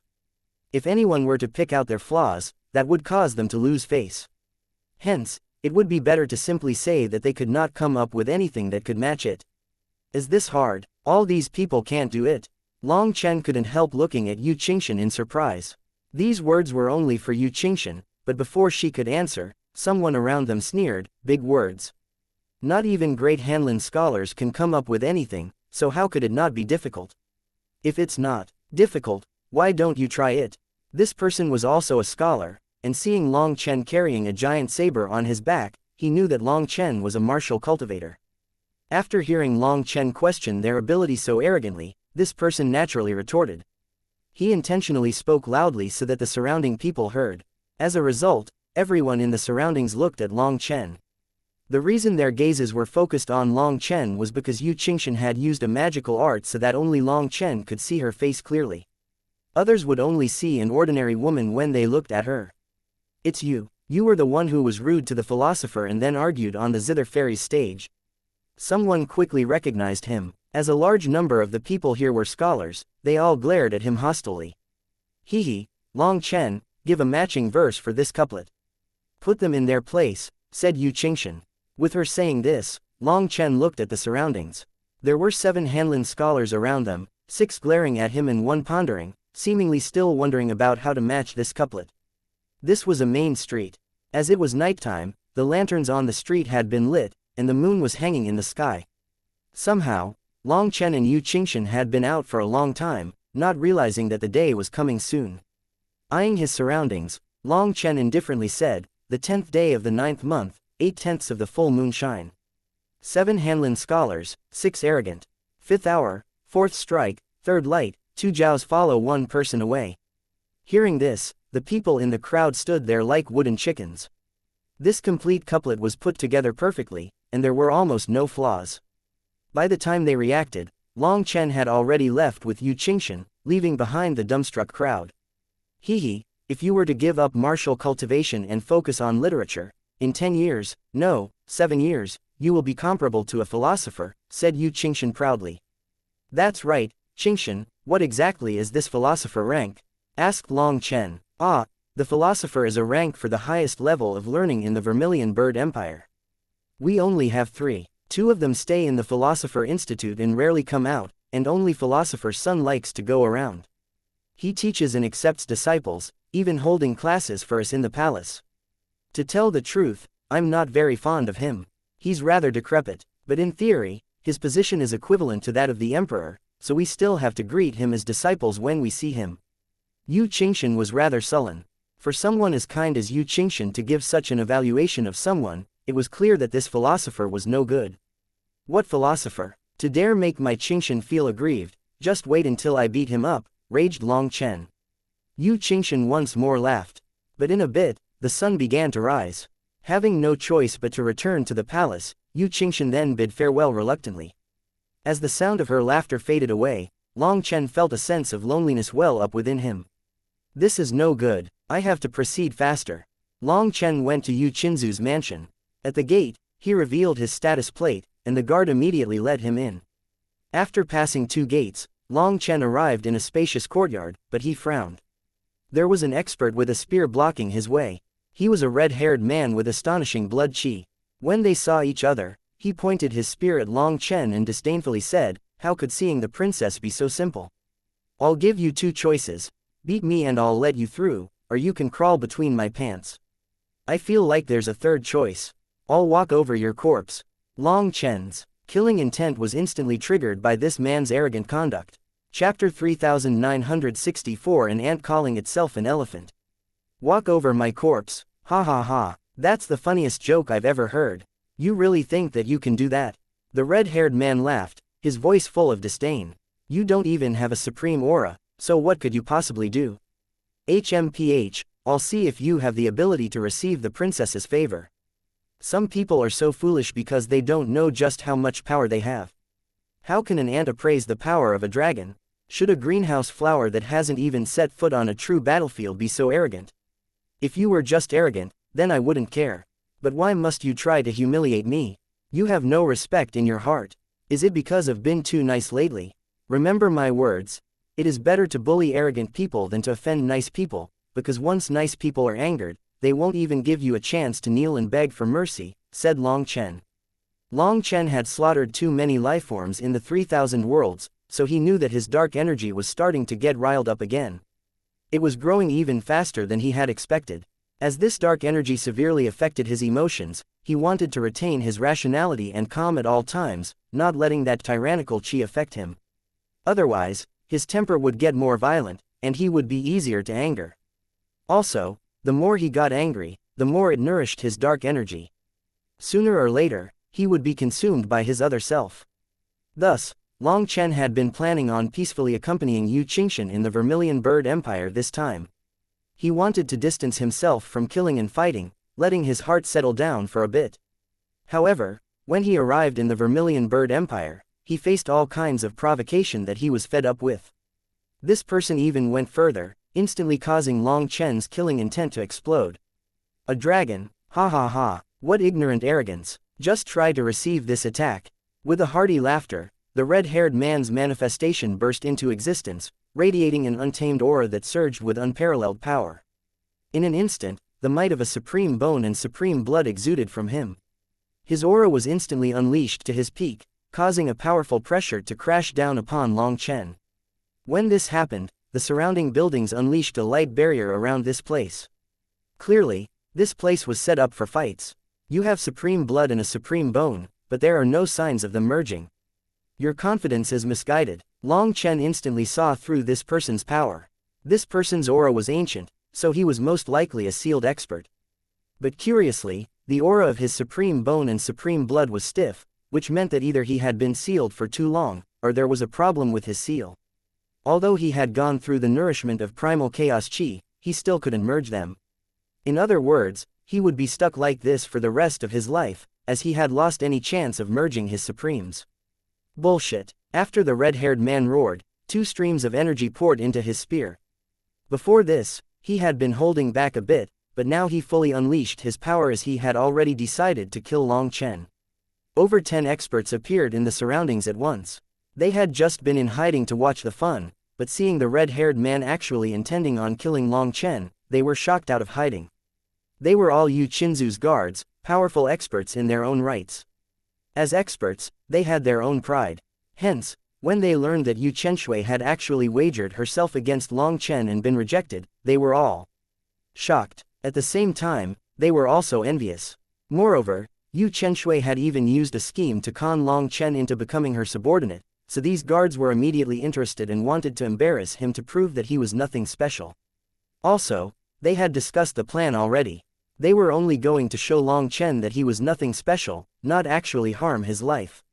Speaker 1: If anyone were to pick out their flaws, that would cause them to lose face. Hence, it would be better to simply say that they could not come up with anything that could match it. Is this hard? All these people can't do it. Long Chen couldn't help looking at Yu Qingshan in surprise. These words were only for Yu Qingshan, but before she could answer, someone around them sneered, big words. Not even great Hanlin scholars can come up with anything, so how could it not be difficult? If it's not difficult, why don't you try it? This person was also a scholar, and seeing Long Chen carrying a giant saber on his back, he knew that Long Chen was a martial cultivator. After hearing Long Chen question their ability so arrogantly, this person naturally retorted. He intentionally spoke loudly so that the surrounding people heard. As a result, everyone in the surroundings looked at Long Chen. The reason their gazes were focused on Long Chen was because Yu Qingshan had used a magical art so that only Long Chen could see her face clearly. Others would only see an ordinary woman when they looked at her. It's you. You were the one who was rude to the philosopher and then argued on the Zither Fairy's stage. Someone quickly recognized him. As a large number of the people here were scholars, they all glared at him hostilely. Hee, Long Chen, give a matching verse for this couplet. Put them in their place, said Yu Qingshan. With her saying this, Long Chen looked at the surroundings. There were 7 Hanlin scholars around them, 6 glaring at him and 1 pondering, seemingly still wondering about how to match this couplet. This was a main street. As it was nighttime, the lanterns on the street had been lit, and the moon was hanging in the sky. Somehow, Long Chen and Yu Qingshan had been out for a long time, not realizing that the day was coming soon. Eyeing his surroundings, Long Chen indifferently said, the 10th day of the 9th month, 8/10 of the full moon shine. 7 Hanlin scholars, 6 arrogant. 5th hour, 4th strike, 3rd light, 2 jiaos follow 1 person away. Hearing this, the people in the crowd stood there like wooden chickens. This complete couplet was put together perfectly, and there were almost no flaws. By the time they reacted, Long Chen had already left with Yu Qingshan, leaving behind the dumbstruck crowd. Hee, if you were to give up martial cultivation and focus on literature, in 10 years, no, 7 years, you will be comparable to a philosopher, said Yu Qingshan proudly. That's right, Qingshan, what exactly is this philosopher rank? Asked Long Chen. Ah, the philosopher is a rank for the highest level of learning in the Vermilion Bird Empire. We only have 3. 2 of them stay in the Philosopher Institute and rarely come out, and only Philosopher's son likes to go around. He teaches and accepts disciples, even holding classes for us in the palace. To tell the truth, I'm not very fond of him. He's rather decrepit, but in theory, his position is equivalent to that of the emperor, so we still have to greet him as disciples when we see him. Yu Qingshan was rather sullen. For someone as kind as Yu Qingshan to give such an evaluation of someone, it was clear that this philosopher was no good. What philosopher? To dare make my Qingshan feel aggrieved, just wait until I beat him up, raged Long Chen. Yu Qingshan once more laughed. But in a bit, the sun began to rise. Having no choice but to return to the palace, Yu Qingshan then bid farewell reluctantly. As the sound of her laughter faded away, Long Chen felt a sense of loneliness well up within him. This is no good, I have to proceed faster. Long Chen went to Yu Qinzu's mansion. At the gate, he revealed his status plate, and the guard immediately led him in. After passing 2 gates, Long Chen arrived in a spacious courtyard, but he frowned. There was an expert with a spear blocking his way. He was a red-haired man with astonishing blood qi. When they saw each other, he pointed his spear at Long Chen and disdainfully said, "How could seeing the princess be so simple? I'll give you 2 choices. Beat me and I'll let you through, or you can crawl between my pants. I feel like there's a third choice. I'll walk over your corpse." Long Chen's killing intent was instantly triggered by this man's arrogant conduct. Chapter 3964. An ant calling itself an elephant. Walk over my corpse, ha ha ha, that's the funniest joke I've ever heard. You really think that you can do that? The red-haired man laughed, his voice full of disdain. You don't even have a supreme aura, so what could you possibly do? HMPH, I'll see if you have the ability to receive the princess's favor. Some people are so foolish because they don't know just how much power they have. How can an ant appraise the power of a dragon? Should a greenhouse flower that hasn't even set foot on a true battlefield be so arrogant? If you were just arrogant, then I wouldn't care. But why must you try to humiliate me? You have no respect in your heart. Is it because I've been too nice lately? Remember my words. It is better to bully arrogant people than to offend nice people, because once nice people are angered, they won't even give you a chance to kneel and beg for mercy, said Long Chen. Long Chen had slaughtered too many lifeforms in the 3,000 worlds, so he knew that his dark energy was starting to get riled up again. It was growing even faster than he had expected. As this dark energy severely affected his emotions, he wanted to retain his rationality and calm at all times, not letting that tyrannical qi affect him. Otherwise, his temper would get more violent, and he would be easier to anger. Also, the more he got angry, the more it nourished his dark energy. Sooner or later, he would be consumed by his other self. Thus, Long Chen had been planning on peacefully accompanying Yu Qingshan in the Vermilion Bird Empire this time. He wanted to distance himself from killing and fighting, letting his heart settle down for a bit. However, when he arrived in the Vermilion Bird Empire, he faced all kinds of provocation that he was fed up with. This person even went further, instantly causing Long Chen's killing intent to explode. A dragon, ha ha ha, what ignorant arrogance, just try to receive this attack. With a hearty laughter, the red-haired man's manifestation burst into existence, radiating an untamed aura that surged with unparalleled power. In an instant, the might of a supreme bone and supreme blood exuded from him. His aura was instantly unleashed to his peak, causing a powerful pressure to crash down upon Long Chen. When this happened, the surrounding buildings unleashed a light barrier around this place. Clearly, this place was set up for fights. You have supreme blood and a supreme bone, but there are no signs of them merging. Your confidence is misguided. Long Chen instantly saw through this person's power. This person's aura was ancient, so he was most likely a sealed expert. But curiously, the aura of his supreme bone and supreme blood was stiff, which meant that either he had been sealed for too long, or there was a problem with his seal. Although he had gone through the nourishment of primal chaos qi, he still couldn't merge them. In other words, he would be stuck like this for the rest of his life, as he had lost any chance of merging his supremes. Bullshit. After the red-haired man roared, 2 streams of energy poured into his spear. Before this, he had been holding back a bit, but now he fully unleashed his power as he had already decided to kill Long Chen. Over 10 experts appeared in the surroundings at once. They had just been in hiding to watch the fun, but seeing the red-haired man actually intending on killing Long Chen, they were shocked out of hiding. They were all Yu Qinzu's guards, powerful experts in their own rights. As experts, they had their own pride. Hence, when they learned that Yu Chenshui had actually wagered herself against Long Chen and been rejected, they were all shocked. At the same time, they were also envious. Moreover, Yu Chenshui had even used a scheme to con Long Chen into becoming her subordinate, so these guards were immediately interested and wanted to embarrass him to prove that he was nothing special. Also, they had discussed the plan already. They were only going to show Long Chen that he was nothing special, not actually harm his life.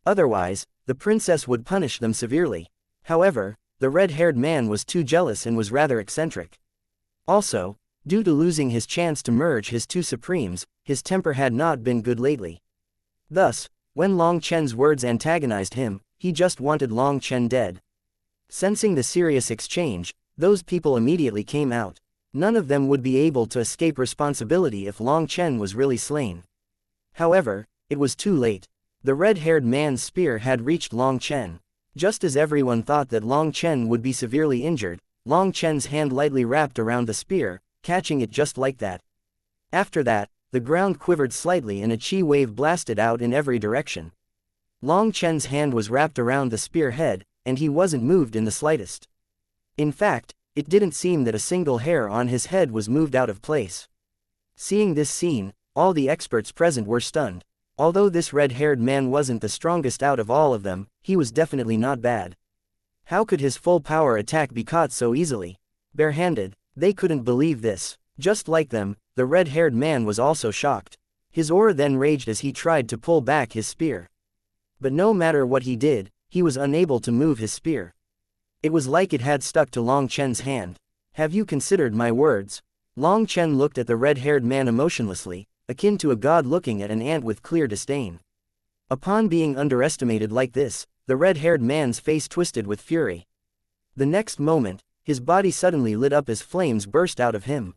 Speaker 1: Otherwise, the princess would punish them severely. However, the red-haired man was too jealous and was rather eccentric. Also, due to losing his chance to merge his two supremes, his temper had not been good lately. Thus, when Long Chen's words antagonized him, he just wanted Long Chen dead. Sensing the serious exchange, those people immediately came out. None of them would be able to escape responsibility if Long Chen was really slain. However, it was too late. The red-haired man's spear had reached Long Chen. Just as everyone thought that Long Chen would be severely injured, Long Chen's hand lightly wrapped around the spear, catching it just like that. After that, the ground quivered slightly and a chi wave blasted out in every direction. Long Chen's hand was wrapped around the spear head, and he wasn't moved in the slightest. In fact, it didn't seem that a single hair on his head was moved out of place. Seeing this scene, all the experts present were stunned. Although this red-haired man wasn't the strongest out of all of them, he was definitely not bad. How could his full power attack be caught so easily? Barehanded, they couldn't believe this. Just like them, the red-haired man was also shocked. His aura then raged as he tried to pull back his spear. But no matter what he did, he was unable to move his spear. It was like it had stuck to Long Chen's hand. Have you considered my words? Long Chen looked at the red-haired man emotionlessly, akin to a god looking at an ant with clear disdain. Upon being underestimated like this, the red-haired man's face twisted with fury. The next moment, his body suddenly lit up as flames burst out of him.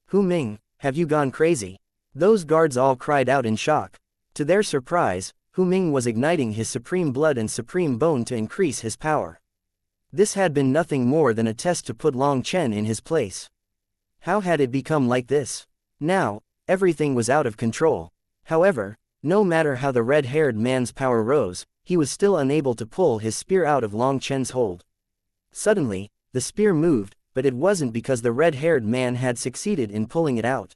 Speaker 1: Hu Ming, have you gone crazy? Those guards all cried out in shock. To their surprise, Hu Ming was igniting his supreme blood and supreme bone to increase his power. This had been nothing more than a test to put Long Chen in his place. How had it become like this? Now, everything was out of control. However, no matter how the red-haired man's power rose, he was still unable to pull his spear out of Long Chen's hold. Suddenly, the spear moved, but it wasn't because the red-haired man had succeeded in pulling it out.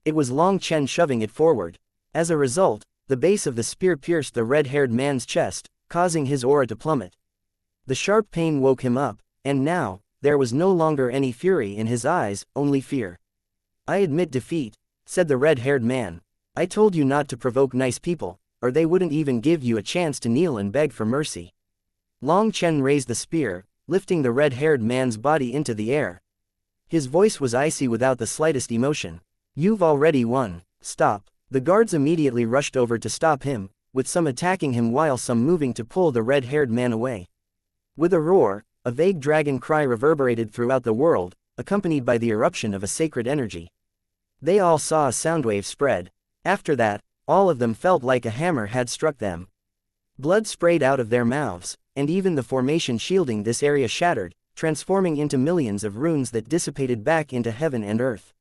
Speaker 1: It was Long Chen shoving it forward. As a result, the base of the spear pierced the red-haired man's chest, causing his aura to plummet. The sharp pain woke him up, and now, there was no longer any fury in his eyes, only fear. I admit defeat, said the red-haired man. I told you not to provoke nice people, or they wouldn't even give you a chance to kneel and beg for mercy. Long Chen raised the spear, lifting the red-haired man's body into the air. His voice was icy without the slightest emotion. You've already won. Stop. The guards immediately rushed over to stop him, with some attacking him while some moving to pull the red-haired man away. With a roar, a vague dragon cry reverberated throughout the world, accompanied by the eruption of a sacred energy. They all saw a soundwave spread. After that, all of them felt like a hammer had struck them. Blood sprayed out of their mouths, and even the formation shielding this area shattered, transforming into millions of runes that dissipated back into heaven and earth.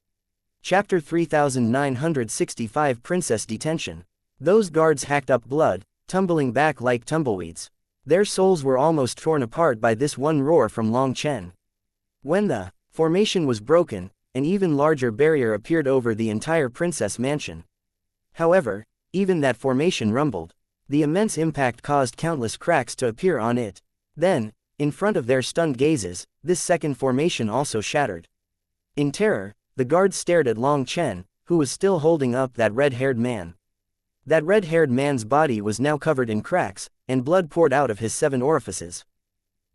Speaker 1: Chapter 3965 Princess Detention. Those guards hacked up blood, tumbling back like tumbleweeds. Their souls were almost torn apart by this one roar from Long Chen. When the formation was broken, an even larger barrier appeared over the entire princess mansion. However, even that formation rumbled. The immense impact caused countless cracks to appear on it. Then, in front of their stunned gazes, this second formation also shattered. In terror, the guards stared at Long Chen, who was still holding up that red-haired man. That red-haired man's body was now covered in cracks, and blood poured out of his 7 orifices.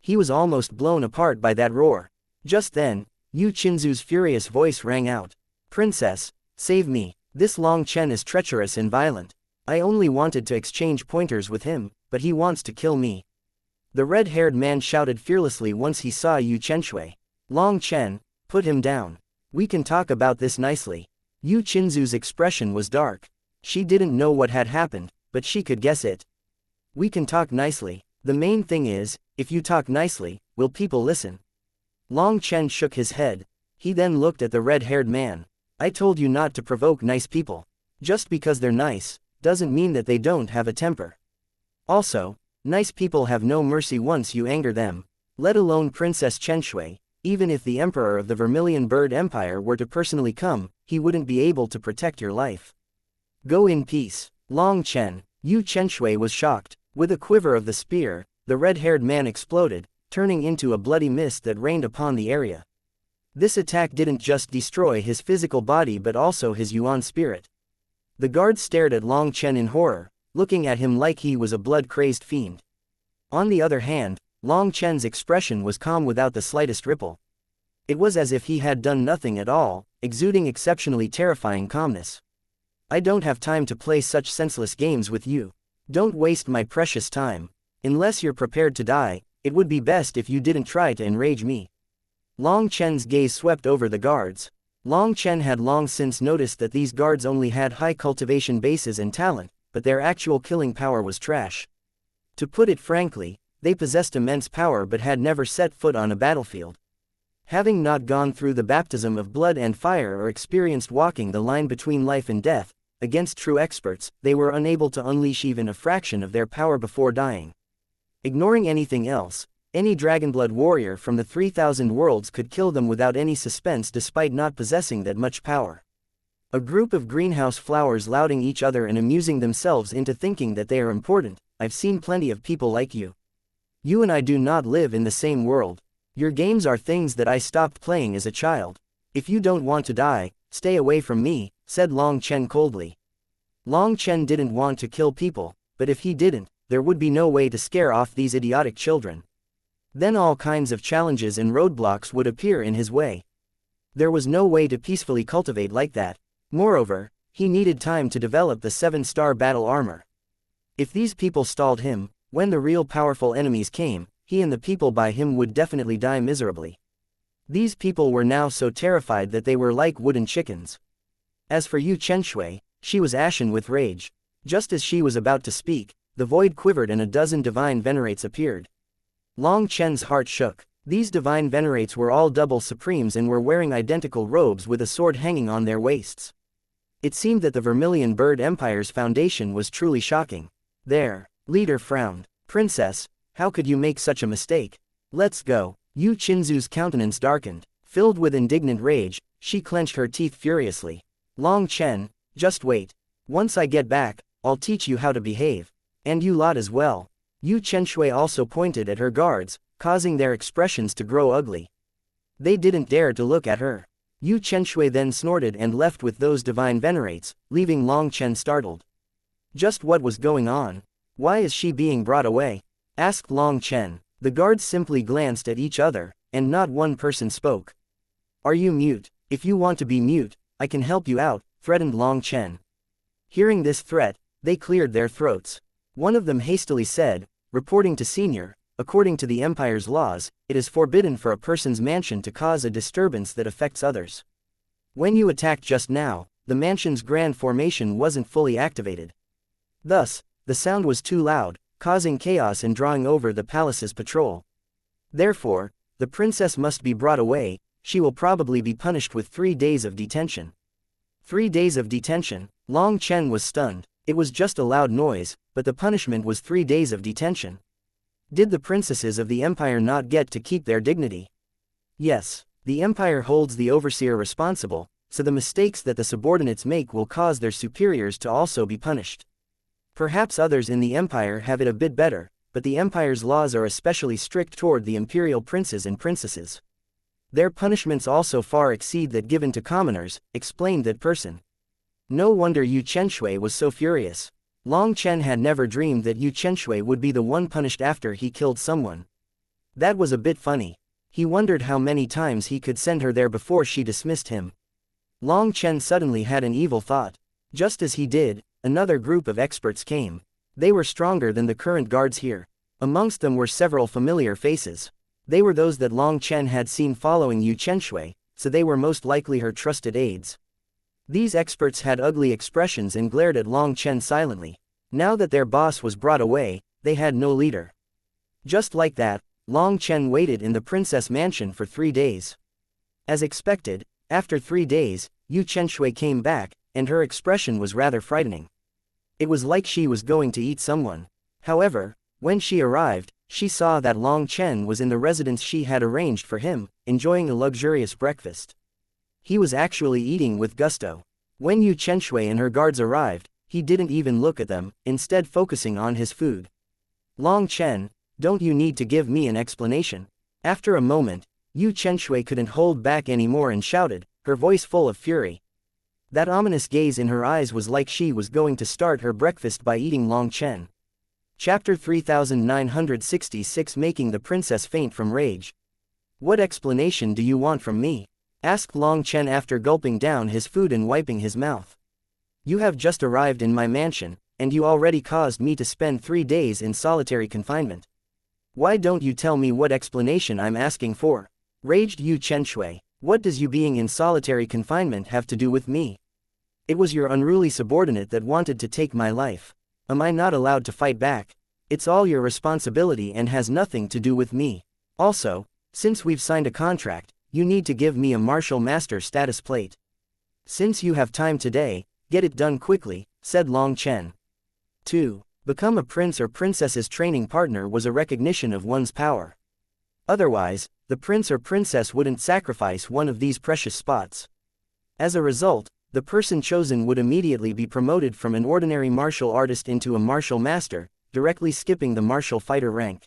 Speaker 1: He was almost blown apart by that roar. Just then, Yu Qinzu's furious voice rang out. Princess, save me. This Long Chen is treacherous and violent. I only wanted to exchange pointers with him, but he wants to kill me. The red-haired man shouted fearlessly once he saw Yu Chenshui. Long Chen, put him down. We can talk about this nicely. Yu Qinzu's expression was dark. She didn't know what had happened, but she could guess it. We can talk nicely. The main thing is, if you talk nicely, will people listen? Long Chen shook his head. He then looked at the red-haired man. I told you not to provoke nice people. Just because they're nice, doesn't mean that they don't have a temper. Also, nice people have no mercy once you anger them. Let alone Princess Chenshui. Even if the Emperor of the Vermilion Bird Empire were to personally come, he wouldn't be able to protect your life. Go in peace. Long Chen. Yu Chenshui was shocked. With a quiver of the spear, the red-haired man exploded, turning into a bloody mist that rained upon the area. This attack didn't just destroy his physical body but also his yuan spirit. The guards stared at Long Chen in horror, looking at him like he was a blood-crazed fiend. On the other hand, Long Chen's expression was calm without the slightest ripple. It was as if he had done nothing at all, exuding exceptionally terrifying calmness. I don't have time to play such senseless games with you. Don't waste my precious time. Unless you're prepared to die, it would be best if you didn't try to enrage me. Long Chen's gaze swept over the guards. Long Chen had long since noticed that these guards only had high cultivation bases and talent, but their actual killing power was trash. To put it frankly, they possessed immense power but had never set foot on a battlefield. Having not gone through the baptism of blood and fire or experienced walking the line between life and death, against true experts, they were unable to unleash even a fraction of their power before dying. Ignoring anything else, any Dragonblood warrior from the 3,000 worlds could kill them without any suspense despite not possessing that much power. A group of greenhouse flowers lauding each other and amusing themselves into thinking that they are important. I've seen plenty of people like you. You and I do not live in the same world. Your games are things that I stopped playing as a child. If you don't want to die, stay away from me, said Long Chen coldly. Long Chen didn't want to kill people, but if he didn't, there would be no way to scare off these idiotic children. Then all kinds of challenges and roadblocks would appear in his way. There was no way to peacefully cultivate like that. Moreover, he needed time to develop the 7-star battle armor. If these people stalled him, when the real powerful enemies came, he and the people by him would definitely die miserably. These people were now so terrified that they were like wooden chickens. As for Yu Chenshui, she was ashen with rage. Just as she was about to speak, the void quivered and a dozen divine venerates appeared. Long Chen's heart shook. These divine venerates were all double supremes and were wearing identical robes with a sword hanging on their waists. It seemed that the Vermilion Bird Empire's foundation was truly shocking. Their leader frowned. Princess, how could you make such a mistake? Let's go. Yu Qinzu's countenance darkened. Filled with indignant rage, she clenched her teeth furiously. Long Chen, just wait. Once I get back, I'll teach you how to behave. And you lot as well. Yu Chenshui also pointed at her guards, causing their expressions to grow ugly. They didn't dare to look at her. Yu Chenshui then snorted and left with those divine venerates, leaving Long Chen startled. Just what was going on? Why is she being brought away? Asked Long Chen. The guards simply glanced at each other, and not one person spoke. Are you mute? If you want to be mute, I can help you out, threatened Long Chen. Hearing this threat, they cleared their throats. One of them hastily said, reporting to Senior, according to the Empire's laws, it is forbidden for a person's mansion to cause a disturbance that affects others. When you attacked just now, the mansion's grand formation wasn't fully activated. Thus, the sound was too loud, causing chaos and drawing over the palace's patrol. Therefore, the princess must be brought away. She will probably be punished with 3 days of detention. 3 days of detention? Long Chen was stunned. It was just a loud noise, but the punishment was 3 days of detention. Did the princesses of the Empire not get to keep their dignity? Yes, the Empire holds the overseer responsible, so the mistakes that the subordinates make will cause their superiors to also be punished. Perhaps others in the Empire have it a bit better, but the Empire's laws are especially strict toward the imperial princes and princesses. Their punishments also far exceed that given to commoners, explained that person. No wonder Yu Chenshui was so furious. Long Chen had never dreamed that Yu Chenshui would be the one punished after he killed someone. That was a bit funny. He wondered how many times he could send her there before she dismissed him. Long Chen suddenly had an evil thought. Just as he did, another group of experts came. They were stronger than the current guards here. Amongst them were several familiar faces. They were those that Long Chen had seen following Yu Chenshui, so they were most likely her trusted aides. These experts had ugly expressions and glared at Long Chen silently. Now that their boss was brought away, they had no leader. Just like that, Long Chen waited in the princess mansion for 3 days. As expected, after 3 days, Yu Chenshui came back, and her expression was rather frightening. It was like she was going to eat someone. However, when she arrived, she saw that Long Chen was in the residence she had arranged for him, enjoying a luxurious breakfast. He was actually eating with gusto. When Yu Chenshui and her guards arrived, He didn't even look at them, instead focusing on his food. Long Chen, don't you need to give me an explanation? After a moment, Yu Chenshui couldn't hold back anymore and shouted, her voice full of fury. That ominous gaze in her eyes was like she was going to start her breakfast by eating Long Chen. Chapter 3966, Making the Princess Faint from Rage. What explanation do you want from me? Asked Long Chen after gulping down his food and wiping his mouth. You have just arrived in my mansion, and you already caused me to spend 3 days in solitary confinement. Why don't you tell me what explanation I'm asking for? Raged Yu Chenshui. What does you being in solitary confinement have to do with me? It was your unruly subordinate that wanted to take my life. Am I not allowed to fight back? It's all your responsibility and has nothing to do with me. Also, since we've signed a contract, you need to give me a martial master status plate. Since you have time today, get it done quickly, said Long Chen. 2. Become a prince or princess's training partner was a recognition of one's power. Otherwise, the prince or princess wouldn't sacrifice one of these precious spots. As a result, the person chosen would immediately be promoted from an ordinary martial artist into a martial master, directly skipping the martial fighter rank.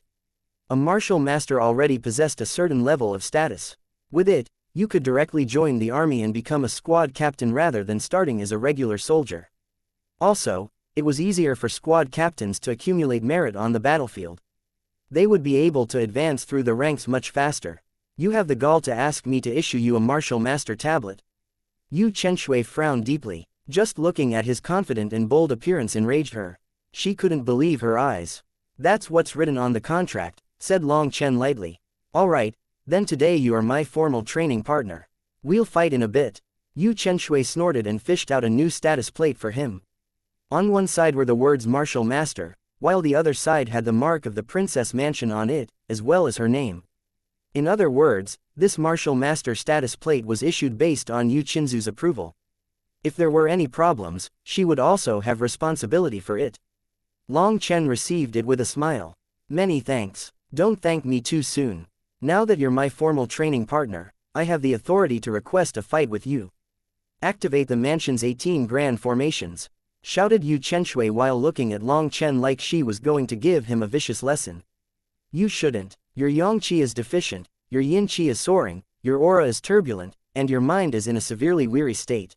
Speaker 1: A martial master already possessed a certain level of status. With it, you could directly join the army and become a squad captain rather than starting as a regular soldier. Also, it was easier for squad captains to accumulate merit on the battlefield. They would be able to advance through the ranks much faster. You have the gall to ask me to issue you a martial master tablet. Yu Chenshui frowned deeply. Just looking at his confident and bold appearance enraged her. She couldn't believe her eyes. That's what's written on the contract, said Long Chen lightly. Alright, then today you are my formal training partner. We'll fight in a bit. Yu Chenshui snorted and fished out a new status plate for him. On one side were the words Martial Master, while the other side had the mark of the Princess Mansion on it, as well as her name. In other words, this Martial Master status plate was issued based on Yu Chinzu's approval. If there were any problems, she would also have responsibility for it. Long Chen received it with a smile. Many thanks. Don't thank me too soon. Now that you're my formal training partner, I have the authority to request a fight with you. Activate the mansion's 18 grand formations, shouted Yu Chenshui while looking at Long Chen like she was going to give him a vicious lesson. You shouldn't. Your yang qi is deficient, your yin qi is soaring, your aura is turbulent, and your mind is in a severely weary state.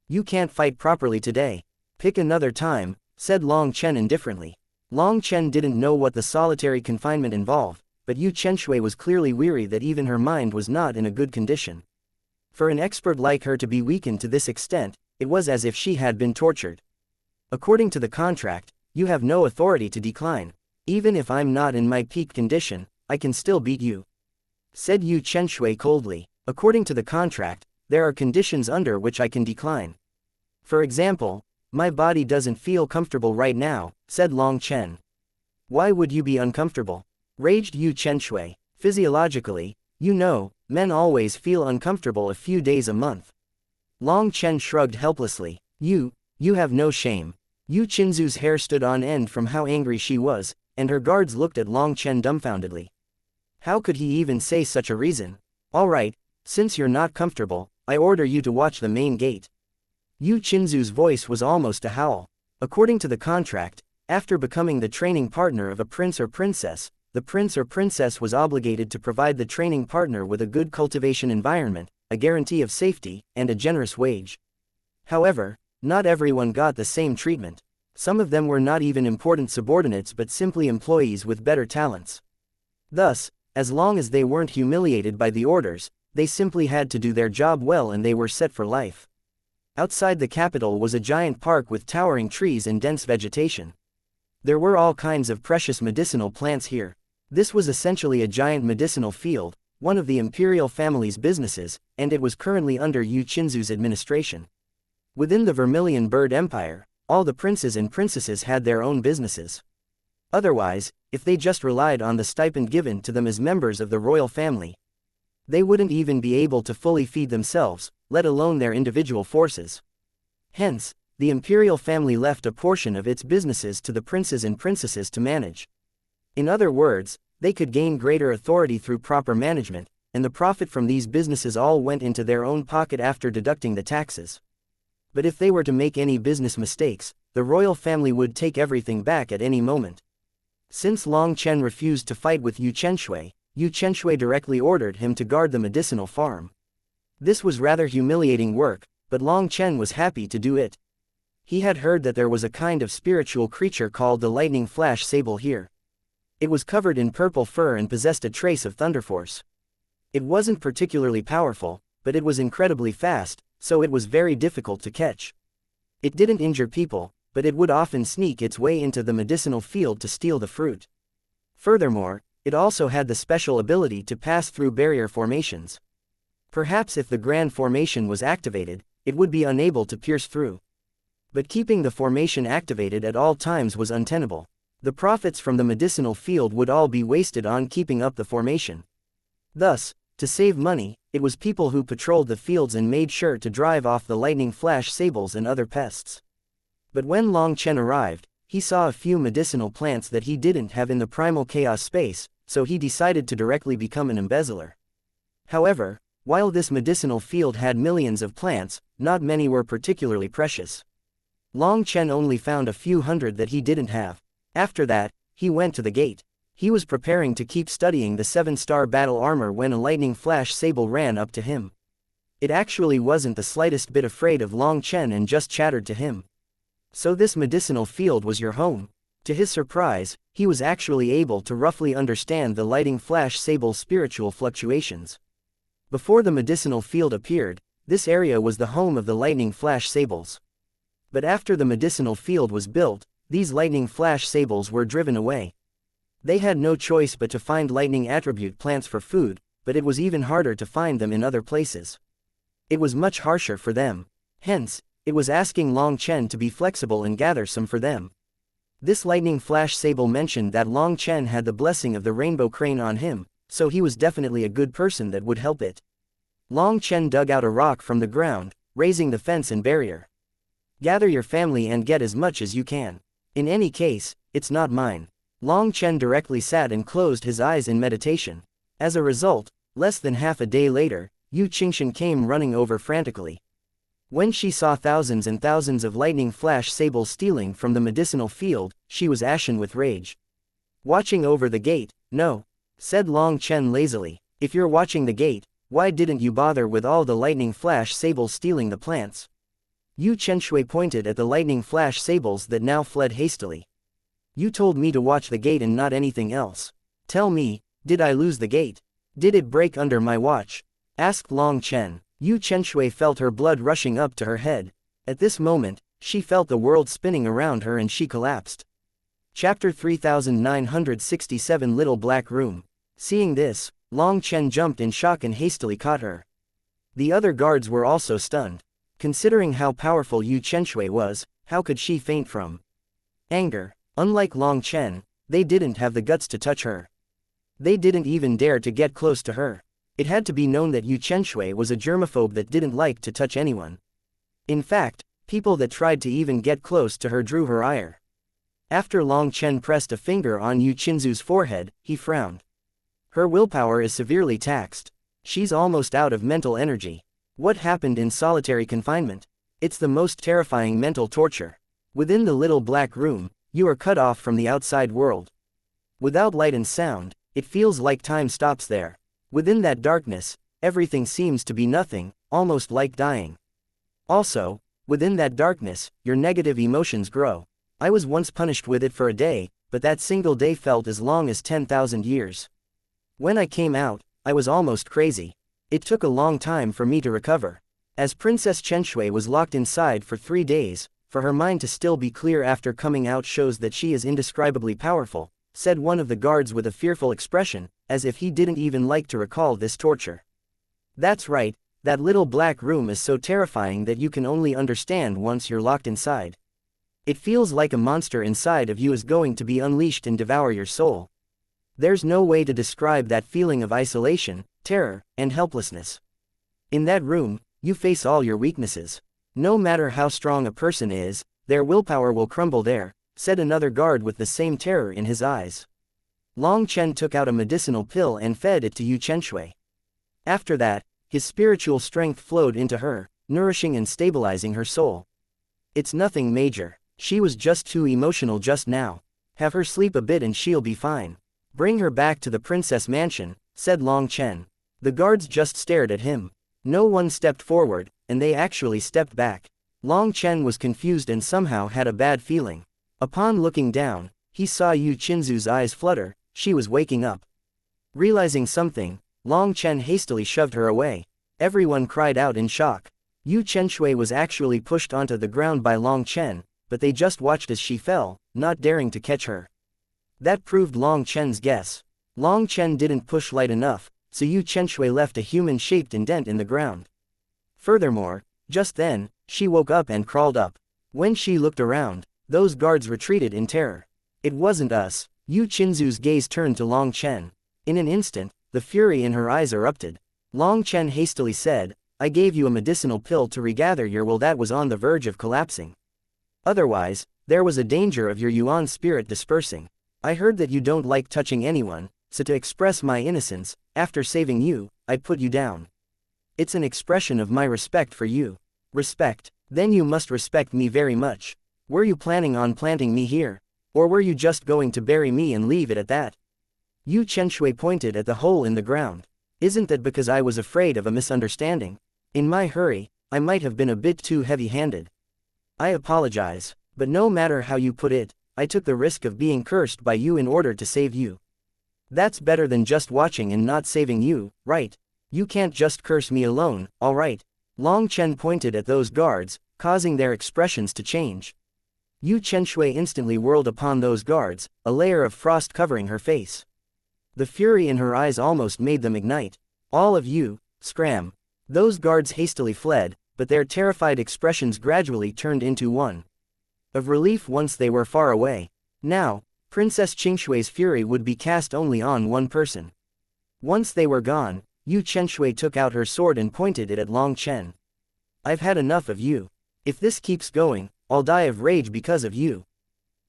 Speaker 1: You can't fight properly today. Pick another time, said Long Chen indifferently. Long Chen didn't know what the solitary confinement involved, but Yu Chenshui was clearly weary that even her mind was not in a good condition. For an expert like her to be weakened to this extent, it was as if she had been tortured. According to the contract, you have no authority to decline. Even if I'm not in my peak condition, I can still beat you, said Yu Chenshui coldly. According to the contract, there are conditions under which I can decline. For example, my body doesn't feel comfortable right now, said Long Chen. Why would you be uncomfortable? Raged Yu Chenshui. Physiologically, you know, men always feel uncomfortable a few days a month. Long Chen shrugged helplessly. You have no shame. Yu Chinzu's hair stood on end from how angry she was, and her guards looked at Long Chen dumbfoundedly. How could he even say such a reason? Alright, since you're not comfortable, I order you to watch the main gate. Yu Chinzu's voice was almost a howl. According to the contract, after becoming the training partner of a prince or princess, the prince or princess was obligated to provide the training partner with a good cultivation environment, a guarantee of safety, and a generous wage. However, not everyone got the same treatment. Some of them were not even important subordinates but simply employees with better talents. Thus, as long as they weren't humiliated by the orders, they simply had to do their job well and they were set for life. Outside the capital was a giant park with towering trees and dense vegetation. There were all kinds of precious medicinal plants here. This was essentially a giant medicinal field, one of the imperial family's businesses, and it was currently under Yu Chinzu's administration. Within the Vermilion Bird Empire, all the princes and princesses had their own businesses. Otherwise, if they just relied on the stipend given to them as members of the royal family, they wouldn't even be able to fully feed themselves, let alone their individual forces. Hence, the imperial family left a portion of its businesses to the princes and princesses to manage. In other words, they could gain greater authority through proper management, and the profit from these businesses all went into their own pocket after deducting the taxes. But if they were to make any business mistakes, the royal family would take everything back at any moment. Since Long Chen refused to fight with Yu Chenshui directly ordered him to guard the medicinal farm. This was rather humiliating work, but Long Chen was happy to do it. He had heard that there was a kind of spiritual creature called the lightning flash sable here. It was covered in purple fur and possessed a trace of thunder force. It wasn't particularly powerful, but it was incredibly fast, so it was very difficult to catch. It didn't injure people, but it would often sneak its way into the medicinal field to steal the fruit. Furthermore, it also had the special ability to pass through barrier formations. Perhaps if the Grand Formation was activated, it would be unable to pierce through. But keeping the formation activated at all times was untenable. The profits from the medicinal field would all be wasted on keeping up the formation. Thus, to save money, it was people who patrolled the fields and made sure to drive off the lightning flash sables and other pests. But when Long Chen arrived, he saw a few medicinal plants that he didn't have in the primal chaos space, so he decided to directly become an embezzler. However, while this medicinal field had millions of plants, not many were particularly precious. Long Chen only found a few hundred that he didn't have. After that, he went to the gate. He was preparing to keep studying the 7-star battle armor when a lightning flash sable ran up to him. It actually wasn't the slightest bit afraid of Long Chen and just chattered to him. "So this medicinal field was your home?" To his surprise, he was actually able to roughly understand the lightning flash sable's spiritual fluctuations. Before the medicinal field appeared, this area was the home of the lightning flash sables. But after the medicinal field was built, these lightning flash sables were driven away. They had no choice but to find lightning attribute plants for food, but it was even harder to find them in other places. It was much harsher for them. Hence, it was asking Long Chen to be flexible and gather some for them. This lightning flash sable mentioned that Long Chen had the blessing of the rainbow crane on him, so he was definitely a good person that would help it. Long Chen dug out a rock from the ground, raising the fence and barrier. "Gather your family and get as much as you can. In any case, it's not mine." Long Chen directly sat and closed his eyes in meditation. As a result, less than half a day later, Yu Qingshan came running over frantically. When she saw thousands and thousands of lightning flash sables stealing from the medicinal field, she was ashen with rage. "Watching over the gate, no," said Long Chen lazily. "If you're watching the gate, why didn't you bother with all the lightning flash sables stealing the plants?" Yu Chenshui pointed at the lightning flash sables that now fled hastily. "You told me to watch the gate and not anything else. Tell me, did I lose the gate? Did it break under my watch?" asked Long Chen. Yu Chenshui felt her blood rushing up to her head. At this moment, she felt the world spinning around her and she collapsed. Chapter 3967 Little Black Room. Seeing this, Long Chen jumped in shock and hastily caught her. The other guards were also stunned. Considering how powerful Yu Chenshui was, how could she faint from anger? Unlike Long Chen, they didn't have the guts to touch her. They didn't even dare to get close to her. It had to be known that Yu Chenshui was a germaphobe that didn't like to touch anyone. In fact, people that tried to even get close to her drew her ire. After Long Chen pressed a finger on Yu Qinzu's forehead, he frowned. Her willpower is severely taxed. She's almost out of mental energy. What happened in solitary confinement? It's the most terrifying mental torture. Within the little black room, you are cut off from the outside world. Without light and sound, it feels like time stops there. Within that darkness, everything seems to be nothing, almost like dying. Also, within that darkness, your negative emotions grow. I was once punished with it for a day, but that single day felt as long as 10,000 years. When I came out, I was almost crazy. It took a long time for me to recover. As Princess Chenshui was locked inside for 3 days, for her mind to still be clear after coming out shows that she is indescribably powerful, said one of the guards with a fearful expression, as if he didn't even like to recall this torture. That's right, that little black room is so terrifying that you can only understand once you're locked inside. It feels like a monster inside of you is going to be unleashed and devour your soul. There's no way to describe that feeling of isolation, terror, and helplessness. In that room, you face all your weaknesses. No matter how strong a person is, their willpower will crumble there, said another guard with the same terror in his eyes. Long Chen took out a medicinal pill and fed it to Yu Chenshui. After that, his spiritual strength flowed into her, nourishing and stabilizing her soul. It's nothing major. She was just too emotional just now. Have her sleep a bit and she'll be fine. Bring her back to the princess mansion, said Long Chen. The guards just stared at him. No one stepped forward, and they actually stepped back. Long Chen was confused and somehow had a bad feeling. Upon looking down, he saw Yu Qinzu's eyes flutter. She was waking up. Realizing something, Long Chen hastily shoved her away. Everyone cried out in shock. Yu Chenshui was actually pushed onto the ground by Long Chen, but they just watched as she fell, not daring to catch her. That proved Long Chen's guess. Long Chen didn't push light enough, so Yu Chenshui left a human-shaped indent in the ground. Furthermore, just then, she woke up and crawled up. When she looked around, those guards retreated in terror. It wasn't us. Yu Qinzu's gaze turned to Long Chen. In an instant, the fury in her eyes erupted. Long Chen hastily said, I gave you a medicinal pill to regather your will that was on the verge of collapsing. Otherwise, there was a danger of your Yuan spirit dispersing. I heard that you don't like touching anyone, so to express my innocence, after saving you, I put you down. It's an expression of my respect for you. Respect? Then you must respect me very much. Were you planning on planting me here? Or were you just going to bury me and leave it at that? Yu Chenshui pointed at the hole in the ground. Isn't that because I was afraid of a misunderstanding? In my hurry, I might have been a bit too heavy-handed. I apologize, but no matter how you put it, I took the risk of being cursed by you in order to save you. That's better than just watching and not saving you, right? You can't just curse me alone, alright? Long Chen pointed at those guards, causing their expressions to change. Yu Chenshui instantly whirled upon those guards, a layer of frost covering her face. The fury in her eyes almost made them ignite. All of you, scram. Those guards hastily fled, but their terrified expressions gradually turned into one of relief once they were far away. Now, Princess Qingshui's fury would be cast only on one person. Once they were gone, Yu Chenshui took out her sword and pointed it at Long Chen. I've had enough of you. If this keeps going, I'll die of rage because of you.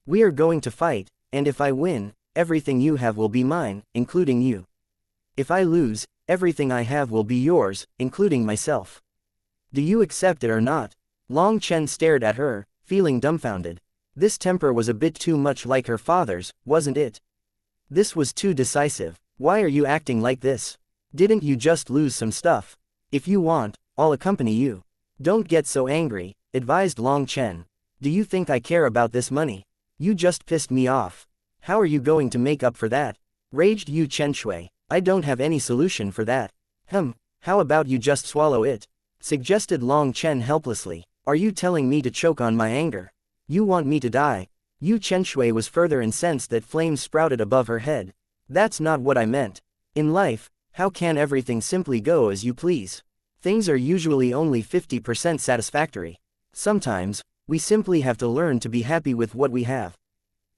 Speaker 1: We are going to fight, and if I win, everything you have will be mine, including you. If I lose, everything I have will be yours, including myself. Do you accept it or not? Long Chen stared at her, feeling dumbfounded. This temper was a bit too much like her father's, wasn't it? This was too decisive. Why are you acting like this? Didn't you just lose some stuff? If you want, I'll accompany you. Don't get so angry, advised Long Chen. Do you think I care about this money? You just pissed me off. How are you going to make up for that? Raged Yu Chenshui. I don't have any solution for that. How about you just swallow it? Suggested Long Chen helplessly. Are you telling me to choke on my anger? You want me to die? Yu Chenshui was further incensed that flames sprouted above her head. That's not what I meant. In life, how can everything simply go as you please? Things are usually only 50% satisfactory. Sometimes, we simply have to learn to be happy with what we have.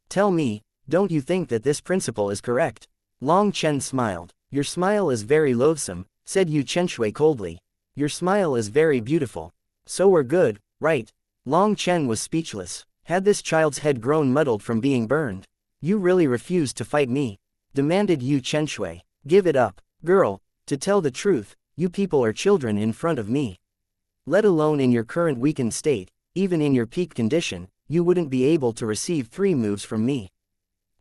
Speaker 1: Tell me, don't you think that this principle is correct? Long Chen smiled. Your smile is very loathsome, said Yu Chenshui coldly. Your smile is very beautiful. So we're good, right? Long Chen was speechless. Had this child's head grown muddled from being burned? You really refused to fight me? Demanded Yu Chenshui. Give it up, girl. To tell the truth, you people are children in front of me. Let alone in your current weakened state, even in your peak condition, you wouldn't be able to receive 3 moves from me.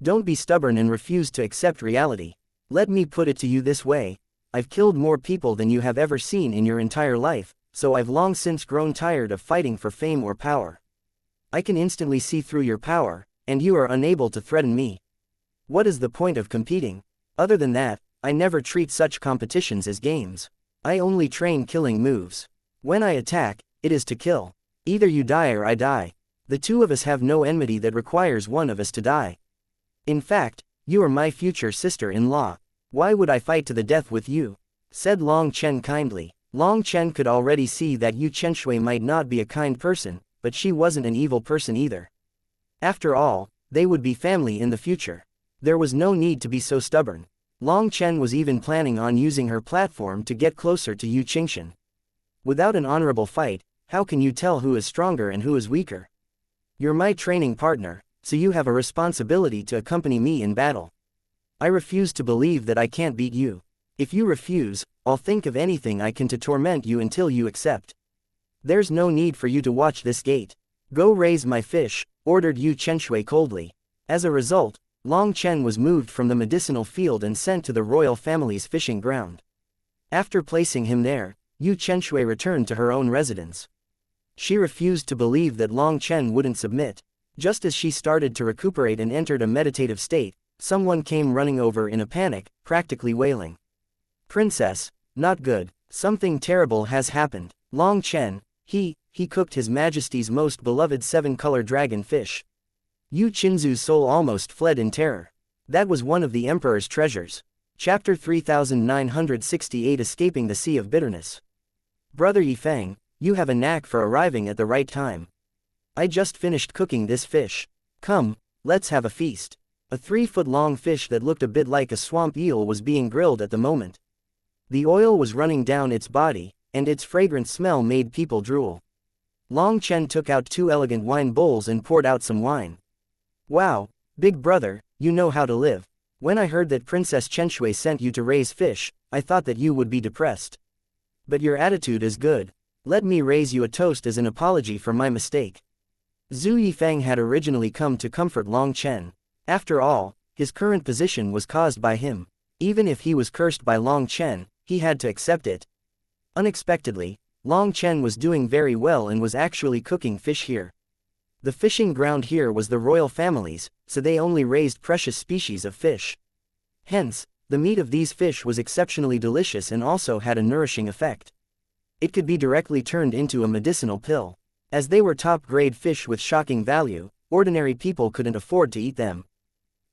Speaker 1: Don't be stubborn and refuse to accept reality. Let me put it to you this way. I've killed more people than you have ever seen in your entire life, so I've long since grown tired of fighting for fame or power. I can instantly see through your power, and you are unable to threaten me. What is the point of competing? Other than that, I never treat such competitions as games. I only train killing moves. When I attack, it is to kill. Either you die or I die. The two of us have no enmity that requires one of us to die. In fact, you are my future sister-in-law. Why would I fight to the death with you? Said Long Chen kindly. Long Chen could already see that Yu Chenshui might not be a kind person, but she wasn't an evil person either. After all, they would be family in the future. There was no need to be so stubborn. Long Chen was even planning on using her platform to get closer to Yu Qingshan. Without an honorable fight, how can you tell who is stronger and who is weaker? You're my training partner, so you have a responsibility to accompany me in battle. I refuse to believe that I can't beat you. If you refuse, I'll think of anything I can to torment you until you accept. There's no need for you to watch this gate. Go raise my fish, ordered Yu Chenshui coldly. As a result, Long Chen was moved from the medicinal field and sent to the royal family's fishing ground. After placing him there, Yu Chenshui returned to her own residence. She refused to believe that Long Chen wouldn't submit. Just as she started to recuperate and entered a meditative state, someone came running over in a panic, practically wailing. "Princess, not good. Something terrible has happened. Long Chen, he cooked His Majesty's most beloved 7-color dragon fish." Yu Qinzu's soul almost fled in terror. That was one of the Emperor's treasures. Chapter 3968, Escaping the Sea of Bitterness. Brother Yifeng, you have a knack for arriving at the right time. I just finished cooking this fish. Come, let's have a feast. A 3-foot-long fish that looked a bit like a swamp eel was being grilled at the moment. The oil was running down its body, and its fragrant smell made people drool. Long Chen took out 2 elegant wine bowls and poured out some wine. "Wow, big brother, you know how to live. When I heard that Princess Chenshui sent you to raise fish, I thought that you would be depressed. But your attitude is good. Let me raise you a toast as an apology for my mistake." Zhu Yifeng had originally come to comfort Long Chen. After all, his current position was caused by him. Even if he was cursed by Long Chen, he had to accept it. Unexpectedly, Long Chen was doing very well and was actually cooking fish here. The fishing ground here was the royal family's, so they only raised precious species of fish. Hence, the meat of these fish was exceptionally delicious and also had a nourishing effect. It could be directly turned into a medicinal pill. As they were top-grade fish with shocking value, ordinary people couldn't afford to eat them.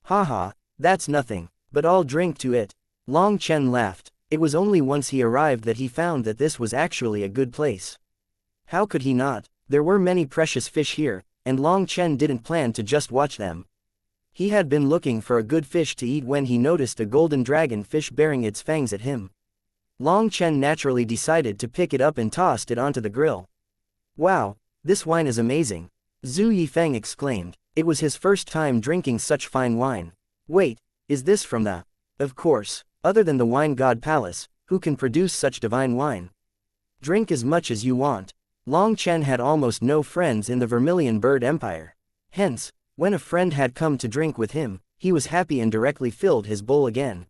Speaker 1: "Haha, that's nothing, but I'll drink to it." Long Chen laughed. It was only once he arrived that he found that this was actually a good place. How could he not? There were many precious fish here, and Long Chen didn't plan to just watch them. He had been looking for a good fish to eat when he noticed a golden dragon fish bearing its fangs at him. Long Chen naturally decided to pick it up and tossed it onto the grill. "Wow, this wine is amazing," Zhu Yifeng exclaimed. It was his first time drinking such fine wine. "Wait, is this from the..." "Of course, other than the wine god Palace, who can produce such divine wine? Drink as much as you want." Long Chen had almost no friends in the Vermilion Bird Empire. Hence, when a friend had come to drink with him, he was happy and directly filled his bowl again.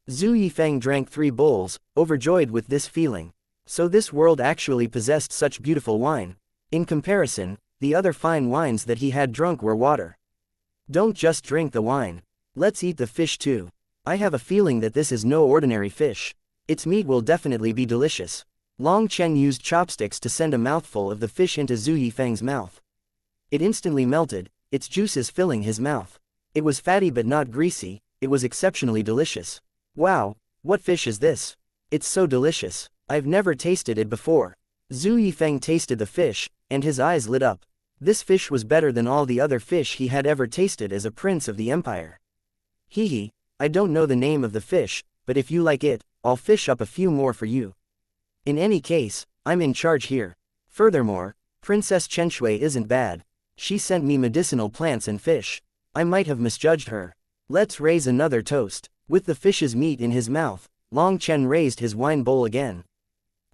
Speaker 1: Zhu Yifeng drank 3 bowls, overjoyed with this feeling. So this world actually possessed such beautiful wine. In comparison, the other fine wines that he had drunk were water. "Don't just drink the wine. Let's eat the fish too. I have a feeling that this is no ordinary fish. Its meat will definitely be delicious." Long Chen used chopsticks to send a mouthful of the fish into Zhu Yifeng's mouth. It instantly melted, its juices filling his mouth. It was fatty but not greasy, it was exceptionally delicious. "Wow, what fish is this? It's so delicious. I've never tasted it before." Zhu Yifeng tasted the fish, and his eyes lit up. This fish was better than all the other fish he had ever tasted as a prince of the empire. "Hehe, I don't know the name of the fish, but if you like it, I'll fish up a few more for you. In any case, I'm in charge here. Furthermore, Princess Chenshui isn't bad. She sent me medicinal plants and fish. I might have misjudged her. Let's raise another toast." With the fish's meat in his mouth, Long Chen raised his wine bowl again.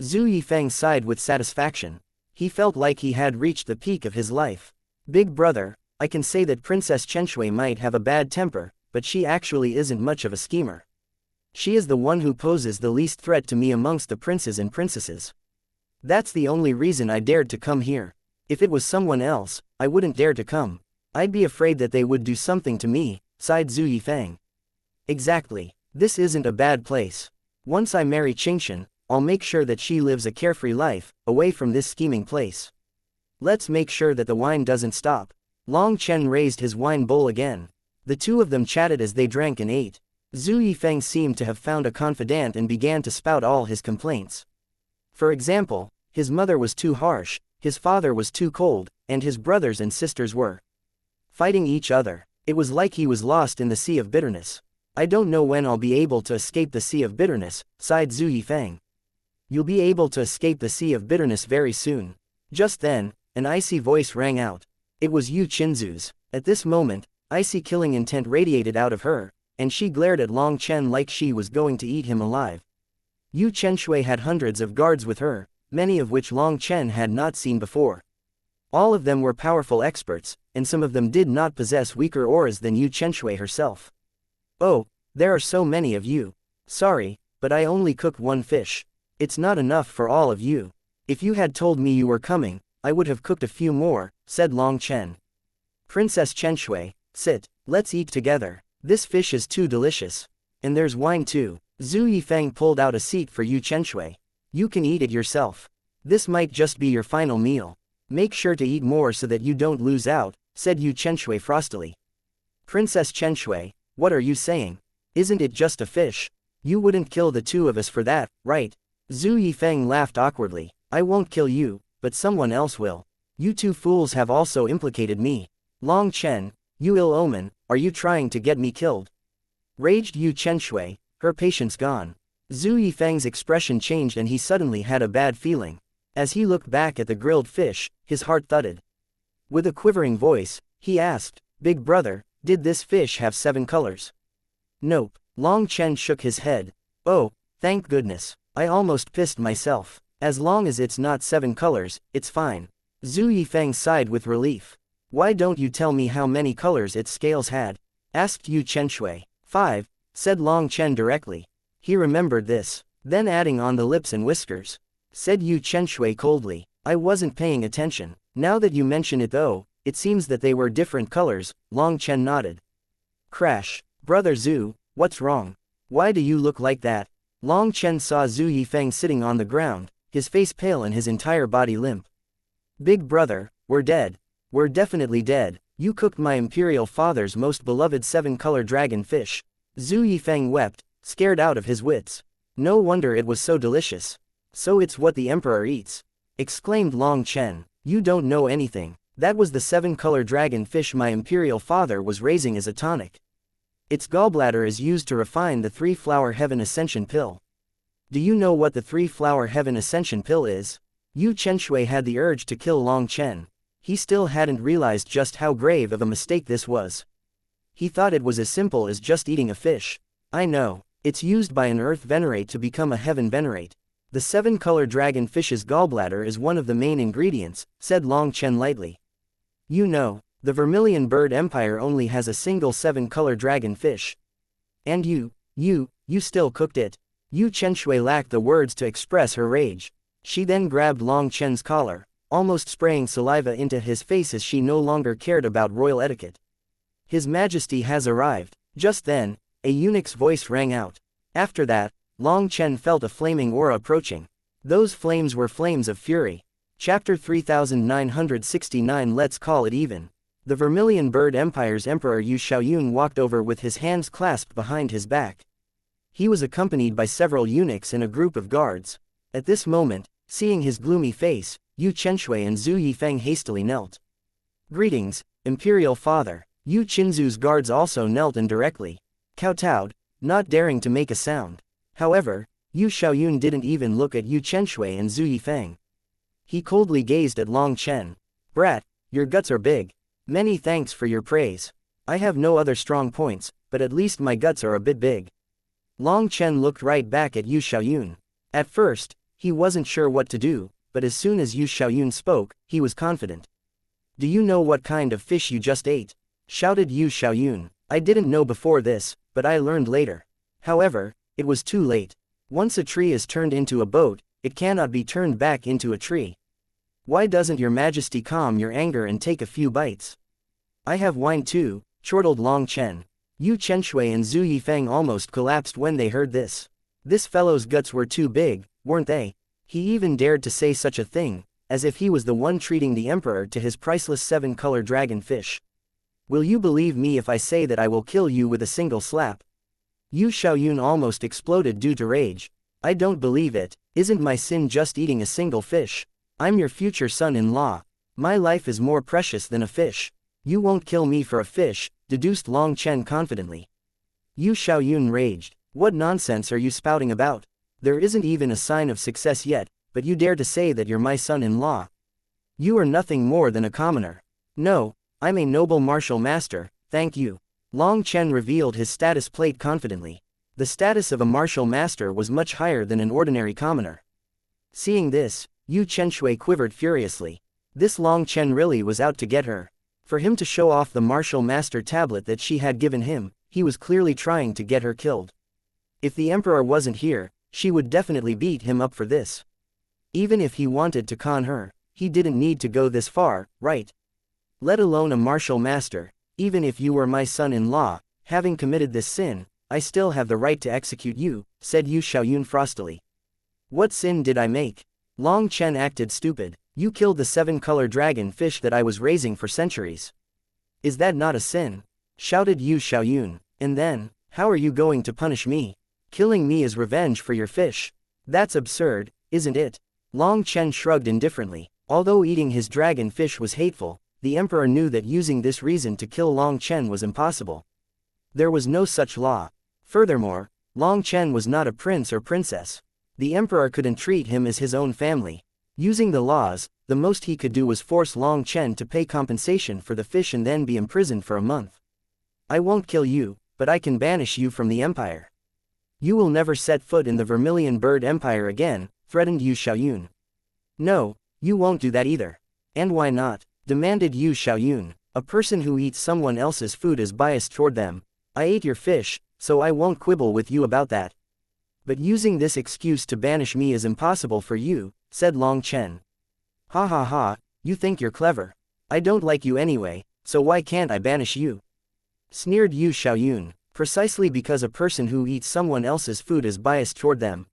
Speaker 1: Zhu Yifeng sighed with satisfaction. He felt like he had reached the peak of his life. "Big brother, I can say that Princess Chenshui might have a bad temper, but she actually isn't much of a schemer. She is the one who poses the least threat to me amongst the princes and princesses. That's the only reason I dared to come here. If it was someone else, I wouldn't dare to come. I'd be afraid that they would do something to me," sighed Zhu Yifeng. "Exactly. This isn't a bad place. Once I marry Xianxia, I'll make sure that she lives a carefree life, away from this scheming place. Let's make sure that the wine doesn't stop." Long Chen raised his wine bowl again. The two of them chatted as they drank and ate. Zhu Yifeng seemed to have found a confidant and began to spout all his complaints. For example, his mother was too harsh, his father was too cold, and his brothers and sisters were fighting each other. It was like he was lost in the sea of bitterness. "I don't know when I'll be able to escape the sea of bitterness," sighed Zhu Yifeng. "You'll be able to escape the sea of bitterness very soon." Just then, an icy voice rang out. It was Yu Qinzu's. At this moment, icy killing intent radiated out of her, and she glared at Long Chen like she was going to eat him alive. Yu Chenshui had hundreds of guards with her, many of which Long Chen had not seen before. All of them were powerful experts, and some of them did not possess weaker auras than Yu Chenshui herself. Oh, there are so many of you. Sorry, but I only cooked one fish. It's not enough for all of you. If you had told me you were coming, I would have cooked a few more, said Long Chen. Princess Chenshui, sit, let's eat together. This fish is too delicious. And there's wine too. Zhu Yifeng pulled out a seat for Yu Chenshui. You can eat it yourself. This might just be your final meal. Make sure to eat more so that you don't lose out, said Yu Chenshui frostily. Princess Chenshui, what are you saying? Isn't it just a fish? You wouldn't kill the two of us for that, right? Zhu Yifeng laughed awkwardly. I won't kill you, but someone else will. You two fools have also implicated me. Long Chen, you ill omen, are you trying to get me killed? Raged Yu Chenshui, her patience gone. Zhu Yifeng's expression changed and he suddenly had a bad feeling. As he looked back at the grilled fish, his heart thudded. With a quivering voice, he asked, Big brother, did this fish have 7 colors? Nope. Long Chen shook his head. Oh, thank goodness. I almost pissed myself. As long as it's not 7 colors, it's fine. Zhu Yifeng sighed with relief. Why don't you tell me how many colors its scales had? Asked Yu Chenshui. 5, said Long Chen directly. He remembered this. Then adding on the lips and whiskers. Said Yu Chenshui coldly. I wasn't paying attention. Now that you mention it though, it seems that they were different colors. Long Chen nodded. Crash. Brother Zhu, what's wrong? Why do you look like that? Long Chen saw Zhu Yifeng sitting on the ground, his face pale and his entire body limp. Big brother, we're dead. We're definitely dead. You cooked my imperial father's most beloved 7-color dragon fish. Zhu Yifeng wept, scared out of his wits. No wonder it was so delicious. So it's what the emperor eats. Exclaimed Long Chen. You don't know anything. That was the 7-color dragon fish my imperial father was raising as a tonic. Its gallbladder is used to refine the 3-flower heaven ascension pill. Do you know what the 3-flower heaven ascension pill is? Yu Chenshui had the urge to kill Long Chen. He still hadn't realized just how grave of a mistake this was. He thought it was as simple as just eating a fish. I know. It's used by an earth venerate to become a heaven venerate. The 7-color dragon fish's gallbladder is one of the main ingredients, said Long Chen lightly. You know, the Vermilion Bird Empire only has a single 7-color dragon fish. And you still cooked it. Yu Chenshui lacked the words to express her rage. She then grabbed Long Chen's collar, almost spraying saliva into his face as she no longer cared about royal etiquette. His Majesty has arrived. Just then, a eunuch's voice rang out. After that, Long Chen felt a flaming aura approaching. Those flames were flames of fury. Chapter 3969. Let's call it even. The Vermilion Bird Empire's Emperor Yu Xiaoyun walked over with his hands clasped behind his back. He was accompanied by several eunuchs and a group of guards. At this moment, seeing his gloomy face, Yu Chenshui and Zhu Yifeng hastily knelt. Greetings, Imperial Father. Yu Qinzu's guards also knelt and directly kowtowed, not daring to make a sound. However, Yu Xiaoyun didn't even look at Yu Chenshui and Zhu Yifeng. He coldly gazed at Long Chen. Brat, your guts are big. Many thanks for your praise. I have no other strong points, but at least my guts are a bit big. Long Chen looked right back at Yu Xiaoyun. At first, he wasn't sure what to do, but as soon as Yu Xiaoyun spoke, he was confident. Do you know what kind of fish you just ate? Shouted Yu Xiaoyun. I didn't know before this, but I learned later. However, it was too late. Once a tree is turned into a boat, it cannot be turned back into a tree. Why doesn't your Majesty calm your anger and take a few bites? I have wine too, chortled Long Chen. Yu Chenshui and Zhu Yifeng almost collapsed when they heard this. This fellow's guts were too big, weren't they? He even dared to say such a thing, as if he was the one treating the emperor to his priceless 7-color dragon fish. Will you believe me if I say that I will kill you with a single slap? Yu Xiaoyun almost exploded due to rage. I don't believe it. Isn't my sin just eating a single fish? I'm your future son-in-law. My life is more precious than a fish. You won't kill me for a fish, deduced Long Chen confidently. Yu Xiaoyun raged. What nonsense are you spouting about? There isn't even a sign of success yet, but you dare to say that you're my son-in-law. You are nothing more than a commoner. No, I'm a noble martial master, thank you. Long Chen revealed his status plate confidently. The status of a martial master was much higher than an ordinary commoner. Seeing this, Yu Chenshui quivered furiously. This Long Chen really was out to get her. For him to show off the martial master tablet that she had given him, he was clearly trying to get her killed. If the emperor wasn't here, she would definitely beat him up for this. Even if he wanted to con her, he didn't need to go this far, right? Let alone a martial master. Even if you were my son-in-law, having committed this sin, I still have the right to execute you, said Yu Xiaoyun frostily. What sin did I make? Long Chen acted stupid. You killed the 7-color dragon fish that I was raising for centuries. Is that not a sin? Shouted Yu Xiaoyun. And then, how are you going to punish me? Killing me is revenge for your fish. That's absurd, isn't it? Long Chen shrugged indifferently. Although eating his dragon fish was hateful, the emperor knew that using this reason to kill Long Chen was impossible. There was no such law. Furthermore, Long Chen was not a prince or princess. The emperor couldn't treat him as his own family. Using the laws, the most he could do was force Long Chen to pay compensation for the fish and then be imprisoned for a month. I won't kill you, but I can banish you from the empire. You will never set foot in the Vermilion Bird Empire again, threatened Yu Xiaoyun. No, you won't do that either. And why not? Demanded Yu Xiaoyun. A person who eats someone else's food is biased toward them. I ate your fish, so I won't quibble with you about that. But using this excuse to banish me is impossible for you, said Long Chen. Ha ha ha, you think you're clever. I don't like you anyway, so why can't I banish you? Sneered Yu Xiaoyun. Precisely because a person who eats someone else's food is biased toward them.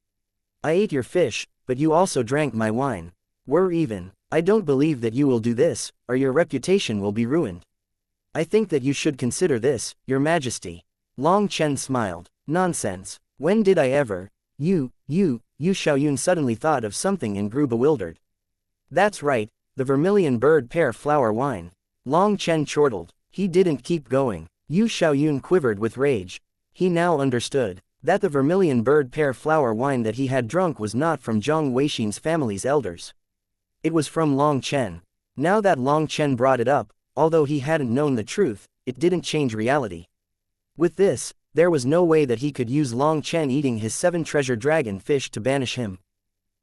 Speaker 1: I ate your fish, but you also drank my wine. We're even. I don't believe that you will do this, or your reputation will be ruined. I think that you should consider this, Your Majesty. Long Chen smiled. Nonsense. When did I ever? Yu Xiaoyun suddenly thought of something and grew bewildered. That's right, the Vermilion Bird Pear Flower Wine. Long Chen chortled. He didn't keep going. Yu Xiaoyun quivered with rage. He now understood that the Vermilion Bird Pear Flower Wine that he had drunk was not from Zhang Weixin's family's elders. It was from Long Chen. Now that Long Chen brought it up, although he hadn't known the truth, it didn't change reality. With this, there was no way that he could use Long Chen eating his 7-treasure dragon fish to banish him.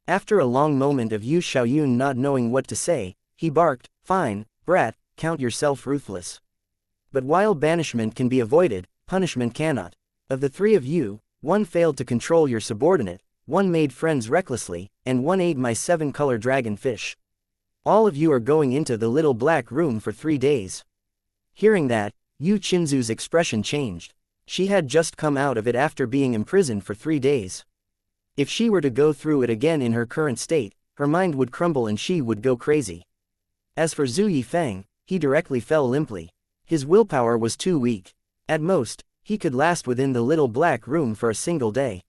Speaker 1: After a long moment of Yu Xiaoyun not knowing what to say, he barked, "Fine, brat, count yourself ruthless. But while banishment can be avoided, punishment cannot. Of the 3 of you, 1 failed to control your subordinate, 1 made friends recklessly, and 1 ate my 7-color dragon fish. All of you are going into the little black room for 3 days." Hearing that, Yu Qinzu's expression changed. She had just come out of it after being imprisoned for 3 days. If she were to go through it again in her current state, her mind would crumble and she would go crazy. As for Zhu Yifeng, he directly fell limply. His willpower was too weak. At most, he could last within the little black room for a single day.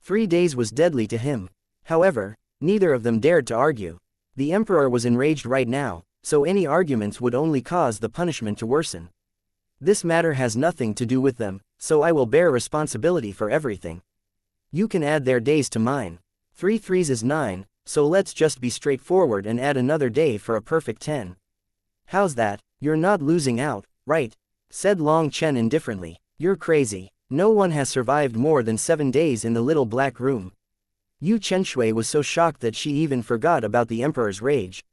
Speaker 1: 3 days was deadly to him. However, neither of them dared to argue. The emperor was enraged right now, so any arguments would only cause the punishment to worsen. This matter has nothing to do with them, so I will bear responsibility for everything. You can add their days to mine. 3 threes is 9, so let's just be straightforward and add another day for a perfect 10. How's that? You're not losing out, right? Said Long Chen indifferently. You're crazy. No one has survived more than 7 days in the little black room. Yu Chenshui was so shocked that she even forgot about the emperor's rage.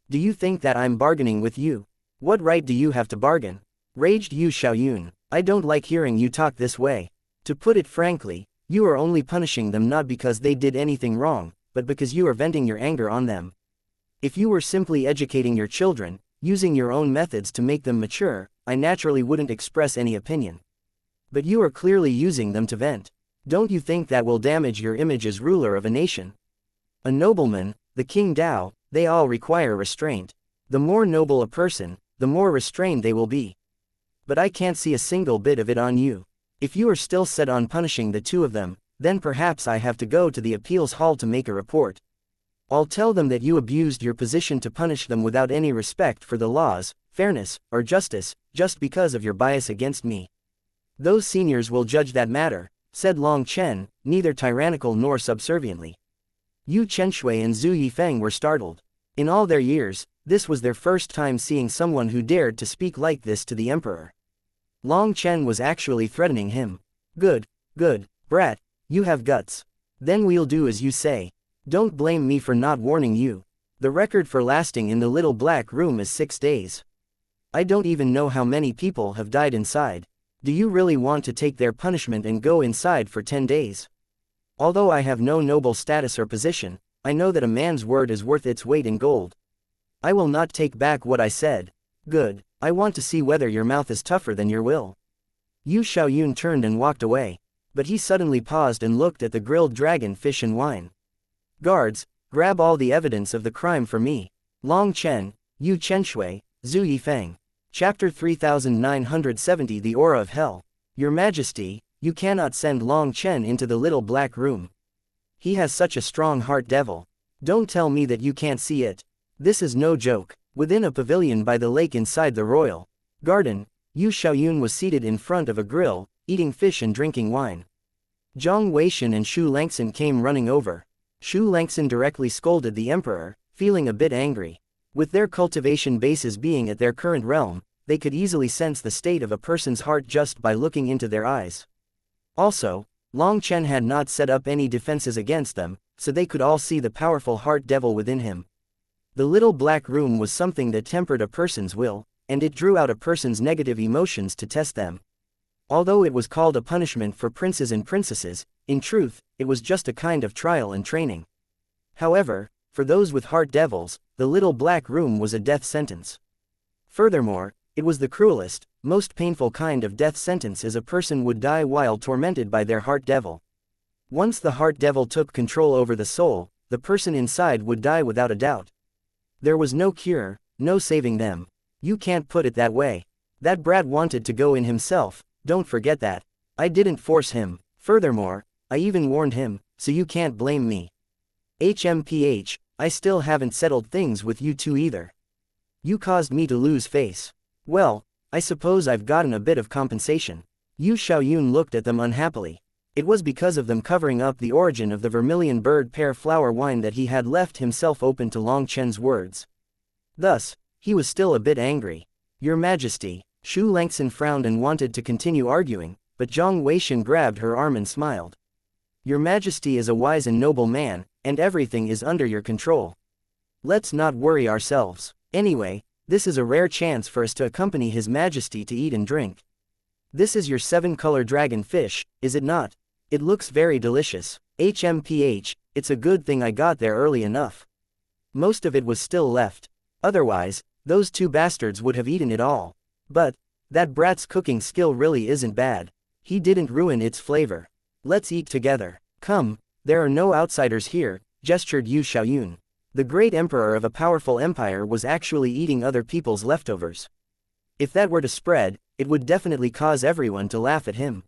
Speaker 1: Do you think that I'm bargaining with you? What right do you have to bargain? Raged Yu Xiaoyun. I don't like hearing you talk this way. To put it frankly, you are only punishing them not because they did anything wrong, but because you are venting your anger on them. If you were simply educating your children, using your own methods to make them mature, I naturally wouldn't express any opinion. But you are clearly using them to vent. Don't you think that will damage your image as ruler of a nation? A nobleman, the King Dao, they all require restraint. The more noble a person, the more restrained they will be. But I can't see a single bit of it on you. If you are still set on punishing the 2 of them, then perhaps I have to go to the appeals hall to make a report. I'll tell them that you abused your position to punish them without any respect for the laws, fairness, or justice, just because of your bias against me. Those seniors will judge that matter, said Long Chen, neither tyrannical nor subserviently. Yu Chenshui and Zhu Yifeng were startled. In all their years, this was their first time seeing someone who dared to speak like this to the emperor. Long Chen was actually threatening him. Good, brat, you have guts. Then we'll do as you say. Don't blame me for not warning you. The record for lasting in the little black room is 6 days. I don't even know how many people have died inside. Do you really want to take their punishment and go inside for 10 days? Although I have no noble status or position, I know that a man's word is worth its weight in gold. I will not take back what I said. Good, I want to see whether your mouth is tougher than your will. Yu Xiaoyun turned and walked away, but he suddenly paused and looked at the grilled dragon fish and wine. Guards, grab all the evidence of the crime for me. Long Chen, Yu Chenshui, Zhu Yifeng. Chapter 3970 The Aura of Hell. Your Majesty, you cannot send Long Chen into the little black room. He has such a strong heart devil. Don't tell me that you can't see it. This is no joke. Within a pavilion by the lake inside the royal garden, Yu Xiaoyun was seated in front of a grill, eating fish and drinking wine. Zhang Weishan and Xu Langxin came running over. Xu Langxin directly scolded the emperor, feeling a bit angry. With their cultivation bases being at their current realm, they could easily sense the state of a person's heart just by looking into their eyes. Also, Long Chen had not set up any defenses against them, so they could all see the powerful heart devil within him. The little black room was something that tempered a person's will, and it drew out a person's negative emotions to test them. Although it was called a punishment for princes and princesses, in truth, it was just a kind of trial and training. However, for those with heart devils, the little black room was a death sentence. Furthermore, it was the cruelest, most painful kind of death sentence, as a person would die while tormented by their heart devil. Once the heart devil took control over the soul, the person inside would die without a doubt. There was no cure, no saving them. You can't put it that way. That brat wanted to go in himself, don't forget that. I didn't force him. Furthermore, I even warned him, so you can't blame me. HMPH, I still haven't settled things with you two either. You caused me to lose face. Well, I suppose I've gotten a bit of compensation. Yu Xiaoyun looked at them unhappily. It was because of them covering up the origin of the vermilion bird pear flower wine that he had left himself open to Long Chen's words. Thus, he was still a bit angry. Your Majesty, Xu Langxin frowned and wanted to continue arguing, but Zhang Weishan grabbed her arm and smiled. Your Majesty is a wise and noble man, and everything is under your control. Let's not worry ourselves. Anyway, this is a rare chance for us to accompany His Majesty to eat and drink. This is your 7-color dragon fish, is it not? It looks very delicious. HMPH, it's a good thing I got there early enough. Most of it was still left. Otherwise, those two bastards would have eaten it all. But, that brat's cooking skill really isn't bad. He didn't ruin its flavor. Let's eat together. Come, there are no outsiders here, gestured Yu Xiaoyun. The great emperor of a powerful empire was actually eating other people's leftovers. If that were to spread, it would definitely cause everyone to laugh at him.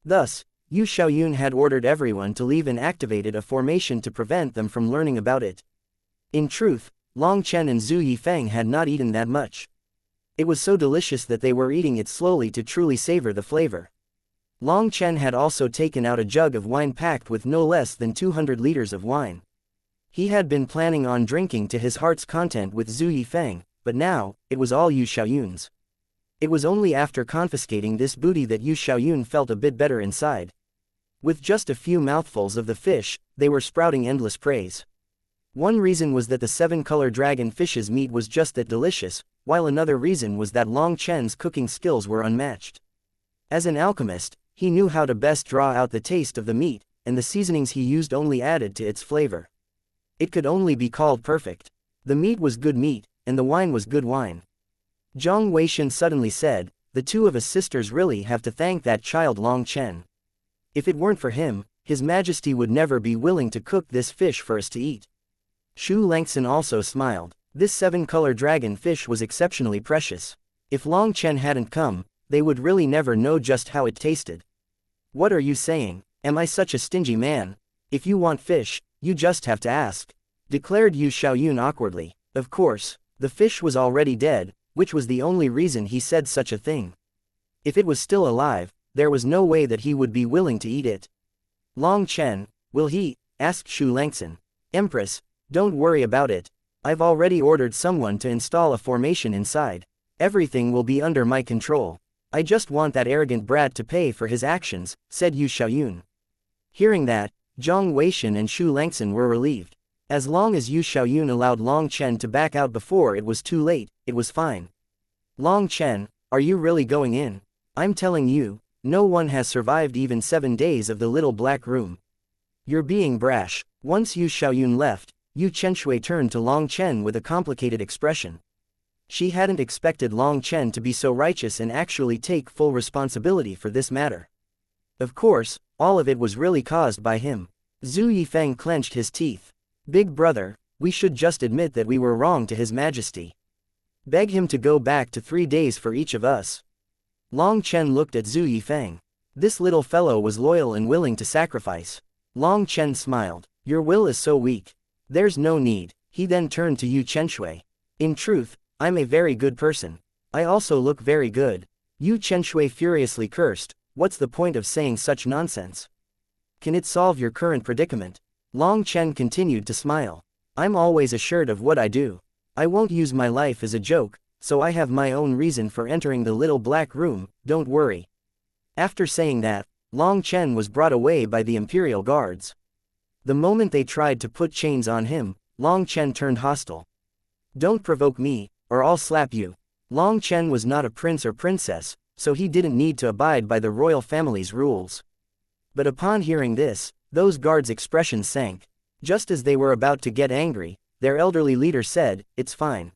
Speaker 1: Thus, Yu Xiaoyun had ordered everyone to leave and activated a formation to prevent them from learning about it. In truth, Long Chen and Zhu Yifeng had not eaten that much. It was so delicious that they were eating it slowly to truly savor the flavor. Long Chen had also taken out a jug of wine packed with no less than 200 liters of wine. He had been planning on drinking to his heart's content with Zhu Yifeng, but now, it was all Yu Xiaoyun's. It was only after confiscating this booty that Yu Xiaoyun felt a bit better inside. With just a few mouthfuls of the fish, they were sprouting endless praise. One reason was that the 7-color dragon fish's meat was just that delicious, while another reason was that Long Chen's cooking skills were unmatched. As an alchemist, he knew how to best draw out the taste of the meat, and the seasonings he used only added to its flavor. It could only be called perfect. The meat was good meat, and the wine was good wine. Zhang Weishan suddenly said, the two of us sisters really have to thank that child Long Chen. If it weren't for him, His Majesty would never be willing to cook this fish for us to eat. Xu Langxin also smiled. This 7-color dragon fish was exceptionally precious. If Long Chen hadn't come, they would really never know just how it tasted. What are you saying? Am I such a stingy man? If you want fish, you just have to ask, declared Yu Xiaoyun awkwardly. Of course, the fish was already dead, which was the only reason he said such a thing. If it was still alive, there was no way that he would be willing to eat it. Long Chen, will he? Asked Xu Langxin. Empress, don't worry about it. I've already ordered someone to install a formation inside. Everything will be under my control. I just want that arrogant brat to pay for his actions, said Yu Xiaoyun. Hearing that, Zhang Weishan and Xu Langxin were relieved. As long as Yu Xiaoyun allowed Long Chen to back out before it was too late, it was fine. Long Chen, are you really going in? I'm telling you, no one has survived even 7 days of the little black room. You're being brash. Once Yu Xiaoyun left, Yu Chenshui turned to Long Chen with a complicated expression. She hadn't expected Long Chen to be so righteous and actually take full responsibility for this matter. Of course, all of it was really caused by him. Zhu Yifeng clenched his teeth. Big brother, we should just admit that we were wrong to His Majesty. Beg him to go back to 3 days for each of us. Long Chen looked at Zhu Yifeng. This little fellow was loyal and willing to sacrifice. Long Chen smiled. Your will is so weak. There's no need. He then turned to Yu Chenshui. In truth, I'm a very good person. I also look very good. Yu Chenshui furiously cursed. What's the point of saying such nonsense? Can it solve your current predicament? Long Chen continued to smile. I'm always assured of what I do. I won't use my life as a joke, so I have my own reason for entering the little black room, don't worry. After saying that, Long Chen was brought away by the Imperial Guards. The moment they tried to put chains on him, Long Chen turned hostile. Don't provoke me, or I'll slap you. Long Chen was not a prince or princess, so he didn't need to abide by the royal family's rules. But upon hearing this, those guards' expressions sank. Just as they were about to get angry, their elderly leader said, "It's fine."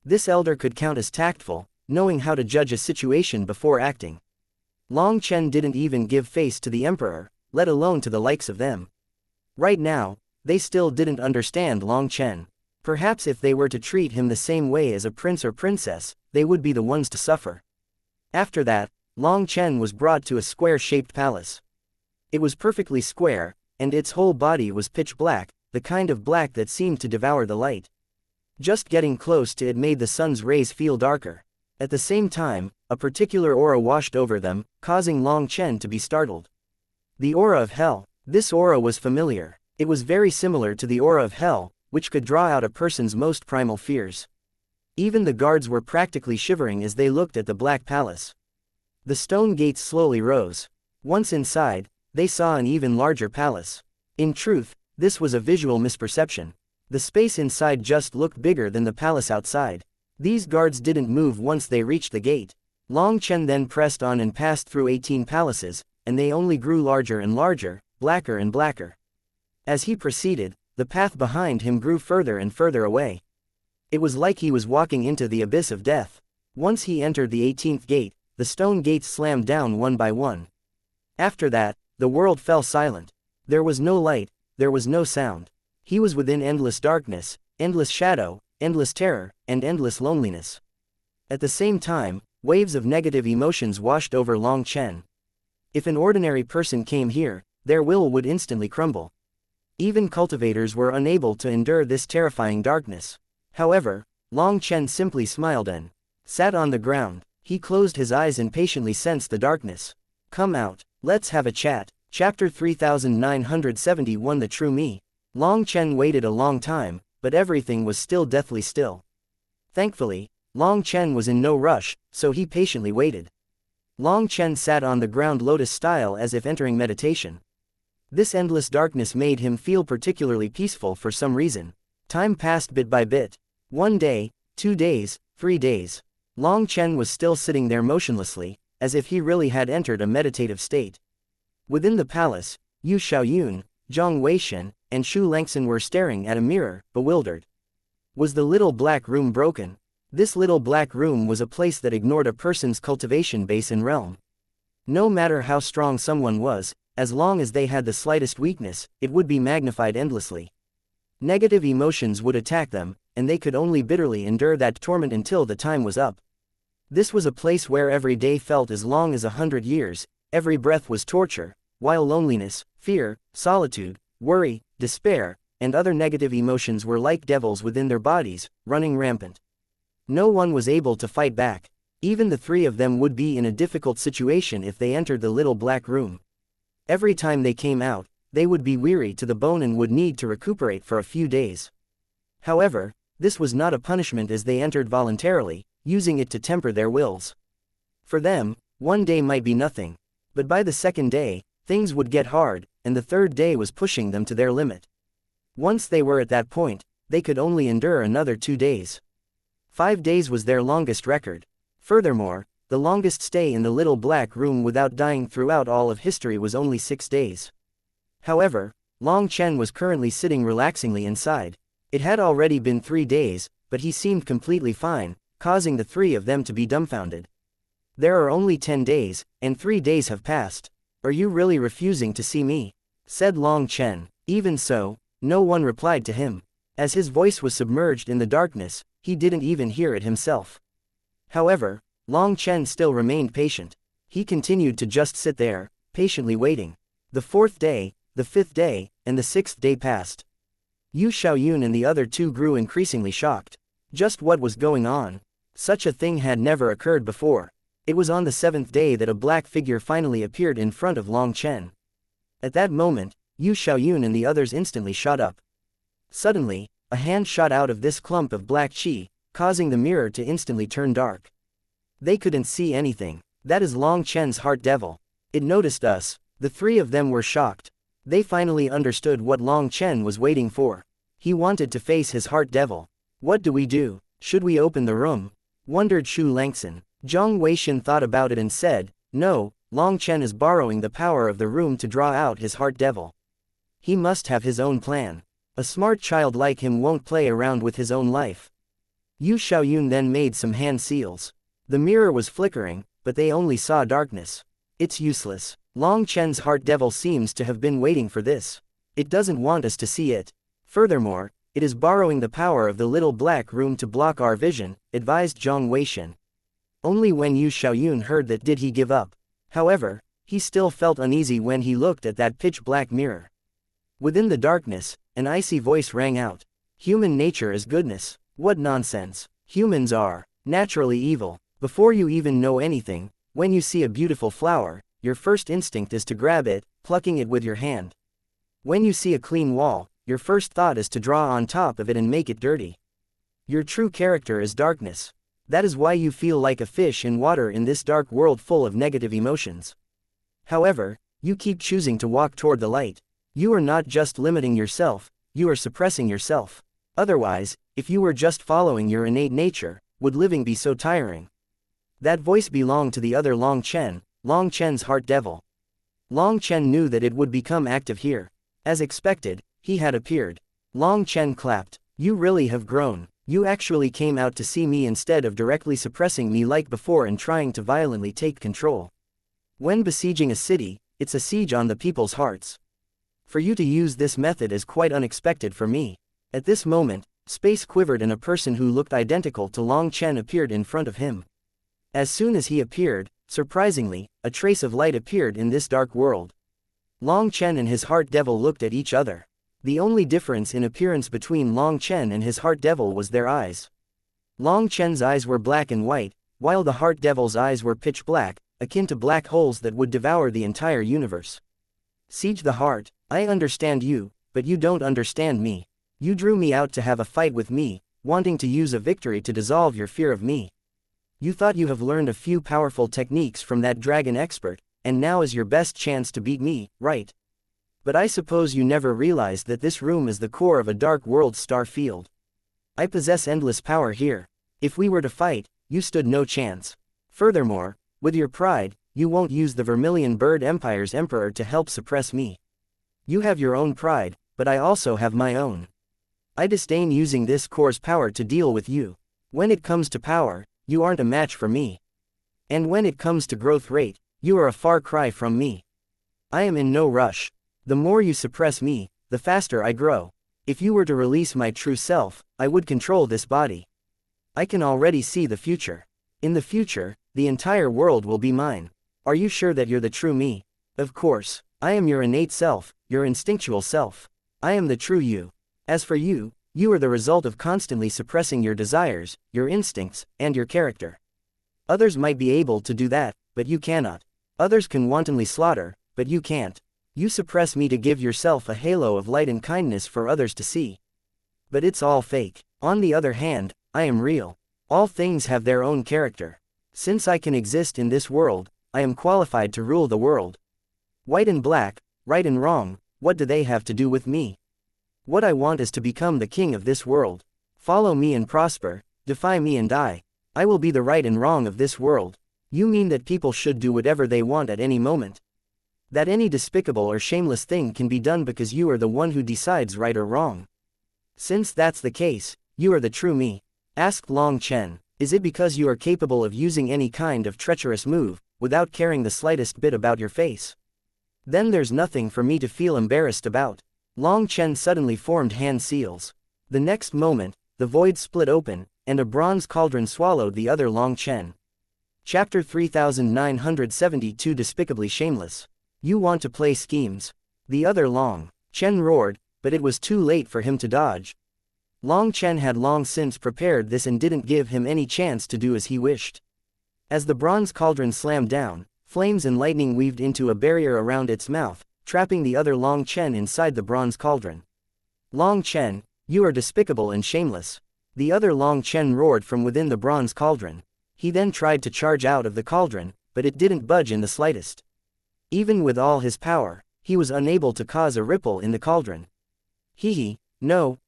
Speaker 1: This elder could count as tactful, knowing how to judge a situation before acting. Long Chen didn't even give face to the emperor, let alone to the likes of them. Right now, they still didn't understand Long Chen. Perhaps if they were to treat him the same way as a prince or princess, they would be the ones to suffer. After that, Long Chen was brought to a square-shaped palace. It was perfectly square, and its whole body was pitch black, the kind of black that seemed to devour the light. Just getting close to it made the sun's rays feel darker. At the same time, a particular aura washed over them, causing Long Chen to be startled. The aura of hell. This aura was familiar. It was very similar to the aura of hell, which could draw out a person's most primal fears. Even the guards were practically shivering as they looked at the Black Palace. The stone gates slowly rose. Once inside, they saw an even larger palace. In truth, this was a visual misperception. The space inside just looked bigger than the palace outside. These guards didn't move once they reached the gate. Long Chen then pressed on and passed through 18 palaces, and they only grew larger and larger, blacker and blacker. As he proceeded, the path behind him grew further and further away. It was like he was walking into the abyss of death. Once he entered the 18th gate, the stone gates slammed down one by one. After that, the world fell silent. There was no light, there was no sound. He was within endless darkness, endless shadow, endless terror, and endless loneliness. At the same time, waves of negative emotions washed over Long Chen. If an ordinary person came here, their will would instantly crumble. Even cultivators were unable to endure this terrifying darkness. However, Long Chen simply smiled and sat on the ground. He closed his eyes and patiently sensed the darkness. Come out, let's have a chat. Chapter 3971 The True Me. Long Chen waited a long time, but everything was still deathly still. Thankfully, Long Chen was in no rush, so he patiently waited. Long Chen sat on the ground lotus style as if entering meditation. This endless darkness made him feel particularly peaceful for some reason. Time passed bit by bit. 1 day, 2 days, 3 days. Long Chen was still sitting there motionlessly, as if he really had entered a meditative state. Within the palace, Yu Xiaoyun, Zhang Weishen, and Shu Lengxin were staring at a mirror, bewildered. Was the little black room broken? This little black room was a place that ignored a person's cultivation base and realm. No matter how strong someone was, as long as they had the slightest weakness, it would be magnified endlessly. Negative emotions would attack them, and they could only bitterly endure that torment until the time was up. This was a place where every day felt as long as 100 years, every breath was torture, while loneliness, fear, solitude, worry, despair, and other negative emotions were like devils within their bodies, running rampant. No one was able to fight back. Even the 3 of them would be in a difficult situation if they entered the little black room. Every time they came out, they would be weary to the bone and would need to recuperate for a few days. However, this was not a punishment as they entered voluntarily, using it to temper their wills. For them, 1 day might be nothing. But by the 2nd day, things would get hard, and the 3rd day was pushing them to their limit. Once they were at that point, they could only endure another 2 days. 5 days was their longest record. Furthermore, the longest stay in the little black room without dying throughout all of history was only 6 days. However, Long Chen was currently sitting relaxingly inside. It had already been 3 days, but he seemed completely fine, causing the 3 of them to be dumbfounded. There are only 10 days, and 3 days have passed. Are you really refusing to see me? Said Long Chen. Even so, no one replied to him. As his voice was submerged in the darkness, he didn't even hear it himself. However, Long Chen still remained patient. He continued to just sit there, patiently waiting. The 4th day, the 5th day, and the 6th day passed. Yu Xiaoyun and the other 2 grew increasingly shocked. Just what was going on? Such a thing had never occurred before. It was on the 7th day that a black figure finally appeared in front of Long Chen. At that moment, Yu Xiaoyun and the others instantly shot up. Suddenly, a hand shot out of this clump of black qi, causing the mirror to instantly turn dark. They couldn't see anything. That is Long Chen's heart devil. It noticed us. The 3 of them were shocked. They finally understood what Long Chen was waiting for. He wanted to face his heart devil. What do we do? Should we open the room? Wondered Shu Langxin. Zhang Weishan thought about it and said, no, Long Chen is borrowing the power of the room to draw out his heart devil. He must have his own plan. A smart child like him won't play around with his own life. Yu Xiaoyun then made some hand seals. The mirror was flickering, but they only saw darkness. It's useless. Long Chen's heart devil seems to have been waiting for this. It doesn't want us to see it. Furthermore, it is borrowing the power of the little black room to block our vision, advised Zhang Weishan. Only when Yu Xiaoyun heard that did he give up. However, he still felt uneasy when he looked at that pitch-black mirror. Within the darkness, an icy voice rang out. Human nature is goodness. What nonsense. Humans are naturally evil. Before you even know anything, when you see a beautiful flower, your first instinct is to grab it, plucking it with your hand. When you see a clean wall, your first thought is to draw on top of it and make it dirty. Your true character is darkness. That is why you feel like a fish in water in this dark world full of negative emotions. However, you keep choosing to walk toward the light. You are not just limiting yourself, you are suppressing yourself. Otherwise, if you were just following your innate nature, would living be so tiring? That voice belonged to the other Long Chen's heart devil. Long Chen knew that it would become active here. As expected, he had appeared. Long Chen clapped. You really have grown. You actually came out to see me instead of directly suppressing me like before and trying to violently take control. When besieging a city, it's a siege on the people's hearts. For you to use this method is quite unexpected for me. At this moment, space quivered and a person who looked identical to Long Chen appeared in front of him. As soon as he appeared, surprisingly, a trace of light appeared in this dark world. Long Chen and his heart devil looked at each other. The only difference in appearance between Long Chen and his heart devil was their eyes. Long Chen's eyes were black and white, while the heart devil's eyes were pitch black, akin to black holes that would devour the entire universe. Siege the heart. I understand you, but you don't understand me. You drew me out to have a fight with me, wanting to use a victory to dissolve your fear of me. You thought you have learned a few powerful techniques from that dragon expert, and now is your best chance to beat me, right? But I suppose you never realized that this room is the core of a dark world star field. I possess endless power here. If we were to fight, you stood no chance. Furthermore, with your pride, you won't use the Vermilion Bird Empire's emperor to help suppress me. You have your own pride, but I also have my own. I disdain using this core's power to deal with you. When it comes to power, you aren't a match for me. And when it comes to growth rate, you are a far cry from me. I am in no rush. The more you suppress me, the faster I grow. If you were to release my true self, I would control this body. I can already see the future. In the future, the entire world will be mine. Are you sure that you're the true me? Of course. I am your innate self, your instinctual self. I am the true you. As for you, you are the result of constantly suppressing your desires, your instincts, and your character. Others might be able to do that, but you cannot. Others can wantonly slaughter, but you can't. You suppress me to give yourself a halo of light and kindness for others to see. But it's all fake. On the other hand, I am real. All things have their own character. Since I can exist in this world, I am qualified to rule the world. White and black, right and wrong, what do they have to do with me? What I want is to become the king of this world. Follow me and prosper, defy me and die. I will be the right and wrong of this world. You mean that people should do whatever they want at any moment? That any despicable or shameless thing can be done because you are the one who decides right or wrong? Since that's the case, you are the true me. Asked Long Chen. Is it because you are capable of using any kind of treacherous move, without caring the slightest bit about your face? Then there's nothing for me to feel embarrassed about. Long Chen suddenly formed hand seals. The next moment, the void split open, and a bronze cauldron swallowed the other Long Chen. Chapter 3972 Despicably Shameless. You want to play schemes? The other Long Chen roared, but it was too late for him to dodge. Long Chen had long since prepared this and didn't give him any chance to do as he wished. As the bronze cauldron slammed down, flames and lightning weaved into a barrier around its mouth, trapping the other Long Chen inside the bronze cauldron. Long Chen, you are despicable and shameless. The other Long Chen roared from within the bronze cauldron. He then tried to charge out of the cauldron, but it didn't budge in the slightest. Even with all his power, he was unable to cause a ripple in the cauldron. Hee, no,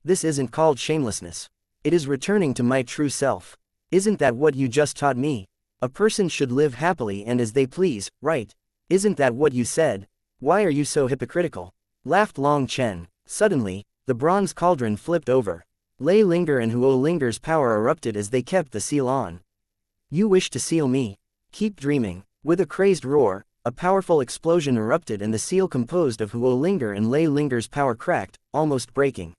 Speaker 1: this isn't called shamelessness. It is returning to my true self. Isn't that what you just taught me? A person should live happily and as they please, right? Isn't that what you said? Why are you so hypocritical? Laughed Long Chen. Suddenly, the bronze cauldron flipped over. Lei Linger and Huo Linger's power erupted as they kept the seal on. You wish to seal me? Keep dreaming. With a crazed roar, a powerful explosion erupted and the seal composed of Huo Linger and Lei Linger's power cracked, almost breaking.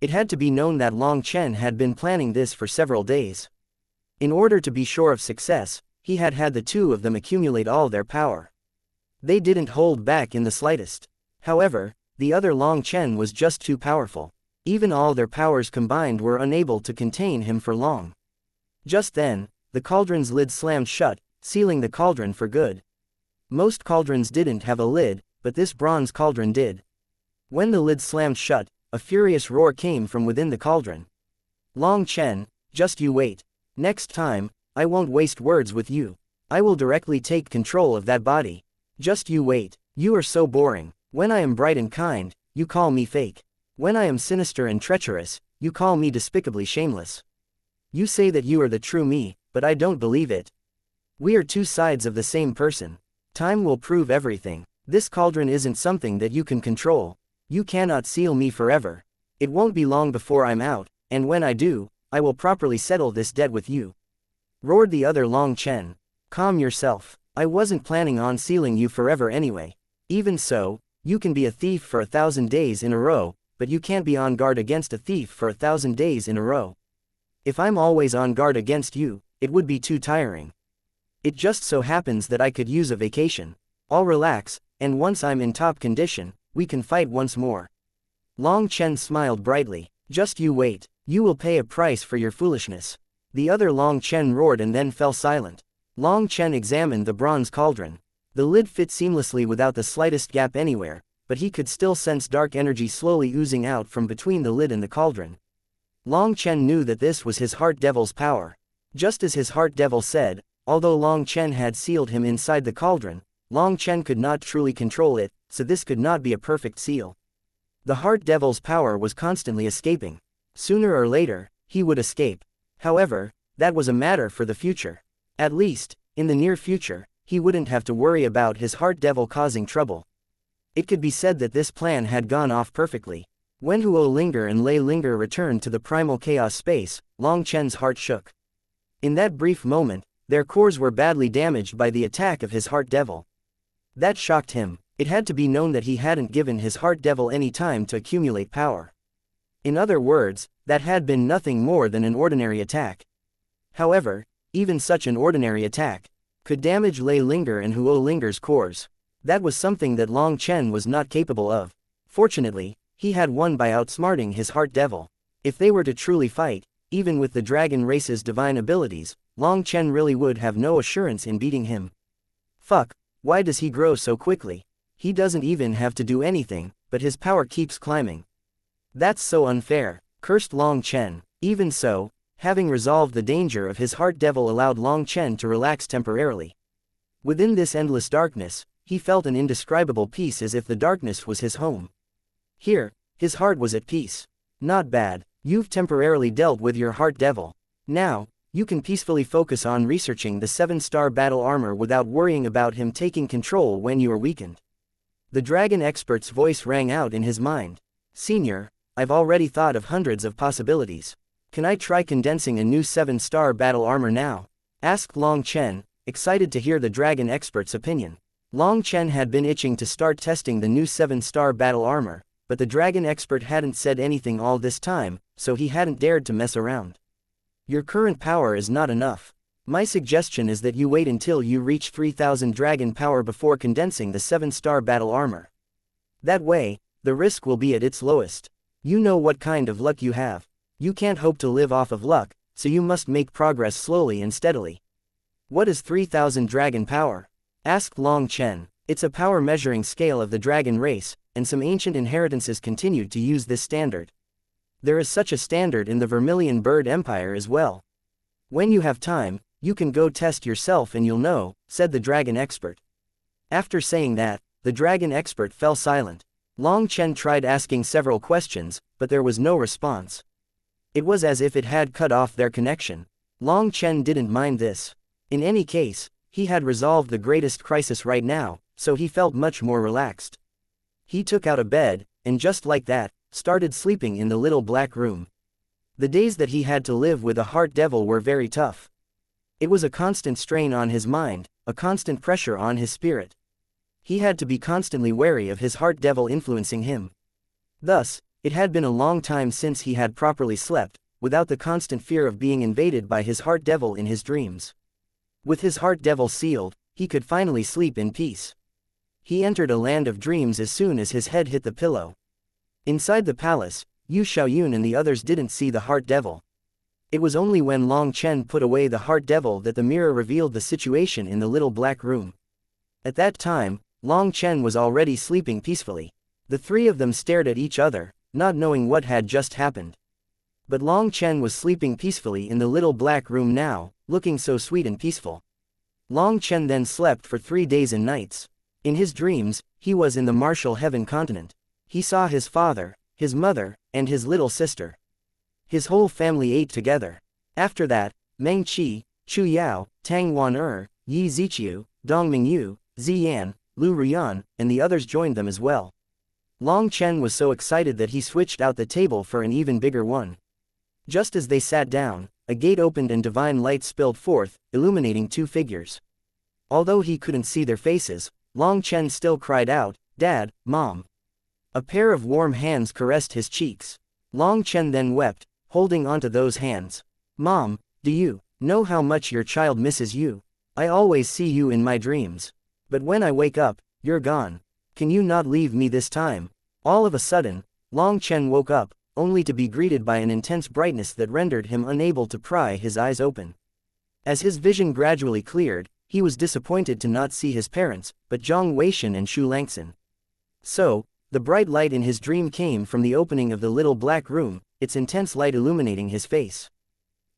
Speaker 1: It had to be known that Long Chen had been planning this for several days. In order to be sure of success, he had had the two of them accumulate all their power. They didn't hold back in the slightest. However, the other Long Chen was just too powerful. Even all their powers combined were unable to contain him for long. Just then, the cauldron's lid slammed shut, sealing the cauldron for good. Most cauldrons didn't have a lid, but this bronze cauldron did. When the lid slammed shut, a furious roar came from within the cauldron. Long Chen, just you wait. Next time, I won't waste words with you. I will directly take control of that body. Just you wait. You are so boring. When I am bright and kind, you call me fake. When I am sinister and treacherous, you call me despicably shameless. You say that you are the true me, but I don't believe it. We are two sides of the same person. Time will prove everything. This cauldron isn't something that you can control. You cannot seal me forever. It won't be long before I'm out, and when I do, I will properly settle this debt with you. Roared the other Long Chen. Calm yourself. I wasn't planning on sealing you forever anyway. Even so, you can be a thief for 1,000 days in a row, but you can't be on guard against a thief for 1,000 days in a row. If I'm always on guard against you, it would be too tiring. It just so happens that I could use a vacation. I'll relax, and once I'm in top condition, we can fight once more. Long Chen smiled brightly. Just you wait. You will pay a price for your foolishness. The other Long Chen roared and then fell silent. Long Chen examined the bronze cauldron. The lid fit seamlessly without the slightest gap anywhere, but he could still sense dark energy slowly oozing out from between the lid and the cauldron. Long Chen knew that this was his heart devil's power. Just as his heart devil said, although Long Chen had sealed him inside the cauldron, Long Chen could not truly control it, so this could not be a perfect seal. The heart devil's power was constantly escaping. Sooner or later, he would escape. However, that was a matter for the future. At least, in the near future, he wouldn't have to worry about his heart devil causing trouble. It could be said that this plan had gone off perfectly. When Huo Linger and Lei Linger returned to the primal chaos space, Long Chen's heart shook. In that brief moment, their cores were badly damaged by the attack of his heart devil. That shocked him. It had to be known that he hadn't given his heart devil any time to accumulate power. In other words, that had been nothing more than an ordinary attack. However, even such an ordinary attack could damage Lei Linger and Huo Linger's cores. That was something that Long Chen was not capable of. Fortunately, he had won by outsmarting his heart devil. If they were to truly fight, even with the dragon race's divine abilities, Long Chen really would have no assurance in beating him. Fuck, why does he grow so quickly? He doesn't even have to do anything, but his power keeps climbing. That's so unfair, cursed Long Chen. Even so, having resolved the danger of his heart devil allowed Long Chen to relax temporarily. Within this endless darkness, he felt an indescribable peace as if the darkness was his home. Here, his heart was at peace. Not bad, you've temporarily dealt with your heart devil. Now, you can peacefully focus on researching the 7-star battle armor without worrying about him taking control when you are weakened. The dragon expert's voice rang out in his mind. Senior, I've already thought of hundreds of possibilities. Can I try condensing a new 7-star battle armor now? Asked Long Chen, excited to hear the dragon expert's opinion. Long Chen had been itching to start testing the new 7-star battle armor, but the dragon expert hadn't said anything all this time, so he hadn't dared to mess around. Your current power is not enough. My suggestion is that you wait until you reach 3000 dragon power before condensing the 7-star battle armor. That way, the risk will be at its lowest. You know what kind of luck you have. You can't hope to live off of luck, so you must make progress slowly and steadily. What is 3000 dragon power? Asked Long Chen. It's a power measuring scale of the dragon race, and some ancient inheritances continued to use this standard. There is such a standard in the Vermilion Bird Empire as well. When you have time, you can go test yourself and you'll know, said the dragon expert. After saying that, the dragon expert fell silent. Long Chen tried asking several questions, but there was no response. It was as if it had cut off their connection. Long Chen didn't mind this. In any case, he had resolved the greatest crisis right now, so he felt much more relaxed. He took out a bed, and just like that, started sleeping in the little black room. The days that he had to live with a heart devil were very tough. It was a constant strain on his mind, a constant pressure on his spirit. He had to be constantly wary of his heart devil influencing him. Thus, it had been a long time since he had properly slept, without the constant fear of being invaded by his heart devil in his dreams. With his heart devil sealed, he could finally sleep in peace. He entered a land of dreams as soon as his head hit the pillow. Inside the palace, Yu Xiaoyun and the others didn't see the heart devil. It was only when Long Chen put away the heart devil that the mirror revealed the situation in the little black room. At that time, Long Chen was already sleeping peacefully. The three of them stared at each other, not knowing what had just happened. But Long Chen was sleeping peacefully in the little black room now, looking so sweet and peaceful. Long Chen then slept for 3 days and nights. In his dreams, he was in the martial heaven continent. He saw his father, his mother, and his little sister. His whole family ate together. After that, Meng Qi, Chu Yao, Tang Wan Yi Ziqiu, Dong Mingyu, Ziyan, Lu Ruyan, and the others joined them as well. Long Chen was so excited that he switched out the table for an even bigger one. Just as they sat down, a gate opened and divine light spilled forth, illuminating 2 figures. Although he couldn't see their faces, Long Chen still cried out, "Dad, Mom." A pair of warm hands caressed his cheeks. Long Chen then wept, holding onto those hands. "Mom, do you know how much your child misses you? I always see you in my dreams. But when I wake up, you're gone. Can you not leave me this time?" All of a sudden, Long Chen woke up, only to be greeted by an intense brightness that rendered him unable to pry his eyes open. As his vision gradually cleared, he was disappointed to not see his parents, but Zhang Weishan and Xu Langxin. So, the bright light in his dream came from the opening of the little black room, its intense light illuminating his face.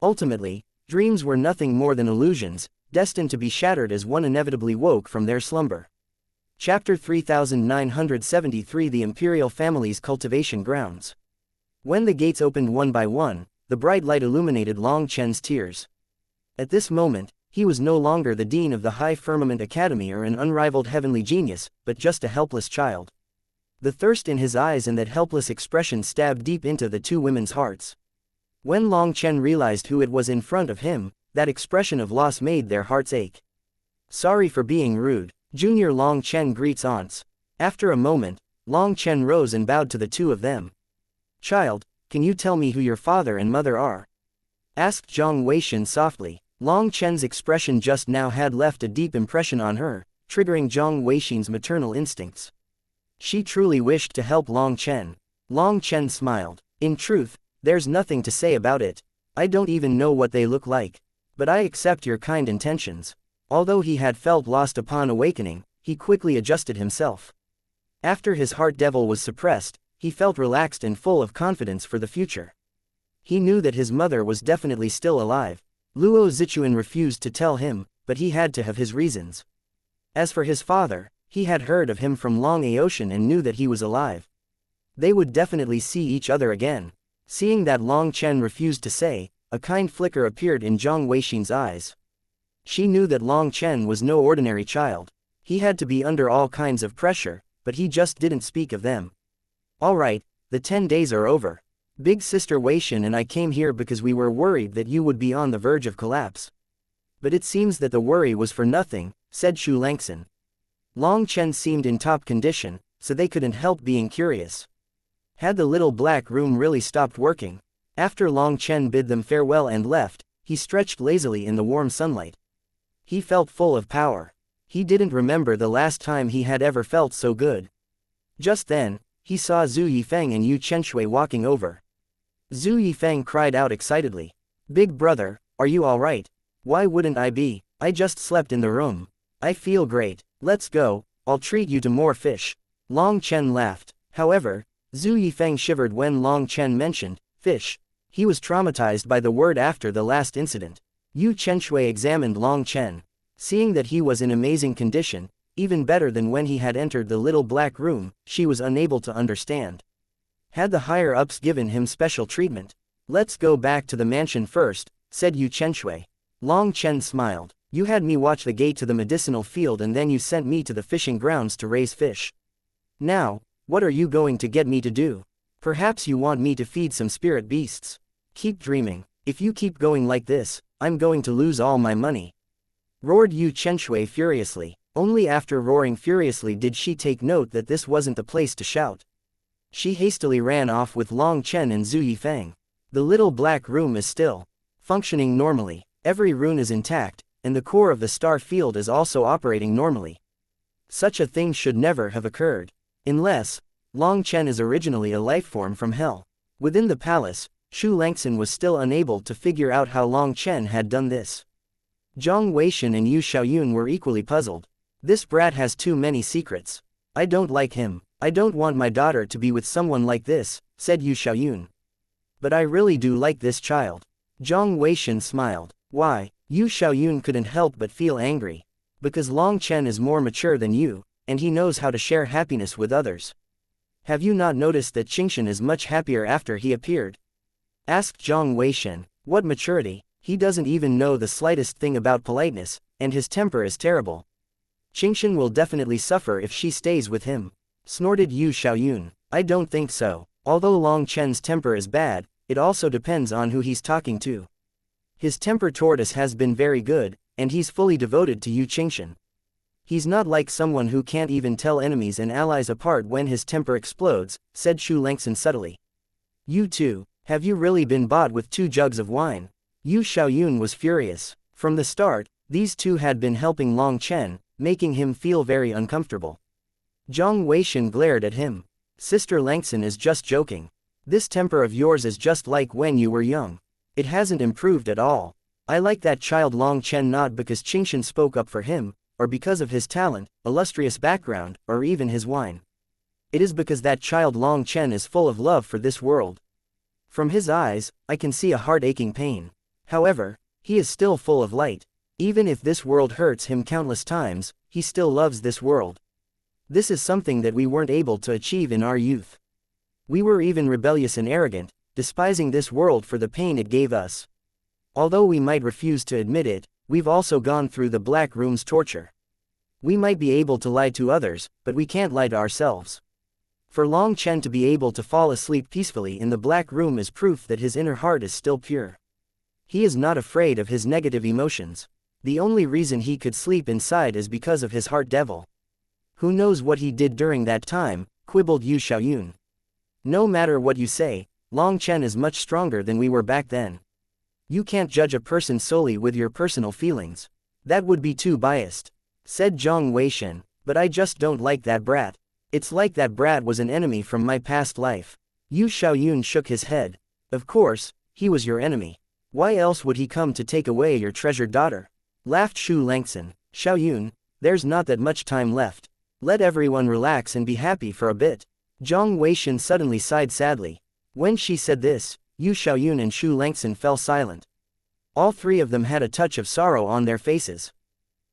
Speaker 1: Ultimately, dreams were nothing more than illusions, destined to be shattered as one inevitably woke from their slumber. Chapter 3973 The Imperial Family's Cultivation Grounds. When the gates opened one by one, the bright light illuminated Long Chen's tears. At this moment, he was no longer the dean of the High Firmament Academy or an unrivaled heavenly genius, but just a helpless child. The thirst in his eyes and that helpless expression stabbed deep into the 2 women's hearts. When Long Chen realized who it was in front of him, that expression of loss made their hearts ache. "Sorry for being rude. Junior Long Chen greets aunts." After a moment, Long Chen rose and bowed to the 2 of them. "Child, can you tell me who your father and mother are?" asked Zhang Weishan softly. Long Chen's expression just now had left a deep impression on her, triggering Zhang Weishan's maternal instincts. She truly wished to help Long Chen. Long Chen smiled. "In truth, there's nothing to say about it. I don't even know what they look like. But I accept your kind intentions." Although he had felt lost upon awakening, he quickly adjusted himself. After his heart devil was suppressed, he felt relaxed and full of confidence for the future. He knew that his mother was definitely still alive. Luo Zichuan refused to tell him, but he had to have his reasons. As for his father, he had heard of him from Long Aotian and knew that he was alive. They would definitely see each other again. Seeing that Long Chen refused to say, a kind flicker appeared in Zhang Weixin's eyes. She knew that Long Chen was no ordinary child. He had to be under all kinds of pressure, but he just didn't speak of them. Alright, the 10 days are over. Big Sister Weixin and I came here because we were worried that you would be on the verge of collapse. But it seems that the worry was for nothing, said xianxia. Long Chen seemed in top condition, so they couldn't help being curious. Had the little black room really stopped working? After Long Chen bid them farewell and left, he stretched lazily in the warm sunlight. He felt full of power. He didn't remember the last time he had ever felt so good. Just then, he saw Zhu Yifeng and Yu Chenshui walking over. Zhu Yifeng cried out excitedly. Big brother, are you alright? Why wouldn't I be? I just slept in the room. I feel great. Let's go, I'll treat you to more fish. Long Chen laughed. However, Zhu Yifeng shivered when Long Chen mentioned fish. He was traumatized by the word after the last incident. Yu Chenshui examined Long Chen. Seeing that he was in amazing condition, even better than when he had entered the little black room, she was unable to understand. Had the higher-ups given him special treatment? Let's go back to the mansion first, said Yu Chenshui. Long Chen smiled. You had me watch the gate to the medicinal field and then you sent me to the fishing grounds to raise fish. Now, what are you going to get me to do? Perhaps you want me to feed some spirit beasts. Keep dreaming. If you keep going like this, I'm going to lose all my money. Roared Yu Chenshui furiously. Only after roaring furiously did she take note that this wasn't the place to shout. She hastily ran off with Long Chen and Zhu Yifeng. The little black room is still functioning normally. Every rune is intact, and the core of the star field is also operating normally. Such a thing should never have occurred. Unless, Long Chen is originally a lifeform from hell. Within the palace, Shu Langxin was still unable to figure out how Long Chen had done this. Zhang Weixin and Yu Xiaoyun were equally puzzled. This brat has too many secrets. I don't like him. I don't want my daughter to be with someone like this, said Yu Xiaoyun. But I really do like this child. Zhang Weixin smiled. Why? Yu Xiaoyun couldn't help but feel angry. Because Long Chen is more mature than you, and he knows how to share happiness with others. Have you not noticed that Xianxia is much happier after he appeared? Asked Zhang Weixin. What maturity? He doesn't even know the slightest thing about politeness, and his temper is terrible. Xianxia will definitely suffer if she stays with him. Snorted Yu Xiaoyun. I don't think so. Although Long Chen's temper is bad, it also depends on who he's talking to. His temper toward us has been very good, and he's fully devoted to Yu Xianxia. He's not like someone who can't even tell enemies and allies apart when his temper explodes, said Shu Langxin subtly. You too, have you really been bought with 2 jugs of wine? Yu Xiaoyun was furious. From the start, these two had been helping Long Chen, making him feel very uncomfortable. Zhang Weixin glared at him. Sister Langxin is just joking. This temper of yours is just like when you were young. It hasn't improved at all. I like that child Long Chen not because Xianxia spoke up for him, or because of his talent, illustrious background, or even his wine. It is because that child Long Chen is full of love for this world. From his eyes, I can see a heart-aching pain. However, he is still full of light. Even if this world hurts him countless times, he still loves this world. This is something that we weren't able to achieve in our youth. We were even rebellious and arrogant, despising this world for the pain it gave us. Although we might refuse to admit it, we've also gone through the Black Room's torture. We might be able to lie to others, but we can't lie to ourselves. For Long Chen to be able to fall asleep peacefully in the Black Room is proof that his inner heart is still pure. He is not afraid of his negative emotions. The only reason he could sleep inside is because of his heart devil. Who knows what he did during that time, quibbled Yu Xiaoyun. No matter what you say, Long Chen is much stronger than we were back then. You can't judge a person solely with your personal feelings. That would be too biased. Said Zhang Weixin, but I just don't like that brat. It's like that brat was an enemy from my past life. Yu Xiaoyun shook his head. Of course, he was your enemy. Why else would he come to take away your treasured daughter? Laughed Shu Langxin. Xiaoyun, there's not that much time left. Let everyone relax and be happy for a bit. Zhang Weixin suddenly sighed sadly. When she said this, Yu Xiaoyun and Shu Langxin fell silent. All three of them had a touch of sorrow on their faces.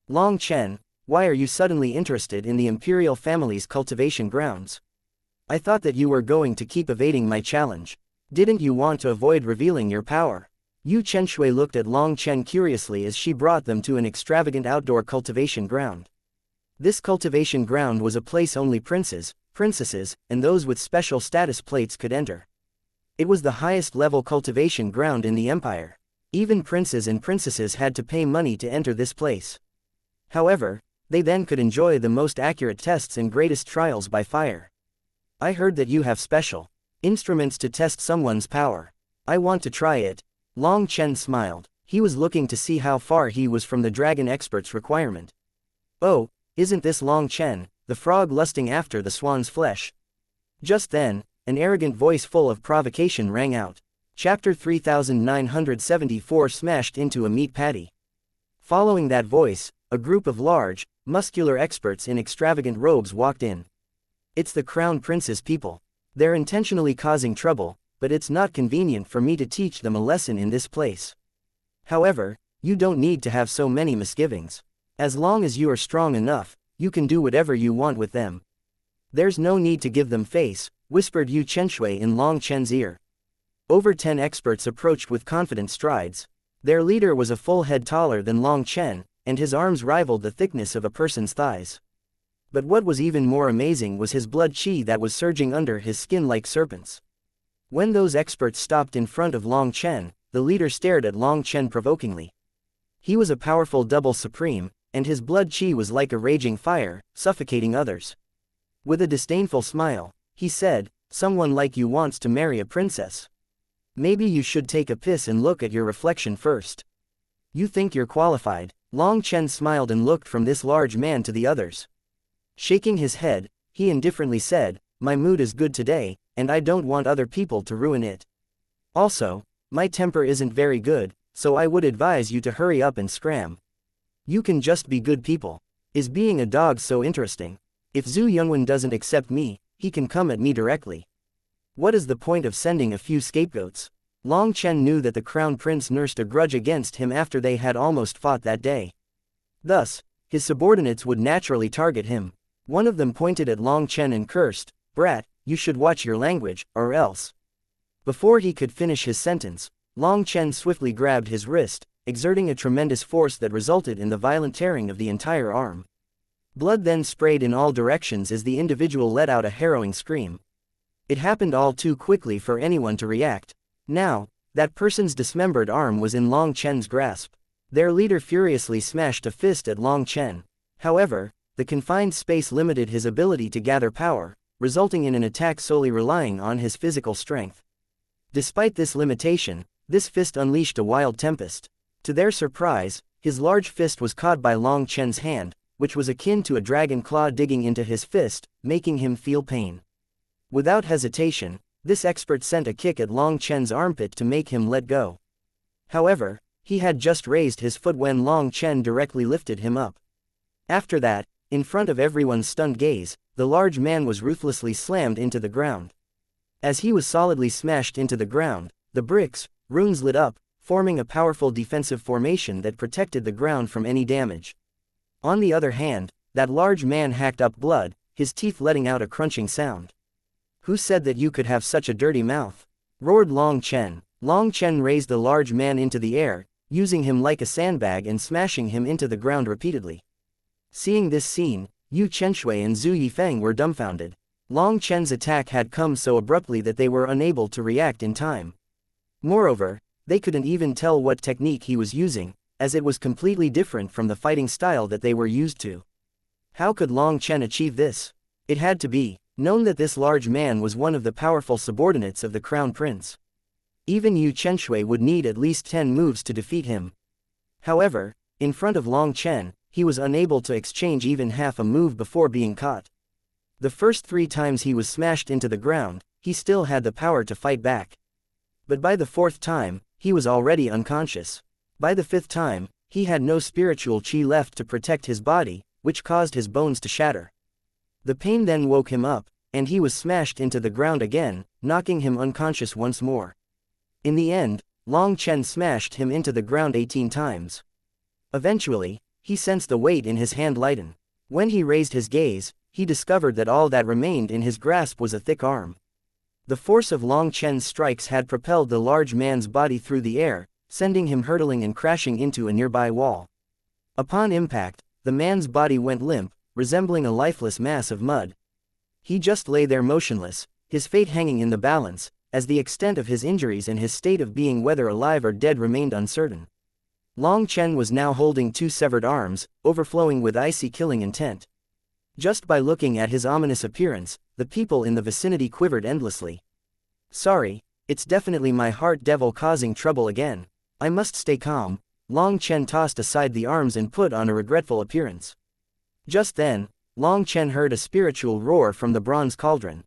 Speaker 1: Long Chen, why are you suddenly interested in the imperial family's cultivation grounds? I thought that you were going to keep evading my challenge. Didn't you want to avoid revealing your power? Yu Chenshui looked at Long Chen curiously as she brought them to an extravagant outdoor cultivation ground. This cultivation ground was a place only princes, princesses, and those with special status plates could enter. It was the highest level cultivation ground in the empire. Even princes and princesses had to pay money to enter this place. However, they then could enjoy the most accurate tests and greatest trials by fire. I heard that you have special instruments to test someone's power. I want to try it. Long Chen smiled. He was looking to see how far he was from the dragon expert's requirement. Oh, isn't this Long Chen, the frog lusting after the swan's flesh? Just then, an arrogant voice full of provocation rang out. Chapter 3974 smashed into a meat patty. Following that voice, a group of large, muscular experts in extravagant robes walked in. It's the Crown Prince's people. They're intentionally causing trouble, but it's not convenient for me to teach them a lesson in this place. However, you don't need to have so many misgivings. As long as you are strong enough, you can do whatever you want with them. There's no need to give them face, whispered Yu Chenshui in Long Chen's ear. Over 10 experts approached with confident strides. Their leader was a full head taller than Long Chen, and his arms rivaled the thickness of a person's thighs. But what was even more amazing was his blood qi that was surging under his skin like serpents. When those experts stopped in front of Long Chen, the leader stared at Long Chen provokingly. He was a powerful double supreme, and his blood qi was like a raging fire, suffocating others. With a disdainful smile, he said, "Someone like you wants to marry a princess. Maybe you should take a piss and look at your reflection first. You think you're qualified?" Long Chen smiled and looked from this large man to the others. Shaking his head, he indifferently said, "My mood is good today, and I don't want other people to ruin it. Also, my temper isn't very good, so I would advise you to hurry up and scram. You can just be good people. Is being a dog so interesting? If Zhu Yunwen doesn't accept me, he can come at me directly. What is the point of sending a few scapegoats?" Long Chen knew that the Crown Prince nursed a grudge against him after they had almost fought that day. Thus, his subordinates would naturally target him. One of them pointed at Long Chen and cursed, "Brat, you should watch your language, or else." Before he could finish his sentence, Long Chen swiftly grabbed his wrist, exerting a tremendous force that resulted in the violent tearing of the entire arm. Blood then sprayed in all directions as the individual let out a harrowing scream. It happened all too quickly for anyone to react. Now, that person's dismembered arm was in Long Chen's grasp. Their leader furiously smashed a fist at Long Chen. However, the confined space limited his ability to gather power, resulting in an attack solely relying on his physical strength. Despite this limitation, this fist unleashed a wild tempest. To their surprise, his large fist was caught by Long Chen's hand, which was akin to a dragon claw digging into his fist, making him feel pain. Without hesitation, this expert sent a kick at Long Chen's armpit to make him let go. However, he had just raised his foot when Long Chen directly lifted him up. After that, in front of everyone's stunned gaze, the large man was ruthlessly slammed into the ground. As he was solidly smashed into the ground, the bricks, runes lit up, forming a powerful defensive formation that protected the ground from any damage. On the other hand, that large man hacked up blood, his teeth letting out a crunching sound. "Who said that you could have such a dirty mouth?" roared Long Chen. Long Chen raised the large man into the air, using him like a sandbag and smashing him into the ground repeatedly. Seeing this scene, Yu Chenshui and Zhu Yifeng were dumbfounded. Long Chen's attack had come so abruptly that they were unable to react in time. Moreover, they couldn't even tell what technique he was using, as it was completely different from the fighting style that they were used to. How could Long Chen achieve this? It had to be known that this large man was one of the powerful subordinates of the Crown Prince. Even Yu Chenshui would need at least 10 moves to defeat him. However, in front of Long Chen, he was unable to exchange even half a move before being caught. The first 3 times he was smashed into the ground, he still had the power to fight back. But by the 4th time, he was already unconscious. By the 5th time, he had no spiritual qi left to protect his body, which caused his bones to shatter. The pain then woke him up, and he was smashed into the ground again, knocking him unconscious once more. In the end, Long Chen smashed him into the ground 18 times. Eventually, he sensed the weight in his hand lighten. When he raised his gaze, he discovered that all that remained in his grasp was a thick arm. The force of Long Chen's strikes had propelled the large man's body through the air, sending him hurtling and crashing into a nearby wall. Upon impact, the man's body went limp, resembling a lifeless mass of mud. He just lay there motionless, his fate hanging in the balance, as the extent of his injuries and his state of being whether alive or dead remained uncertain. Long Chen was now holding 2 severed arms, overflowing with icy killing intent. Just by looking at his ominous appearance, the people in the vicinity quivered endlessly. "Sorry, it's definitely my heart devil causing trouble again. I must stay calm." Long Chen tossed aside the arms and put on a regretful appearance. Just then, Long Chen heard a spiritual roar from the bronze cauldron.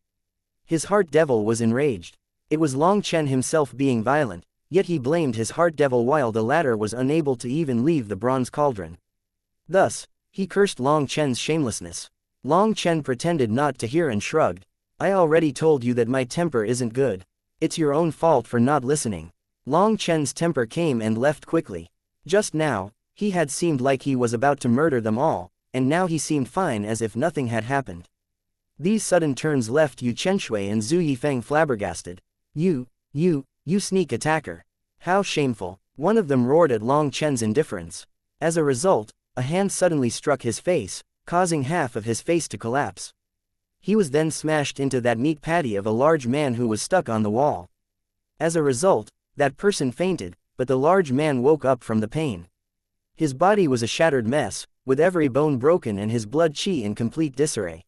Speaker 1: His heart devil was enraged. It was Long Chen himself being violent, yet he blamed his heart devil while the latter was unable to even leave the bronze cauldron. Thus, he cursed Long Chen's shamelessness. Long Chen pretended not to hear and shrugged. "I already told you that my temper isn't good. It's your own fault for not listening." Long Chen's temper came and left quickly. Just now, he had seemed like he was about to murder them all, and now he seemed fine as if nothing had happened. These sudden turns left Yu Chenshui and Zhu Yifeng flabbergasted. You sneak attacker. How shameful." One of them roared at Long Chen's indifference. As a result, a hand suddenly struck his face, causing half of his face to collapse. He was then smashed into that meat patty of a large man who was stuck on the wall. As a result, that person fainted, but the large man woke up from the pain. His body was a shattered mess, with every bone broken and his blood qi in complete disarray.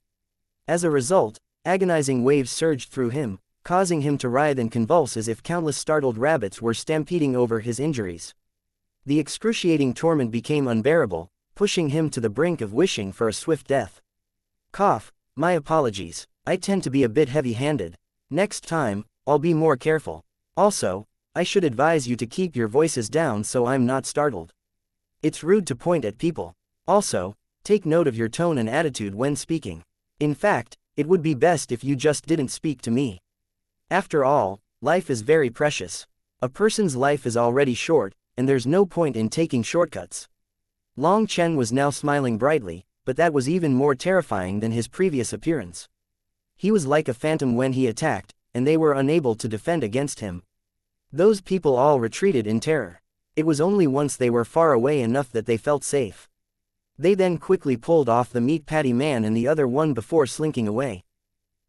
Speaker 1: As a result, agonizing waves surged through him, causing him to writhe and convulse as if countless startled rabbits were stampeding over his injuries. The excruciating torment became unbearable, pushing him to the brink of wishing for a swift death. Cough, my apologies, I tend to be a bit heavy-handed. Next time, I'll be more careful. Also, I should advise you to keep your voices down so I'm not startled. It's rude to point at people. Also, take note of your tone and attitude when speaking. In fact, it would be best if you just didn't speak to me. After all, life is very precious. A person's life is already short, and there's no point in taking shortcuts. Long Chen was now smiling brightly, but that was even more terrifying than his previous appearance. He was like a phantom when he attacked, and they were unable to defend against him. Those people all retreated in terror. It was only once they were far away enough that they felt safe. They then quickly pulled off the meat patty man and the other one before slinking away.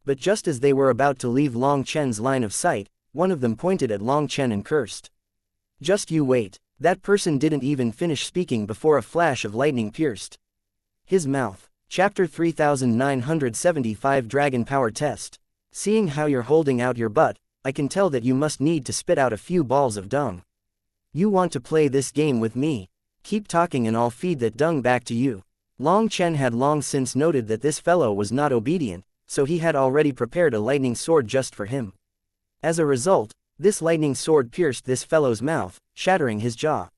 Speaker 1: But just as they were about to leave Long Chen's line of sight, one of them pointed at Long Chen and cursed. "Just you wait." That person didn't even finish speaking before a flash of lightning pierced his mouth. Chapter 3975 Dragon Power Test. Seeing how you're holding out your butt, I can tell that you must need to spit out a few balls of dung. You want to play this game with me? Keep talking and I'll feed that dung back to you. Long Chen had long since noted that this fellow was not obedient, so he had already prepared a lightning sword just for him. As a result, this lightning sword pierced this fellow's mouth, shattering his jaw.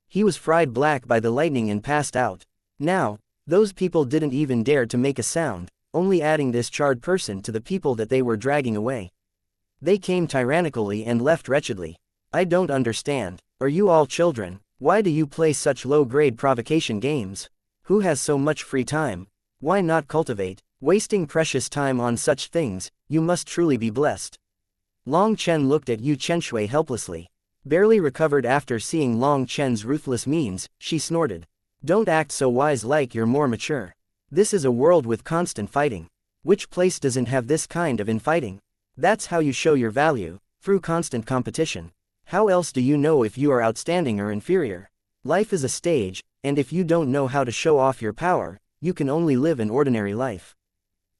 Speaker 1: He was fried black by the lightning and passed out. Now, those people didn't even dare to make a sound, only adding this charred person to the people that they were dragging away. They came tyrannically and left wretchedly. I don't understand. Are you all children? Why do you play such low-grade provocation games? Who has so much free time? Why not cultivate? Wasting precious time on such things, you must truly be blessed. Long Chen looked at Yu Chenshui helplessly. Barely recovered after seeing Long Chen's ruthless means, she snorted. Don't act so wise like you're more mature. This is a world with constant fighting. Which place doesn't have this kind of infighting? That's how you show your value, through constant competition. How else do you know if you are outstanding or inferior? Life is a stage, and if you don't know how to show off your power, you can only live an ordinary life.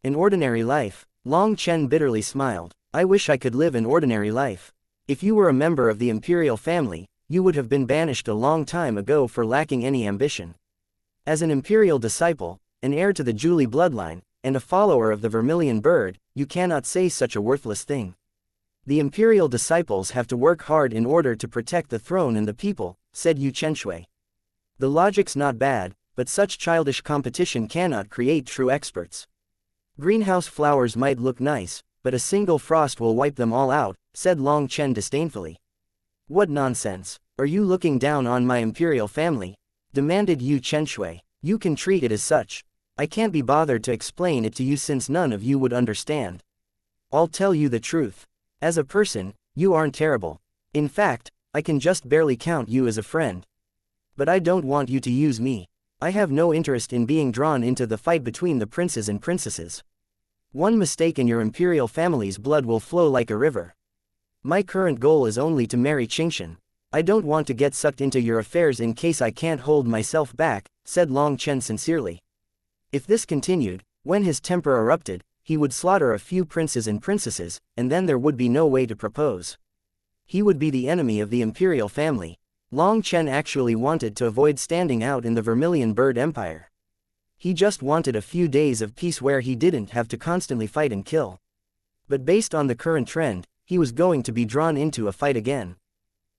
Speaker 1: An ordinary life? Long Chen bitterly smiled. I wish I could live an ordinary life. If you were a member of the imperial family, you would have been banished a long time ago for lacking any ambition. As an imperial disciple, an heir to the Julie bloodline, and a follower of the vermilion bird, you cannot say such a worthless thing. The imperial disciples have to work hard in order to protect the throne and the people, said Yu Chenshui. The logic's not bad, but such childish competition cannot create true experts. Greenhouse flowers might look nice, but a single frost will wipe them all out, said Long Chen disdainfully. What nonsense! Are you looking down on my imperial family? Demanded Yu Chenshui. You can treat it as such. I can't be bothered to explain it to you since none of you would understand. I'll tell you the truth. As a person, you aren't terrible. In fact, I can just barely count you as a friend. But I don't want you to use me. I have no interest in being drawn into the fight between the princes and princesses. One mistake and your imperial family's blood will flow like a river. My current goal is only to marry Xianxia. I don't want to get sucked into your affairs in case I can't hold myself back, said Long Chen sincerely. If this continued, when his temper erupted, he would slaughter a few princes and princesses, and then there would be no way to propose. He would be the enemy of the imperial family. Long Chen actually wanted to avoid standing out in the Vermilion Bird Empire. He just wanted a few days of peace where he didn't have to constantly fight and kill. But based on the current trend, he was going to be drawn into a fight again.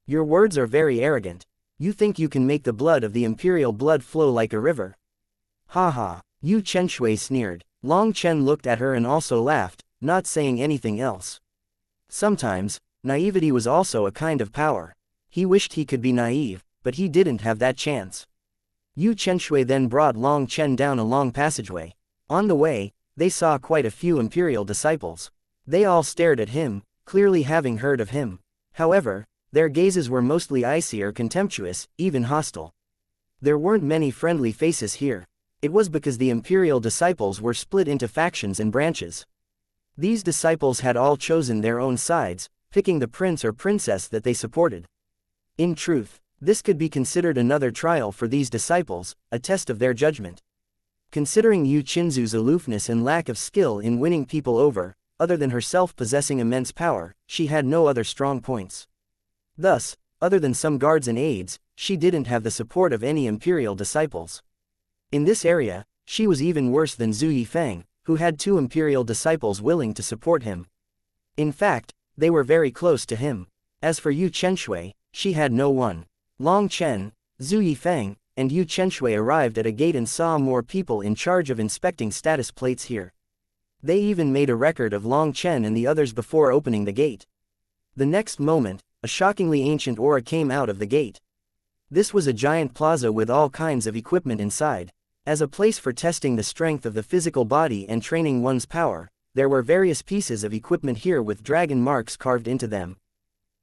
Speaker 1: Your words are very arrogant. You think you can make the blood of the imperial blood flow like a river? Ha ha, Yu Chenshui sneered. Long Chen looked at her and also laughed, not saying anything else. Sometimes, naivety was also a kind of power. He wished he could be naive, but he didn't have that chance. Yu Chenshui then brought Long Chen down a long passageway. On the way, they saw quite a few imperial disciples. They all stared at him, clearly having heard of him. However, their gazes were mostly icy or contemptuous, even hostile. There weren't many friendly faces here. It was because the imperial disciples were split into factions and branches. These disciples had all chosen their own sides, picking the prince or princess that they supported. In truth, this could be considered another trial for these disciples, a test of their judgment. Considering Yu Qinzu's aloofness and lack of skill in winning people over, other than herself possessing immense power, she had no other strong points. Thus, other than some guards and aides, she didn't have the support of any imperial disciples. In this area, she was even worse than Zhu Yifeng, who had 2 imperial disciples willing to support him. In fact, they were very close to him. As for Yu Chenshui, she had no one. Long Chen, Zhu Yifeng, and Yu Chenshui arrived at a gate and saw more people in charge of inspecting status plates here. They even made a record of Long Chen and the others before opening the gate. The next moment, a shockingly ancient aura came out of the gate. This was a giant plaza with all kinds of equipment inside. As a place for testing the strength of the physical body and training one's power, there were various pieces of equipment here with dragon marks carved into them.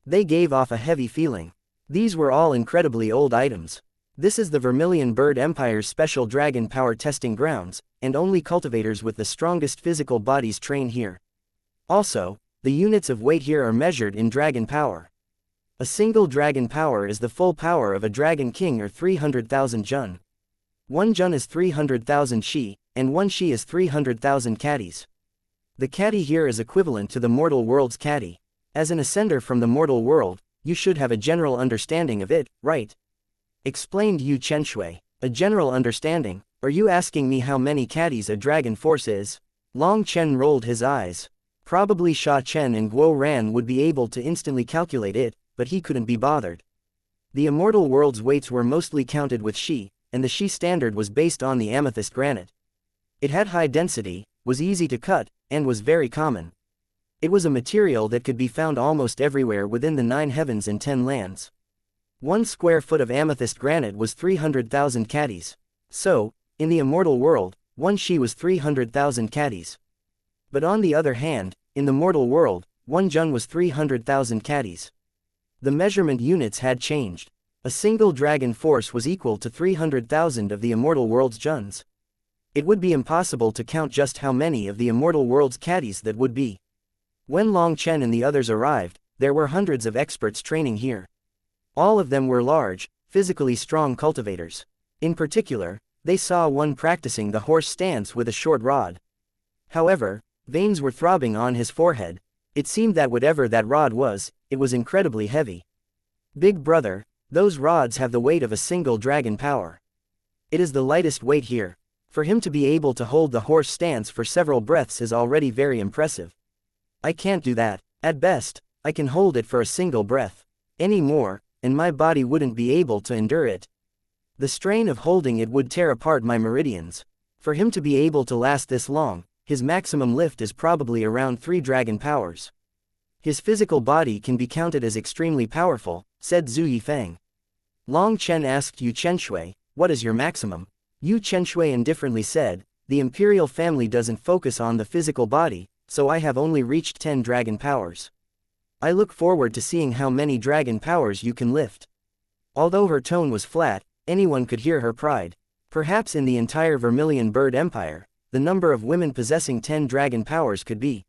Speaker 1: They gave off a heavy feeling. These were all incredibly old items. This is the Vermilion Bird Empire's special dragon power testing grounds, and only cultivators with the strongest physical bodies train here. Also, the units of weight here are measured in dragon power. A single dragon power is the full power of a dragon king or 300,000 jun. 1 jun is 300,000 shi, and 1 shi is 300,000 caddies. The caddy here is equivalent to the mortal world's caddy. As an ascender from the mortal world, you should have a general understanding of it, right? Explained Yu Chenshui. A general understanding? Are you asking me how many caddies a dragon force is? Long Chen rolled his eyes. Probably Sha Chen and Guo Ran would be able to instantly calculate it, but he couldn't be bothered. The immortal world's weights were mostly counted with shi, and the shi standard was based on the amethyst granite. It had high density, was easy to cut, and was very common. It was a material that could be found almost everywhere within the 9 heavens and 10 lands. 1 square foot of amethyst granite was 300,000 caddies. So, in the immortal world, 1 shi was 300,000 caddies. But on the other hand, in the mortal world, 1 jun was 300,000 caddies. The measurement units had changed. A single dragon force was equal to 300,000 of the immortal world's juns. It would be impossible to count just how many of the immortal world's caddies that would be. When Long Chen and the others arrived, there were hundreds of experts training here. All of them were large, physically strong cultivators. In particular, they saw one practicing the horse stance with a short rod. However, veins were throbbing on his forehead. It seemed that whatever that rod was, it was incredibly heavy. Big brother, those rods have the weight of a single dragon power. It is the lightest weight here. For him to be able to hold the horse stance for several breaths is already very impressive. I can't do that. At best, I can hold it for a single breath. Any more, and my body wouldn't be able to endure it. The strain of holding it would tear apart my meridians. For him to be able to last this long, his maximum lift is probably around 3 dragon powers. His physical body can be counted as extremely powerful, said Zhu Yifeng. Long Chen asked Yu Chenshui, what is your maximum? Yu Chenshui indifferently said, the imperial family doesn't focus on the physical body, so I have only reached 10 dragon powers. I look forward to seeing how many dragon powers you can lift. Although her tone was flat, anyone could hear her pride. Perhaps in the entire Vermilion Bird Empire, the number of women possessing 10 dragon powers could be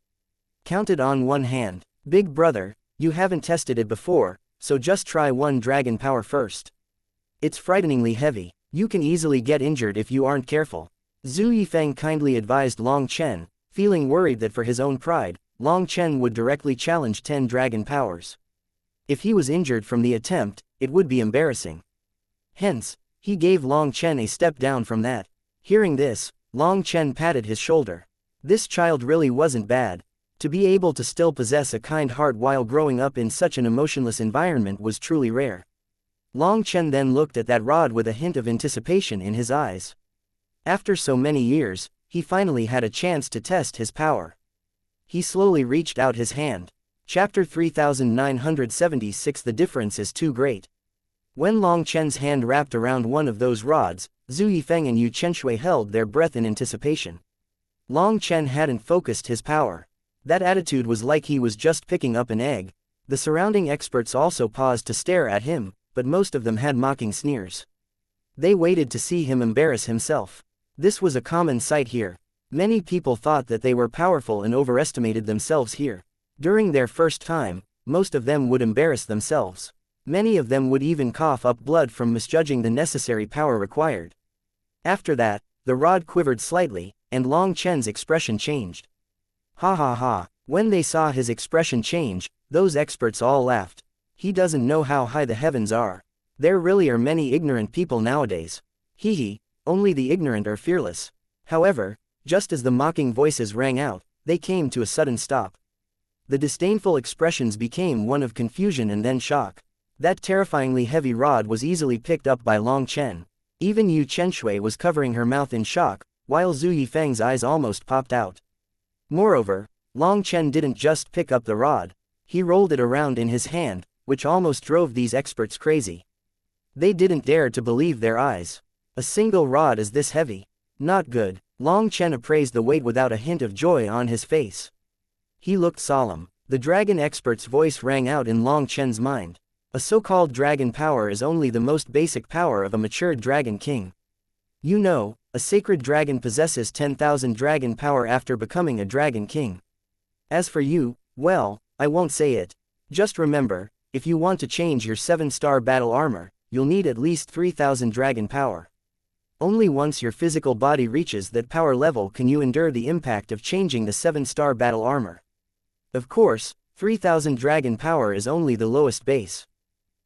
Speaker 1: counted on one hand. Big brother, you haven't tested it before, so just try one dragon power first. It's frighteningly heavy. You can easily get injured if you aren't careful. Zhu Yifeng kindly advised Long Chen, feeling worried that for his own pride, Long Chen would directly challenge 10 dragon powers. If he was injured from the attempt, it would be embarrassing. Hence, he gave Long Chen a step down from that. Hearing this, Long Chen patted his shoulder. This child really wasn't bad. To be able to still possess a kind heart while growing up in such an emotionless environment was truly rare. Long Chen then looked at that rod with a hint of anticipation in his eyes. After so many years, he finally had a chance to test his power. He slowly reached out his hand. Chapter 3976. The difference is too great. When Long Chen's hand wrapped around one of those rods, Zhu Yifeng and Yu Chenshui held their breath in anticipation. Long Chen hadn't focused his power. That attitude was like he was just picking up an egg. The surrounding experts also paused to stare at him, but most of them had mocking sneers. They waited to see him embarrass himself. This was a common sight here. Many people thought that they were powerful and overestimated themselves here. During their first time, most of them would embarrass themselves. Many of them would even cough up blood from misjudging the necessary power required. After that, the rod quivered slightly, and Long Chen's expression changed. Ha ha ha. When they saw his expression change, those experts all laughed. He doesn't know how high the heavens are. There really are many ignorant people nowadays. Hee hee, only the ignorant are fearless. However, just as the mocking voices rang out, they came to a sudden stop. The disdainful expressions became one of confusion and then shock. That terrifyingly heavy rod was easily picked up by Long Chen. Even Yu Chenshui was covering her mouth in shock, while Zhu Yifeng's eyes almost popped out. Moreover, Long Chen didn't just pick up the rod. He rolled it around in his hand, which almost drove these experts crazy. They didn't dare to believe their eyes. A single rod is this heavy. Not good. Long Chen appraised the weight without a hint of joy on his face. He looked solemn. The dragon expert's voice rang out in Long Chen's mind. A so-called dragon power is only the most basic power of a matured dragon king. You know, a sacred dragon possesses 10,000 dragon power after becoming a dragon king. As for you, well, I won't say it. Just remember, if you want to change your 7-star battle armor, you'll need at least 3,000 dragon power. Only once your physical body reaches that power level can you endure the impact of changing the 7-star battle armor. Of course, 3,000 dragon power is only the lowest base.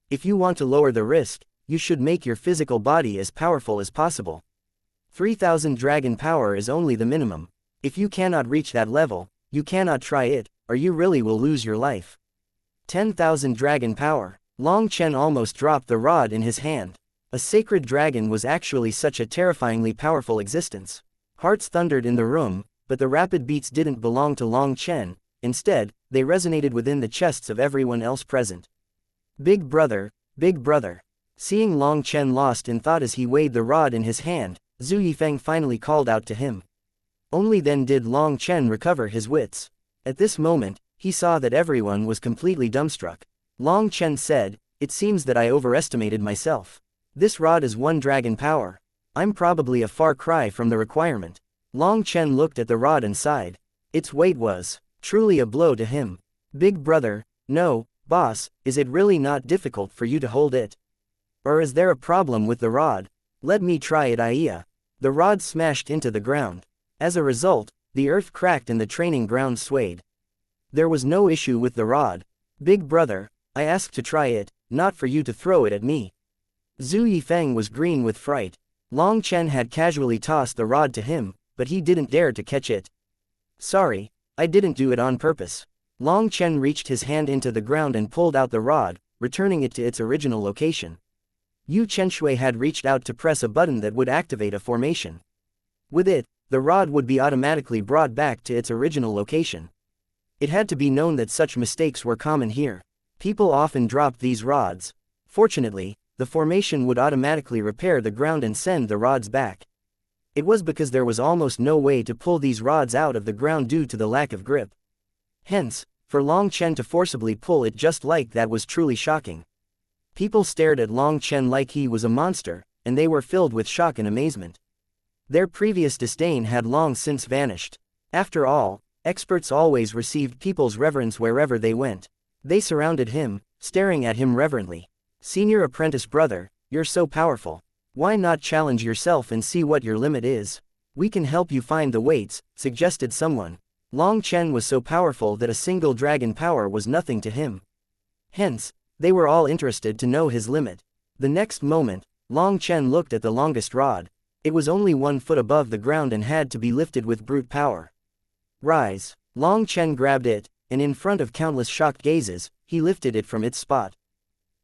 Speaker 1: If you want to lower the risk, you should make your physical body as powerful as possible. 3,000 dragon power is only the minimum. If you cannot reach that level, you cannot try it, or you really will lose your life. 10,000 dragon power. Long Chen almost dropped the rod in his hand. A sacred dragon was actually such a terrifyingly powerful existence. Hearts thundered in the room, but the rapid beats didn't belong to Long Chen. Instead, they resonated within the chests of everyone else present. Big brother, big brother. Seeing Long Chen lost in thought as he weighed the rod in his hand, Zhu Yifeng finally called out to him. Only then did Long Chen recover his wits. At this moment, he saw that everyone was completely dumbstruck. Long Chen said, "It seems that I overestimated myself. This rod is 1 dragon power. I'm probably a far cry from the requirement." Long Chen looked at the rod and sighed. Its weight was truly a blow to him. Big brother, no, boss, is it really not difficult for you to hold it? Or is there a problem with the rod? Let me try it, Iya. The rod smashed into the ground. As a result, the earth cracked and the training ground swayed. There was no issue with the rod. Big brother, I asked to try it, not for you to throw it at me. Zhu Yifeng was green with fright. Long Chen had casually tossed the rod to him, but he didn't dare to catch it. Sorry, I didn't do it on purpose. Long Chen reached his hand into the ground and pulled out the rod, returning it to its original location. Yu Chenshui had reached out to press a button that would activate a formation. With it, the rod would be automatically brought back to its original location. It had to be known that such mistakes were common here. People often dropped these rods. Fortunately, the formation would automatically repair the ground and send the rods back. It was because there was almost no way to pull these rods out of the ground due to the lack of grip. Hence, for Long Chen to forcibly pull it just like that was truly shocking. People stared at Long Chen like he was a monster, and they were filled with shock and amazement. Their previous disdain had long since vanished. After all, experts always received people's reverence wherever they went. They surrounded him, staring at him reverently. "Senior apprentice brother, you're so powerful. Why not challenge yourself and see what your limit is? We can help you find the weights," suggested someone. Long Chen was so powerful that a single dragon power was nothing to him. Hence, they were all interested to know his limit. The next moment, Long Chen looked at the longest rod. It was only 1 foot above the ground and had to be lifted with brute power. "Rise." Long Chen grabbed it, and in front of countless shocked gazes, he lifted it from its spot.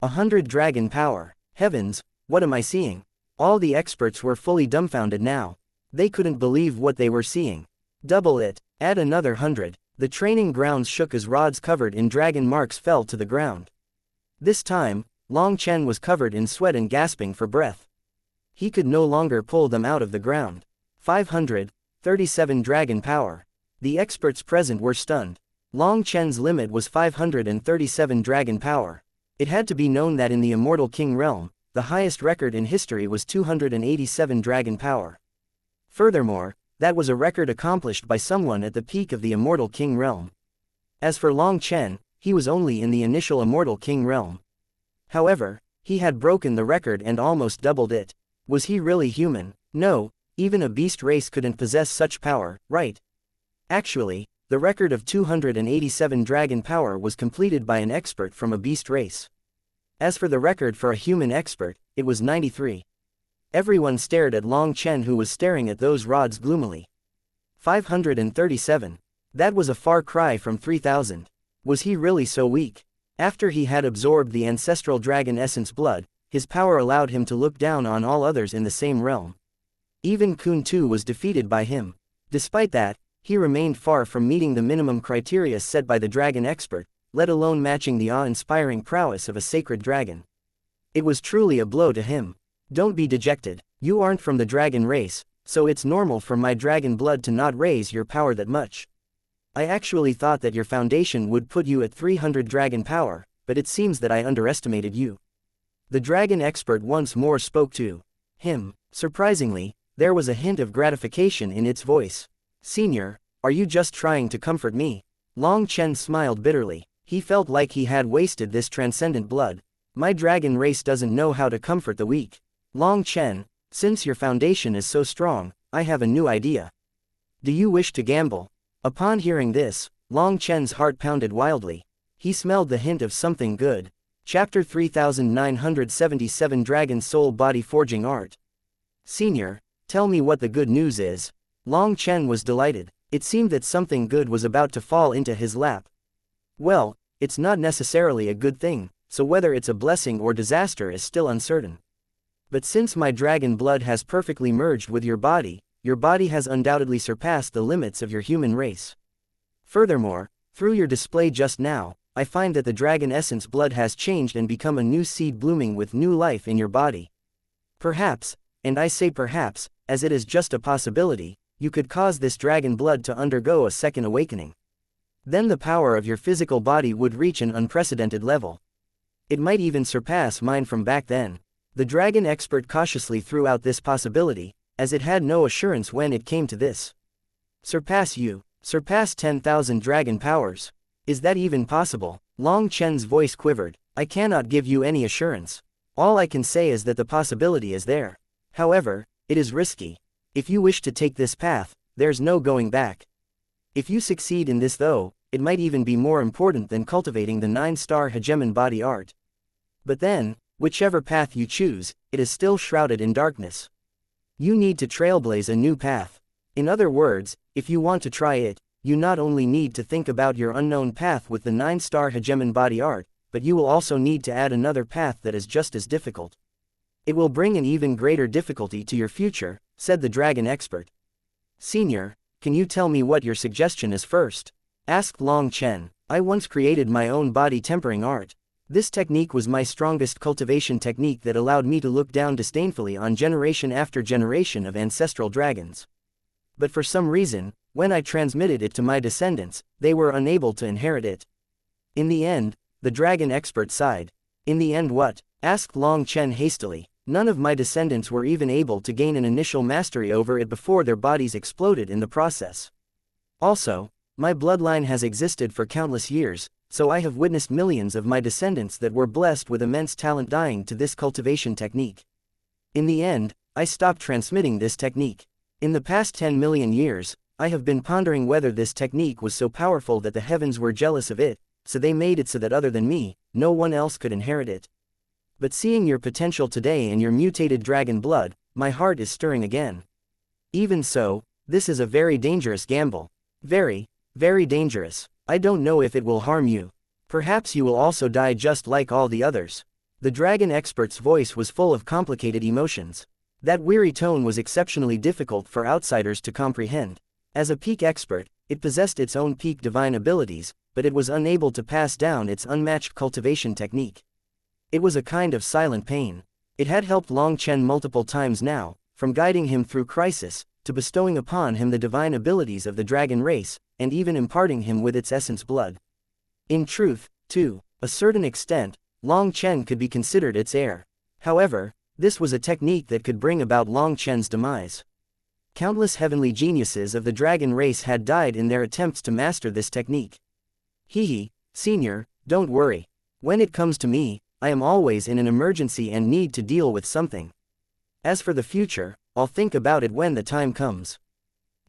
Speaker 1: 100 dragon power. Heavens, what am I seeing? All the experts were fully dumbfounded now. They couldn't believe what they were seeing. Double it. Add another 100. The training grounds shook as rods covered in dragon marks fell to the ground. This time, Long Chen was covered in sweat and gasping for breath. He could no longer pull them out of the ground. 537 dragon power. The experts present were stunned. Long Chen's limit was 537 dragon power. It had to be known that in the Immortal King realm, the highest record in history was 287 dragon power. Furthermore, that was a record accomplished by someone at the peak of the Immortal King realm. As for Long Chen, he was only in the initial Immortal King realm. However, he had broken the record and almost doubled it. Was he really human? No, even a beast race couldn't possess such power, right? Actually, the record of 287 dragon power was completed by an expert from a beast race. As for the record for a human expert, it was 93. Everyone stared at Long Chen, who was staring at those rods gloomily. 537. That was a far cry from 3,000. Was he really so weak? After he had absorbed the ancestral dragon essence blood, his power allowed him to look down on all others in the same realm. Even Kun Tu was defeated by him. Despite that, he remained far from meeting the minimum criteria set by the dragon expert, let alone matching the awe-inspiring prowess of a sacred dragon. It was truly a blow to him. "Don't be dejected. You aren't from the dragon race, so it's normal for my dragon blood to not raise your power that much. I actually thought that your foundation would put you at 300 dragon power, but it seems that I underestimated you." The dragon expert once more spoke to him. Surprisingly, there was a hint of gratification in its voice. "Senior, are you just trying to comfort me?" Long Chen smiled bitterly. He felt like he had wasted this transcendent blood. "My dragon race doesn't know how to comfort the weak. Long Chen, since your foundation is so strong, I have a new idea. Do you wish to gamble?" Upon hearing this, Long Chen's heart pounded wildly. He smelled the hint of something good. Chapter 3977 Dragon Soul Body Forging Art. "Senior, tell me what the good news is." Long Chen was delighted. It seemed that something good was about to fall into his lap. "Well, it's not necessarily a good thing, so whether it's a blessing or disaster is still uncertain. But since my dragon blood has perfectly merged with your body has undoubtedly surpassed the limits of your human race. Furthermore, through your display just now, I find that the dragon essence blood has changed and become a new seed blooming with new life in your body. Perhaps, and I say perhaps, as it is just a possibility, you could cause this dragon blood to undergo a second awakening. Then the power of your physical body would reach an unprecedented level. It might even surpass mine from back then." The dragon expert cautiously threw out this possibility, as it had no assurance when it came to this. "Surpass you? Surpass 10,000 dragon powers? Is that even possible?" Long Chen's voice quivered. "I cannot give you any assurance. All I can say is that the possibility is there. However, it is risky. If you wish to take this path, there's no going back. If you succeed in this though, it might even be more important than cultivating the 9-star hegemon body art. But then, whichever path you choose, it is still shrouded in darkness. You need to trailblaze a new path. In other words, if you want to try it, you not only need to think about your unknown path with the 9-star hegemon body art, but you will also need to add another path that is just as difficult. It will bring an even greater difficulty to your future," said the dragon expert. "Senior, can you tell me what your suggestion is first?" asked Long Chen. "I once created my own body tempering art. This technique was my strongest cultivation technique that allowed me to look down disdainfully on generation after generation of ancestral dragons. But for some reason, when I transmitted it to my descendants, they were unable to inherit it. In the end, the dragon expert sighed. In the end what? Asked Long Chen hastily. None of my descendants were even able to gain an initial mastery over it before their bodies exploded in the process. Also, my bloodline has existed for countless years, so I have witnessed millions of my descendants that were blessed with immense talent dying to this cultivation technique. In the end, I stopped transmitting this technique. In the past 10 million years, I have been pondering whether this technique was so powerful that the heavens were jealous of it, so they made it so that other than me, no one else could inherit it. But seeing your potential today and your mutated dragon blood, my heart is stirring again. Even so, this is a very dangerous gamble. Very, very dangerous. I don't know if it will harm you. Perhaps you will also die just like all the others. The dragon expert's voice was full of complicated emotions. That weary tone was exceptionally difficult for outsiders to comprehend. As a peak expert, it possessed its own peak divine abilities, but it was unable to pass down its unmatched cultivation technique. It was a kind of silent pain. It had helped Long Chen multiple times now, from guiding him through crisis, to bestowing upon him the divine abilities of the dragon race, and even imparting him with its essence blood. In truth, to a certain extent, Long Chen could be considered its heir. However, this was a technique that could bring about Long Chen's demise. Countless heavenly geniuses of the dragon race had died in their attempts to master this technique. Senior, don't worry. When it comes to me, I am always in an emergency and need to deal with something. As for the future, I'll think about it when the time comes.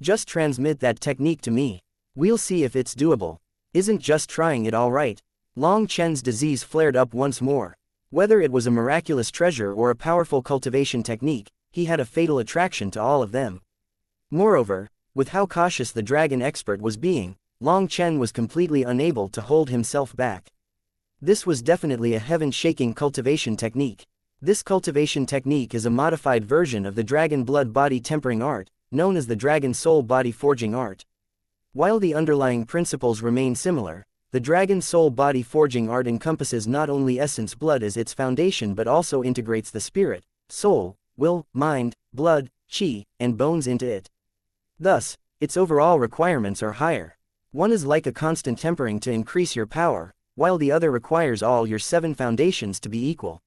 Speaker 1: Just transmit that technique to me. We'll see if it's doable. Isn't just trying it alright? Long Chen's disease flared up once more. Whether it was a miraculous treasure or a powerful cultivation technique, he had a fatal attraction to all of them. Moreover, with how cautious the dragon expert was being, Long Chen was completely unable to hold himself back. This was definitely a heaven-shaking cultivation technique. This cultivation technique is a modified version of the dragon blood body tempering art, known as the dragon soul body forging art. While the underlying principles remain similar, the dragon soul body forging art encompasses not only essence blood as its foundation but also integrates the spirit, soul, will, mind, blood, qi, and bones into it. Thus, its overall requirements are higher. One is like a constant tempering to increase your power, while the other requires all your 7 foundations to be equal.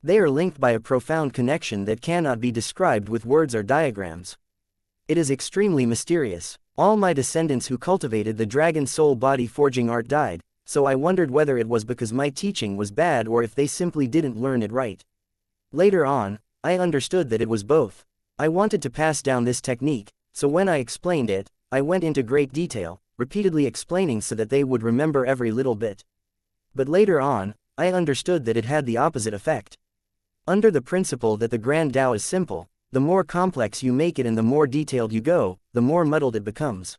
Speaker 1: They are linked by a profound connection that cannot be described with words or diagrams. It is extremely mysterious. All my descendants who cultivated the dragon soul body forging art died, so I wondered whether it was because my teaching was bad or if they simply didn't learn it right. Later on, I understood that it was both. I wanted to pass down this technique, so when I explained it, I went into great detail, repeatedly explaining so that they would remember every little bit. But later on, I understood that it had the opposite effect. Under the principle that the Grand Tao is simple, the more complex you make it and the more detailed you go, the more muddled it becomes.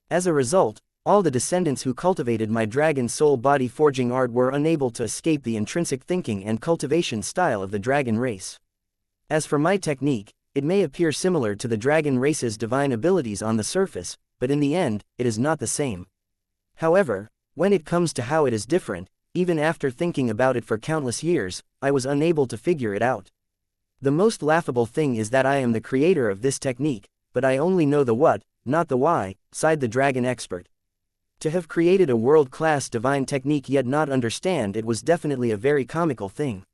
Speaker 1: As a result, all the descendants who cultivated my dragon soul body forging art were unable to escape the intrinsic thinking and cultivation style of the dragon race. As for my technique, it may appear similar to the dragon race's divine abilities on the surface, but in the end, it is not the same. However, when it comes to how it is different, even after thinking about it for countless years, I was unable to figure it out. The most laughable thing is that I am the creator of this technique, but I only know the what, not the why, sighed the dragon expert. To have created a world-class divine technique yet not understand it was definitely a very comical thing.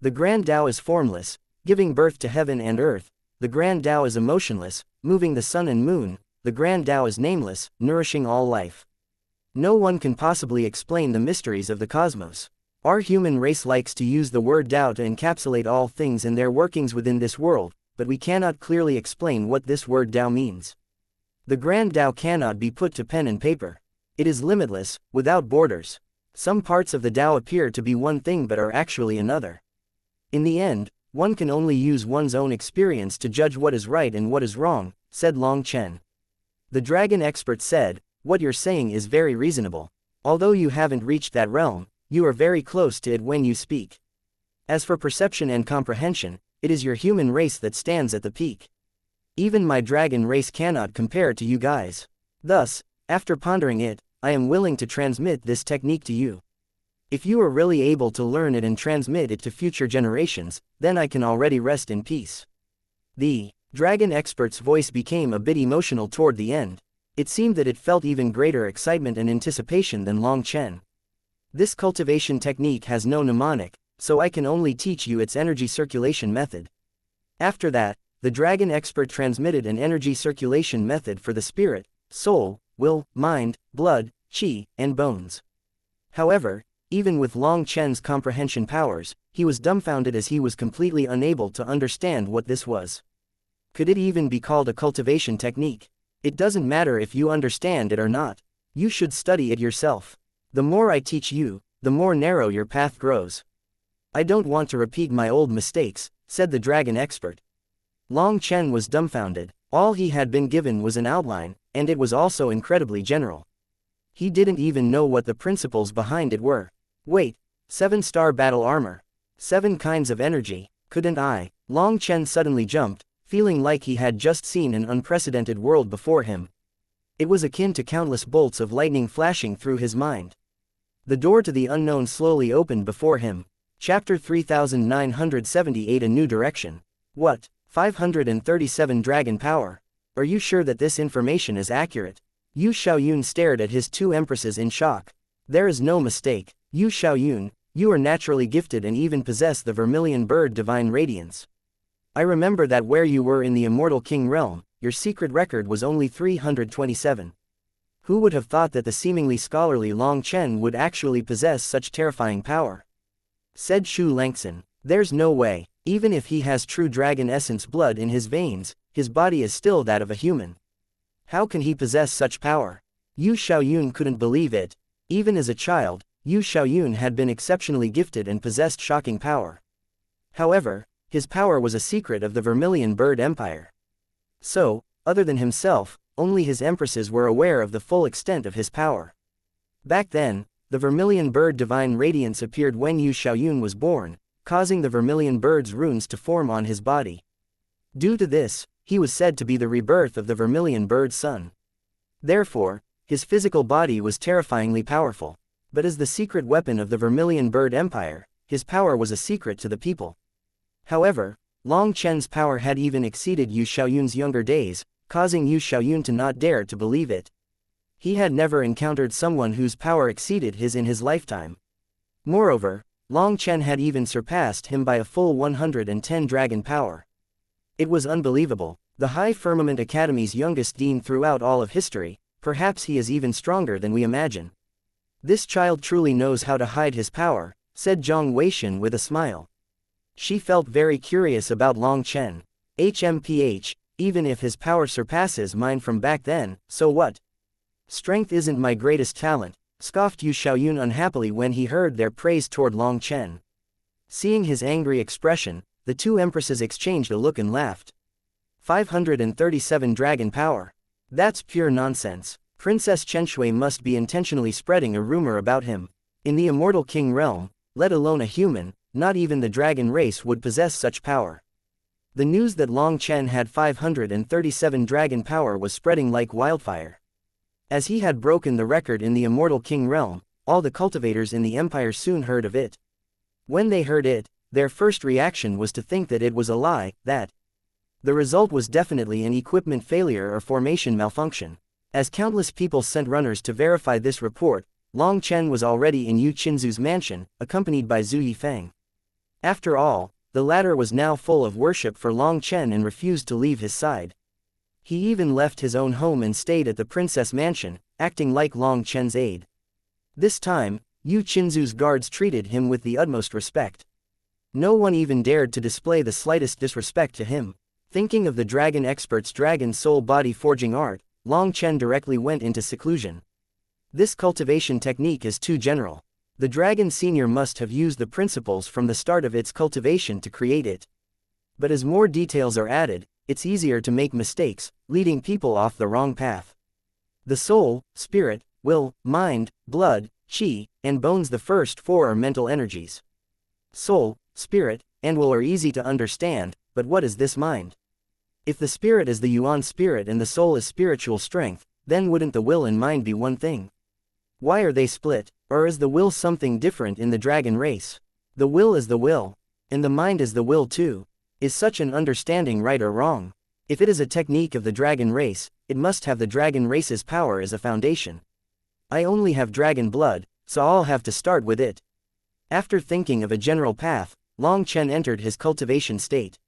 Speaker 1: The Grand Tao is formless, giving birth to heaven and earth. The Grand Tao is emotionless, moving the sun and moon. The Grand Tao is nameless, nourishing all life. No one can possibly explain the mysteries of the cosmos. Our human race likes to use the word Tao to encapsulate all things and their workings within this world, but we cannot clearly explain what this word Tao means. The Grand Tao cannot be put to pen and paper. It is limitless, without borders. Some parts of the Tao appear to be one thing but are actually another. In the end, one can only use one's own experience to judge what is right and what is wrong, said Long Chen. The dragon expert said, "What you're saying is very reasonable. Although you haven't reached that realm, you are very close to it when you speak. As for perception and comprehension, it is your human race that stands at the peak. Even my dragon race cannot compare to you guys. Thus, after pondering it, I am willing to transmit this technique to you." If you are really able to learn it and transmit it to future generations, then I can already rest in peace. The dragon expert's voice became a bit emotional toward the end. It seemed that it felt even greater excitement and anticipation than Long Chen. This cultivation technique has no mnemonic, so I can only teach you its energy circulation method. After that, the dragon expert transmitted an energy circulation method for the spirit, soul, will, mind, blood, qi, and bones. However, even with Long Chen's comprehension powers, he was dumbfounded as he was completely unable to understand what this was. Could it even be called a cultivation technique? It doesn't matter if you understand it or not. You should study it yourself. The more I teach you, the more narrow your path grows. I don't want to repeat my old mistakes, said the dragon expert. Long Chen was dumbfounded. All he had been given was an outline, and it was also incredibly general. He didn't even know what the principles behind it were. Wait, 7-star battle armor. 7 kinds of energy, couldn't I? Long Chen suddenly jumped, feeling like he had just seen an unprecedented world before him. It was akin to countless bolts of lightning flashing through his mind. The door to the unknown slowly opened before him. Chapter 3978 A New Direction. What? 537 Dragon Power. Are you sure that this information is accurate? Yu Xiaoyun stared at his 2 empresses in shock. There is no mistake, Yu Xiaoyun, you are naturally gifted and even possess the vermilion bird divine radiance. I remember that where you were in the immortal king realm, your secret record was only 327. Who would have thought that the seemingly scholarly Long Chen would actually possess such terrifying power? Said Shu Langxin. There's no way, even if he has true dragon essence blood in his veins, his body is still that of a human. How can he possess such power? Yu Xiaoyun couldn't believe it. Even as a child, Yu Xiaoyun had been exceptionally gifted and possessed shocking power. However, his power was a secret of the Vermilion Bird Empire. So, other than himself, only his empresses were aware of the full extent of his power. Back then, the Vermilion Bird Divine Radiance appeared when Yu Xiaoyun was born, causing the Vermilion Bird's runes to form on his body. Due to this, he was said to be the rebirth of the Vermilion Bird's son. Therefore, his physical body was terrifyingly powerful. But as the secret weapon of the Vermilion Bird Empire, his power was a secret to the people. However, Long Chen's power had even exceeded Yu Xiaoyun's younger days, causing Yu Xiaoyun to not dare to believe it. He had never encountered someone whose power exceeded his in his lifetime. Moreover, Long Chen had even surpassed him by a full 110 dragon power. It was unbelievable. The High Firmament Academy's youngest dean throughout all of history, perhaps he is even stronger than we imagine. This child truly knows how to hide his power, said Zhang Weishan with a smile. She felt very curious about Long Chen. HMPH, even if his power surpasses mine from back then, so what? Strength isn't my greatest talent, scoffed Yu Xiaoyun unhappily when he heard their praise toward Long Chen. Seeing his angry expression, the 2 empresses exchanged a look and laughed. 537 dragon power. That's pure nonsense. Princess Chenshui must be intentionally spreading a rumor about him. In the immortal king realm, let alone a human, not even the dragon race would possess such power. The news that Long Chen had 537 dragon power was spreading like wildfire. As he had broken the record in the immortal king realm, all the cultivators in the empire soon heard of it. When they heard it, their first reaction was to think that it was a lie, that the result was definitely an equipment failure or formation malfunction. As countless people sent runners to verify this report, Long Chen was already in Yu Qinzu's mansion, accompanied by Zhu Yifeng. After all, the latter was now full of worship for Long Chen and refused to leave his side. He even left his own home and stayed at the princess mansion, acting like Long Chen's aide. This time, Yu Qinzu's guards treated him with the utmost respect. No one even dared to display the slightest disrespect to him. Thinking of the dragon expert's dragon soul body forging art, Long Chen directly went into seclusion. This cultivation technique is too general. The dragon senior must have used the principles from the start of its cultivation to create it. But as more details are added, it's easier to make mistakes, leading people off the wrong path. The soul, spirit, will, mind, blood, qi, and bones, the first 4 are mental energies. Soul, spirit, and will are easy to understand, but what is this mind? If the spirit is the yuan spirit and the soul is spiritual strength, then wouldn't the will and mind be one thing? Why are they split? Or is the will something different in the dragon race? The will is the will. And the mind is the will too. Is such an understanding right or wrong? If it is a technique of the dragon race, it must have the dragon race's power as a foundation. I only have dragon blood, so I'll have to start with it. After thinking of a general path, Long Chen entered his cultivation state.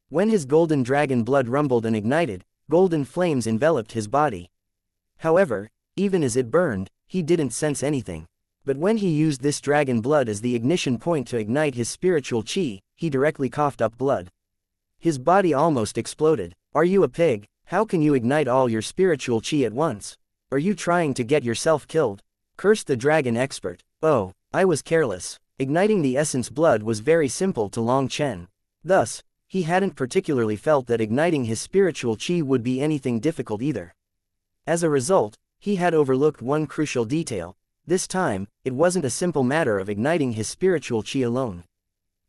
Speaker 1: When his golden dragon blood rumbled and ignited, golden flames enveloped his body. However, even as it burned, he didn't sense anything. But when he used this dragon blood as the ignition point to ignite his spiritual qi, he directly coughed up blood. His body almost exploded. Are you a pig? How can you ignite all your spiritual qi at once? Are you trying to get yourself killed? Cursed the dragon expert. Oh, I was careless. Igniting the essence blood was very simple to Long Chen. Thus, he hadn't particularly felt that igniting his spiritual qi would be anything difficult either. As a result, he had overlooked one crucial detail. This time, it wasn't a simple matter of igniting his spiritual qi alone.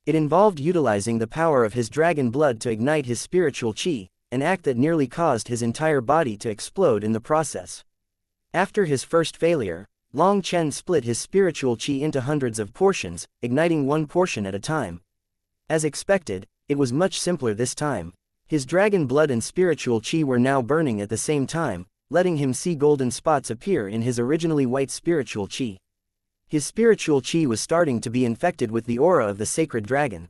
Speaker 1: It involved utilizing the power of his dragon blood to ignite his spiritual qi, an act that nearly caused his entire body to explode in the process. After his first failure, Long Chen split his spiritual qi into hundreds of portions, igniting one portion at a time. As expected, it was much simpler this time. His dragon blood and spiritual qi were now burning at the same time, letting him see golden spots appear in his originally white spiritual qi. His spiritual qi was starting to be infected with the aura of the sacred dragon.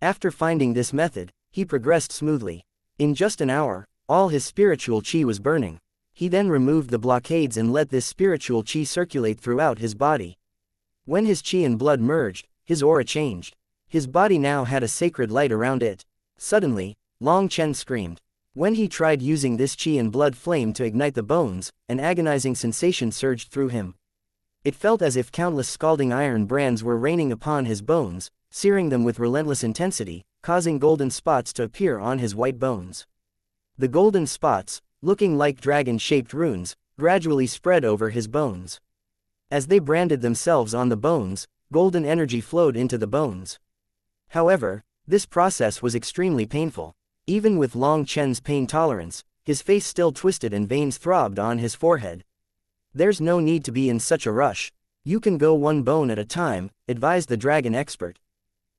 Speaker 1: After finding this method, he progressed smoothly. In just an hour, all his spiritual qi was burning. He then removed the blockades and let this spiritual qi circulate throughout his body. When his qi and blood merged, his aura changed. His body now had a sacred light around it. Suddenly, Long Chen screamed. When he tried using this qi and blood flame to ignite the bones, an agonizing sensation surged through him. It felt as if countless scalding iron brands were raining upon his bones, searing them with relentless intensity, causing golden spots to appear on his white bones. The golden spots, looking like dragon-shaped runes, gradually spread over his bones. As they branded themselves on the bones, golden energy flowed into the bones. However, this process was extremely painful. Even with Long Chen's pain tolerance, his face still twisted and veins throbbed on his forehead. There's no need to be in such a rush. You can go one bone at a time, advised the dragon expert.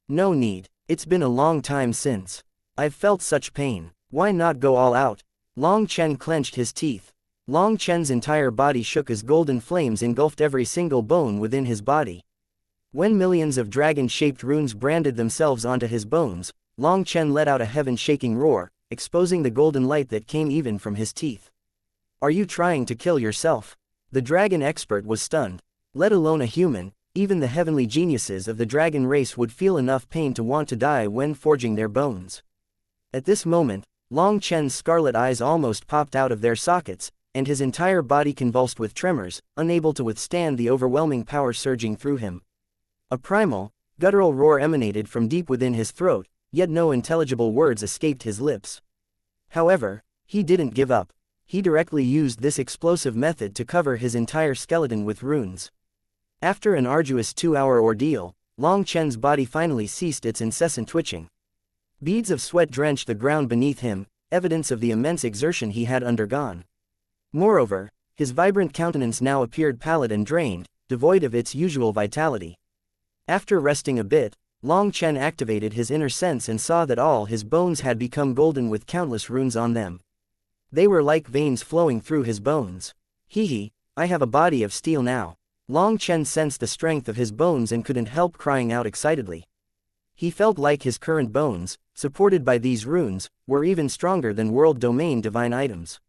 Speaker 1: No need. It's been a long time since I've felt such pain. Why not go all out? Long Chen clenched his teeth. Long Chen's entire body shook as golden flames engulfed every single bone within his body. When millions of dragon-shaped runes branded themselves onto his bones, Long Chen let out a heaven-shaking roar, exposing the golden light that came even from his teeth. Are you trying to kill yourself? The dragon expert was stunned. Let alone a human, even the heavenly geniuses of the dragon race would feel enough pain to want to die when forging their bones. At this moment, Long Chen's scarlet eyes almost popped out of their sockets, and his entire body convulsed with tremors, unable to withstand the overwhelming power surging through him. A primal, guttural roar emanated from deep within his throat, yet no intelligible words escaped his lips. However, he didn't give up. He directly used this explosive method to cover his entire skeleton with runes. After an arduous 2-hour ordeal, Long Chen's body finally ceased its incessant twitching. Beads of sweat drenched the ground beneath him, evidence of the immense exertion he had undergone. Moreover, his vibrant countenance now appeared pallid and drained, devoid of its usual vitality. After resting a bit, Long Chen activated his inner sense and saw that all his bones had become golden with countless runes on them. They were like veins flowing through his bones. Hee, I have a body of steel now. Long Chen sensed the strength of his bones and couldn't help crying out excitedly. He felt like his current bones, supported by these runes, were even stronger than world domain divine items.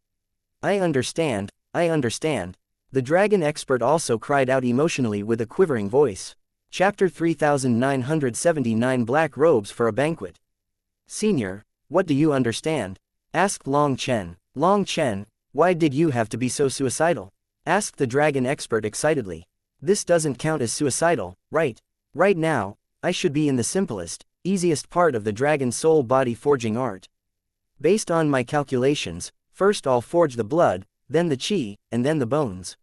Speaker 1: I understand, I understand. The dragon expert also cried out emotionally with a quivering voice. Chapter 3979 Black Robes for a Banquet. Senior, what do you understand? Asked Long Chen. Long Chen, why did you have to be so suicidal? Asked the dragon expert excitedly. This doesn't count as suicidal, right? Right now, I should be in the simplest, easiest part of the dragon soul body forging art. Based on my calculations, first I'll forge the blood, then the qi, and then the bones.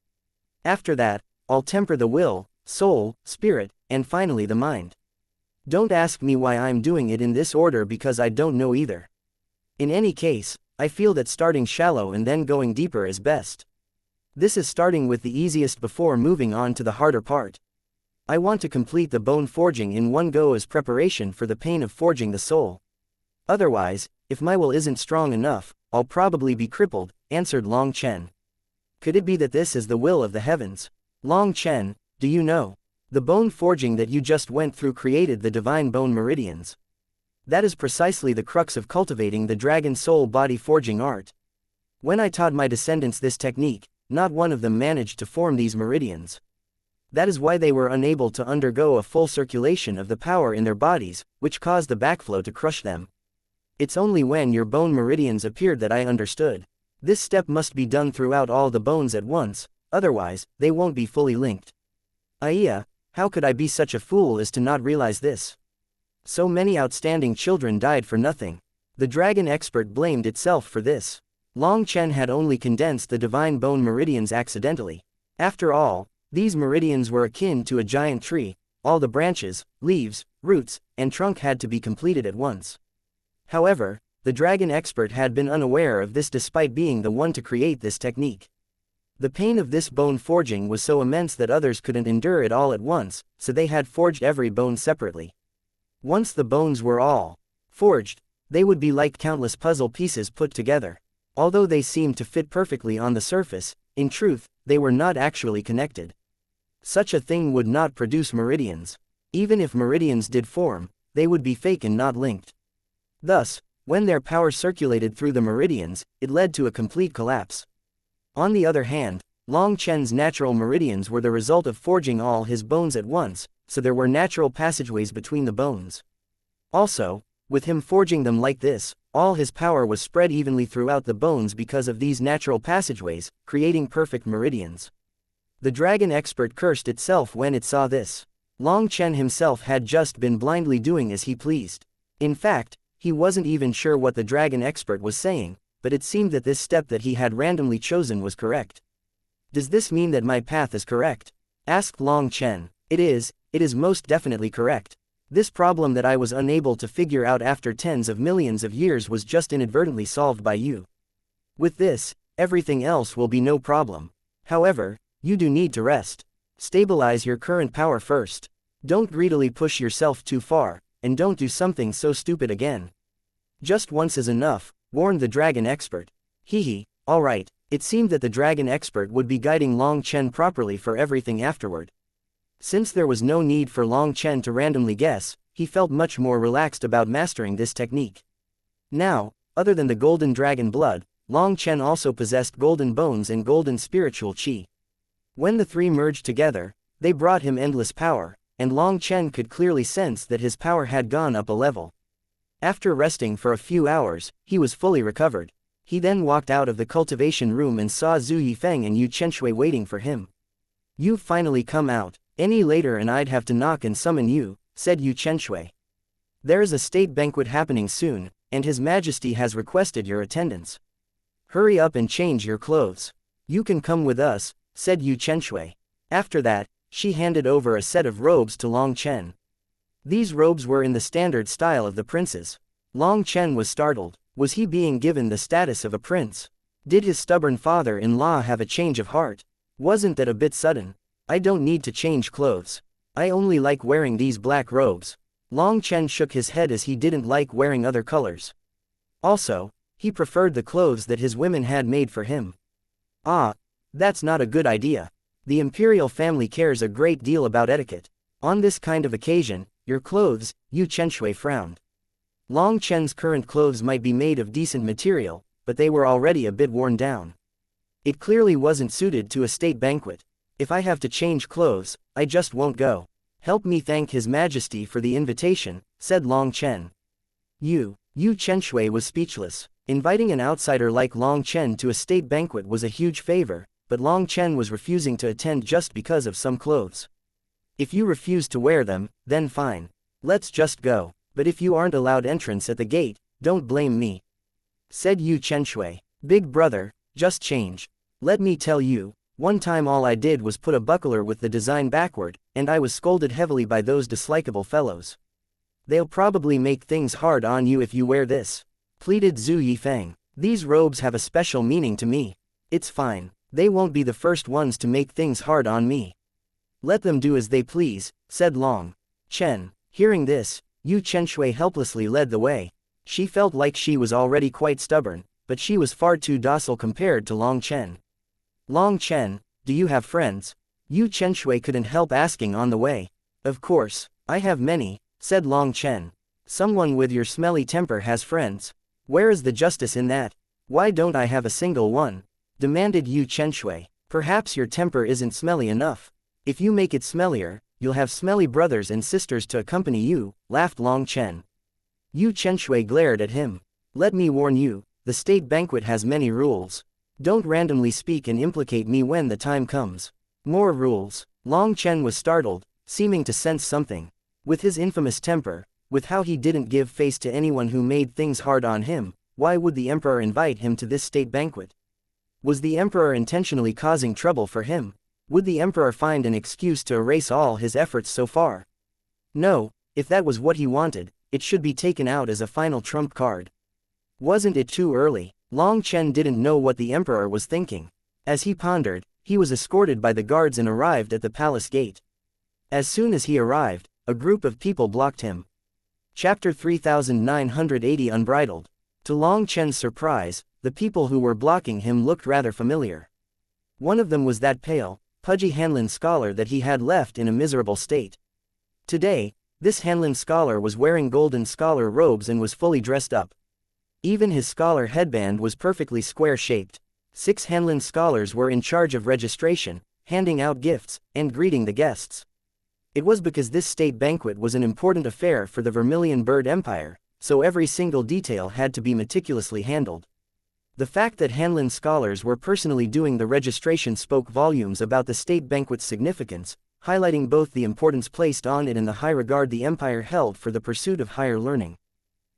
Speaker 1: After that, I'll temper the will, soul, spirit, and finally the mind. Don't ask me why I'm doing it in this order because I don't know either. In any case, I feel that starting shallow and then going deeper is best. This is starting with the easiest before moving on to the harder part. I want to complete the bone forging in one go as preparation for the pain of forging the soul. Otherwise, if my will isn't strong enough, I'll probably be crippled, answered Long Chen. Could it be that this is the will of the heavens? Long Chen, do you know? The bone forging that you just went through created the divine bone meridians. That is precisely the crux of cultivating the dragon soul body forging art. When I taught my descendants this technique, not one of them managed to form these meridians. That is why they were unable to undergo a full circulation of the power in their bodies, which caused the backflow to crush them. It's only when your bone meridians appeared that I understood. This step must be done throughout all the bones at once, otherwise, they won't be fully linked. Aiya, how could I be such a fool as to not realize this? So many outstanding children died for nothing. The dragon expert blamed itself for this. Long Chen had only condensed the divine bone meridians accidentally. After all, these meridians were akin to a giant tree, all the branches, leaves, roots, and trunk had to be completed at once. However, the dragon expert had been unaware of this despite being the one to create this technique. The pain of this bone forging was so immense that others couldn't endure it all at once, so they had forged every bone separately. Once the bones were all forged, they would be like countless puzzle pieces put together. Although they seemed to fit perfectly on the surface, in truth, they were not actually connected. Such a thing would not produce meridians. Even if meridians did form, they would be fake and not linked. Thus, when their power circulated through the meridians, it led to a complete collapse. On the other hand, Long Chen's natural meridians were the result of forging all his bones at once, so there were natural passageways between the bones. Also, with him forging them like this, all his power was spread evenly throughout the bones because of these natural passageways, creating perfect meridians. The dragon expert cursed itself when it saw this. Long Chen himself had just been blindly doing as he pleased. In fact, he wasn't even sure what the dragon expert was saying, but it seemed that this step that he had randomly chosen was correct. Does this mean that my path is correct? Asked Long Chen. It is most definitely correct. This problem that I was unable to figure out after tens of millions of years was just inadvertently solved by you. With this, everything else will be no problem. However, you do need to rest. Stabilize your current power first. Don't greedily push yourself too far, and don't do something so stupid again. Just once is enough, warned the dragon expert. Hehe, alright. It seemed that the dragon expert would be guiding Long Chen properly for everything afterward. Since there was no need for Long Chen to randomly guess, he felt much more relaxed about mastering this technique. Now, other than the golden dragon blood, Long Chen also possessed golden bones and golden spiritual qi. When the three merged together, they brought him endless power, and Long Chen could clearly sense that his power had gone up a level. After resting for a few hours, he was fully recovered. He then walked out of the cultivation room and saw Zhu Yifeng and Yu Chenshui waiting for him. "You've finally come out. Any later and I'd have to knock and summon you," said Yu Chenshui. "There's a state banquet happening soon, and His Majesty has requested your attendance. Hurry up and change your clothes. You can come with us," said Yu Chenshui. After that, she handed over a set of robes to Long Chen. These robes were in the standard style of the princes. Long Chen was startled. Was he being given the status of a prince? Did his stubborn father-in-law have a change of heart? Wasn't that a bit sudden? "I don't need to change clothes. I only like wearing these black robes." Long Chen shook his head as he didn't like wearing other colors. Also, he preferred the clothes that his women had made for him. "Ah, that's not a good idea. The imperial family cares a great deal about etiquette. On this kind of occasion, your clothes," Yu Chenshui frowned. Long Chen's current clothes might be made of decent material, but they were already a bit worn down. It clearly wasn't suited to a state banquet. "If I have to change clothes, I just won't go. Help me thank His Majesty for the invitation," said Long Chen. Yu Chenshui was speechless. Inviting an outsider like Long Chen to a state banquet was a huge favor, but Long Chen was refusing to attend just because of some clothes. "If you refuse to wear them, then fine. Let's just go. But if you aren't allowed entrance at the gate, don't blame me," said Yu Chenshui. "Big brother, just change. Let me tell you, one time all I did was put a buckler with the design backward, and I was scolded heavily by those dislikable fellows. They'll probably make things hard on you if you wear this," pleaded Zhu Yifeng. "These robes have a special meaning to me. It's fine. They won't be the first ones to make things hard on me. Let them do as they please, said Long Chen. Hearing this, Yu Chenshui helplessly led the way. She felt like she was already quite stubborn, but she was far too docile compared to Long Chen. Long Chen, do you have friends? Yu Chenshui couldn't help asking on the way. Of course, I have many, said Long Chen. Someone with your smelly temper has friends. Where is the justice in that? Why don't I have a single one? Demanded Yu Chenshui. Perhaps your temper isn't smelly enough. If you make it smellier, you'll have smelly brothers and sisters to accompany you, laughed Long Chen. Yu Chenshui glared at him. Let me warn you, the state banquet has many rules. Don't randomly speak and implicate me when the time comes. More rules. Long Chen was startled, seeming to sense something. With his infamous temper, with how he didn't give face to anyone who made things hard on him, why would the emperor invite him to this state banquet? Was the emperor intentionally causing trouble for him? Would the emperor find an excuse to erase all his efforts so far? No, if that was what he wanted, it should be taken out as a final trump card. Wasn't it too early? Long Chen didn't know what the emperor was thinking. As he pondered, he was escorted by the guards and arrived at the palace gate. As soon as he arrived, a group of people blocked him. Chapter 3980 Unbridled. To Long Chen's surprise, the people who were blocking him looked rather familiar. One of them was that pale, pudgy Hanlin scholar that he had left in a miserable state. Today, this Hanlin scholar was wearing golden scholar robes and was fully dressed up. Even his scholar headband was perfectly square-shaped. 6 Hanlin scholars were in charge of registration, handing out gifts, and greeting the guests. It was because this state banquet was an important affair for the Vermilion Bird Empire, so every single detail had to be meticulously handled. The fact that Hanlin scholars were personally doing the registration spoke volumes about the state banquet's significance, highlighting both the importance placed on it and the high regard the empire held for the pursuit of higher learning.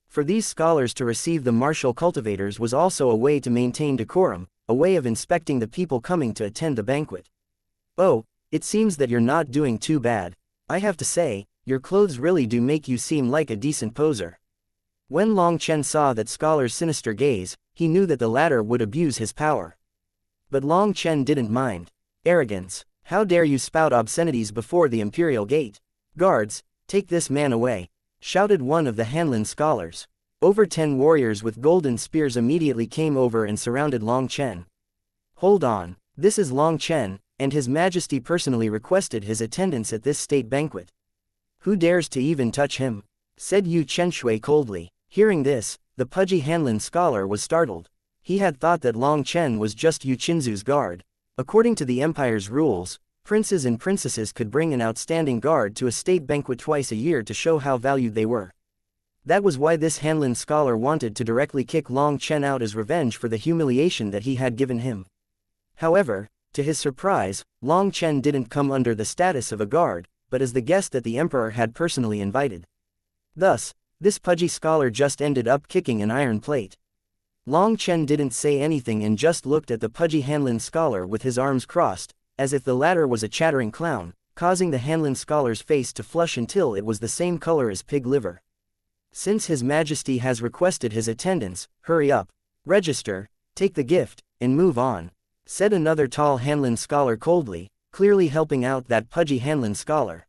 Speaker 1: For these scholars to receive the martial cultivators was also a way to maintain decorum, a way of inspecting the people coming to attend the banquet. Oh, it seems that you're not doing too bad. I have to say, your clothes really do make you seem like a decent poser. When Long Chen saw that scholar's sinister gaze, he knew that the latter would abuse his power. But Long Chen didn't mind. Arrogance. How dare you spout obscenities before the imperial gate? Guards, take this man away, shouted one of the Hanlin scholars. Over 10 warriors with golden spears immediately came over and surrounded Long Chen. Hold on, this is Long Chen, and His Majesty personally requested his attendance at this state banquet. Who dares to even touch him? Said Yu Chenshui coldly. Hearing this, the pudgy Hanlin scholar was startled. He had thought that Long Chen was just Yu Chinzu's guard. According to the empire's rules, princes and princesses could bring an outstanding guard to a state banquet twice a year to show how valued they were. That was why this Hanlin scholar wanted to directly kick Long Chen out as revenge for the humiliation that he had given him. However, to his surprise, Long Chen didn't come under the status of a guard, but as the guest that the emperor had personally invited. Thus, this pudgy scholar just ended up kicking an iron plate. Long Chen didn't say anything and just looked at the pudgy Hanlin scholar with his arms crossed, as if the latter was a chattering clown, causing the Hanlin scholar's face to flush until it was the same color as pig liver. Since His Majesty has requested his attendance, hurry up, register, take the gift, and move on, said another tall Hanlin scholar coldly, clearly helping out that pudgy Hanlin scholar.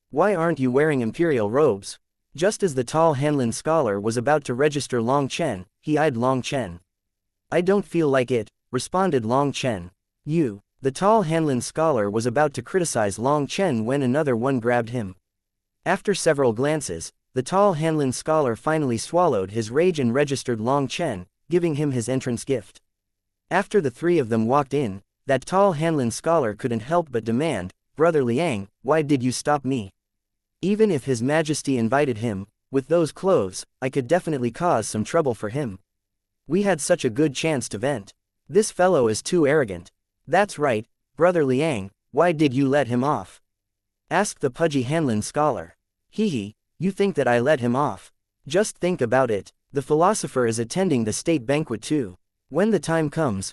Speaker 1: Why aren't you wearing imperial robes? Just as the tall Hanlin scholar was about to register Long Chen, he eyed Long Chen. I don't feel like it, responded Long Chen. You. The tall Hanlin scholar was about to criticize Long Chen when another one grabbed him. After several glances, the tall Hanlin scholar finally swallowed his rage and registered Long Chen, giving him his entrance gift. After the 3 of them walked in, that tall Hanlin scholar couldn't help but demand, Brother Liang, why did you stop me? Even if His Majesty invited him, with those clothes, I could definitely cause some trouble for him. We had such a good chance to vent. This fellow is too arrogant. That's right, Brother Liang, why did you let him off? Asked the pudgy Hanlin scholar. Hee, you think that I let him off? Just think about it, the philosopher is attending the state banquet too. When the time comes,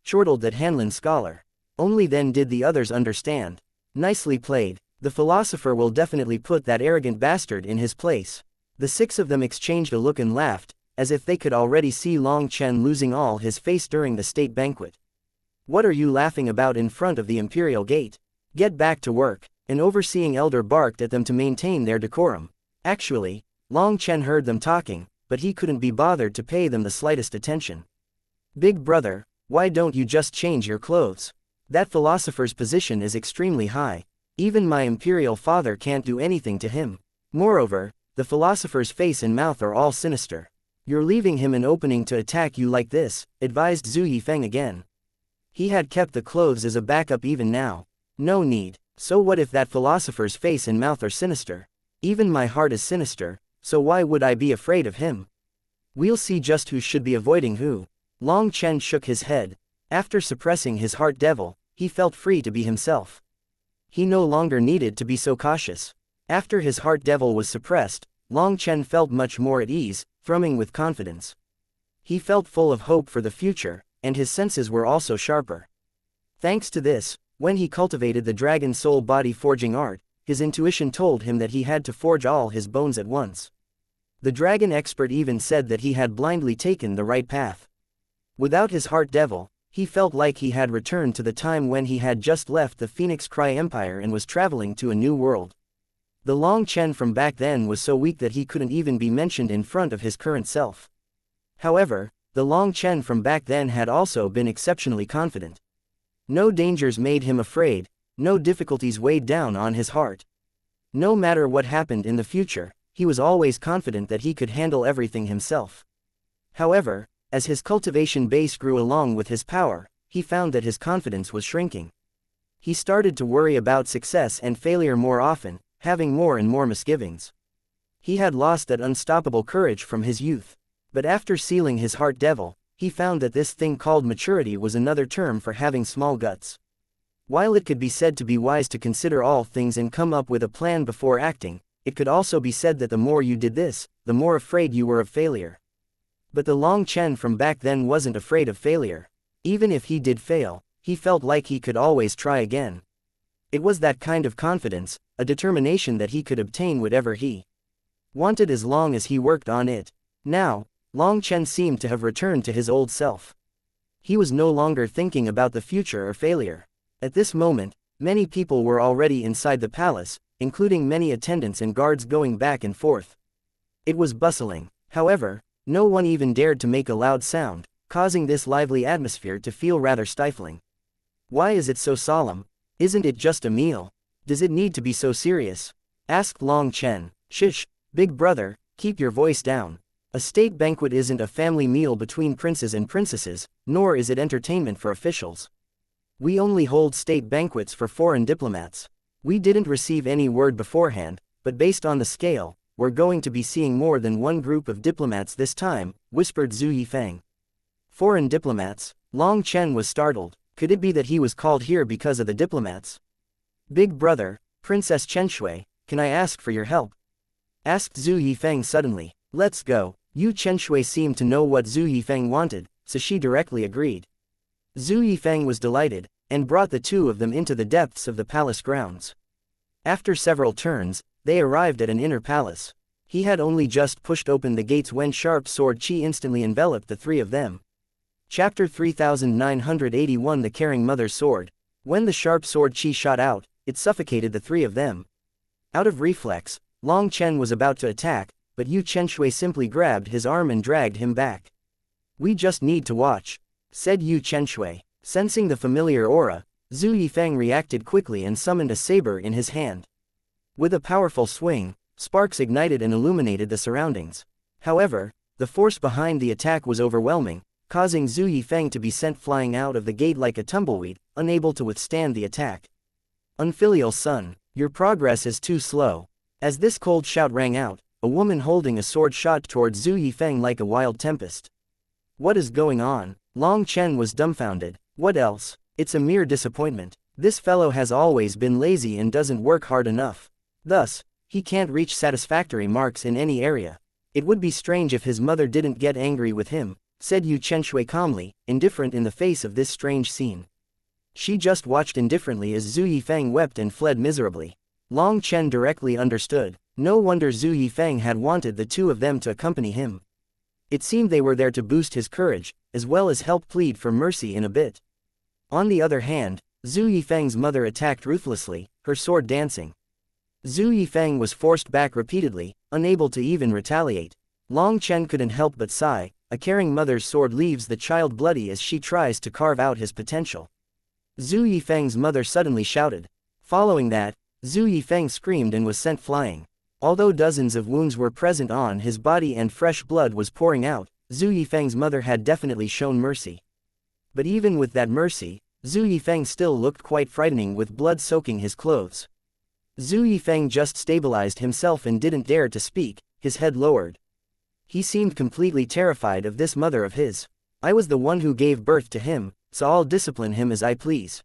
Speaker 1: chortled that Hanlin scholar. Only then did the others understand. Nicely played. The philosopher will definitely put that arrogant bastard in his place. The 6 of them exchanged a look and laughed, as if they could already see Long Chen losing all his face during the state banquet. What are you laughing about in front of the Imperial Gate? Get back to work. An overseeing elder barked at them to maintain their decorum. Actually, Long Chen heard them talking, but he couldn't be bothered to pay them the slightest attention. Big brother, why don't you just change your clothes? That philosopher's position is extremely high. Even my imperial father can't do anything to him. Moreover, the philosopher's face and mouth are all sinister. You're leaving him an opening to attack you like this, advised Zhu Yifeng again. He had kept the clothes as a backup even now. No need. So what if that philosopher's face and mouth are sinister? Even my heart is sinister, so why would I be afraid of him? We'll see just who should be avoiding who. Long Chen shook his head. After suppressing his heart devil, he felt free to be himself. He no longer needed to be so cautious. After his heart devil was suppressed, Long Chen felt much more at ease, thrumming with confidence. He felt full of hope for the future, and his senses were also sharper. Thanks to this, when he cultivated the dragon soul body forging art, his intuition told him that he had to forge all his bones at once. The dragon expert even said that he had blindly taken the right path. Without his heart devil, he felt like he had returned to the time when he had just left the Phoenix Cry Empire and was traveling to a new world. The Long Chen from back then was so weak that he couldn't even be mentioned in front of his current self. However, the Long Chen from back then had also been exceptionally confident. No dangers made him afraid, no difficulties weighed down on his heart. No matter what happened in the future, he was always confident that he could handle everything himself. However, as his cultivation base grew along with his power, he found that his confidence was shrinking. He started to worry about success and failure more often, having more and more misgivings. He had lost that unstoppable courage from his youth. But after sealing his heart devil, he found that this thing called maturity was another term for having small guts. While it could be said to be wise to consider all things and come up with a plan before acting, it could also be said that the more you did this, the more afraid you were of failure. But the Long Chen from back then wasn't afraid of failure. Even if he did fail, he felt like he could always try again. It was that kind of confidence, a determination that he could obtain whatever he wanted as long as he worked on it. Now, Long Chen seemed to have returned to his old self. He was no longer thinking about the future or failure. At this moment, many people were already inside the palace, including many attendants and guards going back and forth. It was bustling. However, no one even dared to make a loud sound, causing this lively atmosphere to feel rather stifling. Why is it so solemn? Isn't it just a meal? Does it need to be so serious? Asked Long Chen. Shish, big brother, keep your voice down. A state banquet isn't a family meal between princes and princesses, nor is it entertainment for officials. We only hold state banquets for foreign diplomats. We didn't receive any word beforehand, but based on the scale, we're going to be seeing more than one group of diplomats this time, whispered Zhu Yifeng. Foreign diplomats? Long Chen was startled. Could it be that he was called here because of the diplomats? Big brother, Princess Chen, can I ask for your help? Asked Zhu Yifeng suddenly. Let's go. Yu Chen seemed to know what Zhu Yifeng wanted, so she directly agreed. Zhu Yifeng was delighted, and brought the two of them into the depths of the palace grounds. After several turns, they arrived at an inner palace. He had only just pushed open the gates when sharp sword chi instantly enveloped the three of them. Chapter 3981 The Caring Mother's Sword. When the sharp sword chi shot out, it suffocated the three of them. Out of reflex, Long Chen was about to attack, but Yu Chen simply grabbed his arm and dragged him back. We just need to watch, said Yu Chen. Sensing the familiar aura, Zhu Yifeng reacted quickly and summoned a saber in his hand. With a powerful swing, sparks ignited and illuminated the surroundings. However, the force behind the attack was overwhelming, causing Zhu Yifeng to be sent flying out of the gate like a tumbleweed, unable to withstand the attack. Unfilial son, your progress is too slow. As this cold shout rang out, a woman holding a sword shot towards Zhu Yifeng like a wild tempest. What is going on? Long Chen was dumbfounded. What else? It's a mere disappointment. This fellow has always been lazy and doesn't work hard enough. Thus, he can't reach satisfactory marks in any area. It would be strange if his mother didn't get angry with him, said Yu Chen calmly, indifferent in the face of this strange scene. She just watched indifferently as Zhu Yifeng wept and fled miserably. Long Chen directly understood. No wonder Zhu Yifeng had wanted the two of them to accompany him. It seemed they were there to boost his courage, as well as help plead for mercy in a bit. On the other hand, Zhu Yifeng's mother attacked ruthlessly, her sword dancing. Zhu Yifeng was forced back repeatedly, unable to even retaliate. Long Chen couldn't help but sigh. A caring mother's sword leaves the child bloody as she tries to carve out his potential. Zhu Yifeng's mother suddenly shouted. Following that, Zhu Yifeng screamed and was sent flying. Although dozens of wounds were present on his body and fresh blood was pouring out, Zhu Yifeng's mother had definitely shown mercy. But even with that mercy, Zhu Yifeng still looked quite frightening with blood soaking his clothes. Zhu Yifeng just stabilized himself and didn't dare to speak, his head lowered. He seemed completely terrified of this mother of his. I was the one who gave birth to him, so I'll discipline him as I please.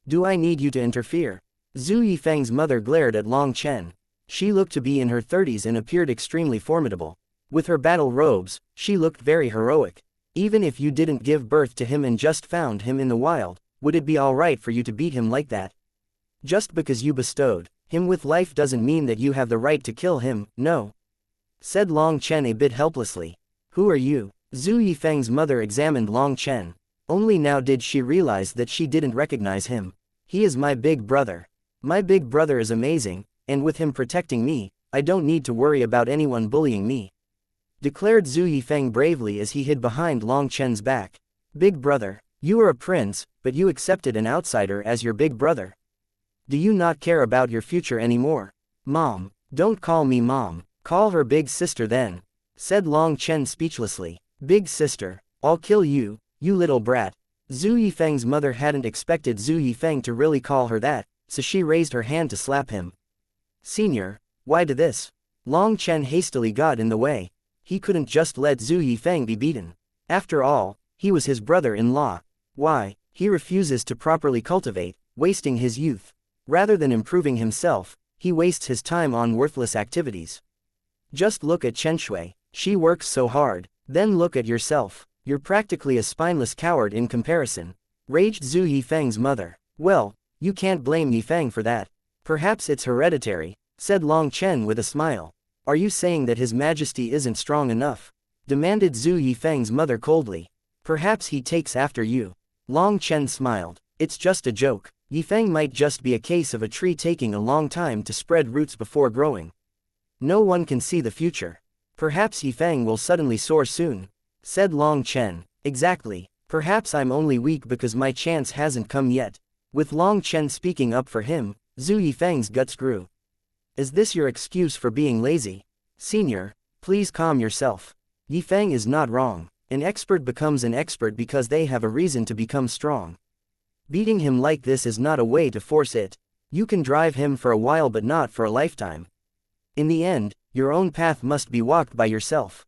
Speaker 1: Do I need you to interfere? Zhu Yifeng's mother glared at Long Chen. She looked to be in her 30s and appeared extremely formidable. With her battle robes, she looked very heroic. Even if you didn't give birth to him and just found him in the wild, would it be alright for you to beat him like that? Just because you bestowed him with life doesn't mean that you have the right to kill him, no? Said Long Chen a bit helplessly. Who are you? Zhu Yifeng's mother examined Long Chen. Only now did she realize that she didn't recognize him. He is my big brother. My big brother is amazing, and with him protecting me, I don't need to worry about anyone bullying me. Declared Zhu Yifeng bravely as he hid behind Long Chen's back. Big brother, you are a prince, but you accepted an outsider as your big brother. Do you not care about your future anymore? Mom, don't call me mom, call her big sister then. Said Long Chen speechlessly. Big sister, I'll kill you, you little brat. Zhu Yifeng's mother hadn't expected Zhu Yifeng to really call her that, so she raised her hand to slap him. Senior, why do this? Long Chen hastily got in the way. He couldn't just let Zhu Yifeng be beaten. After all, he was his brother-in-law. Why, he refuses to properly cultivate, wasting his youth. Rather than improving himself, he wastes his time on worthless activities. Just look at Chen Shui, she works so hard. Then look at yourself, you're practically a spineless coward in comparison. Raged Zhu Yifeng's mother. Well, you can't blame Yifeng for that. Perhaps it's hereditary, said Long Chen with a smile. Are you saying that His Majesty isn't strong enough? Demanded Zhu Yifeng's mother coldly. Perhaps he takes after you. Long Chen smiled. It's just a joke. Yifeng might just be a case of a tree taking a long time to spread roots before growing. No one can see the future. Perhaps Yifeng will suddenly soar soon. Said Long Chen. Exactly. Perhaps I'm only weak because my chance hasn't come yet. With Long Chen speaking up for him, Zhu Yifeng's guts grew. Is this your excuse for being lazy? Senior, please calm yourself. Yifeng is not wrong. An expert becomes an expert because they have a reason to become strong. Beating him like this is not a way to force it. You can drive him for a while but not for a lifetime. In the end, your own path must be walked by yourself.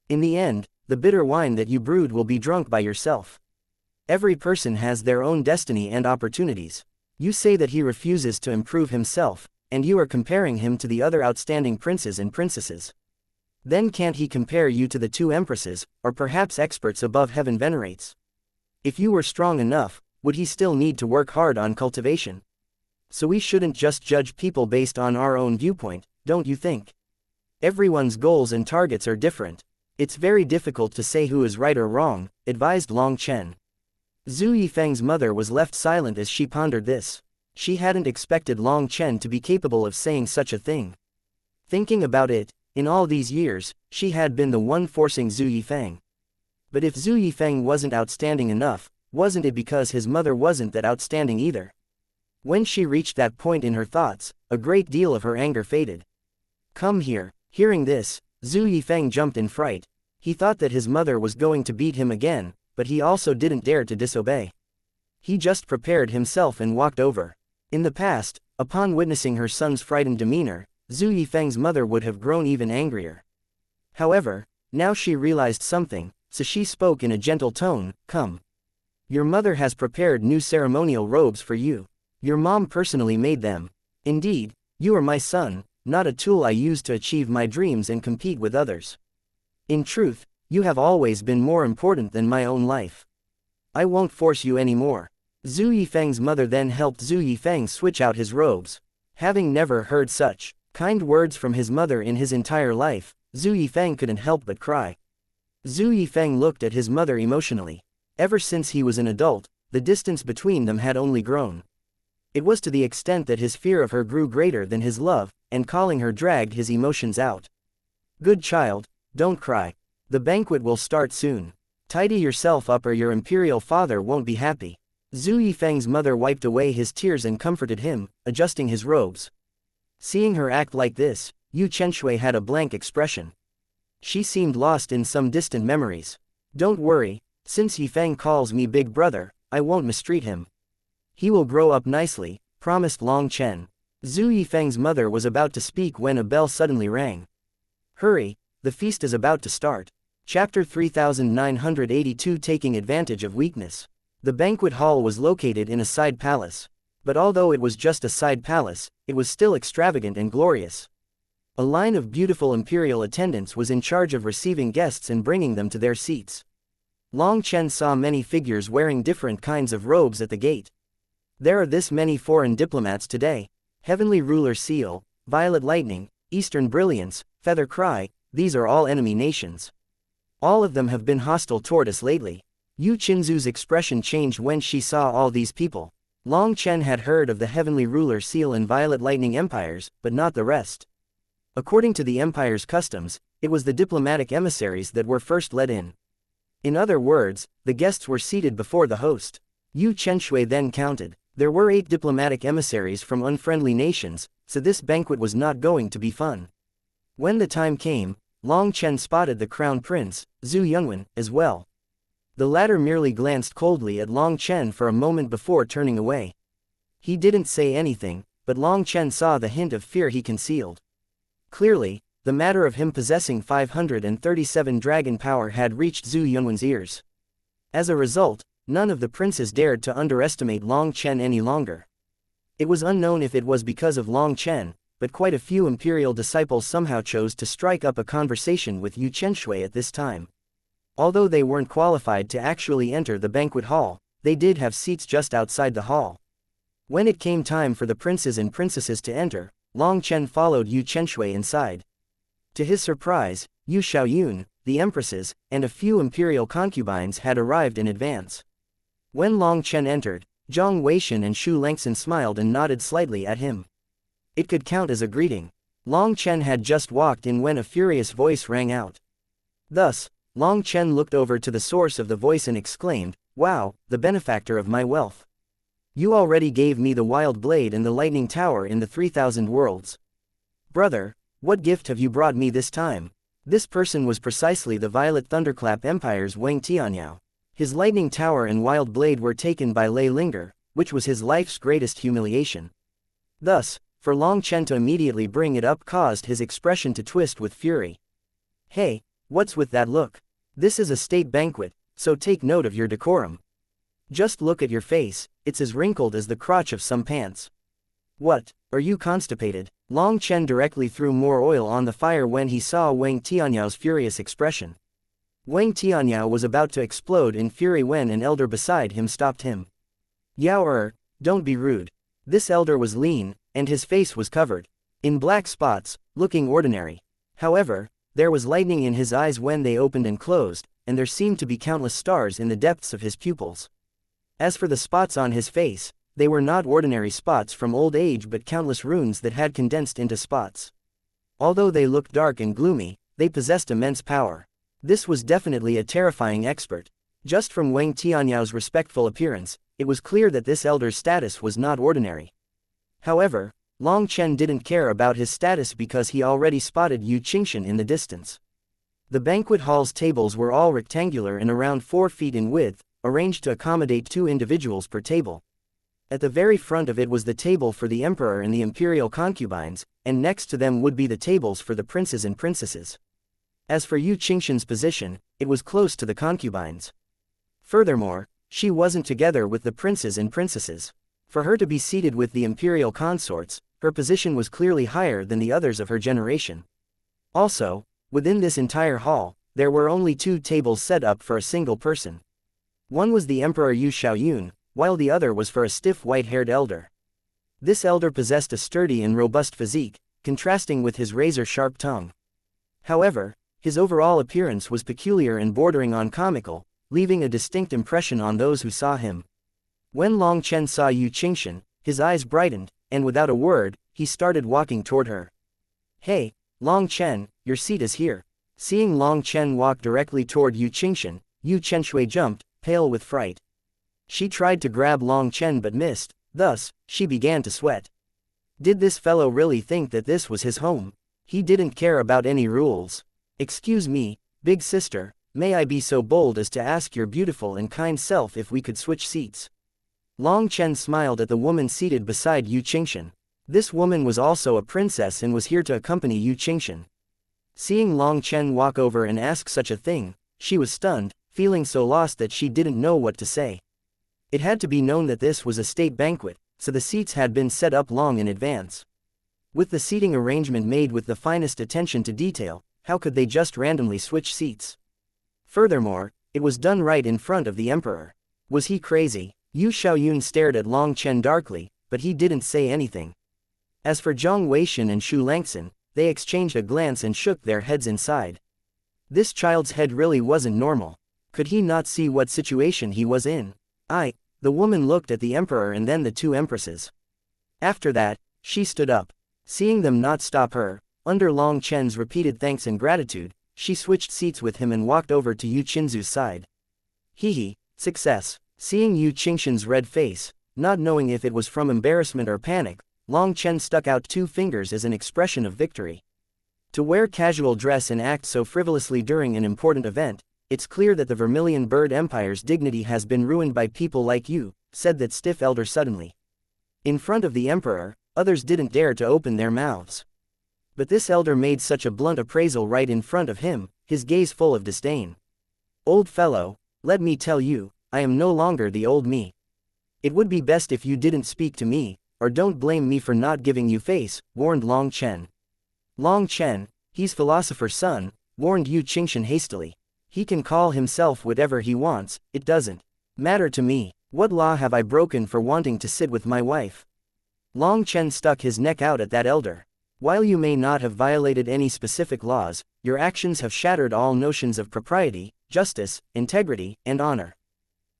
Speaker 1: In the end, the bitter wine that you brewed will be drunk by yourself. Every person has their own destiny and opportunities. You say that he refuses to improve himself, and you are comparing him to the other outstanding princes and princesses. Then can't he compare you to the two empresses, or perhaps experts above heaven venerates? If you were strong enough, would he still need to work hard on cultivation? So we shouldn't just judge people based on our own viewpoint, don't you think? Everyone's goals and targets are different. It's very difficult to say who is right or wrong, advised Long Chen. Zhu Yifeng's mother was left silent as she pondered this. She hadn't expected Long Chen to be capable of saying such a thing. Thinking about it, in all these years, she had been the one forcing Zhu Yifeng. But if Zhu Yifeng wasn't outstanding enough, wasn't it because his mother wasn't that outstanding either? When she reached that point in her thoughts, a great deal of her anger faded. Come here. Hearing this, Zhu Yifeng jumped in fright. He thought that his mother was going to beat him again, but he also didn't dare to disobey. He just prepared himself and walked over. In the past, upon witnessing her son's frightened demeanor, Zhu Yifeng's mother would have grown even angrier. However, now she realized something, so she spoke in a gentle tone, Come. Your mother has prepared new ceremonial robes for you. Your mom personally made them. Indeed, you are my son, not a tool I use to achieve my dreams and compete with others. In truth, you have always been more important than my own life. I won't force you anymore. Zhu Yifeng's mother then helped Zhu Yifeng switch out his robes. Having never heard such kind words from his mother in his entire life, Zhu Yifeng couldn't help but cry. Zhu Yifeng looked at his mother emotionally. Ever since he was an adult, the distance between them had only grown. It was to the extent that his fear of her grew greater than his love, and calling her dragged his emotions out. Good child, don't cry. The banquet will start soon. Tidy yourself up or your imperial father won't be happy. Zhu Yifeng's mother wiped away his tears and comforted him, adjusting his robes. Seeing her act like this, Yu Chenshui had a blank expression. She seemed lost in some distant memories. Don't worry, since Yifeng calls me big brother, I won't mistreat him. He will grow up nicely, promised Long Chen. Zhu Yifeng's mother was about to speak when a bell suddenly rang. Hurry, the feast is about to start. Chapter 3982 Taking Advantage of Weakness. The banquet hall was located in a side palace. But although it was just a side palace, it was still extravagant and glorious. A line of beautiful imperial attendants was in charge of receiving guests and bringing them to their seats. Long Chen saw many figures wearing different kinds of robes at the gate. There are this many foreign diplomats today. Heavenly Ruler Seal, Violet Lightning, Eastern Brilliance, Feather Cry, these are all enemy nations. All of them have been hostile toward us lately. Yu Qinzu's expression changed when she saw all these people. Long Chen had heard of the Heavenly Ruler Seal and Violet Lightning empires, but not the rest. According to the empire's customs, it was the diplomatic emissaries that were first let in. In other words, the guests were seated before the host. Yu Chenshui then counted. There were 8 diplomatic emissaries from unfriendly nations, so this banquet was not going to be fun. When the time came, Long Chen spotted the crown prince, Zhu Yongwen, as well. The latter merely glanced coldly at Long Chen for a moment before turning away. He didn't say anything, but Long Chen saw the hint of fear he concealed. Clearly, the matter of him possessing 537 dragon power had reached Zhu Yongwen's ears. As a result, none of the princes dared to underestimate Long Chen any longer. It was unknown if it was because of Long Chen, but quite a few imperial disciples somehow chose to strike up a conversation with Yu Chenshui at this time. Although they weren't qualified to actually enter the banquet hall, they did have seats just outside the hall. When it came time for the princes and princesses to enter, Long Chen followed Yu Chenshui inside. To his surprise, Yu Xiaoyun, the empresses, and a few imperial concubines had arrived in advance. When Long Chen entered, Zhang Weishan and Shu Lengxin smiled and nodded slightly at him. It could count as a greeting. Long Chen had just walked in when a furious voice rang out. Thus, Long Chen looked over to the source of the voice and exclaimed, "Wow, the benefactor of my wealth. You already gave me the wild blade and the lightning tower in the 3,000 worlds. Brother, what gift have you brought me this time?" This person was precisely the Violet Thunderclap Empire's Wang Tianyao. His lightning tower and wild blade were taken by Lei Linger, which was his life's greatest humiliation. Thus, for Long Chen to immediately bring it up caused his expression to twist with fury. "Hey, what's with that look? This is a state banquet, so take note of your decorum. Just look at your face, it's as wrinkled as the crotch of some pants. What, are you constipated?" Long Chen directly threw more oil on the fire when he saw Wang Tianyao's furious expression. Wang Tianyao was about to explode in fury when an elder beside him stopped him. "Yao don't be rude." This elder was lean, and his face was covered in black spots, looking ordinary. However, there was lightning in his eyes when they opened and closed, and there seemed to be countless stars in the depths of his pupils. As for the spots on his face, they were not ordinary spots from old age but countless runes that had condensed into spots. Although they looked dark and gloomy, they possessed immense power. This was definitely a terrifying expert. Just from Wang Tianyao's respectful appearance, it was clear that this elder's status was not ordinary. However, Long Chen didn't care about his status because he already spotted Yu Qingshan in the distance. The banquet hall's tables were all rectangular and around 4 feet in width, arranged to accommodate 2 individuals per table. At the very front of it was the table for the emperor and the imperial concubines, and next to them would be the tables for the princes and princesses. As for Yu Qingshan's position, it was close to the concubines. Furthermore, she wasn't together with the princes and princesses. For her to be seated with the imperial consorts, her position was clearly higher than the others of her generation. Also, within this entire hall, there were only 2 tables set up for a single person. One was the Emperor Yu Xiaoyun, while the other was for a stiff white-haired elder. This elder possessed a sturdy and robust physique, contrasting with his razor-sharp tongue. However, his overall appearance was peculiar and bordering on comical, leaving a distinct impression on those who saw him. When Long Chen saw Yu Qingxian, his eyes brightened, and without a word, he started walking toward her. Hey, Long Chen, your seat is here. Seeing Long Chen walk directly toward Yu Qingxian, Yu Chenshui jumped, pale with fright. She tried to grab Long Chen but missed, thus, she began to sweat. Did this fellow really think that this was his home? He didn't care about any rules. Excuse me, big sister, may I be so bold as to ask your beautiful and kind self if we could switch seats? Long Chen smiled at the woman seated beside Yu Qingxian. This woman was also a princess and was here to accompany Yu Qingxian. Seeing Long Chen walk over and ask such a thing, she was stunned, feeling so lost that she didn't know what to say. It had to be known that this was a state banquet, so the seats had been set up long in advance. With the seating arrangement made with the finest attention to detail, how could they just randomly switch seats? Furthermore, it was done right in front of the emperor. Was he crazy? Yu Xiaoyun stared at Long Chen darkly, but he didn't say anything. As for Zhang Weishan and Xu Langxin, they exchanged a glance and shook their heads inside. This child's head really wasn't normal. Could he not see what situation he was in? The woman looked at the emperor and then the two empresses. After that, she stood up. Seeing them not stop her, under Long Chen's repeated thanks and gratitude, she switched seats with him and walked over to Yu Qinzu's side. Hehe, success. Seeing Yu Qingxian's red face, not knowing if it was from embarrassment or panic, Long Chen stuck out two fingers as an expression of victory. To wear casual dress and act so frivolously during an important event, it's clear that the Vermilion Bird Empire's dignity has been ruined by people like you, said that stiff elder suddenly. In front of the emperor, others didn't dare to open their mouths. But this elder made such a blunt appraisal right in front of him, his gaze full of disdain. Old fellow, let me tell you, I am no longer the old me. It would be best if you didn't speak to me, or don't blame me for not giving you face, warned Long Chen. Long Chen, he's philosopher's son, warned Yu Qingxian hastily. He can call himself whatever he wants, it doesn't matter to me. What law have I broken for wanting to sit with my wife? Long Chen stuck his neck out at that elder. While you may not have violated any specific laws, your actions have shattered all notions of propriety, justice, integrity, and honor.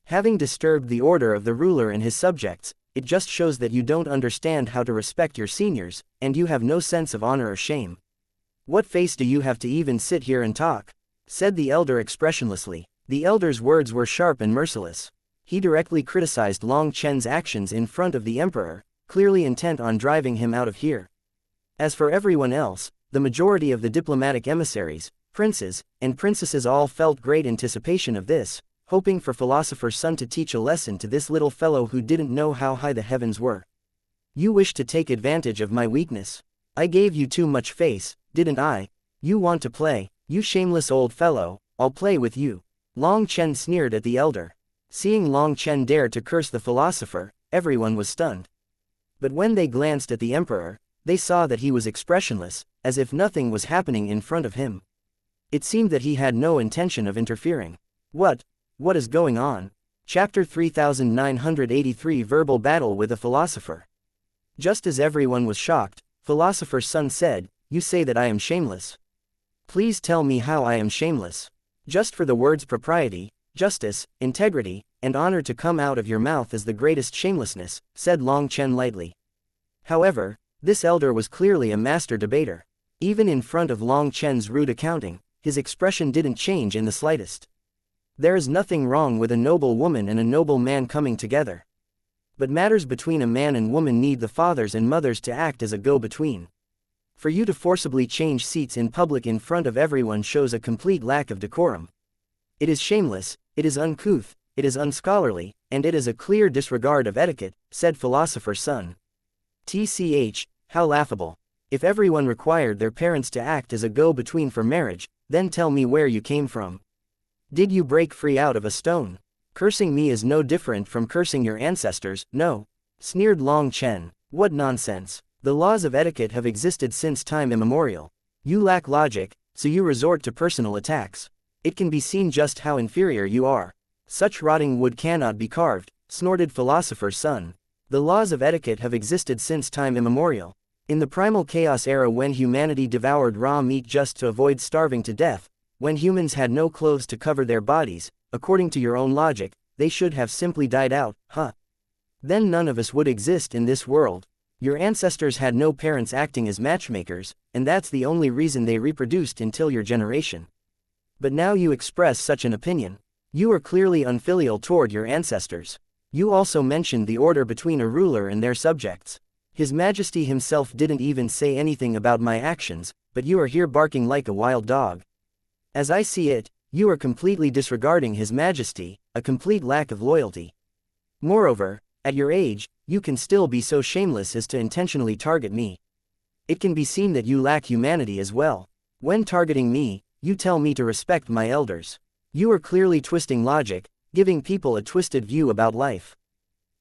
Speaker 1: Having disturbed the order of the ruler and his subjects, it just shows that you don't understand how to respect your seniors, and you have no sense of honor or shame. What face do you have to even sit here and talk? Said the elder expressionlessly. The elder's words were sharp and merciless. He directly criticized Long Chen's actions in front of the emperor, clearly intent on driving him out of here. As for everyone else, the majority of the diplomatic emissaries, princes, and princesses all felt great anticipation of this, hoping for Philosopher's Son to teach a lesson to this little fellow who didn't know how high the heavens were. You wish to take advantage of my weakness. I gave you too much face, didn't I? You want to play? You shameless old fellow, I'll play with you. Long Chen sneered at the elder. Seeing Long Chen dare to curse the philosopher, everyone was stunned. But when they glanced at the emperor, they saw that he was expressionless, as if nothing was happening in front of him. It seemed that he had no intention of interfering. What is going on? Chapter 3983 Verbal Battle with a Philosopher. Just as everyone was shocked, Philosopher's Son said, You say that I am shameless. Please tell me how I am shameless. Just for the words propriety, justice, integrity, and honor to come out of your mouth is the greatest shamelessness, said Long Chen lightly. However, this elder was clearly a master debater. Even in front of Long Chen's rude accounting, his expression didn't change in the slightest. There is nothing wrong with a noble woman and a noble man coming together. But matters between a man and woman need the fathers and mothers to act as a go-between. For you to forcibly change seats in public in front of everyone shows a complete lack of decorum. It is shameless, it is uncouth, it is unscholarly, and it is a clear disregard of etiquette, said Philosopher's Son. TCH, how laughable. If everyone required their parents to act as a go-between for marriage, then tell me where you came from. Did you break free out of a stone? Cursing me is no different from cursing your ancestors, no. Sneered Long Chen. What nonsense. The laws of etiquette have existed since time immemorial. You lack logic, so you resort to personal attacks. It can be seen just how inferior you are. Such rotting wood cannot be carved, snorted Philosopher's Son. The laws of etiquette have existed since time immemorial. In the primal chaos era, when humanity devoured raw meat just to avoid starving to death, when humans had no clothes to cover their bodies, according to your own logic, they should have simply died out, huh? Then none of us would exist in this world. Your ancestors had no parents acting as matchmakers, and that's the only reason they reproduced until your generation. But now you express such an opinion. You are clearly unfilial toward your ancestors. You also mentioned the order between a ruler and their subjects. His Majesty himself didn't even say anything about my actions, but you are here barking like a wild dog. As I see it, you are completely disregarding His Majesty, a complete lack of loyalty. Moreover, at your age, you can still be so shameless as to intentionally target me. It can be seen that you lack humanity as well. When targeting me, you tell me to respect my elders. You are clearly twisting logic, giving people a twisted view about life.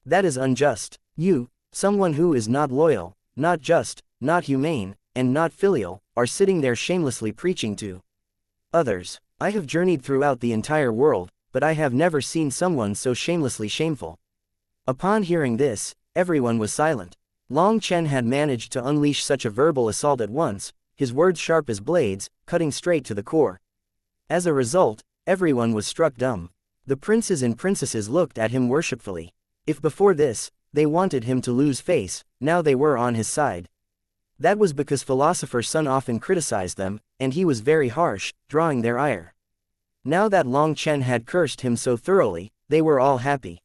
Speaker 1: That is unjust. You, someone who is not loyal, not just, not humane, and not filial, are sitting there shamelessly preaching to others. I have journeyed throughout the entire world, but I have never seen someone so shamelessly shameful. Upon hearing this, everyone was silent. Long Chen had managed to unleash such a verbal assault at once, his words sharp as blades, cutting straight to the core. As a result, everyone was struck dumb. The princes and princesses looked at him worshipfully. If before this, they wanted him to lose face, now they were on his side. That was because Philosopher's Son often criticized them, and he was very harsh, drawing their ire. Now that Long Chen had cursed him so thoroughly, they were all happy.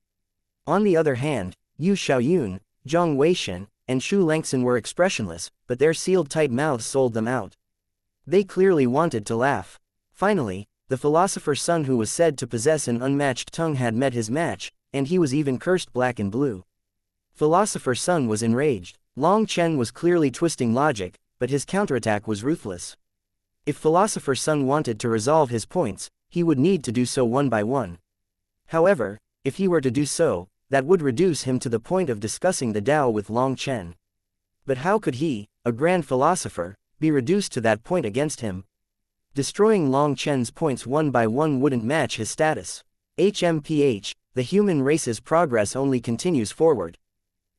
Speaker 1: On the other hand, Yu Xiaoyun, Zhang Weishan, and Shu Lengxin were expressionless, but their sealed-tight mouths sold them out. They clearly wanted to laugh. Finally, the Philosopher's Son who was said to possess an unmatched tongue had met his match, and he was even cursed black and blue. Philosopher's Son was enraged. Long Chen was clearly twisting logic, but his counterattack was ruthless. If Philosopher's Son wanted to resolve his points, he would need to do so one by one. However, if he were to do so, that would reduce him to the point of discussing the Tao with Long Chen. But how could he, a grand philosopher, be reduced to that point against him? Destroying Long Chen's points one by one wouldn't match his status. HMPH, the human race's progress only continues forward.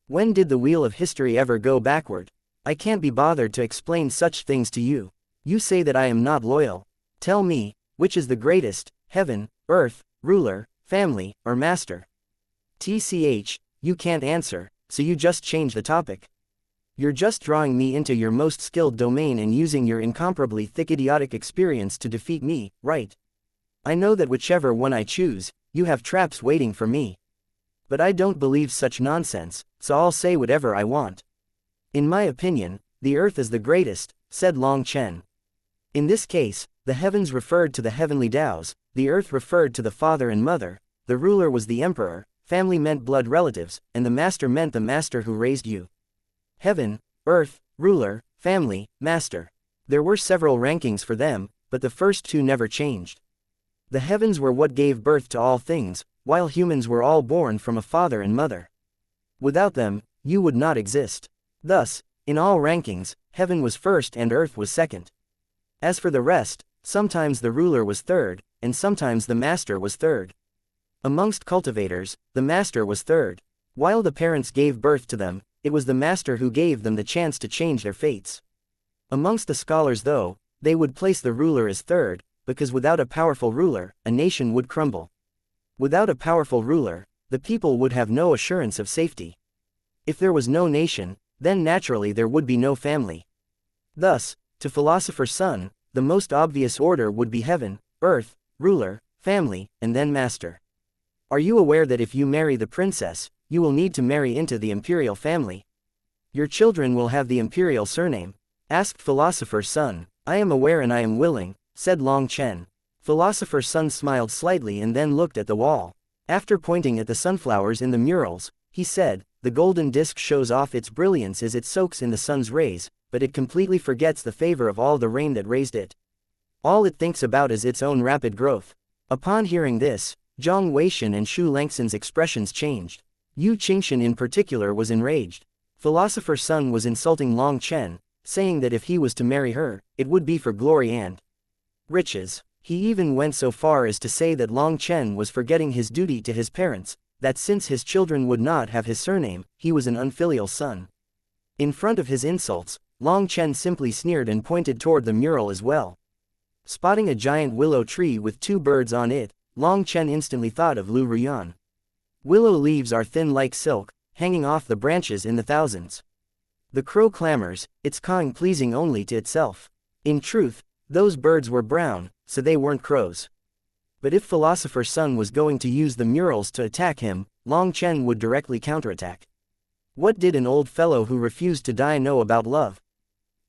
Speaker 1: When did the wheel of history ever go backward? I can't be bothered to explain such things to you. You say that I am not loyal. Tell me, which is the greatest, heaven, earth, ruler, family, or master? TCH, you can't answer, so you just change the topic. You're just drawing me into your most skilled domain and using your incomparably thick idiotic experience to defeat me, right? I know that whichever one I choose, you have traps waiting for me. But I don't believe such nonsense, so I'll say whatever I want. In my opinion, the earth is the greatest, said Long Chen. In this case, the heavens referred to the heavenly Taos, the earth referred to the father and mother, the ruler was the emperor, family meant blood relatives, and the master meant the master who raised you. Heaven, earth, ruler, family, master. There were several rankings for them, but the first two never changed. The heavens were what gave birth to all things, while humans were all born from a father and mother. Without them, you would not exist. Thus, in all rankings, heaven was first and earth was second. As for the rest, sometimes the ruler was third, and sometimes the master was third. Amongst cultivators, the master was third. While the parents gave birth to them, it was the master who gave them the chance to change their fates. Amongst the scholars though, they would place the ruler as third, because without a powerful ruler, a nation would crumble. Without a powerful ruler, the people would have no assurance of safety. If there was no nation, then naturally there would be no family. Thus, to Philosopher's Son, the most obvious order would be heaven, earth, ruler, family, and then master. Are you aware that if you marry the princess, you will need to marry into the imperial family? Your children will have the imperial surname. Asked Philosopher's Son. I am aware and I am willing, said Long Chen. Philosopher's Son smiled slightly and then looked at the wall. After pointing at the sunflowers in the murals, he said, the golden disk shows off its brilliance as it soaks in the sun's rays, but it completely forgets the favor of all the rain that raised it. All it thinks about is its own rapid growth. Upon hearing this, Zhang Weishan and Shu Lengxin's expressions changed. Yu Qingshan in particular was enraged. Philosopher's Son was insulting Long Chen, saying that if he was to marry her, it would be for glory and riches. He even went so far as to say that Long Chen was forgetting his duty to his parents, that since his children would not have his surname, he was an unfilial son. In front of his insults, Long Chen simply sneered and pointed toward the mural as well. Spotting a giant willow tree with two birds on it, Long Chen instantly thought of Lu Ruyan. Willow leaves are thin like silk, hanging off the branches in the thousands. The crow clamors, its cawing pleasing only to itself. In truth, those birds were brown, so they weren't crows. But if Philosopher's Son was going to use the murals to attack him, Long Chen would directly counterattack. What did an old fellow who refused to die know about love?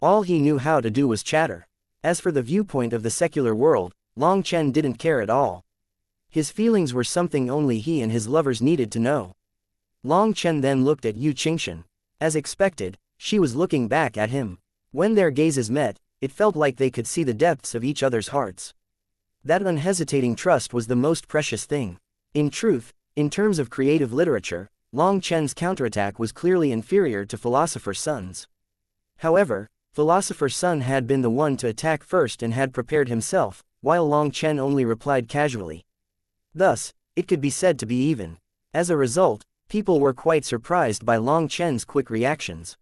Speaker 1: All he knew how to do was chatter. As for the viewpoint of the secular world, Long Chen didn't care at all. His feelings were something only he and his lovers needed to know. Long Chen then looked at Yu Qingshan. As expected, she was looking back at him. When their gazes met, it felt like they could see the depths of each other's hearts. That unhesitating trust was the most precious thing. In truth, in terms of creative literature, Long Chen's counterattack was clearly inferior to Philosopher's Son's. However, Philosopher's Son had been the one to attack first and had prepared himself, while Long Chen only replied casually. Thus, it could be said to be even. As a result, people were quite surprised by Long Chen's quick reactions.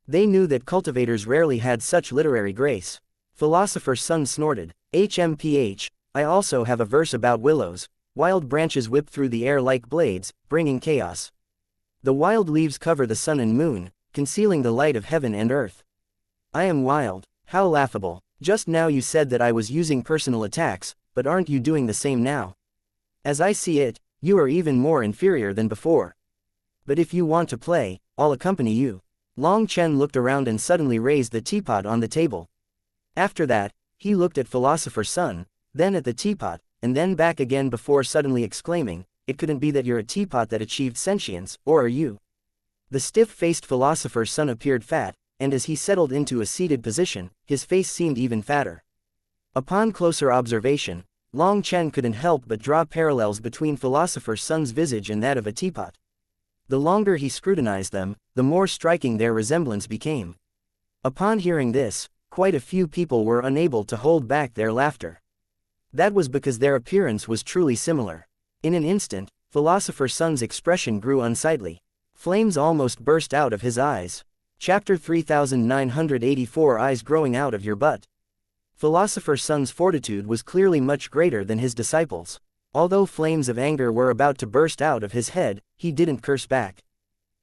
Speaker 1: They knew that cultivators rarely had such literary grace. Philosopher's Son snorted, "HMPH, I also have a verse about willows. Wild branches whip through the air like blades, bringing chaos. The wild leaves cover the sun and moon, concealing the light of heaven and earth. I am wild, how laughable. Just now you said that I was using personal attacks, but aren't you doing the same now? As I see it, you are even more inferior than before. But if you want to play, I'll accompany you." Long Chen looked around and suddenly raised the teapot on the table. After that, he looked at Philosopher's Son, then at the teapot, and then back again before suddenly exclaiming, "It couldn't be that you're a teapot that achieved sentience, or are you?" The stiff-faced Philosopher's Son appeared fat, and as he settled into a seated position, his face seemed even fatter. Upon closer observation, Long Chen couldn't help but draw parallels between Philosopher's Son's visage and that of a teapot. The longer he scrutinized them, the more striking their resemblance became. Upon hearing this, quite a few people were unable to hold back their laughter. That was because their appearance was truly similar. In an instant, Philosopher's Son's expression grew unsightly. Flames almost burst out of his eyes. Chapter 3984 Eyes Growing Out of Your Butt. Philosopher's Son's fortitude was clearly much greater than his disciples. Although flames of anger were about to burst out of his head, he didn't curse back.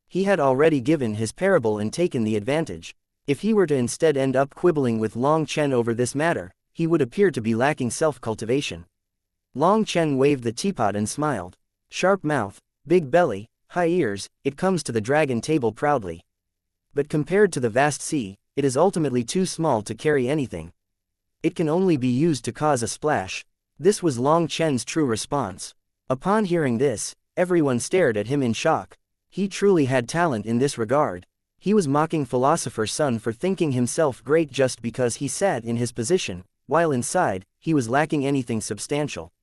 Speaker 1: He had already given his parable and taken the advantage. If he were to instead end up quibbling with Long Chen over this matter, he would appear to be lacking self-cultivation. Long Chen waved the teapot and smiled. Sharp mouth, big belly, high ears, it comes to the dragon table proudly. But compared to the vast sea, it is ultimately too small to carry anything. It can only be used to cause a splash. This was Long Chen's true response. Upon hearing this, everyone stared at him in shock. He truly had talent in this regard. He was mocking Philosopher's Son for thinking himself great just because he sat in his position, while inside, he was lacking anything substantial.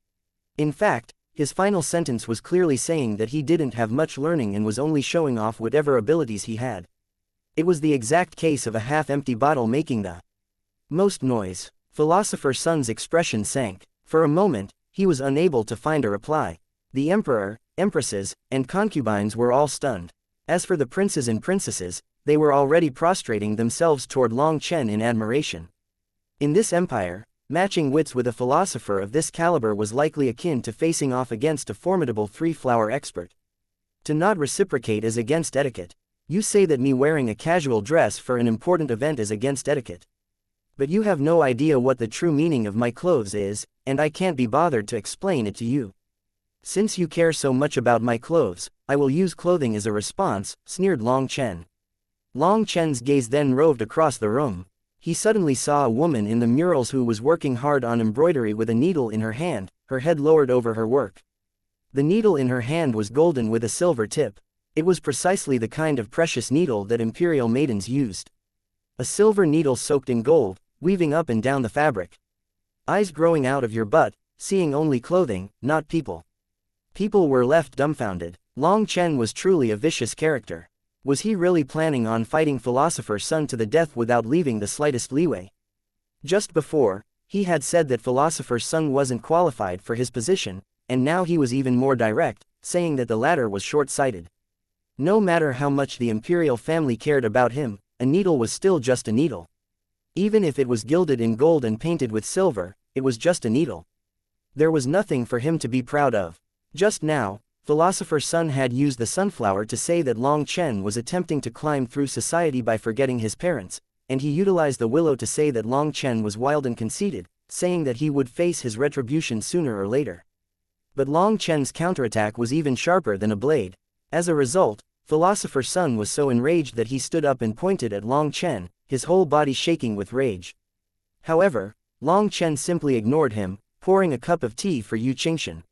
Speaker 1: In fact, his final sentence was clearly saying that he didn't have much learning and was only showing off whatever abilities he had. It was the exact case of a half-empty bottle making the most noise. Philosopher's Son's expression sank. For a moment, he was unable to find a reply. The emperor, empresses, and concubines were all stunned. As for the princes and princesses, they were already prostrating themselves toward Long Chen in admiration. In this empire, matching wits with a philosopher of this caliber was likely akin to facing off against a formidable three-flower expert. To not reciprocate is against etiquette. You say that me wearing a casual dress for an important event is against etiquette. But you have no idea what the true meaning of my clothes is, and I can't be bothered to explain it to you. Since you care so much about my clothes, I will use clothing as a response, sneered Long Chen. Long Chen's gaze then roved across the room. He suddenly saw a woman in the murals who was working hard on embroidery with a needle in her hand, her head lowered over her work. The needle in her hand was golden with a silver tip. It was precisely the kind of precious needle that imperial maidens used. A silver needle soaked in gold, weaving up and down the fabric. Eyes growing out of your butt, seeing only clothing, not people. People were left dumbfounded. Long Chen was truly a vicious character. Was he really planning on fighting Philosopher's Son to the death without leaving the slightest leeway? Just before, he had said that Philosopher's Son wasn't qualified for his position, and now he was even more direct, saying that the latter was short-sighted. No matter how much the imperial family cared about him, a needle was still just a needle. Even if it was gilded in gold and painted with silver, it was just a needle. There was nothing for him to be proud of. Just now, Philosopher's Son had used the sunflower to say that Long Chen was attempting to climb through society by forgetting his parents, and he utilized the willow to say that Long Chen was wild and conceited, saying that he would face his retribution sooner or later. But Long Chen's counterattack was even sharper than a blade. As a result, Philosopher's Son was so enraged that he stood up and pointed at Long Chen, his whole body shaking with rage. However, Long Chen simply ignored him, pouring a cup of tea for xianxia.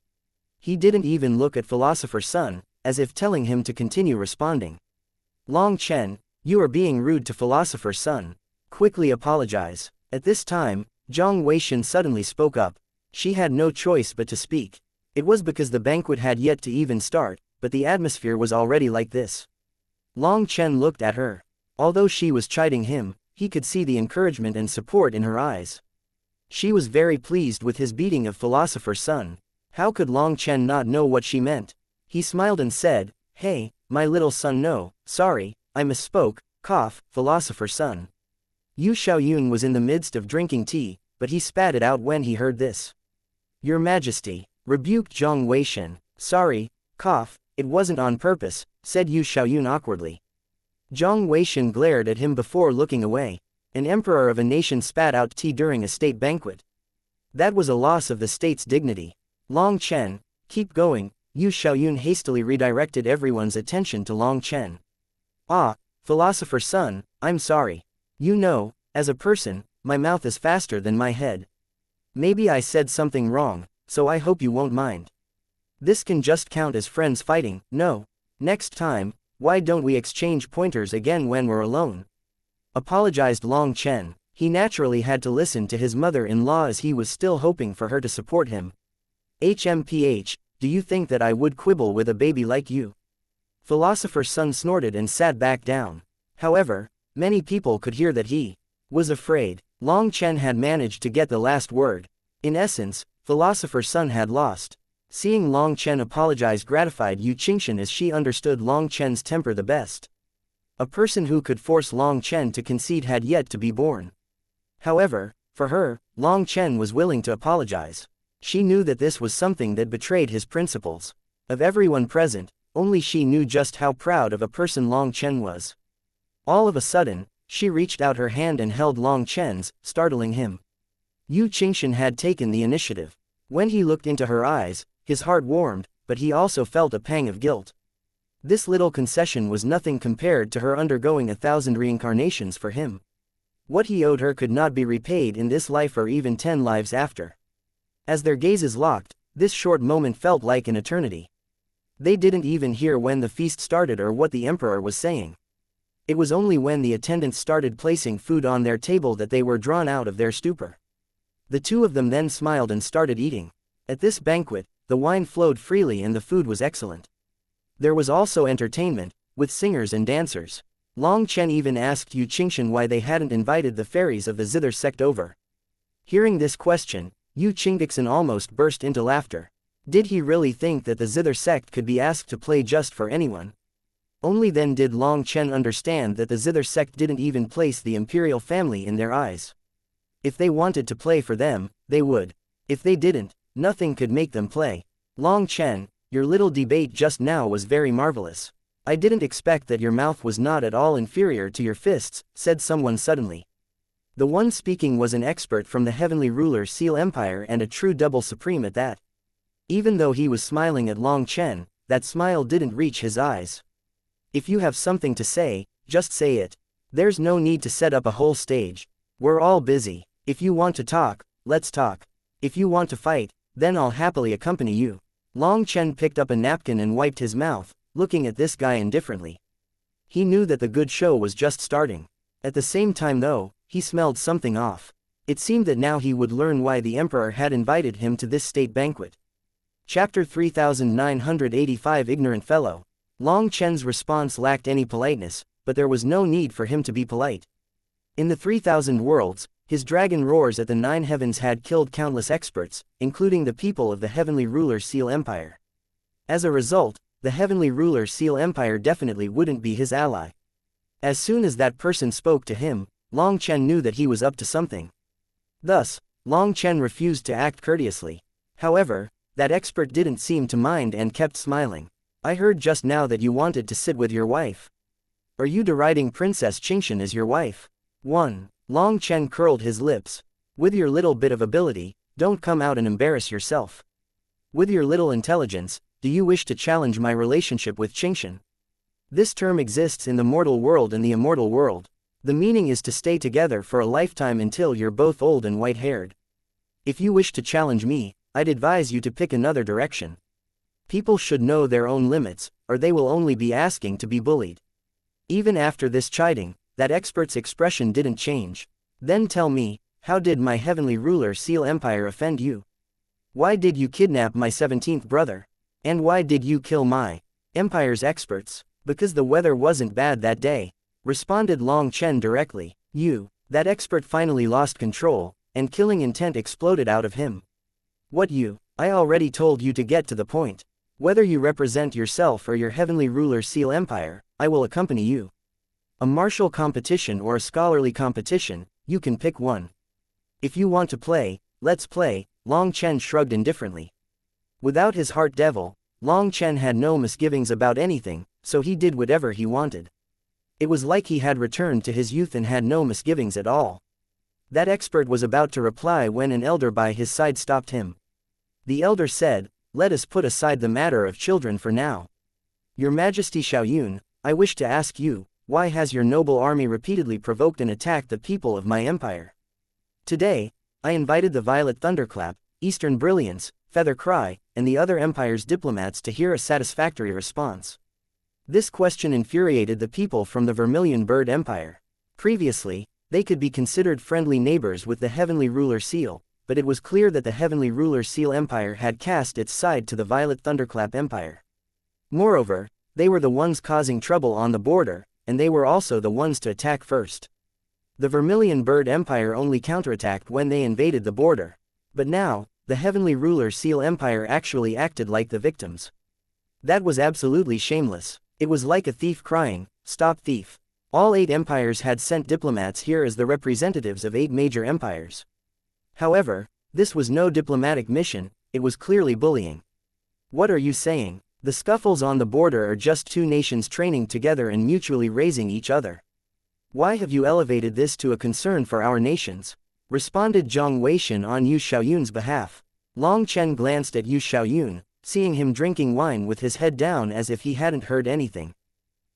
Speaker 1: He didn't even look at Philosopher's Son, as if telling him to continue responding. Long Chen, you are being rude to Philosopher's Son. Quickly apologize. At this time, Zhang Weishan suddenly spoke up. She had no choice but to speak. It was because the banquet had yet to even start, but the atmosphere was already like this. Long Chen looked at her. Although she was chiding him, he could see the encouragement and support in her eyes. She was very pleased with his beating of Philosopher's Son. How could Long Chen not know what she meant? He smiled and said, "Hey, my little son, no, sorry, I misspoke, cough, Philosopher's Son." Yu Xiaoyun was in the midst of drinking tea, but he spat it out when he heard this. "Your Majesty," rebuked Zhang Weishan. "Sorry, cough, it wasn't on purpose," said Yu Xiaoyun awkwardly. Zhang Weishan glared at him before looking away. An emperor of a nation spat out tea during a state banquet. That was a loss of the state's dignity. Long Chen, keep going. Yu Xiaoyun hastily redirected everyone's attention to Long Chen. "Ah, Philosopher's Son, I'm sorry. You know, as a person, my mouth is faster than my head. Maybe I said something wrong, so I hope you won't mind. This can just count as friends fighting, no? Next time, why don't we exchange pointers again when we're alone?" Apologized Long Chen. He naturally had to listen to his mother-in-law as he was still hoping for her to support him. "HMPH, do you think that I would quibble with a baby like you?" Philosopher's Son snorted and sat back down. However, many people could hear that he was afraid. Long Chen had managed to get the last word. In essence, Philosopher's Son had lost. Seeing Long Chen apologize gratified Yu Qingxian as she understood Long Chen's temper the best. A person who could force Long Chen to concede had yet to be born. However, for her, Long Chen was willing to apologize. She knew that this was something that betrayed his principles. Of everyone present, only she knew just how proud of a person Long Chen was. All of a sudden, she reached out her hand and held Long Chen's, startling him. Yu Qingxian had taken the initiative. When he looked into her eyes, his heart warmed, but he also felt a pang of guilt. This little concession was nothing compared to her undergoing 1,000 reincarnations for him. What he owed her could not be repaid in this life or even 10 lives after. As their gazes locked, this short moment felt like an eternity. They didn't even hear when the feast started or what the emperor was saying. It was only when the attendants started placing food on their table that they were drawn out of their stupor. The two of them then smiled and started eating. At this banquet, the wine flowed freely and the food was excellent. There was also entertainment, with singers and dancers. Long Chen even asked Yu Qingxian why they hadn't invited the fairies of the zither sect over. Hearing this question, Yu Qingxian almost burst into laughter. Did he really think that the zither sect could be asked to play just for anyone? Only then did Long Chen understand that the zither sect didn't even place the imperial family in their eyes. If they wanted to play for them, they would. If they didn't, nothing could make them play. Long Chen, your little debate just now was very marvelous. I didn't expect that your mouth was not at all inferior to your fists, said someone suddenly. The one speaking was an expert from the heavenly ruler Seal Empire and a true double supreme at that. Even though he was smiling at Long Chen, that smile didn't reach his eyes. If you have something to say, just say it. There's no need to set up a whole stage. We're all busy. If you want to talk, let's talk. If you want to fight, then I'll happily accompany you. Long Chen picked up a napkin and wiped his mouth, looking at this guy indifferently. He knew that the good show was just starting. At the same time though, he smelled something off. It seemed that now he would learn why the emperor had invited him to this state banquet. Chapter 3985 Ignorant Fellow. Long Chen's response lacked any politeness, but there was no need for him to be polite. In the 3,000 worlds, his dragon roars at the 9 heavens had killed countless experts, including the people of the heavenly ruler Seal Empire. As a result, the heavenly ruler Seal Empire definitely wouldn't be his ally. As soon as that person spoke to him, Long Chen knew that he was up to something. Thus, Long Chen refused to act courteously. However, That expert didn't seem to mind and kept smiling. I heard just now that you wanted to sit with your wife. Are you deriding Princess Xianxia as your wife? 1. Long Chen curled his lips. With your little bit of ability, don't come out and embarrass yourself. With your little intelligence, do you wish to challenge my relationship with Xianxia? This term exists in the mortal world and the immortal world. The meaning is to stay together for a lifetime until you're both old and white-haired. If you wish to challenge me, I'd advise you to pick another direction. People should know their own limits, or they will only be asking to be bullied. Even after this chiding, that expert's expression didn't change. Then tell me, how did my heavenly ruler Seal Empire offend you? Why did you kidnap my 17th brother? And why did you kill my empire's experts? Because the weather wasn't bad that day, responded Long Chen directly. That expert finally lost control, and killing intent exploded out of him. What you? I already told you to get to the point. Whether you represent yourself or your heavenly ruler Seal Empire, I will accompany you. A martial competition or a scholarly competition, you can pick one. If you want to play, let's play, Long Chen shrugged indifferently. Without his heart devil, Long Chen had no misgivings about anything, so he did whatever he wanted. It was like he had returned to his youth and had no misgivings at all. That expert was about to reply when an elder by his side stopped him. The elder said, "Let us put aside the matter of children for now. Your Majesty Xiaoyun, I wish to ask you, why has your noble army repeatedly provoked and attacked the people of my empire? Today, I invited the Violet Thunderclap, Eastern Brilliance, Feather Cry, and the other empire's diplomats to hear a satisfactory response." This question infuriated the people from the Vermilion Bird Empire. Previously, they could be considered friendly neighbors with the Heavenly Ruler Seal, but it was clear that the Heavenly Ruler Seal Empire had cast its side to the Violet Thunderclap Empire. Moreover, they were the ones causing trouble on the border, and they were also the ones to attack first. The Vermilion Bird Empire only counterattacked when they invaded the border. But now, the Heavenly Ruler Seal Empire actually acted like the victims. That was absolutely shameless. It was like a thief crying, "Stop thief." All 8 empires had sent diplomats here as the representatives of 8 major empires. However, this was no diplomatic mission, it was clearly bullying. What are you saying? The scuffles on the border are just 2 nations training together and mutually raising each other. Why have you elevated this to a concern for our nations? Responded Zhang Weishan on Yu Xiaoyun's behalf. Long Chen glanced at Yu Xiaoyun, seeing him drinking wine with his head down as if he hadn't heard anything.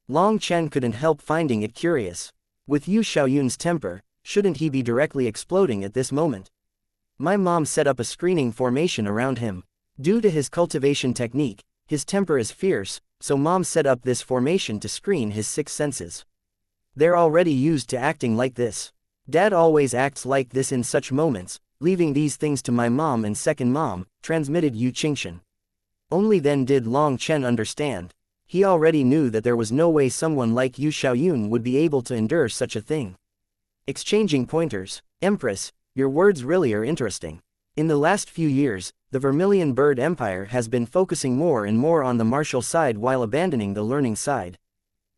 Speaker 1: Long Chen couldn't help finding it curious. With Yu Xiaoyun's temper, shouldn't he be directly exploding at this moment? My mom set up a screening formation around him. Due to his cultivation technique, his temper is fierce, so mom set up this formation to screen his 6 senses. They're already used to acting like this. Dad always acts like this in such moments, leaving these things to my mom and second mom, transmitted Yu Xianxia. Only then did Long Chen understand. He already knew that there was no way someone like Yu Xiaoyun would be able to endure such a thing. Exchanging pointers. Empress, your words really are interesting. In the last few years, the Vermilion Bird Empire has been focusing more and more on the martial side while abandoning the learning side.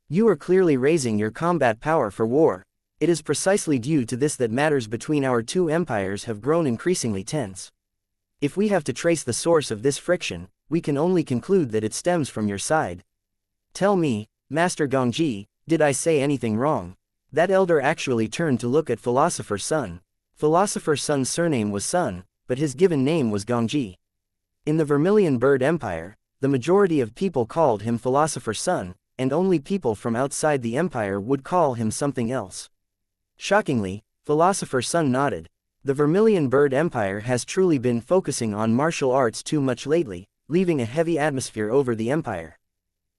Speaker 1: You are clearly raising your combat power for war. It is precisely due to this that matters between our 2 empires have grown increasingly tense. If we have to trace the source of this friction, we can only conclude that it stems from your side. Tell me, Master Gongji, did I say anything wrong? That elder actually turned to look at Philosopher Sun. Philosopher Sun's surname was Sun, but his given name was Gongji. In the Vermilion Bird Empire, the majority of people called him Philosopher Sun, and only people from outside the empire would call him something else. Shockingly, Philosopher Sun nodded. The Vermilion Bird Empire has truly been focusing on martial arts too much lately, leaving a heavy atmosphere over the empire.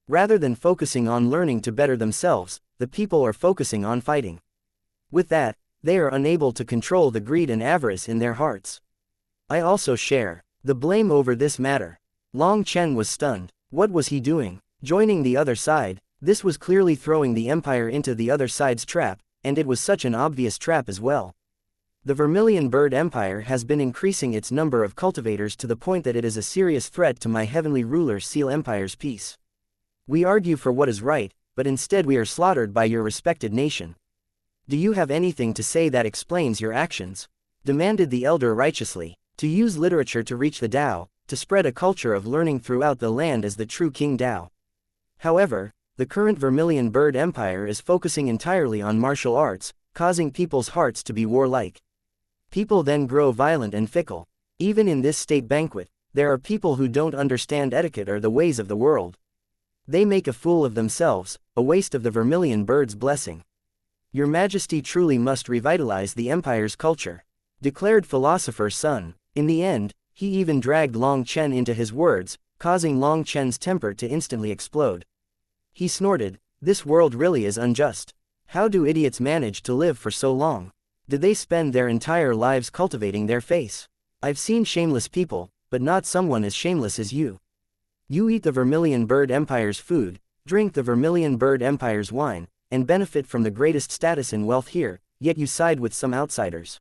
Speaker 1: Rather than focusing on learning to better themselves, the people are focusing on fighting. With that, they are unable to control the greed and avarice in their hearts. I also share the blame over this matter. Long Chen was stunned. What was he doing? Joining the other side. This was clearly throwing the empire into the other side's trap, and it was such an obvious trap as well. The Vermilion Bird Empire has been increasing its number of cultivators to the point that it is a serious threat to my heavenly ruler Seal Empire's peace. We argue for what is right, but instead we are slaughtered by your respected nation. Do you have anything to say that explains your actions? Demanded the elder righteously. To use literature to reach the Tao, to spread a culture of learning throughout the land as the true King Tao. However, the current Vermilion Bird Empire is focusing entirely on martial arts, causing people's hearts to be warlike. People then grow violent and fickle. Even in this state banquet, there are people who don't understand etiquette or the ways of the world. They make a fool of themselves, a waste of the Vermilion Bird's blessing. Your Majesty truly must revitalize the Empire's culture, declared Philosopher Sun. In the end, he even dragged Long Chen into his words, causing Long Chen's temper to instantly explode. He snorted, "This world really is unjust. How do idiots manage to live for so long? Did they spend their entire lives cultivating their face? I've seen shameless people, but not someone as shameless as you. You eat the Vermilion Bird Empire's food, drink the Vermilion Bird Empire's wine, and benefit from the greatest status and wealth here, yet you side with some outsiders.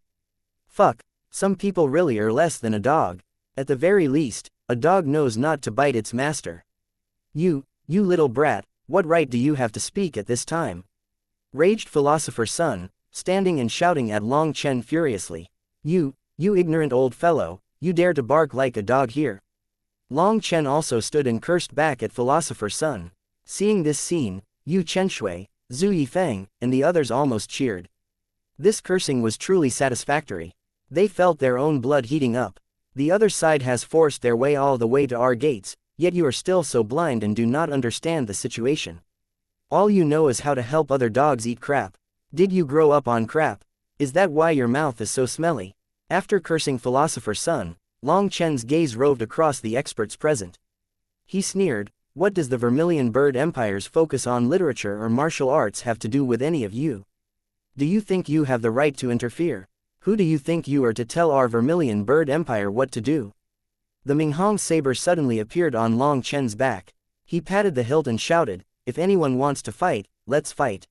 Speaker 1: Fuck, some people really are less than a dog. At the very least, a dog knows not to bite its master. You little brat, what right do you have to speak at this time?" raged Philosopher Sun, standing and shouting at Long Chen furiously. You ignorant old fellow, you dare to bark like a dog here." Long Chen also stood and cursed back at Philosopher Sun. Seeing this scene, Yu Chenshui, Zhu Yifeng, and the others almost cheered. This cursing was truly satisfactory. They felt their own blood heating up. The other side has forced their way all the way to our gates, yet you are still so blind and do not understand the situation. All you know is how to help other dogs eat crap. Did you grow up on crap? Is that why your mouth is so smelly? After cursing Philosopher Sun, Long Chen's gaze roved across the experts present. He sneered, "What does the Vermilion Bird Empire's focus on literature or martial arts have to do with any of you? Do you think you have the right to interfere? Who do you think you are to tell our Vermilion Bird Empire what to do?" The Minghong saber suddenly appeared on Long Chen's back. He patted the hilt and shouted, "If anyone wants to fight, let's fight.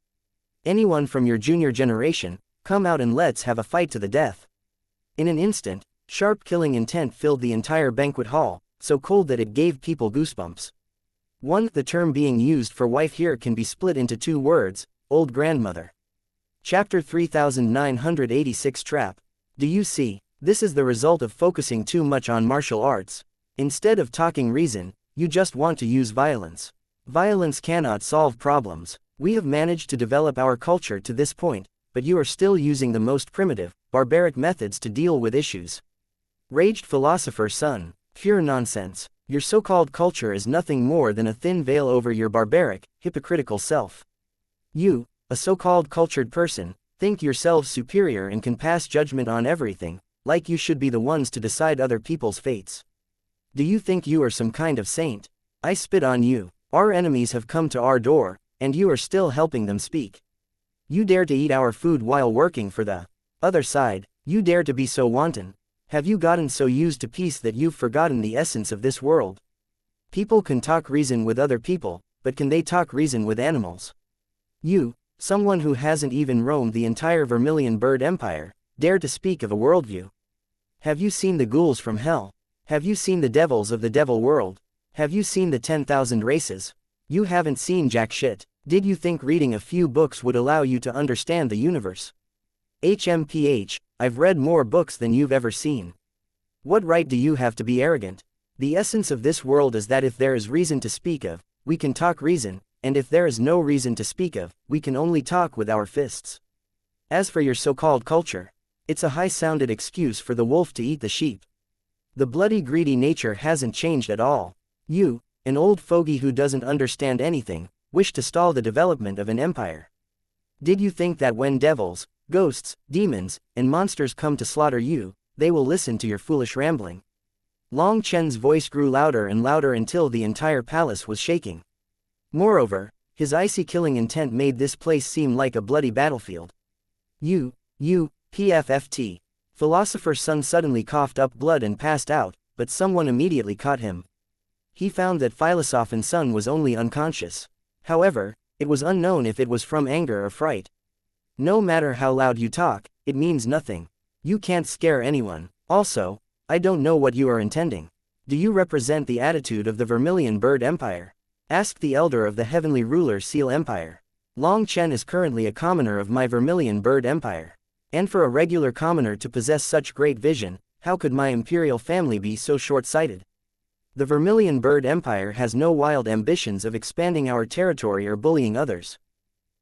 Speaker 1: Anyone from your junior generation, come out and let's have a fight to the death." In an instant, sharp killing intent filled the entire banquet hall, so cold that it gave people goosebumps. The term being used for wife here can be split into two words: old grandmother. Chapter 3986 Trap. Do you see? This is the result of focusing too much on martial arts. Instead of talking reason, you just want to use violence. Violence cannot solve problems. We have managed to develop our culture to this point, but you are still using the most primitive, barbaric methods to deal with issues. Raged Philosopher Sun. Pure nonsense. Your so-called culture is nothing more than a thin veil over your barbaric, hypocritical self. You, a so-called cultured person, think yourselves superior and can pass judgment on everything, like you should be the ones to decide other people's fates. Do you think you are some kind of saint? I spit on you. Our enemies have come to our door, and you are still helping them speak. You dare to eat our food while working for the other side. You dare to be so wanton. Have you gotten so used to peace that you've forgotten the essence of this world? People can talk reason with other people, but can they talk reason with animals? You, someone who hasn't even roamed the entire Vermilion Bird Empire, dare to speak of a worldview. Have you seen the ghouls from hell? Have you seen the devils of the devil world? Have you seen the 10,000 races? You haven't seen jack shit. Did you think reading a few books would allow you to understand the universe? HMPH, I've read more books than you've ever seen. What right do you have to be arrogant? The essence of this world is that if there is reason to speak of, we can talk reason, and if there is no reason to speak of, we can only talk with our fists. As for your so-called culture, it's a high-sounded excuse for the wolf to eat the sheep. The bloody greedy nature hasn't changed at all. You, an old fogey who doesn't understand anything, wish to stall the development of an empire. Did you think that when devils, ghosts, demons, and monsters come to slaughter you, they will listen to your foolish rambling? Long Chen's voice grew louder and louder until the entire palace was shaking. Moreover, his icy killing intent made this place seem like a bloody battlefield. You, PFFT. Philosopher Sun suddenly coughed up blood and passed out, but someone immediately caught him. He found that Philosopher Sun was only unconscious. However, it was unknown if it was from anger or fright. No matter how loud you talk, it means nothing. You can't scare anyone. Also, I don't know what you are intending. Do you represent the attitude of the Vermilion Bird Empire? Asked the elder of the heavenly ruler Seal Empire. Long Chen is currently a commoner of my Vermilion Bird Empire. And for a regular commoner to possess such great vision, how could my imperial family be so short-sighted? The Vermilion Bird Empire has no wild ambitions of expanding our territory or bullying others.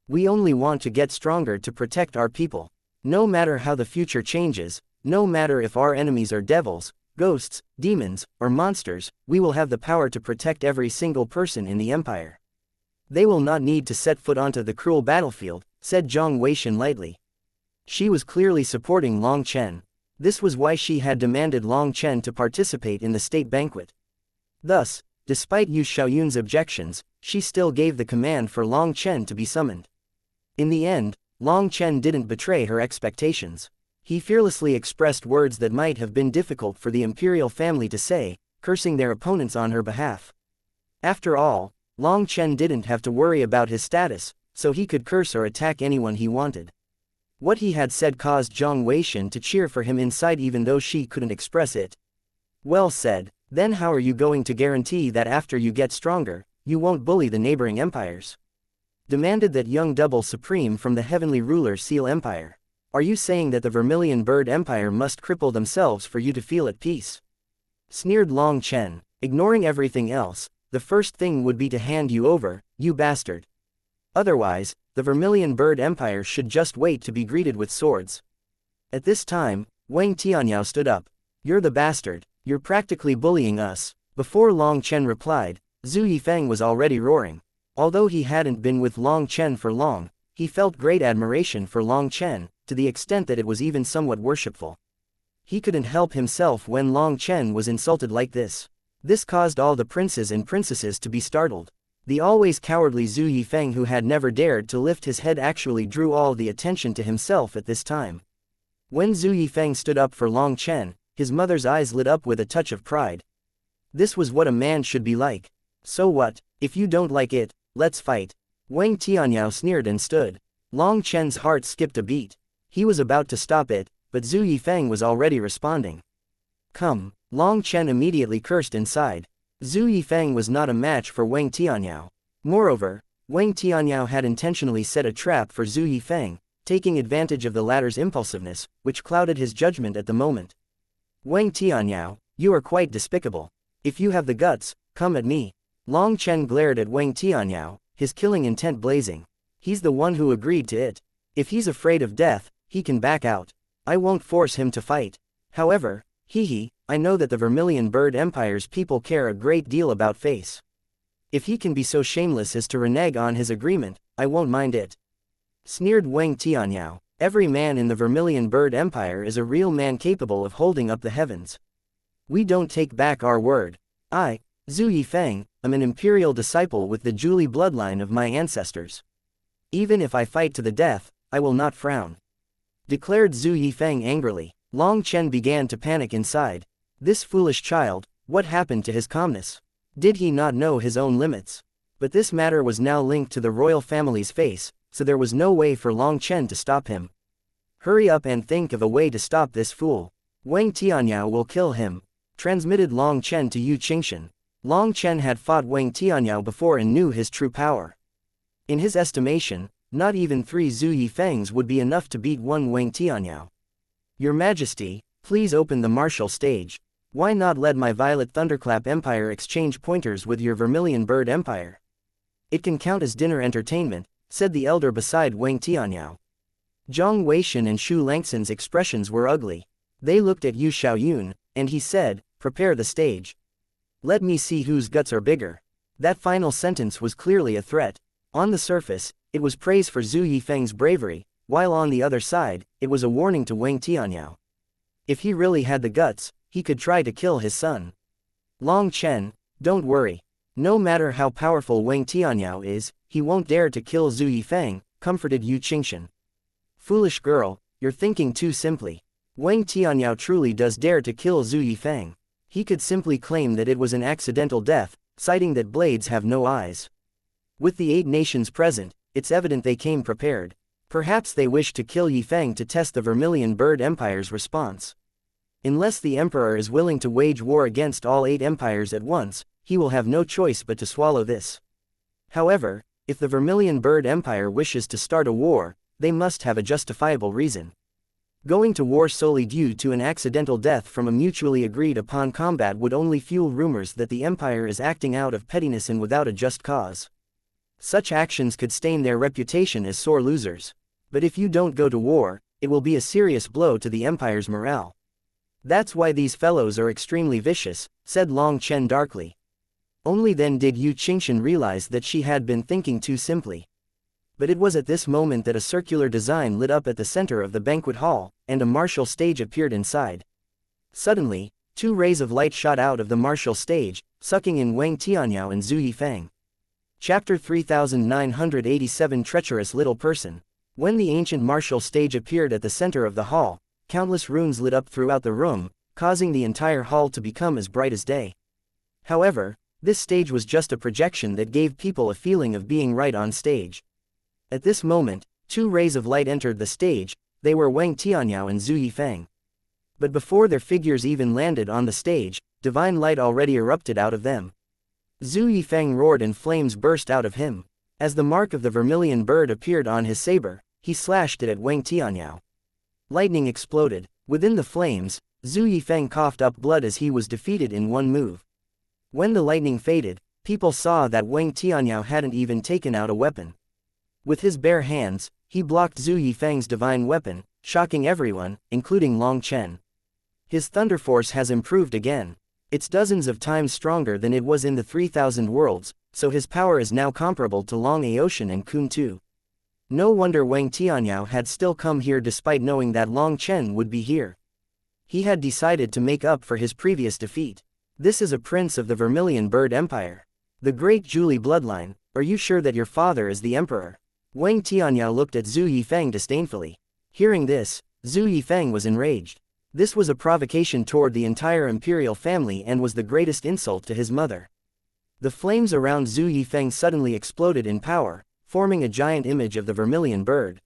Speaker 1: We only want to get stronger to protect our people. No matter how the future changes, no matter if our enemies are devils, ghosts, demons, or monsters, we will have the power to protect every single person in the empire. They will not need to set foot onto the cruel battlefield, said Zhang Weishan lightly. She was clearly supporting Long Chen. This was why she had demanded Long Chen to participate in the state banquet. Thus, despite Yu Xiaoyun's objections, she still gave the command for Long Chen to be summoned. In the end, Long Chen didn't betray her expectations. He fearlessly expressed words that might have been difficult for the imperial family to say, cursing their opponents on her behalf. After all, Long Chen didn't have to worry about his status, so he could curse or attack anyone he wanted. What he had said caused Zhang Weishan to cheer for him inside even though she couldn't express it. Well said. Then how are you going to guarantee that after you get stronger, you won't bully the neighboring empires? Demanded that young double supreme from the heavenly ruler Seal Empire. Are you saying that the Vermilion Bird Empire must cripple themselves for you to feel at peace? Sneered Long Chen. Ignoring everything else, the first thing would be to hand you over, you bastard. Otherwise, the Vermilion Bird Empire should just wait to be greeted with swords. At this time, Wang Tianyao stood up. You're the bastard. You're practically bullying us. Before Long Chen replied, Zhu Yifeng was already roaring. Although he hadn't been with Long Chen for long, he felt great admiration for Long Chen, to the extent that it was even somewhat worshipful. He couldn't help himself when Long Chen was insulted like this. This caused all the princes and princesses to be startled. The always cowardly Zhu Yifeng, who had never dared to lift his head, actually drew all the attention to himself at this time. When Zhu Yifeng stood up for Long Chen, his mother's eyes lit up with a touch of pride. This was what a man should be like. So what, if you don't like it, let's fight. Wang Tianyao sneered and stood. Long Chen's heart skipped a beat. He was about to stop it, but Zhu Yifeng was already responding. Come. Long Chen immediately cursed inside. Zhu Yifeng was not a match for Wang Tianyao. Moreover, Wang Tianyao had intentionally set a trap for Zhu Yifeng, taking advantage of the latter's impulsiveness, which clouded his judgment at the moment. Wang Tianyao, you are quite despicable. If you have the guts, come at me. Long Chen glared at Wang Tianyao, his killing intent blazing. He's the one who agreed to it. If he's afraid of death, he can back out. I won't force him to fight. However, I know that the Vermilion Bird Empire's people care a great deal about face. If he can be so shameless as to renege on his agreement, I won't mind it. Sneered Wang Tianyao. Every man in the Vermilion Bird Empire is a real man capable of holding up the heavens. We don't take back our word. I, Zhu Yifeng, am an imperial disciple with the Zhuli bloodline of my ancestors. Even if I fight to the death, I will not frown. Declared Zhu Yifeng angrily. Long Chen began to panic inside. This foolish child, what happened to his calmness? Did he not know his own limits? But this matter was now linked to the royal family's face, so there was no way for Long Chen to stop him. Hurry up and think of a way to stop this fool. Wang Tianyao will kill him. Transmitted Long Chen to Yu Qingshan. Long Chen had fought Wang Tianyao before and knew his true power. In his estimation, not even 3 Zhu Yifengs would be enough to beat one Wang Tianyao. Your Majesty, please open the martial stage. Why not let my Violet Thunderclap Empire exchange pointers with your Vermilion Bird Empire? It can count as dinner entertainment, said the elder beside Wang Tianyao. Zhang Weishan and Shu Langxin's expressions were ugly. They looked at Yu Xiaoyun, and he said, prepare the stage. Let me see whose guts are bigger. That final sentence was clearly a threat. On the surface, it was praise for Zhu Yifeng's bravery, while on the other side, it was a warning to Wang Tianyao. If he really had the guts, he could try to kill his son. Long Chen, don't worry. No matter how powerful Wang Tianyao is, he won't dare to kill Zhu Yifeng, comforted Yu Qingshan. Foolish girl, you're thinking too simply. Wang Tianyao truly does dare to kill Zhu Yifeng. He could simply claim that it was an accidental death, citing that blades have no eyes. With the 8 nations present, it's evident they came prepared. Perhaps they wished to kill Yifeng to test the Vermilion Bird Empire's response. Unless the Emperor is willing to wage war against all 8 empires at once, he will have no choice but to swallow this. However, if the Vermilion Bird Empire wishes to start a war, they must have a justifiable reason. Going to war solely due to an accidental death from a mutually agreed upon combat would only fuel rumors that the Empire is acting out of pettiness and without a just cause. Such actions could stain their reputation as sore losers. But if you don't go to war, it will be a serious blow to the Empire's morale. That's why these fellows are extremely vicious, said Long Chen darkly. Only then did Yu Qingshan realize that she had been thinking too simply. But it was at this moment that a circular design lit up at the center of the banquet hall, and a martial stage appeared inside. Suddenly, 2 rays of light shot out of the martial stage, sucking in Wang Tianyao and Zhu Yifeng. Chapter 3987 Treacherous Little Person. When the ancient martial stage appeared at the center of the hall, countless runes lit up throughout the room, causing the entire hall to become as bright as day. However, this stage was just a projection that gave people a feeling of being right on stage. At this moment, 2 rays of light entered the stage. They were Wang Tianyao and Zhu Yifeng. But before their figures even landed on the stage, divine light already erupted out of them. Zhu Yifeng roared and flames burst out of him. As the mark of the vermilion bird appeared on his saber, he slashed it at Wang Tianyao. Lightning exploded. Within the flames, Zhu Yifeng coughed up blood as he was defeated in one move. When the lightning faded, people saw that Wang Tianyao hadn't even taken out a weapon. With his bare hands, he blocked Zhu Yifeng's divine weapon, shocking everyone, including Long Chen. His thunder force has improved again. It's dozens of times stronger than it was in the 3000 worlds, so his power is now comparable to Long Aoshan and Kun Tu. No wonder Wang Tianyao had still come here despite knowing that Long Chen would be here. He had decided to make up for his previous defeat. This is a prince of the Vermilion Bird Empire. The great Zhuli bloodline. Are you sure that your father is the emperor? Wang Tianyao looked at Zhu Yifeng disdainfully. Hearing this, Zhu Yifeng was enraged. This was a provocation toward the entire imperial family and was the greatest insult to his mother. The flames around Zhu Yifeng suddenly exploded in power, forming a giant image of the vermilion bird.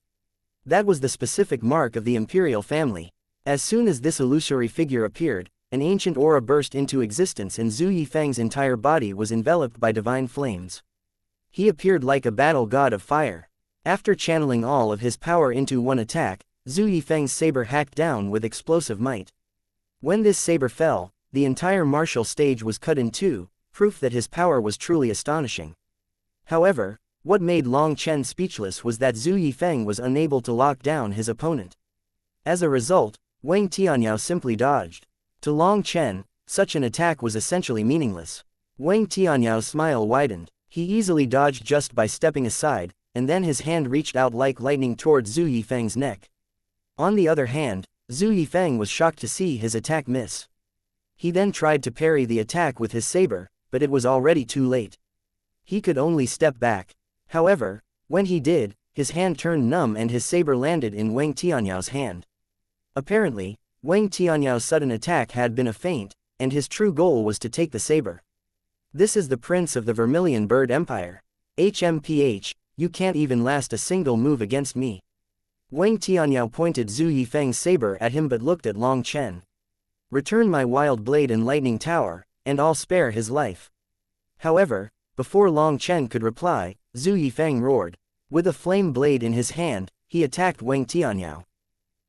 Speaker 1: That was the specific mark of the imperial family. As soon as this illusory figure appeared, an ancient aura burst into existence and Zhu Yifeng's entire body was enveloped by divine flames. He appeared like a battle god of fire. After channeling all of his power into one attack, Zhu Yifeng's saber hacked down with explosive might. When this saber fell, the entire martial stage was cut in two, proof that his power was truly astonishing. However, what made Long Chen speechless was that Zhu Yifeng was unable to lock down his opponent. As a result, Wang Tianyao simply dodged. To Long Chen, such an attack was essentially meaningless. Wang Tianyao's smile widened. He easily dodged just by stepping aside, and then his hand reached out like lightning towards Zhu Yifeng's neck. On the other hand, Zhu Yifeng was shocked to see his attack miss. He then tried to parry the attack with his saber, but it was already too late. He could only step back. However, when he did, his hand turned numb and his saber landed in Wang Tianyao's hand. Apparently, Wang Tianyao's sudden attack had been a feint, and his true goal was to take the saber. This is the prince of the Vermilion Bird Empire. HMPH, you can't even last a single move against me. Wang Tianyao pointed Zhu Yifeng's saber at him but looked at Long Chen. Return my wild blade and lightning tower, and I'll spare his life. However, before Long Chen could reply, Zhu Yifeng roared. With a flame blade in his hand, he attacked Wang Tianyao.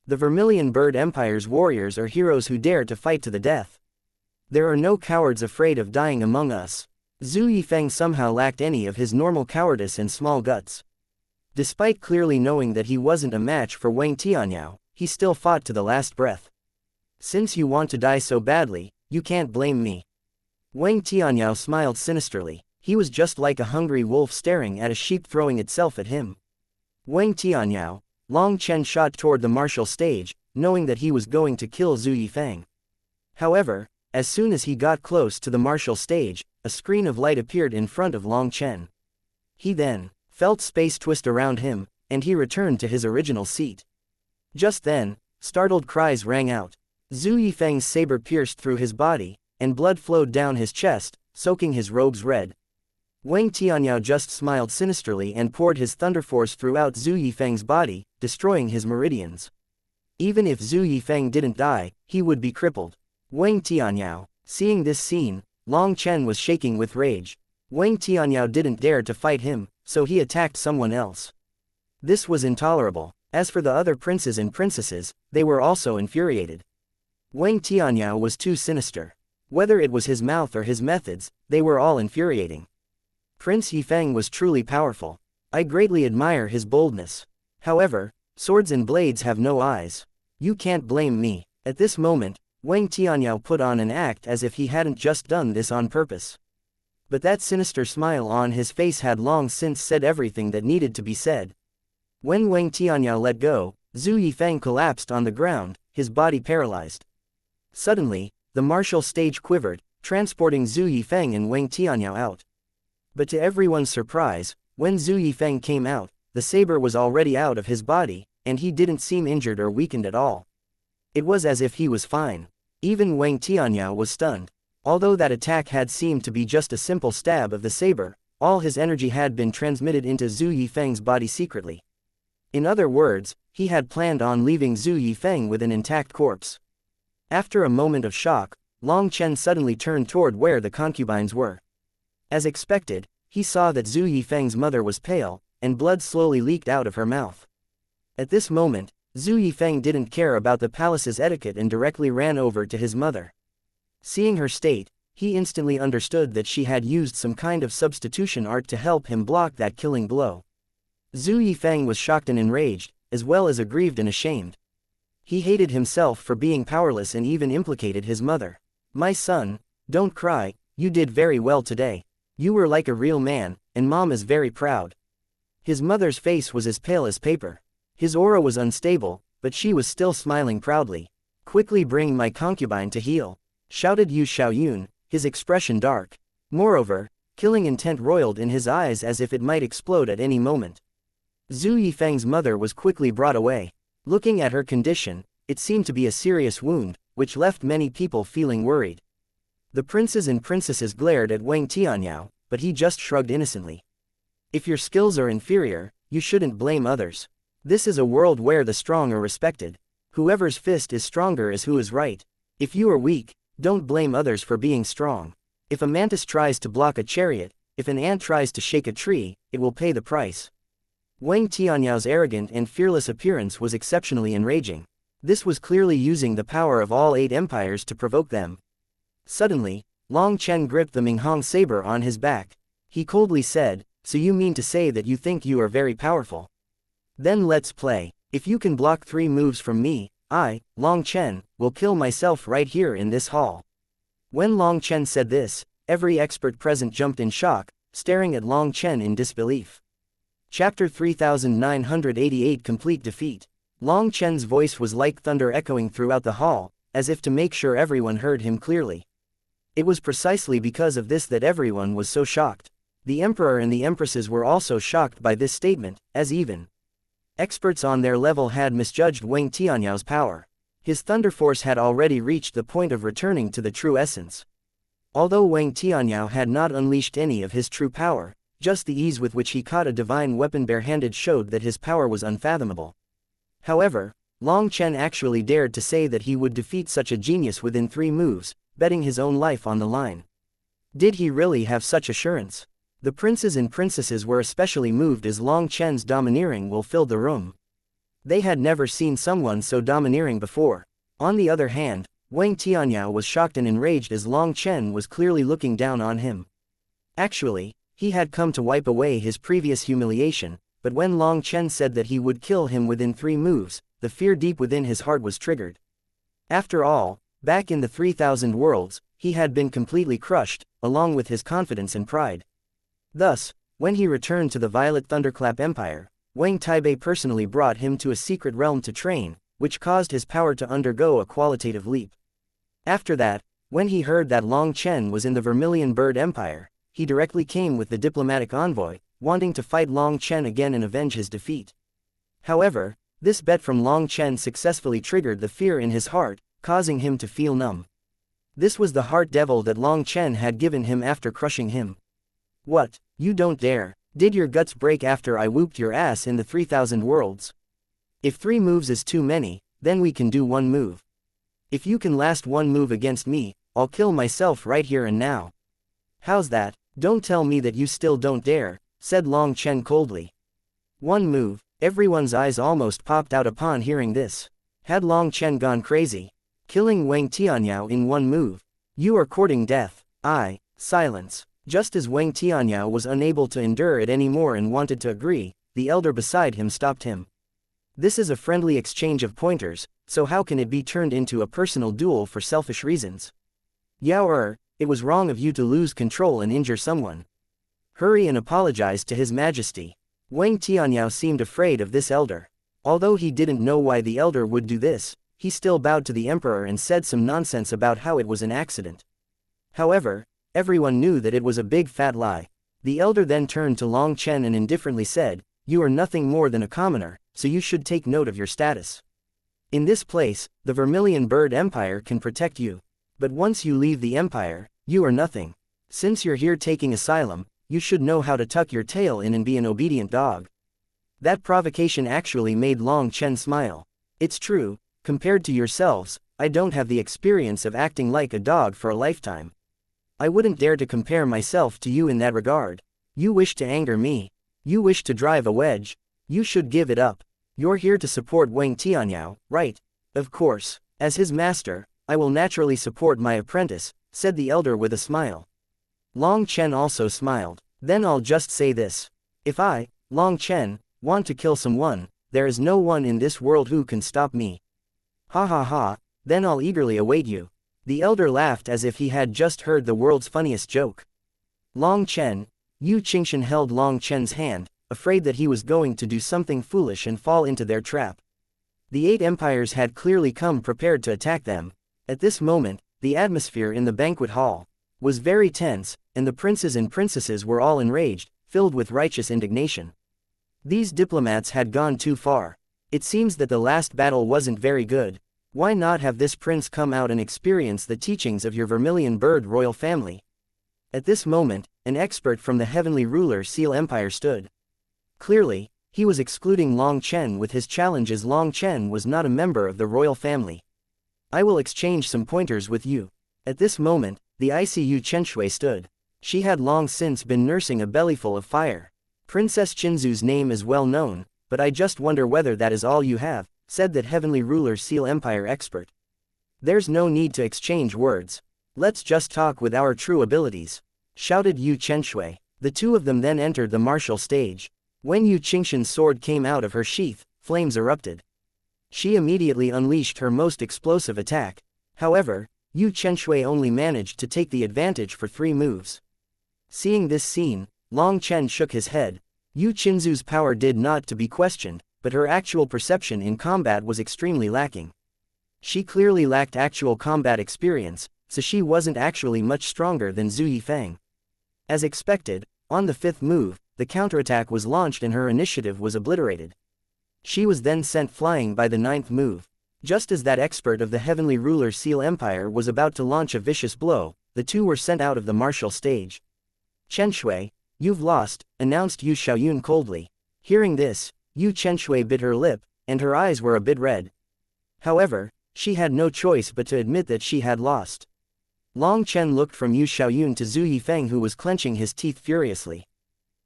Speaker 1: The Vermilion Bird Empire's warriors are heroes who dare to fight to the death. There are no cowards afraid of dying among us. Zhu Yifeng somehow lacked any of his normal cowardice and small guts. Despite clearly knowing that he wasn't a match for Wang Tianyao, he still fought to the last breath. Since you want to die so badly, you can't blame me. Wang Tianyao smiled sinisterly. He was just like a hungry wolf staring at a sheep throwing itself at him. Wang Tianyao, Long Chen shot toward the martial stage, knowing that he was going to kill Zhu Yifeng. However, as soon as he got close to the martial stage, a screen of light appeared in front of Long Chen. He then felt space twist around him, and he returned to his original seat. Just then, startled cries rang out. Zhu Yifeng's saber pierced through his body, and blood flowed down his chest, soaking his robes red. Wang Tianyao just smiled sinisterly and poured his thunder force throughout Zhu Yifeng's body, destroying his meridians. Even if Zhu Yifeng didn't die, he would be crippled. Wang Tianyao. Seeing this scene, Long Chen was shaking with rage. Wang Tianyao didn't dare to fight him, so he attacked someone else. This was intolerable. As for the other princes and princesses, they were also infuriated. Wang Tianyao was too sinister. Whether it was his mouth or his methods, they were all infuriating. Prince Yifeng was truly powerful. I greatly admire his boldness. However, swords and blades have no eyes. You can't blame me. At this moment, Wang Tianyao put on an act as if he hadn't just done this on purpose. But that sinister smile on his face had long since said everything that needed to be said. When Wang Tianyao let go, Zhu Yifeng collapsed on the ground, his body paralyzed. Suddenly, the martial stage quivered, transporting Zhu Yifeng and Wang Tianyao out. But to everyone's surprise, when Zhu Yifeng came out, the saber was already out of his body, and he didn't seem injured or weakened at all. It was as if he was fine. Even Wang Tianyao was stunned. Although that attack had seemed to be just a simple stab of the saber, all his energy had been transmitted into Zhu Yifeng's body secretly. In other words, he had planned on leaving Zhu Yifeng with an intact corpse. After a moment of shock, Long Chen suddenly turned toward where the concubines were. As expected, he saw that Zhu Yifeng's mother was pale, and blood slowly leaked out of her mouth. At this moment, Zhu Yifeng didn't care about the palace's etiquette and directly ran over to his mother. Seeing her state, he instantly understood that she had used some kind of substitution art to help him block that killing blow. Zhu Yifeng was shocked and enraged, as well as aggrieved and ashamed. He hated himself for being powerless and even implicated his mother. "My son, don't cry, you did very well today. You were like a real man, and Mom is very proud." His mother's face was as pale as paper. His aura was unstable, but she was still smiling proudly. "Quickly bring my concubine to heal," shouted Yu Xiaoyun, his expression dark. Moreover, killing intent roiled in his eyes as if it might explode at any moment. Zhu Yifeng's mother was quickly brought away. Looking at her condition, it seemed to be a serious wound, which left many people feeling worried. The princes and princesses glared at Wang Tianyao, but he just shrugged innocently. "If your skills are inferior, you shouldn't blame others. This is a world where the strong are respected. Whoever's fist is stronger is who is right. If you are weak, don't blame others for being strong. If a mantis tries to block a chariot, if an ant tries to shake a tree, it will pay the price." Wang Tianyao's arrogant and fearless appearance was exceptionally enraging. This was clearly using the power of all 8 empires to provoke them. Suddenly, Long Chen gripped the Minghong saber on his back. He coldly said, "So you mean to say that you think you are very powerful? Then let's play. If you can block 3 moves from me, I, Long Chen, will kill myself right here in this hall." When Long Chen said this, every expert present jumped in shock, staring at Long Chen in disbelief. Chapter 3988 Complete Defeat. Long Chen's voice was like thunder echoing throughout the hall, as if to make sure everyone heard him clearly. It was precisely because of this that everyone was so shocked. The emperor and the empresses were also shocked by this statement, as even experts on their level had misjudged Wang Tianyao's power. His thunder force had already reached the point of returning to the true essence. Although Wang Tianyao had not unleashed any of his true power, just the ease with which he caught a divine weapon barehanded showed that his power was unfathomable. However, Long Chen actually dared to say that he would defeat such a genius within 3 moves, betting his own life on the line. Did he really have such assurance? The princes and princesses were especially moved as Long Chen's domineering will filled the room. They had never seen someone so domineering before. On the other hand, Wang Tianyao was shocked and enraged as Long Chen was clearly looking down on him. Actually, he had come to wipe away his previous humiliation, but when Long Chen said that he would kill him within 3 moves, the fear deep within his heart was triggered. After all, back in the 3000 worlds, he had been completely crushed, along with his confidence and pride. Thus, when he returned to the Violet Thunderclap Empire, Wang Taibei personally brought him to a secret realm to train, which caused his power to undergo a qualitative leap. After that, when he heard that Long Chen was in the Vermilion Bird Empire, he directly came with the diplomatic envoy, wanting to fight Long Chen again and avenge his defeat. However, this bet from Long Chen successfully triggered the fear in his heart, causing him to feel numb. This was the heart devil that Long Chen had given him after crushing him. "What, you don't dare? Did your guts break after I whooped your ass in the 3000 worlds? If 3 moves is too many, then we can do 1 move. If you can last 1 move against me, I'll kill myself right here and now. How's that? Don't tell me that you still don't dare," said Long Chen coldly. "1 move, Everyone's eyes almost popped out upon hearing this. Had Long Chen gone crazy? Killing Wang Tianyao in one move? You are courting death. Silence. Just as Wang Tianyao was unable to endure it anymore and wanted to agree, the elder beside him stopped him. This is a friendly exchange of pointers, so how can it be turned into a personal duel for selfish reasons? Yao it was wrong of you to lose control and injure someone. Hurry and apologize to His Majesty. Wang Tianyao seemed afraid of this elder. Although he didn't know why the elder would do this, he still bowed to the emperor and said some nonsense about how it was an accident. However, everyone knew that it was a big fat lie. The elder then turned to Long Chen and indifferently said, "You are nothing more than a commoner, so you should take note of your status. In this place, the Vermilion Bird Empire can protect you. But once you leave the empire, you are nothing. Since you're here taking asylum, you should know how to tuck your tail in and be an obedient dog." That provocation actually made Long Chen smile. It's true, compared to yourselves, I don't have the experience of acting like a dog for a lifetime. I wouldn't dare to compare myself to you in that regard. You wish to anger me. You wish to drive a wedge. You should give it up. You're here to support Wang Tianyao, right? Of course. As his master, I will naturally support my apprentice, said the elder with a smile. Long Chen also smiled. Then I'll just say this. If I, Long Chen, want to kill someone, there is no one in this world who can stop me. Ha ha ha, then I'll eagerly await you. The elder laughed as if he had just heard the world's funniest joke. Long Chen, Yu Qingshan held Long Chen's hand, afraid that he was going to do something foolish and fall into their trap. The 8 empires had clearly come prepared to attack them. At this moment, the atmosphere in the banquet hall was very tense, and the princes and princesses were all enraged, filled with righteous indignation. These diplomats had gone too far. It seems that the last battle wasn't very good. Why not have this prince come out and experience the teachings of your Vermilion Bird royal family? At this moment, an expert from the heavenly ruler Seal Empire stood. Clearly, he was excluding Long Chen with his challenge as Long Chen was not a member of the royal family. I will exchange some pointers with you. At this moment, the ICU Chenshui stood. She had long since been nursing a bellyful of fire. Princess Chinzu's name is well known, but I just wonder whether that is all you have, said that heavenly ruler Seal Empire expert. There's no need to exchange words. Let's just talk with our true abilities, shouted Yu Chenshui. The two of them then entered the martial stage. When Yu Qingshan's sword came out of her sheath, flames erupted. She immediately unleashed her most explosive attack. However, Yu Chenshui only managed to take the advantage for 3 moves. Seeing this scene, Long Chen shook his head. Yu Qinzu's power did not to be questioned, but her actual perception in combat was extremely lacking. She clearly lacked actual combat experience, so she wasn't actually much stronger than Zhu Yifeng. As expected, on the 5th move, the counterattack was launched and her initiative was obliterated. She was then sent flying by the 9th move. Just as that expert of the heavenly ruler Seal Empire was about to launch a vicious blow, the two were sent out of the martial stage. Chenshui, you've lost, announced Yu Xiaoyun coldly. Hearing this, Yu Chenshui bit her lip, and her eyes were a bit red. However, she had no choice but to admit that she had lost. Long Chen looked from Yu Xiaoyun to Zhu Yifeng, who was clenching his teeth furiously.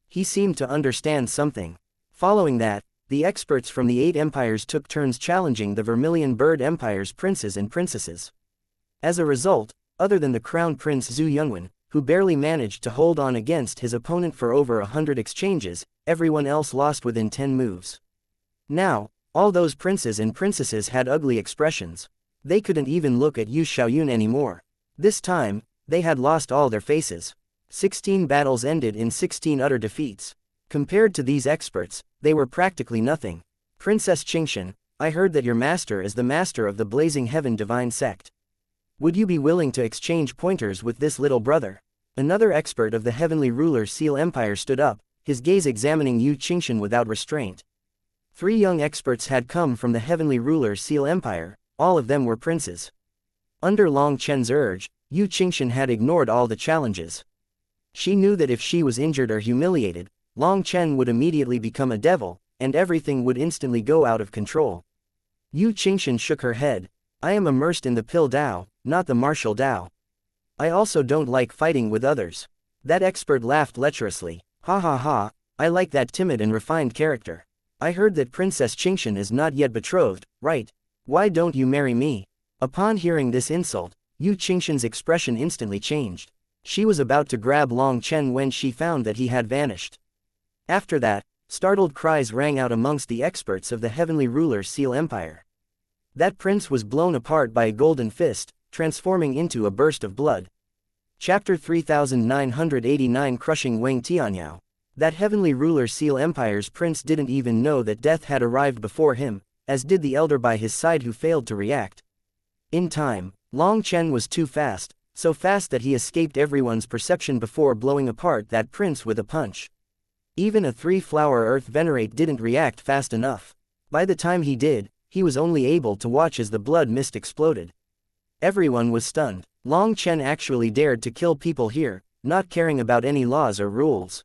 Speaker 1: He seemed to understand something. Following that, the experts from the 8 empires took turns challenging the Vermilion Bird Empire's princes and princesses. As a result, other than the crown prince Zhu Yunwen, who barely managed to hold on against his opponent for over 100 exchanges, everyone else lost within 10 moves. Now, all those princes and princesses had ugly expressions. They couldn't even look at Yu Xiaoyun anymore. This time, they had lost all their faces. 16 battles ended in 16 utter defeats. Compared to these experts, they were practically nothing. Princess Qingshan, I heard that your master is the master of the Blazing Heaven Divine Sect. Would you be willing to exchange pointers with this little brother? Another expert of the heavenly ruler Seal Empire stood up, his gaze examining Yu Qingshan without restraint. 3 young experts had come from the heavenly ruler Seal Empire, all of them were princes. Under Long Chen's urge, Yu Qingshan had ignored all the challenges. She knew that if she was injured or humiliated, Long Chen would immediately become a devil, and everything would instantly go out of control. Yu Qingshan shook her head. I am immersed in the Pill Dao, not the martial Dao. I also don't like fighting with others. That expert laughed lecherously. Ha ha ha, I like that timid and refined character. I heard that Princess Xianxia is not yet betrothed, right? Why don't you marry me? Upon hearing this insult, Xianxia's expression instantly changed. She was about to grab Long Chen when she found that he had vanished. After that, startled cries rang out amongst the experts of the heavenly ruler Seal Empire. That prince was blown apart by a golden fist, transforming into a burst of blood. Chapter 3989 Crushing Wang Tianyao. That heavenly ruler Seal Empire's prince didn't even know that death had arrived before him, as did the elder by his side who failed to react. In time, Long Chen was too fast, so fast that he escaped everyone's perception before blowing apart that prince with a punch. Even a three-flower earth venerate didn't react fast enough. By the time he did, he was only able to watch as the blood mist exploded. Everyone was stunned. Long Chen actually dared to kill people here, not caring about any laws or rules.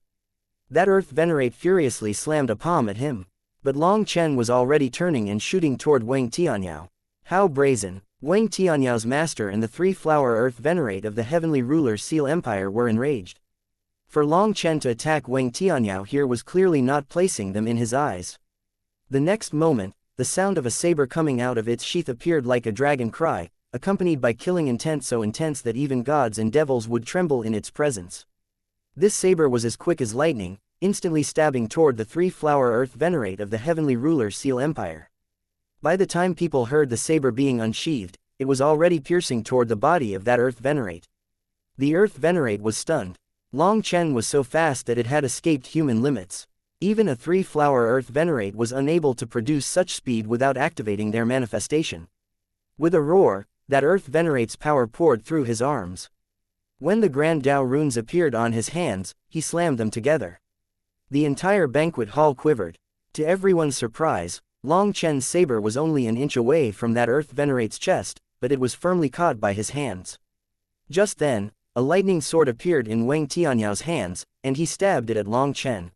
Speaker 1: That earth venerate furiously slammed a palm at him. But Long Chen was already turning and shooting toward Wang Tianyao. How brazen! Wang Tianyao's master and the three-flower earth venerate of the heavenly ruler Seal Empire were enraged. For Long Chen to attack Wang Tianyao here was clearly not placing them in his eyes. The next moment, the sound of a saber coming out of its sheath appeared like a dragon cry, accompanied by killing intent so intense that even gods and devils would tremble in its presence. This saber was as quick as lightning, instantly stabbing toward the three-flower earth venerate of the heavenly ruler Seal Empire. By the time people heard the saber being unsheathed, it was already piercing toward the body of that earth venerate. The earth venerate was stunned. Long Chen was so fast that it had escaped human limits. Even a three-flower earth venerate was unable to produce such speed without activating their manifestation. With a roar, that earth venerate's power poured through his arms. When the Grand Dao runes appeared on his hands, he slammed them together. The entire banquet hall quivered. To everyone's surprise, Long Chen's saber was only an inch away from that earth venerate's chest, but it was firmly caught by his hands. Just then, a lightning sword appeared in Wang Tianyao's hands, and he stabbed it at Long Chen.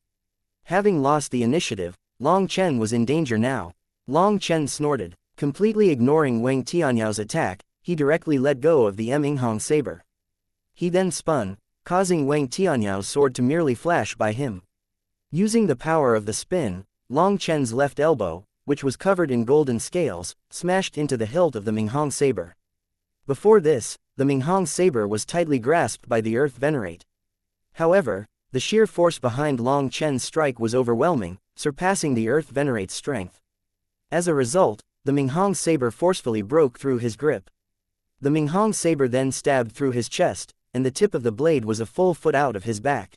Speaker 1: Having lost the initiative, Long Chen was in danger now. Long Chen snorted. Completely ignoring Wang Tianyao's attack, he directly let go of the Minghong saber. He then spun, causing Wang Tianyao's sword to merely flash by him. Using the power of the spin, Long Chen's left elbow, which was covered in golden scales, smashed into the hilt of the Minghong saber. Before this, the Minghong saber was tightly grasped by the earth venerate. However, the sheer force behind Long Chen's strike was overwhelming, surpassing the earth venerate's strength. As a result, the Minghong saber forcefully broke through his grip. The Minghong saber then stabbed through his chest, and the tip of the blade was a full foot out of his back.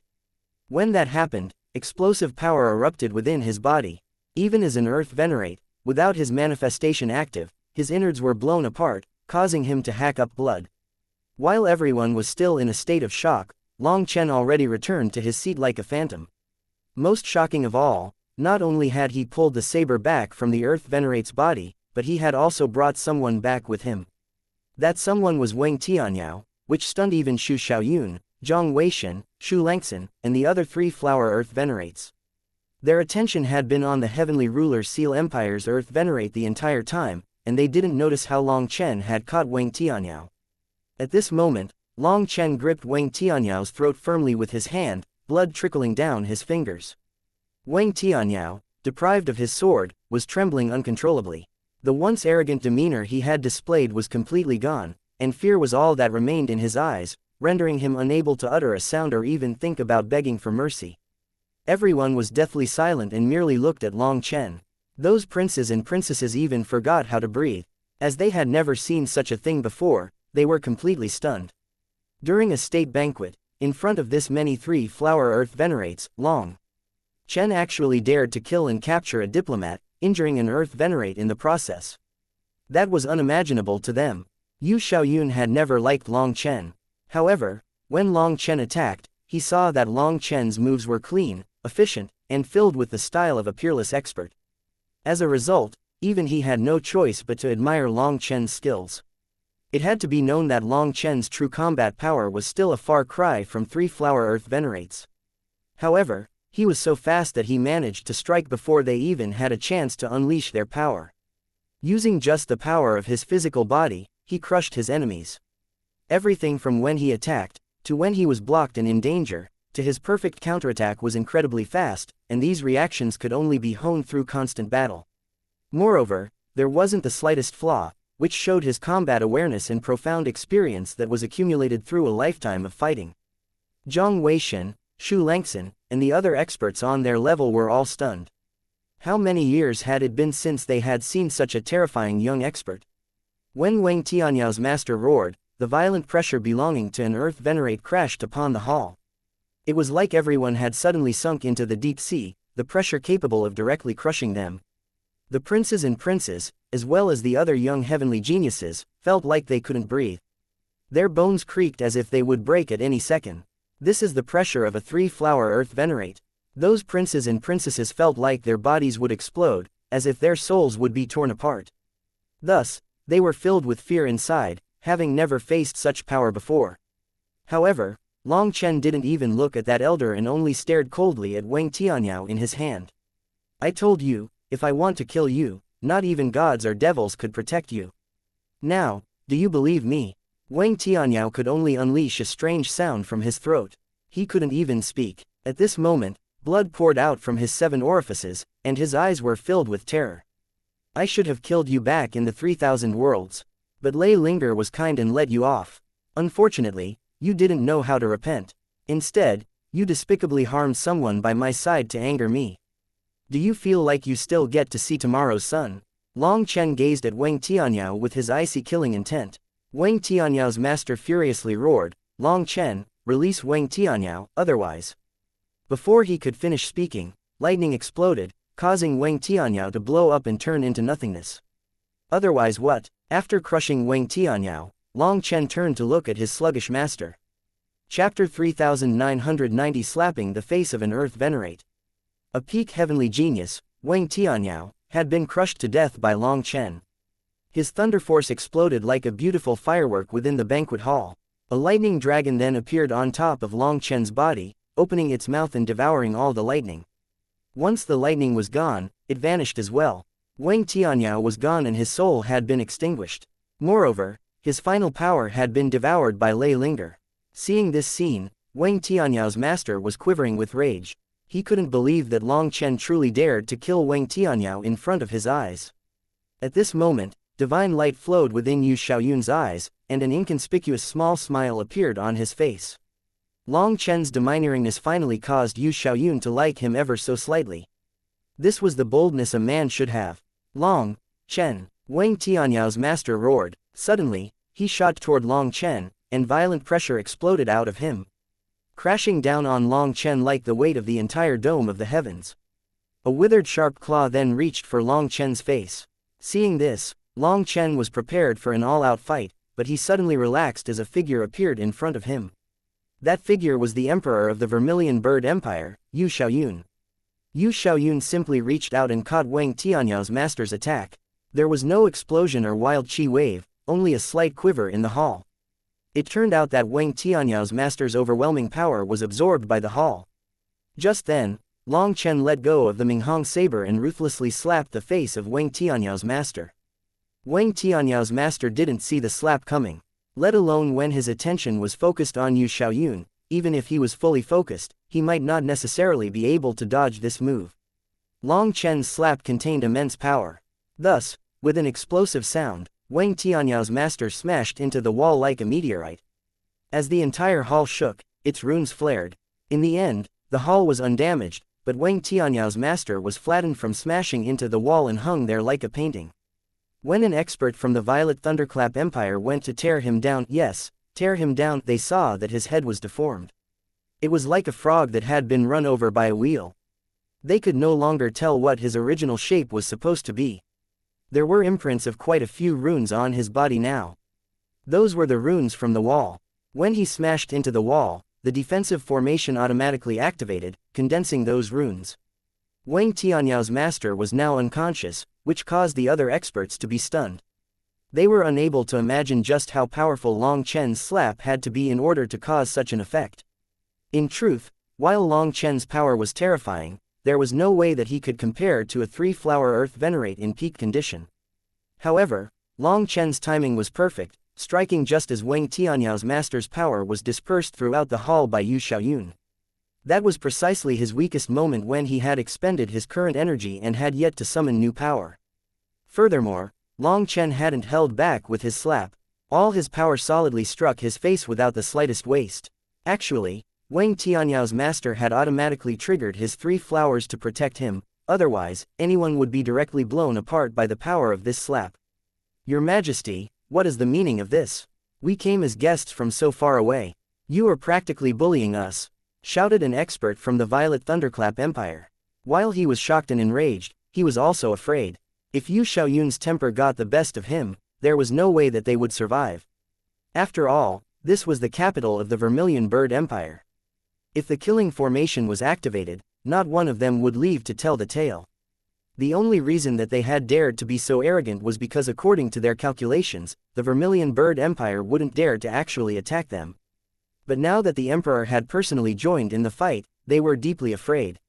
Speaker 1: When that happened, explosive power erupted within his body. Even as an earth venerate, without his manifestation active, his innards were blown apart, causing him to hack up blood. While everyone was still in a state of shock, Long Chen already returned to his seat like a phantom. Most shocking of all, not only had he pulled the saber back from the earth venerate's body, but he had also brought someone back with him. That someone was Wang Tianyao, which stunned even Xu Xiaoyun, Zhang Weishan, Xu Langxin, and the other three-flower earth venerates. Their attention had been on the heavenly ruler Seal Empire's earth venerate the entire time, and they didn't notice how Long Chen had caught Wang Tianyao. At this moment, Long Chen gripped Wang Tianyao's throat firmly with his hand, blood trickling down his fingers. Wang Tianyao, deprived of his sword, was trembling uncontrollably. The once arrogant demeanor he had displayed was completely gone, and fear was all that remained in his eyes, rendering him unable to utter a sound or even think about begging for mercy. Everyone was deathly silent and merely looked at Long Chen. Those princes and princesses even forgot how to breathe. As they had never seen such a thing before, they were completely stunned. During a state banquet, in front of this many three-flower earth venerates, Long Chen actually dared to kill and capture a diplomat, injuring an earth venerate in the process. That was unimaginable to them. Yu Xiaoyun had never liked Long Chen. However, when Long Chen attacked, he saw that Long Chen's moves were clean, efficient, and filled with the style of a peerless expert. As a result, even he had no choice but to admire Long Chen's skills. It had to be known that Long Chen's true combat power was still a far cry from three-flower earth venerates. However, he was so fast that he managed to strike before they even had a chance to unleash their power. Using just the power of his physical body, he crushed his enemies. Everything from when he attacked, to when he was blocked and in danger, to his perfect counterattack was incredibly fast, and these reactions could only be honed through constant battle. Moreover, there wasn't the slightest flaw, which showed his combat awareness and profound experience that was accumulated through a lifetime of fighting. Zhang Weishen, Xu Langxin, and the other experts on their level were all stunned. How many years had it been since they had seen such a terrifying young expert? When Wang Tianyao master roared, the violent pressure belonging to an earth venerate crashed upon the hall. It was like everyone had suddenly sunk into the deep sea, the pressure capable of directly crushing them. The princes and princess, as well as the other young heavenly geniuses, felt like they couldn't breathe. Their bones creaked as if they would break at any second. This is the pressure of a three-flower earth venerate. Those princes and princesses felt like their bodies would explode, as if their souls would be torn apart. Thus, they were filled with fear inside, having never faced such power before. However, Long Chen didn't even look at that elder and only stared coldly at Wang Tianyao in his hand. I told you, if I want to kill you, not even gods or devils could protect you. Now, do you believe me? Wang Tianyao could only unleash a strange sound from his throat. He couldn't even speak. At this moment, blood poured out from his 7 orifices, and his eyes were filled with terror. I should have killed you back in the 3,000 worlds. But Lei Linger was kind and let you off. Unfortunately, you didn't know how to repent. Instead, you despicably harmed someone by my side to anger me. Do you feel like you still get to see tomorrow's sun? Long Chen gazed at Wang Tianyao with his icy killing intent. Wang Tianyao's master furiously roared, Long Chen, release Wang Tianyao, otherwise. Before he could finish speaking, lightning exploded, causing Wang Tianyao to blow up and turn into nothingness. Otherwise what? After crushing Wang Tianyao, Long Chen turned to look at his sluggish master. Chapter 3990 Slapping the Face of an Earth Venerate. A peak heavenly genius, Wang Tianyao, had been crushed to death by Long Chen. His thunder force exploded like a beautiful firework within the banquet hall. A lightning dragon then appeared on top of Long Chen's body, opening its mouth and devouring all the lightning. Once the lightning was gone, it vanished as well. Wang Tianyao was gone and his soul had been extinguished. Moreover, his final power had been devoured by Lei Linger. Seeing this scene, Wang Tianyao's master was quivering with rage. He couldn't believe that Long Chen truly dared to kill Wang Tianyao in front of his eyes. At this moment, divine light flowed within Yu Xiaoyun's eyes, and an inconspicuous small smile appeared on his face. Long Chen's domineeringness finally caused Yu Xiaoyun to like him ever so slightly. This was the boldness a man should have. Long Chen, Wang Tianyao's master roared. Suddenly, he shot toward Long Chen, and violent pressure exploded out of him, crashing down on Long Chen like the weight of the entire dome of the heavens. A withered sharp claw then reached for Long Chen's face. Seeing this, Long Chen was prepared for an all-out fight, but he suddenly relaxed as a figure appeared in front of him. That figure was the emperor of the Vermilion Bird Empire, Yu Xiaoyun. Yu Xiaoyun simply reached out and caught Wang Tianyao's master's attack. There was no explosion or wild chi wave, only a slight quiver in the hall. It turned out that Wang Tianyao's master's overwhelming power was absorbed by the hall. Just then, Long Chen let go of the Minghong saber and ruthlessly slapped the face of Wang Tianyao's master. Wang Tianyao's master didn't see the slap coming. Let alone when his attention was focused on Yu Xiaoyun. Even if he was fully focused, he might not necessarily be able to dodge this move. Long Chen's slap contained immense power. Thus, with an explosive sound, Wang Tianyao's master smashed into the wall like a meteorite. As the entire hall shook, its runes flared. In the end, the hall was undamaged, but Wang Tianyao's master was flattened from smashing into the wall and hung there like a painting. When an expert from the Violet Thunderclap Empire went to tear him down, they saw that his head was deformed. It was like a frog that had been run over by a wheel. They could no longer tell what his original shape was supposed to be. There were imprints of quite a few runes on his body now. Those were the runes from the wall. When he smashed into the wall, the defensive formation automatically activated, condensing those runes. Wang Tianyao's master was now unconscious, which caused the other experts to be stunned. They were unable to imagine just how powerful Long Chen's slap had to be in order to cause such an effect. In truth, while Long Chen's power was terrifying, there was no way that he could compare to a three-flower earth venerate in peak condition. However, Long Chen's timing was perfect, striking just as Wang Tianyao's master's power was dispersed throughout the hall by Yu Xiaoyun. That was precisely his weakest moment when he had expended his current energy and had yet to summon new power. Furthermore, Long Chen hadn't held back with his slap. All his power solidly struck his face without the slightest waste. Actually, Wang Tianyao master had automatically triggered his 3 flowers to protect him, otherwise, anyone would be directly blown apart by the power of this slap. Your Majesty, what is the meaning of this? We came as guests from so far away. You are practically bullying us, shouted an expert from the Violet Thunderclap Empire. While he was shocked and enraged, he was also afraid. If Yu Xiaoyun's temper got the best of him, there was no way that they would survive. After all, this was the capital of the Vermilion Bird Empire. If the killing formation was activated, not one of them would leave to tell the tale. The only reason that they had dared to be so arrogant was because according to their calculations, the Vermilion Bird Empire wouldn't dare to actually attack them. But now that the Emperor had personally joined in the fight, they were deeply afraid.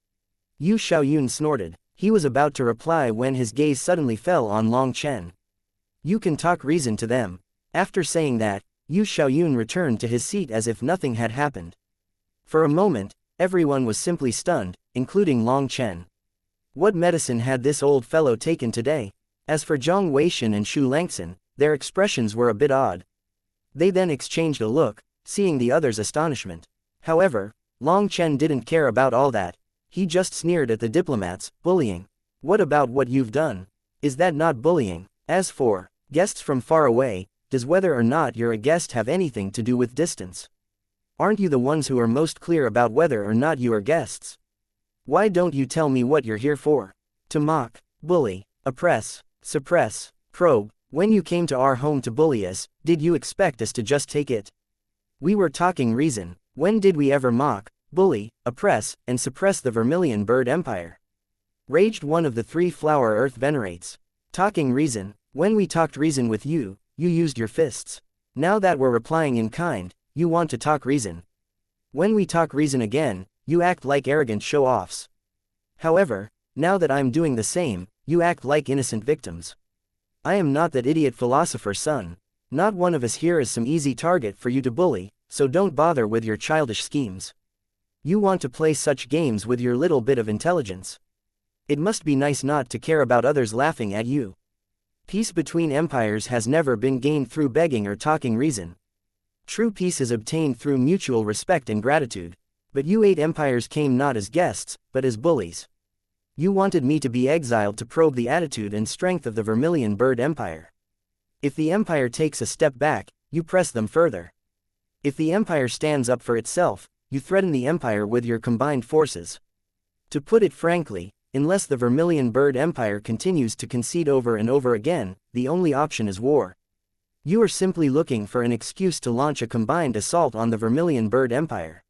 Speaker 1: Yu Xiaoyun snorted. He was about to reply when his gaze suddenly fell on Long Chen. You can talk reason to them. After saying that, Yu Xiaoyun returned to his seat as if nothing had happened. For a moment, everyone was simply stunned, including Long Chen. What medicine had this old fellow taken today? As for Zhang Weishan and Xu Langxin, their expressions were a bit odd. They then exchanged a look, seeing the other's astonishment. However, Long Chen didn't care about all that. He just sneered at the diplomats. Bullying. What about what you've done? Is that not bullying? As for guests from far away, does whether or not you're a guest have anything to do with distance? Aren't you the ones who are most clear about whether or not you are guests? Why don't you tell me what you're here for? To mock, bully, oppress, suppress, probe. When you came to our home to bully us, did you expect us to just take it? We were talking reason. When did we ever mock, bully, oppress, and suppress the Vermilion Bird Empire? Raged one of the 3 flower earth venerates. Talking reason. When we talked reason with you, you used your fists. Now that we're replying in kind, you want to talk reason. When we talk reason again, you act like arrogant show-offs. However, now that I'm doing the same, you act like innocent victims. I am not that idiot philosopher's son. Not one of us here is some easy target for you to bully, so don't bother with your childish schemes. You want to play such games with your little bit of intelligence. It must be nice not to care about others laughing at you. Peace between empires has never been gained through begging or talking reason. True peace is obtained through mutual respect and gratitude. But you 8 empires came not as guests, but as bullies. You wanted me to be exiled to probe the attitude and strength of the Vermilion Bird Empire. If the empire takes a step back, you press them further. If the empire stands up for itself, you threaten the empire with your combined forces. To put it frankly, unless the Vermilion Bird Empire continues to concede over and over again, the only option is war. You are simply looking for an excuse to launch a combined assault on the Vermilion Bird Empire.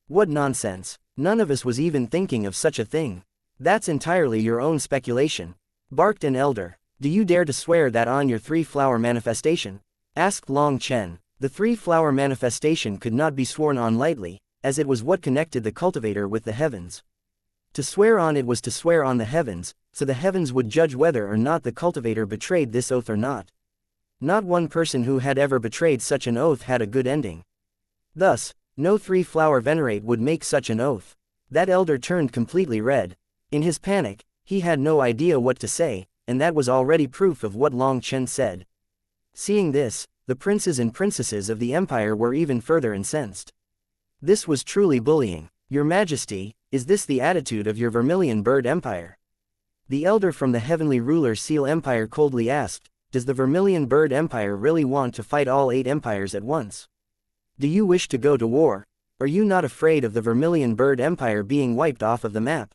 Speaker 1: What nonsense. None of us was even thinking of such a thing. That's entirely your own speculation. Barked an elder. Do you dare to swear that on your 3-flower manifestation? Asked Long Chen. The 3-flower manifestation could not be sworn on lightly, as it was what connected the cultivator with the heavens. To swear on it was to swear on the heavens, so the heavens would judge whether or not the cultivator betrayed this oath or not. Not one person who had ever betrayed such an oath had a good ending. Thus, no 3-flower venerate would make such an oath. That elder turned completely red. In his panic, he had no idea what to say, and that was already proof of what Long Chen said. Seeing this, the princes and princesses of the empire were even further incensed. This was truly bullying. Your Majesty, is this the attitude of your Vermilion Bird Empire? The elder from the Heavenly Ruler Seal Empire coldly asked, does the Vermilion Bird Empire really want to fight all 8 empires at once? Do you wish to go to war? Are you not afraid of the Vermilion Bird Empire being wiped off of the map?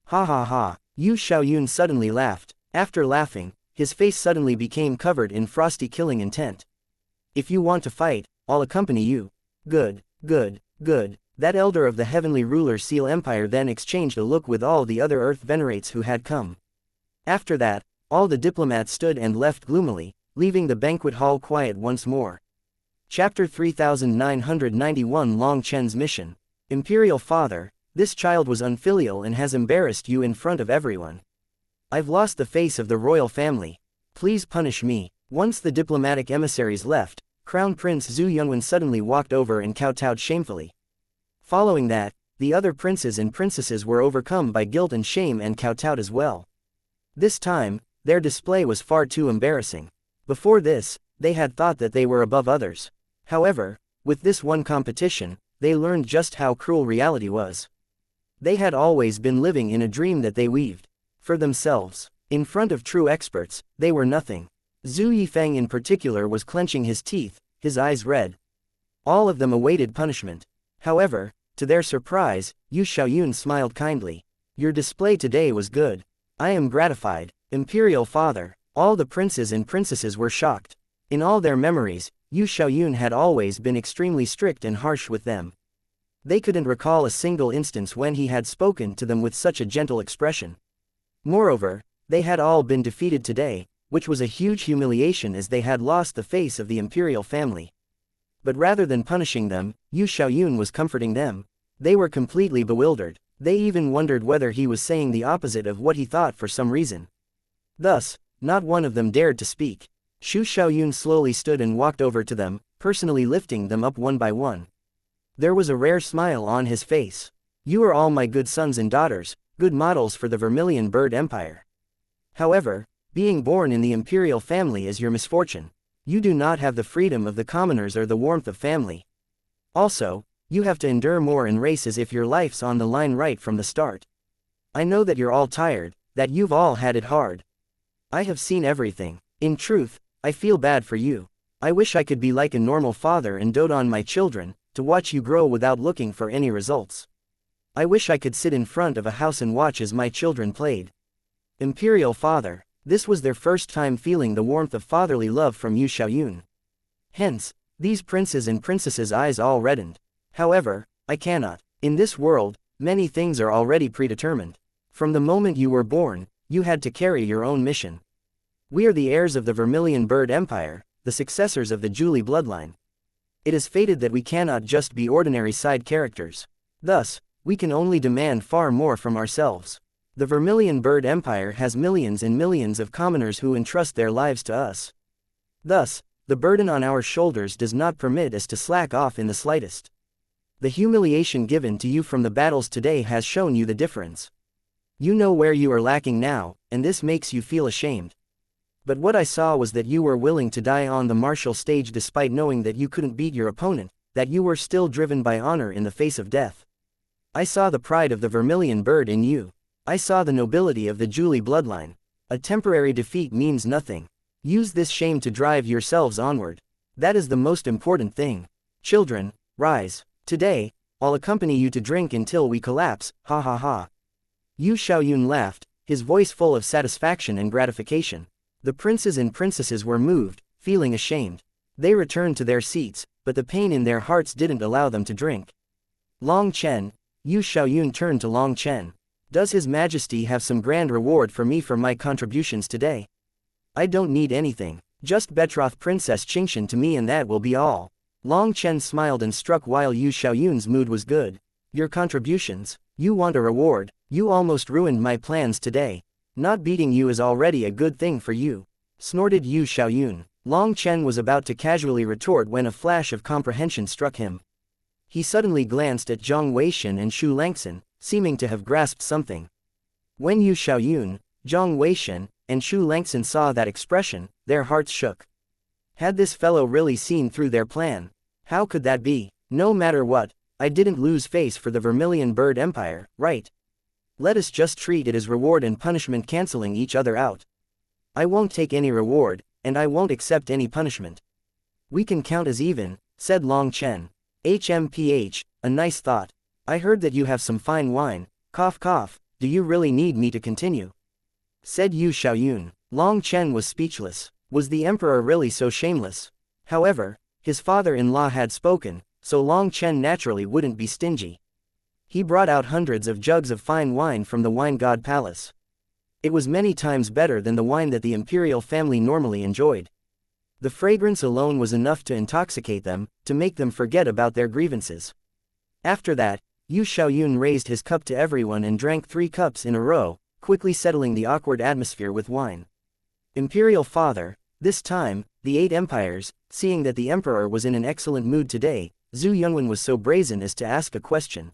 Speaker 1: Ha ha ha. Yu Xiaoyun suddenly laughed. After laughing, his face suddenly became covered in frosty killing intent. If you want to fight, I'll accompany you. Good, good, good. That elder of the Heavenly Ruler Seal Empire then exchanged a look with all the other Earth venerates who had come. After that, all the diplomats stood and left gloomily, leaving the banquet hall quiet once more. Chapter 3991 Long Chen's Mission. Imperial Father, this child was unfilial and has embarrassed you in front of everyone. I've lost the face of the royal family. Please punish me. Once the diplomatic emissaries left, Crown Prince Zhu Yunwen suddenly walked over and kowtowed shamefully. Following that, the other princes and princesses were overcome by guilt and shame and kowtowed as well. This time, their display was far too embarrassing. Before this, they had thought that they were above others. However, with this one competition, they learned just how cruel reality was. They had always been living in a dream that they weaved for themselves. In front of true experts, they were nothing. Zhu Yifeng in particular was clenching his teeth, his eyes red. All of them awaited punishment. However, to their surprise, Yu Xiaoyun smiled kindly. Your display today was good. I am gratified. Imperial Father. All the princes and princesses were shocked. In all their memories, Yu Xiaoyun had always been extremely strict and harsh with them. They couldn't recall a single instance when he had spoken to them with such a gentle expression. Moreover, they had all been defeated today, which was a huge humiliation as they had lost the face of the imperial family. But rather than punishing them, Yu Xiaoyun was comforting them. They were completely bewildered. They even wondered whether he was saying the opposite of what he thought for some reason. Thus, not one of them dared to speak. Xu Xiaoyun slowly stood and walked over to them, personally lifting them up one by one. There was a rare smile on his face. You are all my good sons and daughters, good models for the Vermilion Bird Empire. However, being born in the imperial family is your misfortune. You do not have the freedom of the commoners or the warmth of family. Also, you have to endure more and race as if your life's on the line right from the start. I know that you're all tired, that you've all had it hard. I have seen everything. In truth, I feel bad for you. I wish I could be like a normal father and dote on my children, to watch you grow without looking for any results. I wish I could sit in front of a house and watch as my children played. Imperial Father. This was their first time feeling the warmth of fatherly love from Yu Xiaoyun. Hence, these princes and princesses' eyes all reddened. However, I cannot. In this world, many things are already predetermined. From the moment you were born, you had to carry your own mission. We are the heirs of the Vermilion Bird Empire, the successors of the Julie bloodline. It is fated that we cannot just be ordinary side characters. Thus, we can only demand far more from ourselves. The Vermilion Bird Empire has millions and millions of commoners who entrust their lives to us. Thus, the burden on our shoulders does not permit us to slack off in the slightest. The humiliation given to you from the battles today has shown you the difference. You know where you are lacking now, and this makes you feel ashamed. But what I saw was that you were willing to die on the martial stage despite knowing that you couldn't beat your opponent, that you were still driven by honor in the face of death. I saw the pride of the Vermilion Bird in you. I saw the nobility of the Julie bloodline. A temporary defeat means nothing. Use this shame to drive yourselves onward. That is the most important thing. Children, rise. Today, I'll accompany you to drink until we collapse, ha ha ha. Yu Xiaoyun laughed, his voice full of satisfaction and gratification. The princes and princesses were moved, feeling ashamed. They returned to their seats, but the pain in their hearts didn't allow them to drink. Long Chen. Yu Xiaoyun turned to Long Chen. Does His Majesty have some grand reward for me for my contributions today? I don't need anything. Just betroth Princess Xianxia to me and that will be all. Long Chen smiled and struck while Yu Xiaoyun's mood was good. Your contributions? You want a reward? You almost ruined my plans today. Not beating you is already a good thing for you, snorted Yu Xiaoyun. Long Chen was about to casually retort when a flash of comprehension struck him. He suddenly glanced at Zhang Weishan and Xu Langxin, seeming to have grasped something. When Yu Xiaoyun, Zhang Weishan, and Xu Langxin saw that expression, their hearts shook. Had this fellow really seen through their plan? How could that be? No matter what, I didn't lose face for the Vermilion Bird Empire, right? Let us just treat it as reward and punishment canceling each other out. I won't take any reward, and I won't accept any punishment. We can count as even, said Long Chen. HMPH, a nice thought. I heard that you have some fine wine, cough cough, do you really need me to continue? Said Yu Xiaoyun. Long Chen was speechless. Was the emperor really so shameless? However, his father-in-law had spoken, so Long Chen naturally wouldn't be stingy. He brought out hundreds of jugs of fine wine from the wine god palace. It was many times better than the wine that the imperial family normally enjoyed. The fragrance alone was enough to intoxicate them, to make them forget about their grievances. After that, Yu Xiaoyun raised his cup to everyone and drank 3 cups in a row, quickly settling the awkward atmosphere with wine. Imperial Father, this time, the 8 empires, seeing that the emperor was in an excellent mood today, Zhu Yunwen was so brazen as to ask a question.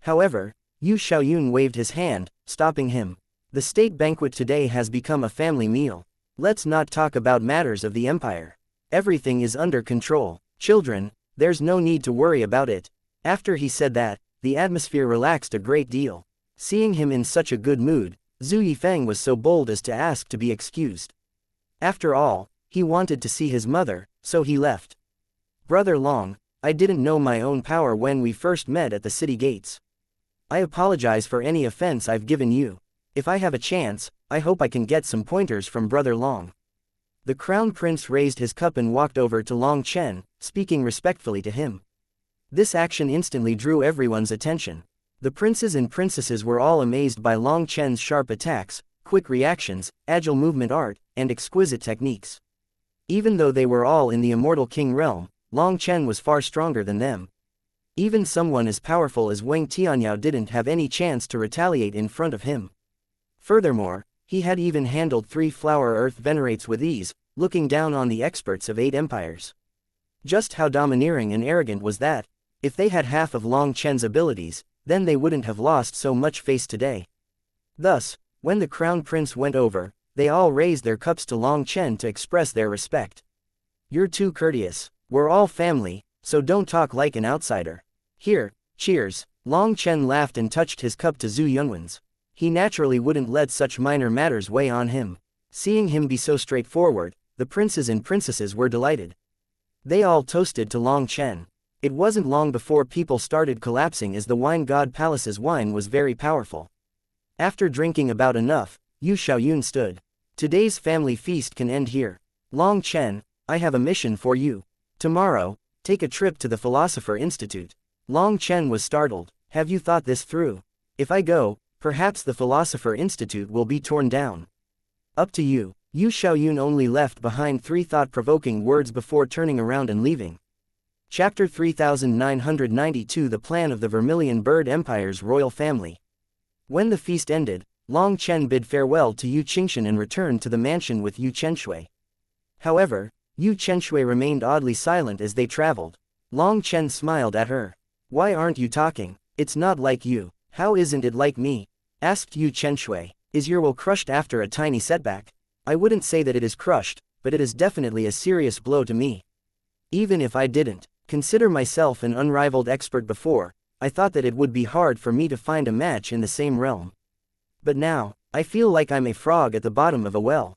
Speaker 1: However, Yu Xiaoyun waved his hand, stopping him. The state banquet today has become a family meal. Let's not talk about matters of the empire. Everything is under control. Children, there's no need to worry about it. After he said that, the atmosphere relaxed a great deal. Seeing him in such a good mood, Zhu Yifeng was so bold as to ask to be excused. After all, he wanted to see his mother, so he left. Brother Long, I didn't know my own power when we first met at the city gates. I apologize for any offense I've given you. If I have a chance, I hope I can get some pointers from Brother Long. The Crown Prince raised his cup and walked over to Long Chen, speaking respectfully to him. This action instantly drew everyone's attention. The princes and princesses were all amazed by Long Chen's sharp attacks, quick reactions, agile movement art, and exquisite techniques. Even though they were all in the Immortal King realm, Long Chen was far stronger than them. Even someone as powerful as Wang Tianyao didn't have any chance to retaliate in front of him. Furthermore, he had even handled 3 flower earth venerates with ease, looking down on the experts of 8 empires. Just how domineering and arrogant was that? If they had half of Long Chen's abilities, then they wouldn't have lost so much face today. Thus, when the Crown Prince went over, they all raised their cups to Long Chen to express their respect. You're too courteous. We're all family, so don't talk like an outsider. Here, cheers. Long Chen laughed and touched his cup to Zhu Yunwen's. He naturally wouldn't let such minor matters weigh on him. Seeing him be so straightforward, the princes and princesses were delighted. They all toasted to Long Chen. It wasn't long before people started collapsing as the wine god palace's wine was very powerful. After drinking about enough, Yu Xiaoyun stood. Today's family feast can end here. Long Chen, I have a mission for you. Tomorrow, take a trip to the Philosopher Institute. Long Chen was startled. Have you thought this through? If I go, perhaps the Philosopher Institute will be torn down. Up to you. Yu Xiaoyun only left behind 3 thought-provoking words before turning around and leaving. Chapter 3992 The Plan of the Vermilion Bird Empire's Royal Family. When the feast ended, Long Chen bid farewell to Yu Qingshan and returned to the mansion with Yu Chenshui. However, Yu Chenshui remained oddly silent as they traveled. Long Chen smiled at her. Why aren't you talking? It's not like you. How isn't it like me? Asked Yu Chenshui. Is your will crushed after a tiny setback? I wouldn't say that it is crushed, but it is definitely a serious blow to me. Even if I didn't consider myself an unrivaled expert before, I thought that it would be hard for me to find a match in the same realm. But now, I feel like I'm a frog at the bottom of a well.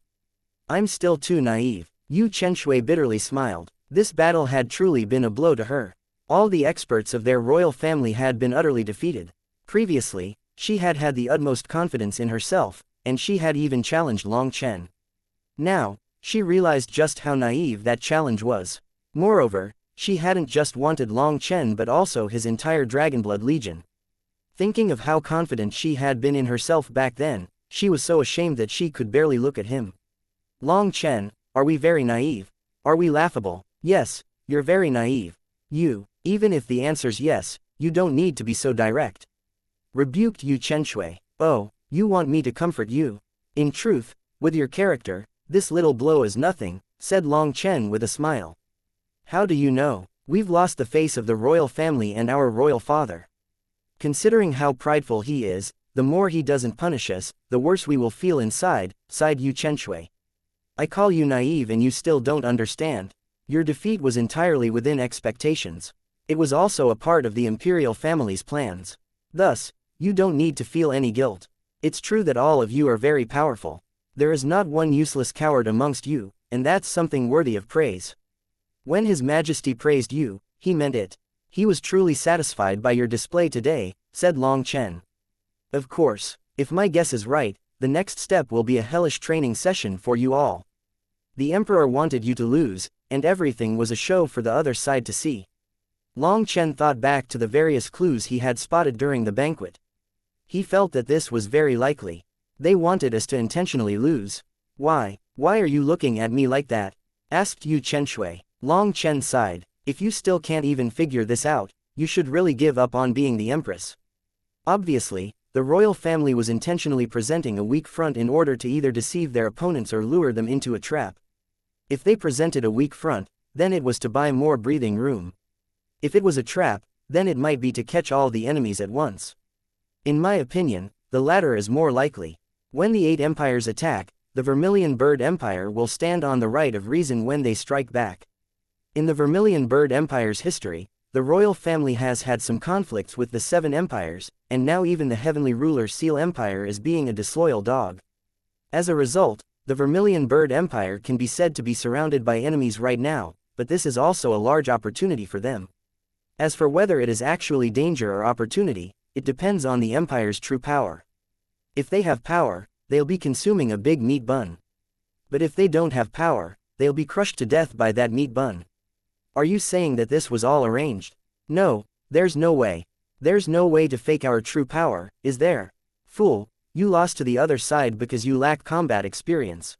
Speaker 1: I'm still too naive. Yu Chenshui bitterly smiled. This battle had truly been a blow to her. All the experts of their royal family had been utterly defeated. Previously, she had had the utmost confidence in herself, and she had even challenged Long Chen. Now, she realized just how naive that challenge was. Moreover, she hadn't just wanted Long Chen but also his entire Dragonblood Legion. Thinking of how confident she had been in herself back then, she was so ashamed that she could barely look at him. Long Chen, are we very naive? Are we laughable? Yes, you're very naive. Even if the answer's yes, you don't need to be so direct. Rebuked Yu Chenshui. Oh, you want me to comfort you? In truth, with your character, this little blow is nothing, said Long Chen with a smile. How do you know? We've lost the face of the royal family and our royal father. Considering how prideful he is, the more he doesn't punish us, the worse we will feel inside, sighed Yu Chenshui. I call you naive and you still don't understand. Your defeat was entirely within expectations. It was also a part of the imperial family's plans. Thus, you don't need to feel any guilt. It's true that all of you are very powerful. There is not one useless coward amongst you, and that's something worthy of praise. When His Majesty praised you, he meant it. He was truly satisfied by your display today, said Long Chen. Of course, if my guess is right, the next step will be a hellish training session for you all. The Emperor wanted you to lose, and everything was a show for the other side to see. Long Chen thought back to the various clues he had spotted during the banquet. He felt that this was very likely. They wanted us to intentionally lose. Why are you looking at me like that? Asked Yu Chenshui. Long Chen sighed. If you still can't even figure this out, you should really give up on being the Empress. Obviously, the royal family was intentionally presenting a weak front in order to either deceive their opponents or lure them into a trap. If they presented a weak front, then it was to buy more breathing room. If it was a trap, then it might be to catch all the enemies at once. In my opinion, the latter is more likely. When the 8 empires attack, the Vermilion Bird Empire will stand on the right of reason when they strike back. In the Vermilion Bird Empire's history, the royal family has had some conflicts with the 7 empires, and now even the heavenly ruler Seal Empire is being a disloyal dog. As a result, the Vermilion Bird Empire can be said to be surrounded by enemies right now, but this is also a large opportunity for them. As for whether it is actually danger or opportunity, it depends on the empire's true power. If they have power, they'll be consuming a big meat bun. But if they don't have power, they'll be crushed to death by that meat bun. Are you saying that this was all arranged? No, there's no way. There's no way to fake our true power, is there? Fool, you lost to the other side because you lack combat experience.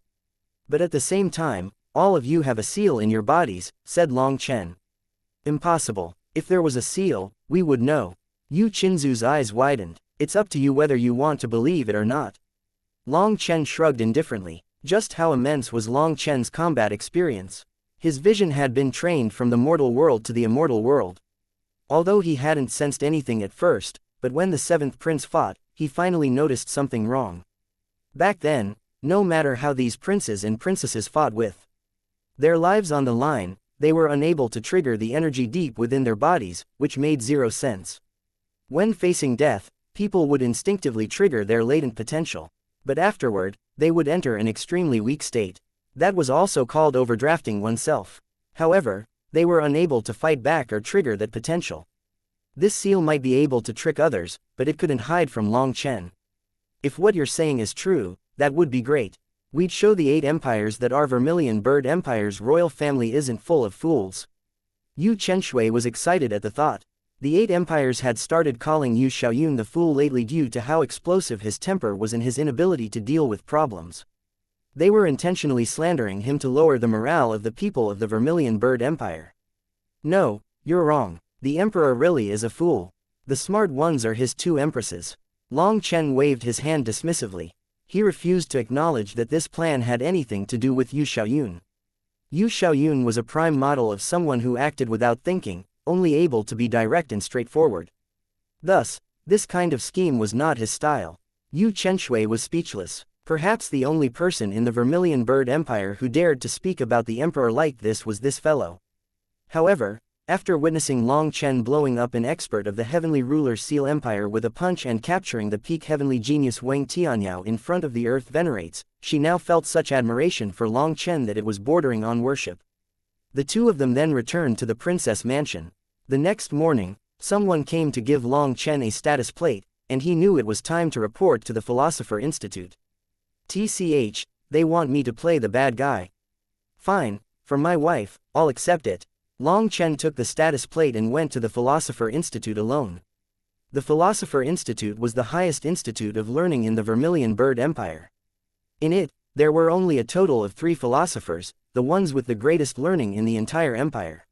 Speaker 1: But at the same time, all of you have a seal in your bodies, said Long Chen. Impossible. If there was a seal, we would know. Yu Qinzu's eyes widened. It's up to you whether you want to believe it or not. Long Chen shrugged indifferently. Just how immense was Long Chen's combat experience? His vision had been trained from the mortal world to the immortal world. Although he hadn't sensed anything at first, but when the 7th prince fought, he finally noticed something wrong. Back then, no matter how these princes and princesses fought with their lives on the line, they were unable to trigger the energy deep within their bodies, which made zero sense. When facing death, people would instinctively trigger their latent potential. But afterward, they would enter an extremely weak state. That was also called overdrafting oneself. However, they were unable to fight back or trigger that potential. This seal might be able to trick others, but it couldn't hide from Long Chen. If what you're saying is true, that would be great. We'd show the 8 empires that our Vermilion Bird Empire's royal family isn't full of fools. Yu Chenshui was excited at the thought. The 8 empires had started calling Yu Xiaoyun the fool lately due to how explosive his temper was and his inability to deal with problems. They were intentionally slandering him to lower the morale of the people of the Vermilion Bird Empire. No, you're wrong. The emperor really is a fool. The smart ones are his 2 empresses. Long Chen waved his hand dismissively. He refused to acknowledge that this plan had anything to do with Yu Xiaoyun. Yu Xiaoyun was a prime model of someone who acted without thinking, only able to be direct and straightforward. Thus, this kind of scheme was not his style. Yu Chenshui was speechless. Perhaps the only person in the Vermilion Bird Empire who dared to speak about the emperor like this was this fellow. However, after witnessing Long Chen blowing up an expert of the heavenly ruler Seal Empire with a punch and capturing the peak heavenly genius Wang Tianyao in front of the earth venerates, she now felt such admiration for Long Chen that it was bordering on worship. The 2 of them then returned to the princess mansion. The next morning, someone came to give Long Chen a status plate, and he knew it was time to report to the Philosopher Institute. TCH, they want me to play the bad guy. Fine, for my wife, I'll accept it. Long Chen took the status plate and went to the Philosopher Institute alone. The Philosopher Institute was the highest institute of learning in the Vermilion Bird Empire. In it, there were only a total of 3 philosophers, the ones with the greatest learning in the entire empire.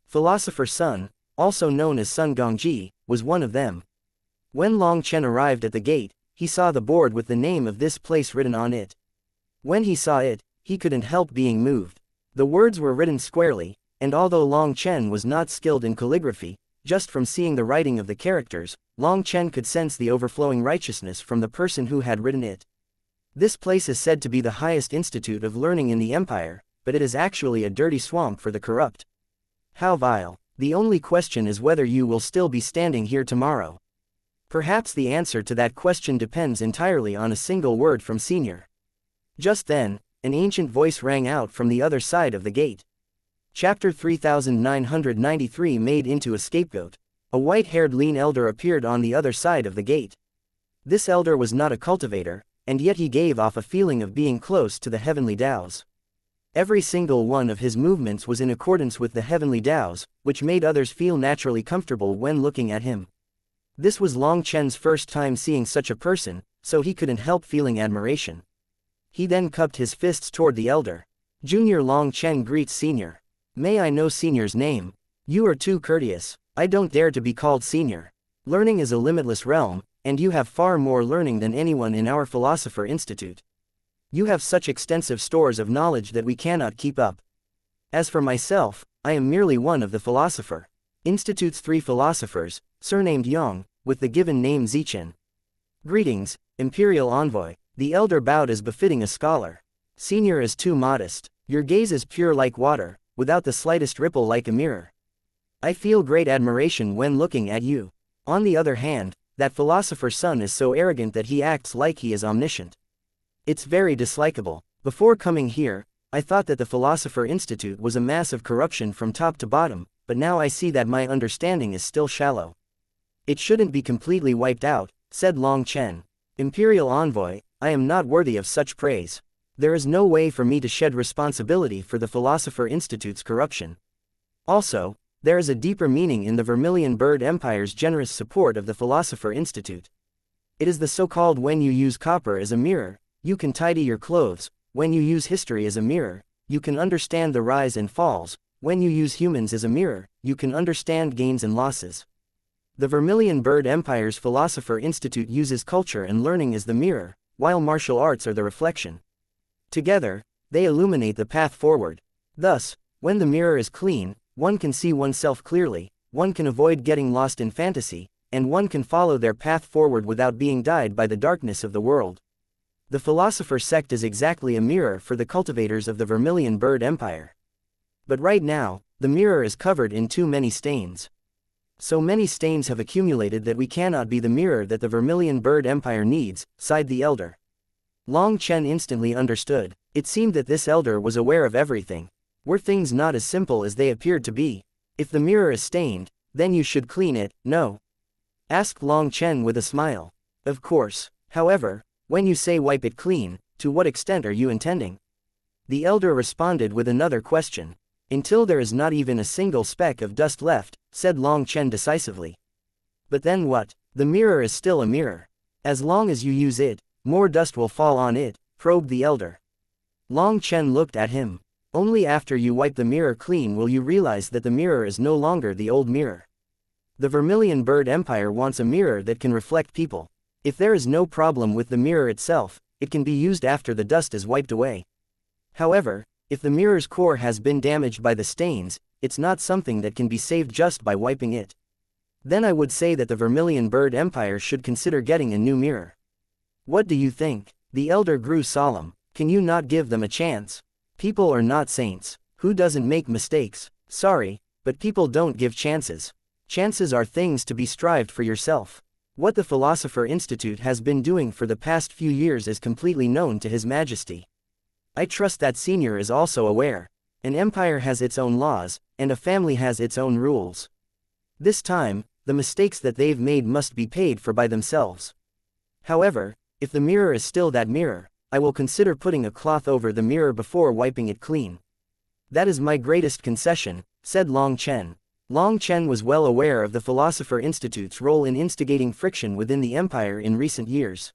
Speaker 1: Philosopher Sun, also known as Sun Gongji, was one of them. When Long Chen arrived at the gate, he saw the board with the name of this place written on it. When he saw it, he couldn't help being moved. The words were written squarely, and although Long Chen was not skilled in calligraphy, just from seeing the writing of the characters, Long Chen could sense the overflowing righteousness from the person who had written it. This place is said to be the highest institute of learning in the empire, but it is actually a dirty swamp for the corrupt. How vile. The only question is whether you will still be standing here tomorrow. Perhaps the answer to that question depends entirely on a single word from Senior. Just then, an ancient voice rang out from the other side of the gate. Chapter 3993 Made into a Scapegoat. A white-haired lean elder appeared on the other side of the gate. This elder was not a cultivator, and yet he gave off a feeling of being close to the heavenly Taos. Every single one of his movements was in accordance with the heavenly Taos, which made others feel naturally comfortable when looking at him. This was Long Chen's first time seeing such a person, so he couldn't help feeling admiration. He then cupped his fists toward the elder. Junior Long Chen greets Senior. May I know Senior's name? You are too courteous. I don't dare to be called Senior. Learning is a limitless realm, and you have far more learning than anyone in our Philosopher Institute. You have such extensive stores of knowledge that we cannot keep up. As for myself, I am merely one of the philosopher. Institute's 3 philosophers, surnamed Yang, with the given name Zichen. Greetings, Imperial Envoy. The elder bowed as befitting a scholar. Senior is too modest. Your gaze is pure like water, without the slightest ripple like a mirror. I feel great admiration when looking at you. On the other hand, that philosopher's son is so arrogant that he acts like he is omniscient. It's very dislikable. Before coming here, I thought that the Philosopher Institute was a mass of corruption from top to bottom, but now I see that my understanding is still shallow. It shouldn't be completely wiped out, said Long Chen. Imperial Envoy, I am not worthy of such praise. There is no way for me to shed responsibility for the Philosopher Institute's corruption. Also, there is a deeper meaning in the Vermilion Bird Empire's generous support of the Philosopher Institute. It is the so-called when you use copper as a mirror, you can tidy your clothes, when you use history as a mirror, you can understand the rise and falls, when you use humans as a mirror, you can understand gains and losses. The Vermilion Bird Empire's Philosopher Institute uses culture and learning as the mirror, while martial arts are the reflection. Together, they illuminate the path forward. Thus, when the mirror is clean, one can see oneself clearly, one can avoid getting lost in fantasy, and one can follow their path forward without being dyed by the darkness of the world. The Philosopher sect is exactly a mirror for the cultivators of the Vermilion Bird Empire. But right now, the mirror is covered in too many stains. So many stains have accumulated that we cannot be the mirror that the Vermilion Bird Empire needs, sighed the elder. Long Chen instantly understood. It seemed that this elder was aware of everything. Were things not as simple as they appeared to be? If the mirror is stained, then you should clean it, no? Asked Long Chen with a smile. Of course. However, when you say wipe it clean, to what extent are you intending? The elder responded with another question. Until there is not even a single speck of dust left, said Long Chen decisively. But then what? The mirror is still a mirror. As long as you use it, more dust will fall on it, probed the elder. Long Chen looked at him. Only after you wipe the mirror clean will you realize that the mirror is no longer the old mirror. The Vermilion Bird Empire wants a mirror that can reflect people. If there is no problem with the mirror itself, it can be used after the dust is wiped away. However, if the mirror's core has been damaged by the stains, it's not something that can be saved just by wiping it. Then I would say that the Vermilion Bird Empire should consider getting a new mirror. What do you think? The elder grew solemn. Can you not give them a chance? People are not saints. Who doesn't make mistakes? Sorry, but people don't give chances. Chances are things to be strived for yourself. What the Philosopher Institute has been doing for the past few years is completely known to His Majesty. I trust that Senior is also aware. An empire has its own laws, and a family has its own rules. This time, the mistakes that they've made must be paid for by themselves. However, if the mirror is still that mirror, I will consider putting a cloth over the mirror before wiping it clean. That is my greatest concession, said Long Chen. Long Chen was well aware of the Philosopher Institute's role in instigating friction within the empire in recent years.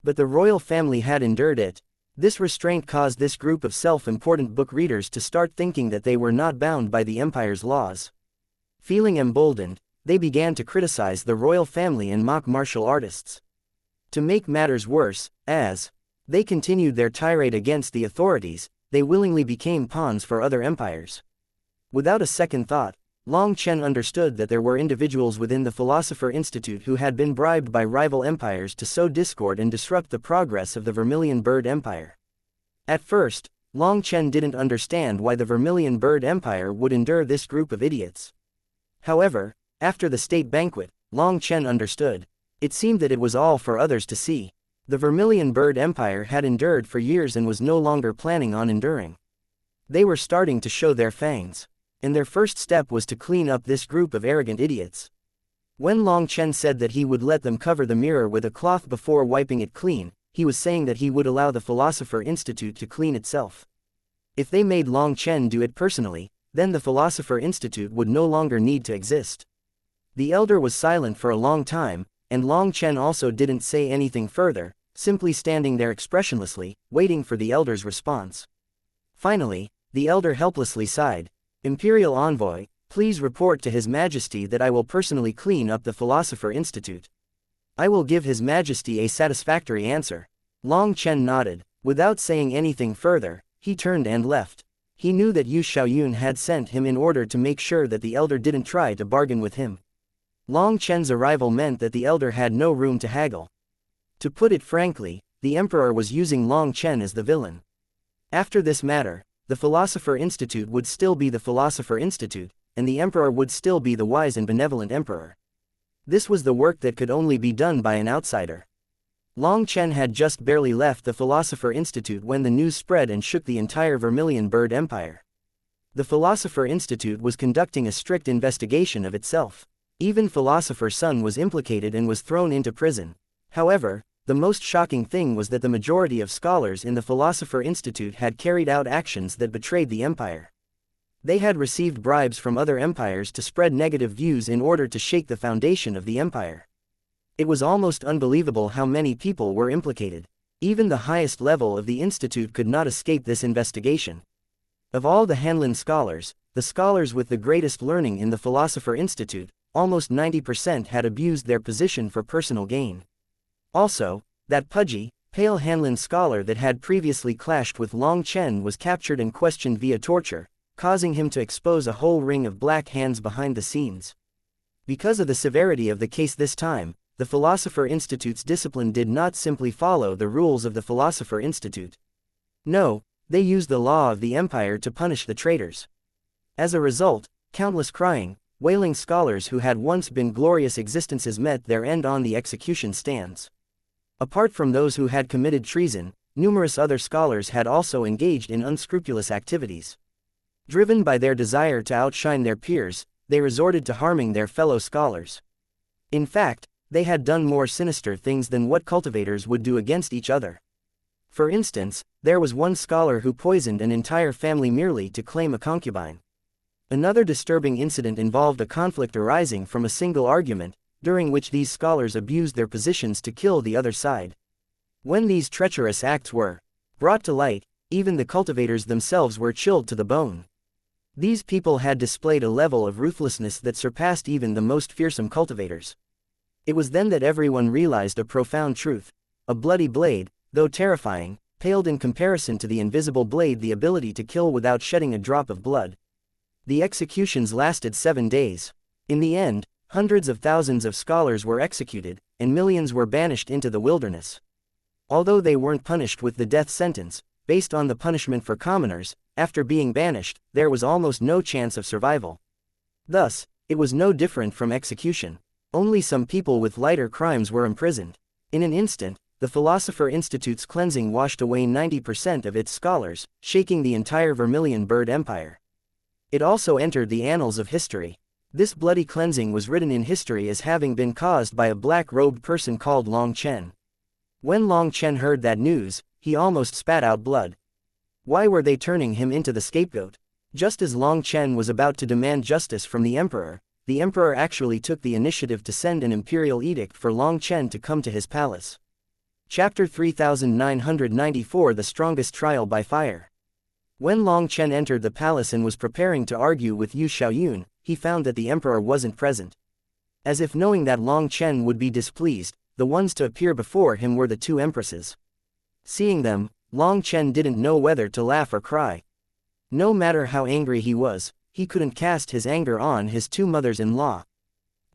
Speaker 1: But the royal family had endured it. This restraint caused this group of self-important book readers to start thinking that they were not bound by the empire's laws. Feeling emboldened, they began to criticize the royal family and mock martial artists. To make matters worse, as they continued their tirade against the authorities, they willingly became pawns for other empires. Without a second thought, Long Chen understood that there were individuals within the Philosopher Institute who had been bribed by rival empires to sow discord and disrupt the progress of the Vermilion Bird Empire. At first, Long Chen didn't understand why the Vermilion Bird Empire would endure this group of idiots. However, after the state banquet, Long Chen understood. It seemed that it was all for others to see. The Vermilion Bird Empire had endured for years and was no longer planning on enduring. They were starting to show their fangs. And their first step was to clean up this group of arrogant idiots. When Long Chen said that he would let them cover the mirror with a cloth before wiping it clean, he was saying that he would allow the Philosopher Institute to clean itself. If they made Long Chen do it personally, then the Philosopher Institute would no longer need to exist. The elder was silent for a long time, and Long Chen also didn't say anything further, simply standing there expressionlessly, waiting for the elder's response. Finally, the elder helplessly sighed. Imperial Envoy, please report to His Majesty that I will personally clean up the Philosopher Institute. I will give His Majesty a satisfactory answer. Long Chen nodded. Without saying anything further, he turned and left. He knew that Yu Xiaoyun had sent him in order to make sure that the elder didn't try to bargain with him. Long Chen's arrival meant that the elder had no room to haggle. To put it frankly, the emperor was using Long Chen as the villain. After this matter, the Philosopher Institute would still be the Philosopher Institute, and the emperor would still be the wise and benevolent emperor. This was the work that could only be done by an outsider. Long Chen had just barely left the Philosopher Institute when the news spread and shook the entire Vermilion Bird Empire. The Philosopher Institute was conducting a strict investigation of itself. Even Philosopher Sun was implicated and was thrown into prison. However, the most shocking thing was that the majority of scholars in the Philosopher Institute had carried out actions that betrayed the empire. They had received bribes from other empires to spread negative views in order to shake the foundation of the empire. It was almost unbelievable how many people were implicated. Even the highest level of the institute could not escape this investigation. Of all the Hanlin scholars, the scholars with the greatest learning in the Philosopher Institute, almost 90% had abused their position for personal gain. Also, that pudgy, pale Hanlin scholar that had previously clashed with Long Chen was captured and questioned via torture, causing him to expose a whole ring of black hands behind the scenes. Because of the severity of the case this time, the Philosopher Institute's discipline did not simply follow the rules of the Philosopher Institute. No, they used the law of the empire to punish the traitors. As a result, countless crying, wailing scholars who had once been glorious existences met their end on the execution stands. Apart from those who had committed treason, numerous other scholars had also engaged in unscrupulous activities. Driven by their desire to outshine their peers, they resorted to harming their fellow scholars. In fact, they had done more sinister things than what cultivators would do against each other. For instance, there was one scholar who poisoned an entire family merely to claim a concubine. Another disturbing incident involved a conflict arising from a single argument, during which these scholars abused their positions to kill the other side. When these treacherous acts were brought to light, even the cultivators themselves were chilled to the bone. These people had displayed a level of ruthlessness that surpassed even the most fearsome cultivators. It was then that everyone realized a profound truth. A bloody blade, though terrifying, paled in comparison to the invisible blade the ability to kill without shedding a drop of blood. The executions lasted 7 days. In the end, hundreds of thousands of scholars were executed, and millions were banished into the wilderness. Although they weren't punished with the death sentence, based on the punishment for commoners, after being banished, there was almost no chance of survival. Thus, it was no different from execution. Only some people with lighter crimes were imprisoned. In an instant, the Philosopher Institute's cleansing washed away 90% of its scholars, shaking the entire Vermilion Bird Empire. It also entered the annals of history. This bloody cleansing was written in history as having been caused by a black-robed person called Long Chen. When Long Chen heard that news, he almost spat out blood. Why were they turning him into the scapegoat? Just as Long Chen was about to demand justice from the emperor actually took the initiative to send an imperial edict for Long Chen to come to his palace. Chapter 3994 The Strongest Trial by Fire. When Long Chen entered the palace and was preparing to argue with Yu Xiaoyun, he found that the emperor wasn't present. As if knowing that Long Chen would be displeased, the ones to appear before him were the two empresses. Seeing them, Long Chen didn't know whether to laugh or cry. No matter how angry he was, he couldn't cast his anger on his two mothers-in-law.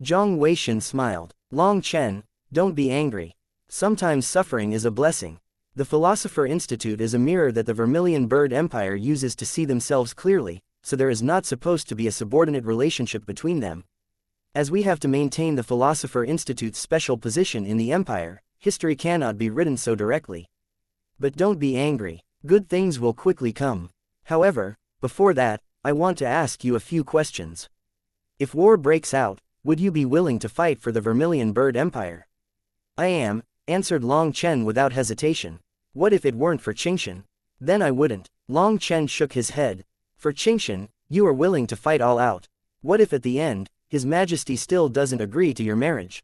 Speaker 1: Zhang Weishan smiled. Long Chen, don't be angry. Sometimes suffering is a blessing. The Philosopher Institute is a mirror that the Vermilion Bird Empire uses to see themselves clearly, so there is not supposed to be a subordinate relationship between them. As we have to maintain the Philosopher Institute's special position in the empire, history cannot be written so directly. But don't be angry. Good things will quickly come. However, before that, I want to ask you a few questions. If war breaks out, would you be willing to fight for the Vermilion Bird Empire? I am, answered Long Chen without hesitation. What if it weren't for Xianxia? Then I wouldn't. Long Chen shook his head. For Xianxia, you are willing to fight all out. What if at the end, His Majesty still doesn't agree to your marriage?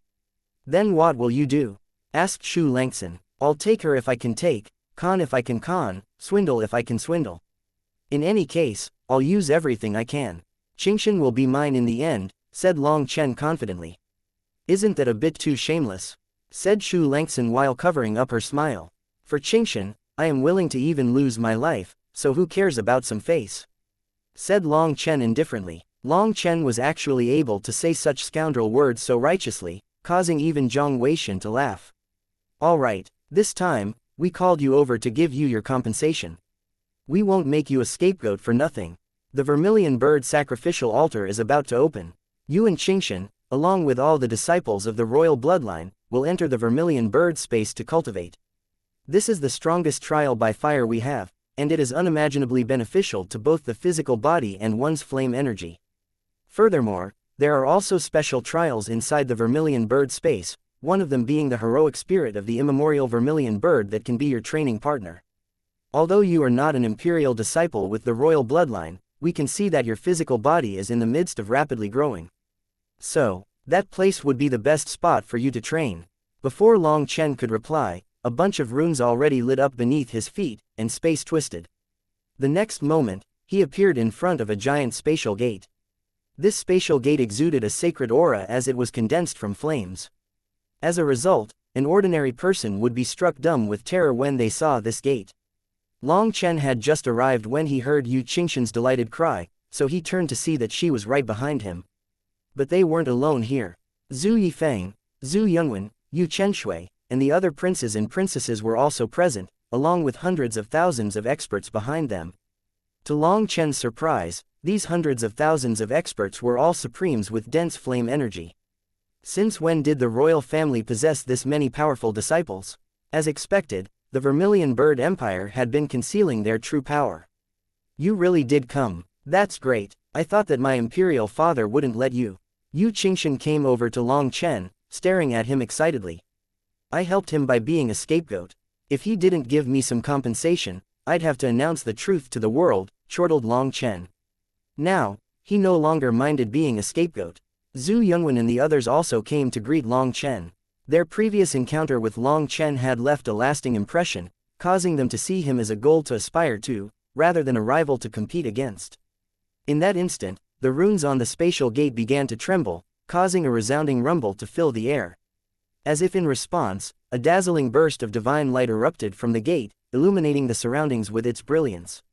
Speaker 1: Then what will you do? Asked Shu Langxin. I'll take her if I can take, con if I can con, swindle if I can swindle. In any case, I'll use everything I can. Xianxia will be mine in the end, said Long Chen confidently. Isn't that a bit too shameless? Said Shu Langxin while covering up her smile. For Xianxia, I am willing to even lose my life, so who cares about some face? said Long Chen indifferently. Long Chen was actually able to say such scoundrel words so righteously, causing even Zhang Weishan to laugh. All right, this time, we called you over to give you your compensation. We won't make you a scapegoat for nothing. The vermilion bird sacrificial altar is about to open. You and Xianxia, along with all the disciples of the royal bloodline, will enter the vermilion bird space to cultivate. This is the strongest trial by fire we have, and it is unimaginably beneficial to both the physical body and one's flame energy. Furthermore, there are also special trials inside the vermilion bird space, one of them being the heroic spirit of the immemorial vermilion bird that can be your training partner. Although you are not an imperial disciple with the royal bloodline, we can see that your physical body is in the midst of rapidly growing. So, that place would be the best spot for you to train. Before Long Chen could reply, a bunch of runes already lit up beneath his feet, and space twisted. The next moment, he appeared in front of a giant spatial gate. This spatial gate exuded a sacred aura as it was condensed from flames. As a result, an ordinary person would be struck dumb with terror when they saw this gate. Long Chen had just arrived when he heard Yu Qingxian's delighted cry, so he turned to see that she was right behind him. But they weren't alone here. Zhu Yifeng, Zhu Yunwen, Yu Chenshui, and the other princes and princesses were also present, along with hundreds of thousands of experts behind them. To Long Chen's surprise, these hundreds of thousands of experts were all supremes with dense flame energy. Since when did the royal family possess this many powerful disciples? As expected, the Vermilion Bird Empire had been concealing their true power. You really did come. That's great. I thought that my imperial father wouldn't let you. Yu Qingxian came over to Long Chen, staring at him excitedly. I helped him by being a scapegoat. If he didn't give me some compensation, I'd have to announce the truth to the world, chortled Long Chen. Now, he no longer minded being a scapegoat. Zhu Yunwen and the others also came to greet Long Chen. Their previous encounter with Long Chen had left a lasting impression, causing them to see him as a goal to aspire to, rather than a rival to compete against. In that instant, the runes on the spatial gate began to tremble, causing a resounding rumble to fill the air. As if in response, a dazzling burst of divine light erupted from the gate, illuminating the surroundings with its brilliance.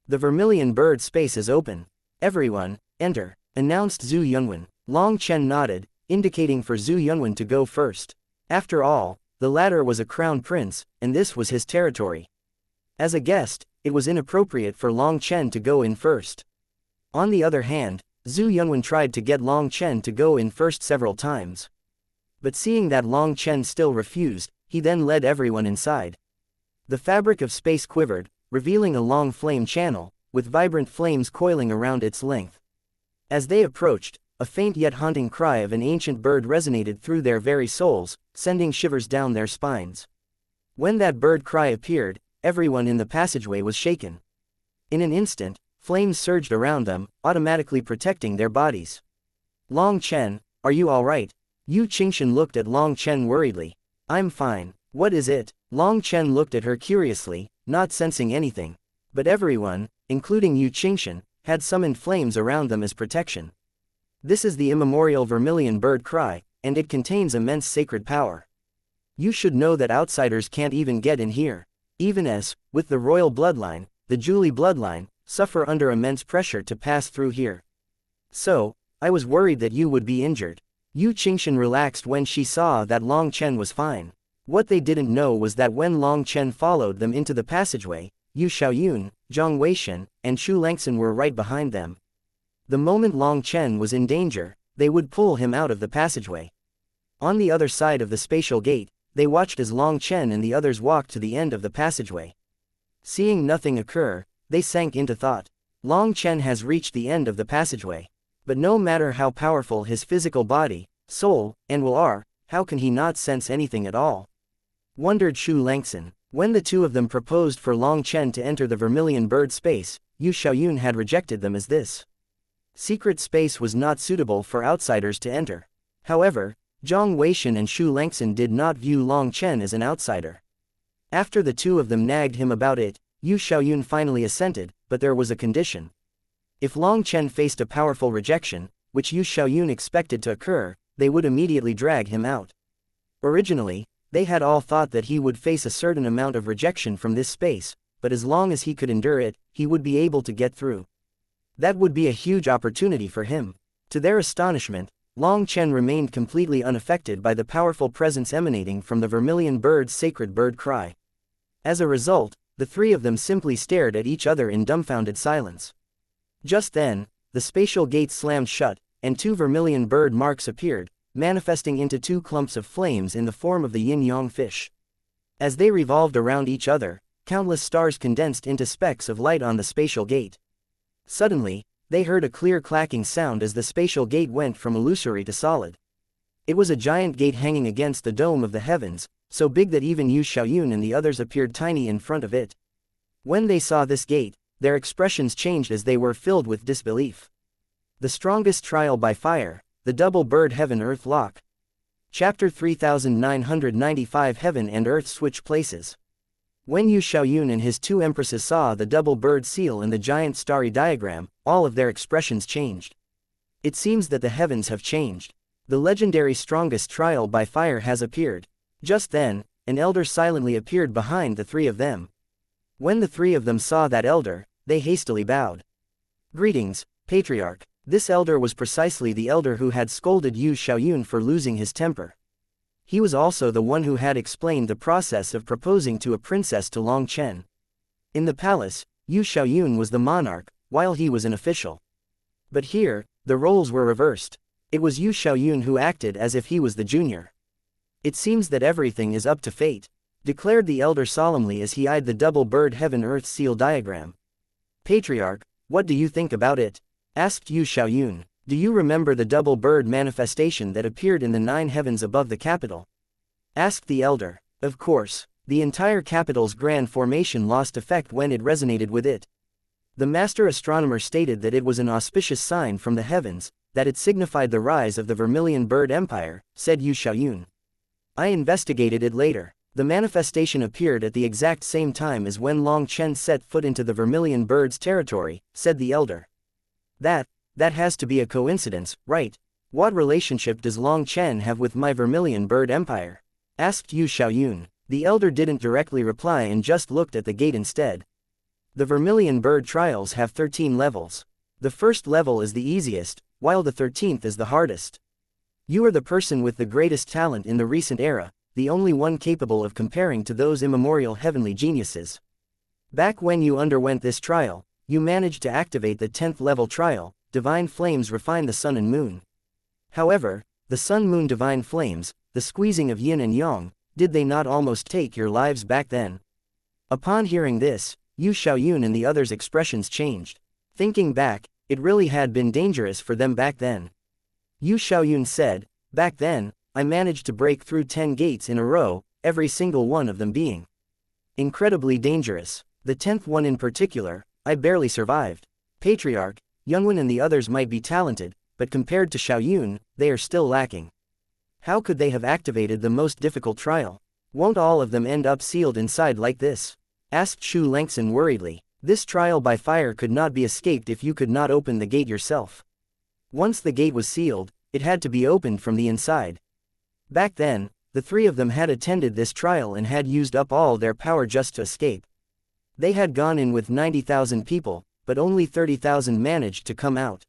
Speaker 1: The vermilion bird space is open. Everyone, enter, announced Zhu Yunwen. Long Chen nodded, indicating for Zhu Yunwen to go first. After all, the latter was a crown prince, and this was his territory. As a guest, it was inappropriate for Long Chen to go in first. On the other hand, Zhu Yunwen tried to get Long Chen to go in first several times. But seeing that Long Chen still refused, he then led everyone inside. The fabric of space quivered, revealing a long flame channel, with vibrant flames coiling around its length. As they approached, a faint yet haunting cry of an ancient bird resonated through their very souls, sending shivers down their spines. When that bird cry appeared, everyone in the passageway was shaken. In an instant, flames surged around them, automatically protecting their bodies. Long Chen, are you all right? Yu Qingxian looked at Long Chen worriedly. I'm fine. What is it? Long Chen looked at her curiously, not sensing anything. But everyone, including Yu Qingxian, had summoned flames around them as protection. This is the immemorial vermilion bird cry, and it contains immense sacred power. You should know that outsiders can't even get in here. Even as, with the royal bloodline, the Julie bloodline, suffer under immense pressure to pass through here. So, I was worried that you would be injured. Yu Qingxian relaxed when she saw that Long Chen was fine. What they didn't know was that when Long Chen followed them into the passageway, Yu Xiaoyun, Zhang Weishan, and Shu Langxin were right behind them. The moment Long Chen was in danger, they would pull him out of the passageway. On the other side of the spatial gate, they watched as Long Chen and the others walked to the end of the passageway. Seeing nothing occur, they sank into thought. Long Chen has reached the end of the passageway. But no matter how powerful his physical body, soul, and will are, how can he not sense anything at all? Wondered Shu Langxin. When the two of them proposed for Long Chen to enter the vermilion bird space, Yu Xiaoyun had rejected them as this secret space was not suitable for outsiders to enter. However, Zhang Weishan and Shu Langxin did not view Long Chen as an outsider. After the two of them nagged him about it, Yu Xiaoyun finally assented, but there was a condition. If Long Chen faced a powerful rejection, which Yu Xiaoyun expected to occur, they would immediately drag him out. Originally, they had all thought that he would face a certain amount of rejection from this space, but as long as he could endure it, he would be able to get through. That would be a huge opportunity for him. To their astonishment, Long Chen remained completely unaffected by the powerful presence emanating from the vermilion bird's sacred bird cry. As a result, the three of them simply stared at each other in dumbfounded silence. Just then, the spatial gates slammed shut, and two vermilion bird marks appeared, manifesting into two clumps of flames in the form of the yin-yang fish. As they revolved around each other, countless stars condensed into specks of light on the spatial gate. Suddenly, they heard a clear clacking sound as the spatial gate went from illusory to solid. It was a giant gate hanging against the dome of the heavens, so big that even Yu Xiaoyun and the others appeared tiny in front of it. When they saw this gate, their expressions changed as they were filled with disbelief. The strongest trial by fire, the double bird heaven-earth lock. Chapter 3995 Heaven and Earth switch places. When Yu Xiaoyun and his two empresses saw the double bird seal in the giant starry diagram, all of their expressions changed. It seems that the heavens have changed. The legendary strongest trial by fire has appeared. Just then, an elder silently appeared behind the three of them. When the three of them saw that elder, they hastily bowed. Greetings, Patriarch. This elder was precisely the elder who had scolded Yu Xiaoyun for losing his temper. He was also the one who had explained the process of proposing to a princess to Long Chen. In the palace, Yu Xiaoyun was the monarch, while he was an official. But here, the roles were reversed. It was Yu Xiaoyun who acted as if he was the junior. It seems that everything is up to fate, declared the elder solemnly as he eyed the double bird heaven-earth seal diagram. Patriarch, what do you think about it? Asked Yu Xiaoyun. Do you remember the double bird manifestation that appeared in the 9 heavens above the capital? Asked the elder. Of course, the entire capital's grand formation lost effect when it resonated with it. The master astronomer stated that it was an auspicious sign from the heavens, that it signified the rise of the Vermilion Bird Empire, said Yu Xiaoyun. I investigated it later. The manifestation appeared at the exact same time as when Long Chen set foot into the Vermilion Bird's territory, said the elder. That has to be a coincidence, right? What relationship does Long Chen have with my Vermilion Bird Empire? Asked Yu Xiaoyun. The elder didn't directly reply and just looked at the gate instead. The Vermilion Bird trials have 13 levels. The first level is the easiest, while the 13th is the hardest. You are the person with the greatest talent in the recent era, the only one capable of comparing to those immemorial heavenly geniuses. Back when you underwent this trial, you managed to activate the 10th level trial. Divine flames refine the sun and moon. However, the sun-moon divine flames, the squeezing of yin and yang, did they not almost take your lives back then? Upon hearing this, Yu Xiaoyun and the others' expressions changed. Thinking back, it really had been dangerous for them back then. Yu Xiaoyun said, back then, I managed to break through 10 gates in a row, every single one of them being incredibly dangerous. The 10th one in particular, I barely survived. Patriarch, Youngwen and the others might be talented, but compared to Xiaoyun, they are still lacking. How could they have activated the most difficult trial? Won't all of them end up sealed inside like this? Asked Shu Lengxin worriedly. This trial by fire could not be escaped if you could not open the gate yourself. Once the gate was sealed, it had to be opened from the inside. Back then, the three of them had attended this trial and had used up all their power just to escape. They had gone in with 90,000 people, but only 30,000 managed to come out.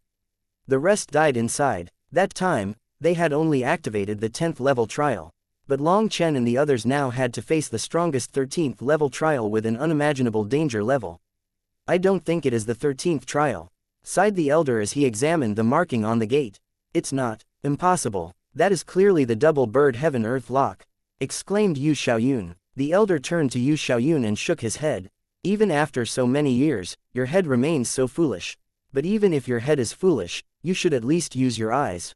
Speaker 1: The rest died inside. That time, they had only activated the 10th level trial. But Long Chen and the others now had to face the strongest 13th level trial with an unimaginable danger level. I don't think it is the 13th trial, sighed the elder as he examined the marking on the gate. It's not impossible. That is clearly the double bird heaven-earth lock, exclaimed Yu Xiaoyun. The elder turned to Yu Xiaoyun and shook his head. Even after so many years, your head remains so foolish. But even if your head is foolish, you should at least use your eyes.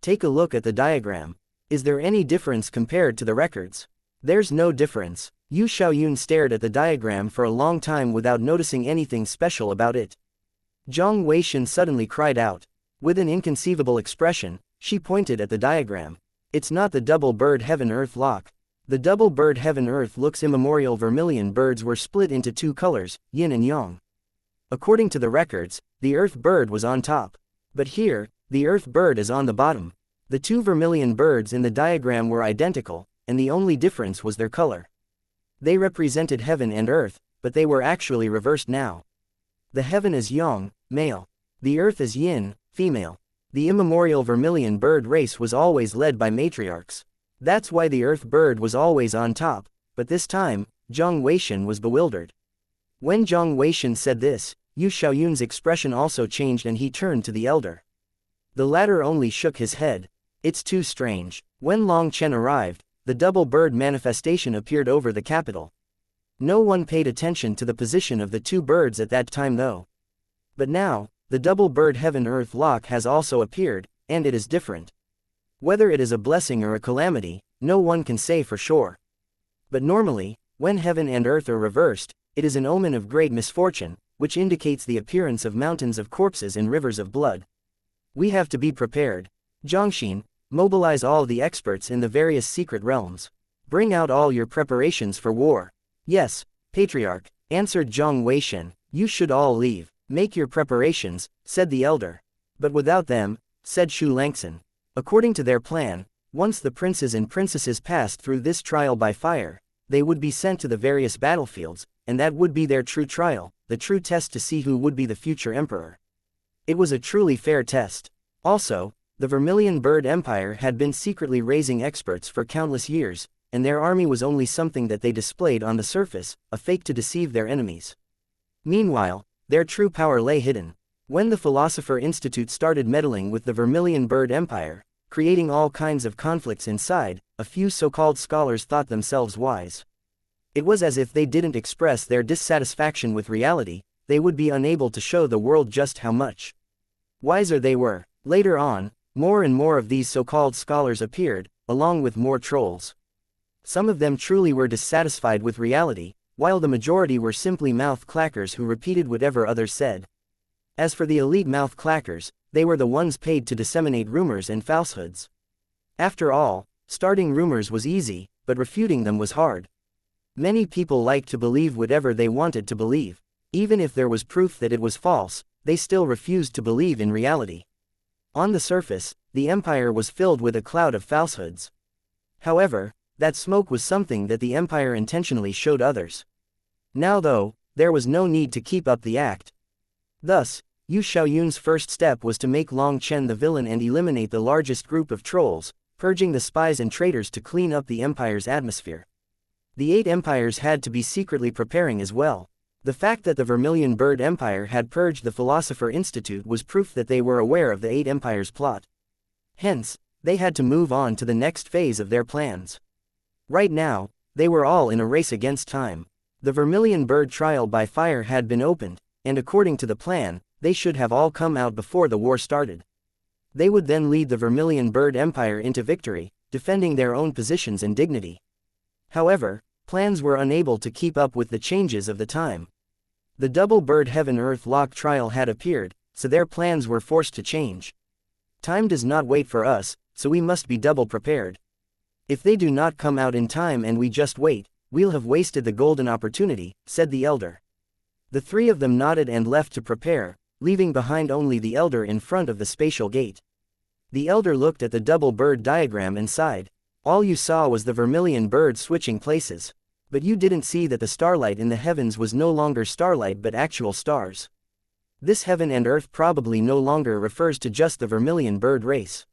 Speaker 1: Take a look at the diagram. Is there any difference compared to the records? There's no difference. Yu Xiaoyun stared at the diagram for a long time without noticing anything special about it. Zhang Weishan suddenly cried out. With an inconceivable expression, she pointed at the diagram. It's not the double bird heaven-earth lock. The double bird heaven-earth looks immemorial vermilion birds were split into two colors, yin and yang. According to the records, the earth bird was on top. But here, the earth bird is on the bottom. The two vermilion birds in the diagram were identical, and the only difference was their color. They represented heaven and earth, but they were actually reversed now. The heaven is yang, male, The earth is yin, female. The immemorial vermilion bird race was always led by matriarchs. That's why the earth bird was always on top, but this time, Zhang Weishan was bewildered. When Zhang Weishan said this, Yu Xiaoyun's expression also changed and he turned to the elder. The latter only shook his head. It's too strange. When Long Chen arrived, the double bird manifestation appeared over the capital. No one paid attention to the position of the two birds at that time though. But now, the double bird heaven-earth lock has also appeared, and it is different. Whether it is a blessing or a calamity, no one can say for sure. But normally, when heaven and earth are reversed, it is an omen of great misfortune, which indicates the appearance of mountains of corpses and rivers of blood. We have to be prepared. Zhangxin, mobilize all the experts in the various secret realms. Bring out all your preparations for war. Yes, Patriarch, answered Zhang Weishan, you should all leave. Make your preparations, said the elder. But without them, said Shu Langxin. According to their plan, once the princes and princesses passed through this trial by fire, they would be sent to the various battlefields, and that would be their true trial, the true test to see who would be the future emperor. It was a truly fair test. Also, the Vermilion Bird Empire had been secretly raising experts for countless years, and their army was only something that they displayed on the surface, a fake to deceive their enemies. Meanwhile, their true power lay hidden. When the Philosopher Institute started meddling with the Vermilion Bird Empire, creating all kinds of conflicts inside, a few so-called scholars thought themselves wise. It was as if they didn't express their dissatisfaction with reality, they would be unable to show the world just how much wiser they were. Later on, more and more of these so-called scholars appeared, along with more trolls. Some of them truly were dissatisfied with reality, while the majority were simply mouth clackers who repeated whatever others said. As for the elite mouth clackers, they were the ones paid to disseminate rumors and falsehoods. After all, starting rumors was easy, but refuting them was hard. Many people liked to believe whatever they wanted to believe. Even if there was proof that it was false, they still refused to believe in reality. On the surface, the empire was filled with a cloud of falsehoods. However, that smoke was something that the empire intentionally showed others. Now though, there was no need to keep up the act. Thus, Yu Xiaoyun's first step was to make Long Chen the villain and eliminate the largest group of trolls, purging the spies and traitors to clean up the empire's atmosphere. The 8 empires had to be secretly preparing as well. The fact that the Vermilion Bird Empire had purged the Philosopher Institute was proof that they were aware of the 8 empires' plot. Hence, they had to move on to the next phase of their plans. Right now, they were all in a race against time. The Vermilion Bird trial by fire had been opened, and according to the plan, they should have all come out before the war started. They would then lead the Vermilion Bird Empire into victory, defending their own positions and dignity. However, plans were unable to keep up with the changes of the time. The double bird heaven-earth lock trial had appeared, so their plans were forced to change. Time does not wait for us, so we must be double prepared. If they do not come out in time and we just wait, we'll have wasted the golden opportunity, said the elder. The 3 of them nodded and left to prepare, leaving behind only the elder in front of the spatial gate. The elder looked at the double bird diagram and sighed. All you saw was the vermilion bird switching places. But you didn't see that the starlight in the heavens was no longer starlight but actual stars. This heaven and earth probably no longer refers to just the vermilion bird race.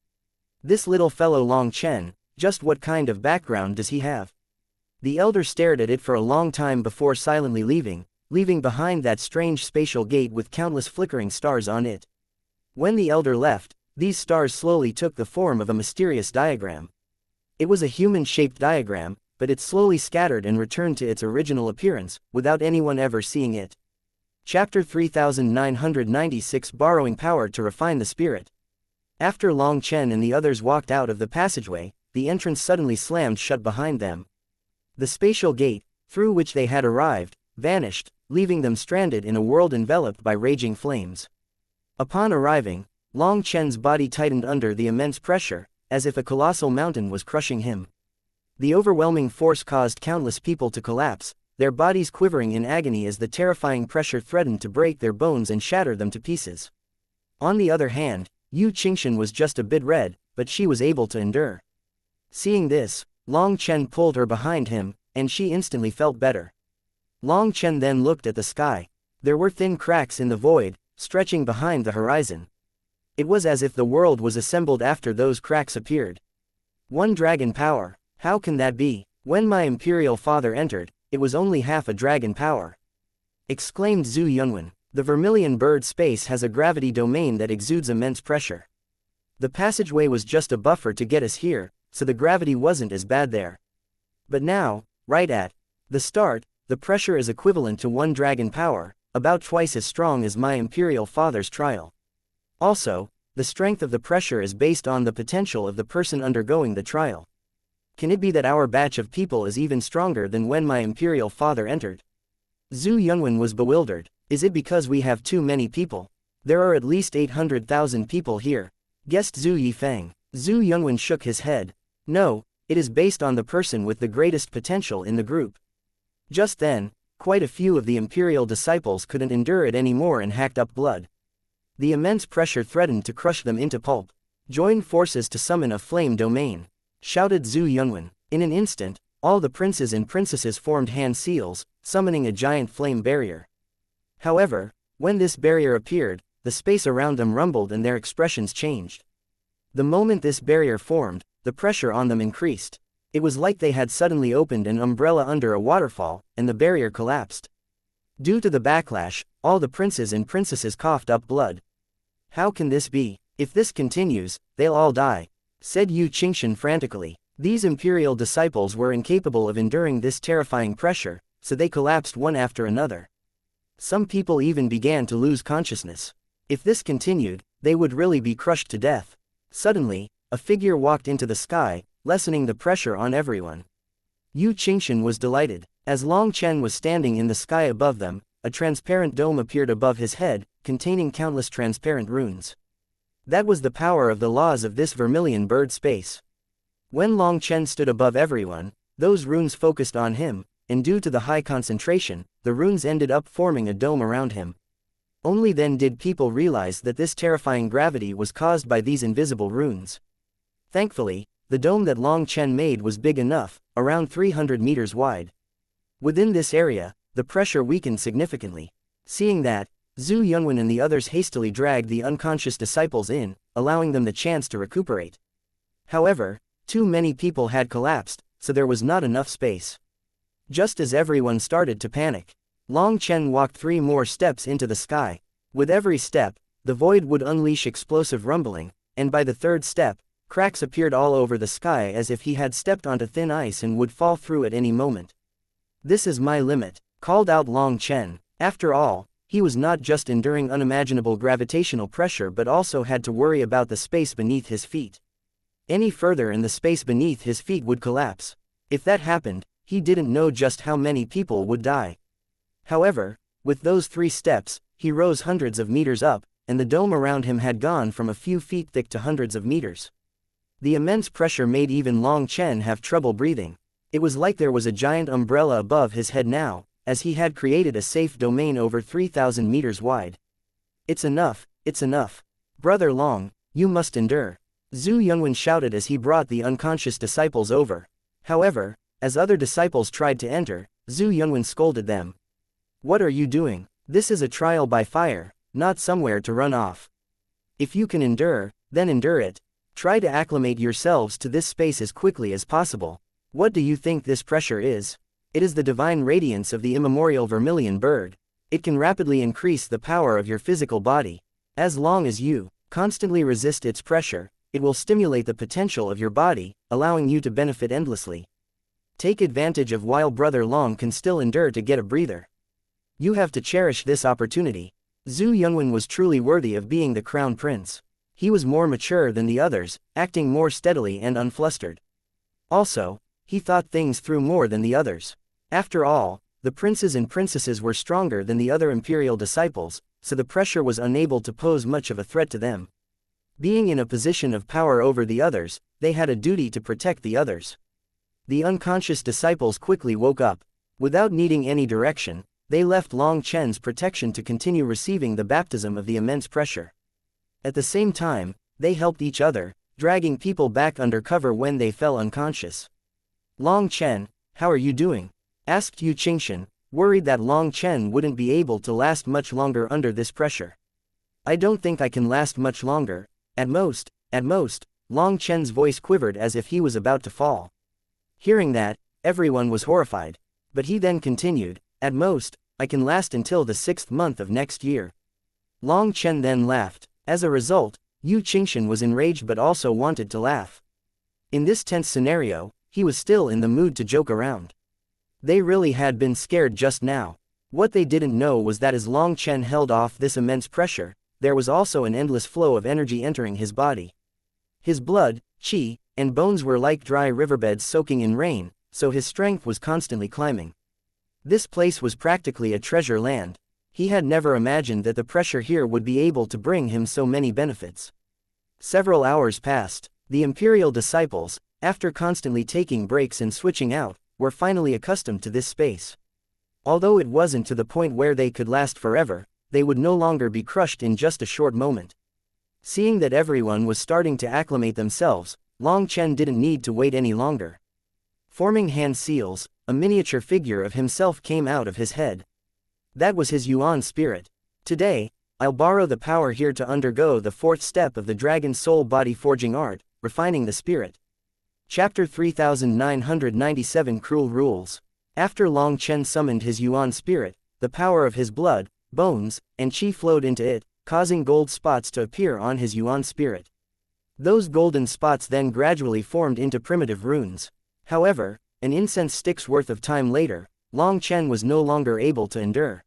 Speaker 1: This little fellow Long Chen, just what kind of background does he have? The elder stared at it for a long time before silently leaving behind that strange spatial gate with countless flickering stars on it. When the elder left, these stars slowly took the form of a mysterious diagram. It was a human-shaped diagram, but it slowly scattered and returned to its original appearance, without anyone ever seeing it. Chapter 3996 Borrowing Power to Refine the Spirit. After Long Chen and the others walked out of the passageway, the entrance suddenly slammed shut behind them. The spatial gate, through which they had arrived, vanished, leaving them stranded in a world enveloped by raging flames. Upon arriving, Long Chen's body tightened under the immense pressure, as if a colossal mountain was crushing him. The overwhelming force caused countless people to collapse, their bodies quivering in agony as the terrifying pressure threatened to break their bones and shatter them to pieces. On the other hand, Yu Qingxian was just a bit red, but she was able to endure. Seeing this, Long Chen pulled her behind him, and she instantly felt better. Long Chen then looked at the sky. There were thin cracks in the void, stretching behind the horizon. It was as if the world was assembled after those cracks appeared. One dragon power. How can that be? When my imperial father entered, it was only half a dragon power. Exclaimed Zhu Yunwen. The vermilion bird space has a gravity domain that exudes immense pressure. The passageway was just a buffer to get us here, so the gravity wasn't as bad there. But now, right at the start, the pressure is equivalent to one dragon power, about twice as strong as my imperial father's trial. Also, the strength of the pressure is based on the potential of the person undergoing the trial. Can it be that our batch of people is even stronger than when my imperial father entered? Zhu Yunwen was bewildered. Is it because we have too many people? There are at least 800,000 people here, guessed Zhu Yifeng. Zhu Yunwen shook his head. No, it is based on the person with the greatest potential in the group. Just then, quite a few of the imperial disciples couldn't endure it anymore and hacked up blood. The immense pressure threatened to crush them into pulp. Join forces to summon a flame domain, shouted Zhu Yunwen. In an instant, all the princes and princesses formed hand seals, summoning a giant flame barrier. However, when this barrier appeared, the space around them rumbled and their expressions changed. The moment this barrier formed, the pressure on them increased. It was like they had suddenly opened an umbrella under a waterfall, and the barrier collapsed. Due to the backlash, all the princes and princesses coughed up blood. How can this be? If this continues, they'll all die, said Yu Qingxian frantically. These imperial disciples were incapable of enduring this terrifying pressure, so they collapsed one after another. Some people even began to lose consciousness. If this continued, they would really be crushed to death. Suddenly, a figure walked into the sky, lessening the pressure on everyone. Yu Qingxian was delighted. As Long Chen was standing in the sky above them, a transparent dome appeared above his head, containing countless transparent runes. That was the power of the laws of this vermilion bird space. When Long Chen stood above everyone, those runes focused on him, and due to the high concentration, the runes ended up forming a dome around him. Only then did people realize that this terrifying gravity was caused by these invisible runes. Thankfully, the dome that Long Chen made was big enough, around 300 meters wide. Within this area, the pressure weakened significantly. Seeing that, Zhu Yunwen and the others hastily dragged the unconscious disciples in, allowing them the chance to recuperate. However, too many people had collapsed, so there was not enough space. Just as everyone started to panic, Long Chen walked 3 more steps into the sky. With every step, the void would unleash explosive rumbling, and by the 3rd step, cracks appeared all over the sky as if he had stepped onto thin ice and would fall through at any moment. This is my limit, called out Long Chen. After all, he was not just enduring unimaginable gravitational pressure but also had to worry about the space beneath his feet. Any further and the space beneath his feet would collapse. If that happened, he didn't know just how many people would die. However, with those 3 steps, he rose hundreds of meters up, and the dome around him had gone from a few feet thick to hundreds of meters. The immense pressure made even Long Chen have trouble breathing. It was like there was a giant umbrella above his head now, as he had created a safe domain over 3,000 meters wide. It's enough, it's enough. Brother Long, you must endure, Zhu Yunwen shouted as he brought the unconscious disciples over. However, as other disciples tried to enter, Zhu Yunwen scolded them. What are you doing? This is a trial by fire, not somewhere to run off. If you can endure, then endure it. Try to acclimate yourselves to this space as quickly as possible. What do you think this pressure is? It is the divine radiance of the immemorial vermilion bird. It can rapidly increase the power of your physical body. As long as you constantly resist its pressure, it will stimulate the potential of your body, allowing you to benefit endlessly. Take advantage of while Brother Long can still endure to get a breather. You have to cherish this opportunity. Zhu Yunwen was truly worthy of being the crown prince. He was more mature than the others, acting more steadily and unflustered. Also, he thought things through more than the others. After all, the princes and princesses were stronger than the other imperial disciples, so the pressure was unable to pose much of a threat to them. Being in a position of power over the others, they had a duty to protect the others. The unconscious disciples quickly woke up. Without needing any direction, they left Long Chen's protection to continue receiving the baptism of the immense pressure. At the same time, they helped each other, dragging people back under cover when they fell unconscious. Long Chen, how are you doing? Asked Yu Qingxian, worried that Long Chen wouldn't be able to last much longer under this pressure. I don't think I can last much longer. At most, Long Chen's voice quivered as if he was about to fall. Hearing that, everyone was horrified. But he then continued, at most, I can last until the 6th month of next year. Long Chen then laughed. As a result, Yu Qingshan was enraged but also wanted to laugh. In this tense scenario, he was still in the mood to joke around. They really had been scared just now. What they didn't know was that as Long Chen held off this immense pressure, there was also an endless flow of energy entering his body. His blood, qi, and bones were like dry riverbeds soaking in rain, so his strength was constantly climbing. This place was practically a treasure land. He had never imagined that the pressure here would be able to bring him so many benefits. Several hours passed. The imperial disciples, after constantly taking breaks and switching out, were finally accustomed to this space. Although it wasn't to the point where they could last forever, they would no longer be crushed in just a short moment. Seeing that everyone was starting to acclimate themselves, Long Chen didn't need to wait any longer. Forming hand seals, a miniature figure of himself came out of his head. That was his Yuan spirit. Today, I'll borrow the power here to undergo the 4th step of the dragon soul body forging art, refining the spirit. Chapter 3997 Cruel Rules. After Long Chen summoned his Yuan spirit, the power of his blood, bones, and qi flowed into it, causing gold spots to appear on his Yuan spirit. Those golden spots then gradually formed into primitive runes. However, an incense stick's worth of time later, Long Chen was no longer able to endure.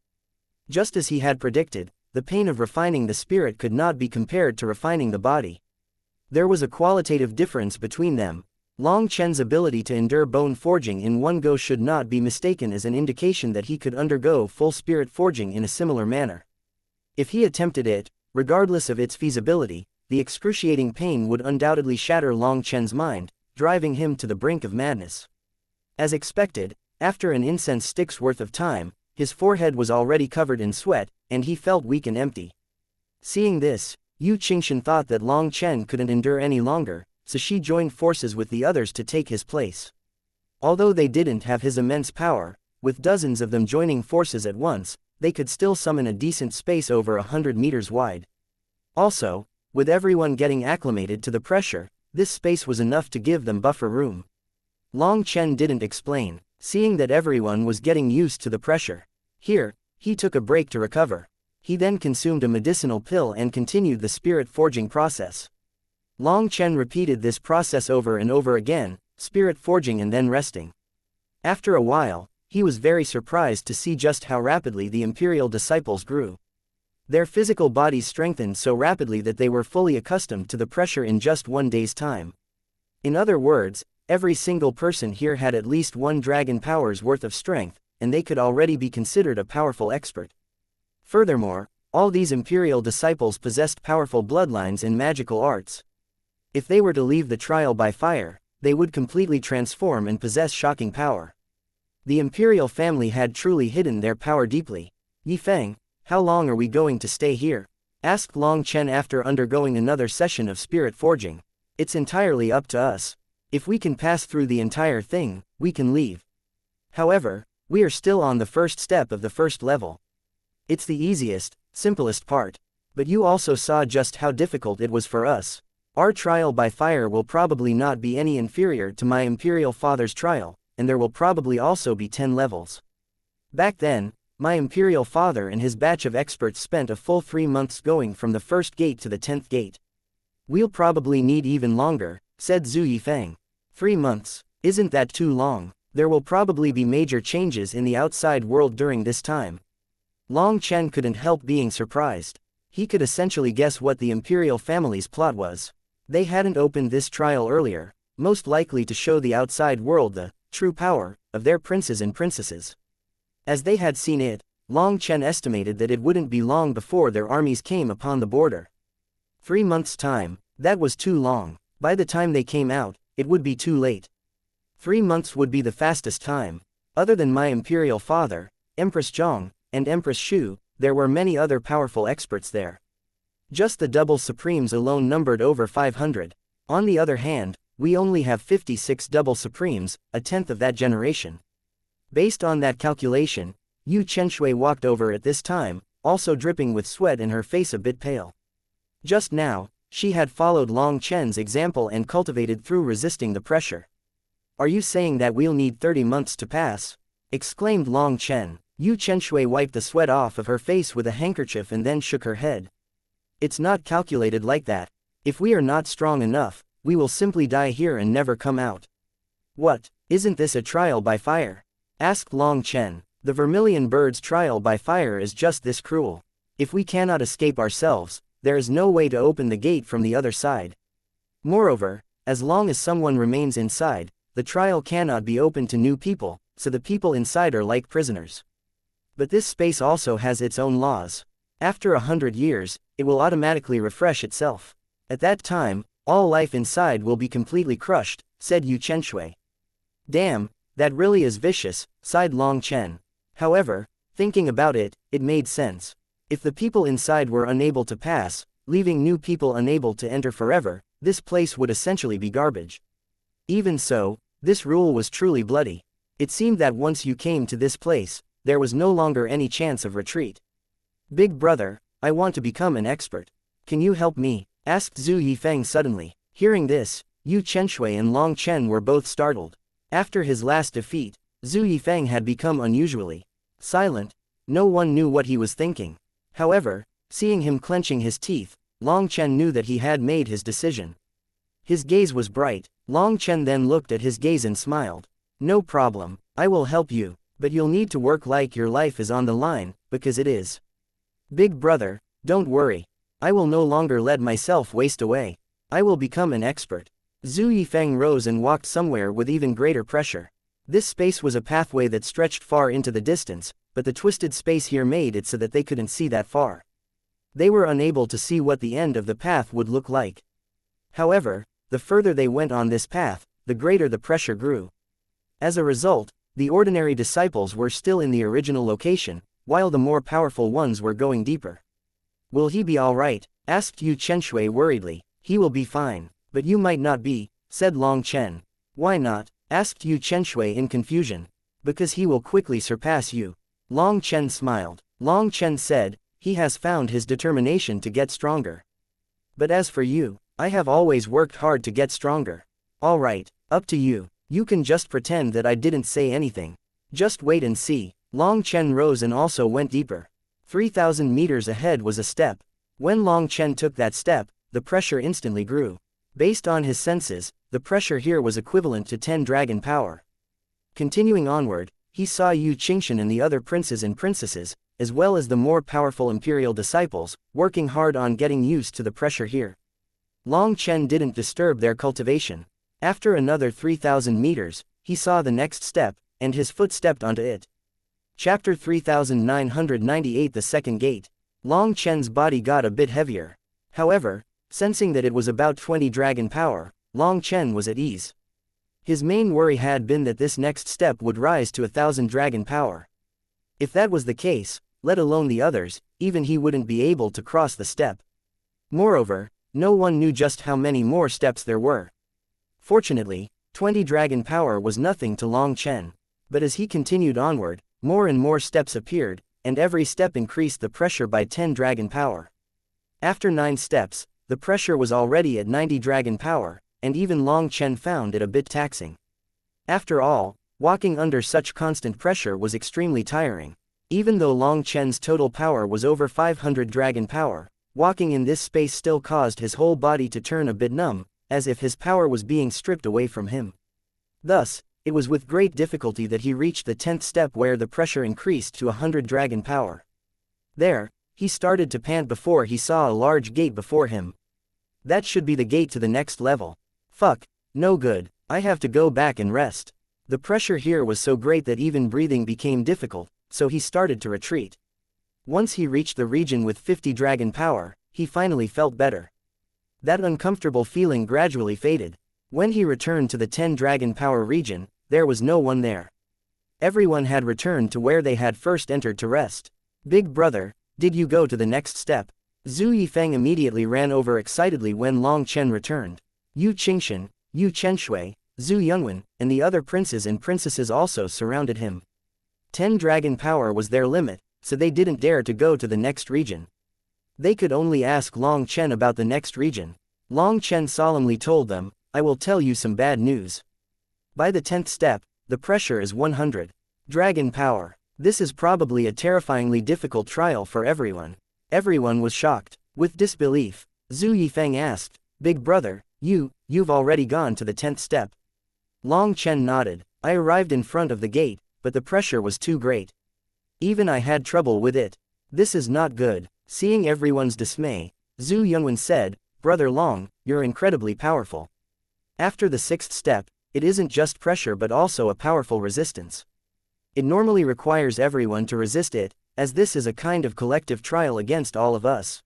Speaker 1: Just as he had predicted, the pain of refining the spirit could not be compared to refining the body. There was a qualitative difference between them. Long Chen's ability to endure bone forging in one go should not be mistaken as an indication that he could undergo full spirit forging in a similar manner. If he attempted it, regardless of its feasibility, the excruciating pain would undoubtedly shatter Long Chen's mind, driving him to the brink of madness. As expected, after an incense stick's worth of time, his forehead was already covered in sweat, and he felt weak and empty. Seeing this, Yu Qingshan thought that Long Chen couldn't endure any longer, so she joined forces with the others to take his place. Although they didn't have his immense power, with dozens of them joining forces at once, they could still summon a decent space over 100 meters wide. Also, with everyone getting acclimated to the pressure, this space was enough to give them buffer room. Long Chen didn't explain, seeing that everyone was getting used to the pressure. Here, he took a break to recover. He then consumed a medicinal pill and continued the spirit forging process. Long Chen repeated this process over and over again, spirit forging and then resting. After a while, he was very surprised to see just how rapidly the imperial disciples grew. Their physical bodies strengthened so rapidly that they were fully accustomed to the pressure in just 1 day's time. In other words, every single person here had at least 1 dragon power's worth of strength, and they could already be considered a powerful expert. Furthermore, all these imperial disciples possessed powerful bloodlines and magical arts. If they were to leave the trial by fire, they would completely transform and possess shocking power. The imperial family had truly hidden their power deeply. Yifeng, how long are we going to stay here? Asked Long Chen after undergoing another session of spirit forging. It's entirely up to us. If we can pass through the entire thing, we can leave. However, we are still on the 1st step of the 1st level. It's the easiest, simplest part. But you also saw just how difficult it was for us. Our trial by fire will probably not be any inferior to my imperial father's trial, and there will probably also be 10 levels. Back then, my imperial father and his batch of experts spent a full 3 months going from the 1st gate to the 10th gate. We'll probably need even longer, said Zhu Yifeng. 3 months, isn't that too long? There will probably be major changes in the outside world during this time. Long Chen couldn't help being surprised. He could essentially guess what the imperial family's plot was. They hadn't opened this trial earlier, most likely to show the outside world the true power of their princes and princesses. As they had seen it, Long Chen estimated that it wouldn't be long before their armies came upon the border. 3 months' time, that was too long. By the time they came out, it would be too late. 3 months would be the fastest time. Other than my imperial father, Empress Zhang, and Empress Shu, there were many other powerful experts there. Just the double supremes alone numbered over 500. On the other hand, we only have 56 double supremes, a tenth of that generation. Based on that calculation, Yu Chenshui walked over at this time, also dripping with sweat and her face a bit pale. Just now, she had followed Long Chen's example and cultivated through resisting the pressure. "Are you saying that we'll need 30 months to pass?" exclaimed Long Chen. Yu Chenshui wiped the sweat off of her face with a handkerchief and then shook her head. "It's not calculated like that. If we are not strong enough, we will simply die here and never come out." "What, isn't this a trial by fire?" asked Long Chen. "The vermilion bird's trial by fire is just this cruel. If we cannot escape ourselves, there is no way to open the gate from the other side. Moreover, as long as someone remains inside, the trial cannot be opened to new people, so the people inside are like prisoners. But this space also has its own laws. After 100 years, it will automatically refresh itself. At that time, all life inside will be completely crushed," said Yu Chenshui. "Damn, that really is vicious," sighed Long Chen. However, thinking about it, it made sense. If the people inside were unable to pass, leaving new people unable to enter forever, this place would essentially be garbage. Even so, this rule was truly bloody. It seemed that once you came to this place, there was no longer any chance of retreat. "Big brother, I want to become an expert. Can you help me?" asked Zhu Yifeng suddenly. Hearing this, Yu Chenshui and Long Chen were both startled. After his last defeat, Zhu Yifeng had become unusually silent. No one knew what he was thinking. However, seeing him clenching his teeth, Long Chen knew that he had made his decision. His gaze was bright. Long Chen then looked at his gaze and smiled. "No problem, I will help you, but you'll need to work like your life is on the line, because it is. Big brother, don't worry. I will no longer let myself waste away. I will become an expert." Zhu Yifeng rose and walked somewhere with even greater pressure. This space was a pathway that stretched far into the distance, but the twisted space here made it so that they couldn't see that far. They were unable to see what the end of the path would look like. However, the further they went on this path, the greater the pressure grew. As a result, the ordinary disciples were still in the original location, while the more powerful ones were going deeper. "Will he be all right?" asked Yu Chenshui worriedly. "He will be fine, but you might not be," said Long Chen. "Why not?" asked Yu Chenshui in confusion. "Because he will quickly surpass you." Long Chen smiled. Long Chen said, "He has found his determination to get stronger. But as for you, I have always worked hard to get stronger. All right, up to you. You can just pretend that I didn't say anything. Just wait and see." Long Chen rose and also went deeper. 3,000 meters ahead was a step. When Long Chen took that step, the pressure instantly grew. Based on his senses, the pressure here was equivalent to 10 dragon power. Continuing onward, he saw Yu Qingshan and the other princes and princesses, as well as the more powerful imperial disciples, working hard on getting used to the pressure here. Long Chen didn't disturb their cultivation. After another 3,000 meters, he saw the next step, and his foot stepped onto it. Chapter 3998 The Second Gate. Long Chen's body got a bit heavier. However, sensing that it was about 20 dragon power, Long Chen was at ease. His main worry had been that this next step would rise to 1,000 dragon power. If that was the case, let alone the others, even he wouldn't be able to cross the step. Moreover, no one knew just how many more steps there were. Fortunately, 20 dragon power was nothing to Long Chen. But as he continued onward, more and more steps appeared, and every step increased the pressure by 10 dragon power. After 9 steps, the pressure was already at 90 dragon power, and even Long Chen found it a bit taxing. After all, walking under such constant pressure was extremely tiring. Even though Long Chen's total power was over 500 dragon power, walking in this space still caused his whole body to turn a bit numb, as if his power was being stripped away from him. Thus, it was with great difficulty that he reached the 10th step where the pressure increased to 100 dragon power. There, he started to pant before he saw a large gate before him. That should be the gate to the next level. Fuck, no good, I have to go back and rest. The pressure here was so great that even breathing became difficult, so he started to retreat. Once he reached the region with 50 dragon power, he finally felt better. That uncomfortable feeling gradually faded. When he returned to the 10 dragon power region, there was no one there. Everyone had returned to where they had first entered to rest. "Big brother, did you go to the next step?" Zhu Yifeng immediately ran over excitedly when Long Chen returned. Yu Qingshan, Yu Chenshui, Zhu Yongwen, and the other princes and princesses also surrounded him. 10 dragon power was their limit, so they didn't dare to go to the next region. They could only ask Long Chen about the next region. Long Chen solemnly told them, "I will tell you some bad news. By the 10th step, the pressure is 100. Dragon power. This is probably a terrifyingly difficult trial for everyone." Everyone was shocked. With disbelief, Zhu Yifeng asked, "Big brother, you've already gone to the 10th step?" Long Chen nodded. "I arrived in front of the gate, but the pressure was too great. Even I had trouble with it. This is not good." Seeing everyone's dismay, Zhu Yunwen said, "Brother Long, you're incredibly powerful. After the 6th step, it isn't just pressure but also a powerful resistance. It normally requires everyone to resist it, as this is a kind of collective trial against all of us.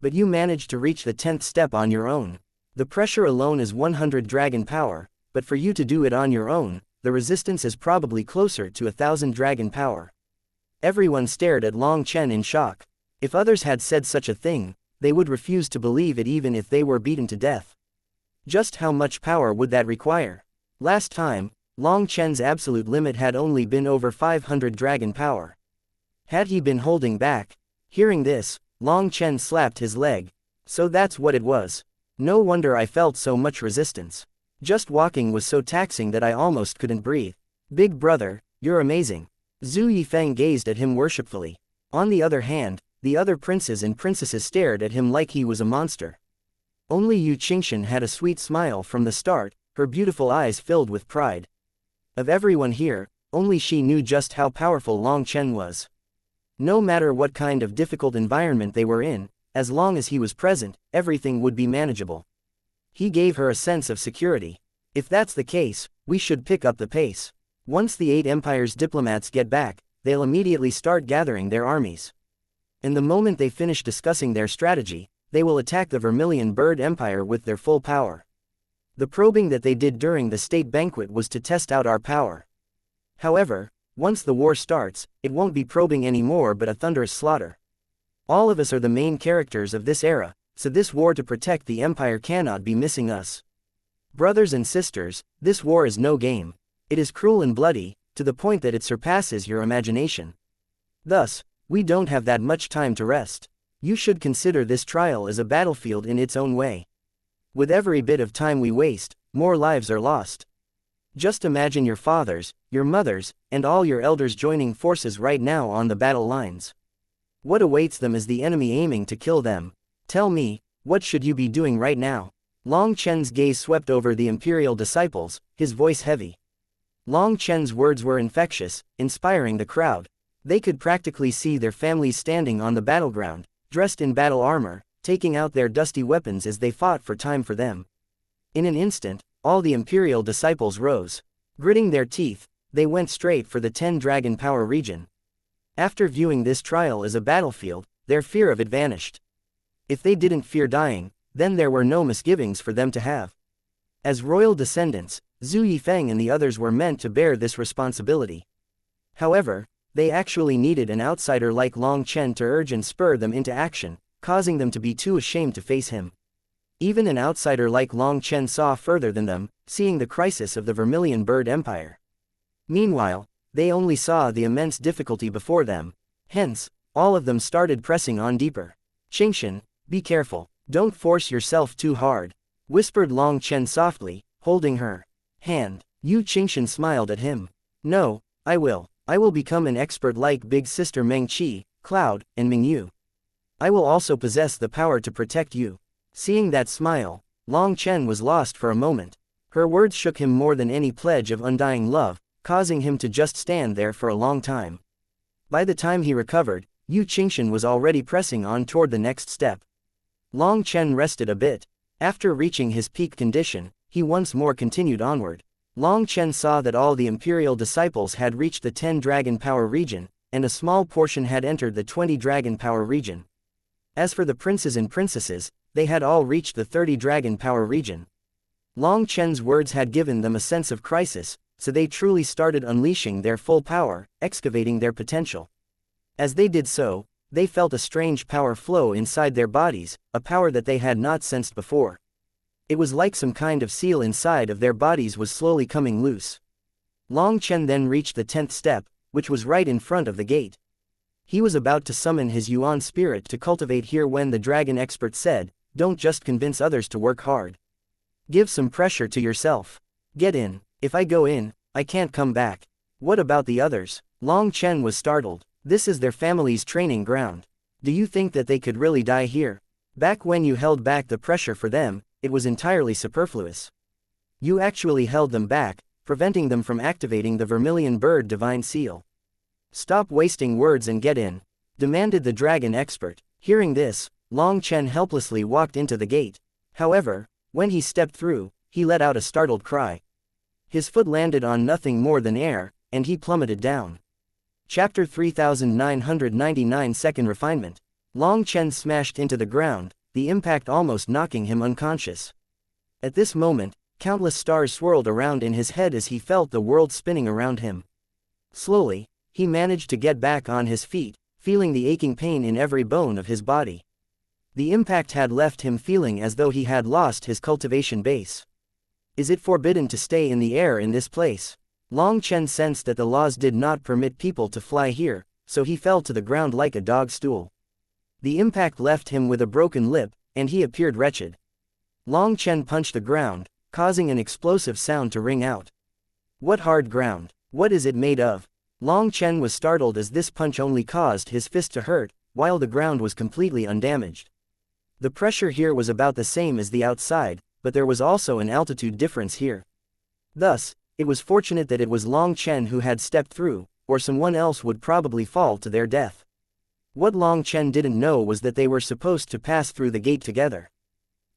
Speaker 1: But you managed to reach the 10th step on your own. The pressure alone is 100 dragon power, but for you to do it on your own, the resistance is probably closer to 1,000 dragon power." Everyone stared at Long Chen in shock. If others had said such a thing, they would refuse to believe it even if they were beaten to death. Just how much power would that require? Last time, Long Chen's absolute limit had only been over 500 dragon power. Had he been holding back? Hearing this, Long Chen slapped his leg. "So that's what it was. No wonder I felt so much resistance. Just walking was so taxing that I almost couldn't breathe. Big brother, you're amazing." Zhu Yifeng gazed at him worshipfully. On the other hand, the other princes and princesses stared at him like he was a monster. Only Yu Qingshan had a sweet smile from the start, her beautiful eyes filled with pride. Of everyone here, only she knew just how powerful Long Chen was. No matter what kind of difficult environment they were in, as long as he was present, everything would be manageable. He gave her a sense of security. "If that's the case, we should pick up the pace. Once the 8 Empire's diplomats get back, they'll immediately start gathering their armies. And the moment they finish discussing their strategy, they will attack the Vermilion Bird Empire with their full power. The probing that they did during the state banquet was to test out our power. However, once the war starts, it won't be probing anymore but a thunderous slaughter. All of us are the main characters of this era, so this war to protect the Empire cannot be missing us. Brothers and sisters, this war is no game. It is cruel and bloody, to the point that it surpasses your imagination. Thus, we don't have that much time to rest. You should consider this trial as a battlefield in its own way. With every bit of time we waste, more lives are lost. Just imagine your fathers, your mothers, and all your elders joining forces right now on the battle lines. What awaits them is the enemy aiming to kill them. Tell me, what should you be doing right now?" Long Chen's gaze swept over the imperial disciples, his voice heavy. Long Chen's words were infectious, inspiring the crowd. They could practically see their families standing on the battleground, dressed in battle armor, taking out their dusty weapons as they fought for time for them. In an instant, all the imperial disciples rose. Gritting their teeth, they went straight for the 10 dragon power region. After viewing this trial as a battlefield, their fear of it vanished. If they didn't fear dying, then there were no misgivings for them to have. As royal descendants, Zhu Yifeng and the others were meant to bear this responsibility. However, they actually needed an outsider like Long Chen to urge and spur them into action, causing them to be too ashamed to face him. Even an outsider like Long Chen saw further than them, seeing the crisis of the Vermilion Bird Empire. Meanwhile, they only saw the immense difficulty before them. Hence, all of them started pressing on deeper. "Qingshan, be careful, don't force yourself too hard," whispered Long Chen softly, holding her hand. Yu Qingshan smiled at him. "No, I will become an expert like big sister Meng Qi, Cloud, and Ming Yu. I will also possess the power to protect you." Seeing that smile, Long Chen was lost for a moment. Her words shook him more than any pledge of undying love, causing him to just stand there for a long time. By the time he recovered, Yu Qingshan was already pressing on toward the next step. Long Chen rested a bit. After reaching his peak condition, he once more continued onward. Long Chen saw that all the imperial disciples had reached the 10 dragon power region, and a small portion had entered the 20 dragon power region. As for the princes and princesses, they had all reached the 30 dragon power region. Long Chen's words had given them a sense of crisis, so they truly started unleashing their full power, excavating their potential. As they did so, they felt a strange power flow inside their bodies, a power that they had not sensed before. It was like some kind of seal inside of their bodies was slowly coming loose. Long Chen then reached the 10th step, which was right in front of the gate. He was about to summon his yuan spirit to cultivate here when the dragon expert said, "Don't just convince others to work hard. Give some pressure to yourself. Get in. If I go in, I can't come back." "What about the others?" Long Chen was startled. "This is their family's training ground. Do you think that they could really die here? Back when you held back the pressure for them, it was entirely superfluous. You actually held them back, preventing them from activating the vermilion bird divine seal. Stop wasting words and get in," demanded the dragon expert. Hearing this, Long Chen helplessly walked into the gate. However, when he stepped through, he let out a startled cry. His foot landed on nothing more than air, and he plummeted down. Chapter 3999 Second Refinement. Long Chen smashed into the ground, the impact almost knocking him unconscious. At this moment, countless stars swirled around in his head as he felt the world spinning around him. Slowly, he managed to get back on his feet, feeling the aching pain in every bone of his body. The impact had left him feeling as though he had lost his cultivation base. Is it forbidden to stay in the air in this place? Long Chen sensed that the laws did not permit people to fly here, so he fell to the ground like a dog stool. The impact left him with a broken lip, and he appeared wretched. Long Chen punched the ground, causing an explosive sound to ring out. What hard ground? What is it made of? Long Chen was startled as this punch only caused his fist to hurt, while the ground was completely undamaged. The pressure here was about the same as the outside, but there was also an altitude difference here. Thus, it was fortunate that it was Long Chen who had stepped through, or someone else would probably fall to their death. What Long Chen didn't know was that they were supposed to pass through the gate together.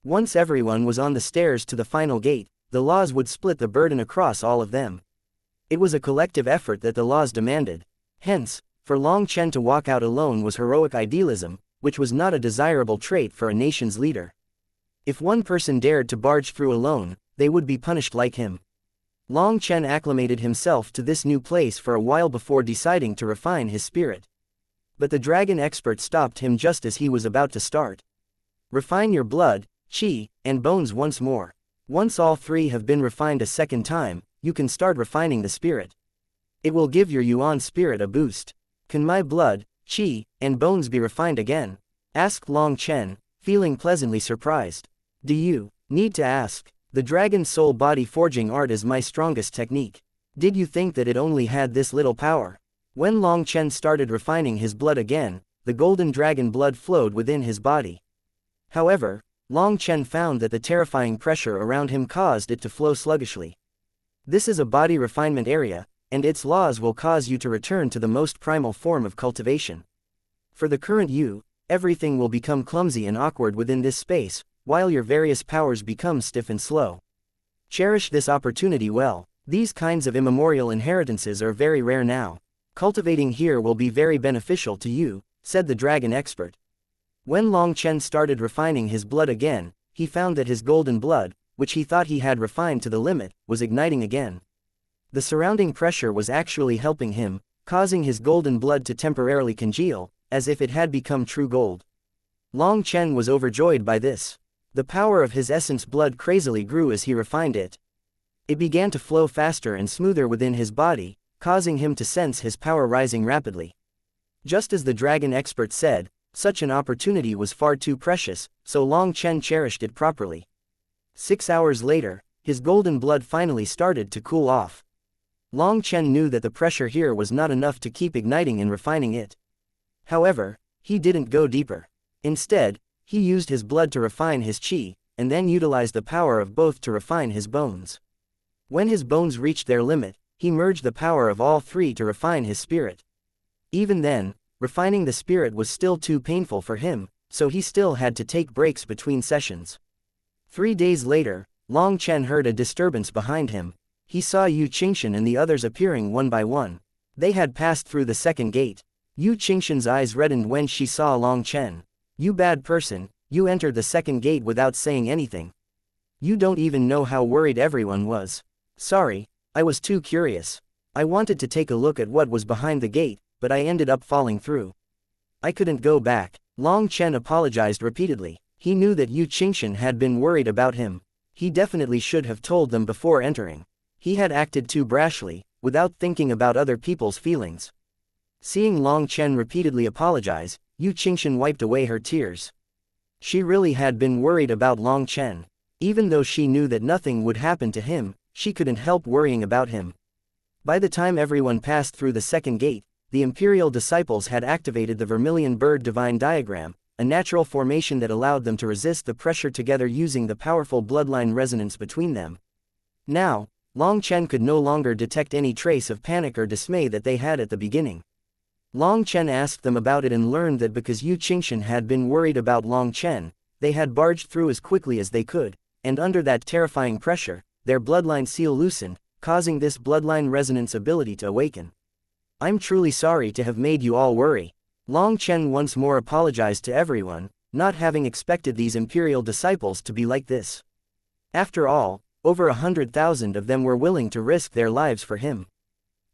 Speaker 1: Once everyone was on the stairs to the final gate, the laws would split the burden across all of them. It was a collective effort that the laws demanded. Hence, for Long Chen to walk out alone was heroic idealism, which was not a desirable trait for a nation's leader. If one person dared to barge through alone, they would be punished like him. Long Chen acclimated himself to this new place for a while before deciding to refine his spirit. But the dragon expert stopped him just as he was about to start. Refine your blood, qi, and bones once more. Once all three have been refined a second time, you can start refining the spirit. It will give your yuan spirit a boost. Can my blood, qi, and bones be refined again? Asked Long Chen, feeling pleasantly surprised. Do you need to ask? The dragon soul body forging art is my strongest technique. Did you think that it only had this little power? When Long Chen started refining his blood again, the golden dragon blood flowed within his body. However, Long Chen found that the terrifying pressure around him caused it to flow sluggishly. This is a body refinement area, and its laws will cause you to return to the most primal form of cultivation. For the current you, everything will become clumsy and awkward within this space, while your various powers become stiff and slow. Cherish this opportunity well. These kinds of immemorial inheritances are very rare now. Cultivating here will be very beneficial to you, said the dragon expert. When Long Chen started refining his blood again, he found that his golden blood, which he thought he had refined to the limit, was igniting again. The surrounding pressure was actually helping him, causing his golden blood to temporarily congeal, as if it had become true gold. Long Chen was overjoyed by this. The power of his essence blood crazily grew as he refined it. It began to flow faster and smoother within his body, causing him to sense his power rising rapidly. Just as the dragon expert said, such an opportunity was far too precious, so Long Chen cherished it properly. 6 hours later, his golden blood finally started to cool off. Long Chen knew that the pressure here was not enough to keep igniting and refining it. However, he didn't go deeper. Instead, he used his blood to refine his qi, and then utilized the power of both to refine his bones. When his bones reached their limit, he merged the power of all three to refine his spirit. Even then, refining the spirit was still too painful for him, so he still had to take breaks between sessions. 3 days later, Long Chen heard a disturbance behind him. He saw Yu Qingshan and the others appearing one by one. They had passed through the second gate. Yu Qingshan's eyes reddened when she saw Long Chen. You bad person, you entered the second gate without saying anything. You don't even know how worried everyone was. Sorry, I was too curious. I wanted to take a look at what was behind the gate, but I ended up falling through. I couldn't go back. Long Chen apologized repeatedly. He knew that Yu Qingshan had been worried about him. He definitely should have told them before entering. He had acted too brashly, without thinking about other people's feelings. Seeing Long Chen repeatedly apologize, Xianxia wiped away her tears. She really had been worried about Long Chen. Even though she knew that nothing would happen to him, she couldn't help worrying about him. By the time everyone passed through the second gate, the Imperial disciples had activated the Vermilion Bird Divine Diagram, a natural formation that allowed them to resist the pressure together using the powerful bloodline resonance between them. Now, Long Chen could no longer detect any trace of panic or dismay that they had at the beginning. Long Chen asked them about it and learned that because Xianxia had been worried about Long Chen, they had barged through as quickly as they could, and under that terrifying pressure, their bloodline seal loosened, causing this bloodline resonance ability to awaken. I'm truly sorry to have made you all worry. Long Chen once more apologized to everyone, not having expected these Imperial disciples to be like this. After all, over 100,000 of them were willing to risk their lives for him.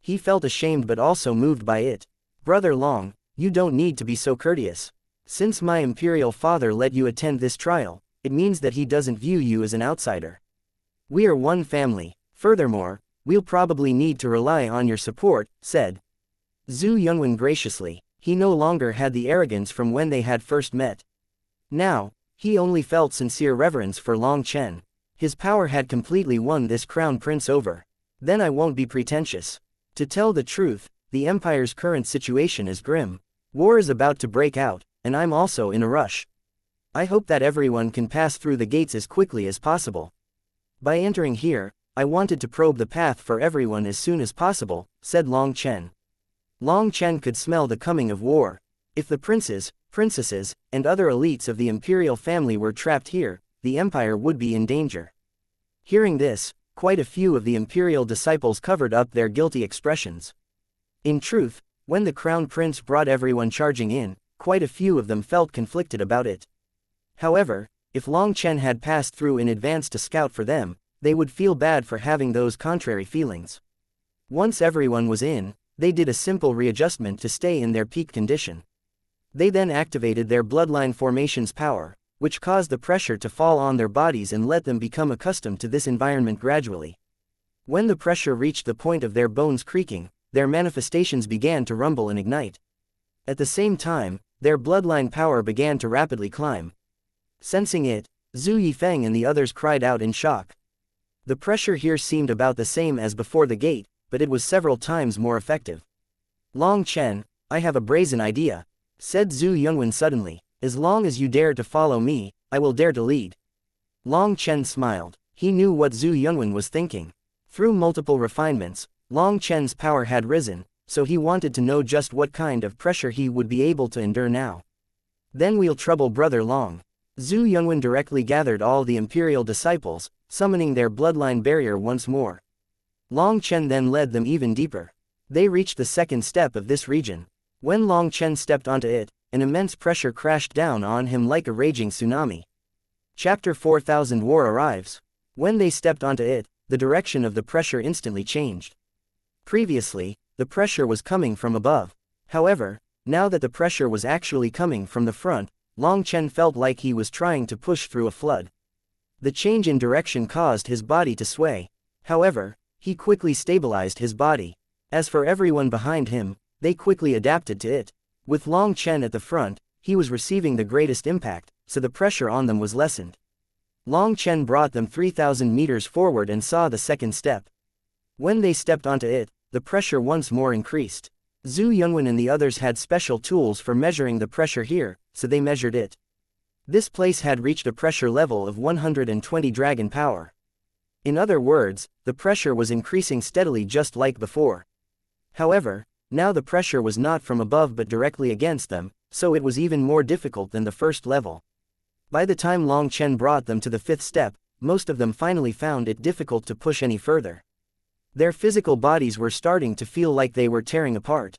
Speaker 1: He felt ashamed but also moved by it. Brother Long, you don't need to be so courteous. Since my Imperial father let you attend this trial, it means that he doesn't view you as an outsider. We are one family. Furthermore, we'll probably need to rely on your support, said Zhu Yunwen graciously. He no longer had the arrogance from when they had first met. Now, he only felt sincere reverence for Long Chen. His power had completely won this crown prince over. Then I won't be pretentious. To tell the truth, the Empire's current situation is grim. War is about to break out, and I'm also in a rush. I hope that everyone can pass through the gates as quickly as possible. By entering here, I wanted to probe the path for everyone as soon as possible, said Long Chen. Long Chen could smell the coming of war. If the princes, princesses, and other elites of the imperial family were trapped here, the empire would be in danger. Hearing this, quite a few of the imperial disciples covered up their guilty expressions. In truth, when the crown prince brought everyone charging in, quite a few of them felt conflicted about it. However, if Long Chen had passed through in advance to scout for them, they would feel bad for having those contrary feelings. Once everyone was in, they did a simple readjustment to stay in their peak condition. They then activated their bloodline formation's power, which caused the pressure to fall on their bodies and let them become accustomed to this environment gradually. When the pressure reached the point of their bones creaking, their manifestations began to rumble and ignite. At the same time, their bloodline power began to rapidly climb. Sensing it, Zhu Yifeng and the others cried out in shock. The pressure here seemed about the same as before the gate, but it was several times more effective. Long Chen, I have a brazen idea, said Zhu Yunwen suddenly. As long as you dare to follow me, I will dare to lead. Long Chen smiled. He knew what Zhu Yunwen was thinking. Through multiple refinements, Long Chen's power had risen, so he wanted to know just what kind of pressure he would be able to endure now. Then we'll trouble Brother Long. Zhu Yunwen directly gathered all the imperial disciples, summoning their bloodline barrier once more. Long Chen then led them even deeper. They reached the second step of this region. When Long Chen stepped onto it, an immense pressure crashed down on him like a raging tsunami. Chapter 4000 War arrives. When they stepped onto it, the direction of the pressure instantly changed. Previously, the pressure was coming from above. However, now that the pressure was actually coming from the front, Long Chen felt like he was trying to push through a flood. The change in direction caused his body to sway. However, he quickly stabilized his body. As for everyone behind him, they quickly adapted to it. With Long Chen at the front, he was receiving the greatest impact, so the pressure on them was lessened. Long Chen brought them 3,000 meters forward and saw the second step. When they stepped onto it, the pressure once more increased. Zhu Yunwen and the others had special tools for measuring the pressure here, so they measured it. This place had reached a pressure level of 120 dragon power. In other words, the pressure was increasing steadily just like before. However, now the pressure was not from above but directly against them, so it was even more difficult than the first level. By the time Long Chen brought them to the fifth step, most of them finally found it difficult to push any further. Their physical bodies were starting to feel like they were tearing apart.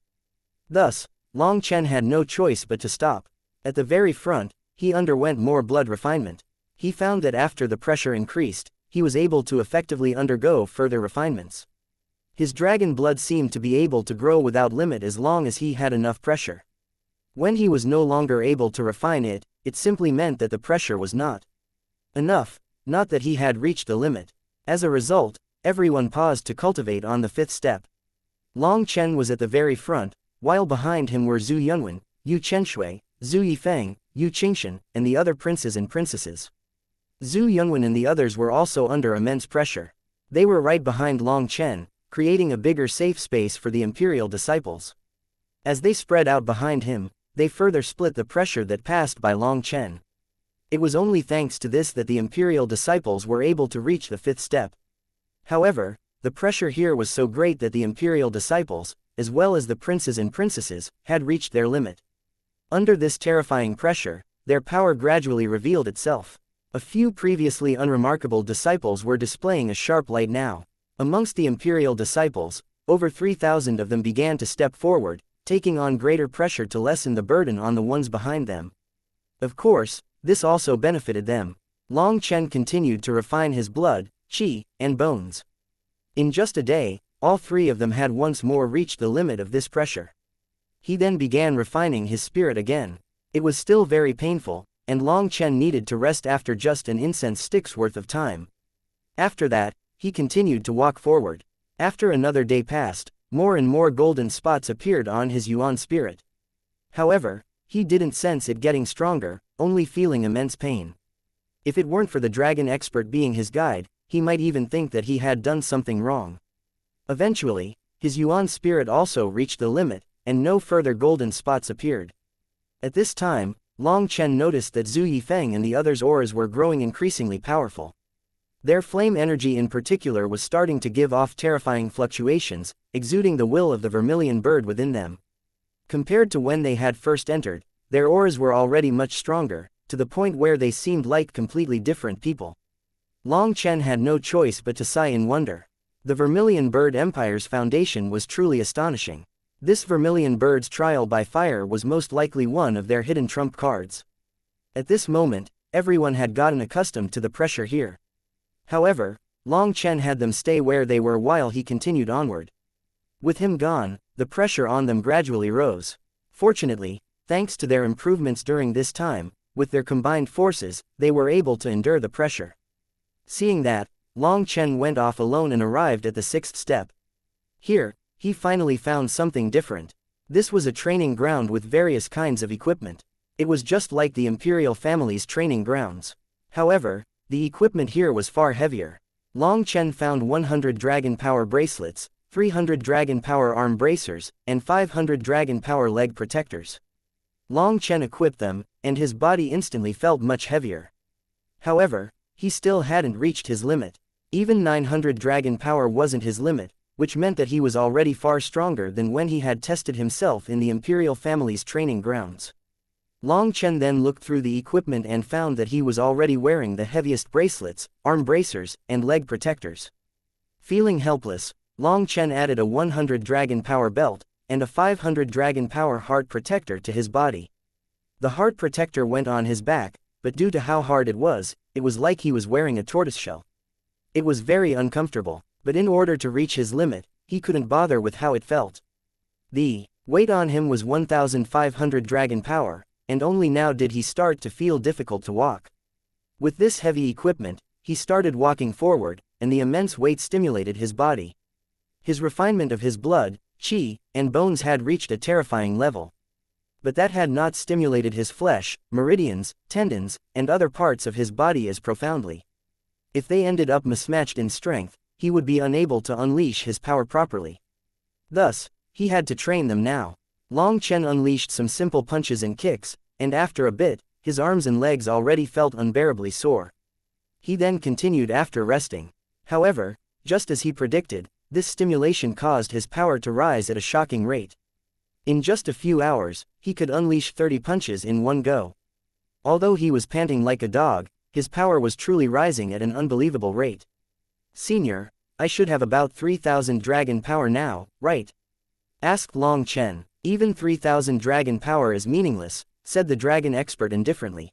Speaker 1: Thus, Long Chen had no choice but to stop. At the very front, he underwent more blood refinement. He found that after the pressure increased, he was able to effectively undergo further refinements. His dragon blood seemed to be able to grow without limit as long as he had enough pressure. When he was no longer able to refine it, it simply meant that the pressure was not enough, not that he had reached the limit. As a result, everyone paused to cultivate on the fifth step. Long Chen was at the very front, while behind him were Zhu Yunwen, Yu Chenshui, Zhu Yifeng, Yu Qingshan, and the other princes and princesses. Zhu Yunwen and the others were also under immense pressure. They were right behind Long Chen, creating a bigger safe space for the imperial disciples. As they spread out behind him, they further split the pressure that passed by Long Chen. It was only thanks to this that the imperial disciples were able to reach the fifth step. However, the pressure here was so great that the imperial disciples, as well as the princes and princesses, had reached their limit. Under this terrifying pressure, their power gradually revealed itself. A few previously unremarkable disciples were displaying a sharp light now. Amongst the imperial disciples, over 3,000 of them began to step forward, taking on greater pressure to lessen the burden on the ones behind them. Of course, this also benefited them. Long Chen continued to refine his blood, qi, and bones. In just a day, all three of them had once more reached the limit of this pressure. He then began refining his spirit again. It was still very painful, and Long Chen needed to rest after just an incense stick's worth of time. After that, he continued to walk forward. After another day passed, more and more golden spots appeared on his yuan spirit. However, he didn't sense it getting stronger, only feeling immense pain. If it weren't for the dragon expert being his guide, he might even think that he had done something wrong. Eventually, his yuan spirit also reached the limit, and no further golden spots appeared. At this time, Long Chen noticed that Zhu Yifeng and the others' auras were growing increasingly powerful. Their flame energy in particular was starting to give off terrifying fluctuations, exuding the will of the vermilion bird within them. Compared to when they had first entered, their auras were already much stronger, to the point where they seemed like completely different people. Long Chen had no choice but to sigh in wonder. The Vermilion Bird Empire's foundation was truly astonishing. This Vermilion Bird's trial by fire was most likely one of their hidden trump cards. At this moment, everyone had gotten accustomed to the pressure here. However, Long Chen had them stay where they were while he continued onward. With him gone, the pressure on them gradually rose. Fortunately, thanks to their improvements during this time, with their combined forces, they were able to endure the pressure. Seeing that, Long Chen went off alone and arrived at the sixth step. Here, he finally found something different. This was a training ground with various kinds of equipment. It was just like the imperial family's training grounds. However, the equipment here was far heavier. Long Chen found 100 dragon power bracelets, 300 dragon power arm bracers, and 500 dragon power leg protectors. Long Chen equipped them, and his body instantly felt much heavier. However, he still hadn't reached his limit. Even 900 dragon power wasn't his limit, which meant that he was already far stronger than when he had tested himself in the imperial family's training grounds. Long Chen then looked through the equipment and found that he was already wearing the heaviest bracelets, arm bracers, and leg protectors. Feeling helpless, Long Chen added a 100 dragon power belt, and a 500 dragon power heart protector to his body. The heart protector went on his back, but due to how hard it was like he was wearing a tortoiseshell. It was very uncomfortable, but in order to reach his limit, he couldn't bother with how it felt. The weight on him was 1,500 dragon power, and only now did he start to feel difficult to walk. With this heavy equipment, he started walking forward, and the immense weight stimulated his body. His refinement of his blood, qi, and bones had reached a terrifying level. But that had not stimulated his flesh, meridians, tendons, and other parts of his body as profoundly. If they ended up mismatched in strength, he would be unable to unleash his power properly. Thus, he had to train them now. Long Chen unleashed some simple punches and kicks, and after a bit, his arms and legs already felt unbearably sore. He then continued after resting. However, just as he predicted, this stimulation caused his power to rise at a shocking rate. In just a few hours, he could unleash 30 punches in one go. Although he was panting like a dog, his power was truly rising at an unbelievable rate. "Senior, I should have about 3,000 dragon power now, right?" asked Long Chen. "Even 3,000 dragon power is meaningless," said the dragon expert indifferently.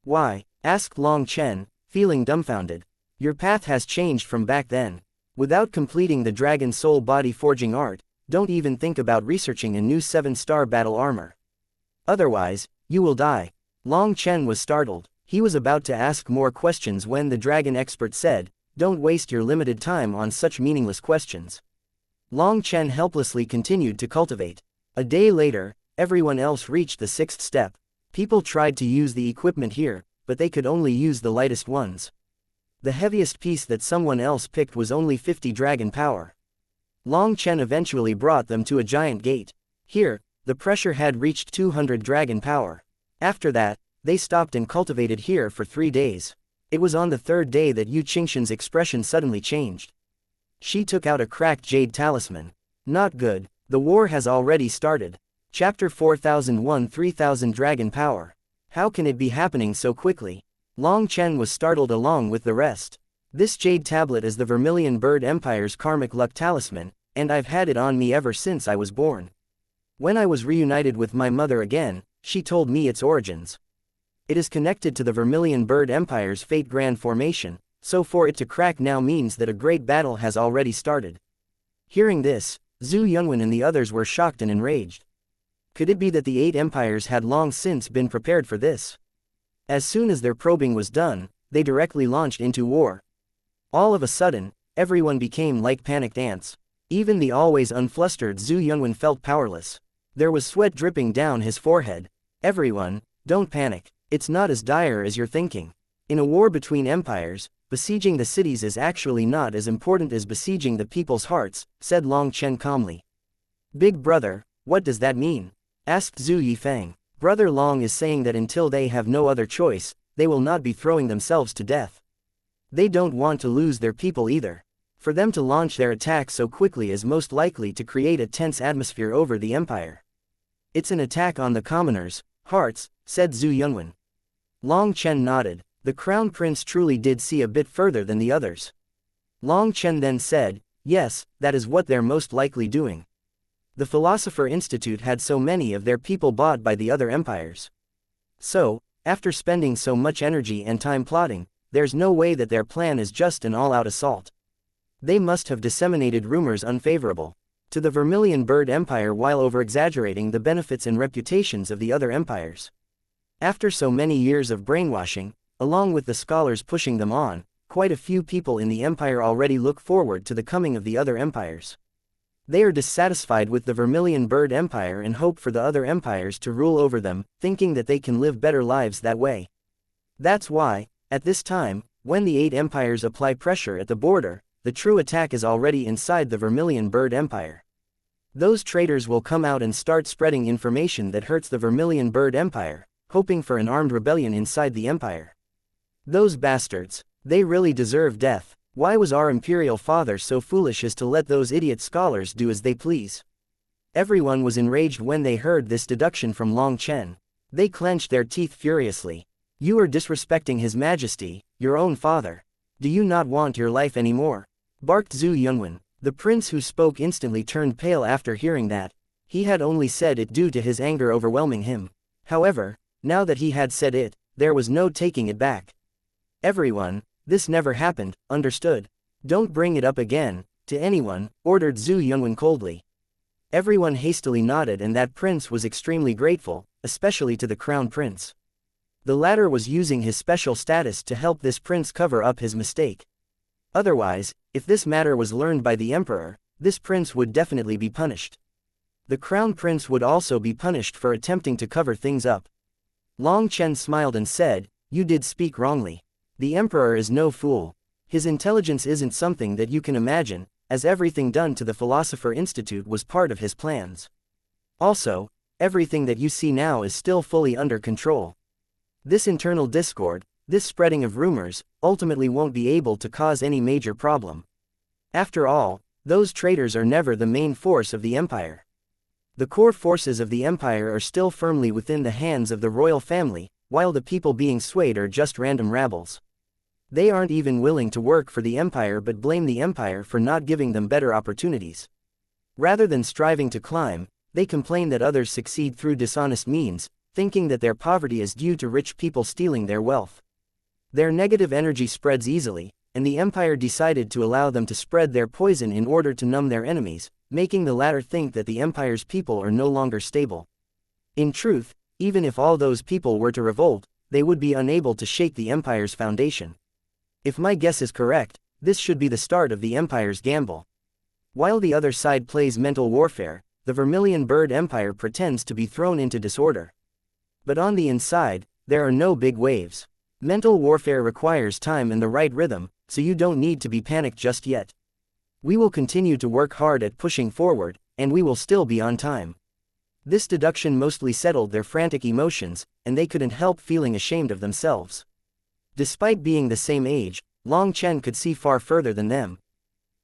Speaker 1: "Why?" asked Long Chen, feeling dumbfounded. "Your path has changed from back then. Without completing the dragon soul body forging art, don't even think about researching a new 7-star battle armor. Otherwise, you will die." Long Chen was startled. He was about to ask more questions when the dragon expert said, "Don't waste your limited time on such meaningless questions." Long Chen helplessly continued to cultivate. A day later, everyone else reached the 6th step. People tried to use the equipment here, but they could only use the lightest ones. The heaviest piece that someone else picked was only 50 dragon power. Long Chen eventually brought them to a giant gate. Here, the pressure had reached 200 dragon power. After that, they stopped and cultivated here for 3 days. It was on the 3rd day that Yu Qingshan's expression suddenly changed. She took out a cracked jade talisman. Not good, the war has already started. Chapter 4001 3000 Dragon Power. How can it be happening so quickly? Long Chen was startled along with the rest. This jade tablet is the Vermilion Bird Empire's karmic luck talisman, and I've had it on me ever since I was born. When I was reunited with my mother again, she told me its origins. It is connected to the Vermilion Bird Empire's Fate Grand Formation, so for it to crack now means that a great battle has already started. Hearing this, Zhu Yunwen and the others were shocked and enraged. Could it be that the 8 empires had long since been prepared for this? As soon as their probing was done, they directly launched into war. All of a sudden, everyone became like panicked ants. Even the always unflustered Zhu Yunwen felt powerless. There was sweat dripping down his forehead. Everyone, don't panic. It's not as dire as you're thinking. In a war between empires, besieging the cities is actually not as important as besieging the people's hearts, said Long Chen calmly. Big brother, what does that mean? Asked Zhu Yifeng. Brother Long is saying that until they have no other choice, they will not be throwing themselves to death. They don't want to lose their people either. For them to launch their attack so quickly is most likely to create a tense atmosphere over the empire. It's an attack on the commoners' hearts, said Zhu Yunwen. Long Chen nodded. The Crown Prince truly did see a bit further than the others. Long Chen then said, yes, that is what they're most likely doing. The Philosopher Institute had so many of their people bought by the other empires. So, after spending so much energy and time plotting, there's no way that their plan is just an all-out assault. They must have disseminated rumors unfavorable to the Vermilion Bird Empire while over-exaggerating the benefits and reputations of the other empires. After so many years of brainwashing, along with the scholars pushing them on, quite a few people in the empire already look forward to the coming of the other empires. They are dissatisfied with the Vermilion Bird Empire and hope for the other empires to rule over them, thinking that they can live better lives that way. That's why, at this time, when the 8 empires apply pressure at the border, the true attack is already inside the Vermilion Bird Empire. Those traitors will come out and start spreading information that hurts the Vermilion Bird Empire, hoping for an armed rebellion inside the empire. Those bastards, they really deserve death. Why was our imperial father so foolish as to let those idiot scholars do as they please? Everyone was enraged when they heard this deduction from Long Chen. They clenched their teeth furiously. You are disrespecting His Majesty, your own father. Do you not want your life anymore? Barked Zhu Yunwen. The prince who spoke instantly turned pale after hearing that. He had only said it due to his anger overwhelming him. However, now that he had said it, there was no taking it back. Everyone, this never happened, understood? Don't bring it up again, to anyone, ordered Zhu Yunwen coldly. Everyone hastily nodded and that prince was extremely grateful, especially to the crown prince. The latter was using his special status to help this prince cover up his mistake. Otherwise, if this matter was learned by the emperor, this prince would definitely be punished. The crown prince would also be punished for attempting to cover things up. Long Chen smiled and said, you did speak wrongly. The emperor is no fool. His intelligence isn't something that you can imagine, as everything done to the Philosopher Institute was part of his plans. Also, everything that you see now is still fully under control. This internal discord, this spreading of rumors, ultimately won't be able to cause any major problem. After all, those traitors are never the main force of the empire. The core forces of the empire are still firmly within the hands of the royal family, while the people being swayed are just random rabbles. They aren't even willing to work for the empire but blame the empire for not giving them better opportunities. Rather than striving to climb, they complain that others succeed through dishonest means, thinking that their poverty is due to rich people stealing their wealth. Their negative energy spreads easily, and the empire decided to allow them to spread their poison in order to numb their enemies, making the latter think that the empire's people are no longer stable. In truth, even if all those people were to revolt, they would be unable to shake the empire's foundation. If my guess is correct, this should be the start of the empire's gamble. While the other side plays mental warfare, the Vermilion Bird Empire pretends to be thrown into disorder. But on the inside, there are no big waves. Mental warfare requires time and the right rhythm, so you don't need to be panicked just yet. We will continue to work hard at pushing forward, and we will still be on time. This deduction mostly settled their frantic emotions, and they couldn't help feeling ashamed of themselves. Despite being the same age, Long Chen could see far further than them.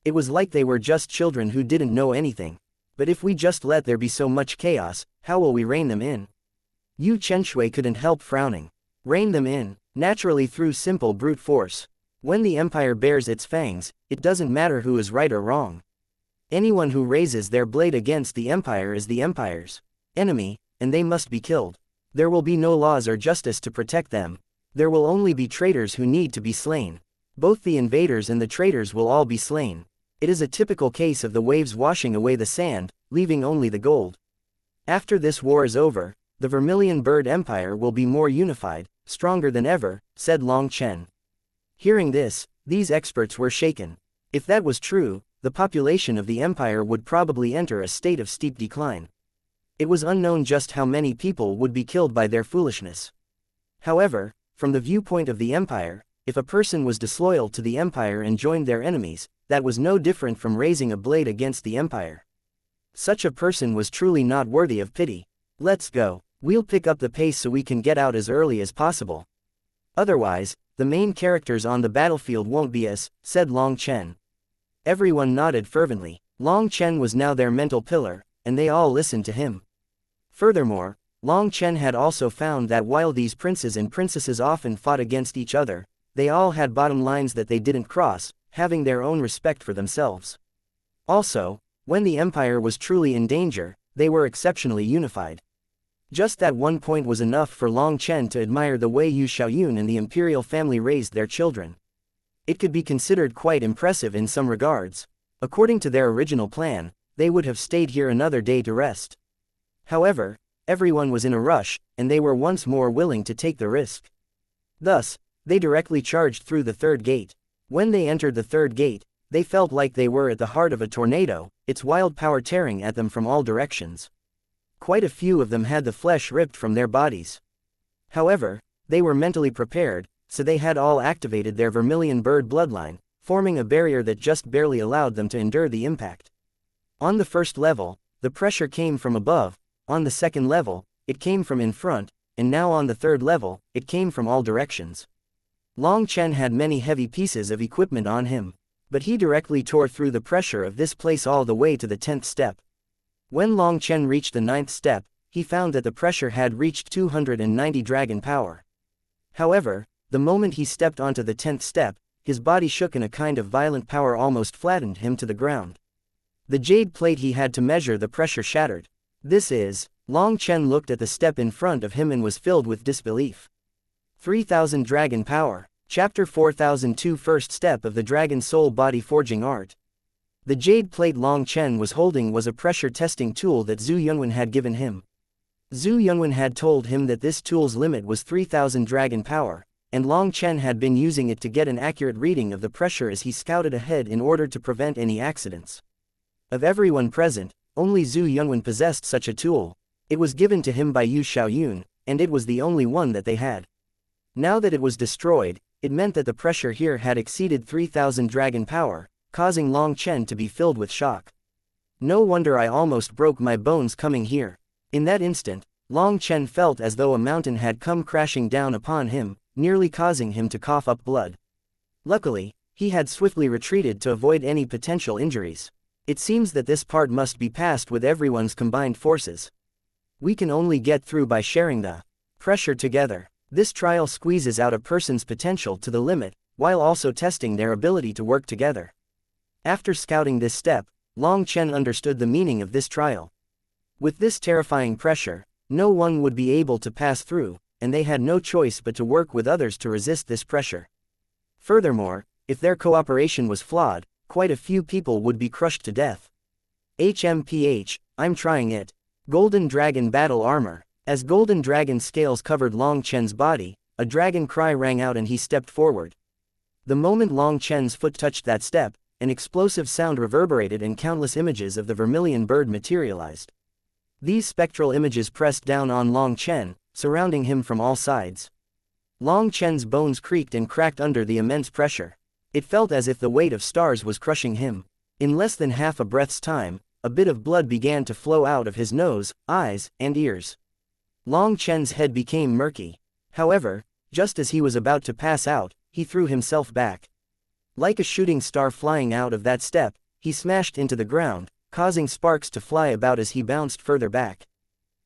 Speaker 1: It was like they were just children who didn't know anything. But if we just let there be so much chaos, how will we rein them in? Yu Chenshui couldn't help frowning. Rein them in, naturally through simple brute force. When the empire bears its fangs, it doesn't matter who is right or wrong. Anyone who raises their blade against the empire is the empire's enemy, and they must be killed. There will be no laws or justice to protect them. There will only be traitors who need to be slain. Both the invaders and the traitors will all be slain. It is a typical case of the waves washing away the sand, leaving only the gold. After this war is over, the Vermilion Bird Empire will be more unified, stronger than ever, said Long Chen. Hearing this, these experts were shaken. If that was true, the population of the empire would probably enter a state of steep decline. It was unknown just how many people would be killed by their foolishness. However, from the viewpoint of the empire, if a person was disloyal to the empire and joined their enemies, that was no different from raising a blade against the empire. Such a person was truly not worthy of pity. Let's go. We'll pick up the pace so we can get out as early as possible. Otherwise, the main characters on the battlefield won't be us, said Long Chen. Everyone nodded fervently. Long Chen was now their mental pillar, and they all listened to him. Furthermore, Long Chen had also found that while these princes and princesses often fought against each other, they all had bottom lines that they didn't cross, having their own respect for themselves. Also, when the empire was truly in danger, they were exceptionally unified. Just that one point was enough for Long Chen to admire the way Yu Xiaoyun and the imperial family raised their children. It could be considered quite impressive in some regards. According to their original plan, they would have stayed here another day to rest. However, everyone was in a rush, and they were once more willing to take the risk. Thus, they directly charged through the third gate. When they entered the third gate, they felt like they were at the heart of a tornado, its wild power tearing at them from all directions. Quite a few of them had the flesh ripped from their bodies. However, they were mentally prepared, so they had all activated their Vermilion Bird bloodline, forming a barrier that just barely allowed them to endure the impact. On the first level, the pressure came from above, on the second level, it came from in front, and now on the third level, it came from all directions. Long Chen had many heavy pieces of equipment on him, but he directly tore through the pressure of this place all the way to the 10th step. When Long Chen reached the 9th step, he found that the pressure had reached 290 dragon power. However, the moment he stepped onto the 10th step, his body shook and a kind of violent power almost flattened him to the ground. The jade plate he had to measure the pressure shattered. This is, Long Chen looked at the step in front of him and was filled with disbelief. 3000 dragon power. Chapter 4002 First step of the Dragon Soul Body Forging Art. The jade plate Long Chen was holding was a pressure testing tool that Zhu Yunwen had given him. Zhu Yunwen had told him that this tool's limit was 3000 dragon power, and Long Chen had been using it to get an accurate reading of the pressure as he scouted ahead in order to prevent any accidents. Of everyone present, only Zhu Yunwen possessed such a tool. It was given to him by Yu Xiaoyun, and it was the only one that they had. Now that it was destroyed, it meant that the pressure here had exceeded 3000 dragon power, causing Long Chen to be filled with shock. No wonder I almost broke my bones coming here. In that instant, Long Chen felt as though a mountain had come crashing down upon him, nearly causing him to cough up blood. Luckily, he had swiftly retreated to avoid any potential injuries. It seems that this part must be passed with everyone's combined forces. We can only get through by sharing the pressure together. This trial squeezes out a person's potential to the limit, while also testing their ability to work together. After scouting this step, Long Chen understood the meaning of this trial. With this terrifying pressure, no one would be able to pass through, and they had no choice but to work with others to resist this pressure. Furthermore, if their cooperation was flawed, quite a few people would be crushed to death. HMPH, I'm trying it. Golden Dragon Battle Armor. As golden dragon scales covered Long Chen's body, a dragon cry rang out and he stepped forward. The moment Long Chen's foot touched that step, an explosive sound reverberated and countless images of the vermilion bird materialized. These spectral images pressed down on Long Chen, surrounding him from all sides. Long Chen's bones creaked and cracked under the immense pressure. It felt as if the weight of stars was crushing him. In less than half a breath's time, a bit of blood began to flow out of his nose, eyes, and ears. Long Chen's head became murky. However, just as he was about to pass out, he threw himself back. Like a shooting star flying out of that step, he smashed into the ground, causing sparks to fly about as he bounced further back.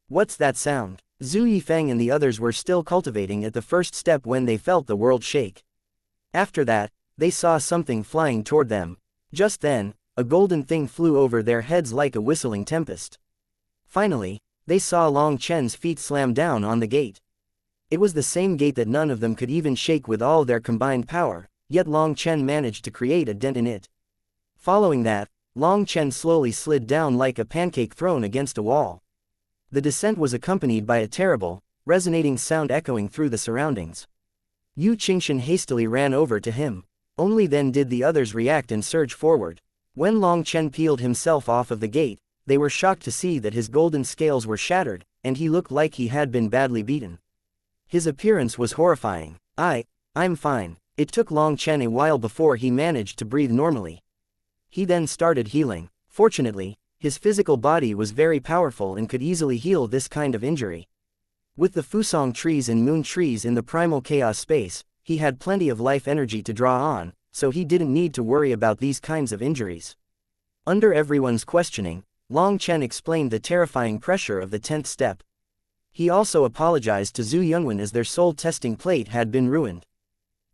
Speaker 1: What's that sound? Zhu Yifeng and the others were still cultivating at the first step when they felt the world shake. After that, they saw something flying toward them. Just then, a golden thing flew over their heads like a whistling tempest. Finally, they saw Long Chen's feet slam down on the gate. It was the same gate that none of them could even shake with all their combined power, yet Long Chen managed to create a dent in it. Following that, Long Chen slowly slid down like a pancake thrown against a wall. The descent was accompanied by a terrible, resonating sound echoing through the surroundings. Yu Qingshan hastily ran over to him. Only then did the others react and surge forward. When Long Chen peeled himself off of the gate, they were shocked to see that his golden scales were shattered, and he looked like he had been badly beaten. His appearance was horrifying. I'm fine. It took Long Chen a while before he managed to breathe normally. He then started healing. Fortunately, his physical body was very powerful and could easily heal this kind of injury. With the Fusong trees and moon trees in the primal chaos space, he had plenty of life energy to draw on, so he didn't need to worry about these kinds of injuries. Under everyone's questioning, Long Chen explained the terrifying pressure of the 10th step. He also apologized to Zhu Yunwen as their soul testing plate had been ruined.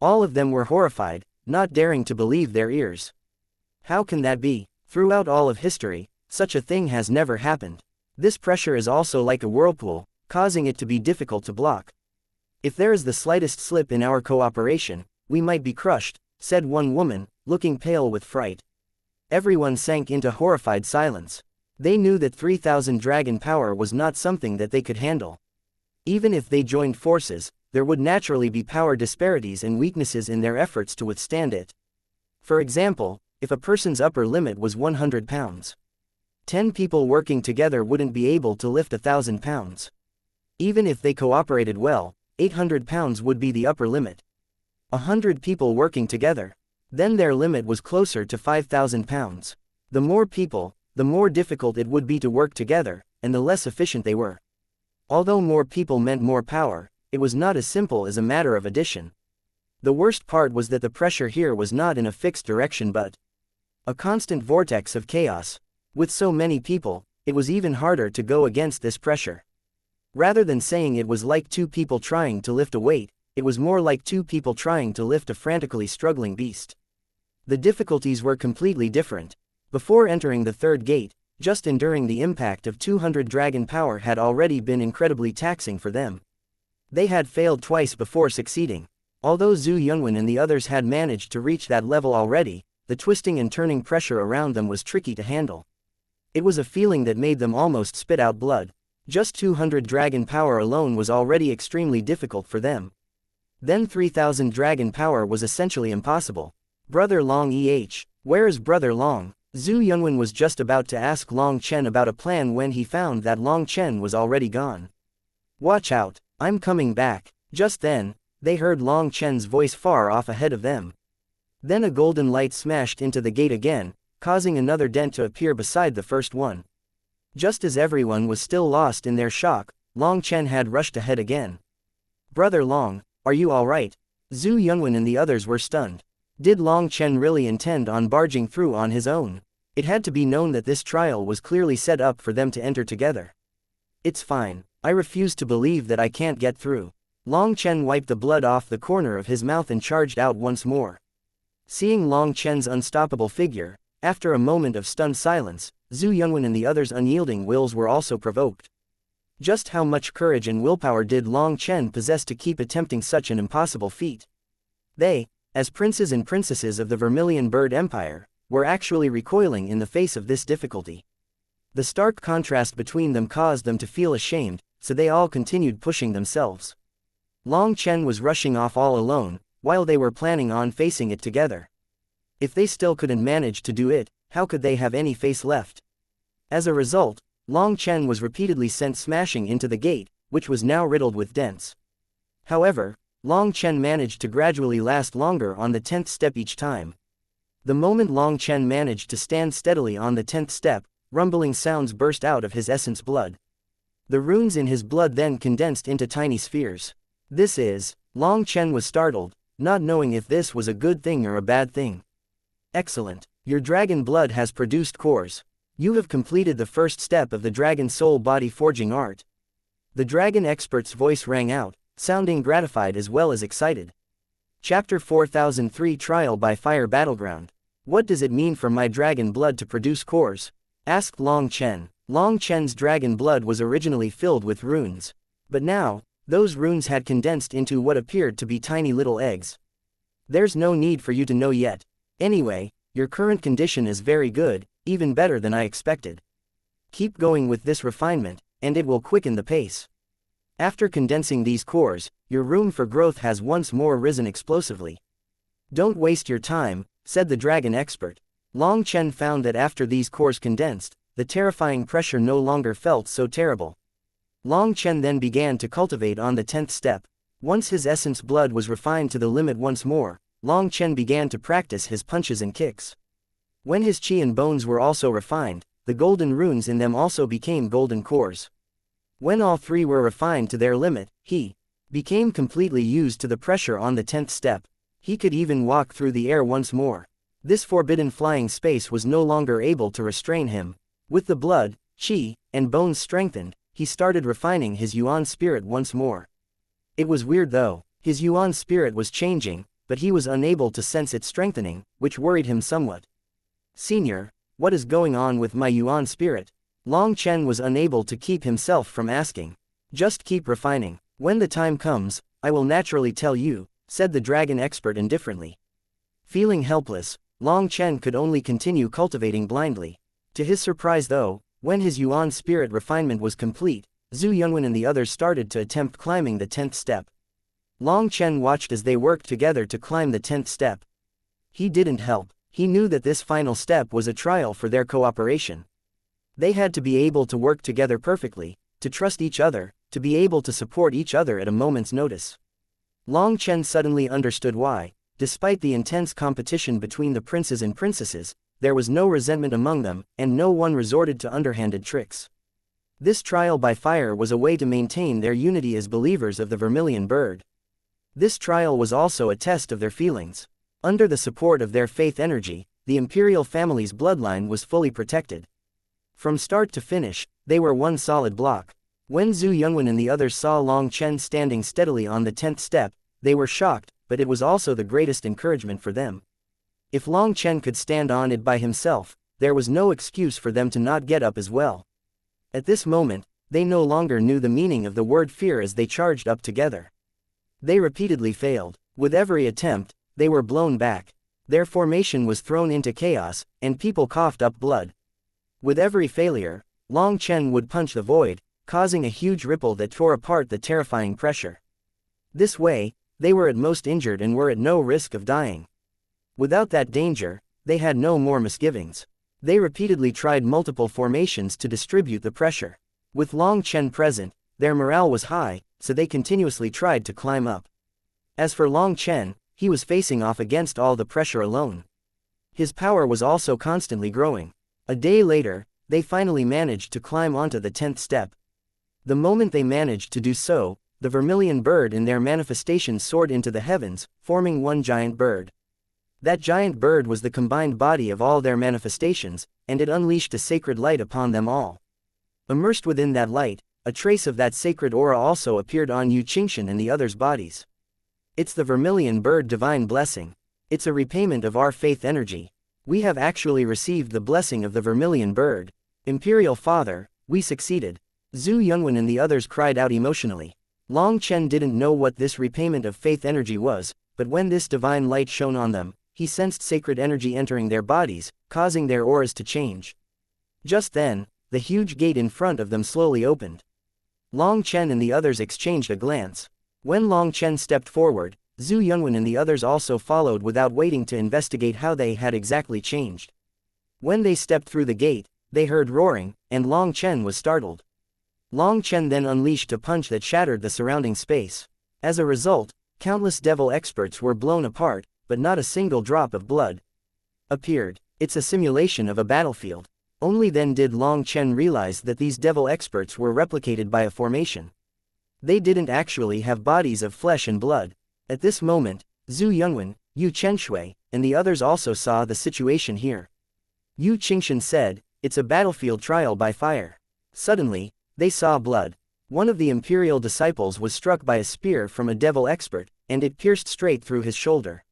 Speaker 1: All of them were horrified, not daring to believe their ears. How can that be? Throughout all of history, such a thing has never happened. This pressure is also like a whirlpool, causing it to be difficult to block. If there is the slightest slip in our cooperation, we might be crushed, said one woman, looking pale with fright. Everyone sank into horrified silence. They knew that 3,000 dragon power was not something that they could handle. Even if they joined forces, there would naturally be power disparities and weaknesses in their efforts to withstand it. For example, if a person's upper limit was 100 pounds. 10 people working together wouldn't be able to lift 1,000 pounds. Even if they cooperated well, 800 pounds would be the upper limit. 100 people working together. Then their limit was closer to 5,000 pounds. The more people, the more difficult it would be to work together, and the less efficient they were. Although more people meant more power, it was not as simple as a matter of addition. The worst part was that the pressure here was not in a fixed direction but a constant vortex of chaos. With so many people, it was even harder to go against this pressure. Rather than saying it was like two people trying to lift a weight, it was more like two people trying to lift a frantically struggling beast. The difficulties were completely different. Before entering the third gate, just enduring the impact of 200 dragon power had already been incredibly taxing for them. They had failed twice before succeeding. Although Zhu Yunwen and the others had managed to reach that level already, the twisting and turning pressure around them was tricky to handle. It was a feeling that made them almost spit out blood. Just 200 dragon power alone was already extremely difficult for them. Then 3,000 dragon power was essentially impossible. Brother Long where is Brother Long? Zhu Yunwen was just about to ask Long Chen about a plan when he found that Long Chen was already gone. Watch out, I'm coming back. Just then, they heard Long Chen's voice far off ahead of them. Then a golden light smashed into the gate again, causing another dent to appear beside the first one. Just as everyone was still lost in their shock, Long Chen had rushed ahead again. Brother Long, are you alright? Zhu Yunwen and the others were stunned. Did Long Chen really intend on barging through on his own? It had to be known that this trial was clearly set up for them to enter together. It's fine, I refuse to believe that I can't get through. Long Chen wiped the blood off the corner of his mouth and charged out once more. Seeing Long Chen's unstoppable figure, after a moment of stunned silence, Zhu Yunwen and the others' unyielding wills were also provoked. Just how much courage and willpower did Long Chen possess to keep attempting such an impossible feat? They, as princes and princesses of the Vermilion Bird Empire, were actually recoiling in the face of this difficulty. The stark contrast between them caused them to feel ashamed, so they all continued pushing themselves. Long Chen was rushing off all alone, while they were planning on facing it together. If they still couldn't manage to do it, how could they have any face left? As a result, Long Chen was repeatedly sent smashing into the gate, which was now riddled with dents. However, Long Chen managed to gradually last longer on the 10th step each time. The moment Long Chen managed to stand steadily on the 10th step, rumbling sounds burst out of his essence blood. The runes in his blood then condensed into tiny spheres. Long Chen was startled, not knowing if this was a good thing or a bad thing. Excellent. Your dragon blood has produced cores. You have completed the first step of the dragon soul body forging art. The dragon expert's voice rang out, sounding gratified as well as excited. Chapter 4003 Trial by Fire Battleground. What does it mean for my dragon blood to produce cores? Asked Long Chen. Long Chen's dragon blood was originally filled with runes. But now, those runes had condensed into what appeared to be tiny little eggs. There's no need for you to know yet. Anyway, your current condition is very good, even better than I expected. Keep going with this refinement, and it will quicken the pace. After condensing these cores, your room for growth has once more risen explosively. Don't waste your time, said the dragon expert. Long Chen found that after these cores condensed, the terrifying pressure no longer felt so terrible. Long Chen then began to cultivate on the 10th step. Once his essence blood was refined to the limit once more, Long Chen began to practice his punches and kicks. When his chi and bones were also refined, the golden runes in them also became golden cores. When all three were refined to their limit, he became completely used to the pressure on the 10th step. He could even walk through the air once more. This forbidden flying space was no longer able to restrain him. With the blood, chi, and bones strengthened, he started refining his yuan spirit once more. It was weird though. His yuan spirit was changing, but he was unable to sense it strengthening, which worried him somewhat. Senior, what is going on with my yuan spirit? Long Chen was unable to keep himself from asking. Just keep refining. When the time comes, I will naturally tell you, said the dragon expert indifferently. Feeling helpless, Long Chen could only continue cultivating blindly. To his surprise though, when his yuan spirit refinement was complete, Zhu Yunwen and the others started to attempt climbing the 10th step. Long Chen watched as they worked together to climb the 10th step. He didn't help. He knew that this final step was a trial for their cooperation. They had to be able to work together perfectly, to trust each other, to be able to support each other at a moment's notice. Long Chen suddenly understood why, despite the intense competition between the princes and princesses, there was no resentment among them, and no one resorted to underhanded tricks. This trial by fire was a way to maintain their unity as believers of the vermilion bird. This trial was also a test of their feelings. Under the support of their faith energy, the imperial family's bloodline was fully protected. From start to finish, they were one solid block. When Zhu Yunwen and the others saw Long Chen standing steadily on the 10th step, they were shocked, but it was also the greatest encouragement for them. If Long Chen could stand on it by himself, there was no excuse for them to not get up as well. At this moment, they no longer knew the meaning of the word fear as they charged up together. They repeatedly failed. With every attempt, they were blown back. Their formation was thrown into chaos, and people coughed up blood. With every failure, Long Chen would punch the void, causing a huge ripple that tore apart the terrifying pressure. This way, they were at most injured and were at no risk of dying. Without that danger, they had no more misgivings. They repeatedly tried multiple formations to distribute the pressure. With Long Chen present, their morale was high, so they continuously tried to climb up. As for Long Chen, he was facing off against all the pressure alone. His power was also constantly growing. A day later, they finally managed to climb onto the 10th step. The moment they managed to do so, the vermilion bird in their manifestation soared into the heavens, forming one giant bird. That giant bird was the combined body of all their manifestations, and it unleashed a sacred light upon them all. Immersed within that light, a trace of that sacred aura also appeared on Yu Qingxian and the others' bodies. It's the vermilion bird divine blessing. It's a repayment of our faith energy. We have actually received the blessing of the vermilion bird. Imperial Father, we succeeded. Zhu Yunwen and the others cried out emotionally. Long Chen didn't know what this repayment of faith energy was, but when this divine light shone on them, he sensed sacred energy entering their bodies, causing their auras to change. Just then, the huge gate in front of them slowly opened. Long Chen and the others exchanged a glance. When Long Chen stepped forward, Zhu Yunwen and the others also followed without waiting to investigate how they had exactly changed. When they stepped through the gate, they heard roaring, and Long Chen was startled. Long Chen then unleashed a punch that shattered the surrounding space. As a result, countless devil experts were blown apart, but not a single drop of blood appeared. It's a simulation of a battlefield. Only then did Long Chen realize that these devil experts were replicated by a formation. They didn't actually have bodies of flesh and blood. At this moment, Zhu Yunwen, Yu Chenshui, and the others also saw the situation here. Yu Qingshan said, "It's a battlefield trial by fire." Suddenly, they saw blood. One of the imperial disciples was struck by a spear from a devil expert, and it pierced straight through his shoulder.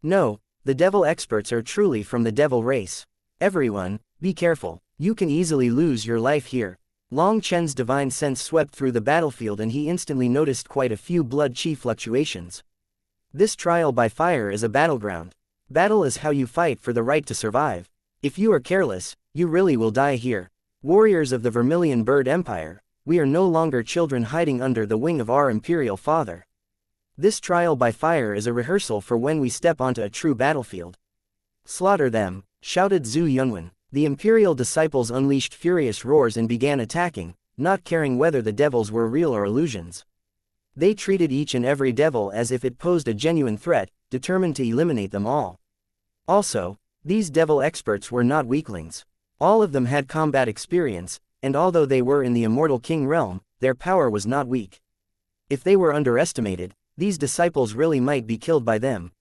Speaker 1: No, the devil experts are truly from the devil race. Everyone, be careful, you can easily lose your life here. Long Chen's divine sense swept through the battlefield and he instantly noticed quite a few blood chi fluctuations. This trial by fire is a battleground. Battle is how you fight for the right to survive. If you are careless, you really will die here. Warriors of the Vermilion Bird Empire, we are no longer children hiding under the wing of our imperial father. This trial by fire is a rehearsal for when we step onto a true battlefield. Slaughter them, shouted Zhu Yunwen. The imperial disciples unleashed furious roars and began attacking, not caring whether the devils were real or illusions. They treated each and every devil as if it posed a genuine threat, determined to eliminate them all. Also, these devil experts were not weaklings. All of them had combat experience, and although they were in the Immortal King realm, their power was not weak. If they were underestimated, these disciples really might be killed by them.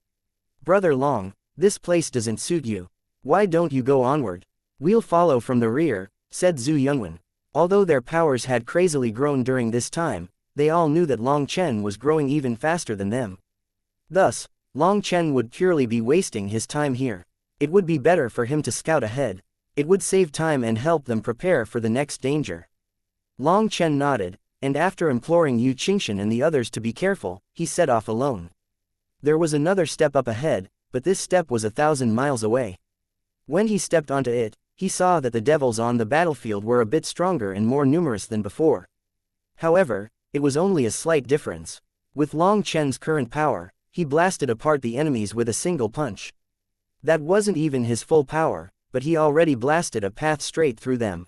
Speaker 1: Brother Long, this place doesn't suit you. Why don't you go onward? We'll follow from the rear, said Zhu Yunwen. Although their powers had crazily grown during this time, they all knew that Long Chen was growing even faster than them. Thus, Long Chen would purely be wasting his time here. It would be better for him to scout ahead. It would save time and help them prepare for the next danger. Long Chen nodded, and after imploring Yu Qingshan and the others to be careful, he set off alone. There was another step up ahead, but this step was 1,000 miles away. When he stepped onto it, he saw that the devils on the battlefield were a bit stronger and more numerous than before. However, it was only a slight difference. With Long Chen's current power, he blasted apart the enemies with a single punch. That wasn't even his full power, but he already blasted a path straight through them.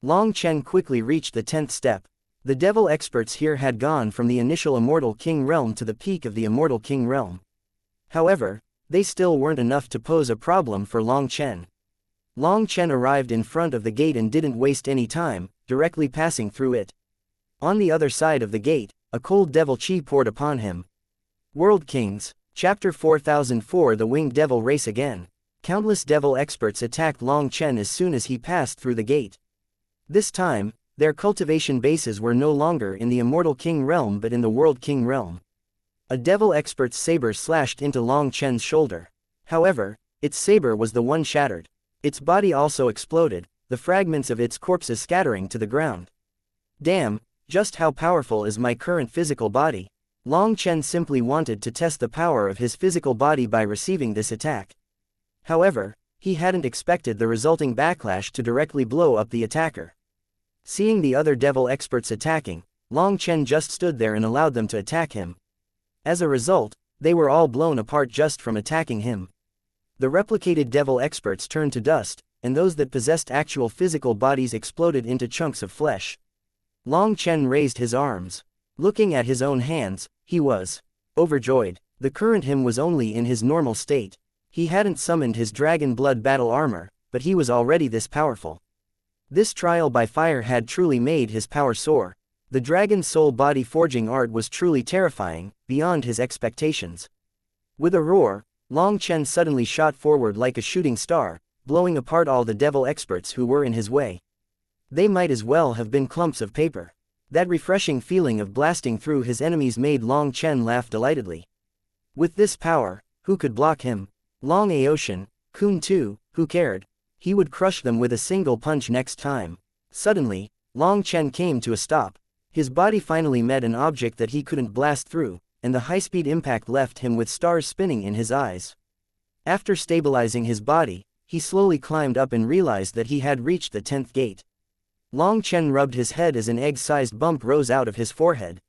Speaker 1: Long Chen quickly reached the 10th step. The devil experts here had gone from the initial Immortal King realm to the peak of the Immortal King realm. However, they still weren't enough to pose a problem for Long Chen. Long Chen arrived in front of the gate and didn't waste any time, directly passing through it. On the other side of the gate, a cold devil chi poured upon him. World Kings, Chapter 4004. The Winged Devil Race Again. Countless devil experts attacked Long Chen as soon as he passed through the gate. This time, their cultivation bases were no longer in the Immortal King realm but in the World King realm. A devil expert's saber slashed into Long Chen's shoulder. However, its saber was the one shattered. Its body also exploded, the fragments of its corpses scattering to the ground. Damn, just how powerful is my current physical body? Long Chen simply wanted to test the power of his physical body by receiving this attack. However, he hadn't expected the resulting backlash to directly blow up the attacker. Seeing the other devil experts attacking, Long Chen just stood there and allowed them to attack him. As a result, they were all blown apart just from attacking him. The replicated devil experts turned to dust, and those that possessed actual physical bodies exploded into chunks of flesh. Long Chen raised his arms. Looking at his own hands, he was overjoyed. The current him was only in his normal state. He hadn't summoned his dragon blood battle armor, but he was already this powerful. This trial by fire had truly made his power soar. The dragon soul body forging art was truly terrifying, beyond his expectations. With a roar, Long Chen suddenly shot forward like a shooting star, blowing apart all the devil experts who were in his way. They might as well have been clumps of paper. That refreshing feeling of blasting through his enemies made Long Chen laugh delightedly. With this power, who could block him? Long Aoshan, Kun too, who cared? He would crush them with a single punch next time. Suddenly, Long Chen came to a stop. His body finally met an object that he couldn't blast through, and the high-speed impact left him with stars spinning in his eyes. After stabilizing his body, he slowly climbed up and realized that he had reached the 10th gate. Long Chen rubbed his head as an egg-sized bump rose out of his forehead.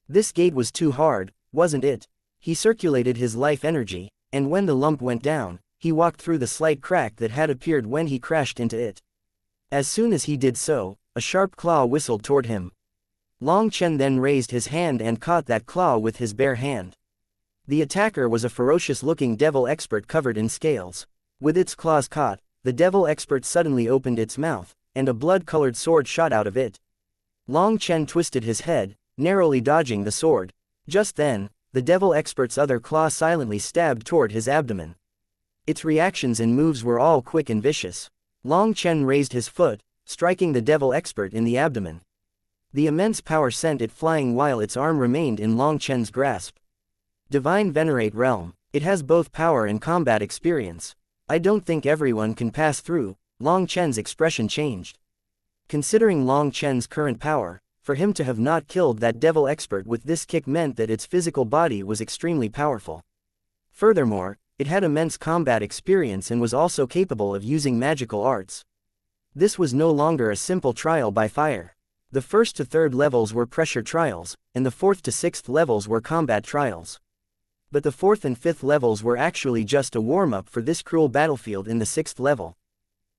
Speaker 1: This gate was too hard, wasn't it? He circulated his life energy, and when the lump went down, he walked through the slight crack that had appeared when he crashed into it. As soon as he did so, a sharp claw whistled toward him. Long Chen then raised his hand and caught that claw with his bare hand. The attacker was a ferocious-looking devil expert covered in scales. With its claws caught, the devil expert suddenly opened its mouth, and a blood-colored sword shot out of it. Long Chen twisted his head, narrowly dodging the sword. Just then, the devil expert's other claw silently stabbed toward his abdomen. Its reactions and moves were all quick and vicious. Long Chen raised his foot, striking the devil expert in the abdomen. The immense power sent it flying while its arm remained in Long Chen's grasp. Divine Venerate Realm. It has both power and combat experience. I don't think everyone can pass through. Long Chen's expression changed. Considering Long Chen's current power, for him to have not killed that devil expert with this kick meant that its physical body was extremely powerful. Furthermore, it had immense combat experience and was also capable of using magical arts. This was no longer a simple trial by fire. The 1st to 3rd levels were pressure trials, and the 4th to 6th levels were combat trials. But the 4th and 5th levels were actually just a warm-up for this cruel battlefield in the 6th level.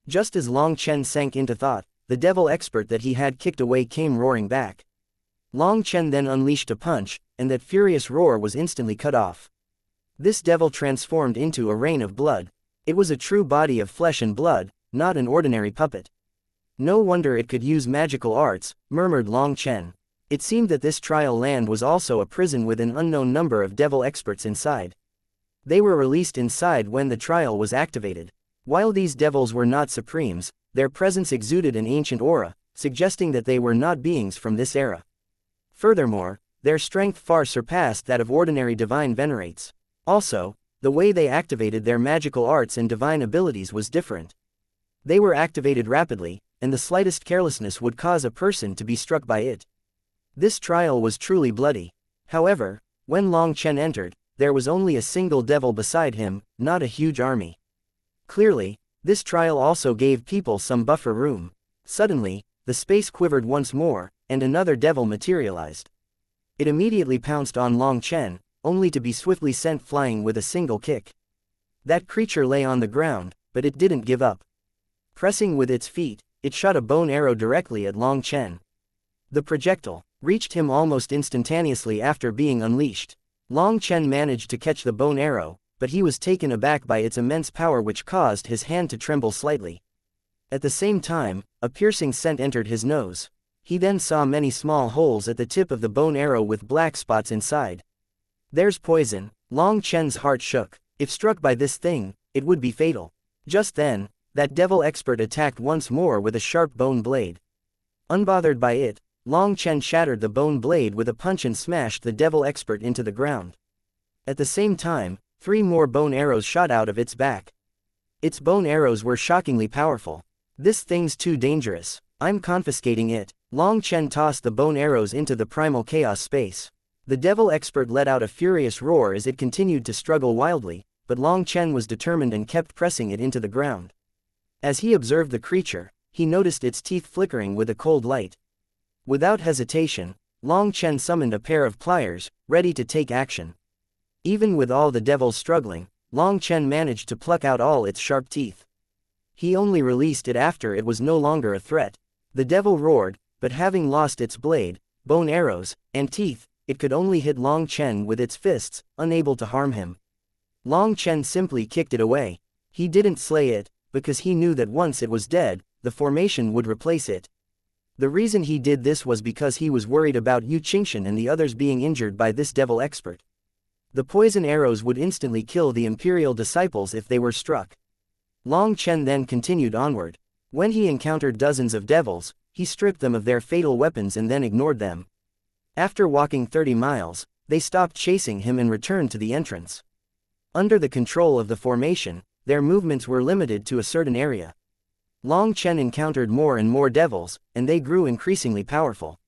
Speaker 1: Just as Long Chen sank into thought, the devil expert that he had kicked away came roaring back. Long Chen then unleashed a punch, and that furious roar was instantly cut off. This devil transformed into a rain of blood. It was a true body of flesh and blood, not an ordinary puppet. No wonder it could use magical arts, murmured Long Chen. It seemed that this trial land was also a prison with an unknown number of devil experts inside. They were released inside when the trial was activated. While these devils were not supremes, their presence exuded an ancient aura, suggesting that they were not beings from this era. Furthermore, their strength far surpassed that of ordinary divine venerates. Also, the way they activated their magical arts and divine abilities was different. They were activated rapidly, and the slightest carelessness would cause a person to be struck by it. This trial was truly bloody. However, when Long Chen entered, there was only a single devil beside him, not a huge army. Clearly, this trial also gave people some buffer room. Suddenly, the space quivered once more, and another devil materialized. It immediately pounced on Long Chen, only to be swiftly sent flying with a single kick. That creature lay on the ground, but it didn't give up. Pressing with its feet, it shot a bone arrow directly at Long Chen. The projectile reached him almost instantaneously after being unleashed. Long Chen managed to catch the bone arrow, but he was taken aback by its immense power, which caused his hand to tremble slightly. At the same time, a piercing scent entered his nose. He then saw many small holes at the tip of the bone arrow with black spots inside. There's poison. Long Chen's heart shook. If struck by this thing, it would be fatal. Just then, that devil expert attacked once more with a sharp bone blade. Unbothered by it, Long Chen shattered the bone blade with a punch and smashed the devil expert into the ground. At the same time, 3 more bone arrows shot out of its back. Its bone arrows were shockingly powerful. This thing's too dangerous. I'm confiscating it. Long Chen tossed the bone arrows into the primal chaos space. The devil expert let out a furious roar as it continued to struggle wildly, but Long Chen was determined and kept pressing it into the ground. As he observed the creature, he noticed its teeth flickering with a cold light. Without hesitation, Long Chen summoned a pair of pliers, ready to take action. Even with all the devils struggling, Long Chen managed to pluck out all its sharp teeth. He only released it after it was no longer a threat. The devil roared, but having lost its blade, bone arrows, and teeth, it could only hit Long Chen with its fists, unable to harm him. Long Chen simply kicked it away. He didn't slay it, because he knew that once it was dead, the formation would replace it. The reason he did this was because he was worried about Yu Qingshan and the others being injured by this devil expert. The poison arrows would instantly kill the imperial disciples if they were struck. Long Chen then continued onward. When he encountered dozens of devils, he stripped them of their fatal weapons and then ignored them. After walking 30 miles, they stopped chasing him and returned to the entrance. Under the control of the formation, their movements were limited to a certain area. Long Chen encountered more and more devils, and they grew increasingly powerful.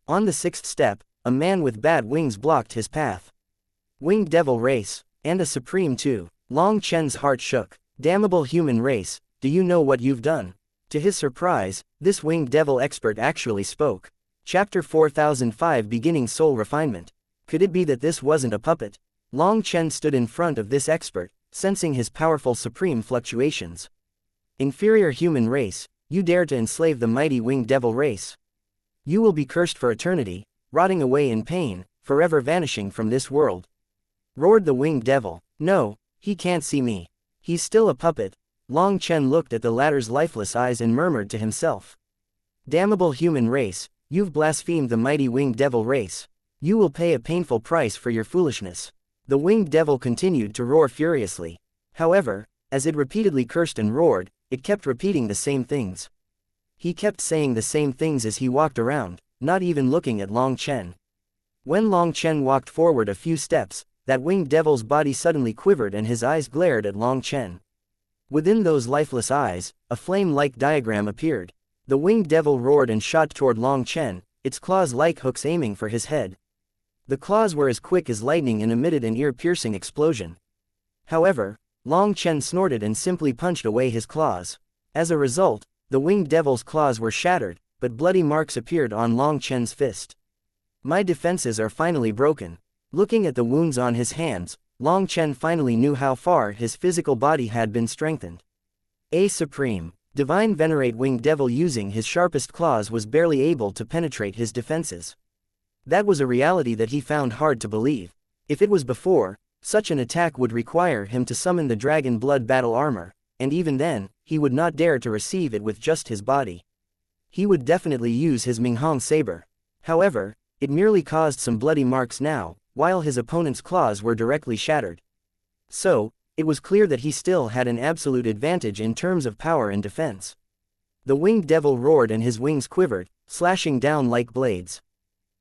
Speaker 1: On the 6th step, a man with bat wings blocked his path. Winged devil race, and a supreme too. Long Chen's heart shook. Damnable human race, do you know what you've done? To his surprise, this winged devil expert actually spoke. Chapter 4005 Beginning Soul Refinement. Could it be that this wasn't a puppet? Long Chen stood in front of this expert, sensing his powerful supreme fluctuations. Inferior human race, you dare to enslave the mighty winged devil race. You will be cursed for eternity, rotting away in pain, forever vanishing from this world. Roared the winged devil. No, he can't see me. He's still a puppet. Long Chen looked at the latter's lifeless eyes and murmured to himself. Damnable human race, you've blasphemed the mighty winged devil race. You will pay a painful price for your foolishness. The winged devil continued to roar furiously. However, as it repeatedly cursed and roared, it kept repeating the same things. He kept saying the same things as he walked around, not even looking at Long Chen. When Long Chen walked forward a few steps, that winged devil's body suddenly quivered and his eyes glared at Long Chen. Within those lifeless eyes, a flame-like diagram appeared. The winged devil roared and shot toward Long Chen, its claws like hooks aiming for his head. The claws were as quick as lightning and emitted an ear-piercing explosion. However, Long Chen snorted and simply punched away his claws. As a result, the winged devil's claws were shattered, but bloody marks appeared on Long Chen's fist. My defenses are finally broken. Looking at the wounds on his hands, Long Chen finally knew how far his physical body had been strengthened. A supreme, divine venerate winged devil using his sharpest claws was barely able to penetrate his defenses. That was a reality that he found hard to believe. If it was before, such an attack would require him to summon the dragon blood battle armor, and even then, he would not dare to receive it with just his body. He would definitely use his Minghong saber. However, it merely caused some bloody marks now, while his opponent's claws were directly shattered. So, it was clear that he still had an absolute advantage in terms of power and defense. The winged devil roared and his wings quivered, slashing down like blades.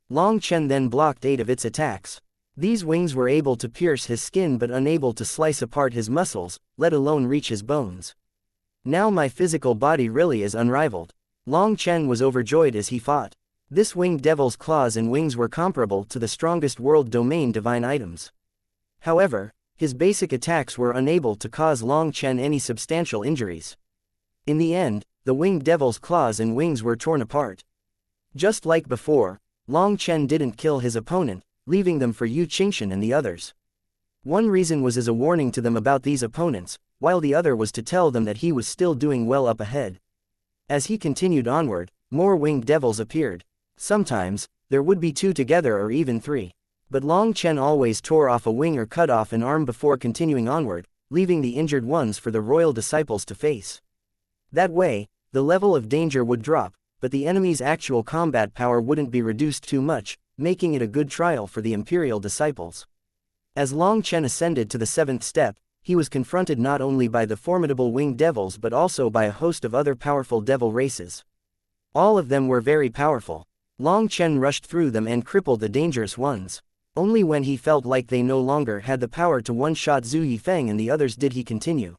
Speaker 1: Long Chen then blocked 8 of its attacks. These wings were able to pierce his skin but unable to slice apart his muscles, let alone reach his bones. Now my physical body really is unrivaled. Long Chen was overjoyed as he fought. This winged devil's claws and wings were comparable to the strongest world domain divine items. However, his basic attacks were unable to cause Long Chen any substantial injuries. In the end, the winged devil's claws and wings were torn apart. Just like before, Long Chen didn't kill his opponent, leaving them for Yu Qingxian and the others. One reason was as a warning to them about these opponents, while the other was to tell them that he was still doing well up ahead. As he continued onward, more winged devils appeared. Sometimes, there would be 2 together or even 3. But Long Chen always tore off a wing or cut off an arm before continuing onward, leaving the injured ones for the royal disciples to face. That way, the level of danger would drop, but the enemy's actual combat power wouldn't be reduced too much, making it a good trial for the imperial disciples. As Long Chen ascended to the 7th step, he was confronted not only by the formidable winged devils but also by a host of other powerful devil races. All of them were very powerful. Long Chen rushed through them and crippled the dangerous ones. Only when he felt like they no longer had the power to one-shot Zhu Yifeng and the others did he continue.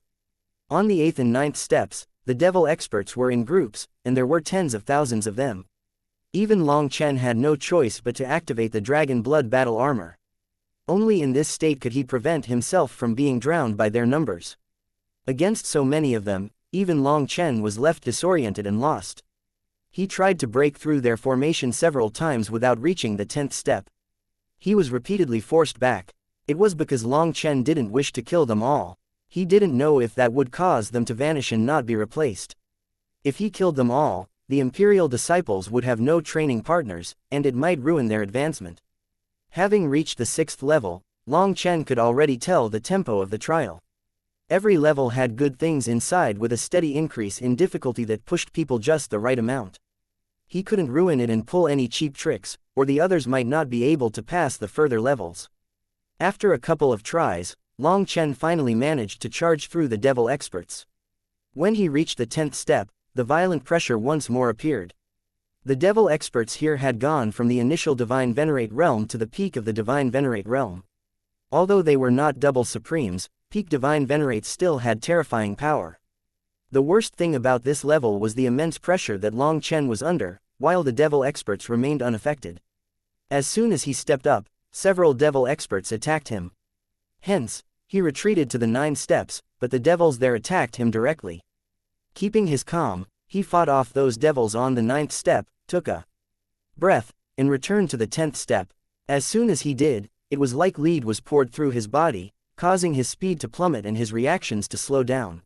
Speaker 1: On the 8th and 9th steps, the devil experts were in groups, and there were tens of thousands of them. Even Long Chen had no choice but to activate the dragon blood battle armor. Only in this state could he prevent himself from being drowned by their numbers. Against so many of them, even Long Chen was left disoriented and lost. He tried to break through their formation several times without reaching the 10th step. He was repeatedly forced back. It was because Long Chen didn't wish to kill them all. He didn't know if that would cause them to vanish and not be replaced. If he killed them all, the imperial disciples would have no training partners, and it might ruin their advancement. Having reached the 6th level, Long Chen could already tell the tempo of the trial. Every level had good things inside with a steady increase in difficulty that pushed people just the right amount. He couldn't ruin it and pull any cheap tricks, or the others might not be able to pass the further levels. After a couple of tries, Long Chen finally managed to charge through the devil experts. When he reached the 10th step, the violent pressure once more appeared. The devil experts here had gone from the initial divine venerate realm to the peak of the divine venerate realm. Although they were not double supremes, peak divine venerates still had terrifying power. The worst thing about this level was the immense pressure that Long Chen was under, while the devil experts remained unaffected. As soon as he stepped up, several devil experts attacked him. Hence, he retreated to the 9 steps, but the devils there attacked him directly. Keeping his calm, he fought off those devils on the 9th step, took a breath, and returned to the 10th step. As soon as he did, It was like lead was poured through his body, causing his speed to plummet and his reactions to slow down.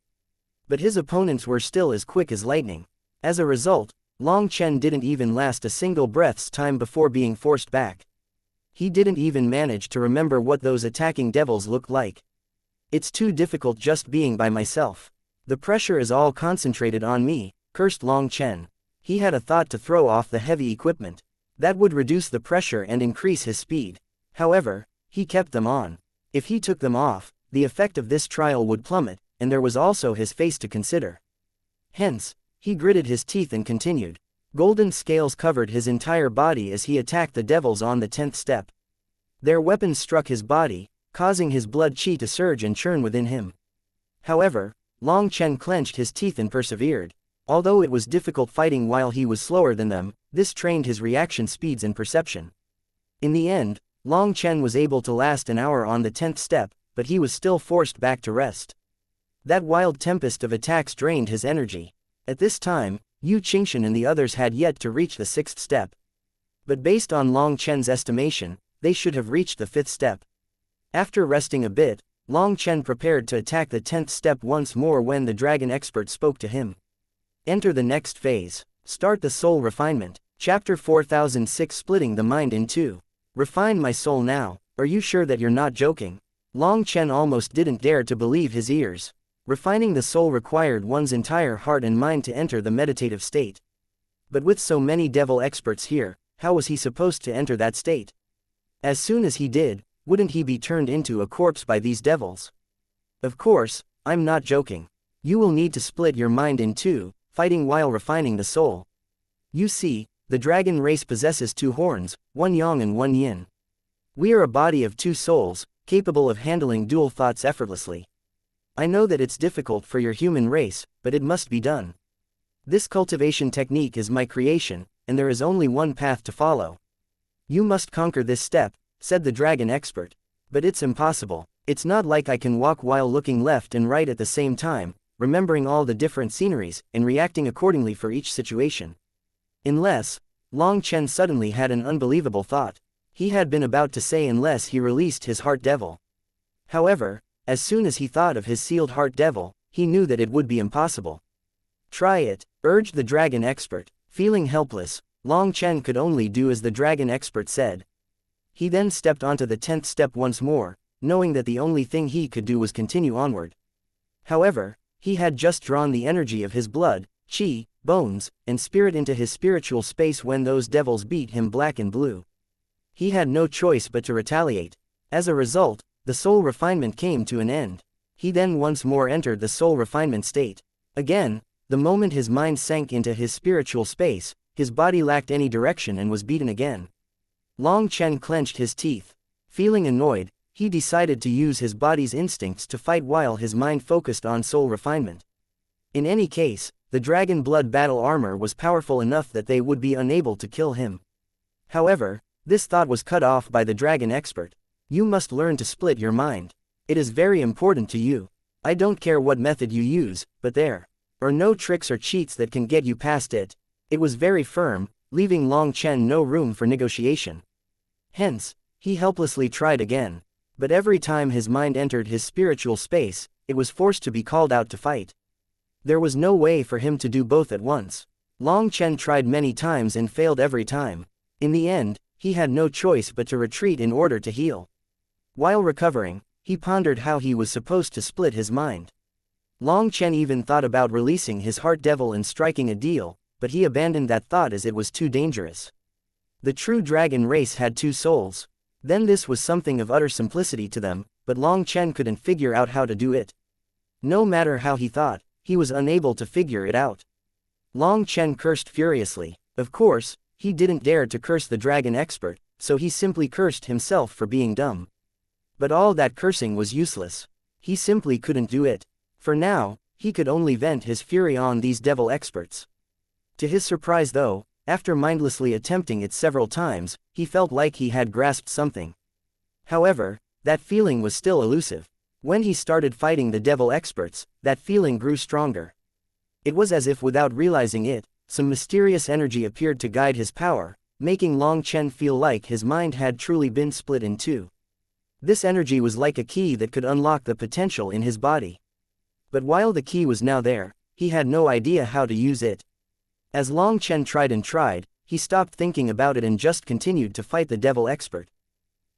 Speaker 1: But his opponents were still as quick as lightning. As a result, Long Chen didn't even last a single breath's time before being forced back. He didn't even manage to remember what those attacking devils looked like. It's too difficult just being by myself. The pressure is all concentrated on me, cursed Long Chen. He had a thought to throw off the heavy equipment. That would reduce the pressure and increase his speed. However, he kept them on. If he took them off, the effect of this trial would plummet, and there was also his face to consider. Hence, he gritted his teeth and continued. Golden scales covered his entire body as he attacked the devils on the 10th step. Their weapons struck his body, causing his blood chi to surge and churn within him. However, Long Chen clenched his teeth and persevered. Although it was difficult fighting while he was slower than them, this trained his reaction speeds and perception. In the end, Long Chen was able to last an hour on the 10th step, but he was still forced back to rest. That wild tempest of attacks drained his energy. At this time, Yu Qingshan and the others had yet to reach the 6th step. But based on Long Chen's estimation, they should have reached the 5th step. After resting a bit, Long Chen prepared to attack the 10th step once more when the dragon expert spoke to him. Enter the next phase. Start the soul refinement. Chapter 4006, Splitting the Mind in Two. Refine my soul now. Are you sure that you're not joking? Long Chen almost didn't dare to believe his ears. Refining the soul required one's entire heart and mind to enter the meditative state. But with so many devil experts here, how was he supposed to enter that state? As soon as he did, wouldn't he be turned into a corpse by these devils? Of course, I'm not joking. You will need to split your mind in two, fighting while refining the soul. You see, the dragon race possesses two horns, one yang and one yin. We are a body of two souls, capable of handling dual thoughts effortlessly. I know that it's difficult for your human race, but it must be done. This cultivation technique is my creation, and there is only one path to follow. You must conquer this step, said the dragon expert. But it's impossible. It's not like I can walk while looking left and right at the same time, remembering all the different sceneries, and reacting accordingly for each situation. Unless, Long Chen suddenly had an unbelievable thought. He had been about to say unless he released his heart devil. However, as soon as he thought of his sealed heart devil, he knew that it would be impossible. Try it, urged the dragon expert. Feeling helpless, Long Chen could only do as the dragon expert said. He then stepped onto the 10th step once more, knowing that the only thing he could do was continue onward. However, he had just drawn the energy of his blood, chi, bones, and spirit into his spiritual space when those devils beat him black and blue. He had no choice but to retaliate. As a result, the soul refinement came to an end. He then once more entered the soul refinement state. Again, the moment his mind sank into his spiritual space, his body lacked any direction and was beaten again. Long Chen clenched his teeth. Feeling annoyed, he decided to use his body's instincts to fight while his mind focused on soul refinement. In any case, the dragon blood battle armor was powerful enough that they would be unable to kill him. However, this thought was cut off by the dragon expert. You must learn to split your mind. It is very important to you. I don't care what method you use, but there are no tricks or cheats that can get you past it. It was very firm, leaving Long Chen no room for negotiation. Hence, he helplessly tried again. But every time his mind entered his spiritual space, it was forced to be called out to fight. There was no way for him to do both at once. Long Chen tried many times and failed every time. In the end, he had no choice but to retreat in order to heal. While recovering, he pondered how he was supposed to split his mind. Long Chen even thought about releasing his heart devil and striking a deal, but he abandoned that thought as it was too dangerous. The true dragon race had two souls. Then this was something of utter simplicity to them, but Long Chen couldn't figure out how to do it. No matter how he thought, he was unable to figure it out. Long Chen cursed furiously. Of course, he didn't dare to curse the dragon expert, so he simply cursed himself for being dumb. But all that cursing was useless. He simply couldn't do it. For now, he could only vent his fury on these devil experts. To his surprise though, after mindlessly attempting it several times, he felt like he had grasped something. However, that feeling was still elusive. When he started fighting the devil experts, that feeling grew stronger. It was as if without realizing it, some mysterious energy appeared to guide his power, making Long Chen feel like his mind had truly been split in two. This energy was like a key that could unlock the potential in his body. But while the key was now there, he had no idea how to use it. As Long Chen tried and tried, he stopped thinking about it and just continued to fight the devil expert.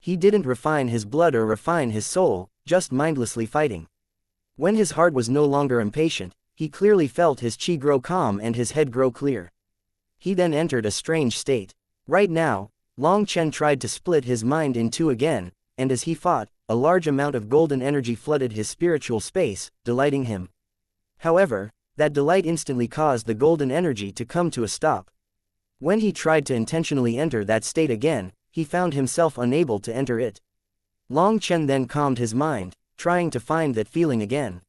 Speaker 1: He didn't refine his blood or refine his soul, just mindlessly fighting. When his heart was no longer impatient, he clearly felt his qi grow calm and his head grow clear. He then entered a strange state. Right now, Long Chen tried to split his mind in two again, and as he fought, a large amount of golden energy flooded his spiritual space, delighting him. However, that delight instantly caused the golden energy to come to a stop. When he tried to intentionally enter that state again, he found himself unable to enter it. Long Chen then calmed his mind, trying to find that feeling again.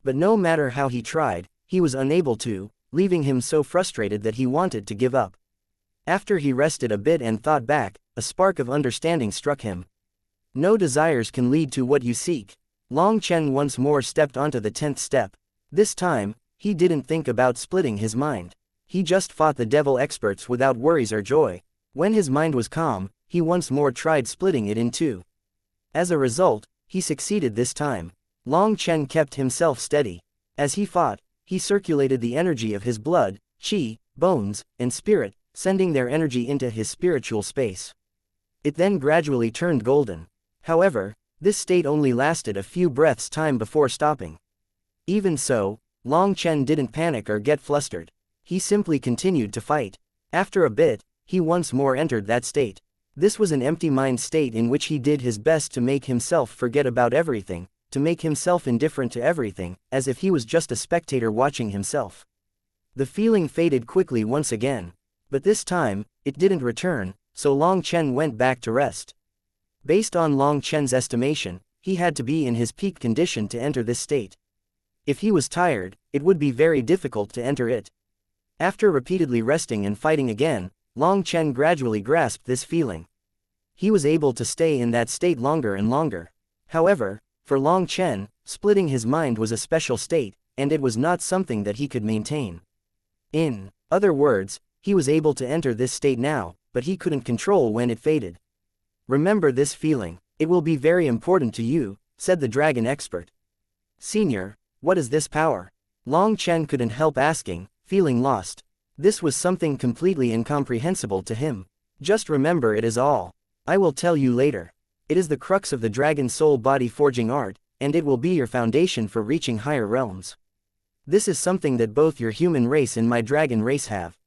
Speaker 1: But no matter how he tried, he was unable to, leaving him so frustrated that he wanted to give up. After he rested a bit and thought back, a spark of understanding struck him. No desires can lead to what you seek. Long Chen once more stepped onto the 10th step. This time, he didn't think about splitting his mind. He just fought the devil experts without worries or joy. When his mind was calm, he once more tried splitting it in two. As a result, he succeeded this time. Long Chen kept himself steady. As he fought, he circulated the energy of his blood, qi, bones, and spirit, sending their energy into his spiritual space. It then gradually turned golden. However, this state only lasted a few breaths' time before stopping. Even so, Long Chen didn't panic or get flustered. He simply continued to fight. After a bit, he once more entered that state. This was an empty mind state in which he did his best to make himself forget about everything, to make himself indifferent to everything, as if he was just a spectator watching himself. The feeling faded quickly once again. But this time, it didn't return, so Long Chen went back to rest. Based on Long Chen's estimation, he had to be in his peak condition to enter this state. If he was tired, it would be very difficult to enter it. After repeatedly resting and fighting again, Long Chen gradually grasped this feeling. He was able to stay in that state longer and longer. However, for Long Chen, splitting his mind was a special state, and it was not something that he could maintain. In other words, he was able to enter this state now, but he couldn't control when it faded. Remember this feeling, it will be very important to you, said the dragon expert. Senior, what is this power? Long Chen couldn't help asking, feeling lost. This was something completely incomprehensible to him. Just remember it is all. I will tell you later. It is the crux of the dragon soul body forging art, and it will be your foundation for reaching higher realms. This is something that both your human race and my dragon race have.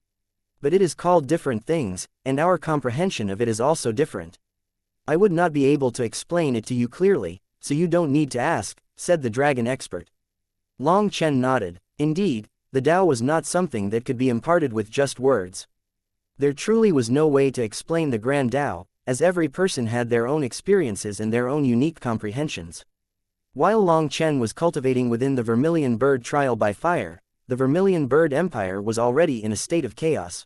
Speaker 1: But it is called different things, and our comprehension of it is also different. I would not be able to explain it to you clearly, so you don't need to ask, said the dragon expert. Long Chen nodded. Indeed, the Tao was not something that could be imparted with just words. There truly was no way to explain the grand Tao, as every person had their own experiences and their own unique comprehensions. While Long Chen was cultivating within the Vermilion Bird Trial by Fire, the Vermilion Bird Empire was already in a state of chaos.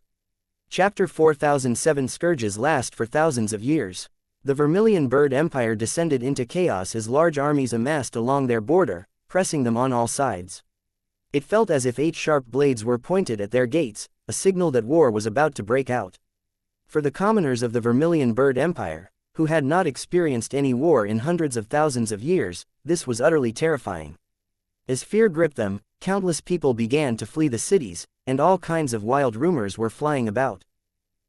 Speaker 1: Chapter 4007 Scourges last for thousands of years. The Vermilion Bird Empire descended into chaos as large armies amassed along their border, pressing them on all sides. It felt as if 8 sharp blades were pointed at their gates, a signal that war was about to break out. For the commoners of the Vermilion Bird Empire, who had not experienced any war in hundreds of thousands of years, this was utterly terrifying. As fear gripped them, countless people began to flee the cities, and all kinds of wild rumors were flying about.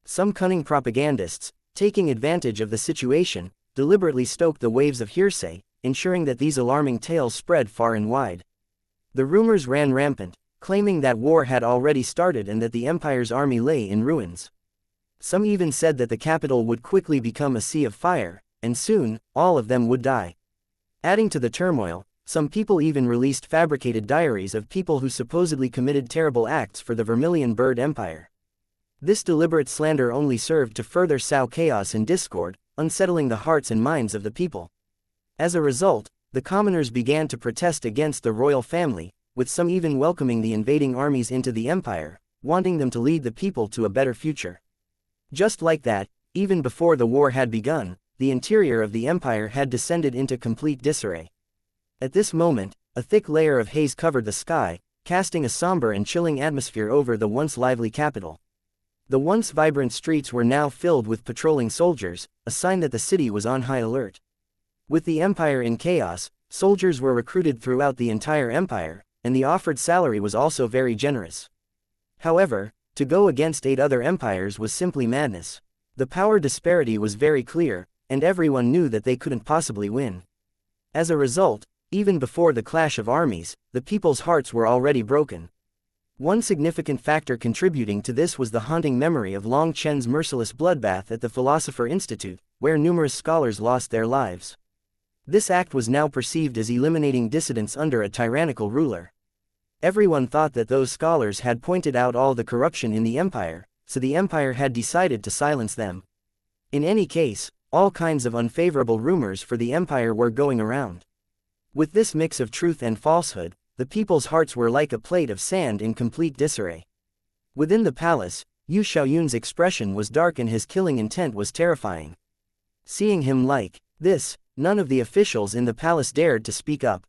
Speaker 1: Some cunning propagandists, taking advantage of the situation, deliberately stoked the waves of hearsay, ensuring that these alarming tales spread far and wide. The rumors ran rampant, claiming that war had already started and that the empire's army lay in ruins. Some even said that the capital would quickly become a sea of fire, and soon, all of them would die. Adding to the turmoil, some people even released fabricated diaries of people who supposedly committed terrible acts for the Vermilion Bird Empire. This deliberate slander only served to further sow chaos and discord, unsettling the hearts and minds of the people. As a result, the commoners began to protest against the royal family, with some even welcoming the invading armies into the empire, wanting them to lead the people to a better future. Just like that, even before the war had begun, the interior of the empire had descended into complete disarray. At this moment, a thick layer of haze covered the sky, casting a somber and chilling atmosphere over the once lively capital. The once vibrant streets were now filled with patrolling soldiers, a sign that the city was on high alert. With the empire in chaos, soldiers were recruited throughout the entire empire, and the offered salary was also very generous. However, to go against 8 other empires was simply madness. The power disparity was very clear, and everyone knew that they couldn't possibly win. As a result, even before the clash of armies, the people's hearts were already broken. One significant factor contributing to this was the haunting memory of Long Chen's merciless bloodbath at the Philosopher Institute, where numerous scholars lost their lives. This act was now perceived as eliminating dissidents under a tyrannical ruler. Everyone thought that those scholars had pointed out all the corruption in the empire, so the empire had decided to silence them. In any case, all kinds of unfavorable rumors for the empire were going around. With this mix of truth and falsehood, the people's hearts were like a plate of sand in complete disarray. Within the palace, Yu Xiaoyun's expression was dark and his killing intent was terrifying. Seeing him like this, none of the officials in the palace dared to speak up.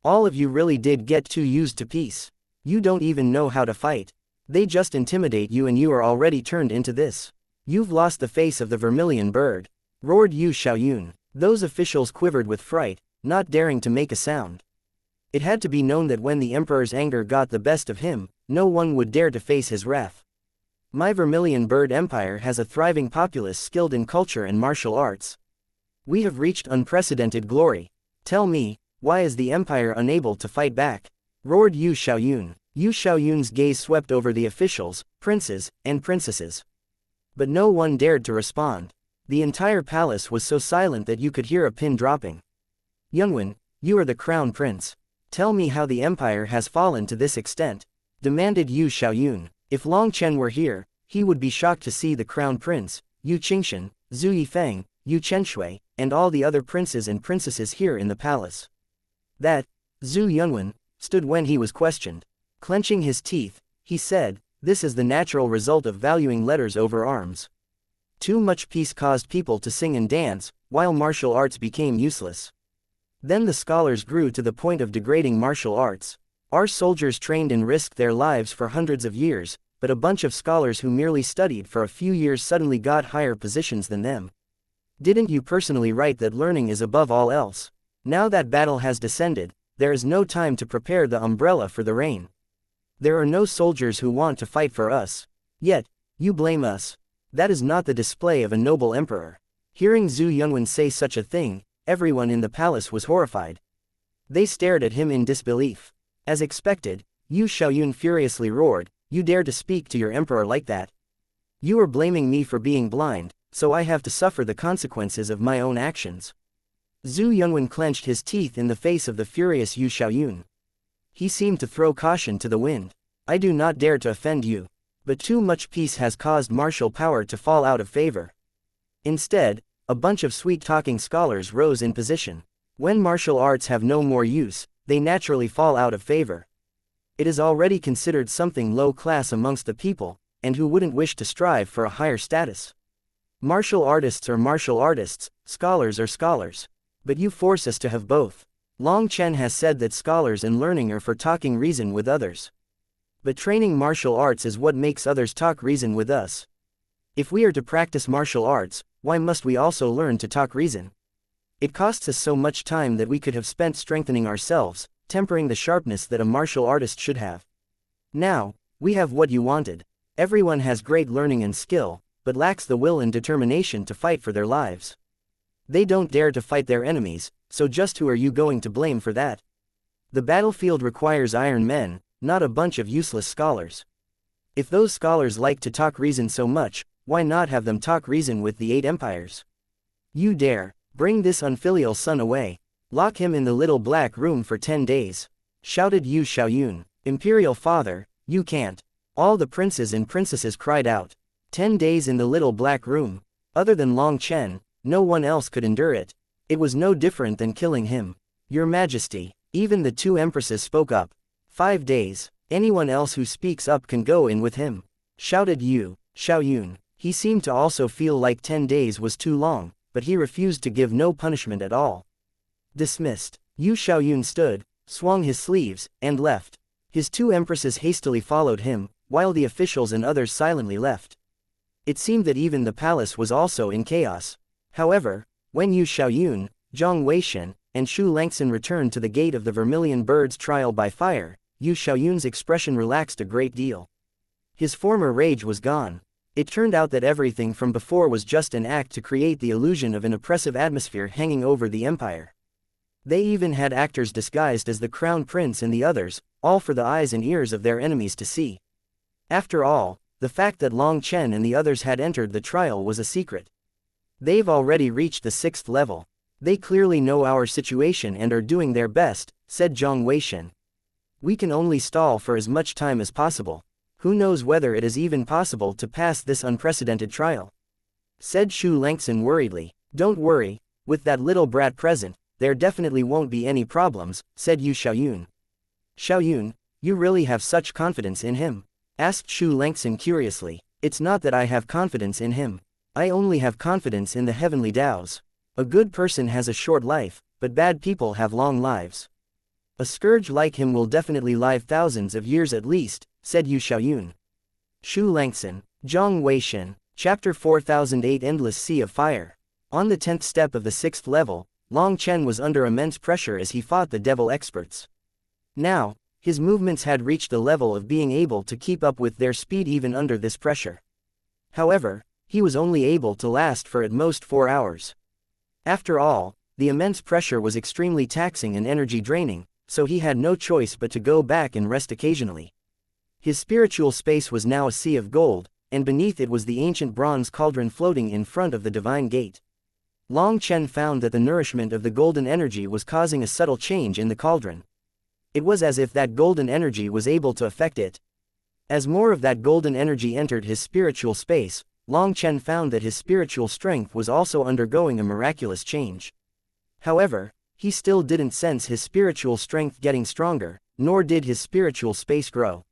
Speaker 1: All of you really did get too used to peace. You don't even know how to fight. They just intimidate you and you are already turned into this. You've lost the face of the vermilion bird, roared Yu Xiaoyun. Those officials quivered with fright, not daring to make a sound. It had to be known that when the emperor's anger got the best of him, no one would dare to face his wrath. My vermilion bird empire has a thriving populace skilled in culture and martial arts. We have reached unprecedented glory. Tell me, why is the empire unable to fight back? Roared Yu Xiaoyun. Yu Xiaoyun's gaze swept over the officials, princes, and princesses. But no one dared to respond. The entire palace was so silent that you could hear a pin dropping. Youngwen, you are the crown prince. Tell me how the empire has fallen to this extent, demanded Yu Xiaoyun. If Long Chen were here, he would be shocked to see the crown prince, Yu Qingshan, Zhu Yifeng, Yu Chenshui, and all the other princes and princesses here in the palace. That, Zhu Yunwen, stood when he was questioned. Clenching his teeth, he said, this is the natural result of valuing letters over arms. Too much peace caused people to sing and dance, while martial arts became useless. Then the scholars grew to the point of degrading martial arts. Our soldiers trained and risked their lives for hundreds of years, but a bunch of scholars who merely studied for a few years suddenly got higher positions than them. Didn't you personally write that learning is above all else? Now that battle has descended, there is no time to prepare the umbrella for the rain. There are no soldiers who want to fight for us. Yet, you blame us. That is not the display of a noble emperor. Hearing Zhu Yunwen say such a thing, everyone in the palace was horrified. They stared at him in disbelief. As expected, Yu Xiaoyun furiously roared, you dare to speak to your emperor like that? You are blaming me for being blind, so I have to suffer the consequences of my own actions. Zhu Yunwen clenched his teeth in the face of the furious Yu Xiaoyun. He seemed to throw caution to the wind. I do not dare to offend you. But too much peace has caused martial power to fall out of favor. Instead, a bunch of sweet-talking scholars rose in position. When martial arts have no more use, they naturally fall out of favor. It is already considered something low-class amongst the people, and who wouldn't wish to strive for a higher status? Martial artists are martial artists, scholars are scholars. But you force us to have both. Long Chen has said that scholars and learning are for talking reason with others. But training martial arts is what makes others talk reason with us. If we are to practice martial arts, why must we also learn to talk reason? It costs us so much time that we could have spent strengthening ourselves, tempering the sharpness that a martial artist should have. Now, we have what you wanted. Everyone has great learning and skill, but lacks the will and determination to fight for their lives. They don't dare to fight their enemies, so just who are you going to blame for that? The battlefield requires iron men, not a bunch of useless scholars. If those scholars like to talk reason so much, why not have them talk reason with the 8 empires? You dare, bring this unfilial son away. Lock him in the little black room for 10 days. Shouted Yu Xiaoyun. Imperial father, you can't. All the princes and princesses cried out. 10 days in the little black room. Other than Long Chen, no one else could endure it. It was no different than killing him. Your Majesty, even the 2 empresses spoke up. 5 days, anyone else who speaks up can go in with him. Shouted Yu Xiaoyun. He seemed to also feel like 10 days was too long, but he refused to give no punishment at all. Dismissed. Yu Xiaoyun stood, swung his sleeves, and left. His 2 empresses hastily followed him, while the officials and others silently left. It seemed that even the palace was also in chaos. However, when Yu Xiaoyun, Zhang Weishan, and Xu Langxin returned to the gate of the Vermilion Bird's trial by fire, Yu Xiaoyun's expression relaxed a great deal. His former rage was gone. It turned out that everything from before was just an act to create the illusion of an oppressive atmosphere hanging over the empire. They even had actors disguised as the crown prince and the others, all for the eyes and ears of their enemies to see. After all, the fact that Long Chen and the others had entered the trial was a secret. They've already reached the 6th level. They clearly know our situation and are doing their best, said Zhang Weishan. We can only stall for as much time as possible. Who knows whether it is even possible to pass this unprecedented trial? Said Xu Langxin worriedly. Don't worry, with that little brat present, there definitely won't be any problems, said Yu Xiaoyun. Xiaoyun, you really have such confidence in him? Asked Xu Langxin curiously. It's not that I have confidence in him. I only have confidence in the heavenly Taos. A good person has a short life, but bad people have long lives. A scourge like him will definitely live thousands of years at least, said Yu Xiaoyun. Xu Langxin, Zhang Weishan, Chapter 4008 Endless Sea of Fire. On the 10th step of the 6th level, Long Chen was under immense pressure as he fought the devil experts. Now, his movements had reached the level of being able to keep up with their speed even under this pressure. However, he was only able to last for at most 4 hours. After all, the immense pressure was extremely taxing and energy draining, so he had no choice but to go back and rest occasionally. His spiritual space was now a sea of gold, and beneath it was the ancient bronze cauldron floating in front of the divine gate. Long Chen found that the nourishment of the golden energy was causing a subtle change in the cauldron. It was as if that golden energy was able to affect it. As more of that golden energy entered his spiritual space, Long Chen found that his spiritual strength was also undergoing a miraculous change. However, he still didn't sense his spiritual strength getting stronger, nor did his spiritual space grow.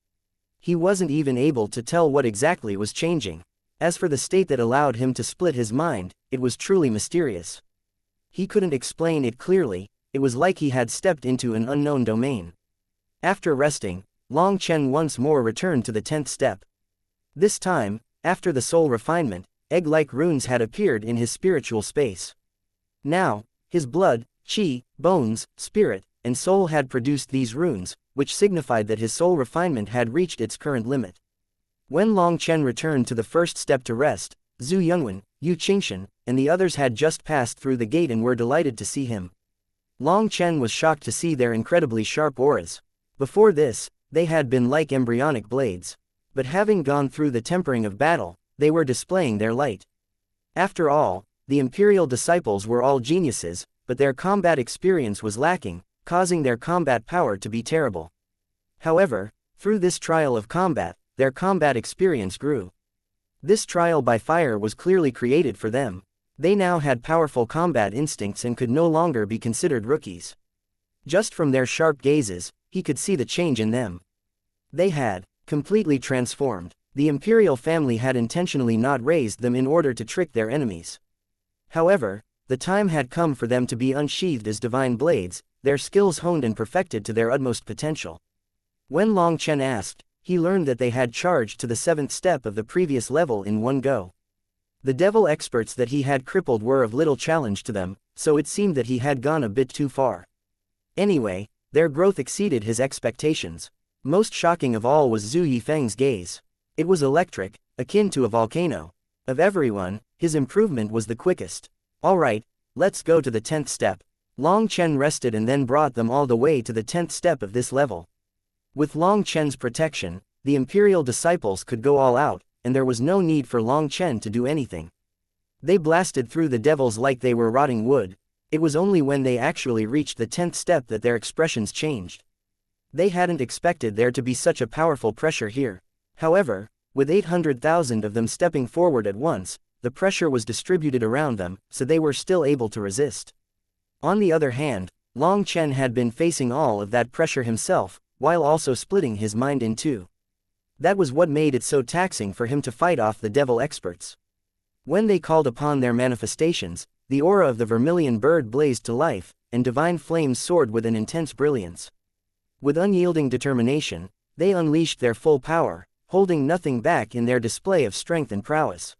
Speaker 1: He wasn't even able to tell what exactly was changing. As for the state that allowed him to split his mind, it was truly mysterious. He couldn't explain it clearly, it was like he had stepped into an unknown domain. After resting, Long Chen once more returned to the 10th step. This time, after the soul refinement, egg-like runes had appeared in his spiritual space. Now, his blood, qi, bones, spirit, and soul had produced these runes, which signified that his soul refinement had reached its current limit. When Long Chen returned to the 1st step to rest, Zhu Yongwen, Yu Qingshan, and the others had just passed through the gate and were delighted to see him. Long Chen was shocked to see their incredibly sharp auras. Before this, they had been like embryonic blades. But having gone through the tempering of battle, they were displaying their light. After all, the imperial disciples were all geniuses, but their combat experience was lacking, causing their combat power to be terrible. However, through this trial of combat, their combat experience grew. This trial by fire was clearly created for them. They now had powerful combat instincts and could no longer be considered rookies. Just from their sharp gazes, he could see the change in them. They had completely transformed. The imperial family had intentionally not raised them in order to trick their enemies. However, the time had come for them to be unsheathed as divine blades, their skills honed and perfected to their utmost potential. When Long Chen asked, he learned that they had charged to the 7th step of the previous level in one go. The devil experts that he had crippled were of little challenge to them, so it seemed that he had gone a bit too far. Anyway, their growth exceeded his expectations. Most shocking of all was Zhu Yifeng's gaze. It was electric, akin to a volcano. Of everyone, his improvement was the quickest. Alright, let's go to the 10th step. Long Chen rested and then brought them all the way to the 10th step of this level. With Long Chen's protection, the imperial disciples could go all out, and there was no need for Long Chen to do anything. They blasted through the devils like they were rotting wood. It was only when they actually reached the 10th step that their expressions changed. They hadn't expected there to be such a powerful pressure here. However, with 800,000 of them stepping forward at once, the pressure was distributed around them, so they were still able to resist. On the other hand, Long Chen had been facing all of that pressure himself, while also splitting his mind in two. That was what made it so taxing for him to fight off the devil experts. When they called upon their manifestations, the aura of the vermilion bird blazed to life, and divine flames soared with an intense brilliance. With unyielding determination, they unleashed their full power, holding nothing back in their display of strength and prowess.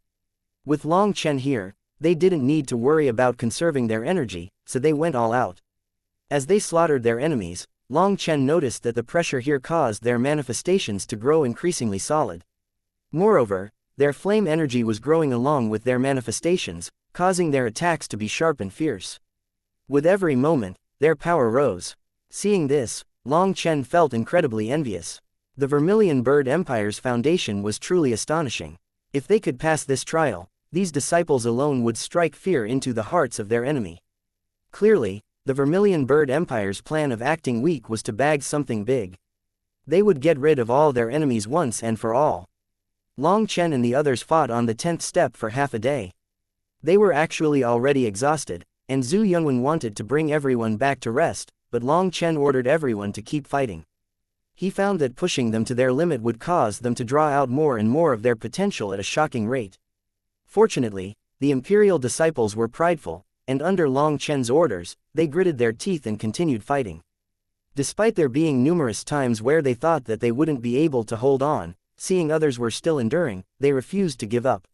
Speaker 1: With Long Chen here, They didn't need to worry about conserving their energy, so they went all out. As they slaughtered their enemies, Long Chen noticed that the pressure here caused their manifestations to grow increasingly solid. Moreover, their flame energy was growing along with their manifestations, causing their attacks to be sharp and fierce. With every moment, their power rose. Seeing this, Long Chen felt incredibly envious. The Vermilion Bird Empire's foundation was truly astonishing. If they could pass this trial, these disciples alone would strike fear into the hearts of their enemy. Clearly, the Vermilion Bird Empire's plan of acting weak was to bag something big. They would get rid of all their enemies once and for all. Long Chen and the others fought on the 10th step for half a day. They were actually already exhausted, and Zhu Yunwen wanted to bring everyone back to rest, but Long Chen ordered everyone to keep fighting. He found that pushing them to their limit would cause them to draw out more and more of their potential at a shocking rate. Fortunately, the Imperial disciples were prideful, and under Long Chen's orders, they gritted their teeth and continued fighting. Despite there being numerous times where they thought that they wouldn't be able to hold on, seeing others were still enduring, they refused to give up.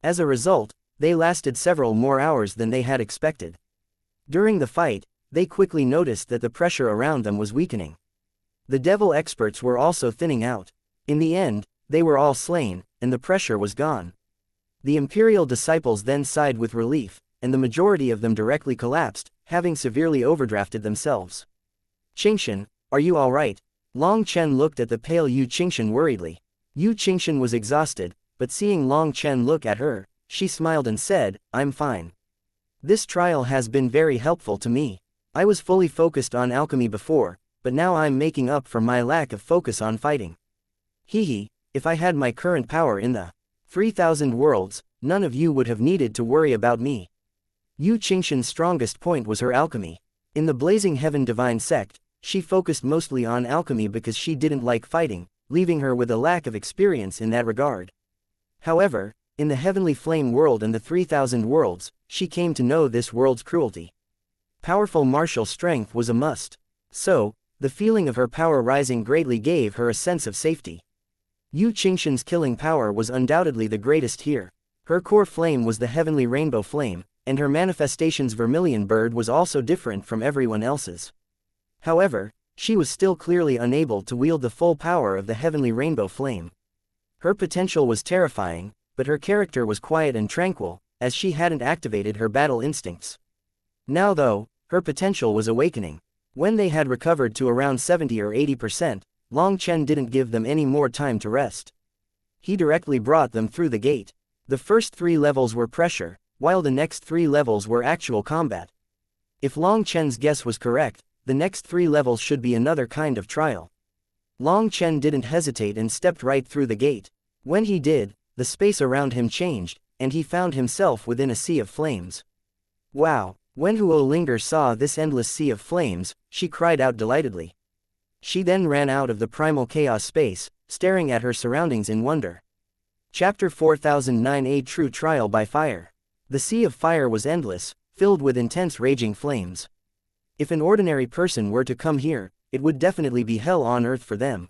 Speaker 1: As a result, they lasted several more hours than they had expected. During the fight, they quickly noticed that the pressure around them was weakening. The devil experts were also thinning out. In the end, they were all slain, and the pressure was gone. The Imperial disciples then sighed with relief, and the majority of them directly collapsed, having severely overdrafted themselves. Qingshan, are you all right? Long Chen looked at the pale Yu Qingshan worriedly. Yu Qingshan was exhausted, but seeing Long Chen look at her, she smiled and said, I'm fine. This trial has been very helpful to me. I was fully focused on alchemy before, but now I'm making up for my lack of focus on fighting. Hehe, if I had my current power in the 3,000 worlds, none of you would have needed to worry about me. Yu Qingshan's strongest point was her alchemy. In the Blazing Heaven Divine Sect, she focused mostly on alchemy because she didn't like fighting, leaving her with a lack of experience in that regard. However, in the Heavenly Flame world and the 3,000 worlds, she came to know this world's cruelty. Powerful martial strength was a must. So, the feeling of her power rising greatly gave her a sense of safety. Yu Qingshan's killing power was undoubtedly the greatest here. Her core flame was the Heavenly Rainbow Flame, and her manifestation's Vermilion Bird was also different from everyone else's. However, she was still clearly unable to wield the full power of the Heavenly Rainbow Flame. Her potential was terrifying, but her character was quiet and tranquil, as she hadn't activated her battle instincts. Now though, her potential was awakening. When they had recovered to around 70 or 80%, Long Chen didn't give them any more time to rest. He directly brought them through the gate. The first 3 levels were pressure, while the next 3 levels were actual combat. If Long Chen's guess was correct, the next 3 levels should be another kind of trial. Long Chen didn't hesitate and stepped right through the gate. When he did, the space around him changed, and he found himself within a sea of flames. Wow! When Huo Linger saw this endless sea of flames, she cried out delightedly. She then ran out of the primal chaos space, staring at her surroundings in wonder. Chapter 4009, A True Trial by Fire. The sea of fire was endless, filled with intense raging flames. If an ordinary person were to come here, it would definitely be hell on earth for them.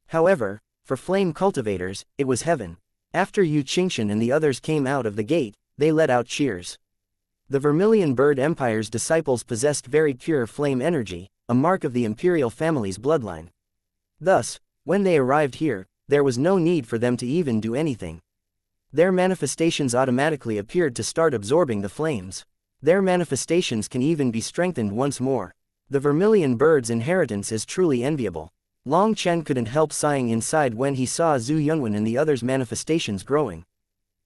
Speaker 1: However, for flame cultivators, it was heaven. After Yu Qingshan and the others came out of the gate, they let out cheers. The Vermilion Bird Empire's disciples possessed very pure flame energy, a mark of the imperial family's bloodline. Thus, when they arrived here, there was no need for them to even do anything. Their manifestations automatically appeared to start absorbing the flames. Their manifestations can even be strengthened once more. The Vermilion Bird's inheritance is truly enviable. Long Chen couldn't help sighing inside when he saw Zhu Yunwen and the others' manifestations growing.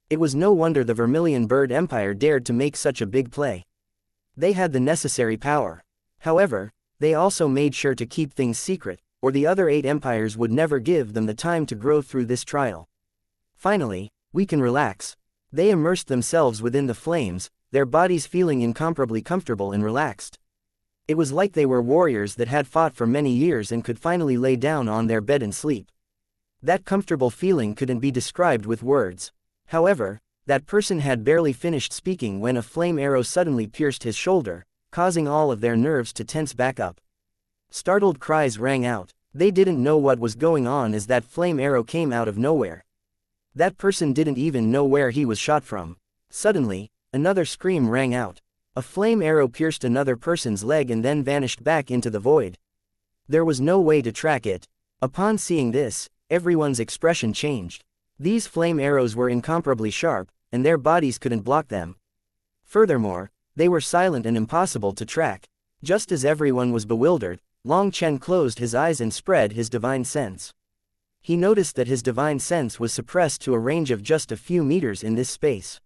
Speaker 1: It was no wonder the Vermilion Bird Empire dared to make such a big play. They had the necessary power. However, they also made sure to keep things secret, or the other 8 empires would never give them the time to grow through this trial. Finally, we can relax. They immersed themselves within the flames, their bodies feeling incomparably comfortable and relaxed. It was like they were warriors that had fought for many years and could finally lay down on their bed and sleep. That comfortable feeling couldn't be described with words. However, that person had barely finished speaking when a flame arrow suddenly pierced his shoulder, causing all of their nerves to tense back up. Startled cries rang out. They didn't know what was going on as that flame arrow came out of nowhere. That person didn't even know where he was shot from. Suddenly, Another scream rang out. A flame arrow pierced another person's leg and then vanished back into the void. There was no way to track it. Upon seeing this, everyone's expression changed. These flame arrows were incomparably sharp, and their bodies couldn't block them. Furthermore, they were silent and impossible to track. Just as everyone was bewildered, Long Chen closed his eyes and spread his divine sense. He noticed that his divine sense was suppressed to a range of just a few meters in this space.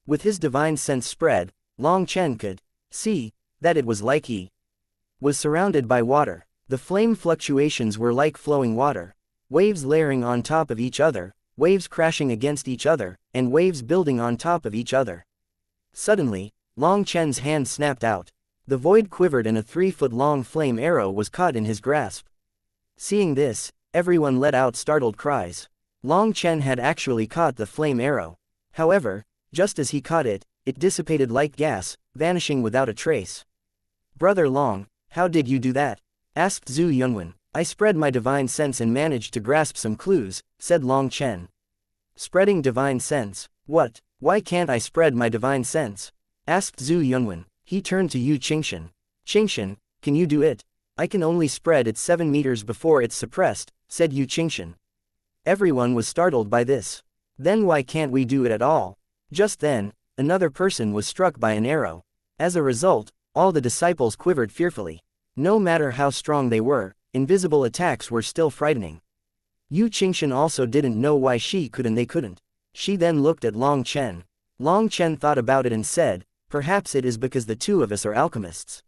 Speaker 1: With his divine sense spread, Long Chen could see that it was like he was surrounded by water. The flame fluctuations were like flowing water, waves layering on top of each other, waves crashing against each other, and waves building on top of each other. Suddenly, Long Chen's hand snapped out. The void quivered and a 3-foot-long flame arrow was caught in his grasp. Seeing this, everyone let out startled cries. Long Chen had actually caught the flame arrow. However, just as he caught it, it dissipated like gas, vanishing without a trace. "Brother Long, how did you do that?" asked Zhu Yunwen. "I spread my divine sense and managed to grasp some clues," said Long Chen. "Spreading divine sense? What? Why can't I spread my divine sense?" asked Zhu Yunwen. He turned to Yu Qingshan. "Qingshan, can you do it?" "I can only spread it 7 meters before it's suppressed," said Yu Qingshan. Everyone was startled by this. "Then why can't we do it at all?" Just then, another person was struck by an arrow. As a result, all the disciples quivered fearfully. No matter how strong they were, invisible attacks were still frightening. Yu Qingshan also didn't know why she could and they couldn't. She then looked at Long Chen. Long Chen thought about it and said, "Perhaps it is because the two of us are alchemists.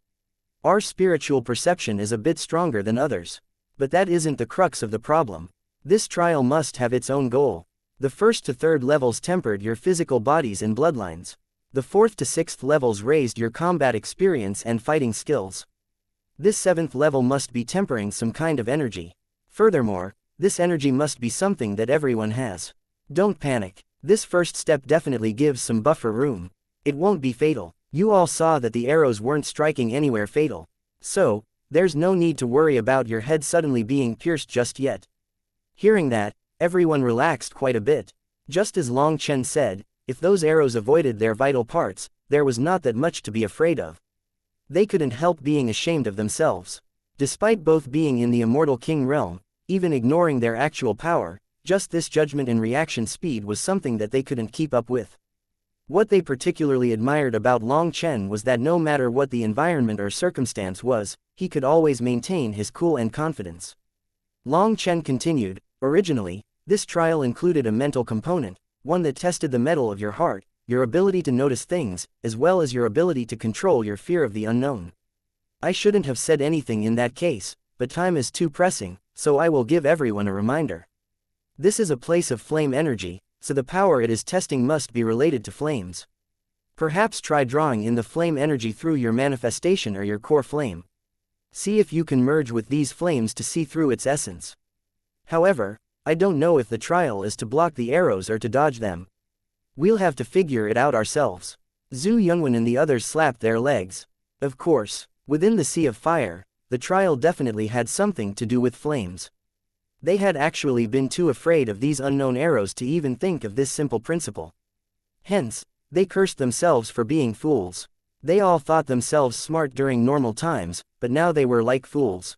Speaker 1: Our spiritual perception is a bit stronger than others. But that isn't the crux of the problem. This trial must have its own goal. The 1st to 3rd levels tempered your physical bodies and bloodlines. The 4th to 6th levels raised your combat experience and fighting skills. This 7th level must be tempering some kind of energy. Furthermore, this energy must be something that everyone has. Don't panic. This first step definitely gives some buffer room. It won't be fatal. You all saw that the arrows weren't striking anywhere fatal. So, there's no need to worry about your head suddenly being pierced just yet." Hearing that, everyone relaxed quite a bit. Just as Long Chen said, if those arrows avoided their vital parts, there was not that much to be afraid of. They couldn't help being ashamed of themselves. Despite both being in the immortal king realm, even ignoring their actual power, just this judgment and reaction speed was something that they couldn't keep up with. What they particularly admired about Long Chen was that no matter what the environment or circumstance was, he could always maintain his cool and confidence. Long Chen continued, "Originally, this trial included a mental component, one that tested the mettle of your heart, your ability to notice things, as well as your ability to control your fear of the unknown. I shouldn't have said anything in that case, but time is too pressing, so I will give everyone a reminder. This is a place of flame energy, so the power it is testing must be related to flames. Perhaps try drawing in the flame energy through your manifestation or your core flame. See if you can merge with these flames to see through its essence. However, I don't know if the trial is to block the arrows or to dodge them. We'll have to figure it out ourselves." Zhu Yunwen and the others slapped their legs. Of course, within the Sea of Fire, the trial definitely had something to do with flames. They had actually been too afraid of these unknown arrows to even think of this simple principle. Hence, they cursed themselves for being fools. They all thought themselves smart during normal times, but now they were like fools.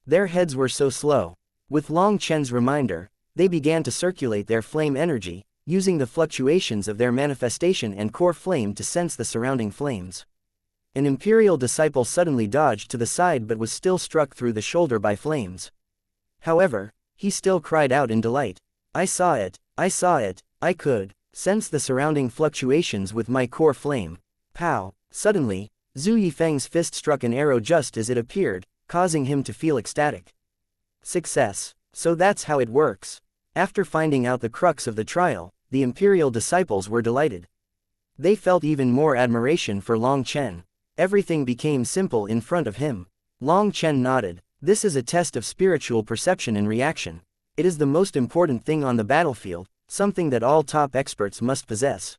Speaker 1: Their heads were so slow. With Long Chen's reminder, they began to circulate their flame energy, using the fluctuations of their manifestation and core flame to sense the surrounding flames. An imperial disciple suddenly dodged to the side but was still struck through the shoulder by flames. However, he still cried out in delight. "I saw it, I saw it, I could sense the surrounding fluctuations with my core flame." Pow! Suddenly, Zhu Yifeng's fist struck an arrow just as it appeared, causing him to feel ecstatic. Success. So that's how it works. After finding out the crux of the trial, the imperial disciples were delighted. They felt even more admiration for Long Chen. Everything became simple in front of him. Long Chen nodded. "This is a test of spiritual perception and reaction. It is the most important thing on the battlefield, something that all top experts must possess.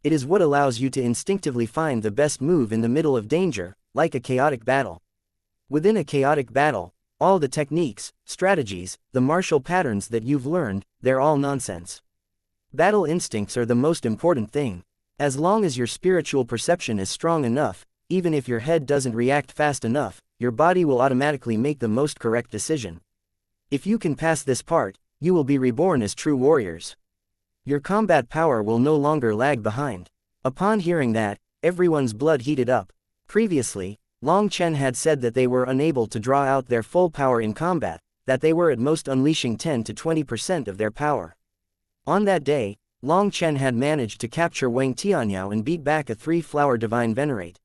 Speaker 1: It is what allows you to instinctively find the best move in the middle of danger, like a chaotic battle. Within a chaotic battle, all the techniques, strategies, the martial patterns that you've learned, they're all nonsense. Battle instincts are the most important thing. As long as your spiritual perception is strong enough, even if your head doesn't react fast enough, your body will automatically make the most correct decision. If you can pass this part, you will be reborn as true warriors. Your combat power will no longer lag behind. Upon hearing that, everyone's blood heated up. Previously, Long Chen had said that they were unable to draw out their full power in combat, that they were at most unleashing 10 to 20% of their power. On that day, Long Chen had managed to capture Wang Tianyao and beat back a 3-flower divine venerate.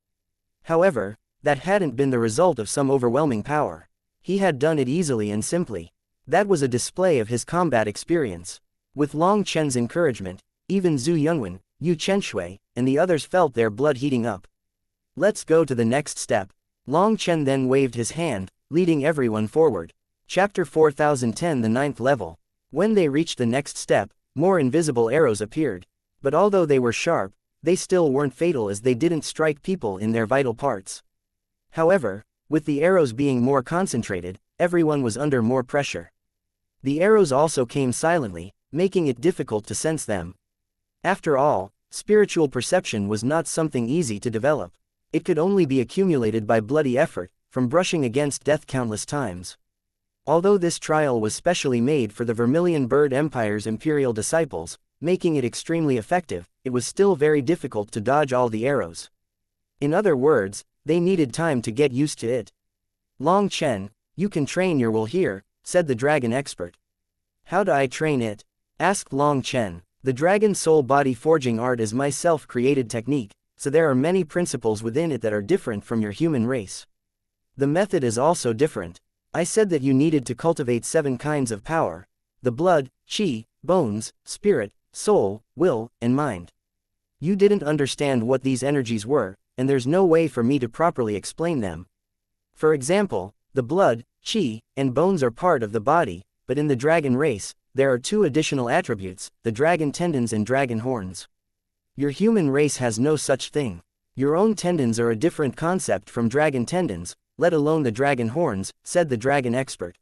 Speaker 1: However, that hadn't been the result of some overwhelming power. He had done it easily and simply. That was a display of his combat experience. With Long Chen's encouragement, even Zhu Yunwen, Yu Chenshui, and the others felt their blood heating up. Let's go to the next step. Long Chen then waved his hand, leading everyone forward. Chapter 4010, the 9th level. When they reached the next step, more invisible arrows appeared. But although they were sharp, they still weren't fatal as they didn't strike people in their vital parts. However, with the arrows being more concentrated, everyone was under more pressure. The arrows also came silently, making it difficult to sense them. After all, spiritual perception was not something easy to develop. It could only be accumulated by bloody effort, from brushing against death countless times. Although this trial was specially made for the Vermilion Bird Empire's imperial disciples, making it extremely effective, it was still very difficult to dodge all the arrows. In other words, they needed time to get used to it. Long Chen, you can train your will here, said the dragon expert. How do I train it? Asked Long Chen. The dragon soul body forging art is my self-created technique, so there are many principles within it that are different from your human race. The method is also different. I said that you needed to cultivate 7 kinds of power: the blood, qi, bones, spirit, soul, will, and mind. You didn't understand what these energies were, and there's no way for me to properly explain them. For example, the blood, qi, and bones are part of the body, but in the dragon race, there are 2 additional attributes, the dragon tendons and dragon horns. Your human race has no such thing. Your own tendons are a different concept from dragon tendons, let alone the dragon horns, said the dragon expert.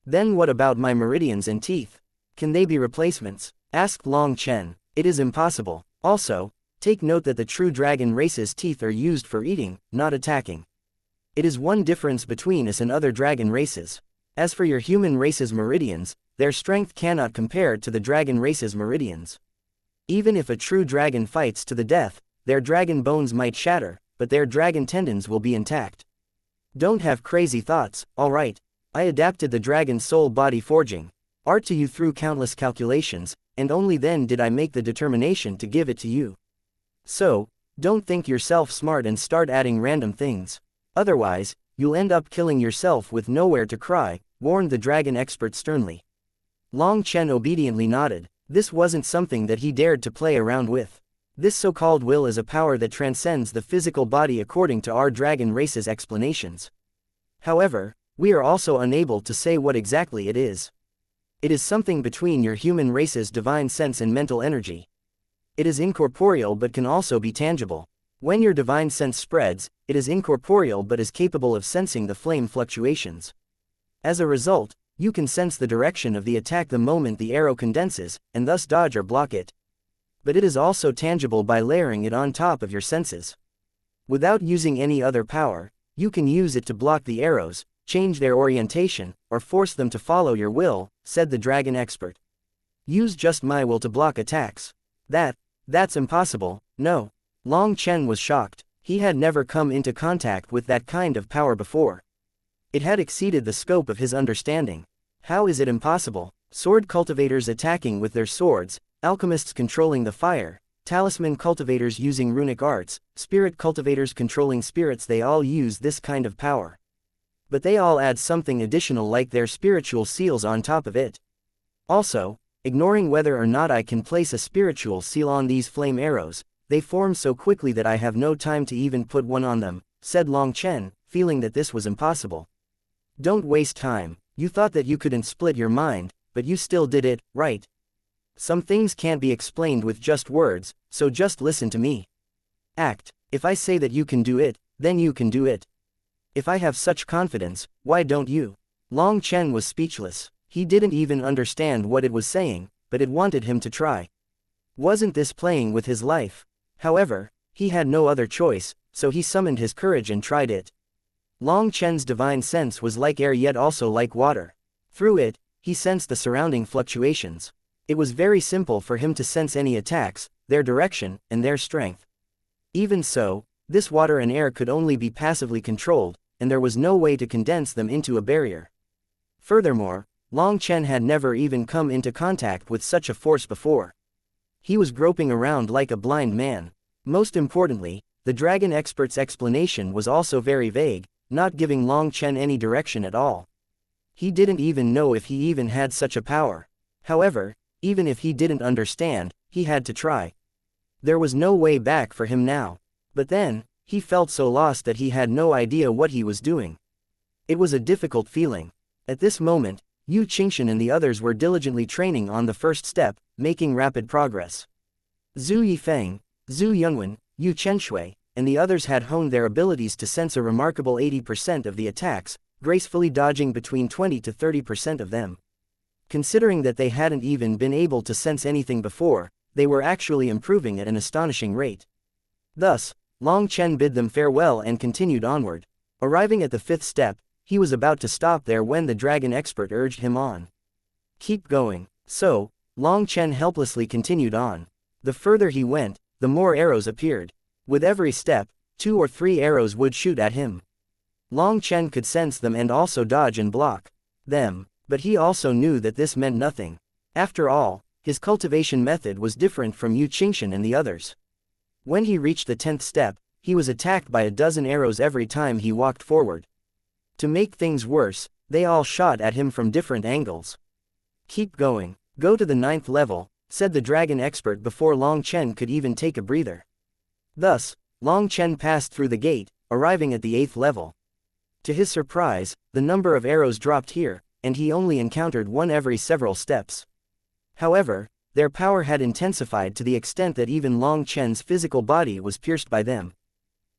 Speaker 1: Then what about my meridians and teeth? Can they be replacements? Asked Long Chen. It is impossible. Also, take note that the true dragon race's teeth are used for eating, not attacking. It is one difference between us and other dragon races. As for your human race's meridians, their strength cannot compare to the dragon race's meridians. Even if a true dragon fights to the death, their dragon bones might shatter, but their dragon tendons will be intact. Don't have crazy thoughts, alright. I adapted the dragon soul body forging art to you through countless calculations, and only then did I make the determination to give it to you. So, don't think yourself smart and start adding random things. Otherwise, you'll end up killing yourself with nowhere to cry, warned the dragon expert sternly. Long Chen obediently nodded. This wasn't something that he dared to play around with. This so-called will is a power that transcends the physical body according to our dragon race's explanations. However, we are also unable to say what exactly it is. It is something between your human race's divine sense and mental energy. It is incorporeal but can also be tangible. When your divine sense spreads, it is incorporeal but is capable of sensing the flame fluctuations. As a result, you can sense the direction of the attack the moment the arrow condenses, and thus dodge or block it. But it is also tangible by layering it on top of your senses. Without using any other power, you can use it to block the arrows, change their orientation, or force them to follow your will, said the dragon expert. Use just my will to block attacks. That's impossible, no. Long Chen was shocked. He had never come into contact with that kind of power before. It had exceeded the scope of his understanding. How is it impossible? Sword cultivators attacking with their swords, alchemists controlling the fire, talisman cultivators using runic arts, spirit cultivators controlling spirits, they all use this kind of power. But they all add something additional like their spiritual seals on top of it. Also, ignoring whether or not I can place a spiritual seal on these flame arrows, they form so quickly that I have no time to even put one on them, said Long Chen, feeling that this was impossible. Don't waste time. You thought that you couldn't split your mind, but you still did it, right? Some things can't be explained with just words, so just listen to me. Act. If I say that you can do it, then you can do it. If I have such confidence, why don't you? Long Chen was speechless. He didn't even understand what it was saying, but it wanted him to try. Wasn't this playing with his life? However, he had no other choice, so he summoned his courage and tried it. Long Chen's divine sense was like air yet also like water. Through it, he sensed the surrounding fluctuations. It was very simple for him to sense any attacks, their direction, and their strength. Even so, this water and air could only be passively controlled, and there was no way to condense them into a barrier. Furthermore, Long Chen had never even come into contact with such a force before. He was groping around like a blind man. Most importantly, the dragon expert's explanation was also very vague, not giving Long Chen any direction at all. He didn't even know if he even had such a power. However, even if he didn't understand, he had to try. There was no way back for him now. But then, he felt so lost that he had no idea what he was doing. It was a difficult feeling. At this moment, Yu Qingxian and the others were diligently training on the first step, making rapid progress. Zhu Yifeng, Zhu Yunwen, Yu Chenshui, and the others had honed their abilities to sense a remarkable 80% of the attacks, gracefully dodging between 20 to 30% of them. Considering that they hadn't even been able to sense anything before, they were actually improving at an astonishing rate. Thus, Long Chen bid them farewell and continued onward. Arriving at the 5th step, he was about to stop there when the dragon expert urged him on. Keep going. So, Long Chen helplessly continued on. The further he went, the more arrows appeared. With every step, 2 or 3 arrows would shoot at him. Long Chen could sense them and also dodge and block them, but he also knew that this meant nothing. After all, his cultivation method was different from Yu Qingxian and the others. When he reached the 10th step, he was attacked by a dozen arrows every time he walked forward. To make things worse, they all shot at him from different angles. Keep going. Go to the 9th level, said the dragon expert before Long Chen could even take a breather. Thus, Long Chen passed through the gate, arriving at the 8th level. To his surprise, the number of arrows dropped here, and he only encountered one every several steps. However, their power had intensified to the extent that even Long Chen's physical body was pierced by them.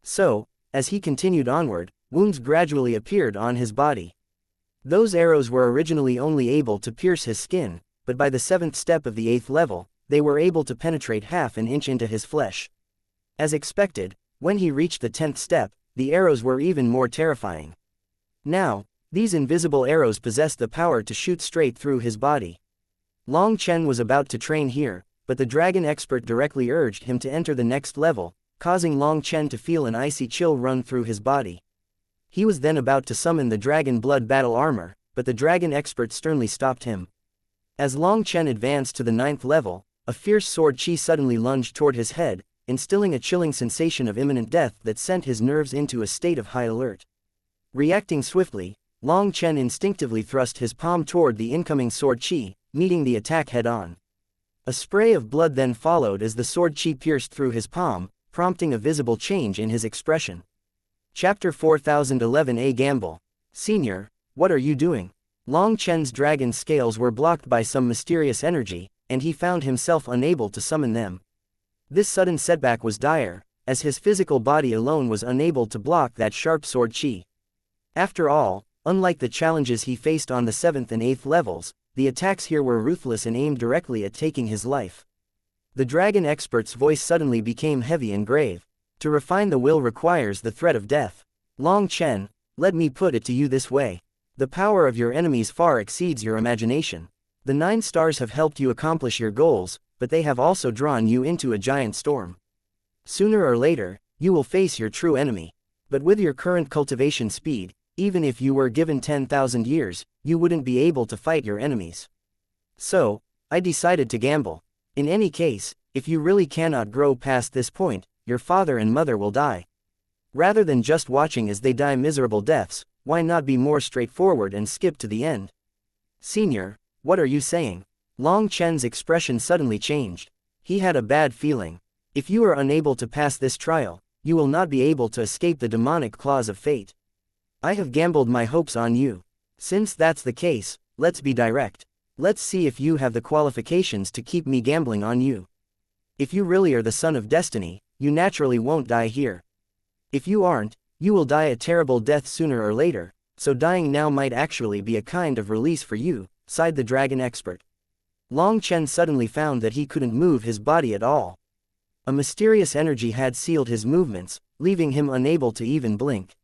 Speaker 1: So, as he continued onward, wounds gradually appeared on his body. Those arrows were originally only able to pierce his skin, but by the 7th step of the 8th level, they were able to penetrate half an inch into his flesh. As expected, when he reached the 10th step, the arrows were even more terrifying. Now, these invisible arrows possessed the power to shoot straight through his body. Long Chen was about to train here, but the dragon expert directly urged him to enter the next level, causing Long Chen to feel an icy chill run through his body. He was then about to summon the dragon Bloodbattle armor, but the dragon expert sternly stopped him. As Long Chen advanced to the 9th level, a fierce sword chi suddenly lunged toward his head, instilling a chilling sensation of imminent death that sent his nerves into a state of high alert. Reacting swiftly, Long Chen instinctively thrust his palm toward the incoming sword chi, meeting the attack head-on. A spray of blood then followed as the sword chi pierced through his palm, prompting a visible change in his expression. Chapter 4011 A Gamble. Senior, what are you doing? Long Chen's dragon scales were blocked by some mysterious energy, and he found himself unable to summon them. This sudden setback was dire, as his physical body alone was unable to block that sharp sword chi. After all, unlike the challenges he faced on the 7th and 8th levels, the attacks here were ruthless and aimed directly at taking his life. The dragon expert's voice suddenly became heavy and grave. To refine the will requires the threat of death. Long Chen, let me put it to you this way. The power of your enemies far exceeds your imagination. The 9 stars have helped you accomplish your goals, but they have also drawn you into a giant storm. Sooner or later, you will face your true enemy. But with your current cultivation speed, even if you were given 10,000 years, you wouldn't be able to fight your enemies. So, I decided to gamble. In any case, if you really cannot grow past this point, your father and mother will die. Rather than just watching as they die miserable deaths, why not be more straightforward and skip to the end? Senior, what are you saying? Long Chen's expression suddenly changed. He had a bad feeling. If you are unable to pass this trial, you will not be able to escape the demonic claws of fate. I have gambled my hopes on you. Since that's the case, let's be direct. Let's see if you have the qualifications to keep me gambling on you. If you really are the son of destiny, you naturally won't die here. If you aren't, you will die a terrible death sooner or later, so dying now might actually be a kind of release for you, sighed the dragon expert. Long Chen suddenly found that he couldn't move his body at all. A mysterious energy had sealed his movements, leaving him unable to even blink.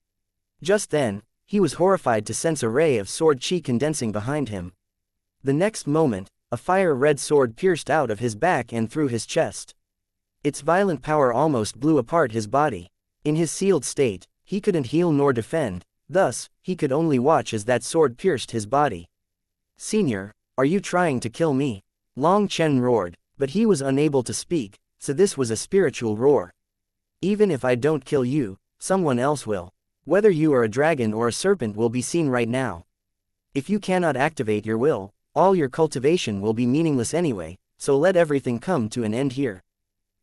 Speaker 1: Just then, he was horrified to sense a ray of sword chi condensing behind him. The next moment, a fire-red sword pierced out of his back and through his chest. Its violent power almost blew apart his body. In his sealed state, he couldn't heal nor defend, thus, he could only watch as that sword pierced his body. "Senior, are you trying to kill me?" Long Chen roared, but he was unable to speak, so this was a spiritual roar. "Even if I don't kill you, someone else will. Whether you are a dragon or a serpent will be seen right now. If you cannot activate your will, all your cultivation will be meaningless anyway, so let everything come to an end here.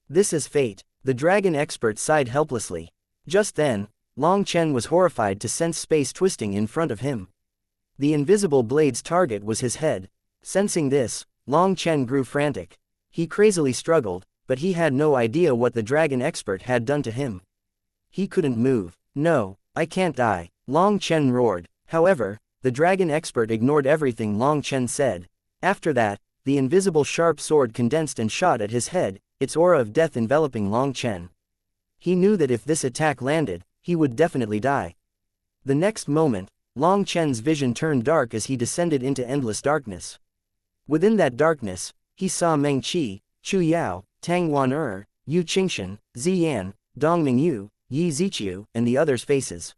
Speaker 1: This is fate." The dragon expert sighed helplessly. Just then, Long Chen was horrified to sense space twisting in front of him. The invisible blade's target was his head. Sensing this, Long Chen grew frantic. He crazily struggled, but he had no idea what the dragon expert had done to him. He couldn't move. "No, I can't die," Long Chen roared. However, the dragon expert ignored everything Long Chen said. After that, the invisible sharp sword condensed and shot at his head, its aura of death enveloping Long Chen. He knew that if this attack landed, he would definitely die. The next moment, Long Chen's vision turned dark as he descended into endless darkness. Within that darkness, he saw Meng Qi, Chu Yao, Tang Wan Yu Qingshan, Ziyan, Dong Mingyu, Yi Ziqiu, and the others' faces.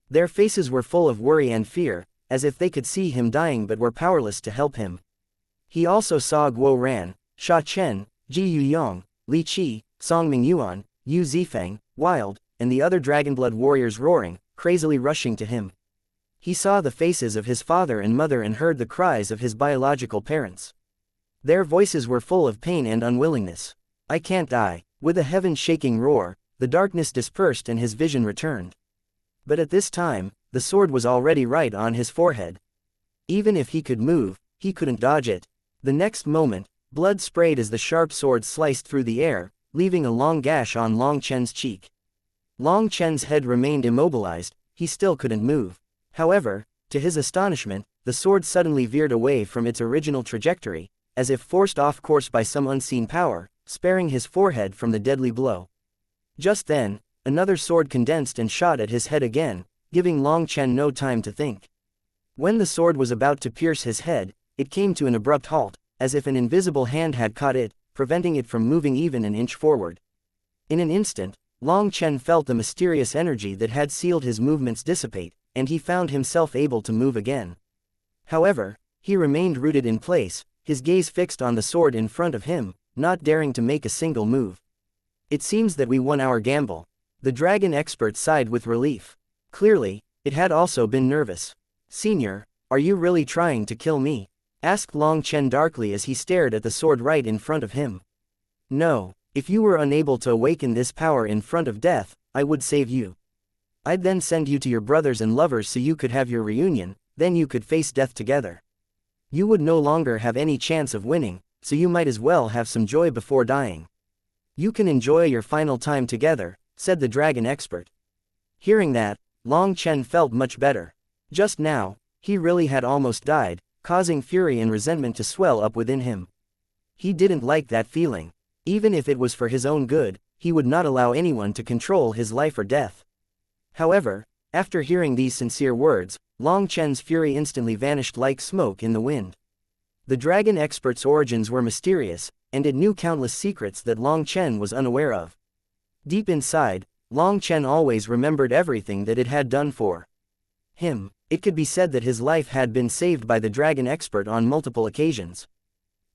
Speaker 1: Their faces were full of worry and fear, as if they could see him dying but were powerless to help him. He also saw Guo Ran, Sha Chen, Ji Yuyong, Li Qi, Song Mingyuan, Yu Zifeng, Wild, and the other Dragonblood warriors roaring, crazily rushing to him. He saw the faces of his father and mother and heard the cries of his biological parents. Their voices were full of pain and unwillingness. "I can't die." With a heaven-shaking roar, the darkness dispersed and his vision returned. But at this time, the sword was already right on his forehead. Even if he could move, he couldn't dodge it. The next moment, blood sprayed as the sharp sword sliced through the air, leaving a long gash on Long Chen's cheek. Long Chen's head remained immobilized, he still couldn't move. However, to his astonishment, the sword suddenly veered away from its original trajectory, as if forced off course by some unseen power, sparing his forehead from the deadly blow. Just then, another sword condensed and shot at his head again, giving Long Chen no time to think. When the sword was about to pierce his head, it came to an abrupt halt, as if an invisible hand had caught it, preventing it from moving even an inch forward. In an instant, Long Chen felt the mysterious energy that had sealed his movements dissipate, and he found himself able to move again. However, he remained rooted in place, his gaze fixed on the sword in front of him, not daring to make a single move. "It seems that we won our gamble." The dragon expert sighed with relief. Clearly, it had also been nervous. "Senior, are you really trying to kill me?" asked Long Chen darkly as he stared at the sword right in front of him. "No, if you were unable to awaken this power in front of death, I would save you. I'd then send you to your brothers and lovers so you could have your reunion, then you could face death together. You would no longer have any chance of winning, so you might as well have some joy before dying. You can enjoy your final time together," said the dragon expert. Hearing that, Long Chen felt much better. Just now, he really had almost died, causing fury and resentment to swell up within him. He didn't like that feeling. Even if it was for his own good, he would not allow anyone to control his life or death. However, after hearing these sincere words, Long Chen's fury instantly vanished like smoke in the wind. The dragon expert's origins were mysterious, and it knew countless secrets that Long Chen was unaware of. Deep inside, Long Chen always remembered everything that it had done for him. It could be said that his life had been saved by the dragon expert on multiple occasions.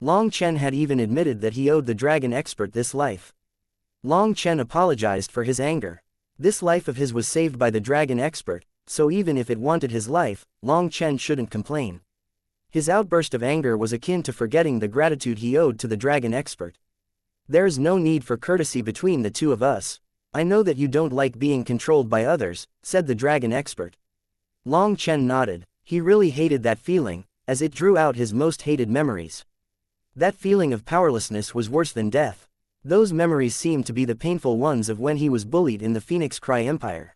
Speaker 1: Long Chen had even admitted that he owed the dragon expert this life. Long Chen apologized for his anger. This life of his was saved by the dragon expert, so even if it wanted his life, Long Chen shouldn't complain. His outburst of anger was akin to forgetting the gratitude he owed to the dragon expert. "There's no need for courtesy between the two of us. I know that you don't like being controlled by others," said the dragon expert. Long Chen nodded. He really hated that feeling, as it drew out his most hated memories. That feeling of powerlessness was worse than death. Those memories seemed to be the painful ones of when he was bullied in the Phoenix Cry Empire.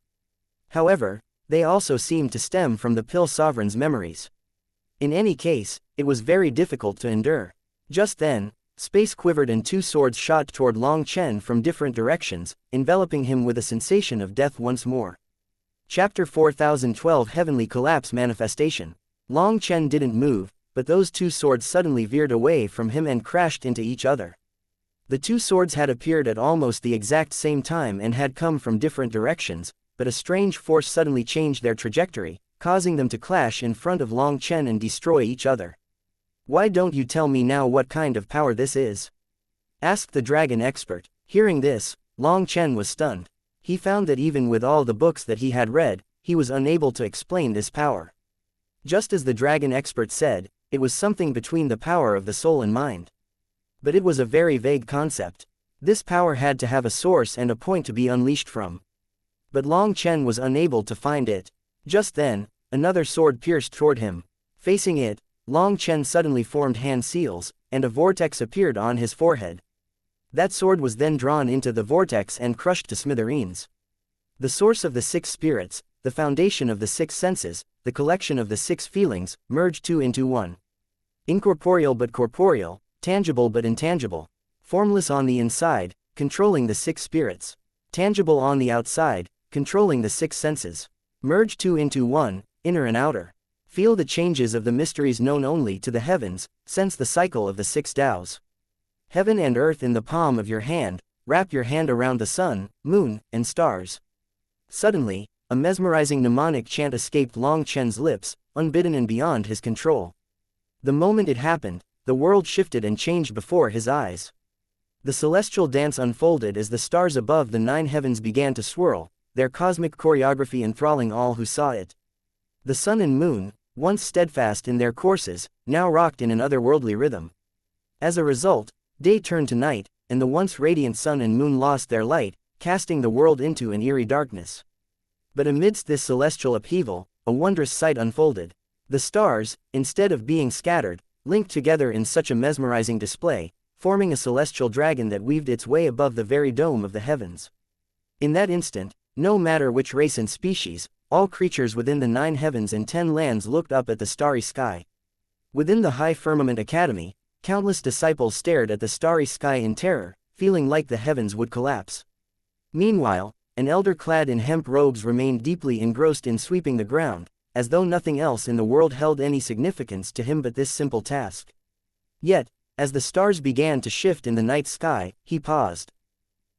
Speaker 1: However, they also seemed to stem from the Pill Sovereign's memories. In any case, it was very difficult to endure. Just then, Space quivered and two swords shot toward Long Chen from different directions, enveloping him with a sensation of death once more. Chapter 4012 Heavenly Collapse Manifestation. Long Chen didn't move, but those two swords suddenly veered away from him and crashed into each other. The two swords had appeared at almost the exact same time and had come from different directions, but a strange force suddenly changed their trajectory, causing them to clash in front of Long Chen and destroy each other. "Why don't you tell me now what kind of power this is?" asked the dragon expert. Hearing this, Long Chen was stunned. He found that even with all the books that he had read, he was unable to explain this power. Just as the dragon expert said, it was something between the power of the soul and mind. But it was a very vague concept. This power had to have a source and a point to be unleashed from. But Long Chen was unable to find it. Just then, another sword pierced toward him. Facing it, Long Chen suddenly formed hand seals, and a vortex appeared on his forehead. That sword was then drawn into the vortex and crushed to smithereens. The source of the six spirits, the foundation of the six senses, the collection of the six feelings, merged two into one. Incorporeal but corporeal, tangible but intangible. Formless on the inside, controlling the six spirits. Tangible on the outside, controlling the six senses. Merge two into one, inner and outer. Feel the changes of the mysteries known only to the heavens, sense the cycle of the six Taos. Heaven and earth in the palm of your hand, wrap your hand around the sun, moon, and stars. Suddenly, a mesmerizing mnemonic chant escaped Long Chen's lips, unbidden and beyond his control. The moment it happened, the world shifted and changed before his eyes. The celestial dance unfolded as the stars above the nine heavens began to swirl, their cosmic choreography enthralling all who saw it. The sun and moon, once steadfast in their courses, now rocked in an otherworldly rhythm. As a result, day turned to night, and the once radiant sun and moon lost their light, casting the world into an eerie darkness. But amidst this celestial upheaval, a wondrous sight unfolded. The stars, instead of being scattered, linked together in such a mesmerizing display, forming a celestial dragon that weaved its way above the very dome of the heavens. In that instant, no matter which race and species, all creatures within the 9 heavens and 10 lands looked up at the starry sky. Within the High Firmament Academy, countless disciples stared at the starry sky in terror, feeling like the heavens would collapse. Meanwhile, an elder clad in hemp robes remained deeply engrossed in sweeping the ground, as though nothing else in the world held any significance to him but this simple task. Yet, as the stars began to shift in the night sky, he paused.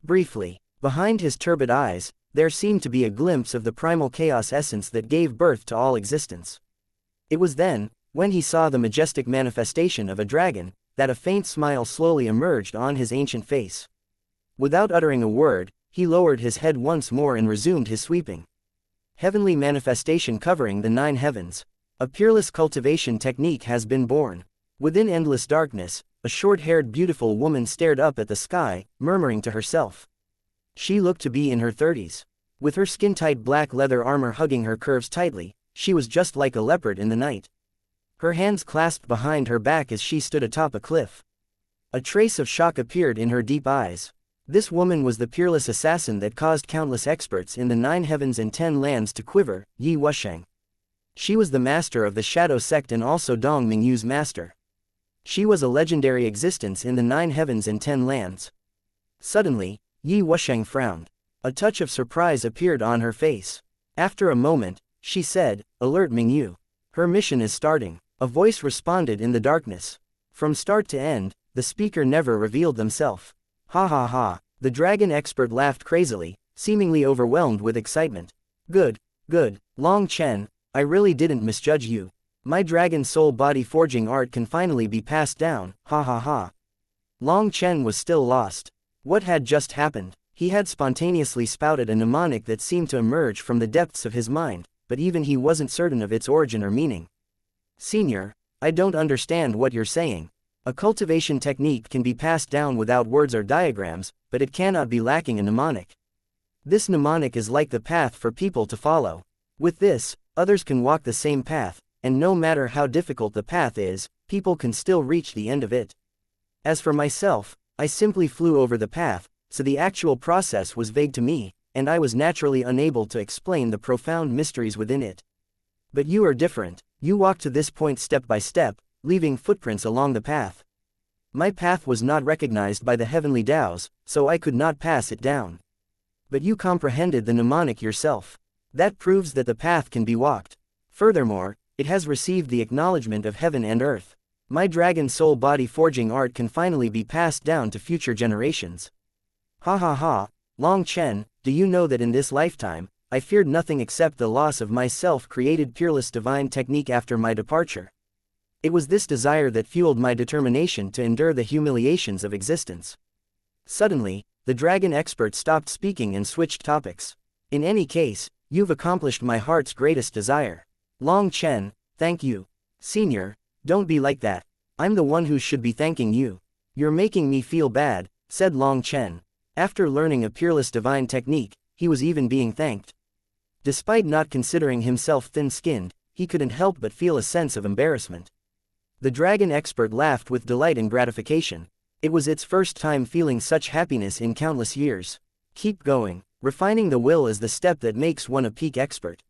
Speaker 1: Briefly, behind his turbid eyes, there seemed to be a glimpse of the primal chaos essence that gave birth to all existence. It was then, when he saw the majestic manifestation of a dragon, that a faint smile slowly emerged on his ancient face. Without uttering a word, he lowered his head once more and resumed his sweeping. Heavenly manifestation covering the 9 heavens. A peerless cultivation technique has been born. Within endless darkness, a short-haired beautiful woman stared up at the sky, murmuring to herself. She looked to be in her 30s. With her skin-tight black leather armor hugging her curves tightly, she was just like a leopard in the night. Her hands clasped behind her back as she stood atop a cliff. A trace of shock appeared in her deep eyes. This woman was the peerless assassin that caused countless experts in the 9 heavens and 10 lands to quiver, Yi Wuxiang. She was the master of the Shadow Sect and also Dong Mingyu's master. She was a legendary existence in the 9 heavens and 10 lands. Suddenly, Yi Wuxiang frowned. A touch of surprise appeared on her face. After a moment, she said, "Alert Mingyu. Her mission is starting." A voice responded in the darkness. From start to end, the speaker never revealed themselves. Ha ha ha, the dragon expert laughed crazily, seemingly overwhelmed with excitement. Good, good, Long Chen, I really didn't misjudge you. My dragon soul body forging art can finally be passed down, ha ha ha. Long Chen was still lost. What had just happened? He had spontaneously spouted a mnemonic that seemed to emerge from the depths of his mind, but even he wasn't certain of its origin or meaning. Senior, I don't understand what you're saying. A cultivation technique can be passed down without words or diagrams, but it cannot be lacking a mnemonic. This mnemonic is like the path for people to follow. With this, others can walk the same path, and no matter how difficult the path is, people can still reach the end of it. As for myself, I simply flew over the path, so the actual process was vague to me, and I was naturally unable to explain the profound mysteries within it. But you are different. You walked to this point step by step, leaving footprints along the path. My path was not recognized by the heavenly Taos, so I could not pass it down. But you comprehended the mnemonic yourself. That proves that the path can be walked. Furthermore, it has received the acknowledgement of heaven and earth. My dragon soul body forging art can finally be passed down to future generations. Ha ha ha, Long Chen, do you know that in this lifetime, I feared nothing except the loss of my self-created peerless divine technique after my departure. It was this desire that fueled my determination to endure the humiliations of existence. Suddenly, the dragon expert stopped speaking and switched topics. In any case, you've accomplished my heart's greatest desire. Long Chen, thank you. Senior, don't be like that. I'm the one who should be thanking you. You're making me feel bad, said Long Chen. After learning a peerless divine technique, he was even being thanked. Despite not considering himself thin-skinned, he couldn't help but feel a sense of embarrassment. The dragon expert laughed with delight and gratification. It was its first time feeling such happiness in countless years. Keep going. Refining the will is the step that makes one a peak expert.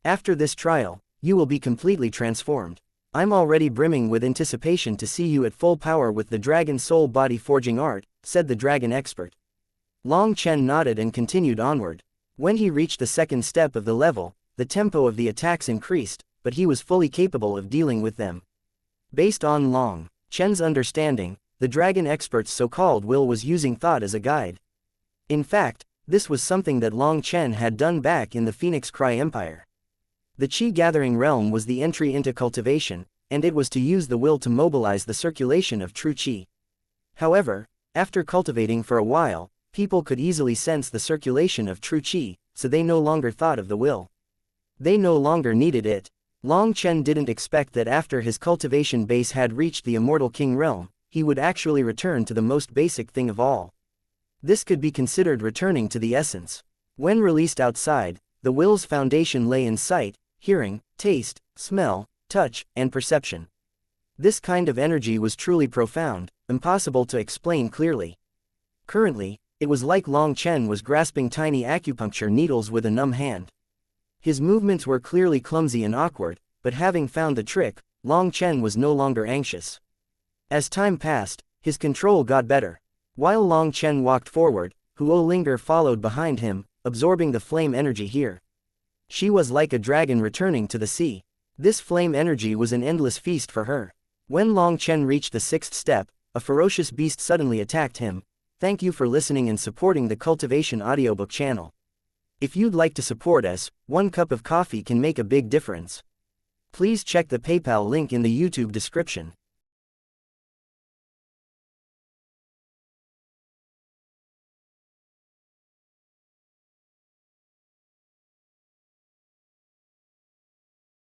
Speaker 1: After this trial, you will be completely transformed. I'm already brimming with anticipation to see you at full power with the dragon soul body forging art, said the dragon expert. Long Chen nodded and continued onward. When he reached the second step of the level, the tempo of the attacks increased, but he was fully capable of dealing with them. Based on Long Chen's understanding, the dragon expert's so-called will was using thought as a guide. In fact, this was something that Long Chen had done back in the Phoenix Cry Empire. The Qi-gathering realm was the entry into cultivation, and it was to use the will to mobilize the circulation of true Qi. However, after cultivating for a while, people could easily sense the circulation of true Qi, so they no longer thought of the will. They no longer needed it. Long Chen didn't expect that after his cultivation base had reached the immortal king realm, he would actually return to the most basic thing of all. This could be considered returning to the essence. When released outside, the will's foundation lay in sight, hearing, taste, smell, touch, and perception. This kind of energy was truly profound, impossible to explain clearly. Currently, it was like Long Chen was grasping tiny acupuncture needles with a numb hand. His movements were clearly clumsy and awkward, but having found the trick, Long Chen was no longer anxious. As time passed, his control got better. While Long Chen walked forward, Huo Linger followed behind him, absorbing the flame energy here. She was like a dragon returning to the sea. This flame energy was an endless feast for her. When Long Chen reached the sixth step, a ferocious beast suddenly attacked him. Thank you for listening and supporting the Cultivation audiobook channel. If you'd like to support us, 1 cup of coffee can make a big difference. Please check the PayPal link in the YouTube description.